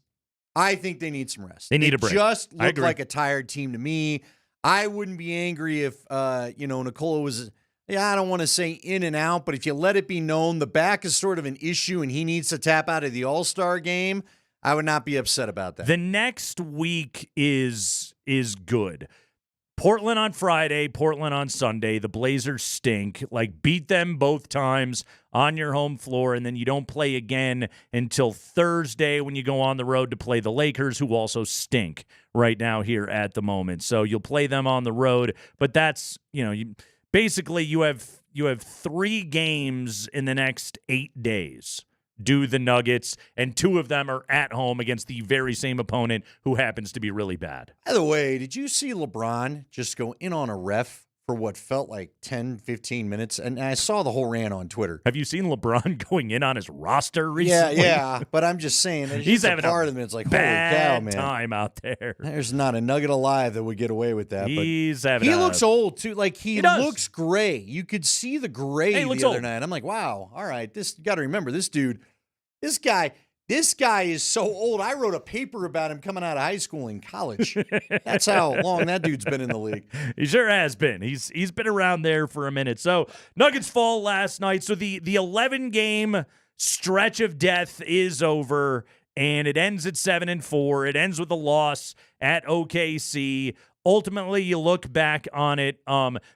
I think they need some rest. They need a break. Just look like a tired team to me. I wouldn't be angry if, Nikola was, I don't want to say in and out, but if you let it be known the back is sort of an issue and he needs to tap out of the All-Star game, I would not be upset about that. The next week is good. Portland on Friday, Portland on Sunday. The Blazers stink. Beat them both times on your home floor, and then you don't play again until Thursday when you go on the road to play the Lakers, who also stink right now here at the moment. So you'll play them on the road, but that's, basically you have 3 games in the next 8 days. Do the Nuggets, and 2 of them are at home against the very same opponent who happens to be really bad. By the way, did you see LeBron just go in on a ref for what felt like 10, 15 minutes? And I saw the whole rant on Twitter. Have you seen LeBron going in on his roster recently? Yeah, but I'm just saying. He's having a part of it. It's like, bad holy cow, man. time out there. There's not a nugget alive that would get away with that. He looks old, too. He looks gray. You could see the gray the other night. I'm like, wow, all right. You got to remember, this dude, this guy is so old. I wrote a paper about him coming out of high school and college. That's how long that dude's been in the league. He sure has been. He's been around there for a minute. So Nuggets fall last night. So the 11-game stretch of death is over, and it ends at 7-4. It ends with a loss at OKC. Ultimately, you look back on it.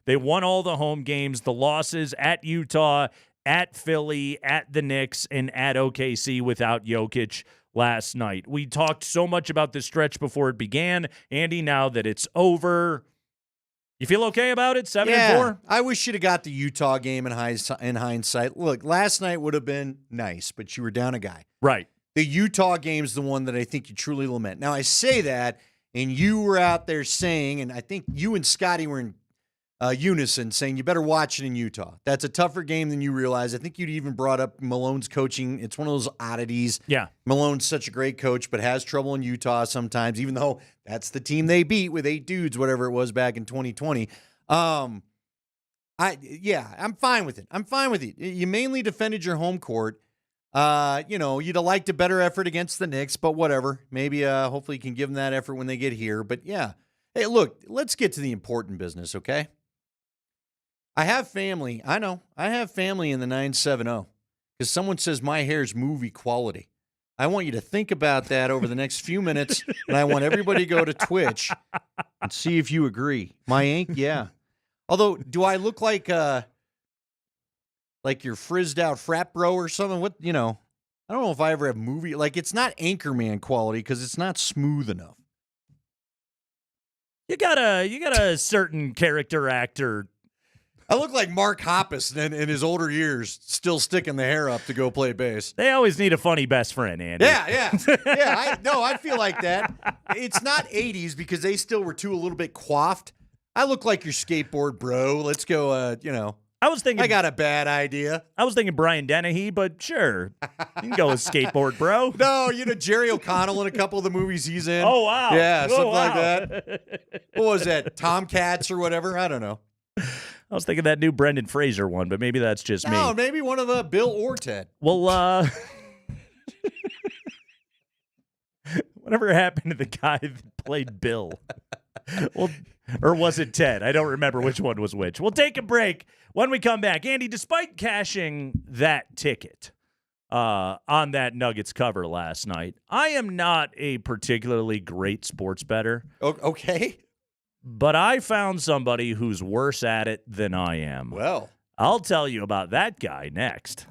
They won all the home games. The losses at Utah, at Philly, at the Knicks, and at OKC without Jokic last night. We talked so much about this stretch before it began. Andy, now that it's over, you feel okay about it? 7-4? I wish you'd have got the Utah game in hindsight. Look, last night would have been nice, but you were down a guy. Right. The Utah game's the one that I think you truly lament. Now, I say that, and you were out there saying, and I think you and Scotty were in unison, saying you better watch it in Utah. That's a tougher game than you realize. I think you'd even brought up Malone's coaching. It's one of those oddities. Yeah. Malone's such a great coach, but has trouble in Utah sometimes, even though that's the team they beat with 8 dudes, whatever it was back in 2020. I'm fine with it. I'm fine with it. You mainly defended your home court. You'd have liked a better effort against the Knicks, but whatever. Maybe, hopefully you can give them that effort when they get here. But yeah. Hey, look, let's get to the important business, okay? I have family. I know. I have family in the 970 because someone says my hair's movie quality. I want you to think about that over the next few minutes, and I want everybody to go to Twitch and see if you agree. My ink, yeah. Although, do I look like your frizzed out frat bro or something? I don't know if I ever have movie. It's not Anchorman quality because it's not smooth enough. You got a certain character actor. I look like Mark Hoppus in his older years, still sticking the hair up to go play bass. They always need a funny best friend, Andy. Yeah. I feel like that. It's not 80s because they still were a little bit coiffed. I look like your skateboard bro. Let's go, I was thinking. I got a bad idea. I was thinking Brian Dennehy, but sure. You can go with skateboard bro. No, Jerry O'Connell in a couple of the movies he's in. Oh, wow. Yeah, something like that. What was that? Tomcats or whatever? I don't know. I was thinking that new Brendan Fraser one, but maybe that's just me. No, maybe one of Bill or Ted. Well, whatever happened to the guy that played Bill? Well, or was it Ted? I don't remember which one was which. We'll take a break. When we come back, Andy, despite cashing that ticket on that Nuggets cover last night, I am not a particularly great sports bettor. Okay. But I found somebody who's worse at it than I am. Well, I'll tell you about that guy next.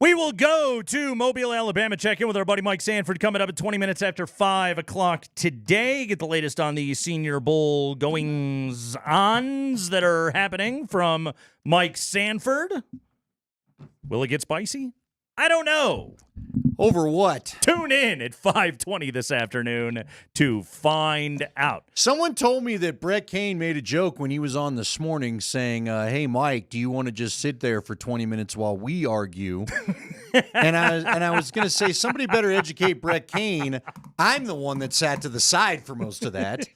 We will go to Mobile, Alabama, check in with our buddy Mike Sanford coming up at 20 minutes after 5 o'clock today. Get the latest on the Senior Bowl goings-ons that are happening from Mike Sanford. Will it get spicy? I don't know. Over what? Tune in at 5:20 this afternoon to find out. Someone told me that Brett Kane made a joke when he was on this morning saying, hey, Mike, do you want to just sit there for 20 minutes while we argue? and I was going to say, somebody better educate Brett Kane. I'm the one that sat to the side for most of that.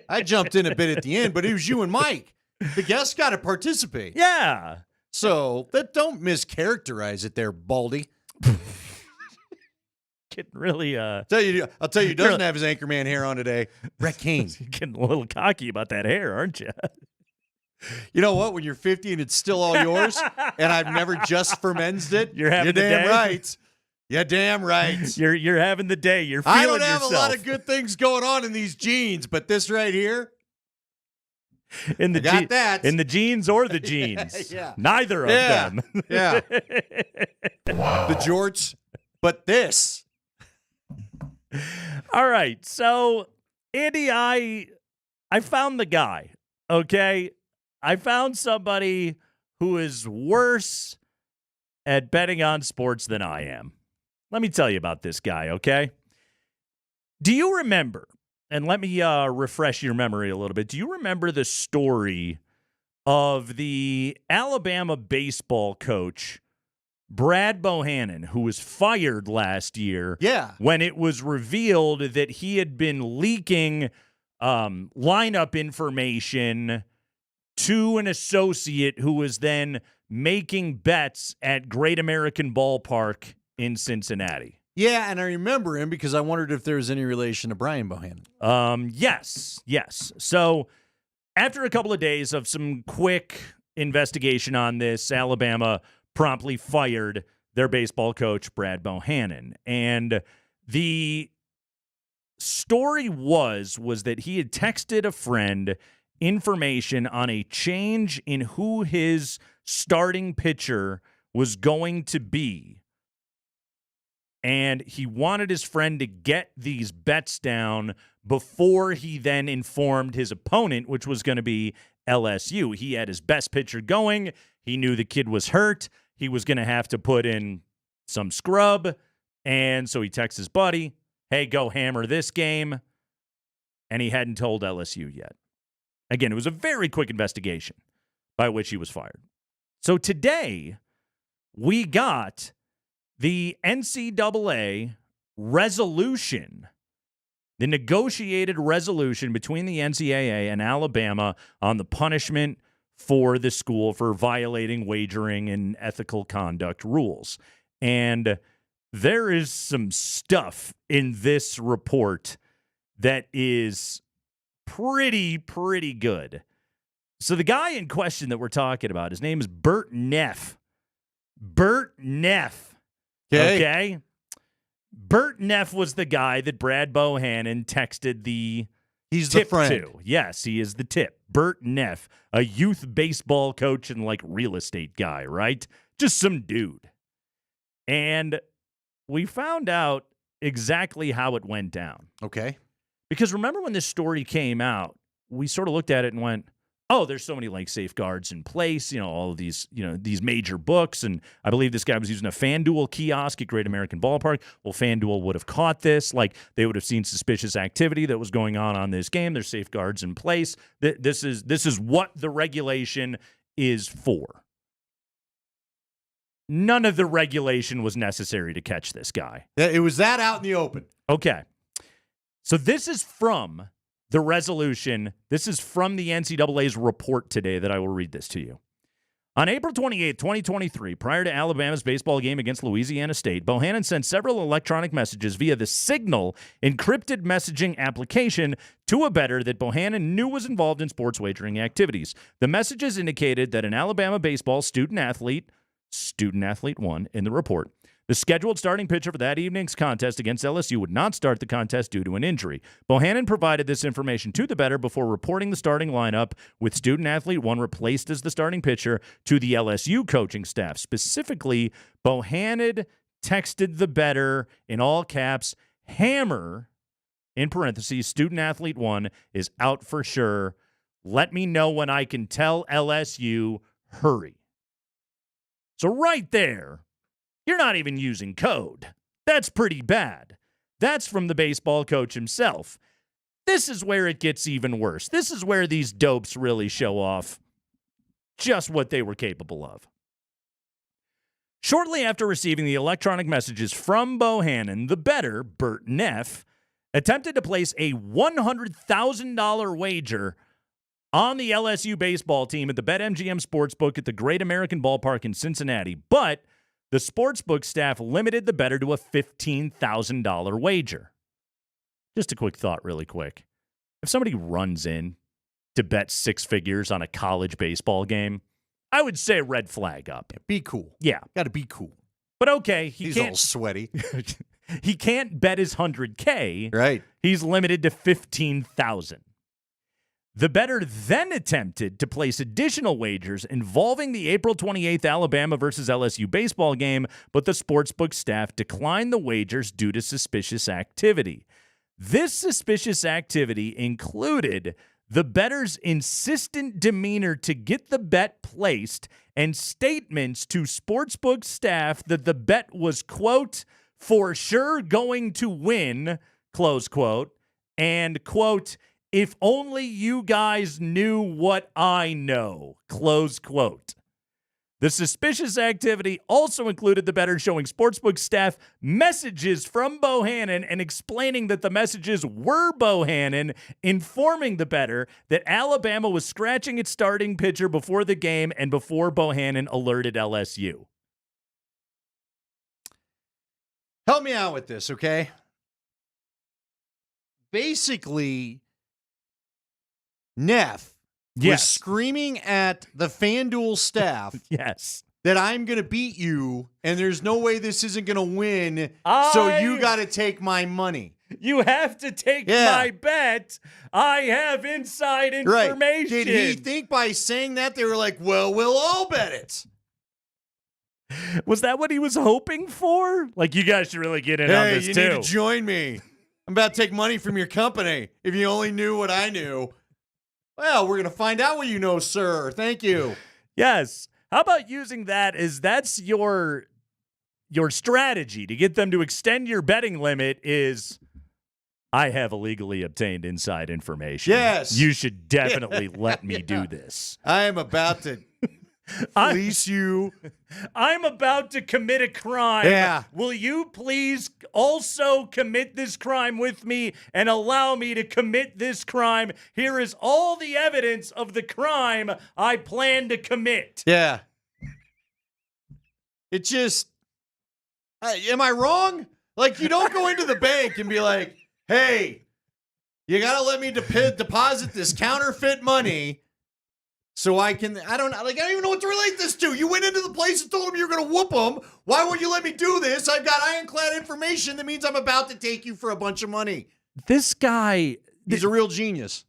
I jumped in a bit at the end, but it was you and Mike. The guests got to participate. Yeah. So don't mischaracterize it there, Baldy. Getting really I'll tell you, he doesn't have his Anchorman hair on today. Brett Kane. Getting a little cocky about that hair, aren't you? You know what? When you're 50 and it's still all yours, and I've never just fermented it, you're having the damn day? right. You're damn right. You're having the day. You're feeling I don't have yourself. a lot of good things going on in these jeans, but this right here, in the got that. In the jeans or the jeans. Yeah. Neither of them. Yeah. The jorts, but this. All right. So, Andy, I found the guy, okay? I found somebody who is worse at betting on sports than I am. Let me tell you about this guy, okay? Do you remember, and let me refresh your memory a little bit, do you remember the story of the Alabama baseball coach, Brad Bohannon, who was fired last year? Yeah. When it was revealed that he had been leaking lineup information to an associate who was then making bets at Great American Ballpark in Cincinnati. Yeah, and I remember him because I wondered if there was any relation to Brian Bohannon. Yes. So after a couple of days of some quick investigation on this, Alabama promptly fired their baseball coach, Brad Bohannon. And the story was that he had texted a friend information on a change in who his starting pitcher was going to be. And he wanted his friend to get these bets down before he then informed his opponent, which was going to be LSU. He had his best pitcher going. He knew the kid was hurt. He was going to have to put in some scrub. And so he texts his buddy, hey, go hammer this game. And he hadn't told LSU yet. Again, it was a very quick investigation by which he was fired. So today, we got the NCAA resolution, the negotiated resolution between the NCAA and Alabama on the punishment for the school for violating wagering and ethical conduct rules. And there is some stuff in this report that is pretty good. So the guy in question that we're talking about, his name is Bert Neff. Bert Neff. Okay. Bert Neff was the guy that Brad Bohannon texted the tip to. Yes, he is the tip. Bert Neff, a youth baseball coach and like real estate guy, right? Just some dude. And we found out exactly how it went down. Okay. Because remember when this story came out, we sort of looked at it and went, oh, there's so many like safeguards in place, all of these, these major books. And I believe this guy was using a FanDuel kiosk at Great American Ballpark. Well, FanDuel would have caught this. Like they would have seen suspicious activity that was going on this game. There's safeguards in place. This is what the regulation is for. None of the regulation was necessary to catch this guy. It was that out in the open. Okay. So this is from the resolution. This is from the NCAA's report today that I will read this to you. On April 28, 2023, prior to Alabama's baseball game against Louisiana State, Bohannon sent several electronic messages via the Signal encrypted messaging application to a bettor that Bohannon knew was involved in sports wagering activities. The messages indicated that an Alabama baseball student athlete Student Athlete 1 in the report. The scheduled starting pitcher for that evening's contest against LSU would not start the contest due to an injury. Bohannon provided this information to the bettor before reporting the starting lineup, with Student Athlete 1 replaced as the starting pitcher to the LSU coaching staff. Specifically, Bohannon texted the bettor in all caps, "Hammer," in parentheses, Student Athlete 1 is out for sure. Let me know when I can tell LSU, hurry. So right there, you're not even using code. That's pretty bad. That's from the baseball coach himself. This is where it gets even worse. This is where these dopes really show off just what they were capable of. Shortly after receiving the electronic messages from Bohannon, the bettor, Bert Neff, attempted to place a $100,000 wager on the LSU baseball team at the BetMGM Sportsbook at the Great American Ballpark in Cincinnati, but the sportsbook staff limited the bettor to a $15,000 wager. Just a quick thought really quick. If somebody runs in to bet six figures on a college baseball game, I would say red flag up. Be cool. Yeah. Got to be cool. But okay, He's all sweaty. He can't bet his $100K. Right. He's limited to $15,000. The bettor then attempted to place additional wagers involving the April 28th Alabama versus LSU baseball game, but the sportsbook staff declined the wagers due to suspicious activity. This suspicious activity included the bettor's insistent demeanor to get the bet placed and statements to sportsbook staff that the bet was, quote, for sure going to win, close quote, and, quote, if only you guys knew what I know, close quote. The suspicious activity also included the bettor showing sportsbook staff messages from Bohannon and explaining that the messages were Bohannon informing the bettor that Alabama was scratching its starting pitcher before the game and before Bohannon alerted LSU. Help me out with this, okay? Basically, Neff was screaming at the FanDuel staff yes, that I'm going to beat you, and there's no way this isn't going to win, so you got to take my money. You have to take my bet. I have inside information. Right. Did he think by saying that they were like, well, we'll all bet it? Was that what he was hoping for? Like, you guys should really get in on this, you too. need to join me. I'm about to take money from your company. If you only knew what I knew. Well, we're going to find out what you know, sir. Thank you. Yes. How about using that as that's your strategy to get them to extend your betting limit is, I have illegally obtained inside information. Yes. You should definitely let me do this. I am about to fleece you. I'm about to commit a crime. Yeah. Will you please also commit this crime with me and allow me to commit this crime? Here is all the evidence of the crime I plan to commit. Yeah. It just, am I wrong? Like, you don't go into the bank and be like, hey, you got to let me deposit this counterfeit money so I don't even know what to relate this to. You went into the place and told them you were going to whoop them. Why won't you let me do this? I've got ironclad information that means I'm about to take you for a bunch of money. This guy, he's a real genius.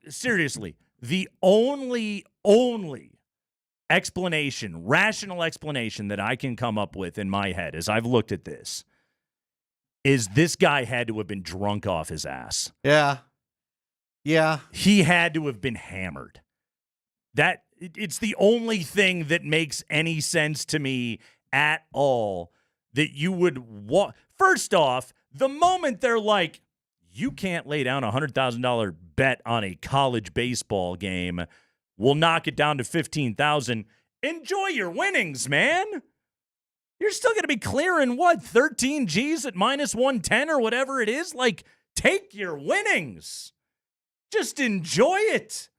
Seriously, the only rational explanation that I can come up with in my head as I've looked at this is this guy had to have been drunk off his ass. Yeah. Yeah. He had to have been hammered. It's the only thing that makes any sense to me at all that you would want. First off, the moment they're like, you can't lay down a $100,000 bet on a college baseball game, we'll knock it down to $15,000. Enjoy your winnings, man. You're still going to be clearing, 13 G's at minus 110 or whatever it is? Like, take your winnings. Just enjoy it.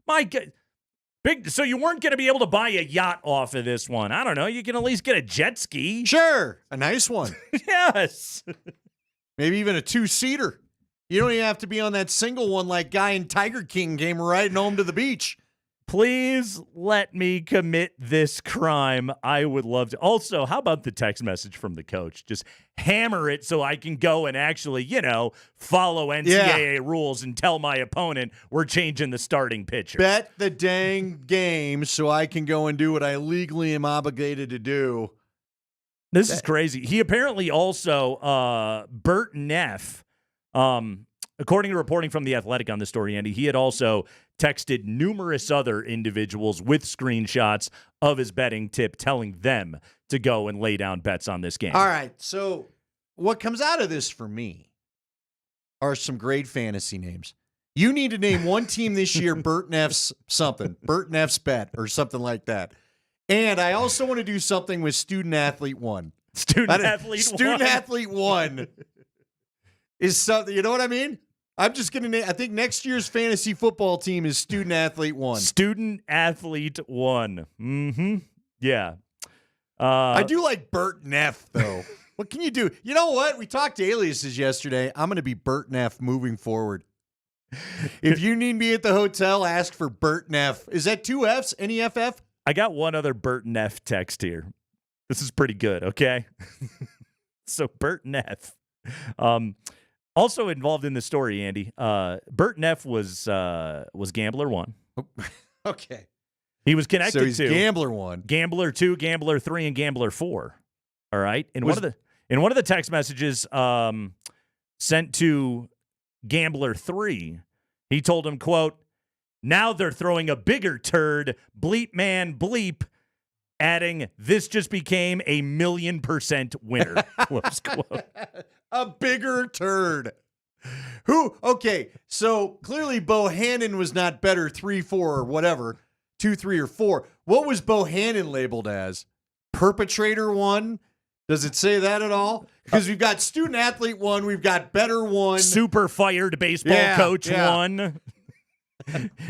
My God. So you weren't going to be able to buy a yacht off of this one. I don't know. You can at least get a jet ski. Sure. A nice one. Yes. Maybe even a two-seater. You don't even have to be on that single one like Guy in Tiger King came riding home to the beach. Please let me commit this crime. I would love to. Also, how about the text message from the coach? Just hammer it so I can go and actually, follow NCAA rules and tell my opponent we're changing the starting pitcher. Bet the dang game so I can go and do what I legally am obligated to do. This is crazy. He apparently also, Bert Neff, according to reporting from The Athletic on this story, Andy, he had also texted numerous other individuals with screenshots of his betting tip telling them to go and lay down bets on this game. All right, so what comes out of this for me are some great fantasy names. You need to name one team this year, Bert Neff's something, Bert Neff's bet or something like that. And I also want to do something with Student Athlete 1. Student Athlete 1 is something, you know what I mean? I'm just going to name, I think next year's fantasy football team is Student Athlete 1. Student Athlete 1. Mm-hmm. Yeah. I do like Bert Neff, though. What can you do? You know what? We talked to aliases yesterday. I'm going to be Bert Neff moving forward. If you need me at the hotel, ask for Bert Neff. Is that 2 Fs? N-E-F-F? I got one other Bert Neff text here. This is pretty good, okay? So Bert Neff. Also involved in the story, Andy. Bert Neff was Gambler 1. Okay. He was connected so he's to Gambler 1, Gambler 2, Gambler 3, and Gambler 4. All right. In one of the text messages sent to Gambler 3, he told him, quote, "Now they're throwing a bigger turd, bleep man bleep," adding, "This just became a 1,000,000% winner." Close quote. A bigger turd. Okay, so clearly Bohannon was not better 3, 4, or whatever, 2, 3, or 4. What was Bohannon labeled as? Perpetrator 1? Does it say that at all? Because we've got Student Athlete 1, we've got Better 1. Super fired baseball coach 1.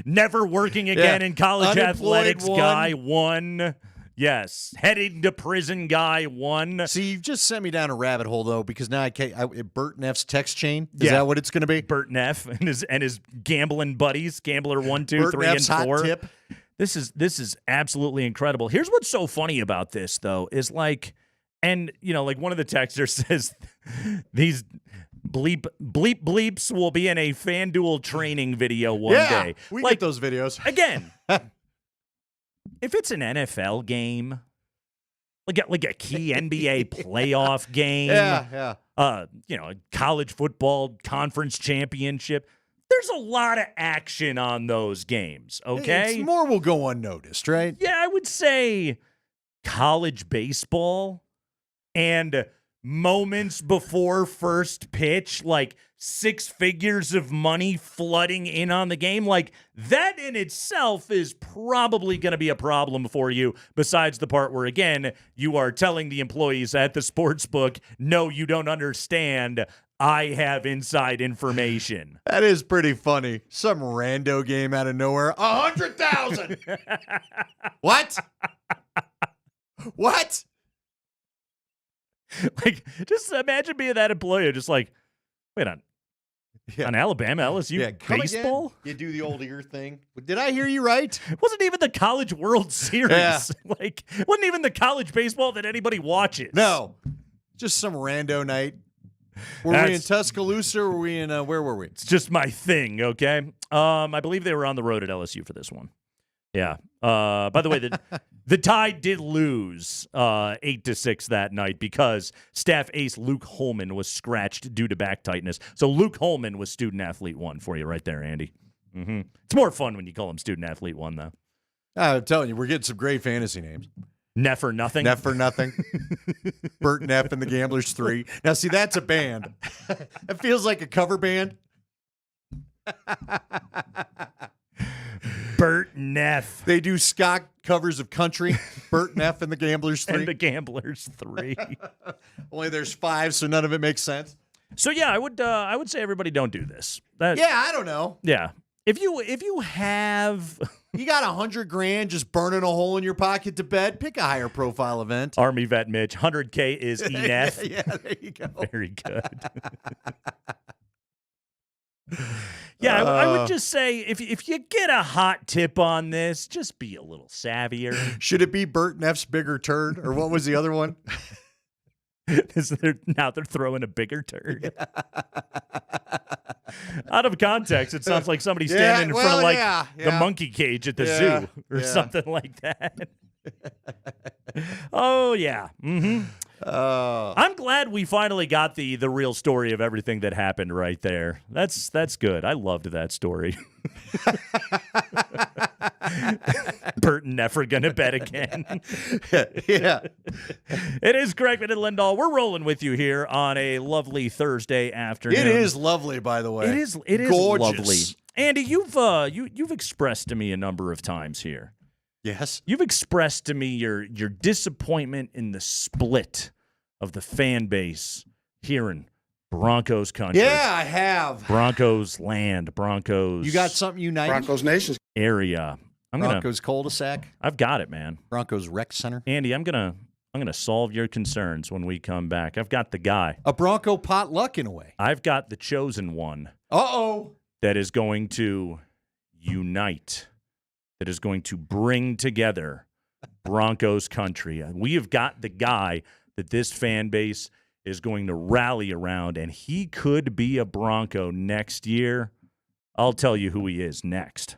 Never working again in college athletics 1. guy 1. Yes. Heading to prison guy 1. See, you've just sent me down a rabbit hole, though, because now Bert Neff's text chain. Is that what it's going to be? Bert Neff and his gambling buddies, Gambler 1, 2, Bert 3, Neff's and 4. hot tip. This is absolutely incredible. Here's what's so funny about this, though, is like one of the texters says these bleeps will be in a FanDuel training video one day. We get those videos. Again, if it's an NFL game, like a key NBA playoff game, a college football conference championship, there's a lot of action on those games, okay? It's more will go unnoticed, right? Yeah, I would say college baseball and moments before first pitch, like 6 figures of money flooding in on the game, like that in itself is probably going to be a problem for you, besides the part where, again, you are telling the employees at the sports book, no, you don't understand, I have inside information. That is pretty funny. Some rando game out of nowhere. 100,000. What? What? Like, just imagine being that employee, just like, wait on Alabama, LSU baseball? Again? You do the old ear thing. Did I hear you right? It wasn't even the College World Series. Yeah. Like, it wasn't even the college baseball that anybody watches. No. Just some rando night. Were we in Tuscaloosa or were we in, where were we? It's just my thing, okay? I believe they were on the road at LSU for this one. Yeah. By the way, the Tide did lose 8-6 that night because staff ace Luke Holman was scratched due to back tightness. So Luke Holman was Student Athlete 1 for you right there, Andy. Mm-hmm. It's more fun when you call him Student Athlete 1, though. I'm telling you, we're getting some great fantasy names. Neff or Nothing. Neff or Nothing. Bert Neff and the Gamblers 3. Now, see, that's a band. It feels like a cover band. Bert Neff. They do ska covers of country. Bert Neff and the Gamblers 3. And the Gamblers 3. Only there's 5, so none of it makes sense. So yeah, I would say everybody don't do this. I don't know. Yeah. If you have you got $100,000 just burning a hole in your pocket to bet, pick a higher profile event. Army vet Mitch, $100K is ENF. Yeah, there you go. Very good. Yeah, I would just say if you get a hot tip on this, just be a little savvier. Should it be Burton F's bigger turd, or what was the other one? Now they're throwing a bigger turd. Out of context, it sounds like somebody standing in front of the monkey cage at the zoo or something like that. Oh yeah. Mm-hmm. I'm glad we finally got the real story of everything that happened right there. That's good. I loved that story. Bert never gonna bet again. Yeah. It is Kreckman and Lindahl. We're rolling with you here on a lovely Thursday afternoon. It is lovely, by the way. It is gorgeous. lovely. Andy, you've expressed to me a number of times here. Yes. You've expressed to me your disappointment in the split of the fan base here in Broncos country. Yeah, I have. Broncos land, Broncos. You got something united? Broncos Nation area. Broncos cul-de-sac. I've got it, man. Broncos rec center. Andy, I'm gonna solve your concerns when we come back. I've got the guy. A Bronco potluck in a way. I've got the chosen one. Uh-oh. That is going to unite. That is going to bring together Broncos country. We have got the guy that this fan base is going to rally around, and he could be a Bronco next year. I'll tell you who he is next.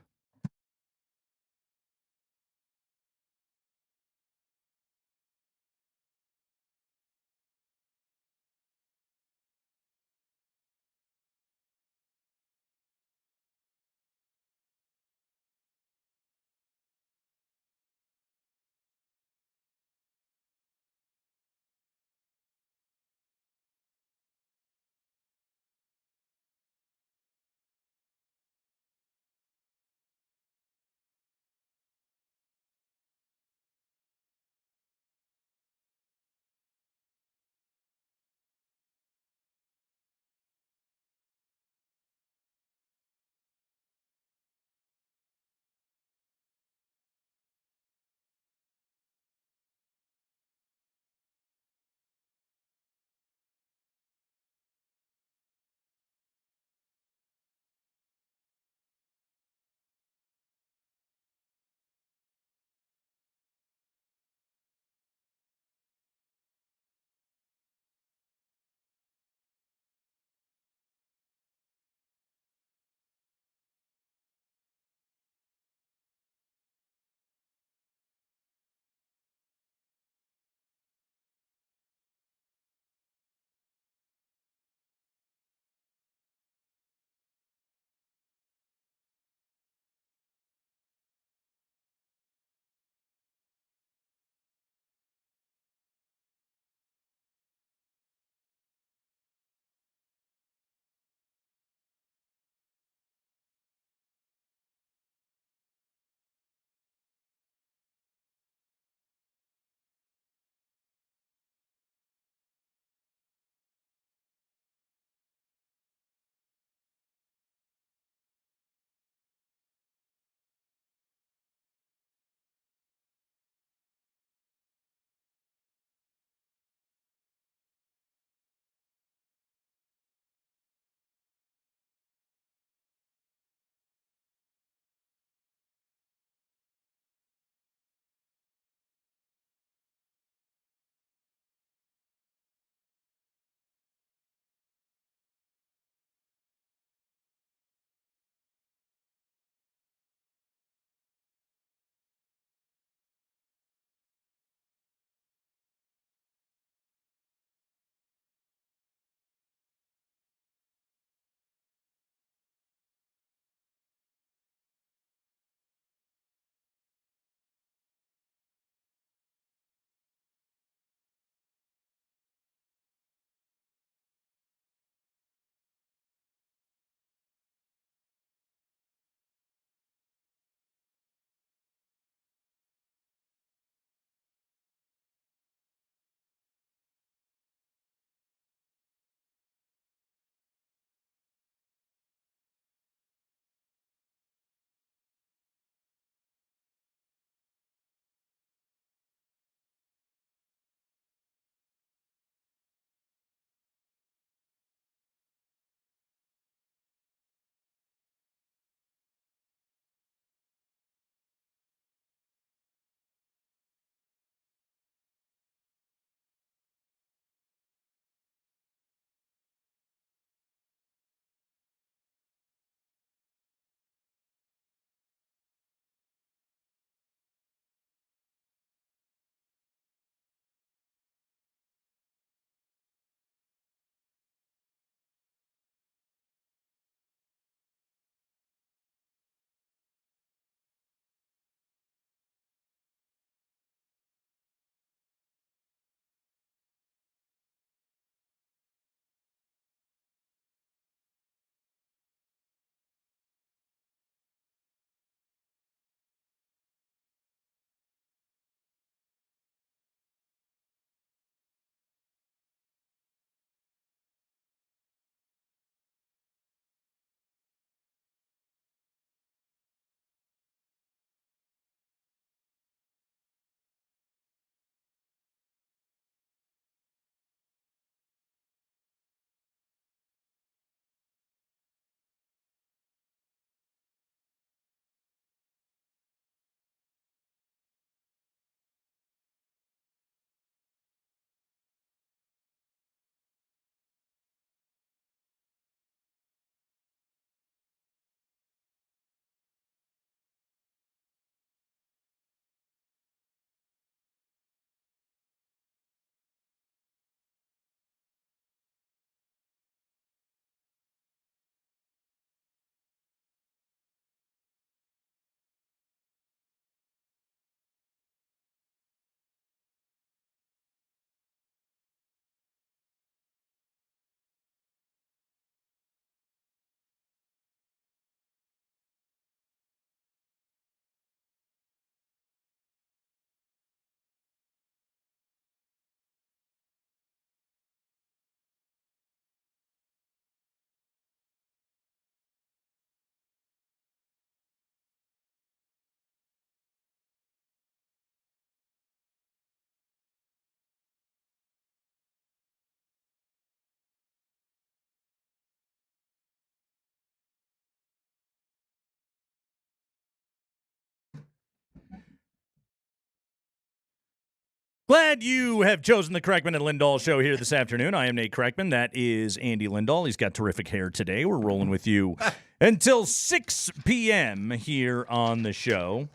Glad you have chosen the Kreckman and Lindahl show here this afternoon. I am Nate Kreckman. That is Andy Lindahl. He's got terrific hair today. We're rolling with you until 6 p.m. here on the show.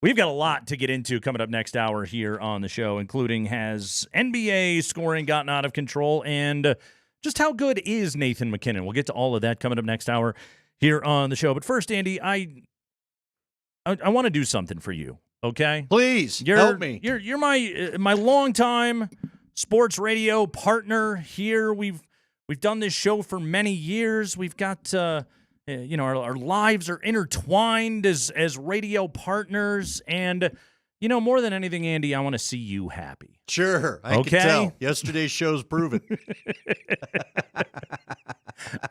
We've got a lot to get into coming up next hour here on the show, including has NBA scoring gotten out of control and just how good is Nathan MacKinnon. We'll get to all of that coming up next hour here on the show. But first, Andy, I want to do something for you. Okay, please help me. You're my longtime sports radio partner here. We've done this show for many years. We've got our lives are intertwined as radio partners, and more than anything, Andy, I want to see you happy. Sure, I can tell. Yesterday's show's proven.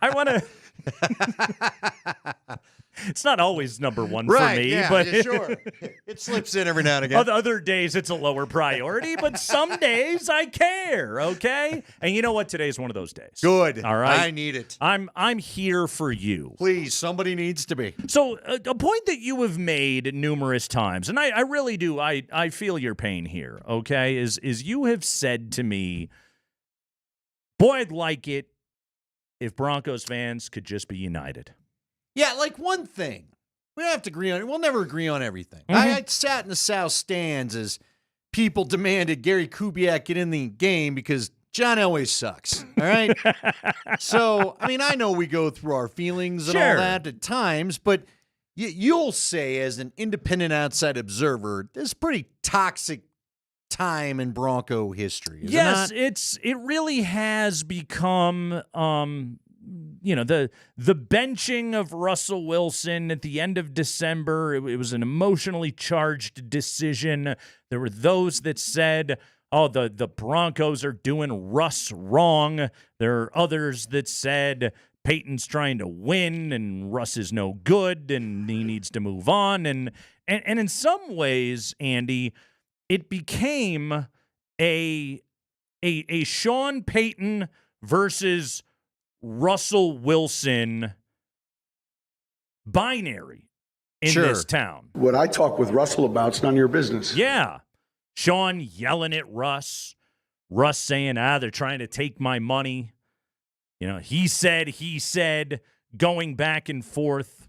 I want to. It's not always number one for me, but sure. It slips in every now and again. Other days it's a lower priority, but some days I care, okay? And you know what? Today's one of those days. Good. All right. I need it. I'm here for you. Please, somebody needs to be. So a point that you have made numerous times, and I really do, I feel your pain here, okay, is you have said to me, boy, I'd like it if Broncos fans could just be united. Yeah, like one thing. We don't have to agree on it. We'll never agree on everything. I sat in the South stands as people demanded Gary Kubiak get in the game because John Elway sucks. All right? So, I know we go through our feelings and all that at times, but you'll say as an independent outside observer, this is pretty toxic time in Bronco history. Yes, it really has become the benching of Russell Wilson at the end of December. It was an emotionally charged decision. There were those that said, oh, the Broncos are doing Russ wrong. There are others that said Peyton's trying to win and Russ is no good and he needs to move on. And in some ways, Andy, it became a Sean Payton versus Russell Wilson binary in this town. What I talk with Russell about is none of your business. Yeah. Sean yelling at Russ. Russ saying, they're trying to take my money. He said, going back and forth.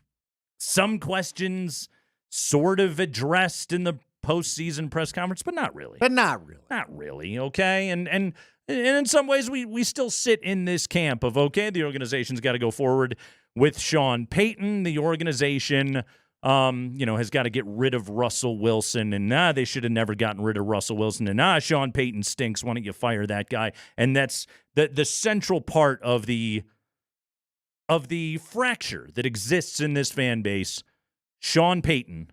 Some questions sort of addressed in the postseason press conference, but not really. Not really, okay? And in some ways, we still sit in this camp of, okay, the organization's got to go forward with Sean Payton. The organization, has got to get rid of Russell Wilson. And they should have never gotten rid of Russell Wilson. And Sean Payton stinks. Why don't you fire that guy? And that's the central part of the fracture that exists in this fan base. Sean Payton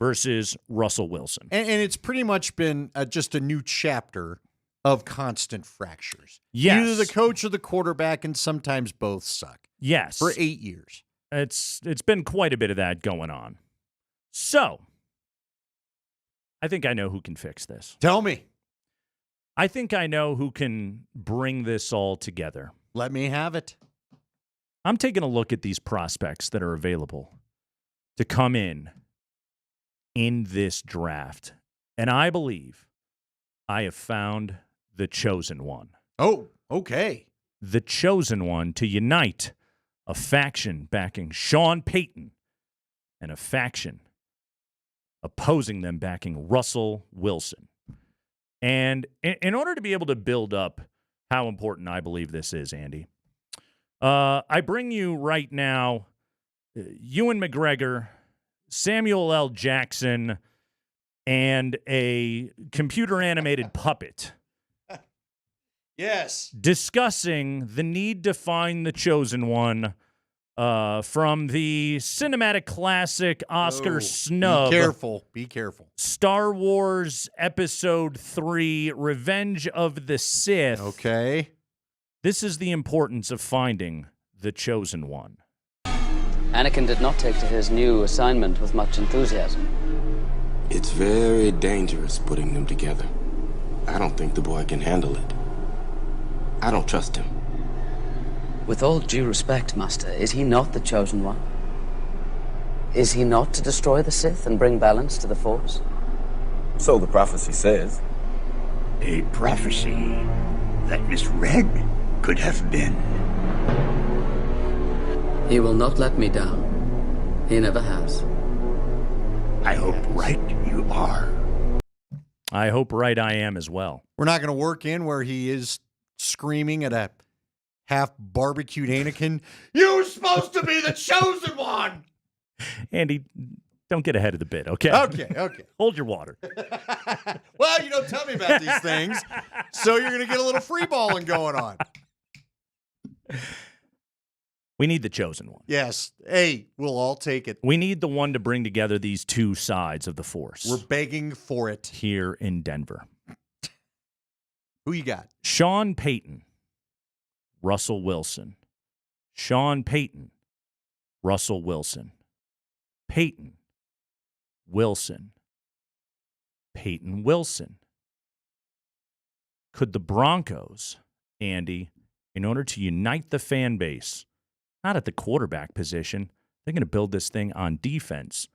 versus Russell Wilson. And it's pretty much been just a new chapter of constant fractures. Yes. Either the coach or the quarterback, and sometimes both suck. Yes. For 8 years. It's been quite a bit of that going on. So, I think I know who can fix this. Tell me. I think I know who can bring this all together. Let me have it. I'm taking a look at these prospects that are available to come in this draft. And I believe I have found the chosen one. Oh, okay. The chosen one to unite a faction backing Sean Payton and a faction opposing them backing Russell Wilson. And in order to be able to build up how important I believe this is, Andy, I bring you right now Ewan McGregor, Samuel L. Jackson, and a computer-animated puppet. Yes. Discussing the need to find the chosen one from the cinematic classic Oscar snub. Be careful. Star Wars Episode 3, Revenge of the Sith. Okay. This is the importance of finding the chosen one. Anakin did not take to his new assignment with much enthusiasm. It's very dangerous putting them together. I don't think the boy can handle it. I don't trust him. With all due respect, Master, is he not the chosen one? Is he not to destroy the Sith and bring balance to the Force? So the prophecy says. A prophecy that misread could have been. He will not let me down. He never has. I hope right you are. I hope right I am as well. We're not going to work in where he is screaming at a half barbecued Anakin. You're supposed to be the chosen one. Andy, don't get ahead of the bit, okay? Okay. Hold your water. Well, you don't tell me about these things, so you're going to get a little free balling going on. We need the chosen one. Yes. Hey, we'll all take it. We need the one to bring together these two sides of the Force. We're begging for it. Here in Denver. Who you got? Sean Payton, Russell Wilson. Sean Payton, Russell Wilson. Payton, Wilson. Payton Wilson. Could the Broncos, Andy, in order to unite the fan base, not at the quarterback position, they're going to build this thing on defense.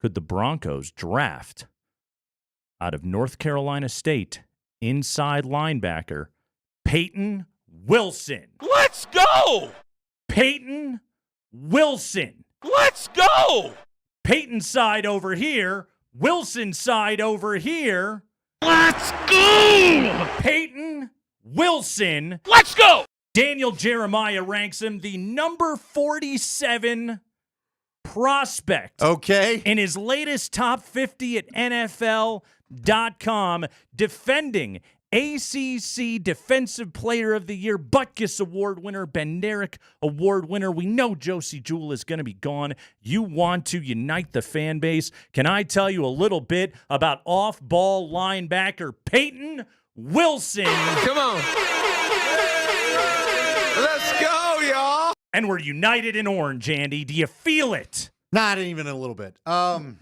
Could the Broncos draft out of North Carolina State inside linebacker Payton Wilson? Let's go! Payton Wilson. Let's go! Payton side over here, Wilson side over here. Let's go! Payton Wilson. Let's go! Daniel Jeremiah ranks him the number 47 prospect. Okay. In his latest top 50 at NFL.com, defending ACC Defensive Player of the Year, Butkus Award winner, Ben Derrick Award winner. We know Josie Jewell is going to be gone. You want to unite the fan base. Can I tell you a little bit about off-ball linebacker Payton Wilson? Come on. Let's go, y'all. And we're united in orange, Andy. Do you feel it? Not even a little bit. I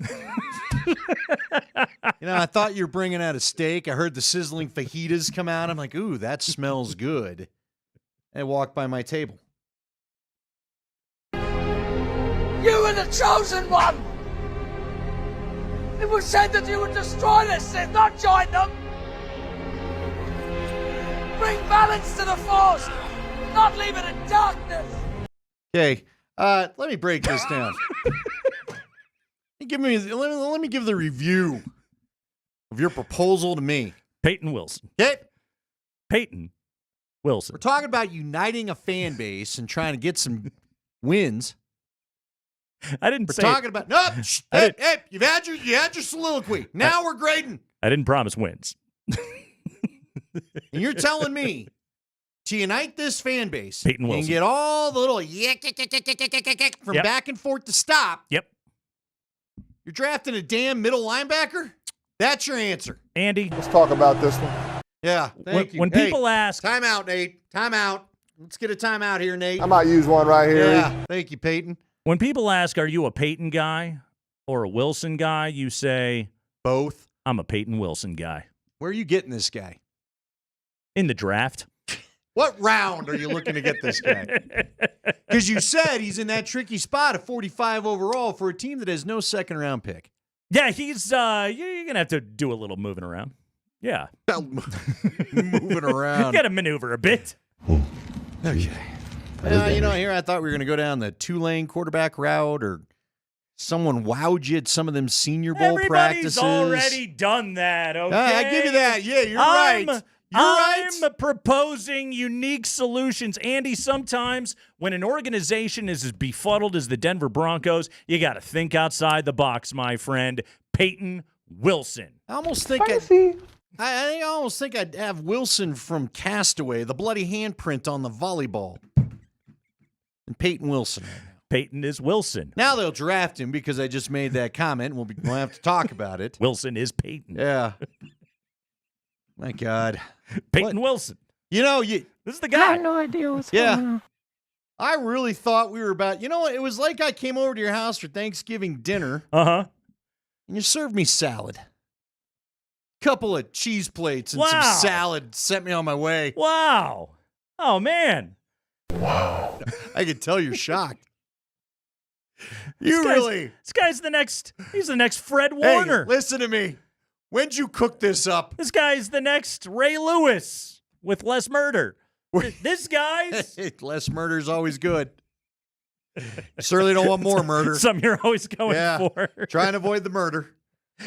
thought you were bringing out a steak. I heard the sizzling fajitas come out. I'm like, ooh, that smells good. And walked by my table. You were the chosen one! It was said that you would destroy the Sith, not join them! Bring balance to the Force, not leave it in darkness! Okay, let me break this down. Let me give the review of your proposal to me. Payton Wilson. Okay. Payton Wilson. We're talking about uniting a fan base and trying to get some wins. I didn't We're say talking about hey, you had your soliloquy. Now we're grading. I didn't promise wins. And you're telling me to unite this fan base Payton Wilson. and get all the little from back and forth to stop. Yep. You're drafting a damn middle linebacker? That's your answer. Andy. Let's talk about this one. Yeah, thank you. When people ask... Time out, Nate. Time out. Let's get a timeout here, Nate. I might use one right here. Yeah, thank you, Peyton. When people ask, are you a Payton guy or a Wilson guy, you say... Both. I'm a Payton Wilson guy. Where are you getting this guy? In the draft. What round are you looking to get this guy? Because you said he's in that tricky spot of 45 overall for a team that has no second-round pick. Yeah, he's you're going to have to do a little moving around. Yeah. Moving around. You got to maneuver a bit. Okay. Here I thought we were going to go down the two-lane quarterback route, or someone wowed you at some of them Senior Bowl practices. Everybody's already done that, okay? I give you that. Yeah, you're right. I'm proposing unique solutions. Andy, sometimes when an organization is as befuddled as the Denver Broncos, you got to think outside the box, my friend. Payton Wilson. I almost think I almost think I'd have Wilson from Castaway, the bloody handprint on the volleyball. And Payton Wilson right now. Payton is Wilson. Now they'll draft him because I just made that comment. We'll have to talk about it. Wilson is Payton. Yeah. My God. Payton Wilson. This is the guy. I have no idea what's going on. I really thought we were about, it was like I came over to your house for Thanksgiving dinner. Uh-huh. And you served me salad. Couple of cheese plates and some salad sent me on my way. Wow. Oh, man. Wow. I can tell you're shocked. This guy's the next Fred Warner. Hey, listen to me. When'd you cook this up? This guy's the next Ray Lewis with less murder. This guy's less murder is always good. Certainly don't want more murder. Something you're always going for. Try and avoid the murder.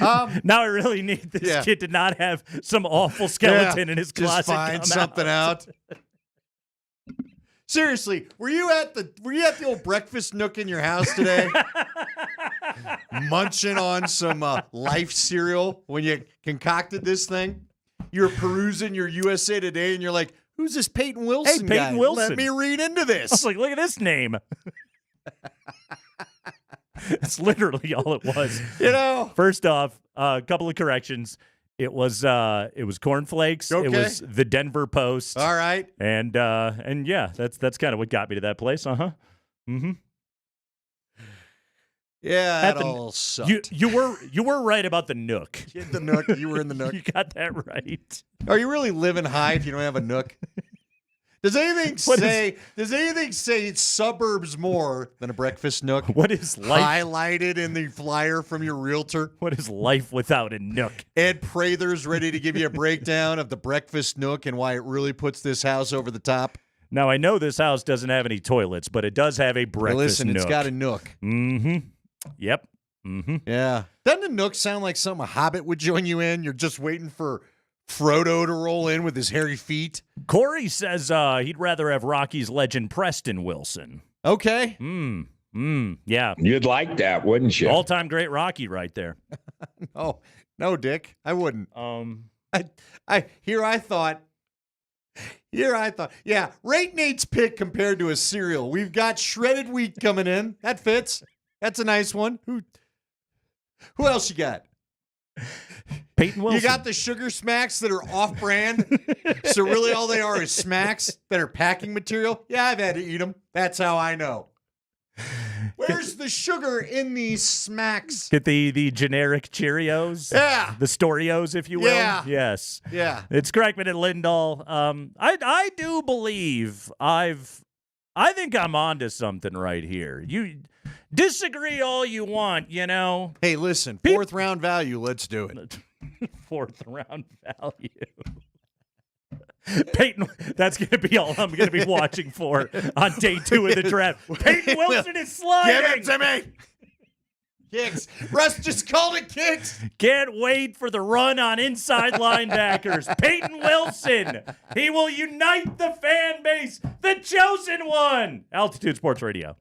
Now I really need this kid to not have some awful skeleton in his closet. Just find something out. Seriously, were you at the old breakfast nook in your house today? Munching on some Life cereal when you concocted this thing? You were perusing your USA Today and you're like, who's this Peyton Wilson Hey, Peyton guy? Wilson. Let me read into this. I was like, look at this name. That's literally all it was. First off, a couple of corrections. It was cornflakes. Okay. It was the Denver Post. All right. And yeah, that's kind of what got me to that place. Mm-hmm. Yeah, that all sucked. You were right about the Nook. The Nook. You were in the Nook. You got that right. Are you really living high if you don't have a Nook? Does anything say suburbs more than a breakfast nook? What is life highlighted in the flyer from your realtor? What is life without a Nook? Ed Prather's ready to give you a breakdown of the breakfast nook and why it really puts this house over the top. Now I know this house doesn't have any toilets, but it does have a breakfast nook. It's got a nook. Mm-hmm. Yep. Mm-hmm. Yeah. Doesn't a nook sound like something a hobbit would join you in? You're just waiting for Frodo to roll in with his hairy feet. Corey says he'd rather have Rockies legend Preston Wilson. Okay. Yeah. You'd like that, wouldn't you? All-time great Rocky right there. No, Dick, I wouldn't. I thought, rate Nate's pick compared to a cereal. We've got shredded wheat coming in. That fits. That's a nice one. Who else you got? Peyton Wilson. You got the sugar smacks that are off-brand. So really all they are is smacks that are packing material. Yeah, I've had to eat them. That's how I know. Where's the sugar in these smacks? Get the generic Cheerios. Yeah. The Storios, if you will. Yeah. Yes. Yeah. It's Kreckman and Lindahl. I do believe I think I'm onto something right here. You disagree all you want, you know. Hey, listen, fourth round value, let's do it. Fourth round value. Peyton, that's going to be all I'm going to be watching for on day 2 of the draft. Peyton Wilson is sliding. Give it to me. Kicks. Russ just called it kicks. Can't wait for the run on inside linebackers. Peyton Wilson. He will unite the fan base. The chosen one. Altitude Sports Radio.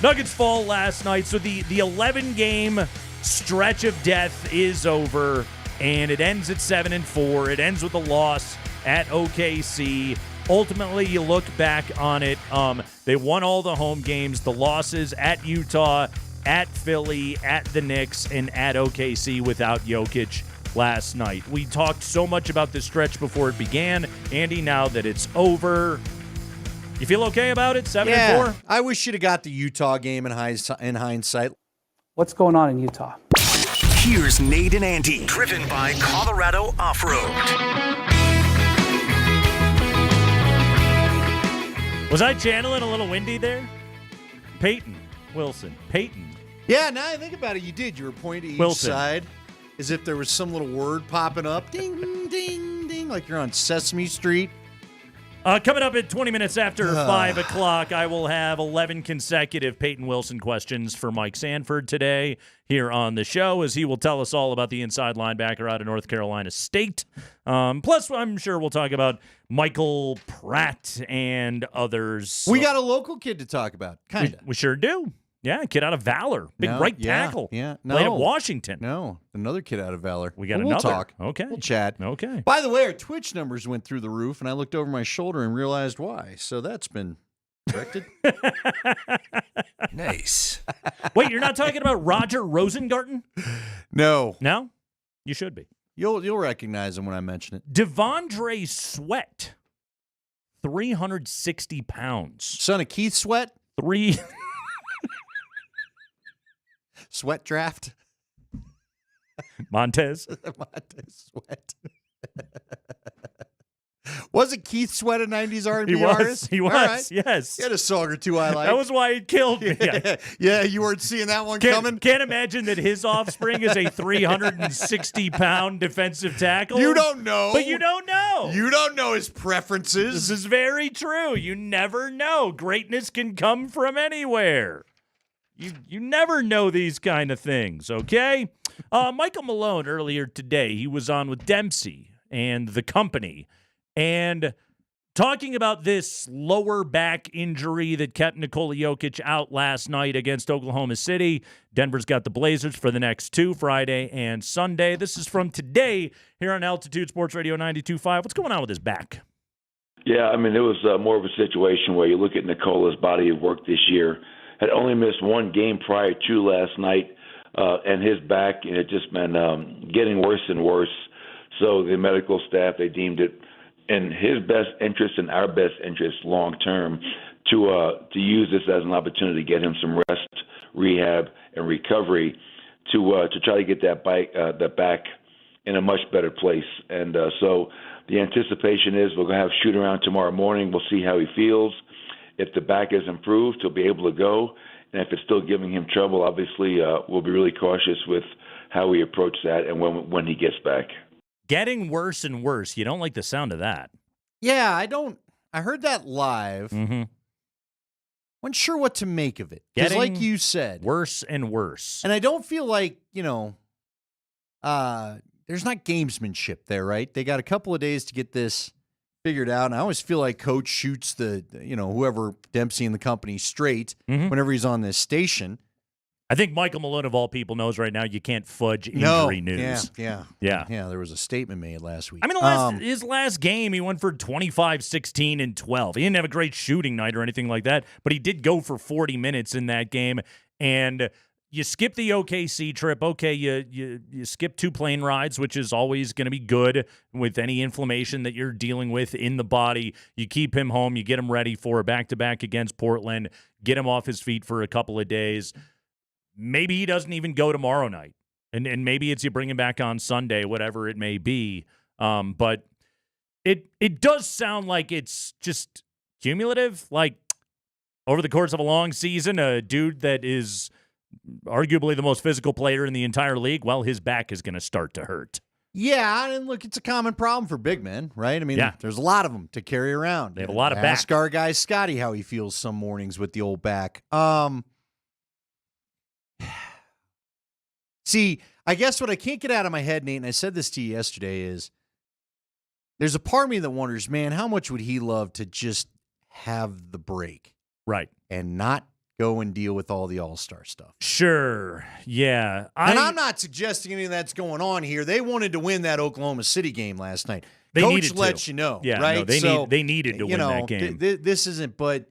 Nuggets fall last night, so the 11-game stretch of death is over, and it ends at 7-4. It ends with a loss at OKC. Ultimately, you look back on it, they won all the home games. The losses at Utah, at Philly, at the Knicks, and at OKC without Jokic last night. We talked so much about this stretch before it began. Andy, now that it's over, you feel okay about it? 7-4? I wish you'd have got the Utah game in hindsight. What's going on in Utah? Here's Nate and Andy, driven by Colorado Off-Road. Was I channeling a little windy there? Peyton Wilson. Peyton. Yeah, now I think about it, you did. You were pointing to each Wilson. side as if there was some little word popping up. Ding, ding, ding, like you're on Sesame Street. Coming up at 20 minutes after 5 o'clock, I will have 11 consecutive Peyton Wilson questions for Mike Sanford today here on the show, as he will tell us all about the inside linebacker out of North Carolina State. Plus, I'm sure we'll talk about Michael Pratt and others. We got a local kid to talk about, kind of. We sure do. Yeah, kid out of Valor. Big right tackle. Yeah, Played at Washington. No, another kid out of Valor. We got We'll another. talk. Okay. We'll chat. Okay. By the way, our Twitch numbers went through the roof, and I looked over my shoulder and realized why. So that's been corrected. Nice. Wait, you're not talking about Roger Rosengarten? No. No? You should be. You'll recognize him when I mention it. Devondre Sweat, 360 pounds. Son of Keith Sweat? Sweat draft. Montez. Montez Sweat. Was it Keith Sweat a 90s R&B He was. artist? He was, All right. yes. He had a song or two I like. That was why it killed me. Yeah, you weren't seeing that one coming? Can't imagine that his offspring is a 360-pound defensive tackle. You don't know. But you don't know. You don't know his preferences. This is very true. You never know. Greatness can come from anywhere. You never know these kind of things, okay? Michael Malone earlier today, he was on with Dempsey and the company, and talking about this lower back injury that kept Nikola Jokic out last night against Oklahoma City. Denver's got the Blazers for the next two, Friday and Sunday. This is from today here on Altitude Sports Radio 92.5. What's going on with his back? Yeah, I mean, it was more of a situation where you look at Nikola's body of work this year. Had only missed one game prior to last night, and his back had just been getting worse and worse. So the medical staff, they deemed it in his best interest and our best interest long term to use this as an opportunity to get him some rest, rehab, and recovery to try to get that back in a much better place. And so the anticipation is we're going to have a shoot around tomorrow morning. We'll see how he feels. If the back is improved, he'll be able to go. And if it's still giving him trouble, obviously we'll be really cautious with how we approach that and when he gets back. Getting worse and worse. You don't like the sound of that. Yeah, I heard that live. Mm-hmm. Wasn't sure what to make of it. Because like you said. Worse and worse. And I don't feel like, there's not gamesmanship there, right? They got a couple of days to get this figured out. And I always feel like Coach shoots whoever Dempsey and the company straight whenever he's on this station. I think Michael Malone, of all people, knows right now you can't fudge injury news. Yeah. There was a statement made last week. I mean, his last game, he went for 25, 16, and 12. He didn't have a great shooting night or anything like that, but he did go for 40 minutes in that game. And you skip the OKC trip. Okay, you skip 2 plane rides, which is always going to be good with any inflammation that you're dealing with in the body. You keep him home. You get him ready for a back-to-back against Portland. Get him off his feet for a couple of days. Maybe he doesn't even go tomorrow night, and maybe it's you bring him back on Sunday, whatever it may be. But it does sound like it's just cumulative. Like over the course of a long season, a dude that is arguably the most physical player in the entire league, well, his back is going to start to hurt. Yeah, and look, it's a common problem for big men, right? I mean, there's a lot of them to carry around. They have a lot of back. Ask our guy Scotty how he feels some mornings with the old back. See, I guess what I can't get out of my head, Nate, and I said this to you yesterday, is there's a part of me that wonders, man, how much would he love to just have the break? Right. And not go and deal with all the All-Star stuff. Sure. Yeah. And I'm not suggesting any of that's going on here. They wanted to win that Oklahoma City game last night. They Coach needed lets to. you know, Yeah, right? no, they needed to win that game. This isn't, but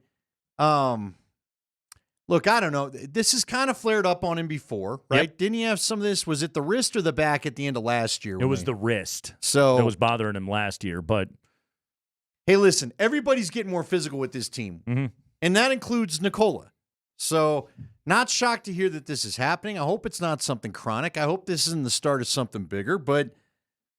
look, I don't know. This has kind of flared up on him before, right? Yep. Didn't he have some of this? Was it the wrist or the back at the end of last year? It was the wrist. So that was bothering him last year. But hey, listen, everybody's getting more physical with this team, and that includes Nikola. So not shocked to hear that this is happening. I hope it's not something chronic. I hope this isn't the start of something bigger, but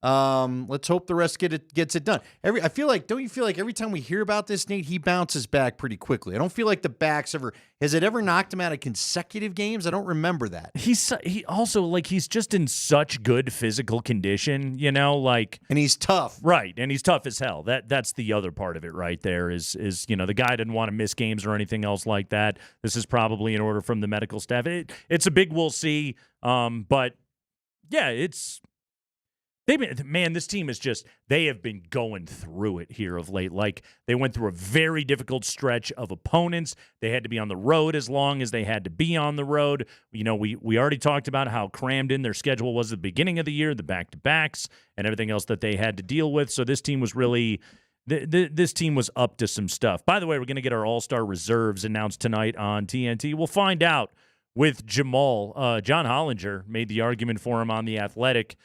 let's hope the rest gets it done. Don't you feel like every time we hear about this, Nate, he bounces back pretty quickly? I don't feel like the back's has it ever knocked him out of consecutive games? I don't remember that. He also he's just in such good physical condition, and he's tough. Right, and he's tough as hell. That's the other part of it right there is the guy didn't want to miss games or anything else like that. This is probably an order from the medical staff. It's a big we'll see, but yeah, this team they have been going through it here of late. They went through a very difficult stretch of opponents. They had to be on the road as long as they had to be on the road. We already talked about how crammed in their schedule was at the beginning of the year, the back-to-backs and everything else that they had to deal with. So this team was really this team was up to some stuff. By the way, we're going to get our All-Star reserves announced tonight on TNT. We'll find out with Jamal. John Hollinger made the argument for him on The Athletic.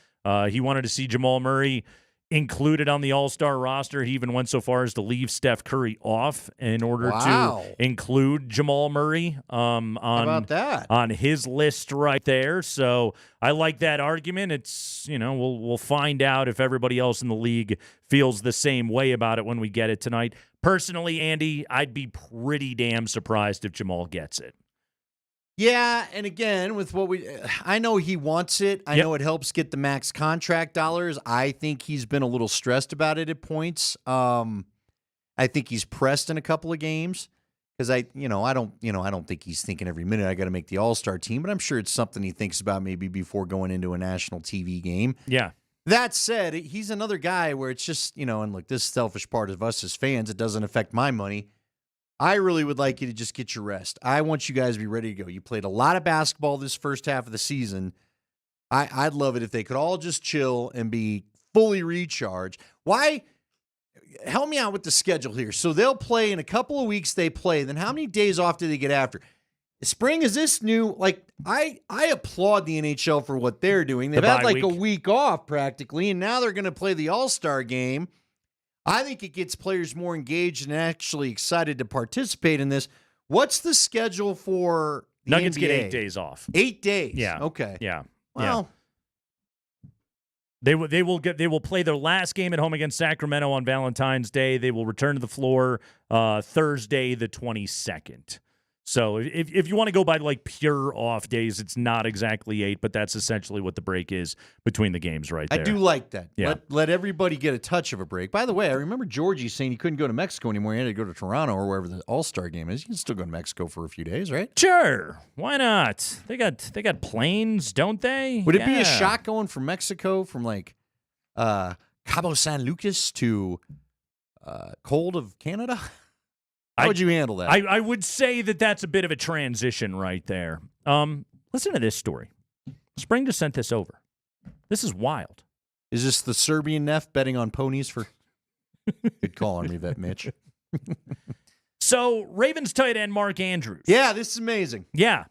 He wanted to see Jamal Murray included on the All-Star roster. He even went so far as to leave Steph Curry off in order to include Jamal Murray How about that? on his list right there. So I like that argument. It's we'll find out if everybody else in the league feels the same way about it when we get it tonight. Personally, Andy, I'd be pretty damn surprised if Jamal gets it. Yeah, and again, with I know he wants it. I know it helps get the max contract dollars. I think he's been a little stressed about it at points. I think he's pressed in a couple of games because I don't think he's thinking every minute I got to make the All-Star team, but I'm sure it's something he thinks about maybe before going into a national TV game. Yeah. That said, he's another guy where it's just, and look, this selfish part of us as fans, it doesn't affect my money. I really would like you to just get your rest. I want you guys to be ready to go. You played a lot of basketball this first half of the season. I'd love it if they could all just chill and be fully recharged. Why? Help me out with the schedule here. So they'll play in a couple of weeks. They play. Then how many days off do they get after? Spring, is this new? I applaud the NHL for what they're doing. They've had a week off practically, and now they're going to play the All-Star game. I think it gets players more engaged and actually excited to participate in this. What's the schedule for the Nuggets NBA? get 8 days off. 8 days. Yeah. Okay. Yeah. Well, They will play their last game at home against Sacramento on Valentine's Day. They will return to the floor Thursday the 22nd. So if you want to go by pure off days, it's not exactly 8, but that's essentially what the break is between the games right there. I do like that. Yeah. Let everybody get a touch of a break. By the way, I remember Georgie saying he couldn't go to Mexico anymore. He had to go to Toronto or wherever the All-Star game is. You can still go to Mexico for a few days, right? Sure. Why not? They got planes, don't they? Would it be a shock going from Mexico from Cabo San Lucas to cold of Canada? How would you handle that? I would say that's a bit of a transition right there. Listen to this story. Spring just sent this over. This is wild. Is this the Serbian Nef betting on ponies for? Good call on me, Vet Mitch. So Ravens tight end Mark Andrews. Yeah, this is amazing. Yeah.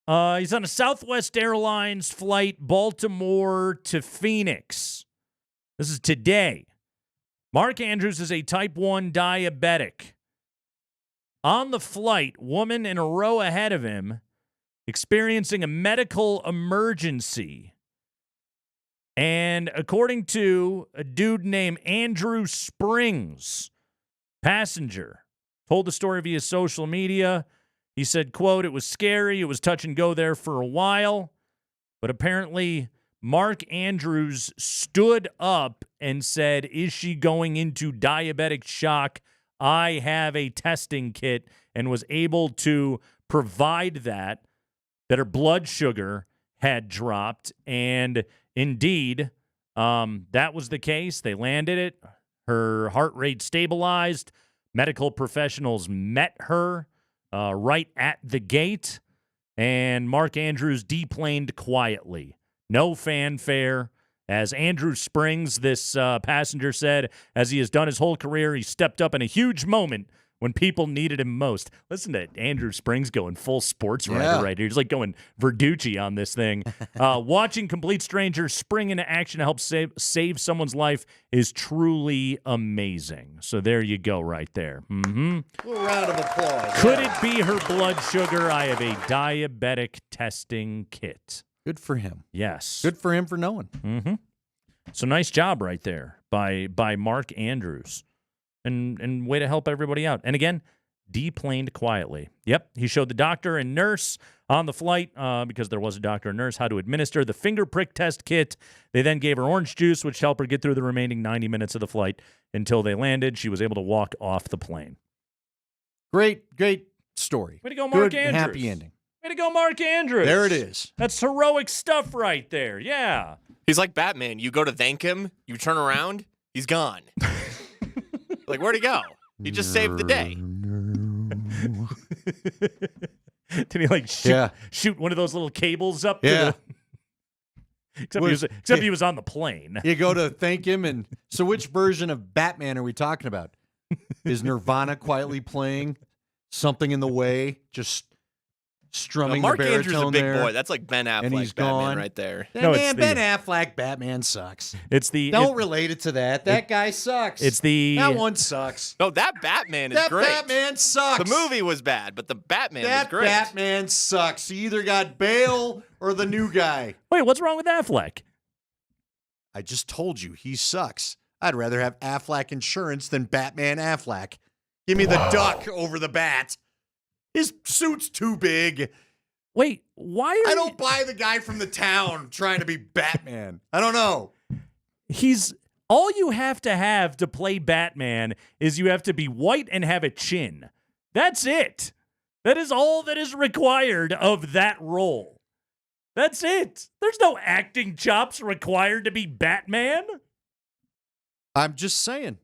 He's on a Southwest Airlines flight, Baltimore to Phoenix. This is today. Mark Andrews is a type 1 diabetic. On the flight, woman in a row ahead of him experiencing a medical emergency. And according to a dude named Andrew Springs, passenger, told the story via social media. He said, quote, "It was scary. It was touch and go there for a while. But apparently Mark Andrews stood up and said, is she going into diabetic shock? I have a testing kit," and was able to provide that her blood sugar had dropped. And indeed, that was the case. They landed it. Her heart rate stabilized. Medical professionals met her right at the gate, and Mark Andrews deplaned quietly. No fanfare. As Andrew Springs, this passenger said, as he has done his whole career, he stepped up in a huge moment when people needed him most. Listen to Andrew Springs going full sports writer right here. He's like going Verducci on this thing. Watching complete strangers spring into action to help save someone's life is truly amazing. So there you go right there. Mm-hmm. A little round of applause. Could it be her blood sugar? I have a diabetic testing kit. Good for him. Yes. Good for him for knowing. Mm-hmm. So nice job right there by Mark Andrews. And way to help everybody out. And again, deplaned quietly. Yep, he showed the doctor and nurse on the flight, because there was a doctor and nurse, how to administer the finger prick test kit. They then gave her orange juice, which helped her get through the remaining 90 minutes of the flight until they landed. She was able to walk off the plane. Great story. Way to go, Mark Good, Andrews. happy ending. Way to go, Mark Andrews. There it is. That's heroic stuff right there. Yeah. He's like Batman. You go to thank him, you turn around, he's gone. Like, where'd he go? He just saved the day. Did he like shoot one of those little cables up? Yeah. Except he was on the plane. You go to thank him, and so which version of Batman are we talking about? Is Nirvana quietly playing Something in the Way, just strumming Mark the baritone Andrews is a big there, boy. That's like Ben Affleck and he's Batman gone right there. No, man, Ben Affleck Batman sucks. Don't relate it to that. That guy sucks. That one sucks. No, that Batman is That great. Batman sucks. The movie was bad, but the Batman was That great. Batman sucks. You either got Bale or the new guy. Wait, what's wrong with Affleck? I just told you he sucks. I'd rather have Affleck Insurance than Batman Affleck. Give me the duck over the bat. His suit's too big. Wait, why I don't buy the guy from the town trying to be Batman. I don't know. All you have to play Batman is you have to be white and have a chin. That's it. That is all that is required of that role. That's it. There's no acting chops required to be Batman. I'm just saying.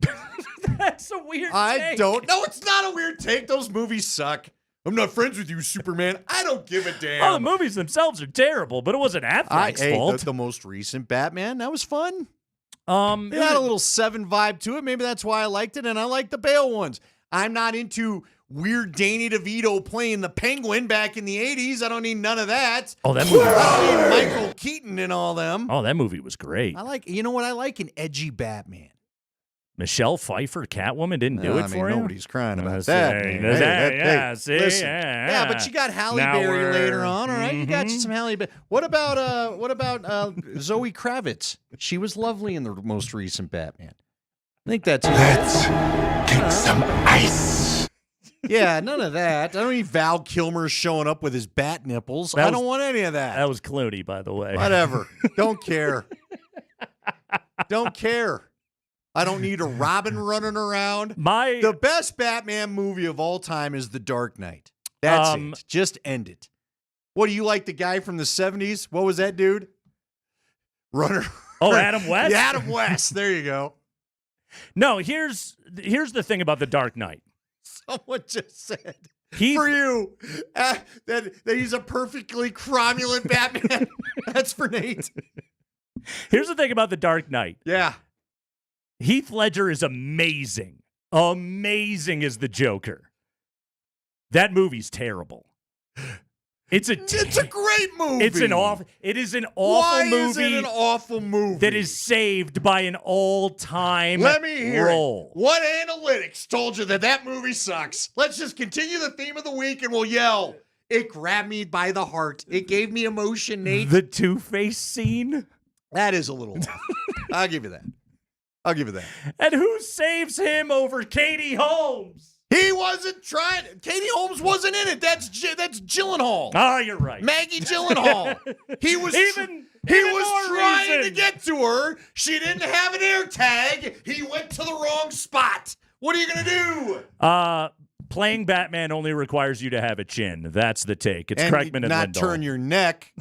That's a weird take. No, it's not a weird take. Those movies suck. I'm not friends with you, Superman. I don't give a damn. Oh, the movies themselves are terrible, but it wasn't Affleck's fault. The most recent Batman, that was fun. It It had a little Seven vibe to it. Maybe that's why I liked it, and I like the Bale ones. I'm not into weird Danny DeVito playing the Penguin back in the 80s. I don't need none of that. Oh, that movie. I don't need Michael Keaton and all them. Oh, that movie was great. You know what? I like an edgy Batman. Michelle Pfeiffer, Catwoman, didn't do it for you? Nobody's crying about See, that. see, Listen. yeah. Yeah, but you got Halle Berry later on, all right? You got you some Halle Berry. What about Zoe Kravitz? She was lovely in the most recent Batman. I think that's Let's get some ice. Yeah, none of that. I don't need Val Kilmer showing up with his bat nipples. I don't want any of that. That was Clooney, by the way. Whatever. Don't care. Don't care. I don't need a Robin running around. The best Batman movie of all time is The Dark Knight. That's it. Just end it. What, do you like the guy from the 70s? What was that dude? Runner. Oh, Adam West? Yeah, Adam West. There you go. No, here's the thing about The Dark Knight. Someone just said for you that he's a perfectly cromulent Batman. That's for Nate. Here's the thing about The Dark Knight. Yeah. Heath Ledger is amazing. Amazing as the Joker. That movie's terrible. It's a great movie. It is an awful Why movie. Is it an awful movie that is saved by an all-time Let me hear role? It. What analytics told you that movie sucks? Let's just continue the theme of the week and we'll yell. It grabbed me by the heart. It gave me emotion, Nate. The Two-Face scene? That is a little off. I'll give you that. And who saves him over Katie Holmes? He wasn't trying. Katie Holmes wasn't in it. That's Gyllenhaal. Oh, you're right. Maggie Gyllenhaal. He was trying to get to her. She didn't have an air tag. He went to the wrong spot. What are you gonna do? Playing Batman only requires you to have a chin. That's the take. It's and Kreckman and not Lindahl. Turn your neck.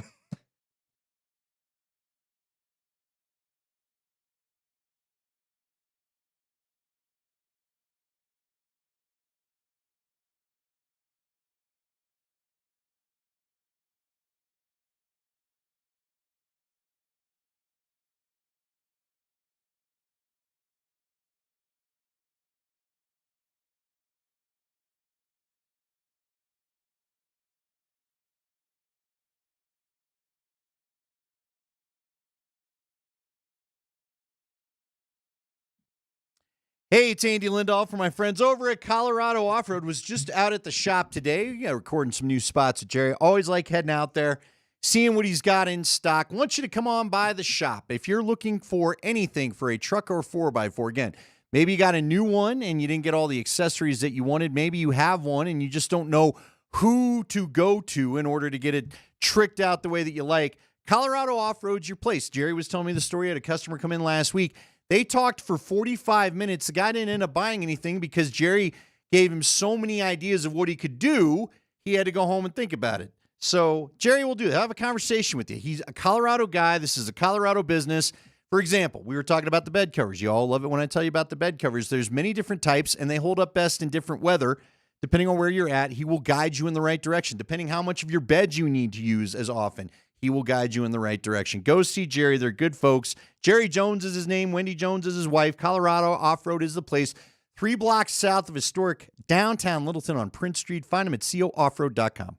Hey, it's Andy Lindahl from my friends over at Colorado Off-Road. Was just out at the shop today. Recording some new spots with Jerry. Always like heading out there, seeing what he's got in stock. I want you to come on by the shop. If you're looking for anything for a truck or 4x4, again, maybe you got a new one and you didn't get all the accessories that you wanted. Maybe you have one and you just don't know who to go to in order to get it tricked out the way that you like. Colorado Off-Road's your place. Jerry was telling me the story. I had a customer come in last week. They talked for 45 minutes. The guy didn't end up buying anything because Jerry gave him so many ideas of what he could do, he had to go home and think about it. So Jerry will do that. Have a conversation with you. He's a Colorado guy. This is a Colorado business. For example, we were talking about the bed covers. You all love it when I tell you about the bed covers. There's many different types, and they hold up best in different weather. Depending on where you're at, he will guide you in the right direction. Depending how much of your bed you need to use as often, he will guide you in the right direction. Go see Jerry. They're good folks. Jerry Jones is his name. Wendy Jones is his wife. Colorado Off-Road is the place. 3 blocks south of historic downtown Littleton on Prince Street. Find him at cooffroad.com.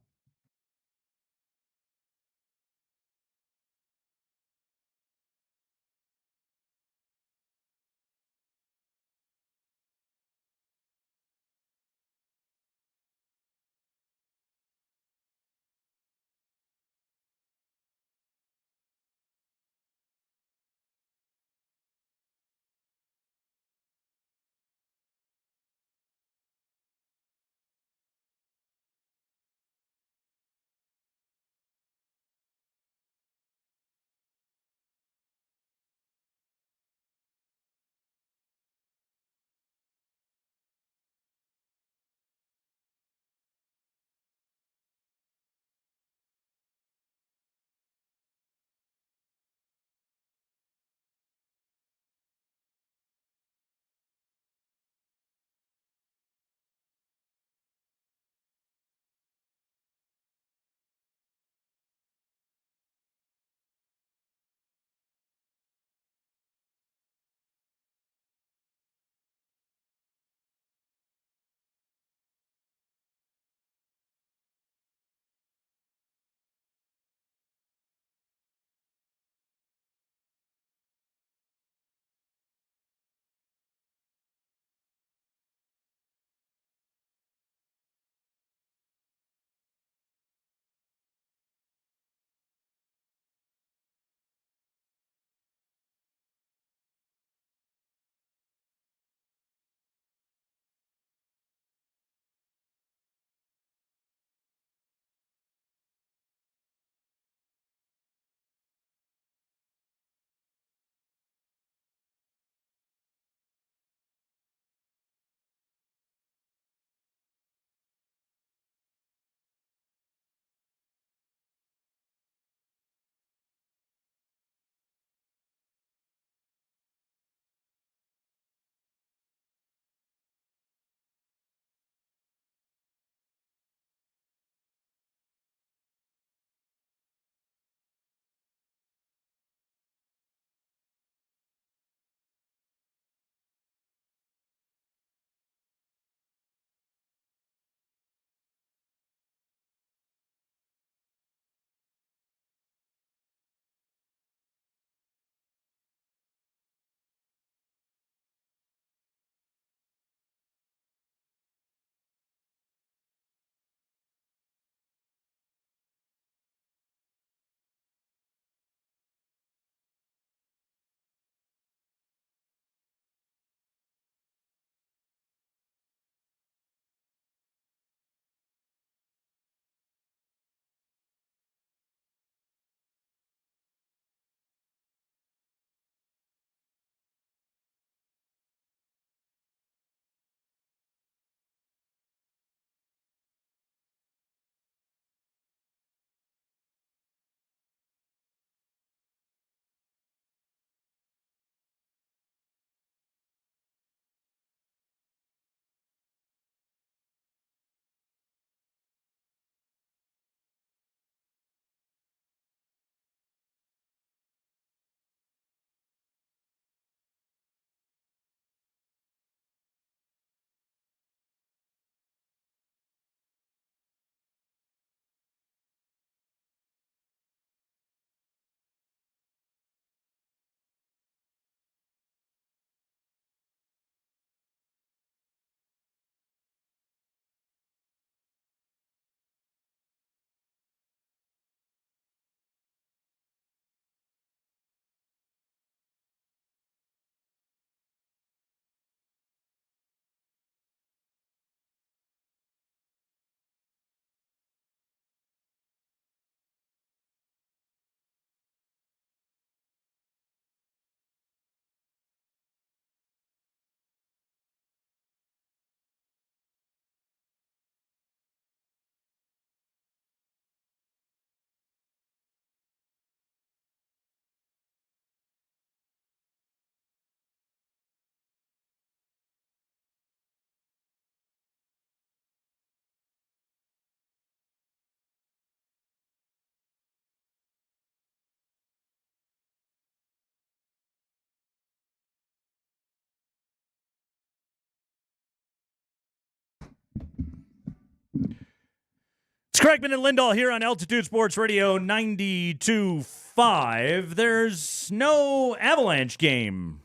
Craigman and Lindahl here on Altitude Sports Radio 92.5. There's no Avalanche game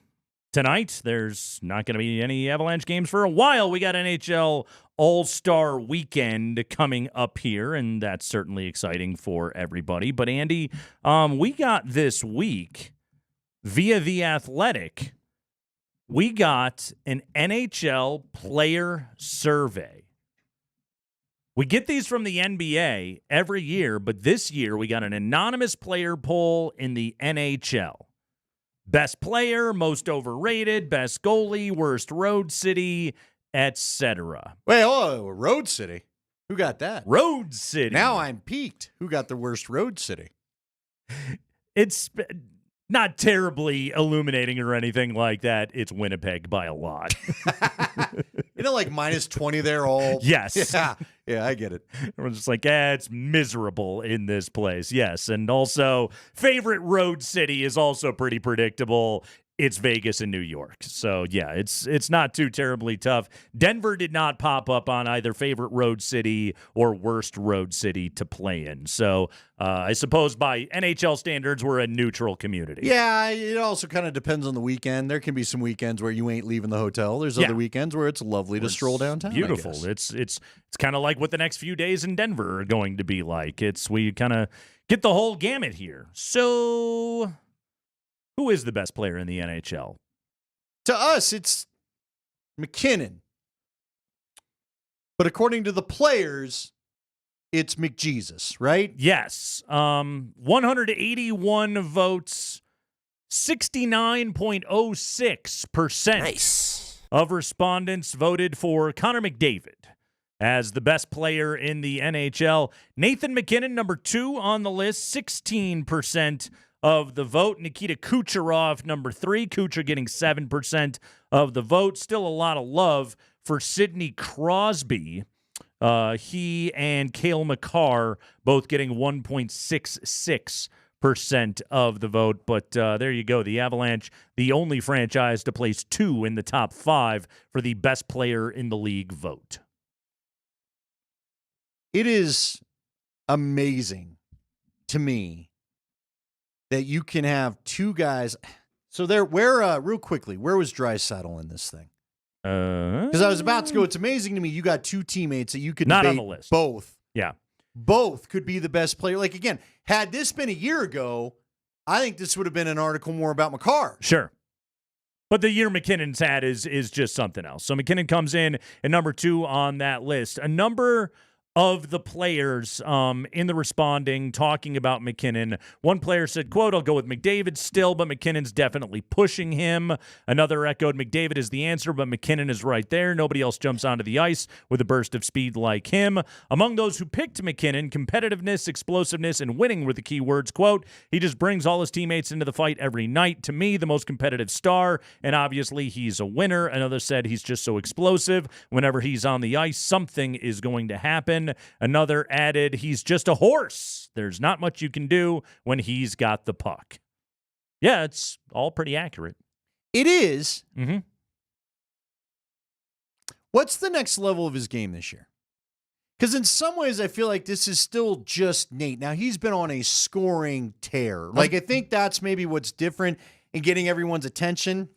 tonight. There's not going to be any Avalanche games for a while. We got NHL All-Star Weekend coming up here, and that's certainly exciting for everybody. But, Andy, we got this week, via The Athletic, we got an NHL player survey. We get these from the NBA every year, but this year we got an anonymous player poll in the NHL. Best player, most overrated, best goalie, worst road city, etc. Wait, road city? Who got that? Road city. Now I'm peaked. Who got the worst road city? It's not terribly illuminating or anything like that. It's Winnipeg by a lot. Like minus 20 there all. Yes. Yeah, I get it. Everyone's just like, it's miserable in this place. Yes. And also, favorite road city is also pretty predictable. It's Vegas and New York. So, yeah, it's not too terribly tough. Denver did not pop up on either favorite road city or worst road city to play in. So, I suppose by NHL standards, we're a neutral community. Yeah, it also kind of depends on the weekend. There can be some weekends where you ain't leaving the hotel. There's other weekends where it's lovely to stroll downtown. Beautiful. It's kind of like what the next few days in Denver are going to be like. We kind of get the whole gamut here. So, who is the best player in the NHL? To us, it's McKinnon. But according to the players, it's McJesus, right? Yes. 181 votes, 69.06% of respondents voted for Connor McDavid as the best player in the NHL. Nathan McKinnon, number 2 on the list, 16% of the vote. Nikita Kucherov, number 3. Kucher getting 7% of the vote. Still a lot of love for Sidney Crosby. He and Cale Makar both getting 1.66% of the vote. But there you go. The Avalanche, the only franchise to place 2 in the top 5 for the best player in the league vote. It is amazing to me that you can have 2 guys. So real quickly, where was Draisaitl in this thing? Because I was about to go, it's amazing to me you got 2 teammates that you could not debate on the list. Both. Yeah. Both could be the best player. Like, again, had this been a year ago, I think this would have been an article more about Makar. Sure. But the year McKinnon's had is just something else. So McKinnon comes in at number 2 on that list. A number of the players in the responding talking about McKinnon. One player said, quote, I'll go with McDavid still, but McKinnon's definitely pushing him. Another echoed, McDavid is the answer, but McKinnon is right there. Nobody else jumps onto the ice with a burst of speed like him. Among those who picked McKinnon, competitiveness, explosiveness, and winning were the key words. Quote, he just brings all his teammates into the fight every night. To me, the most competitive star, and obviously he's a winner. Another said he's just so explosive. Whenever he's on the ice, something is going to happen. Another added, he's just a horse. There's not much you can do when he's got the puck. Yeah, it's all pretty accurate. It is. Mm-hmm. What's the next level of his game this year? Because in some ways, I feel like this is still just Nate. Now, he's been on a scoring tear. Like, I think that's maybe what's different in getting everyone's attention.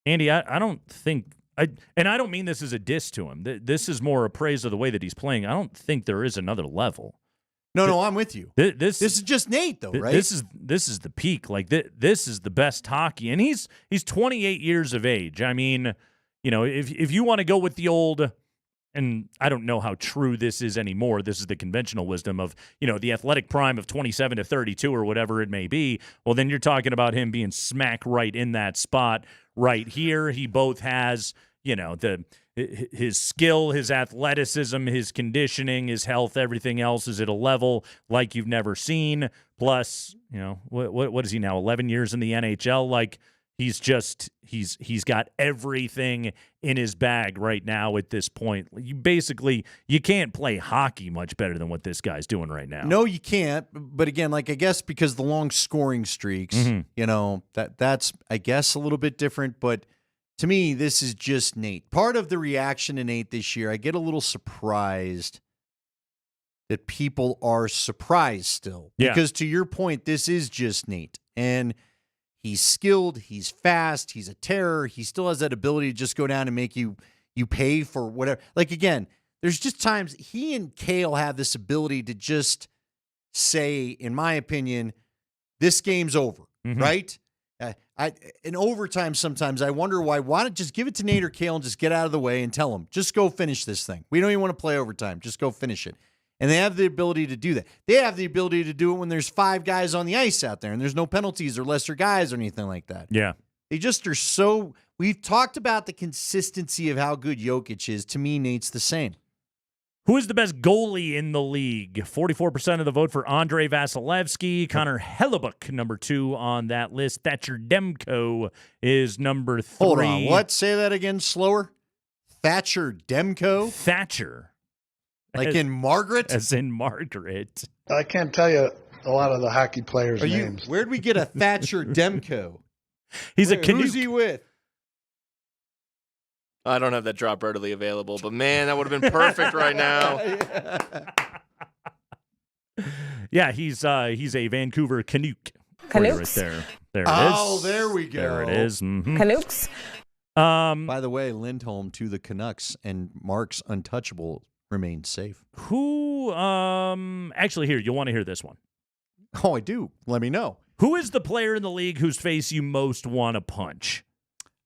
Andy, I don't think... and I don't mean this as a diss to him. This is more a praise of the way that he's playing. I don't think there is another level. No, I'm with you. This is just Nate, though, right? This is the peak. Like this is the best hockey, and he's 28 years of age. I mean, you know, if you want to go with the old, and I don't know how true this is anymore. This is the conventional wisdom of, you know, the athletic prime of 27 to 32 or whatever it may be. Well, then you're talking about him being smack right in that spot right here. He both has, you know, his skill, his athleticism, his conditioning, his health, everything else is at a level like you've never seen. Plus, you know, what is he now? 11 years in the NHL. Like, he's got everything in his bag right now at this point. You can't play hockey much better than what this guy's doing right now. No, you can't. But again, like, I guess because the long scoring streaks, you know, that's I guess a little bit different. But to me, this is just Nate. Part of the reaction to Nate this year, I get a little surprised that people are surprised still. Yeah. Because to your point, this is just Nate. And he's skilled, he's fast, he's a terror. He still has that ability to just go down and make you pay for whatever. Like, again, there's just times he and Kale have this ability to just say, in my opinion, this game's over, right? In overtime sometimes I wonder why not just give it to Nate or Kale and just get out of the way and tell them, just go finish this thing. We don't even want to play overtime. Just go finish it. And they have the ability to do that. They have the ability to do it when there's 5 guys on the ice out there and there's no penalties or lesser guys or anything like that. Yeah. They just are so – we've talked about the consistency of how good Jokic is. To me, Nate's the same. Who is the best goalie in the league? 44% of the vote for Andrei Vasilevsky. Connor Hellebuyck, number 2 on that list. Thatcher Demko is number 3. Hold on. What? Say that again slower. Thatcher Demko? Thatcher. Like in Margaret? As in Margaret. I can't tell you a lot of the hockey players' names. Where'd we get a Thatcher Demko? He's a Canuck. Who's he with? I don't have that drop readily available, but man, that would have been perfect right now. Yeah, he's a Vancouver Canuck. Canucks? Right there. There it is. Oh, there we go. There it is. Mm-hmm. Canucks? By the way, Lindholm to the Canucks and Mark's untouchable remains safe. Who, actually here, you'll want to hear this one. Oh, I do. Let me know. Who is the player in the league whose face you most want to punch?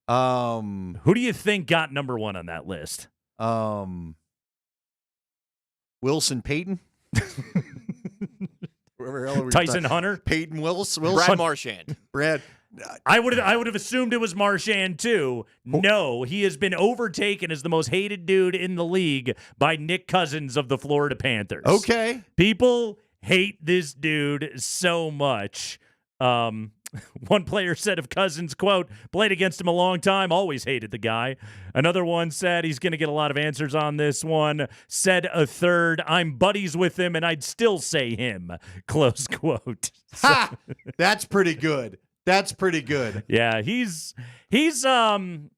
Who do you think got number 1 on that list? Wilson Payton. Tyson Hunter. Peyton Wilson. Brad Marchand. Brad. I would have assumed it was Marchand too. No, he has been overtaken as the most hated dude in the league by Nick Cousins of the Florida Panthers. Okay. People hate this dude so much. One player said of Cousins, quote, played against him a long time, always hated the guy. Another one said he's going to get a lot of answers on this one. Said a third, I'm buddies with him and I'd still say him, close quote. Ha! That's pretty good. That's pretty good. Yeah, he's why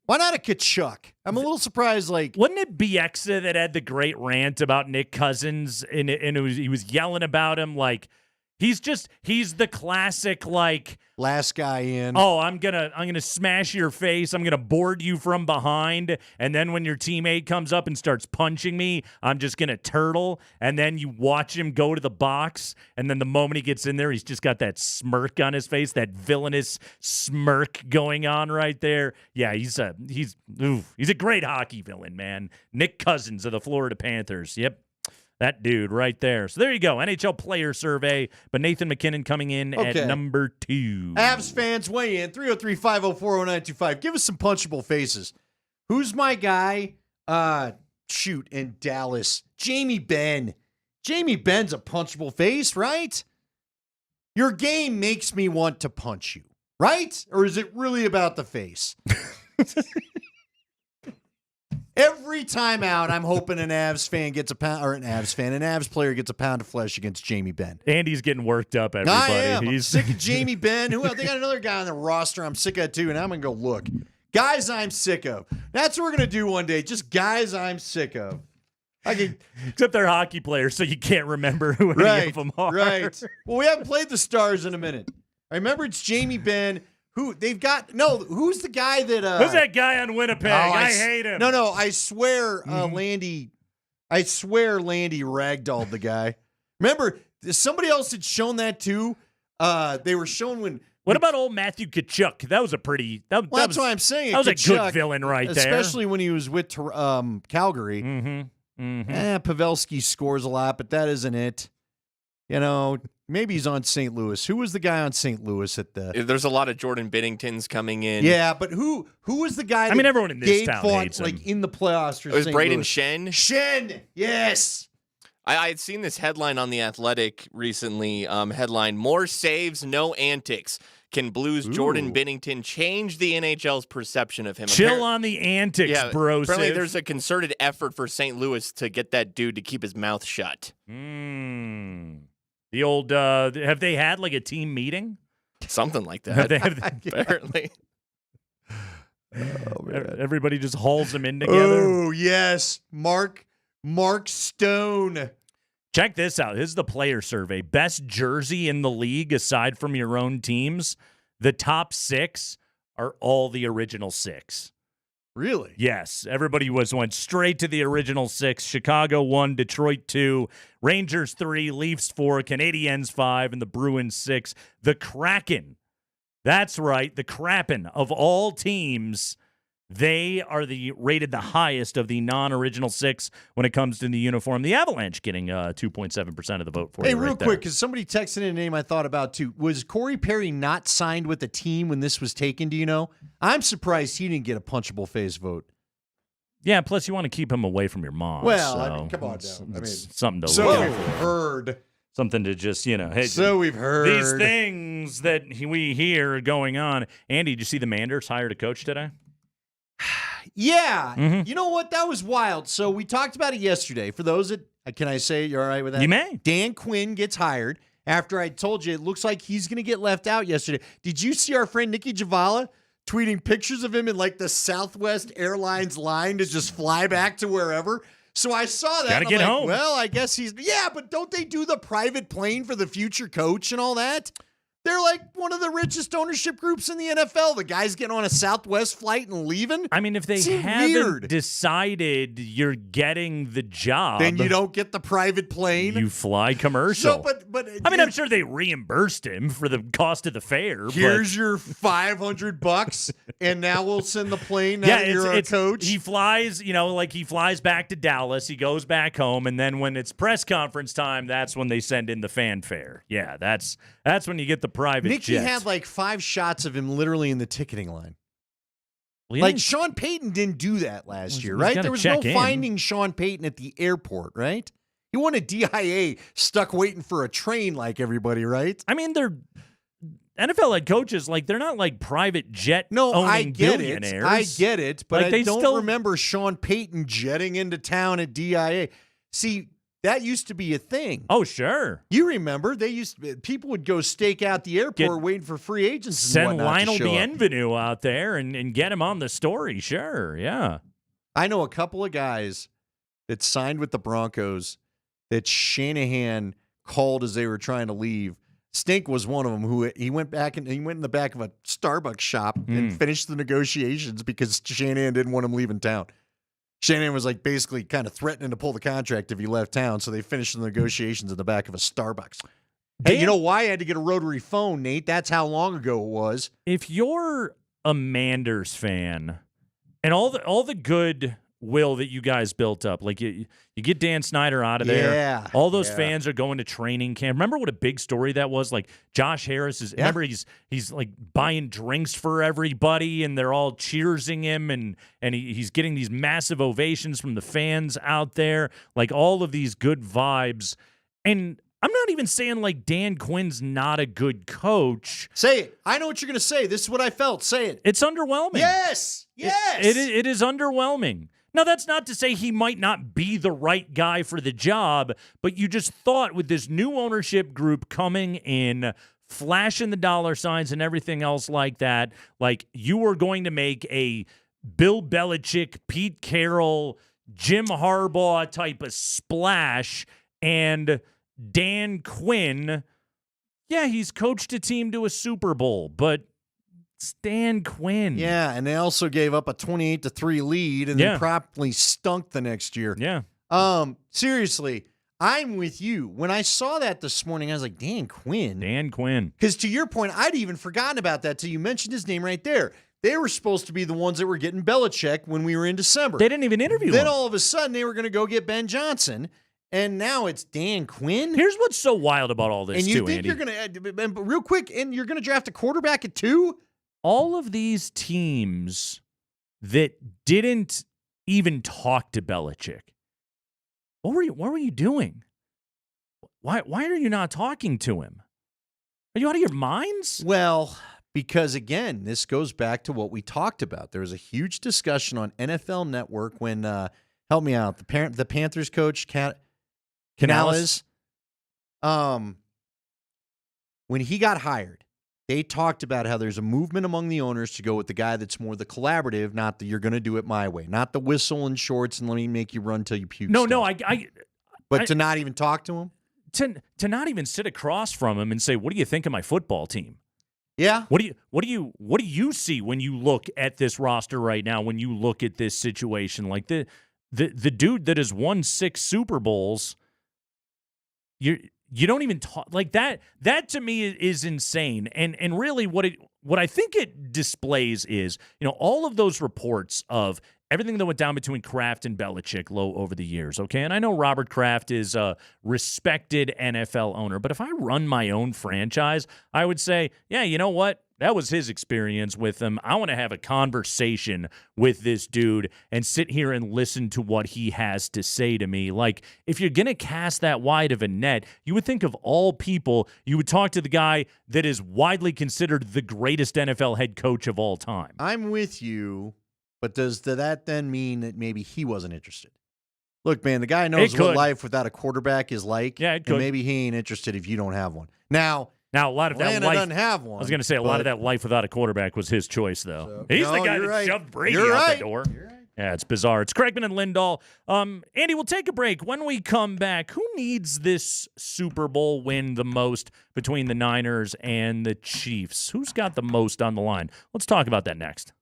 not a Kachuk? I'm a little surprised. Like, wasn't it Bieksa that had the great rant about Nick Cousins and he was yelling about him like he's the classic like last guy in. Oh, I'm gonna smash your face. I'm gonna board you from behind, and then when your teammate comes up and starts punching me, I'm just gonna turtle. And then you watch him go to the box, and then the moment he gets in there, he's just got that smirk on his face, that villainous smirk going on right there. Yeah, he's a great hockey villain, man. Nick Cousins of the Florida Panthers. Yep. That dude right there. So there you go. NHL player survey. But Nathan MacKinnon coming in at number 2. Avs fans, weigh in. 303-504-0925. Give us some punchable faces. Who's my guy? In Dallas. Jamie Benn. Jamie Benn's a punchable face, right? Your game makes me want to punch you, right? Or is it really about the face? Every time out, I'm hoping an Avs fan gets an Avs player gets a pound of flesh against Jamie Benn. Andy's getting worked up, everybody. I am. I'm sick of Jamie Benn. They got another guy on the roster I'm sick of too, and I'm going to go look. Guys I'm sick of. That's what we're going to do one day. Just guys I'm sick of. Except they're hockey players, so you can't remember who any of them are. Right. Well, we haven't played the Stars in a minute. I remember it's Jamie Benn. Who's the guy that who's that guy on Winnipeg? I hate him. No, I swear Landy ragdolled the guy. Remember, somebody else had shown that too. They were showing when what about old Matthew Tkachuk? That was a pretty that's what I'm saying. That was Tkachuk, a good villain right there. Especially when he was with Calgary. Pavelski scores a lot, but that isn't it. You know, maybe he's on St. Louis. Who was the guy on St. Louis at the? There's a lot of Jordan Binningtons coming in. Yeah, but who was the guy? That everyone in this town fought, hates him. Like in the playoffs for it was St. Braden Louis. Shen. Shen, yes. I had seen this headline on The Athletic recently. Headline: More saves, no antics. Can Blues' Jordan Binnington change the NHL's perception of him? Chill on the antics, bro. Apparently, there's a concerted effort for St. Louis to get that dude to keep his mouth shut. The old, have they had like a team meeting? Something like that. Apparently. Everybody just hauls them in together. Oh, yes. Mark Stone. Check this out. This is the player survey. Best jersey in the league aside from your own teams. The top 6 are all the original 6. Really? Yes. Everybody went straight to the original 6. Chicago 1, Detroit 2, Rangers 3, Leafs 4, Canadiens 5, and the Bruins 6. The Kraken. That's right. The Kraken of all teams. They are rated the highest of the non-original 6 when it comes to the uniform. The Avalanche getting 2.7% of the vote for you. Hey, right real there. quick, because somebody texted in a name I thought about too. Was Corey Perry not signed with the team when this was taken? Do you know? I'm surprised he didn't get a punchable face vote. Yeah, plus you want to keep him away from your mom. Well, so I mean, come on it's now. I mean, something to so look we've out for. heard. Something to just, hey. So we've heard. These things that we hear going on. Andy, did you see the Manders hired a coach today? Yeah. Mhm. You know what? That was wild. So we talked about it yesterday. For those that, can I say you're all right with that? You may. Dan Quinn gets hired after I told you it looks like he's going to get left out yesterday. Did you see our friend Nikki Javala tweeting pictures of him in like the Southwest Airlines line to just fly back to wherever? So I saw that. Gotta and I'm get like, home. Well, I guess but don't they do the private plane for the future coach and all that? They're like one of the richest ownership groups in the NFL. The guy's getting on a Southwest flight and leaving. I mean, if they Seemed haven't weird. decided you're getting the job, Then you don't get the private plane. You fly commercial. So, but I mean, I'm sure they reimbursed him for the cost of the fare. Here's your $500, and now we'll send the plane. Now Yeah, that you're a coach. He flies, he flies back to Dallas. He goes back home, and then when it's press conference time, that's when they send in the fanfare. Yeah, that's when you get the private Nikki jet. had like 5 shots of him literally in the ticketing line. Well, Like Sean Payton didn't do that last year, he's right? gotta There was no check in. finding Sean Payton at the airport, right? He wasn't a DIA stuck waiting for a train like everybody, right? I mean, they're NFL head coaches, they're not like private jet owning I get it. billionaires. I get it, but Like, I they don't still- remember Sean Payton jetting into town at DIA. See, that used to be a thing. Oh, sure. You remember people would go stake out the airport waiting for free agents. And Send whatnot Lionel to show up. Bienvenu out there and get him on the story. Sure, yeah. I know a couple of guys that signed with the Broncos that Shanahan called as they were trying to leave. Stink was one of them who he went in the back of a Starbucks shop and finished the negotiations because Shanahan didn't want him leaving town. Shanahan was basically kind of threatening to pull the contract if he left town, so they finished the negotiations in the back of a Starbucks. Hey, you know why I had to get a rotary phone, Nate? That's how long ago it was. If you're a Manders fan and all the good will that you guys built up, you get Dan Snyder out of there. Yeah, All those yeah. fans are going to training camp. Remember what a big story that was? Josh Harris is. Yeah. Remember he's buying drinks for everybody, and they're all cheersing him, and he's getting these massive ovations from the fans out there. All of these good vibes, and I'm not even saying Dan Quinn's not a good coach. Say it. I know what you're going to say. This is what I felt. Say it. It's underwhelming. Yes. Yes. It is underwhelming. Now, that's not to say he might not be the right guy for the job, but you just thought with this new ownership group coming in, flashing the dollar signs and everything else like that, you were going to make a Bill Belichick, Pete Carroll, Jim Harbaugh type of splash, and Dan Quinn, yeah, he's coached a team to a Super Bowl, but it's Dan Quinn. Yeah, and they also gave up a 28-3 lead and then promptly stunk the next year. Yeah. Seriously, I'm with you. When I saw that this morning, I was like, Dan Quinn. Dan Quinn. Because to your point, I'd even forgotten about that till you mentioned his name right there. They were supposed to be the ones that were getting Belichick when we were in December. They didn't even interview Then him. all of a sudden, they were going to go get Ben Johnson, and now it's Dan Quinn. Here's what's so wild about all this, and you too, think Andy. you're going to, real quick, and you're going to draft a quarterback at 2? All of these teams that didn't even talk to Belichick, what were you doing? Why are you not talking to him? Are you out of your minds? Well, because again, this goes back to what we talked about. There was a huge discussion on NFL Network when help me out, the Panthers coach Canales, when he got hired, they talked about how there's a movement among the owners to go with the guy that's more the collaborative, not the you're going to do it my way, not the whistle and shorts and let me make you run till you puke. No, stuff. But to not even talk to him? To not even sit across from him and say, "What do you think of my football team?" Yeah. What do you see when you look at this roster right now? When you look at this situation, like the dude that has won 6 Super Bowls, you don't even talk like that. That to me is insane. And really, what I think it displays is, all of those reports of everything that went down between Kraft and Belichick over the years, okay? And I know Robert Kraft is a respected NFL owner, but if I run my own franchise, I would say, yeah, you know what? That was his experience with him. I want to have a conversation with this dude and sit here and listen to what he has to say to me. Like, if you're going to cast that wide of a net, you would think of all people, you would talk to the guy that is widely considered the greatest NFL head coach of all time. I'm with you. But does that then mean that maybe he wasn't interested? Look, man, the guy knows what life without a quarterback is like. Yeah, it could. And maybe he ain't interested if you don't have one. Now a lot of that Atlanta life doesn't have one. I was going to say a lot of that life without a quarterback was his choice, though. He's the guy that shoved Brady out the door. You're right. Yeah, it's bizarre. It's Craigman and Lindahl. Andy, we'll take a break. When we come back, who needs this Super Bowl win the most between the Niners and the Chiefs? Who's got the most on the line? Let's talk about that next.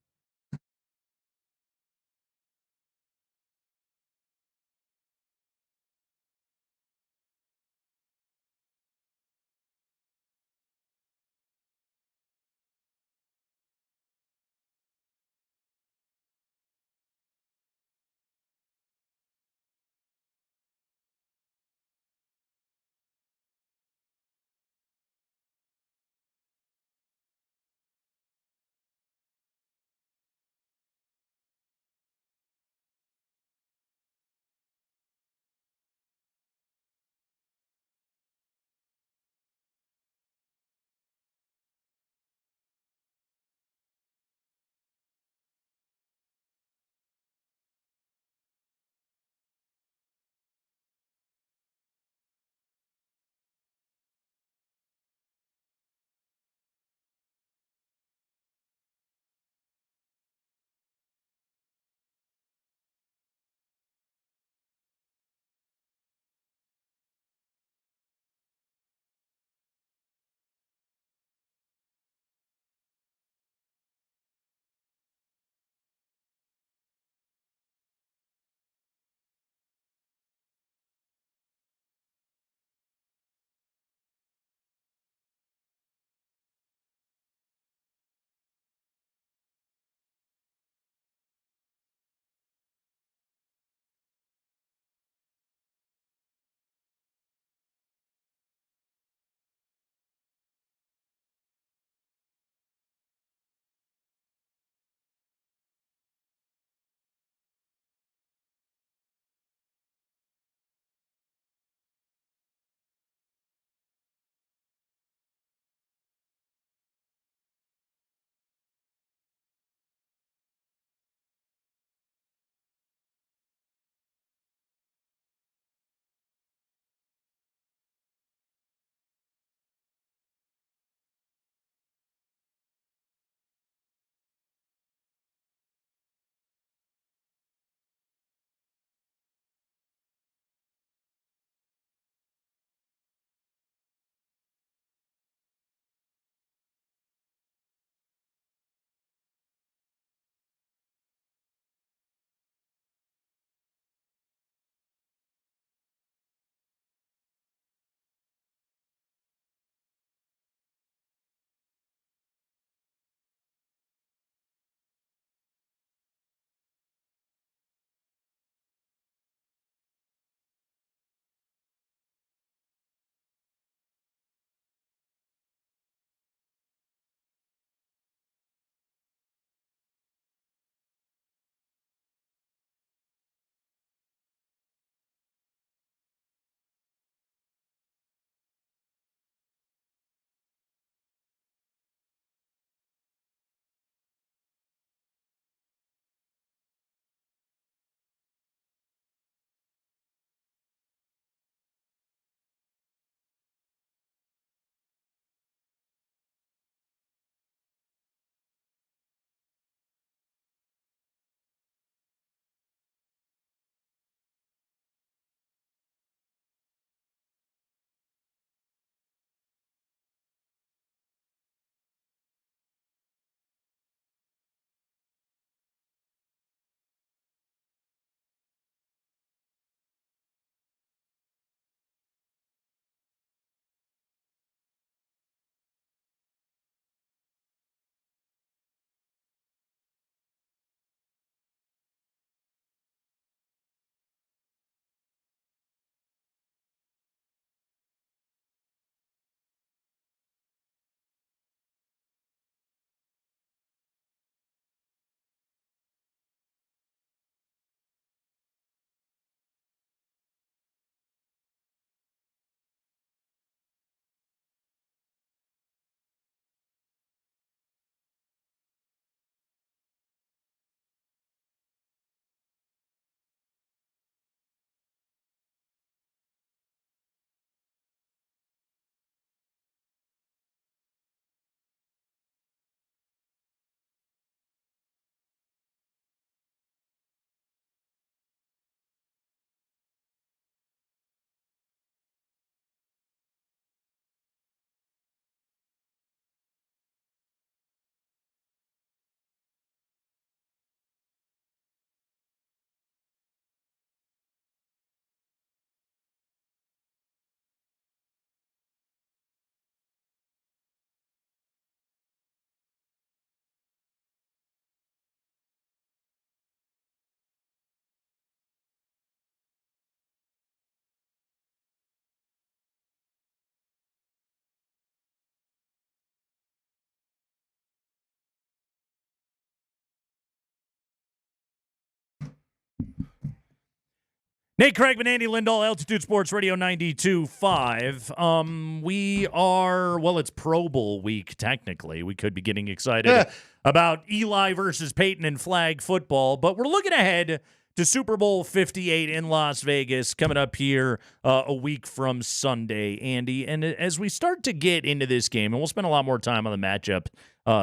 Nate Craigman, Andy Lindahl, Altitude Sports Radio 92.5. We are, well, it's Pro Bowl week, technically. We could be getting excited about Eli versus Peyton in flag football, but we're looking ahead to Super Bowl 58 in Las Vegas coming up here a week from Sunday, Andy. And as we start to get into this game, and we'll spend a lot more time on the matchup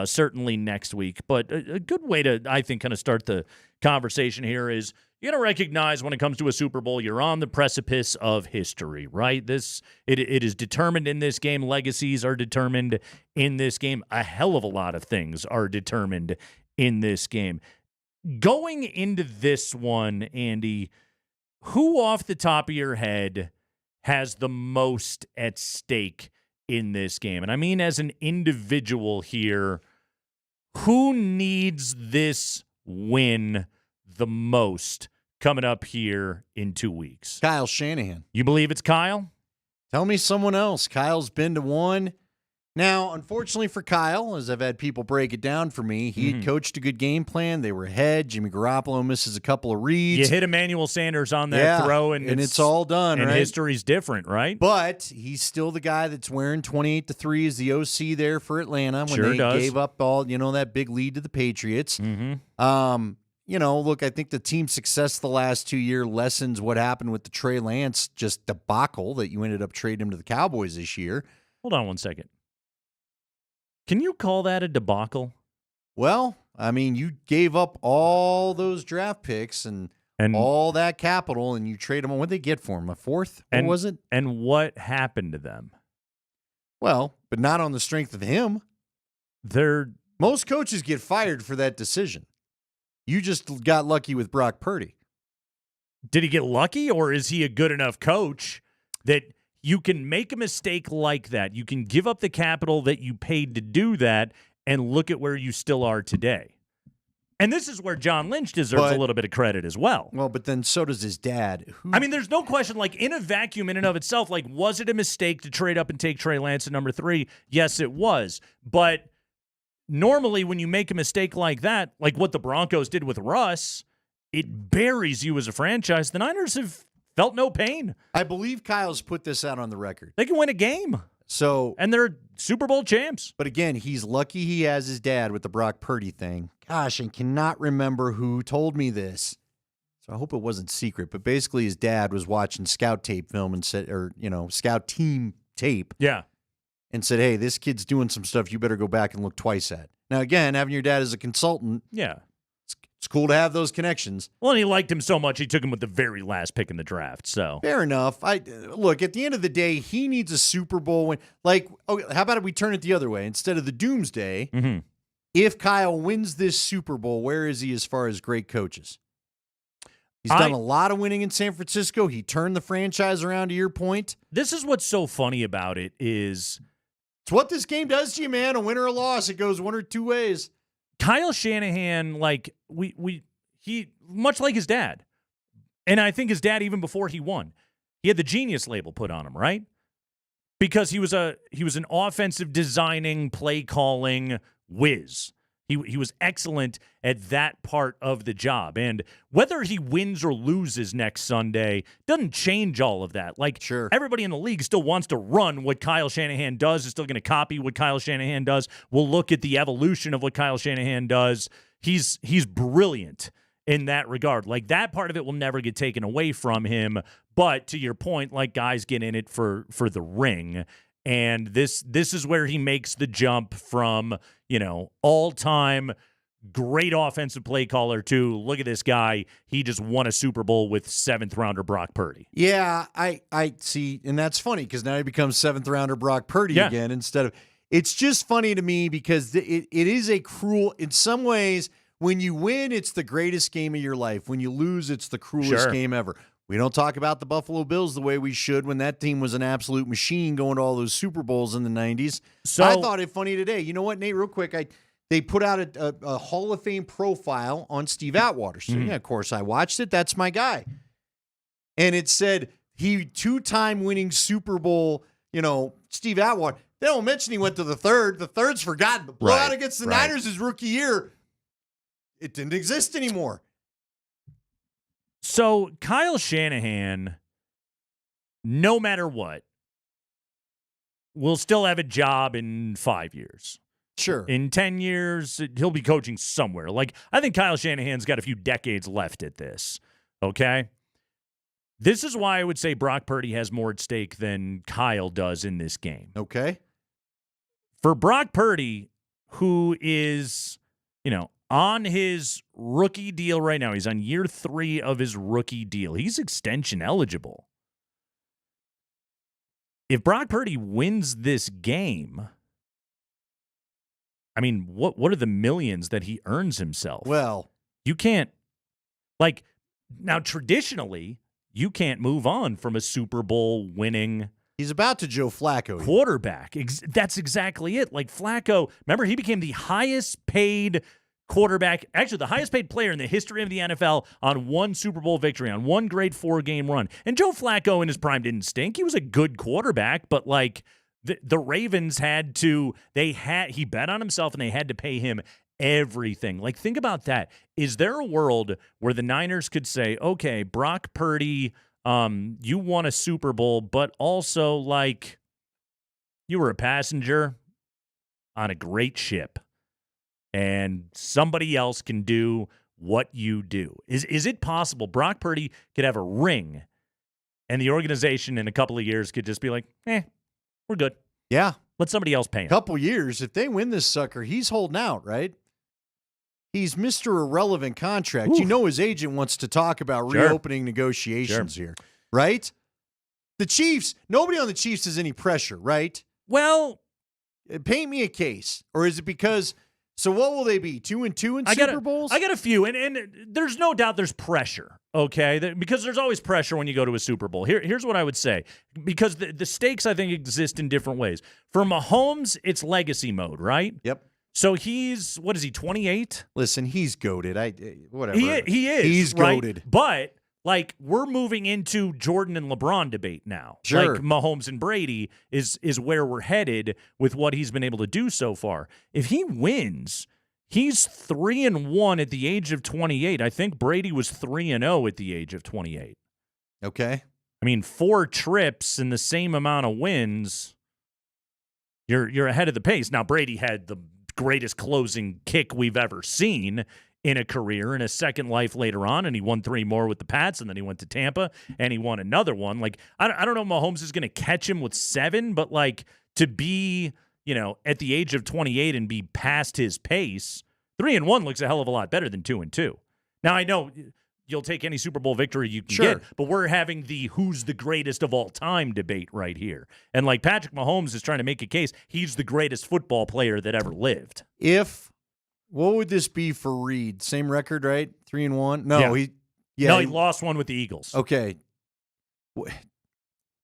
certainly next week, but a good way to, I think, kind of start the conversation here is you got to recognize when it comes to a Super Bowl, you're on the precipice of history, right? It is determined in this game. Legacies are determined in this game. A hell of a lot of things are determined in this game. Going into this one, Andy, who off the top of your head has the most at stake in this game? And I mean as an individual here, who needs this win the most coming up here in 2 weeks? Kyle Shanahan. You believe it's Kyle? Tell me someone else. Kyle's been to one. Now, unfortunately for Kyle, as I've had people break it down for me, he had coached a good game plan. They were ahead. Jimmy Garoppolo misses a couple of reads. You hit Emmanuel Sanders on that throw, and it's all done, and right? history's different, right? But he's still the guy that's wearing 28-3 as the OC there for Atlanta when they gave up all, that big lead to the Patriots. Look, I think the team's success the last 2 years lessens what happened with the Trey Lance just debacle that you ended up trading him to the Cowboys this year. Hold on one second. Can you call that a debacle? Well, I mean, you gave up all those draft picks and all that capital, and you trade them. What did they get for him? A fourth? What was it? And what happened to them? Well, but not on the strength of him. Most coaches get fired for that decision. You just got lucky with Brock Purdy. Did he get lucky, or is he a good enough coach that you can make a mistake like that? You can give up the capital that you paid to do that and look at where you still are today. And this is where John Lynch deserves a little bit of credit as well. Well, but then so does his dad. I mean, there's no question, in a vacuum in and of itself, was it a mistake to trade up and take Trey Lance at number 3? Yes, it was. But normally when you make a mistake like that, like what the Broncos did with Russ, it buries you as a franchise. The Niners have felt no pain. I believe Kyle's put this out on the record. They can win a game. And they're Super Bowl champs. But again, he's lucky he has his dad with the Brock Purdy thing. Gosh, I cannot remember who told me this. So I hope it wasn't secret. But basically his dad was watching scout tape film and said, scout team tape. Yeah. And said, hey, this kid's doing some stuff you better go back and look twice at. Now, again, having your dad as a consultant. Yeah. It's cool to have those connections. Well, and he liked him so much, he took him with the very last pick in the draft. So fair enough. Look, at the end of the day, he needs a Super Bowl win. How about if we turn it the other way? Instead of the doomsday, if Kyle wins this Super Bowl, where is he as far as great coaches? He's done a lot of winning in San Francisco. He turned the franchise around, to your point. This is what's so funny about it is it's what this game does to you, man. A win or a loss, it goes one or two ways. Kyle Shanahan, he much like his dad, and I think his dad even before he won, he had the genius label put on him, right? Because he was an offensive designing, play calling whiz. He was excellent at that part of the job. And whether he wins or loses next Sunday doesn't change all of that. Sure. Everybody in the league still wants to run what Kyle Shanahan does, is still going to copy what Kyle Shanahan does. We'll look at the evolution of what Kyle Shanahan does. He's brilliant in that regard. That part of it will never get taken away from him. But to your point, guys get in it for the ring. And this is where he makes the jump from, all-time great offensive play caller to, look at this guy, he just won a Super Bowl with 7th-rounder Brock Purdy. Yeah, I see, and that's funny because now he becomes 7th-rounder Brock Purdy again instead of – it's just funny to me because it is a cruel – in some ways, when you win, it's the greatest game of your life. When you lose, it's the cruelest game ever. We don't talk about the Buffalo Bills the way we should when that team was an absolute machine going to all those Super Bowls in the 90s. So I thought it funny today. You know what, Nate, real quick, they put out a Hall of Fame profile on Steve Atwater. So, yeah, of course, I watched it. That's my guy. And it said he 2-time winning Super Bowl, Steve Atwater. They don't mention he went to the third. The third's forgotten. The blowout against the Niners his rookie year, it didn't exist anymore. So Kyle Shanahan, no matter what, will still have a job in 5 years. Sure. In 10 years, he'll be coaching somewhere. Like, I think Kyle Shanahan's got a few decades left at this, okay? This is why I would say Brock Purdy has more at stake than Kyle does in this game. Okay. For Brock Purdy, who is, on his rookie deal right now, he's on year 3 of his rookie deal. He's extension eligible. If Brock Purdy wins this game, I mean, what are the millions that he earns himself? Well, you can't, now traditionally, you can't move on from a Super Bowl winning. He's about to Joe Flacco. Quarterback. That's exactly it. Like Flacco, remember, he became the highest paid quarterback, actually the highest paid player in the history of the NFL on one Super Bowl victory, on one great 4-game run. And Joe Flacco in his prime didn't stink. He was a good quarterback, but the Ravens he bet on himself and they had to pay him everything. Think about that. Is there a world where the Niners could say, okay, Brock Purdy, you won a Super Bowl, but also you were a passenger on a great ship and somebody else can do what you do? Is it possible Brock Purdy could have a ring and the organization in a couple of years could just be like, we're good. Yeah. Let somebody else pay him. Couple years. If they win this sucker, he's holding out, right? He's Mr. Irrelevant contract. Ooh. His agent wants to talk about reopening negotiations here, right? The Chiefs, nobody on the Chiefs has any pressure, right? Well, paint me a case. Or is it because, so what will they be, 2-2 in Super Bowls? I got a few, and there's no doubt there's pressure, okay? Because there's always pressure when you go to a Super Bowl. Here's what I would say, because the stakes, I think, exist in different ways. For Mahomes, it's legacy mode, right? Yep. So he's, 28? Listen, he's goated. Whatever. He is. He's right? goated. But, we're moving into Jordan and LeBron debate now. Sure. Mahomes and Brady is where we're headed with what he's been able to do so far. If he wins, he's 3-1 at the age of 28. I think Brady was 3-0 at the age of 28. Okay. I mean, 4 trips and the same amount of wins. You're ahead of the pace. Now, Brady had the greatest closing kick we've ever seen in a career, in a second life later on, and he won 3 more with the Pats, and then he went to Tampa, and he won another one. I don't know if Mahomes is going to catch him with 7, but, to be, at the age of 28 and be past his pace, 3-1 looks a hell of a lot better than 2-2. Now, I know you'll take any Super Bowl victory you can get, but we're having the who's the greatest of all time debate right here. And Patrick Mahomes is trying to make a case, he's the greatest football player that ever lived. What would this be for Reed? Same record, right? 3-1? No, he lost one with the Eagles. Okay.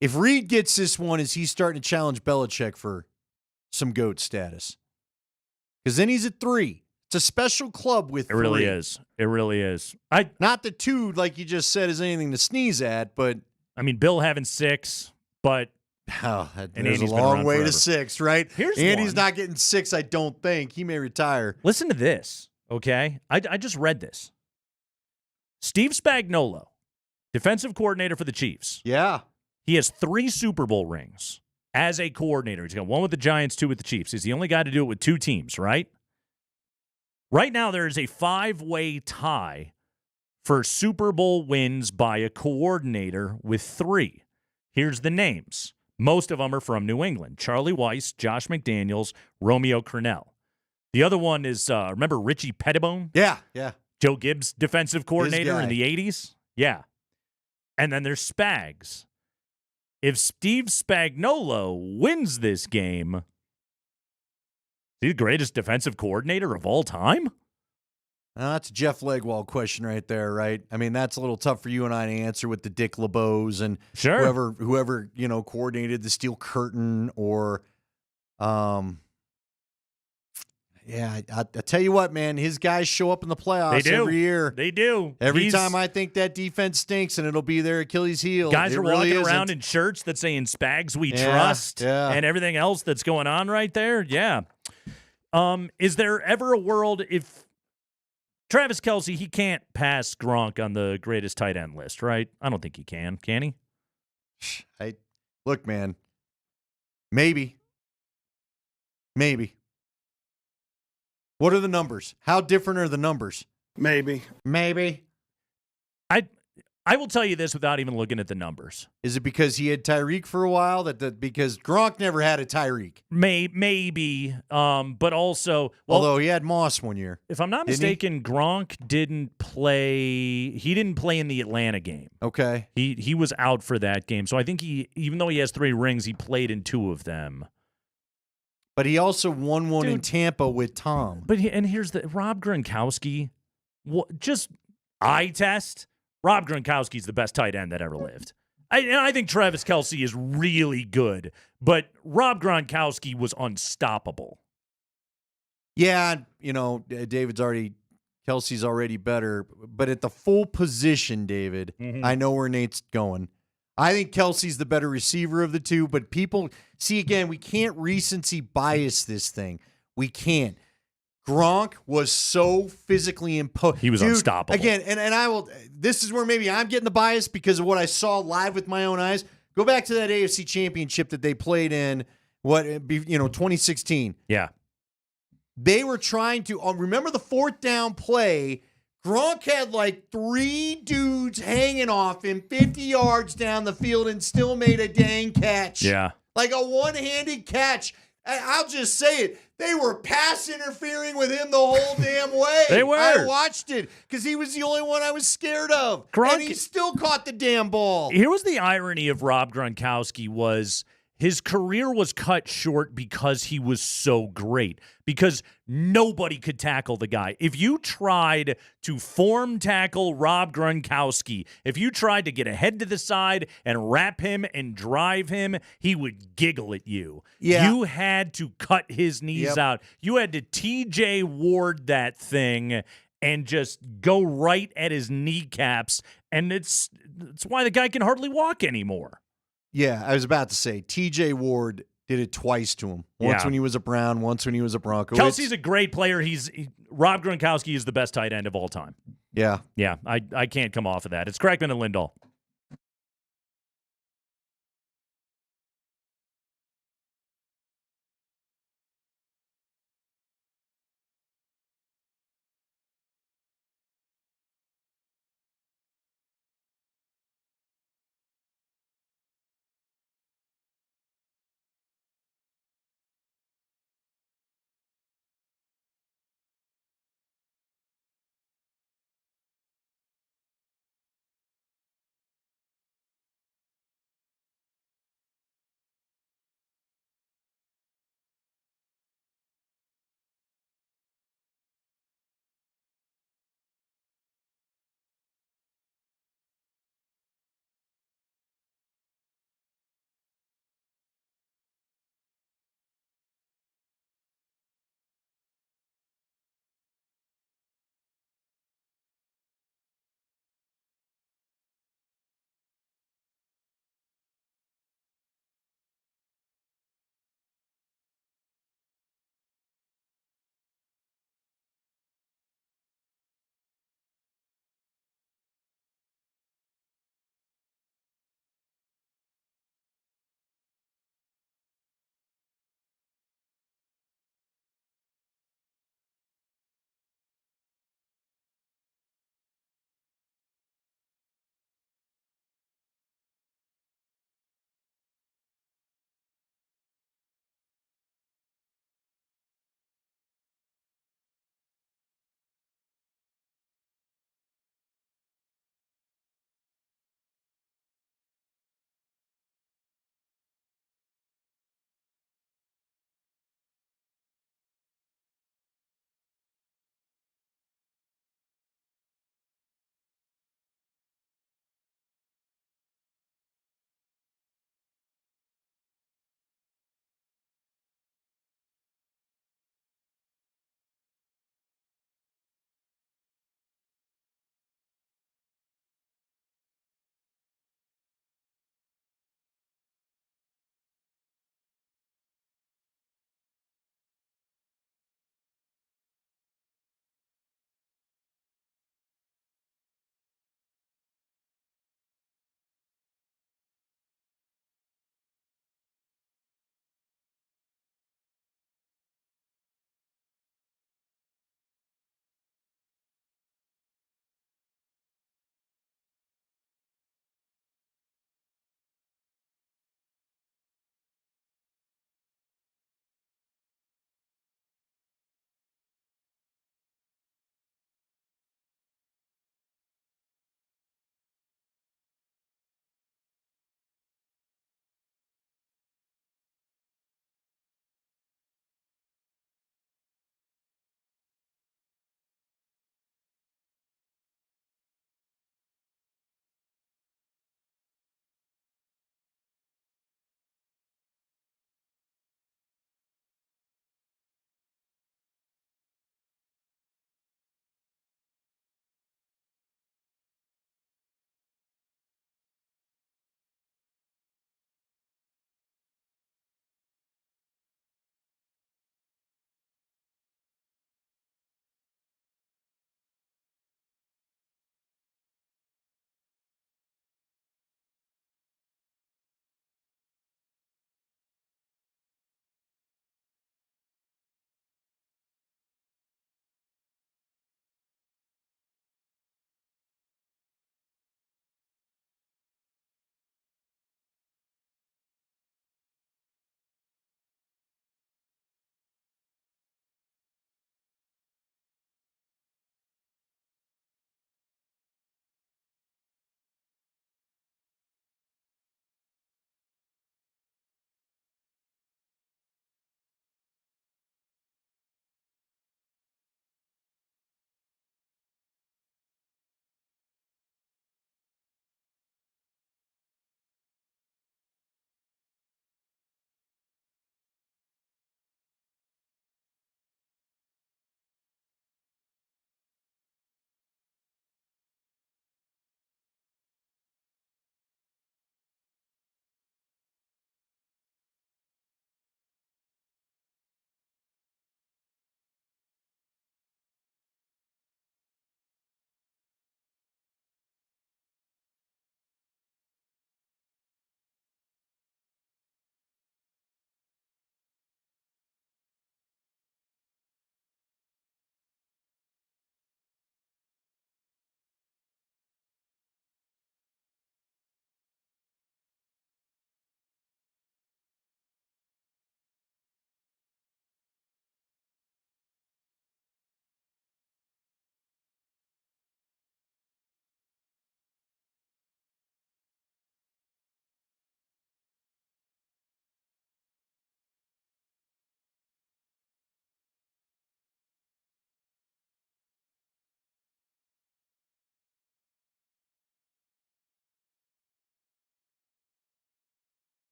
If Reed gets this one, is he starting to challenge Belichick for some GOAT status? Because then he's at 3. It's a special club with 3. It really is. It really is. Not the 2, like you just said, is anything to sneeze at, but... I mean, Bill having 6, but... there's a long way to 6, right? Andy's one. not getting 6, I don't think. He may retire. Listen to this, okay? I just read this. Steve Spagnuolo, defensive coordinator for the Chiefs. Yeah. He has 3 Super Bowl rings as a coordinator. He's got 1 with the Giants, 2 with the Chiefs. He's the only guy to do it with 2 teams, right? Right now, there is a 5-way tie for Super Bowl wins by a coordinator with 3. Here's the names. Most of them are from New England. Charlie Weiss, Josh McDaniels, Romeo Crennel. The other one is, remember Richie Pettibone? Yeah. Joe Gibbs, defensive coordinator in the 80s? Yeah. And then there's Spags. If Steve Spagnuolo wins this game, is he the greatest defensive coordinator of all time? That's a Jeff Legwald question right there, right? I mean, that's a little tough for you and I to answer with the Dick LeBeaus and whoever coordinated the Steel Curtain or, I tell you what, man, his guys show up in the playoffs every year. They do. Every time I think that defense stinks and it'll be their Achilles heel. Guys are walking around in shirts that saying Spags we trust and everything else that's going on right there. Yeah. Is there ever a world if Travis Kelce, he can't pass Gronk on the greatest tight end list, right? I don't think he can. Can he? Look, man. Maybe. What are the numbers? How different are the numbers? Maybe. I will tell you this without even looking at the numbers. Is it because he had Tyreek for a while? Because Gronk never had a Tyreek. Maybe, but also, although he had Moss one year. If I'm not mistaken, Gronk didn't play. He didn't play in the Atlanta game. Okay, he was out for that game. So I think even though he has 3 rings, he played in 2 of them. But he also won one in Tampa with Tom. But here's the Rob Gronkowski. Just eye test. Rob Gronkowski's the best tight end that ever lived. I think Travis Kelce is really good, but Rob Gronkowski was unstoppable. Yeah, Kelsey's already better. But at the full position, David, I know where Nate's going. I think Kelsey's the better receiver of the two, but people, see, again, we can't recency bias this thing. We can't. Gronk was so physically imposed. He was unstoppable. Again, and I will, this is where maybe I'm getting the bias because of what I saw live with my own eyes. Go back to that AFC Championship that they played in, 2016. Yeah. They were trying to, remember the 4th down play, Gronk had like 3 dudes hanging off him 50 yards down the field and still made a dang catch. Yeah. Like a one-handed catch. I'll just say it. They were pass interfering with him the whole damn way. They were. I watched it because he was the only one I was scared of. And he still caught the damn ball. Here was the irony of Rob Gronkowski was his career was cut short because he was so great, because nobody could tackle the guy. If you tried to form tackle Rob Gronkowski, if you tried to get ahead to the side and wrap him and drive him, he would giggle at you. Yeah. You had to cut his knees out. You had to TJ Ward that thing and just go right at his kneecaps, and it's why the guy can hardly walk anymore. Yeah, I was about to say, TJ Ward did it twice to him. Once when he was a Brown, once when he was a Bronco. Kelsey's a great player. Rob Gronkowski is the best tight end of all time. Yeah. Yeah, I can't come off of that. It's Kreckman and Lindahl.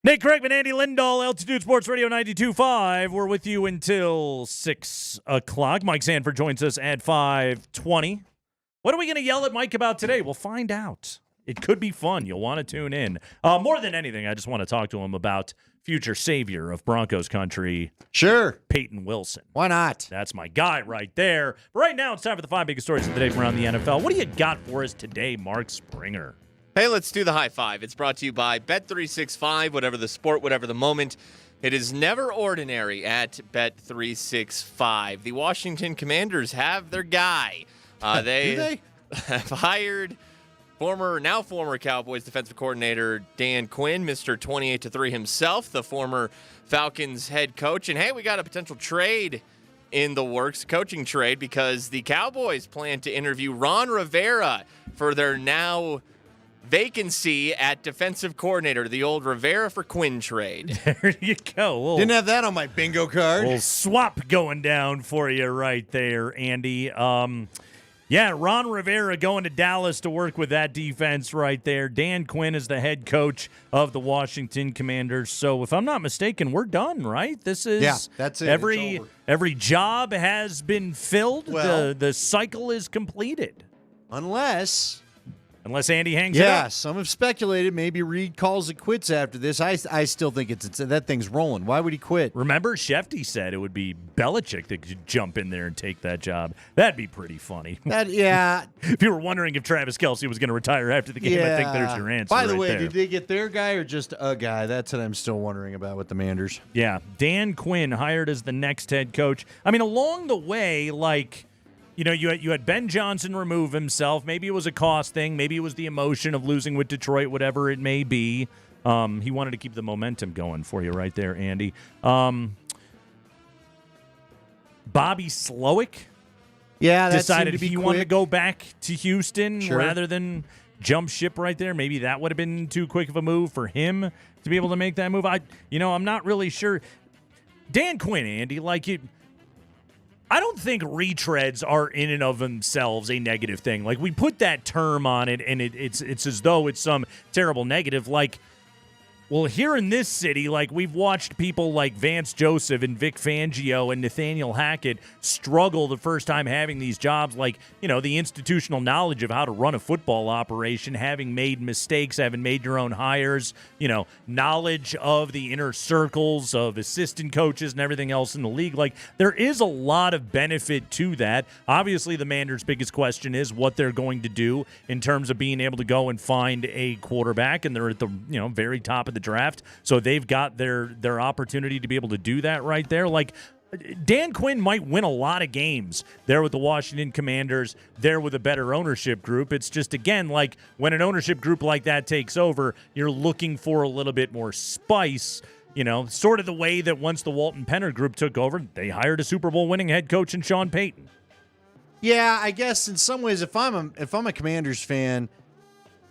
Nate Kreckman, Andy Lindahl, Altitude Sports Radio 92.5. We're with you until 6 o'clock. Mike Sanford joins us at 5:20. What are we going to yell at Mike about today? We'll find out. It could be fun. You'll want to tune in. More than anything, I just want to talk to him about future savior of Broncos country. Sure. Peyton Wilson. Why not? That's my guy right there. But right now, it's time for the 5 biggest stories of the day from around the NFL. What do you got for us today, Mark Springer? Hey, let's do the high five. It's brought to you by Bet365. Whatever the sport, whatever the moment, it is never ordinary at Bet365. The Washington Commanders have their guy. They have hired now former Cowboys defensive coordinator Dan Quinn, Mr. 28-3 himself, the former Falcons head coach. And hey, we got a potential trade in the works, coaching trade, because the Cowboys plan to interview Ron Rivera for their now vacancy at defensive coordinator, the old Rivera for Quinn trade. There you go. Didn't have that on my bingo card. Little swap going down for you right there, Andy. Yeah, Ron Rivera going to Dallas to work with that defense right there. Dan Quinn is the head coach of the Washington Commanders. So if I'm not mistaken, we're done, right? This is that's it. Every job has been filled. Well, the cycle is completed. Unless Andy hangs it up. Some have speculated maybe Reed calls it quits after this. I still think it's that thing's rolling. Why would he quit? Remember, Shefty said it would be Belichick that could jump in there and take that job. That'd be pretty funny. If you were wondering if Travis Kelce was going to retire after the game, I think there's your answer. By the way, there. did they get their guy or just a guy? That's what I'm still wondering about with the Manders. Yeah, Dan Quinn hired as the next head coach. I mean, along the way, you had Ben Johnson remove himself. Maybe it was a cost thing. Maybe it was the emotion of losing with Detroit, whatever it may be. He wanted to keep the momentum going for you right there, Andy. Bobby Slowick decided he wanted to go back to Houston rather than jump ship right there. Maybe that would have been too quick of a move for him to be able to make that move. I'm not really sure. Dan Quinn, Andy, I don't think retreads are in and of themselves a negative thing. We put that term on it, and it's as though it's some terrible negative. Well, here in this city, we've watched people like Vance Joseph and Vic Fangio and Nathaniel Hackett struggle the first time having these jobs, the institutional knowledge of how to run a football operation, having made mistakes, having made your own hires, knowledge of the inner circles of assistant coaches and everything else in the league. There is a lot of benefit to that. Obviously, the Manders' biggest question is what they're going to do in terms of being able to go and find a quarterback, and they're at the very top of the draft, so they've got their opportunity to be able to do that right there. Dan Quinn might win a lot of games there with the Washington Commanders, there with a better ownership group. It's just, again, when an ownership group like that takes over, you're looking for a little bit more spice, sort of the way that once the Walton Penner group took over, they hired a Super Bowl winning head coach in Sean Payton. Yeah, I guess in some ways, if I'm a Commanders fan,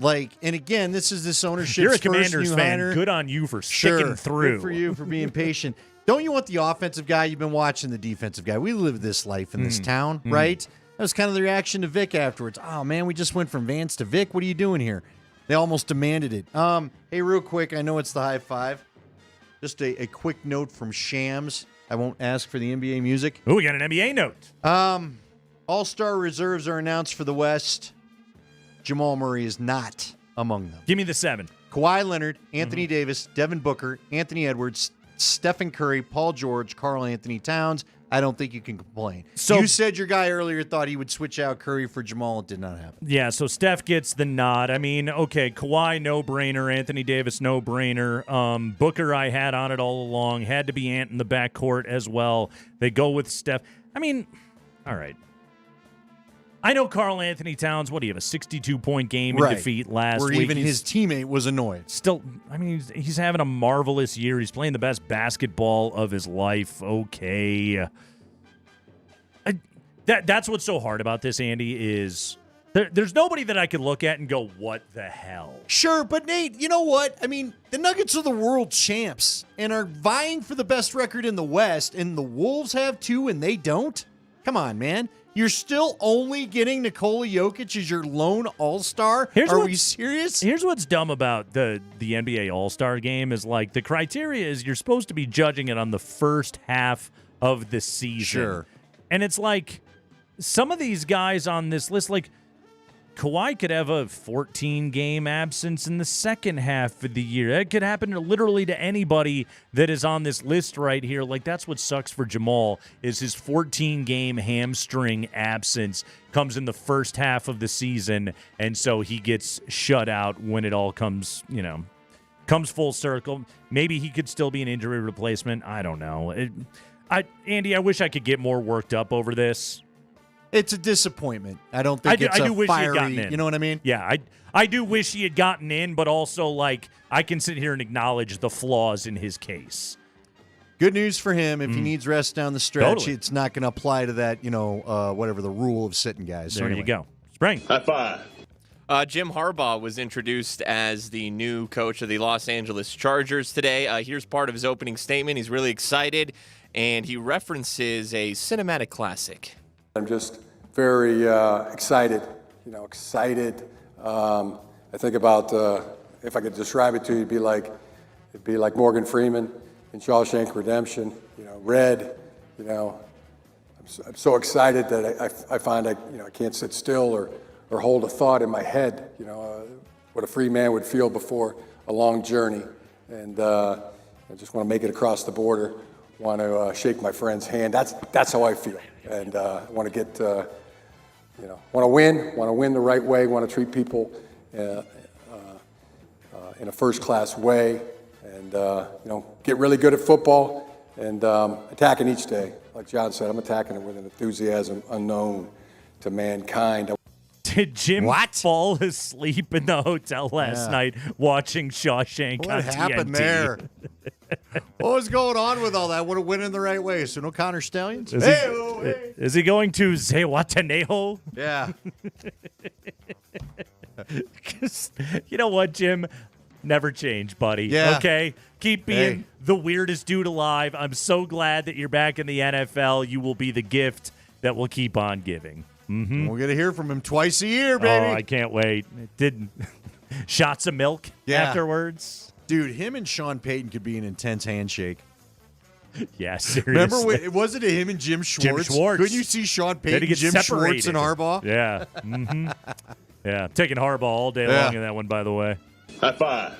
and again, this is this ownership. You're a Commanders fan. Good on you for sticking through. Good for you for being patient. Don't you want the offensive guy? You've been watching the defensive guy. We live this life in this town, right? That was kind of the reaction to Vic afterwards. Oh, man, we just went from Vance to Vic. What are you doing here? They almost demanded it. Hey, real quick, I know it's the high five. Just a quick note from Shams. I won't ask for the NBA music. Oh, we got an NBA note. All-star reserves are announced for the West. Jamal Murray is not among them. Give me the 7. Kawhi Leonard, Anthony Davis, Devin Booker, Anthony Edwards, Stephen Curry, Paul George, Karl Anthony Towns. I don't think you can complain. So you said your guy earlier thought he would switch out Curry for Jamal. It did not happen. Yeah, so Steph gets the nod. I mean, okay, Kawhi, no-brainer. Anthony Davis, no-brainer. Booker, I had on it all along. Had to be Ant in the backcourt as well. They go with Steph. I mean, all right. I know Karl Anthony Towns, what do you have, a 62-point game in defeat last week? Where even his teammate was annoyed. Still, I mean, he's having a marvelous year. He's playing the best basketball of his life. Okay. That's what's so hard about this, Andy, is there's nobody that I could look at and go, what the hell? Sure, but Nate, you know what? I mean, the Nuggets are the world champs and are vying for the best record in the West, and the Wolves have 2 and they don't. Come on, man. You're still only getting Nikola Jokic as your lone all-star? Are we serious? Here's what's dumb about the NBA All-Star game is like the criteria is you're supposed to be judging it on the first half of the season. Sure. And it's like some of these guys on this list, like Kawhi could have a 14-game absence in the second half of the year. That could happen literally to anybody that is on this list right here. Like, that's what sucks for Jamal is his 14-game hamstring absence comes in the first half of the season, and so he gets shut out when it all comes full circle. Maybe he could still be an injury replacement. I don't know. Andy, I wish I could get more worked up over this. It's a disappointment. I don't think it's I do a wish fiery, he had gotten in. You know what I mean? Yeah, I do wish he had gotten in, but also, like, I can sit here and acknowledge the flaws in his case. Good news for him. If he needs rest down the stretch, Totally. it's not going to apply to that, whatever the rule of sitting guys. So There anyway. you go. Spring. High five. Jim Harbaugh was introduced as the new coach of the Los Angeles Chargers today. Here's part of his opening statement. He's really excited, and he references a cinematic classic. I'm just very excited, excited. I think about, if I could describe it to you, it'd be like Morgan Freeman in Shawshank Redemption, red, I'm so excited that I find I can't sit still or hold a thought in my head, what a free man would feel before a long journey. And I just want to make it across the border, want to shake my friend's hand. That's how I feel. And I want to get, want to win the right way, want to treat people in a first-class way, and, get really good at football and attacking each day. Like John said, I'm attacking it with an enthusiasm unknown to mankind. Did Jim fall asleep in the hotel last night watching Shawshank on What happened TNT? there? What was going on with all that? Would have went in the right way. So no Connor Stallions? Is he going to Zihuatanejo? Yeah. You know what, Jim? Never change, buddy. Yeah. Okay? Keep being the weirdest dude alive. I'm so glad that you're back in the NFL. You will be the gift that will keep on giving. Mm-hmm. We're going to hear from him twice a year, baby. Oh, I can't wait. Did shots of milk afterwards? Dude, him and Sean Payton could be an intense handshake. Yeah, seriously. Remember, was it him and Jim Schwartz? Jim Schwartz. Couldn't you see Sean They had to Payton, get Jim separated. Schwartz, and Harbaugh? Yeah. Mm-hmm. Yeah, taking Harbaugh all day long in that one, by the way. High five.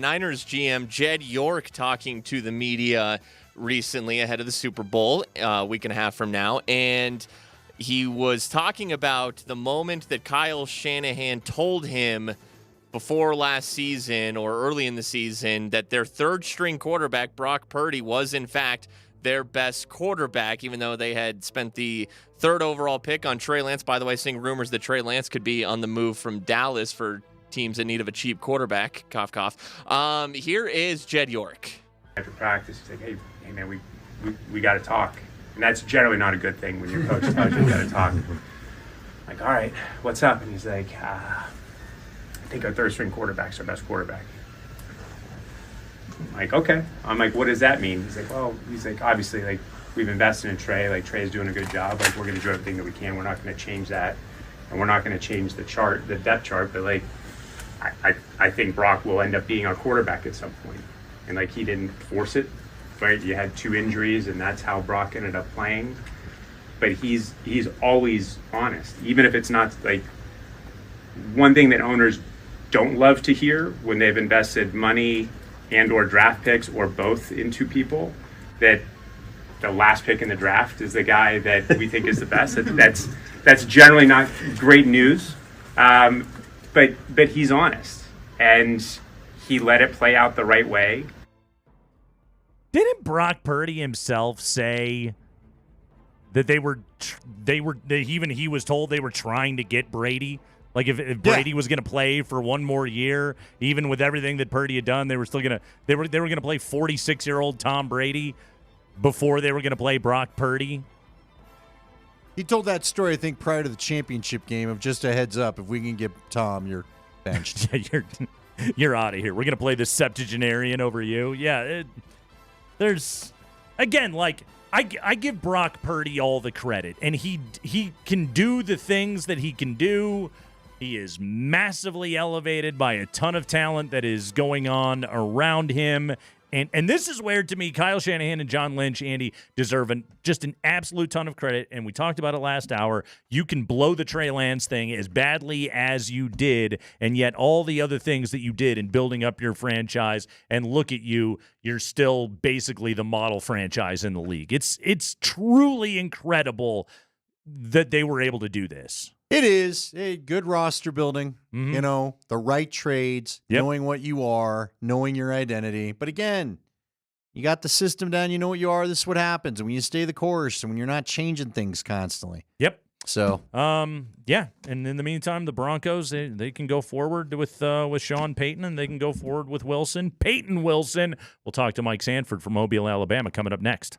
Niners GM Jed York talking to the media recently ahead of the Super Bowl, a week and a half from now, and he was talking about the moment that Kyle Shanahan told him before last season or early in the season that their third-string quarterback, Brock Purdy, was in fact their best quarterback, even though they had spent the third overall pick on Trey Lance. By the way, seeing rumors that Trey Lance could be on the move from Dallas for teams in need of a cheap quarterback. Cough, cough. Here is Jed York. After practice, he's like, hey man, we got to talk. And that's generally not a good thing when your coach tells you got to talk. I'm like, all right, what's up? And he's like, I think our third-string quarterback's our best quarterback. I'm like, okay. I'm like, what does that mean? He's like, obviously, like, we've invested in Trey. Like, Trey's doing a good job. Like, we're going to do everything that we can. We're not going to change that. And we're not going to change the depth chart. But, like, I think Brock will end up being our quarterback at some point. And, like, he didn't force it, right? You had 2 injuries, and that's how Brock ended up playing. But he's always honest, even if it's not, like, one thing that owners don't love to hear when they've invested money and or draft picks or both into people, that the last pick in the draft is the guy that we think is the best. That's generally not great news, but he's honest, and he let it play out the right way. Didn't Brock Purdy himself say that he was told they were trying to get Brady? Like if Brady was going to play for one more year, even with everything that Purdy had done, they were still going to play 46-year-old Tom Brady before they were going to play Brock Purdy. He told that story, I think, prior to the championship game of just a heads up. If we can get Tom, you're benched. You're out of here. We're going to play the septuagenarian over you. Yeah. There's, again, like, I give Brock Purdy all the credit, and he can do the things that he can do. He is massively elevated by a ton of talent that is going on around him. And this is where, to me, Kyle Shanahan and John Lynch, Andy, deserve just an absolute ton of credit. And we talked about it last hour. You can blow the Trey Lance thing as badly as you did, and yet all the other things that you did in building up your franchise, and look at you, you're still basically the model franchise in the league. It's truly incredible that they were able to do this. It is a good roster building, Mm-hmm. you know, the right trades, knowing what you are, knowing your identity. But again, you got the system down, you know what you are, this is what happens. And when you stay the course and when you're not changing things constantly. Yep. So, yeah. And in the meantime, the Broncos, they can go forward with Sean Payton, and they can go forward with Wilson. Peyton Wilson. We'll talk to Mike Sanford from Mobile, Alabama, coming up next.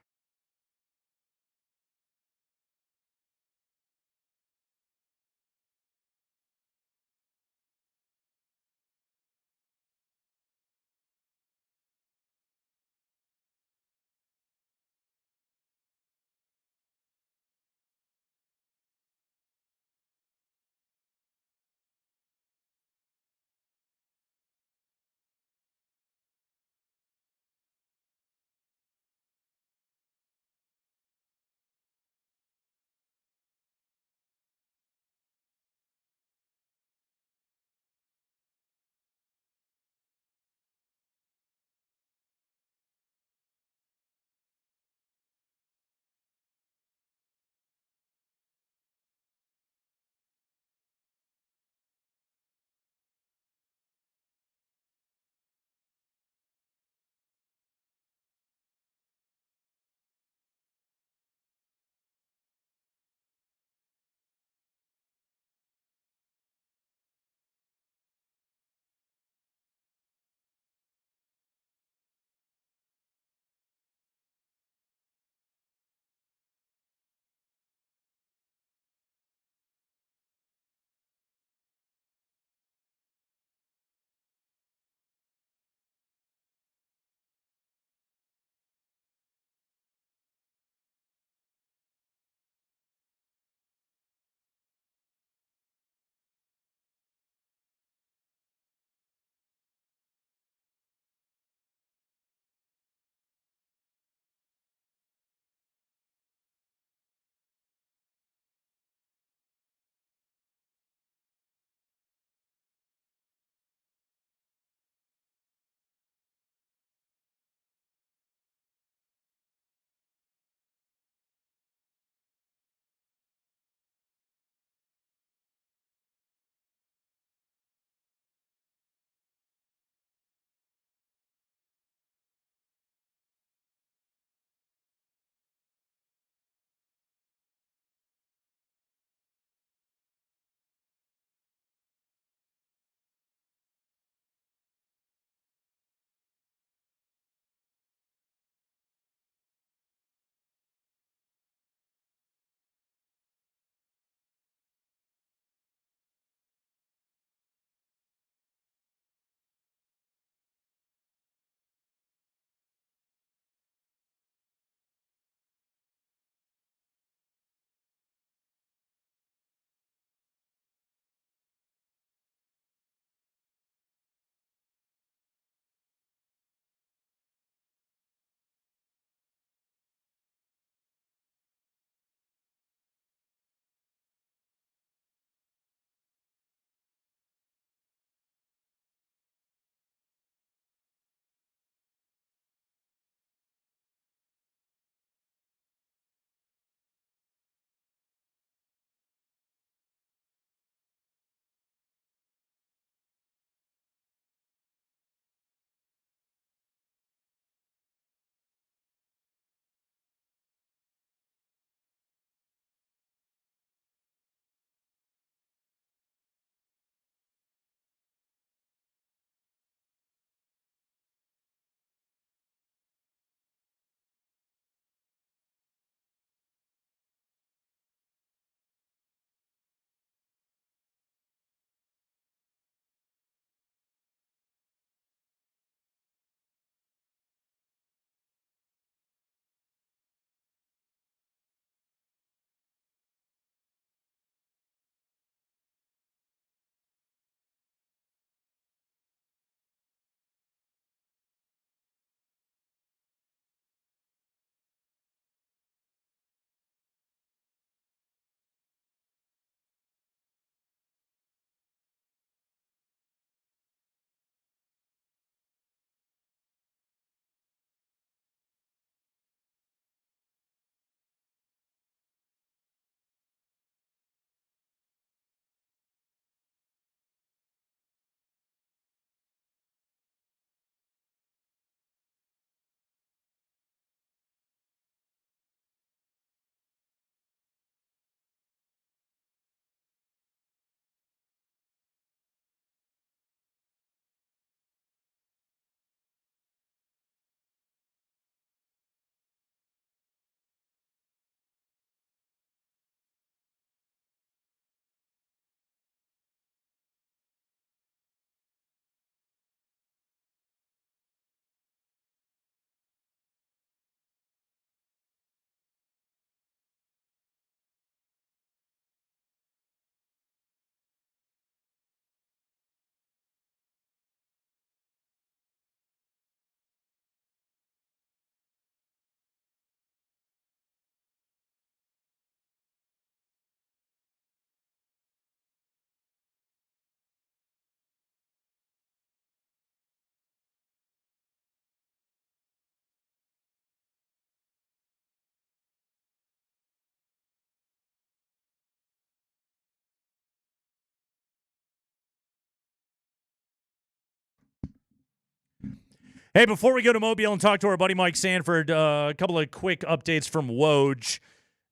Hey, before we go to Mobile and talk to our buddy Mike Sanford, a couple of quick updates from Woj.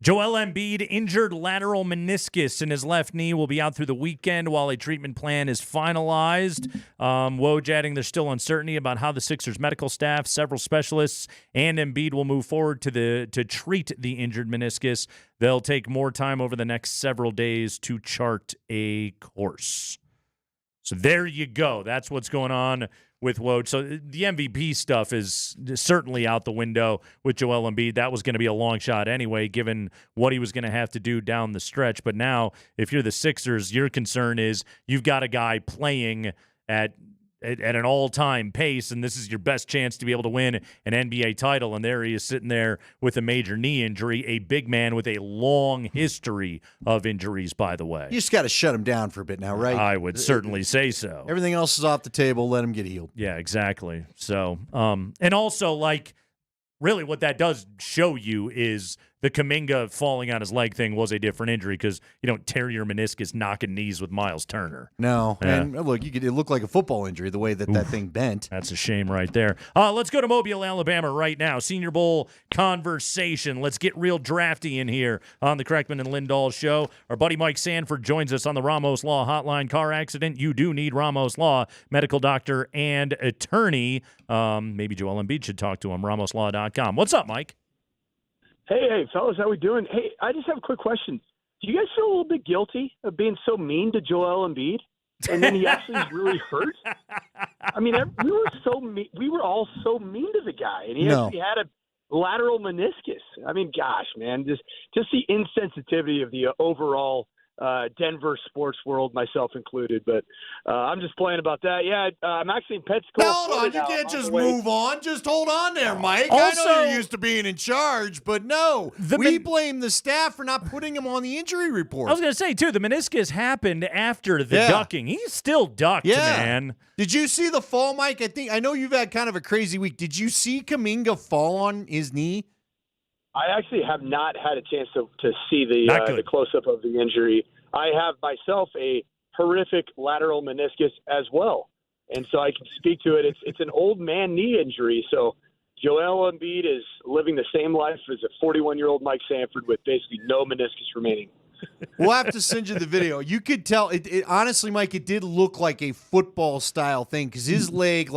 Joel Embiid injured lateral meniscus in his left knee, will be out through the weekend while a treatment plan is finalized. Woj adding there's still uncertainty about how the Sixers medical staff, several specialists, and Embiid will move forward to treat the injured meniscus. They'll take more time over the next several days to chart a course. So there you go. That's what's going on with Woj. So the MVP stuff is certainly out the window with Joel Embiid. That was going to be a long shot anyway, given what he was going to have to do down the stretch. But now, if you're the Sixers, your concern is you've got a guy playing at an all-time pace, and this is your best chance to be able to win an NBA title. And there he is sitting there with a major knee injury, a big man with a long history of injuries, by the way. You just got to shut him down for a bit now, right? I would certainly say so. Everything else is off the table. Let him get healed. Yeah, exactly. So, and also, like, really what that does show you is the Kuminga falling on his leg thing was a different injury because you don't tear your meniscus knocking knees with Miles Turner. No. Yeah. And look, it looked like a football injury the way that thing bent. That's a shame right there. Let's go to Mobile, Alabama right now. Senior Bowl conversation. Let's get real drafty in here on the Kreckman and Lindahl show. Our buddy Mike Sanford joins us on the Ramos Law Hotline. Car accident, you do need Ramos Law, medical doctor and attorney. Maybe Joel Embiid should talk to him, ramoslaw.com. What's up, Mike? Hey, fellas, how we doing? Hey, I just have a quick question. Do you guys feel a little bit guilty of being so mean to Joel Embiid, and then he actually is really hurt? I mean, we were all so mean to the guy, and he actually had a lateral meniscus. I mean, gosh, man, just the insensitivity of the overall Denver sports world, myself included. But I'm just playing about that. Yeah, I'm actually in Pensacola. Now, hold on. You can't just move on. Just hold on there, Mike. I know you're used to being in charge, but no. We blame the staff for not putting him on the injury report. I was going to say, too, the meniscus happened after the ducking. He's still ducked, man. Did you see the fall, Mike? I know you've had kind of a crazy week. Did you see Kuminga fall on his knee? I actually have not had a chance to see the close-up of the injury. I have myself a horrific lateral meniscus as well, and so I can speak to it. It's an old man knee injury, so Joel Embiid is living the same life as a 41-year-old Mike Sanford with basically no meniscus remaining. We'll have to send you the video. You could tell. It honestly, Mike, it did look like a football-style thing because his leg,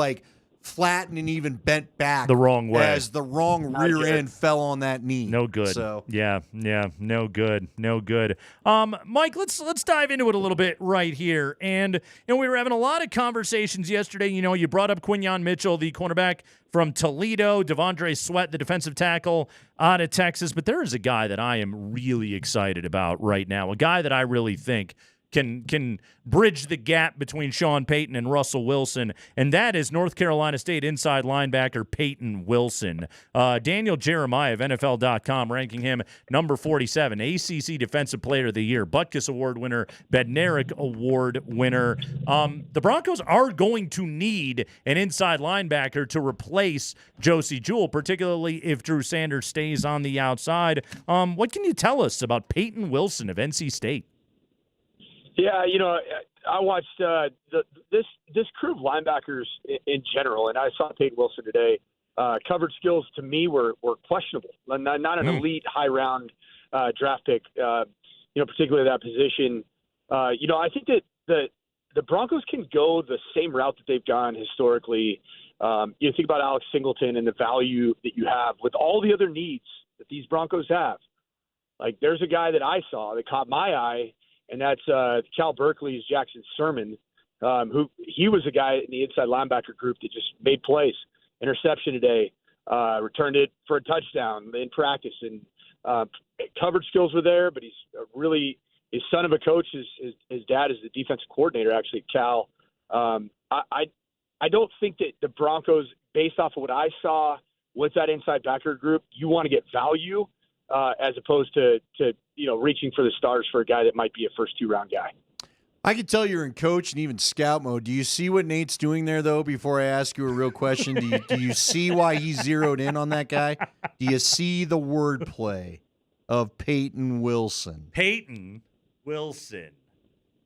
flattened and even bent back the wrong way as the wrong rear end fell on that knee. No good. So yeah, no good. Mike, let's dive into it a little bit right here. And we were having a lot of conversations yesterday. You brought up Quinyon Mitchell, the cornerback from Toledo, Devondre Sweat, the defensive tackle out of Texas. But there is a guy that I am really excited about right now, a guy that I really think can bridge the gap between Sean Payton and Russell Wilson, and that is North Carolina State inside linebacker Peyton Wilson. Daniel Jeremiah of NFL.com ranking him number 47, ACC Defensive Player of the Year, Butkus Award winner, Bednarik Award winner. The Broncos are going to need an inside linebacker to replace Josie Jewell, particularly if Drew Sanders stays on the outside. What can you tell us about Peyton Wilson of NC State? Yeah, I watched this crew of linebackers in general, and I saw Peyton Wilson today. Coverage skills to me were questionable. Not an elite high round draft pick, particularly that position. I think that the Broncos can go the same route that they've gone historically. You think about Alex Singleton and the value that you have with all the other needs that these Broncos have. Like, there's a guy that I saw that caught my eye, and that's Cal Berkeley's Jackson Sermon, who he was a guy in the inside linebacker group that just made plays. Interception today, returned it for a touchdown in practice, and coverage skills were there. But he's son of a coach. His dad is the defensive coordinator, actually, Cal. I don't think that the Broncos, based off of what I saw with that inside backer group, you want to get value as opposed to reaching for the stars for a guy that might be a first 2-round guy. I can tell you're in coach and even scout mode. Do you see what Nate's doing there, though, before I ask you a real question? Do you see why he zeroed in on that guy? Do you see the wordplay of Peyton Wilson? Peyton Wilson.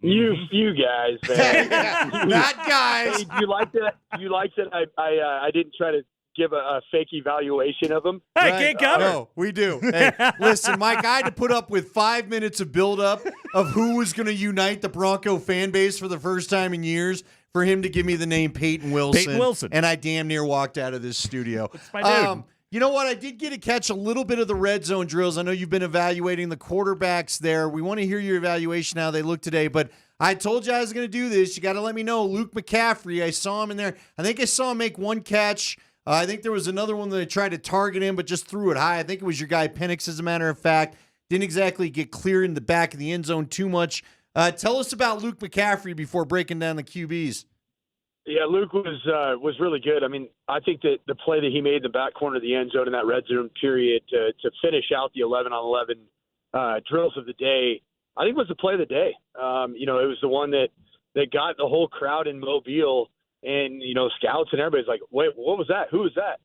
You guys, man. Not guys. Hey, you like that? You like that? I didn't try to give a fake evaluation of him. Hey, can't cover. No, we do. Hey, listen, Mike, I had to put up with 5 minutes of buildup of who was going to unite the Bronco fan base for the first time in years for him to give me the name Peyton Wilson. Peyton Wilson. And I damn near walked out of this studio. That's my dude. You know what? I did get to catch a little bit of the red zone drills. I know you've been evaluating the quarterbacks there. We want to hear your evaluation, how they look today. But I told you I was going to do this. You got to let me know. Luke McCaffrey, I saw him in there. I think I saw him make one catch. I think there was another one that they tried to target him, but just threw it high. I think it was your guy Penix, as a matter of fact. Didn't exactly get clear in the back of the end zone too much. Tell us about Luke McCaffrey before breaking down the QBs. Yeah, Luke was really good. I mean, I think that the play that he made in the back corner of the end zone in that red zone period to finish out the 11-on-11 drills of the day, I think was the play of the day. It was the one that got the whole crowd in Mobile and, scouts and everybody's like, wait, what was that? Who was that?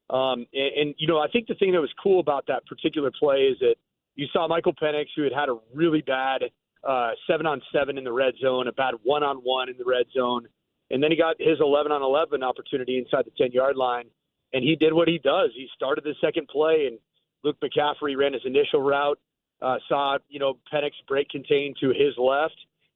I think the thing that was cool about that particular play is that you saw Michael Penix, who had a really bad 7-on-7 in the red zone, a bad 1-on-1 in the red zone. And then he got his 11-on-11 opportunity inside the 10-yard line, and he did what he does. He started the second play, and Luke McCaffrey ran his initial route, saw, Penix break contain to his left,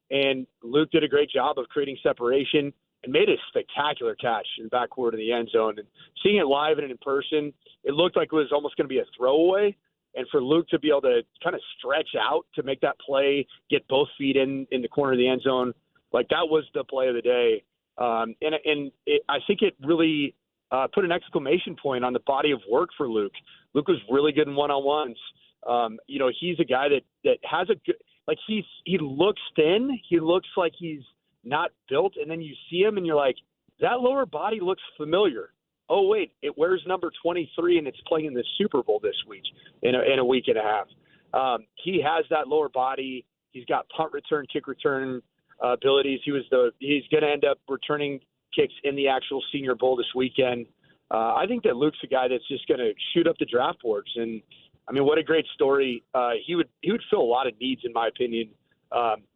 and Luke did a great job of creating separation and made a spectacular catch in the backcourt of the end zone. And seeing it live and in person, it looked like it was almost going to be a throwaway. And for Luke to be able to kind of stretch out to make that play, get both feet in the corner of the end zone, like that was the play of the day. I think it really put an exclamation point on the body of work for Luke. Luke was really good in one-on-ones. He's a guy that has a good, like he looks thin. He looks like he's not built. And then you see him and you're like, that lower body looks familiar. Oh, wait, it wears number 23 and it's playing in the Super Bowl this week in a week and a half. He has that lower body. He's got punt return, kick return abilities. He's going to end up returning kicks in the actual Senior Bowl this weekend. I think that Luke's a guy that's just going to shoot up the draft boards. And I mean, what a great story. He would fill a lot of needs, in my opinion,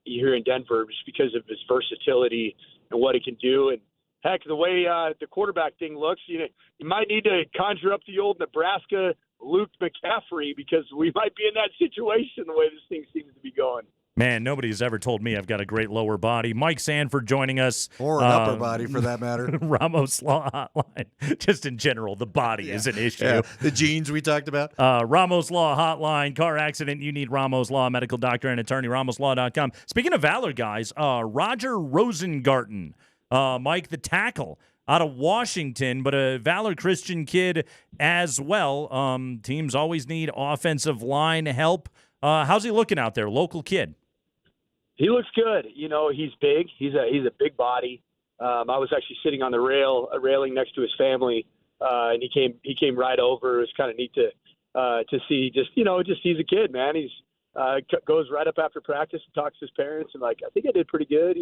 here in Denver, just because of his versatility and what he can do. And heck, the way the quarterback thing looks, you might need to conjure up the old Nebraska Luke McCaffrey, because we might be in that situation the way this thing seems to be going. Man, nobody's ever told me I've got a great lower body. Mike Sanford joining us. Or an upper body, for that matter. Ramos Law Hotline. Just in general, the body is an issue. Yeah. The genes we talked about. Ramos Law Hotline. Car accident, you need Ramos Law. Medical doctor and attorney, ramoslaw.com. Speaking of Valor guys, Roger Rosengarten, Mike the tackle, out of Washington, but a Valor Christian kid as well. Teams always need offensive line help. How's he looking out there? Local kid. He looks good. He's big. He's a big body. I was actually sitting on the railing next to his family, and he came right over. It was kind of neat to see. Just he's a kid, man. He's goes right up after practice and talks to his parents, and like, I think I did pretty good.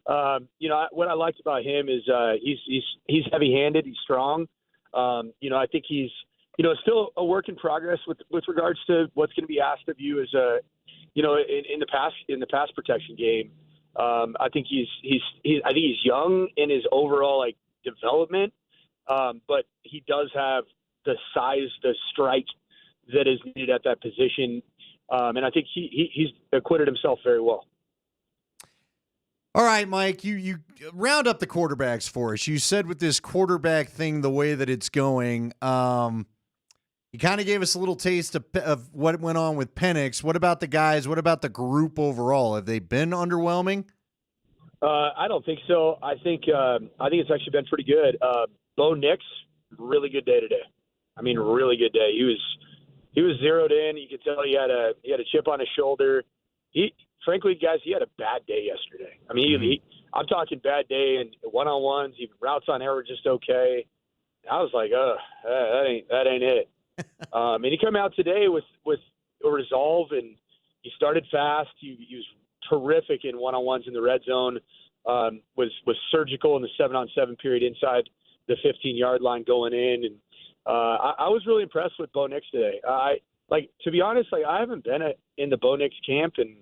What I liked about him is he's heavy-handed. He's strong. I think he's still a work in progress with regards to what's going to be asked of you as in the pass protection game. I think he's young in his overall development, but he does have the size, the strike that is needed at that position, and I think he's acquitted himself very well. All right, Mike, you round up the quarterbacks for us. You said with this quarterback thing, the way that it's going, you kind of gave us a little taste of what went on with Penix. What about the guys? What about the group overall? Have they been underwhelming? I don't think so. I think it's actually been pretty good. Bo Nix, really good day today. I mean, really good day. He was zeroed in. You could tell he had a chip on his shoulder. Frankly, guys, he had a bad day yesterday. I mean, I'm talking bad day and one-on-ones, even routes on air were just okay. I was like, that ain't it. And he came out today with a resolve, and he started fast. He was terrific in one-on-ones in the red zone. Was surgical in the 7-on-7 period inside the 15-yard line going in, and I was really impressed with Bo Nix today. To be honest, I haven't been in the Bo Nix camp in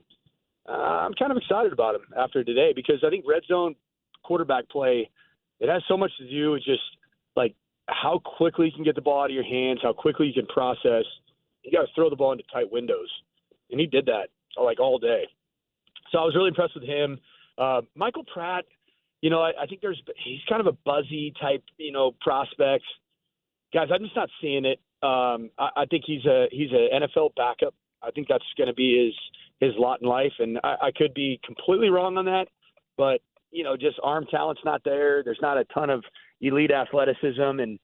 I'm kind of excited about him after today because I think red zone quarterback play, it has so much to do with just like how quickly you can get the ball out of your hands, how quickly you can process. You got to throw the ball into tight windows. And he did that like all day. So I was really impressed with him. Michael Pratt, you know, I think he's kind of a buzzy type, you know, prospect. Guys, I'm just not seeing it. I think he's an NFL backup. I think that's going to be his lot in life. And I could be completely wrong on that, but, you know, just arm talent's not there. There's not a ton of elite athleticism. And,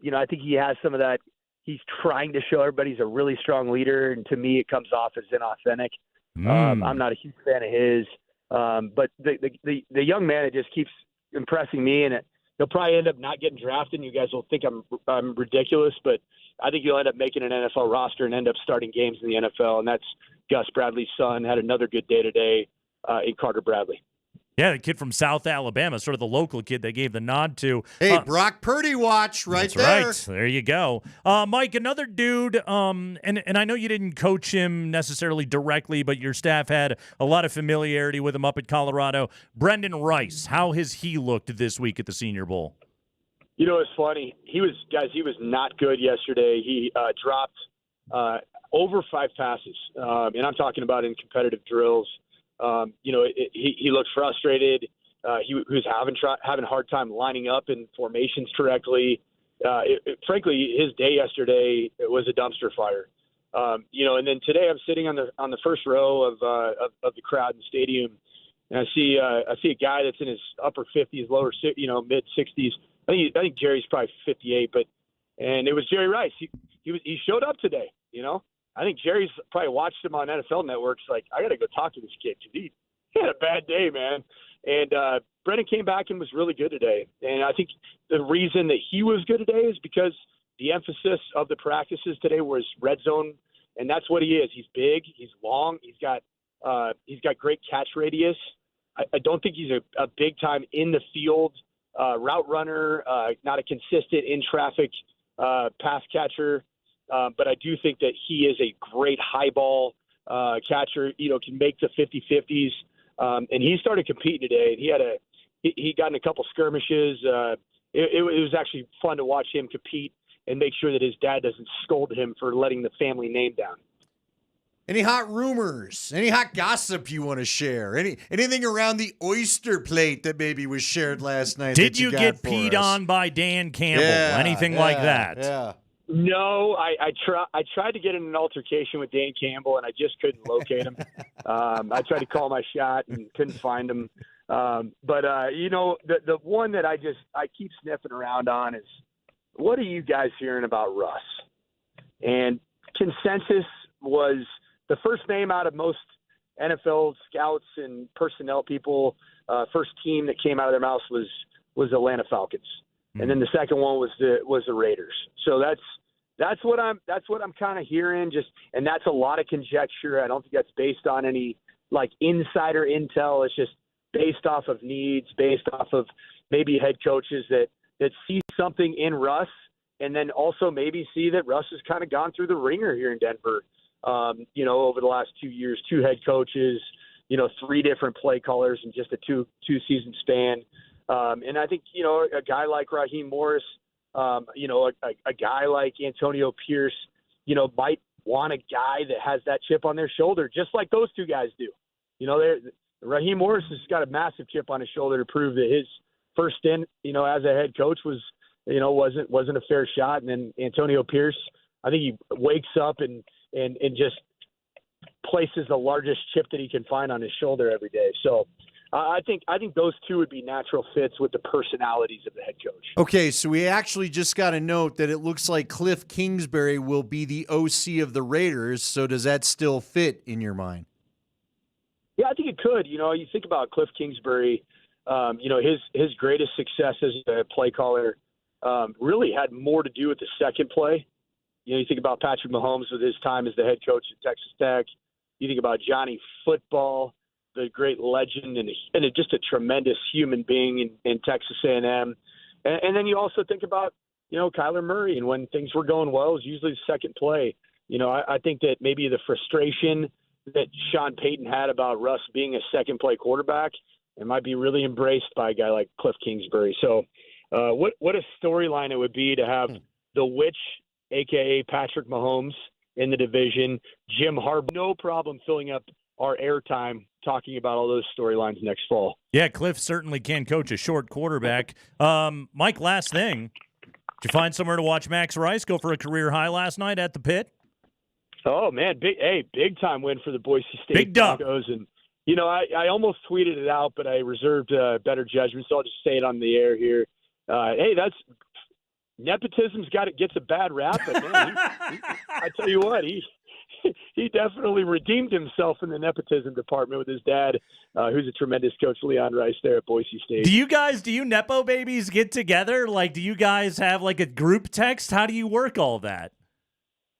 you know, I think he has some of that. He's trying to show everybody he's a really strong leader. And to me, it comes off as inauthentic. I'm not a huge fan of his. But the young man, it just keeps impressing me, and he'll probably end up not getting drafted. And you guys will think I'm ridiculous, but I think he'll end up making an NFL roster and end up starting games in the NFL. And that's Gus Bradley's son. Had another good day today in Carter Bradley. Yeah, the kid from South Alabama, sort of the local kid they gave the nod to. Hey, Brock Purdy watch right that's there. Right. There you go. Mike, another dude, and I know you didn't coach him necessarily directly, but your staff had a lot of familiarity with him up at Colorado. Brendan Rice, how has he looked this week at the Senior Bowl? You know, it's funny. He was not good yesterday. He dropped over 5 passes, and I'm talking about in competitive drills. You know, he looked frustrated. He was having a hard time lining up in formations correctly. Frankly, his day yesterday was a dumpster fire. You know, and then today I'm sitting on the first row of the crowd in the stadium, and I see a guy that's in his upper 50s, mid 60s. I think Jerry's probably 58, and it was Jerry Rice. He showed up today. You know. I think Jerry's probably watched him on NFL Networks. Like, I got to go talk to this kid because he had a bad day, man. And Brendan came back and was really good today. And I think the reason that he was good today is because the emphasis of the practices today was red zone, and that's what he is. He's big, he's long, he's got great catch radius. I don't think he's a big time in the field route runner, not a consistent in traffic pass catcher. But I do think that he is a great high ball catcher, you know, can make the 50-50s. And he started competing today. And he got in a couple skirmishes. It was actually fun to watch him compete and make sure that his dad doesn't scold him for letting the family name down. Any hot rumors? Any hot gossip you want to share? Anything around the oyster plate that maybe was shared last night? Did you get peed on by Dan Campbell? Anything like that? Yeah. No, I tried to get in an altercation with Dan Campbell, and I just couldn't locate him. I tried to call my shot and couldn't find him. But you know, the one that I keep sniffing around on is, what are you guys hearing about Russ? And consensus was the first name out of most NFL scouts and personnel people. First team that came out of their mouths was Atlanta Falcons. And then the second one was the Raiders. So that's what I'm kind of hearing. And that's a lot of conjecture. I don't think that's based on any like insider intel. It's just based off of needs, based off of maybe head coaches that see something in Russ, and then also maybe see that Russ has kind of gone through the ringer here in Denver. You know, over the last 2 years, 2 head coaches, you know, 3 different play callers in just a two season span. And I think, you know, a guy like Raheem Morris, you know, a guy like Antonio Pierce, you know, might want a guy that has that chip on their shoulder, just like those 2 guys do. You know, Raheem Morris has got a massive chip on his shoulder to prove that his first stint, you know, as a head coach wasn't a fair shot. And then Antonio Pierce, I think he wakes up and just places the largest chip that he can find on his shoulder every day. So I think those 2 would be natural fits with the personalities of the head coach. Okay, so we actually just got a note that it looks like Cliff Kingsbury will be the OC of the Raiders. So does that still fit in your mind? Yeah, I think it could. You know, you think about Cliff Kingsbury, you know, his greatest success as a play caller really had more to do with the second play. You know, you think about Patrick Mahomes with his time as the head coach at Texas Tech. You think about Johnny Football, the great legend and just a tremendous human being in Texas A&M. And then you also think about, you know, Kyler Murray, and when things were going well, it was usually the second play. You know, I think that maybe the frustration that Sean Payton had about Russ being a second play quarterback, it might be really embraced by a guy like Cliff Kingsbury. So what a storyline it would be to have the Witch, a.k.a. Patrick Mahomes, in the division, Jim Harbaugh, no problem filling up our airtime talking about all those storylines next fall. Yeah, Cliff certainly can coach a short quarterback. Mike, last thing. Did you find somewhere to watch Max Rice go for a career high last night at the Pit? Oh, man, big time win for the Boise State Big dub. Broncos. And, you know, I almost tweeted it out, but I reserved better judgment, so I'll just say it on the air here. Hey, that's nepotism's gets a bad rap, but man, I tell you what, he definitely redeemed himself in the nepotism department with his dad, who's a tremendous coach, Leon Rice, there at Boise State. Do you Nepo babies get together? Like, do you guys have like a group text? How do you work all that?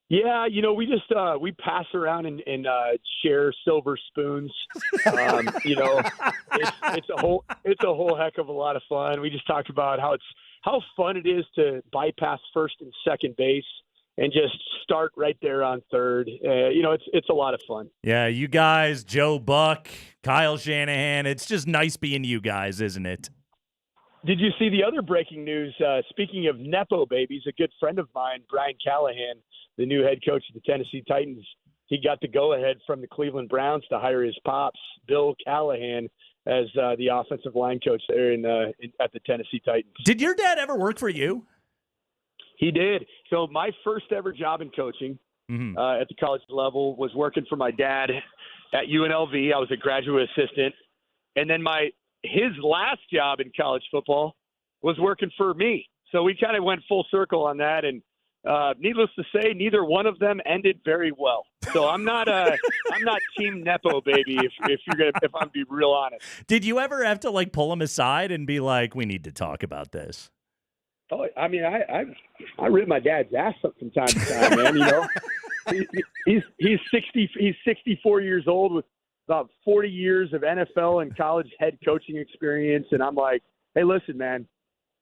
Yeah, you know, we just we pass around and share silver spoons. You know, it's a whole heck of a lot of fun. We just talked about how fun it is to bypass first and second base and just start right there on third. You know, it's a lot of fun. Yeah, you guys, Joe Buck, Kyle Shanahan, it's just nice being you guys, isn't it? Did you see the other breaking news? Speaking of Nepo babies, a good friend of mine, Brian Callahan, the new head coach of the Tennessee Titans, he got the go-ahead from the Cleveland Browns to hire his pops, Bill Callahan, as the offensive line coach there at the Tennessee Titans. Did your dad ever work for you? He did. So my first ever job in coaching at the college level was working for my dad at UNLV. I was a graduate assistant. And then his last job in college football was working for me. So we kind of went full circle on that. And needless to say, neither one of them ended very well. So I'm not team Nepo baby if I'm be real honest. Did you ever have to like pull him aside and be like, we need to talk about this? Oh, I mean, I rip my dad's ass up from time to time, man. You know, he's 64 years old with about 40 years of NFL and college head coaching experience, and I'm like, hey, listen, man,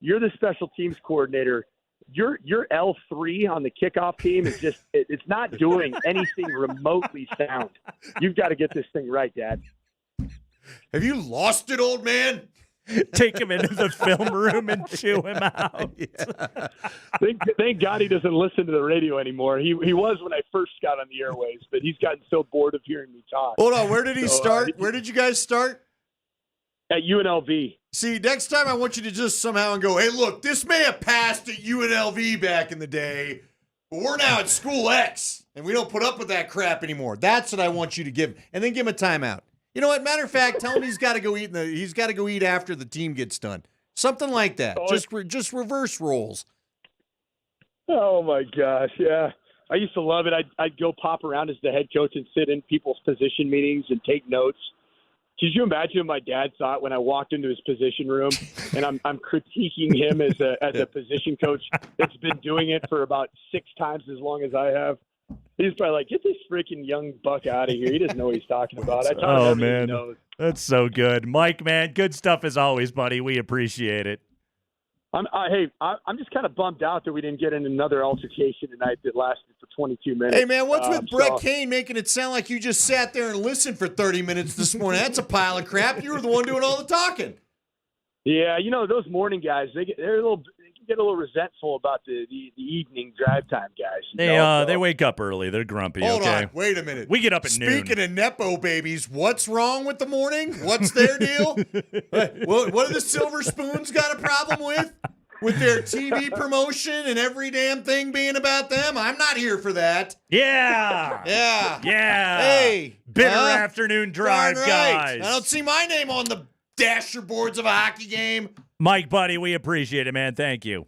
you're the special teams coordinator. Your L3 on the kickoff team is just it's not doing anything remotely sound. You've got to get this thing right, Dad. Have you lost it, old man? Take him into the film room and chew him out. Yeah. Thank God he doesn't listen to the radio anymore. He was when I first got on the airwaves, but he's gotten so bored of hearing me talk. Hold on, where did he start? Where did you guys start? At UNLV. See, next time I want you to just somehow and go, hey, look, this may have passed at UNLV back in the day, but we're now at School X, and we don't put up with that crap anymore. That's what I want you to give, and then give him a timeout. You know what? Matter of fact, tell him he's got to go eat. He's got to go eat after the team gets done. Something like that. Just reverse roles. Oh my gosh, yeah. I used to love it. I'd go pop around as the head coach and sit in people's position meetings and take notes. Could you imagine what my dad thought when I walked into his position room and I'm critiquing him as a position coach that's been doing it for about 6 times as long as I have? He's probably like, get this freaking young buck out of here. He doesn't know what he's talking about. I taught him everything he knows. That's so good. Mike, man, good stuff as always, buddy. We appreciate it. I'm just kind of bummed out that we didn't get in another altercation tonight that lasted for 22 minutes. Hey, man, what's with Brett Kane making it sound like you just sat there and listened for 30 minutes this morning? That's a pile of crap. You were the one doing all the talking. Yeah, you know, those morning guys, they can get a little resentful about the evening drive time guys. They wake up early. They're grumpy. Hold okay? on. Wait a minute. We get up at noon. Speaking of Nepo babies, what's wrong with the morning? What's their deal? What do the Silver Spoons got a problem with? With their TV promotion and every damn thing being about them? I'm not here for that. Yeah. Yeah. Hey. Bitter afternoon drive, right. guys. I don't see my name on the dasher boards of a hockey game. Mike, buddy, we appreciate it, man. Thank you.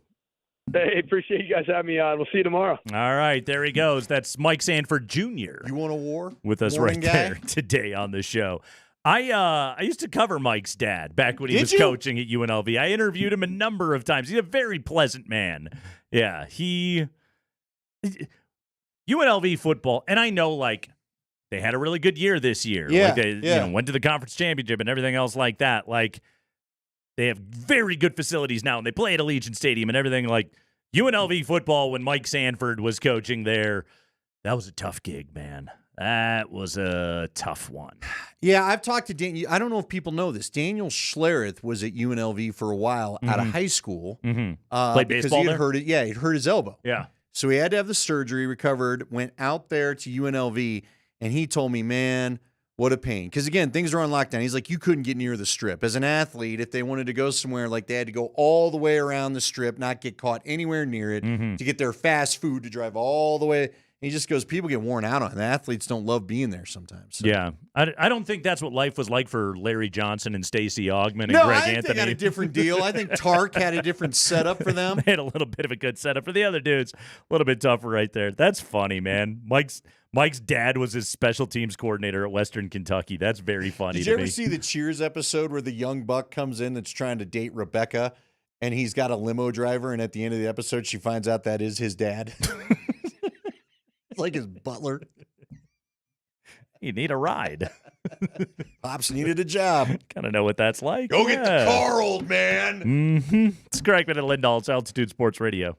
Hey, appreciate you guys having me on. We'll see you tomorrow. All right, there he goes. That's Mike Sanford Jr. You want a war? With us Morning right guy? there today on the show. I used to cover Mike's dad back when he was coaching at UNLV. I interviewed him a number of times. He's a very pleasant man. Yeah, UNLV football, and I know like they had a really good year this year. Yeah, like they went to the conference championship and everything else like that. Like they have very good facilities now, and they play at Allegiant Stadium and everything. Like UNLV football, when Mike Sanford was coaching there, that was a tough gig, man. That was a tough one. Yeah, I've talked to Daniel. I don't know if people know this. Daniel Schlereth was at UNLV for a while out of high school. Played because baseball he had there? hurt it. Yeah, he'd hurt his elbow. Yeah. So he had to have the surgery, recovered, went out there to UNLV, and he told me, man, what a pain. Because, again, things are on lockdown. He's like, you couldn't get near the strip. As an athlete, if they wanted to go somewhere, like they had to go all the way around the strip, not get caught anywhere near it, to get their fast food to drive all the way. And he just goes, people get worn out on it. The athletes don't love being there sometimes. So. Yeah. I don't think that's what life was like for Larry Johnson and Stacey Augmon and No, Greg I think Anthony. they got a different deal. I think Tark had a different setup for them. They had a little bit of a good setup for the other dudes. A little bit tougher right there. That's funny, man. Mike's dad was his special teams coordinator at Western Kentucky. That's very funny Did to you me. ever see the Cheers episode where the young buck comes in that's trying to date Rebecca, and he's got a limo driver, and at the end of the episode, she finds out that is his dad? It's like his butler. You need a ride. Pops needed a job. Kind of know what that's like. Go get the car, old man. It's Crackman and Lindahl. It's Altitude Sports Radio.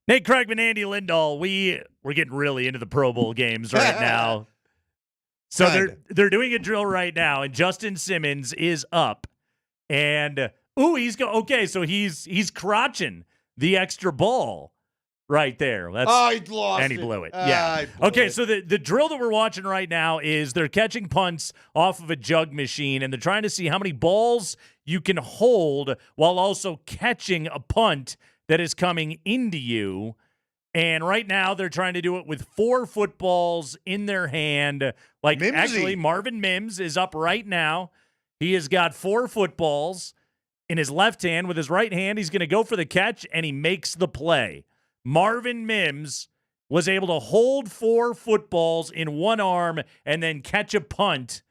Nate Kreckman, Andy Lindahl, we're getting really into the Pro Bowl games right now. So they're doing a drill right now, and Justin Simmons is up. And he's crotching the extra ball right there. He lost and he it. blew it. Yeah. Okay, so the drill that we're watching right now is they're catching punts off of a jug machine, and they're trying to see how many balls you can hold while also catching a punt that is coming into you. And right now they're trying to do it with 4 footballs in their hand. Like, Mimsy. Actually, Marvin Mims is up right now. He has got 4 footballs in his left hand. With his right hand, he's going to go for the catch, and he makes the play. Marvin Mims was able to hold 4 footballs in one arm and then catch a punt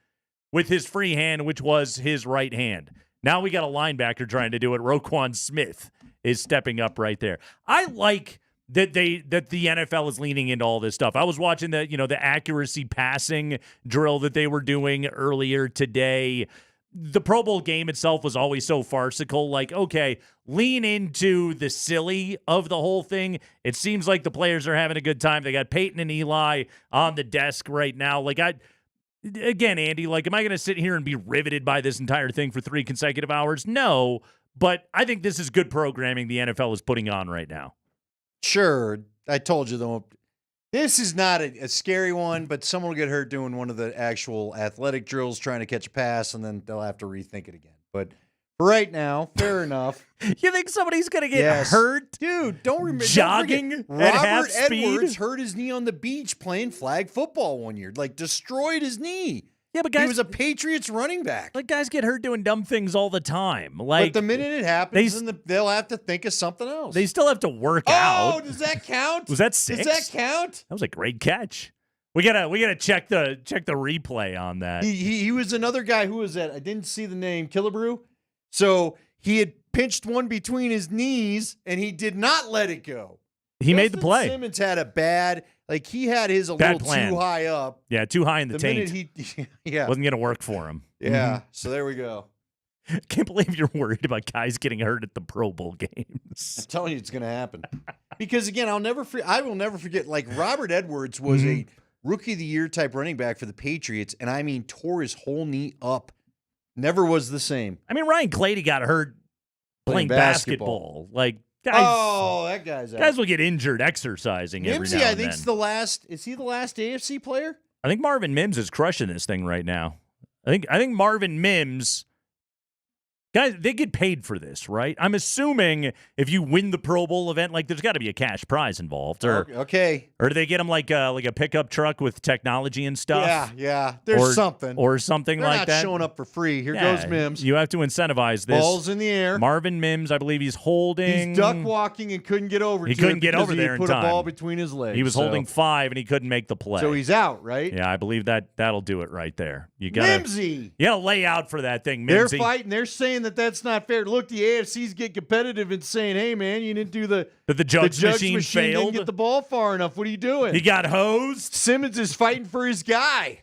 with his free hand, which was his right hand. Now we got a linebacker trying to do it. Roquan Smith is stepping up right there. I like that the NFL is leaning into all this stuff. I was watching the accuracy passing drill that they were doing earlier today. The Pro Bowl game itself was always so farcical. Like, okay, lean into the silly of the whole thing. It seems like the players are having a good time. They got Peyton and Eli on the desk right now. Like, again, Andy, like, am I going to sit here and be riveted by this entire thing for 3 consecutive hours? No, but I think this is good programming the NFL is putting on right now. Sure. I told you, though, this is not a scary one, but someone will get hurt doing one of the actual athletic drills trying to catch a pass, and then they'll have to rethink it again. But for right now, fair enough. You think somebody's going to get hurt? Dude, don't remember. Jogging don't at half Robert speed? Edwards hurt his knee on the beach playing flag football one year. Like, destroyed his knee. Yeah, but guys, he was a Patriots running back. Like, guys get hurt doing dumb things all the time. Like, but the minute it happens, they'll have to think of something else. They still have to work out. Oh, does that count? Was that 6? Does that count? That was a great catch. We gotta check the replay on that. He was another guy. Who was that? I didn't see the name. Killebrew. So he had pinched one between his knees, and he did not let it go. He made the play. Simmons had a bad. Like, he had his a bad little plan. too high up. Yeah, too high in the taint. Minute wasn't going to work for him. Yeah, So there we go. Can't believe you're worried about guys getting hurt at the Pro Bowl games. I'm telling you, it's going to happen. Because, again, I will never forget, like, Robert Edwards was a Rookie of the Year type running back for the Patriots, and I mean tore his whole knee up. Never was the same. I mean, Ryan Clady got hurt playing basketball. Like, guys, that guy's out. Guys will get injured exercising every now and I think is the last. Is he the last AFC player? I think Marvin Mims is crushing this thing right now. I think Marvin Mims. Guys, they get paid for this, right? I'm assuming if you win the Pro Bowl event, like, there's got to be a cash prize involved, or okay, or do they get them like a pickup truck with technology and stuff? Yeah. There's something They're like that. They're not showing up for free. Here goes Mims. You have to incentivize this. Balls in the air. Marvin Mims, I believe he's holding. He's duck walking and couldn't get over. He couldn't get over there in time. Put a ball between his legs. He was holding 5 and he couldn't make the play. So he's out, right? Yeah, I believe that'll do it right there. You got Mimsy. You got to lay out for that thing, They're Mimsy. fighting. They're saying that's not fair. Look, the AFC's get competitive and saying, "Hey, man, you didn't do the jugs machine failed. Didn't get the ball far enough. What are you doing? He got hosed. Simmons is fighting for his guy."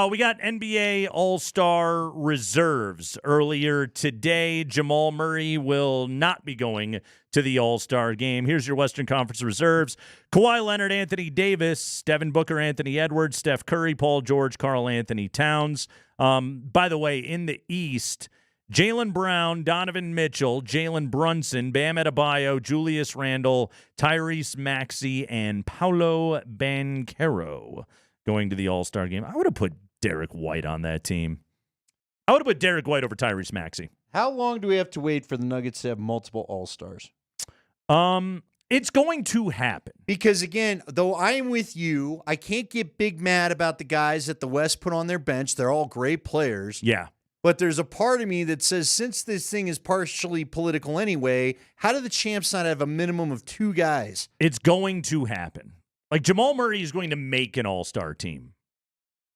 We got NBA All-Star reserves earlier today. Jamal Murray will not be going to the All-Star game. Here's your Western Conference reserves. Kawhi Leonard, Anthony Davis, Devin Booker, Anthony Edwards, Steph Curry, Paul George, Karl Anthony Towns. By the way, in the East, Jaylen Brown, Donovan Mitchell, Jalen Brunson, Bam Adebayo, Julius Randle, Tyrese Maxey, and Paolo Banchero going to the All-Star game. I would have put Derek White on that team. I would have put Derek White over Tyrese Maxey. How long do we have to wait for the Nuggets to have multiple All-Stars? It's going to happen. Because, again, though I am with you, I can't get big mad about the guys that the West put on their bench. They're all great players. Yeah. But there's a part of me that says, since this thing is partially political anyway, how do the champs not have a minimum of 2 guys? It's going to happen. Like, Jamal Murray is going to make an all-star team.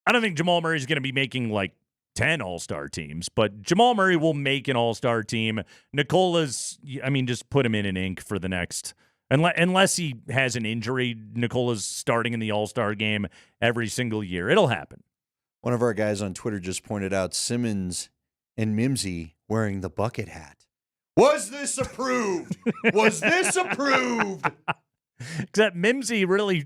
I don't think Jamal Murray is going to be making, like, 10 all-star teams, but Jamal Murray will make an all-star team. Nicola's, I mean, just put him in ink for the next. Unless he has an injury, Nicola's starting in the all-star game every single year. It'll happen. One of our guys on Twitter just pointed out Simmons and Mimsy wearing the bucket hat. Was this approved? Was this approved? Except Mimsy really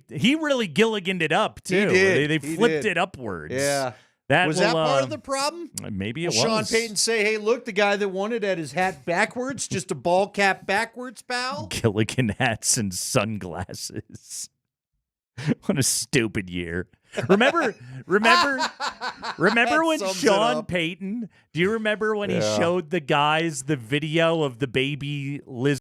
Gilliganed it up too. He did. They He flipped did. it upwards. Yeah. That was that part of the problem? Maybe it Will was. Sean Payton say, "Hey, look, the guy that won it had his hat backwards, just a ball cap backwards, pal." Gilligan hats and sunglasses. What a stupid year. Remember when sums it Sean up. Payton, do you remember when he showed the guys the video of the baby lizard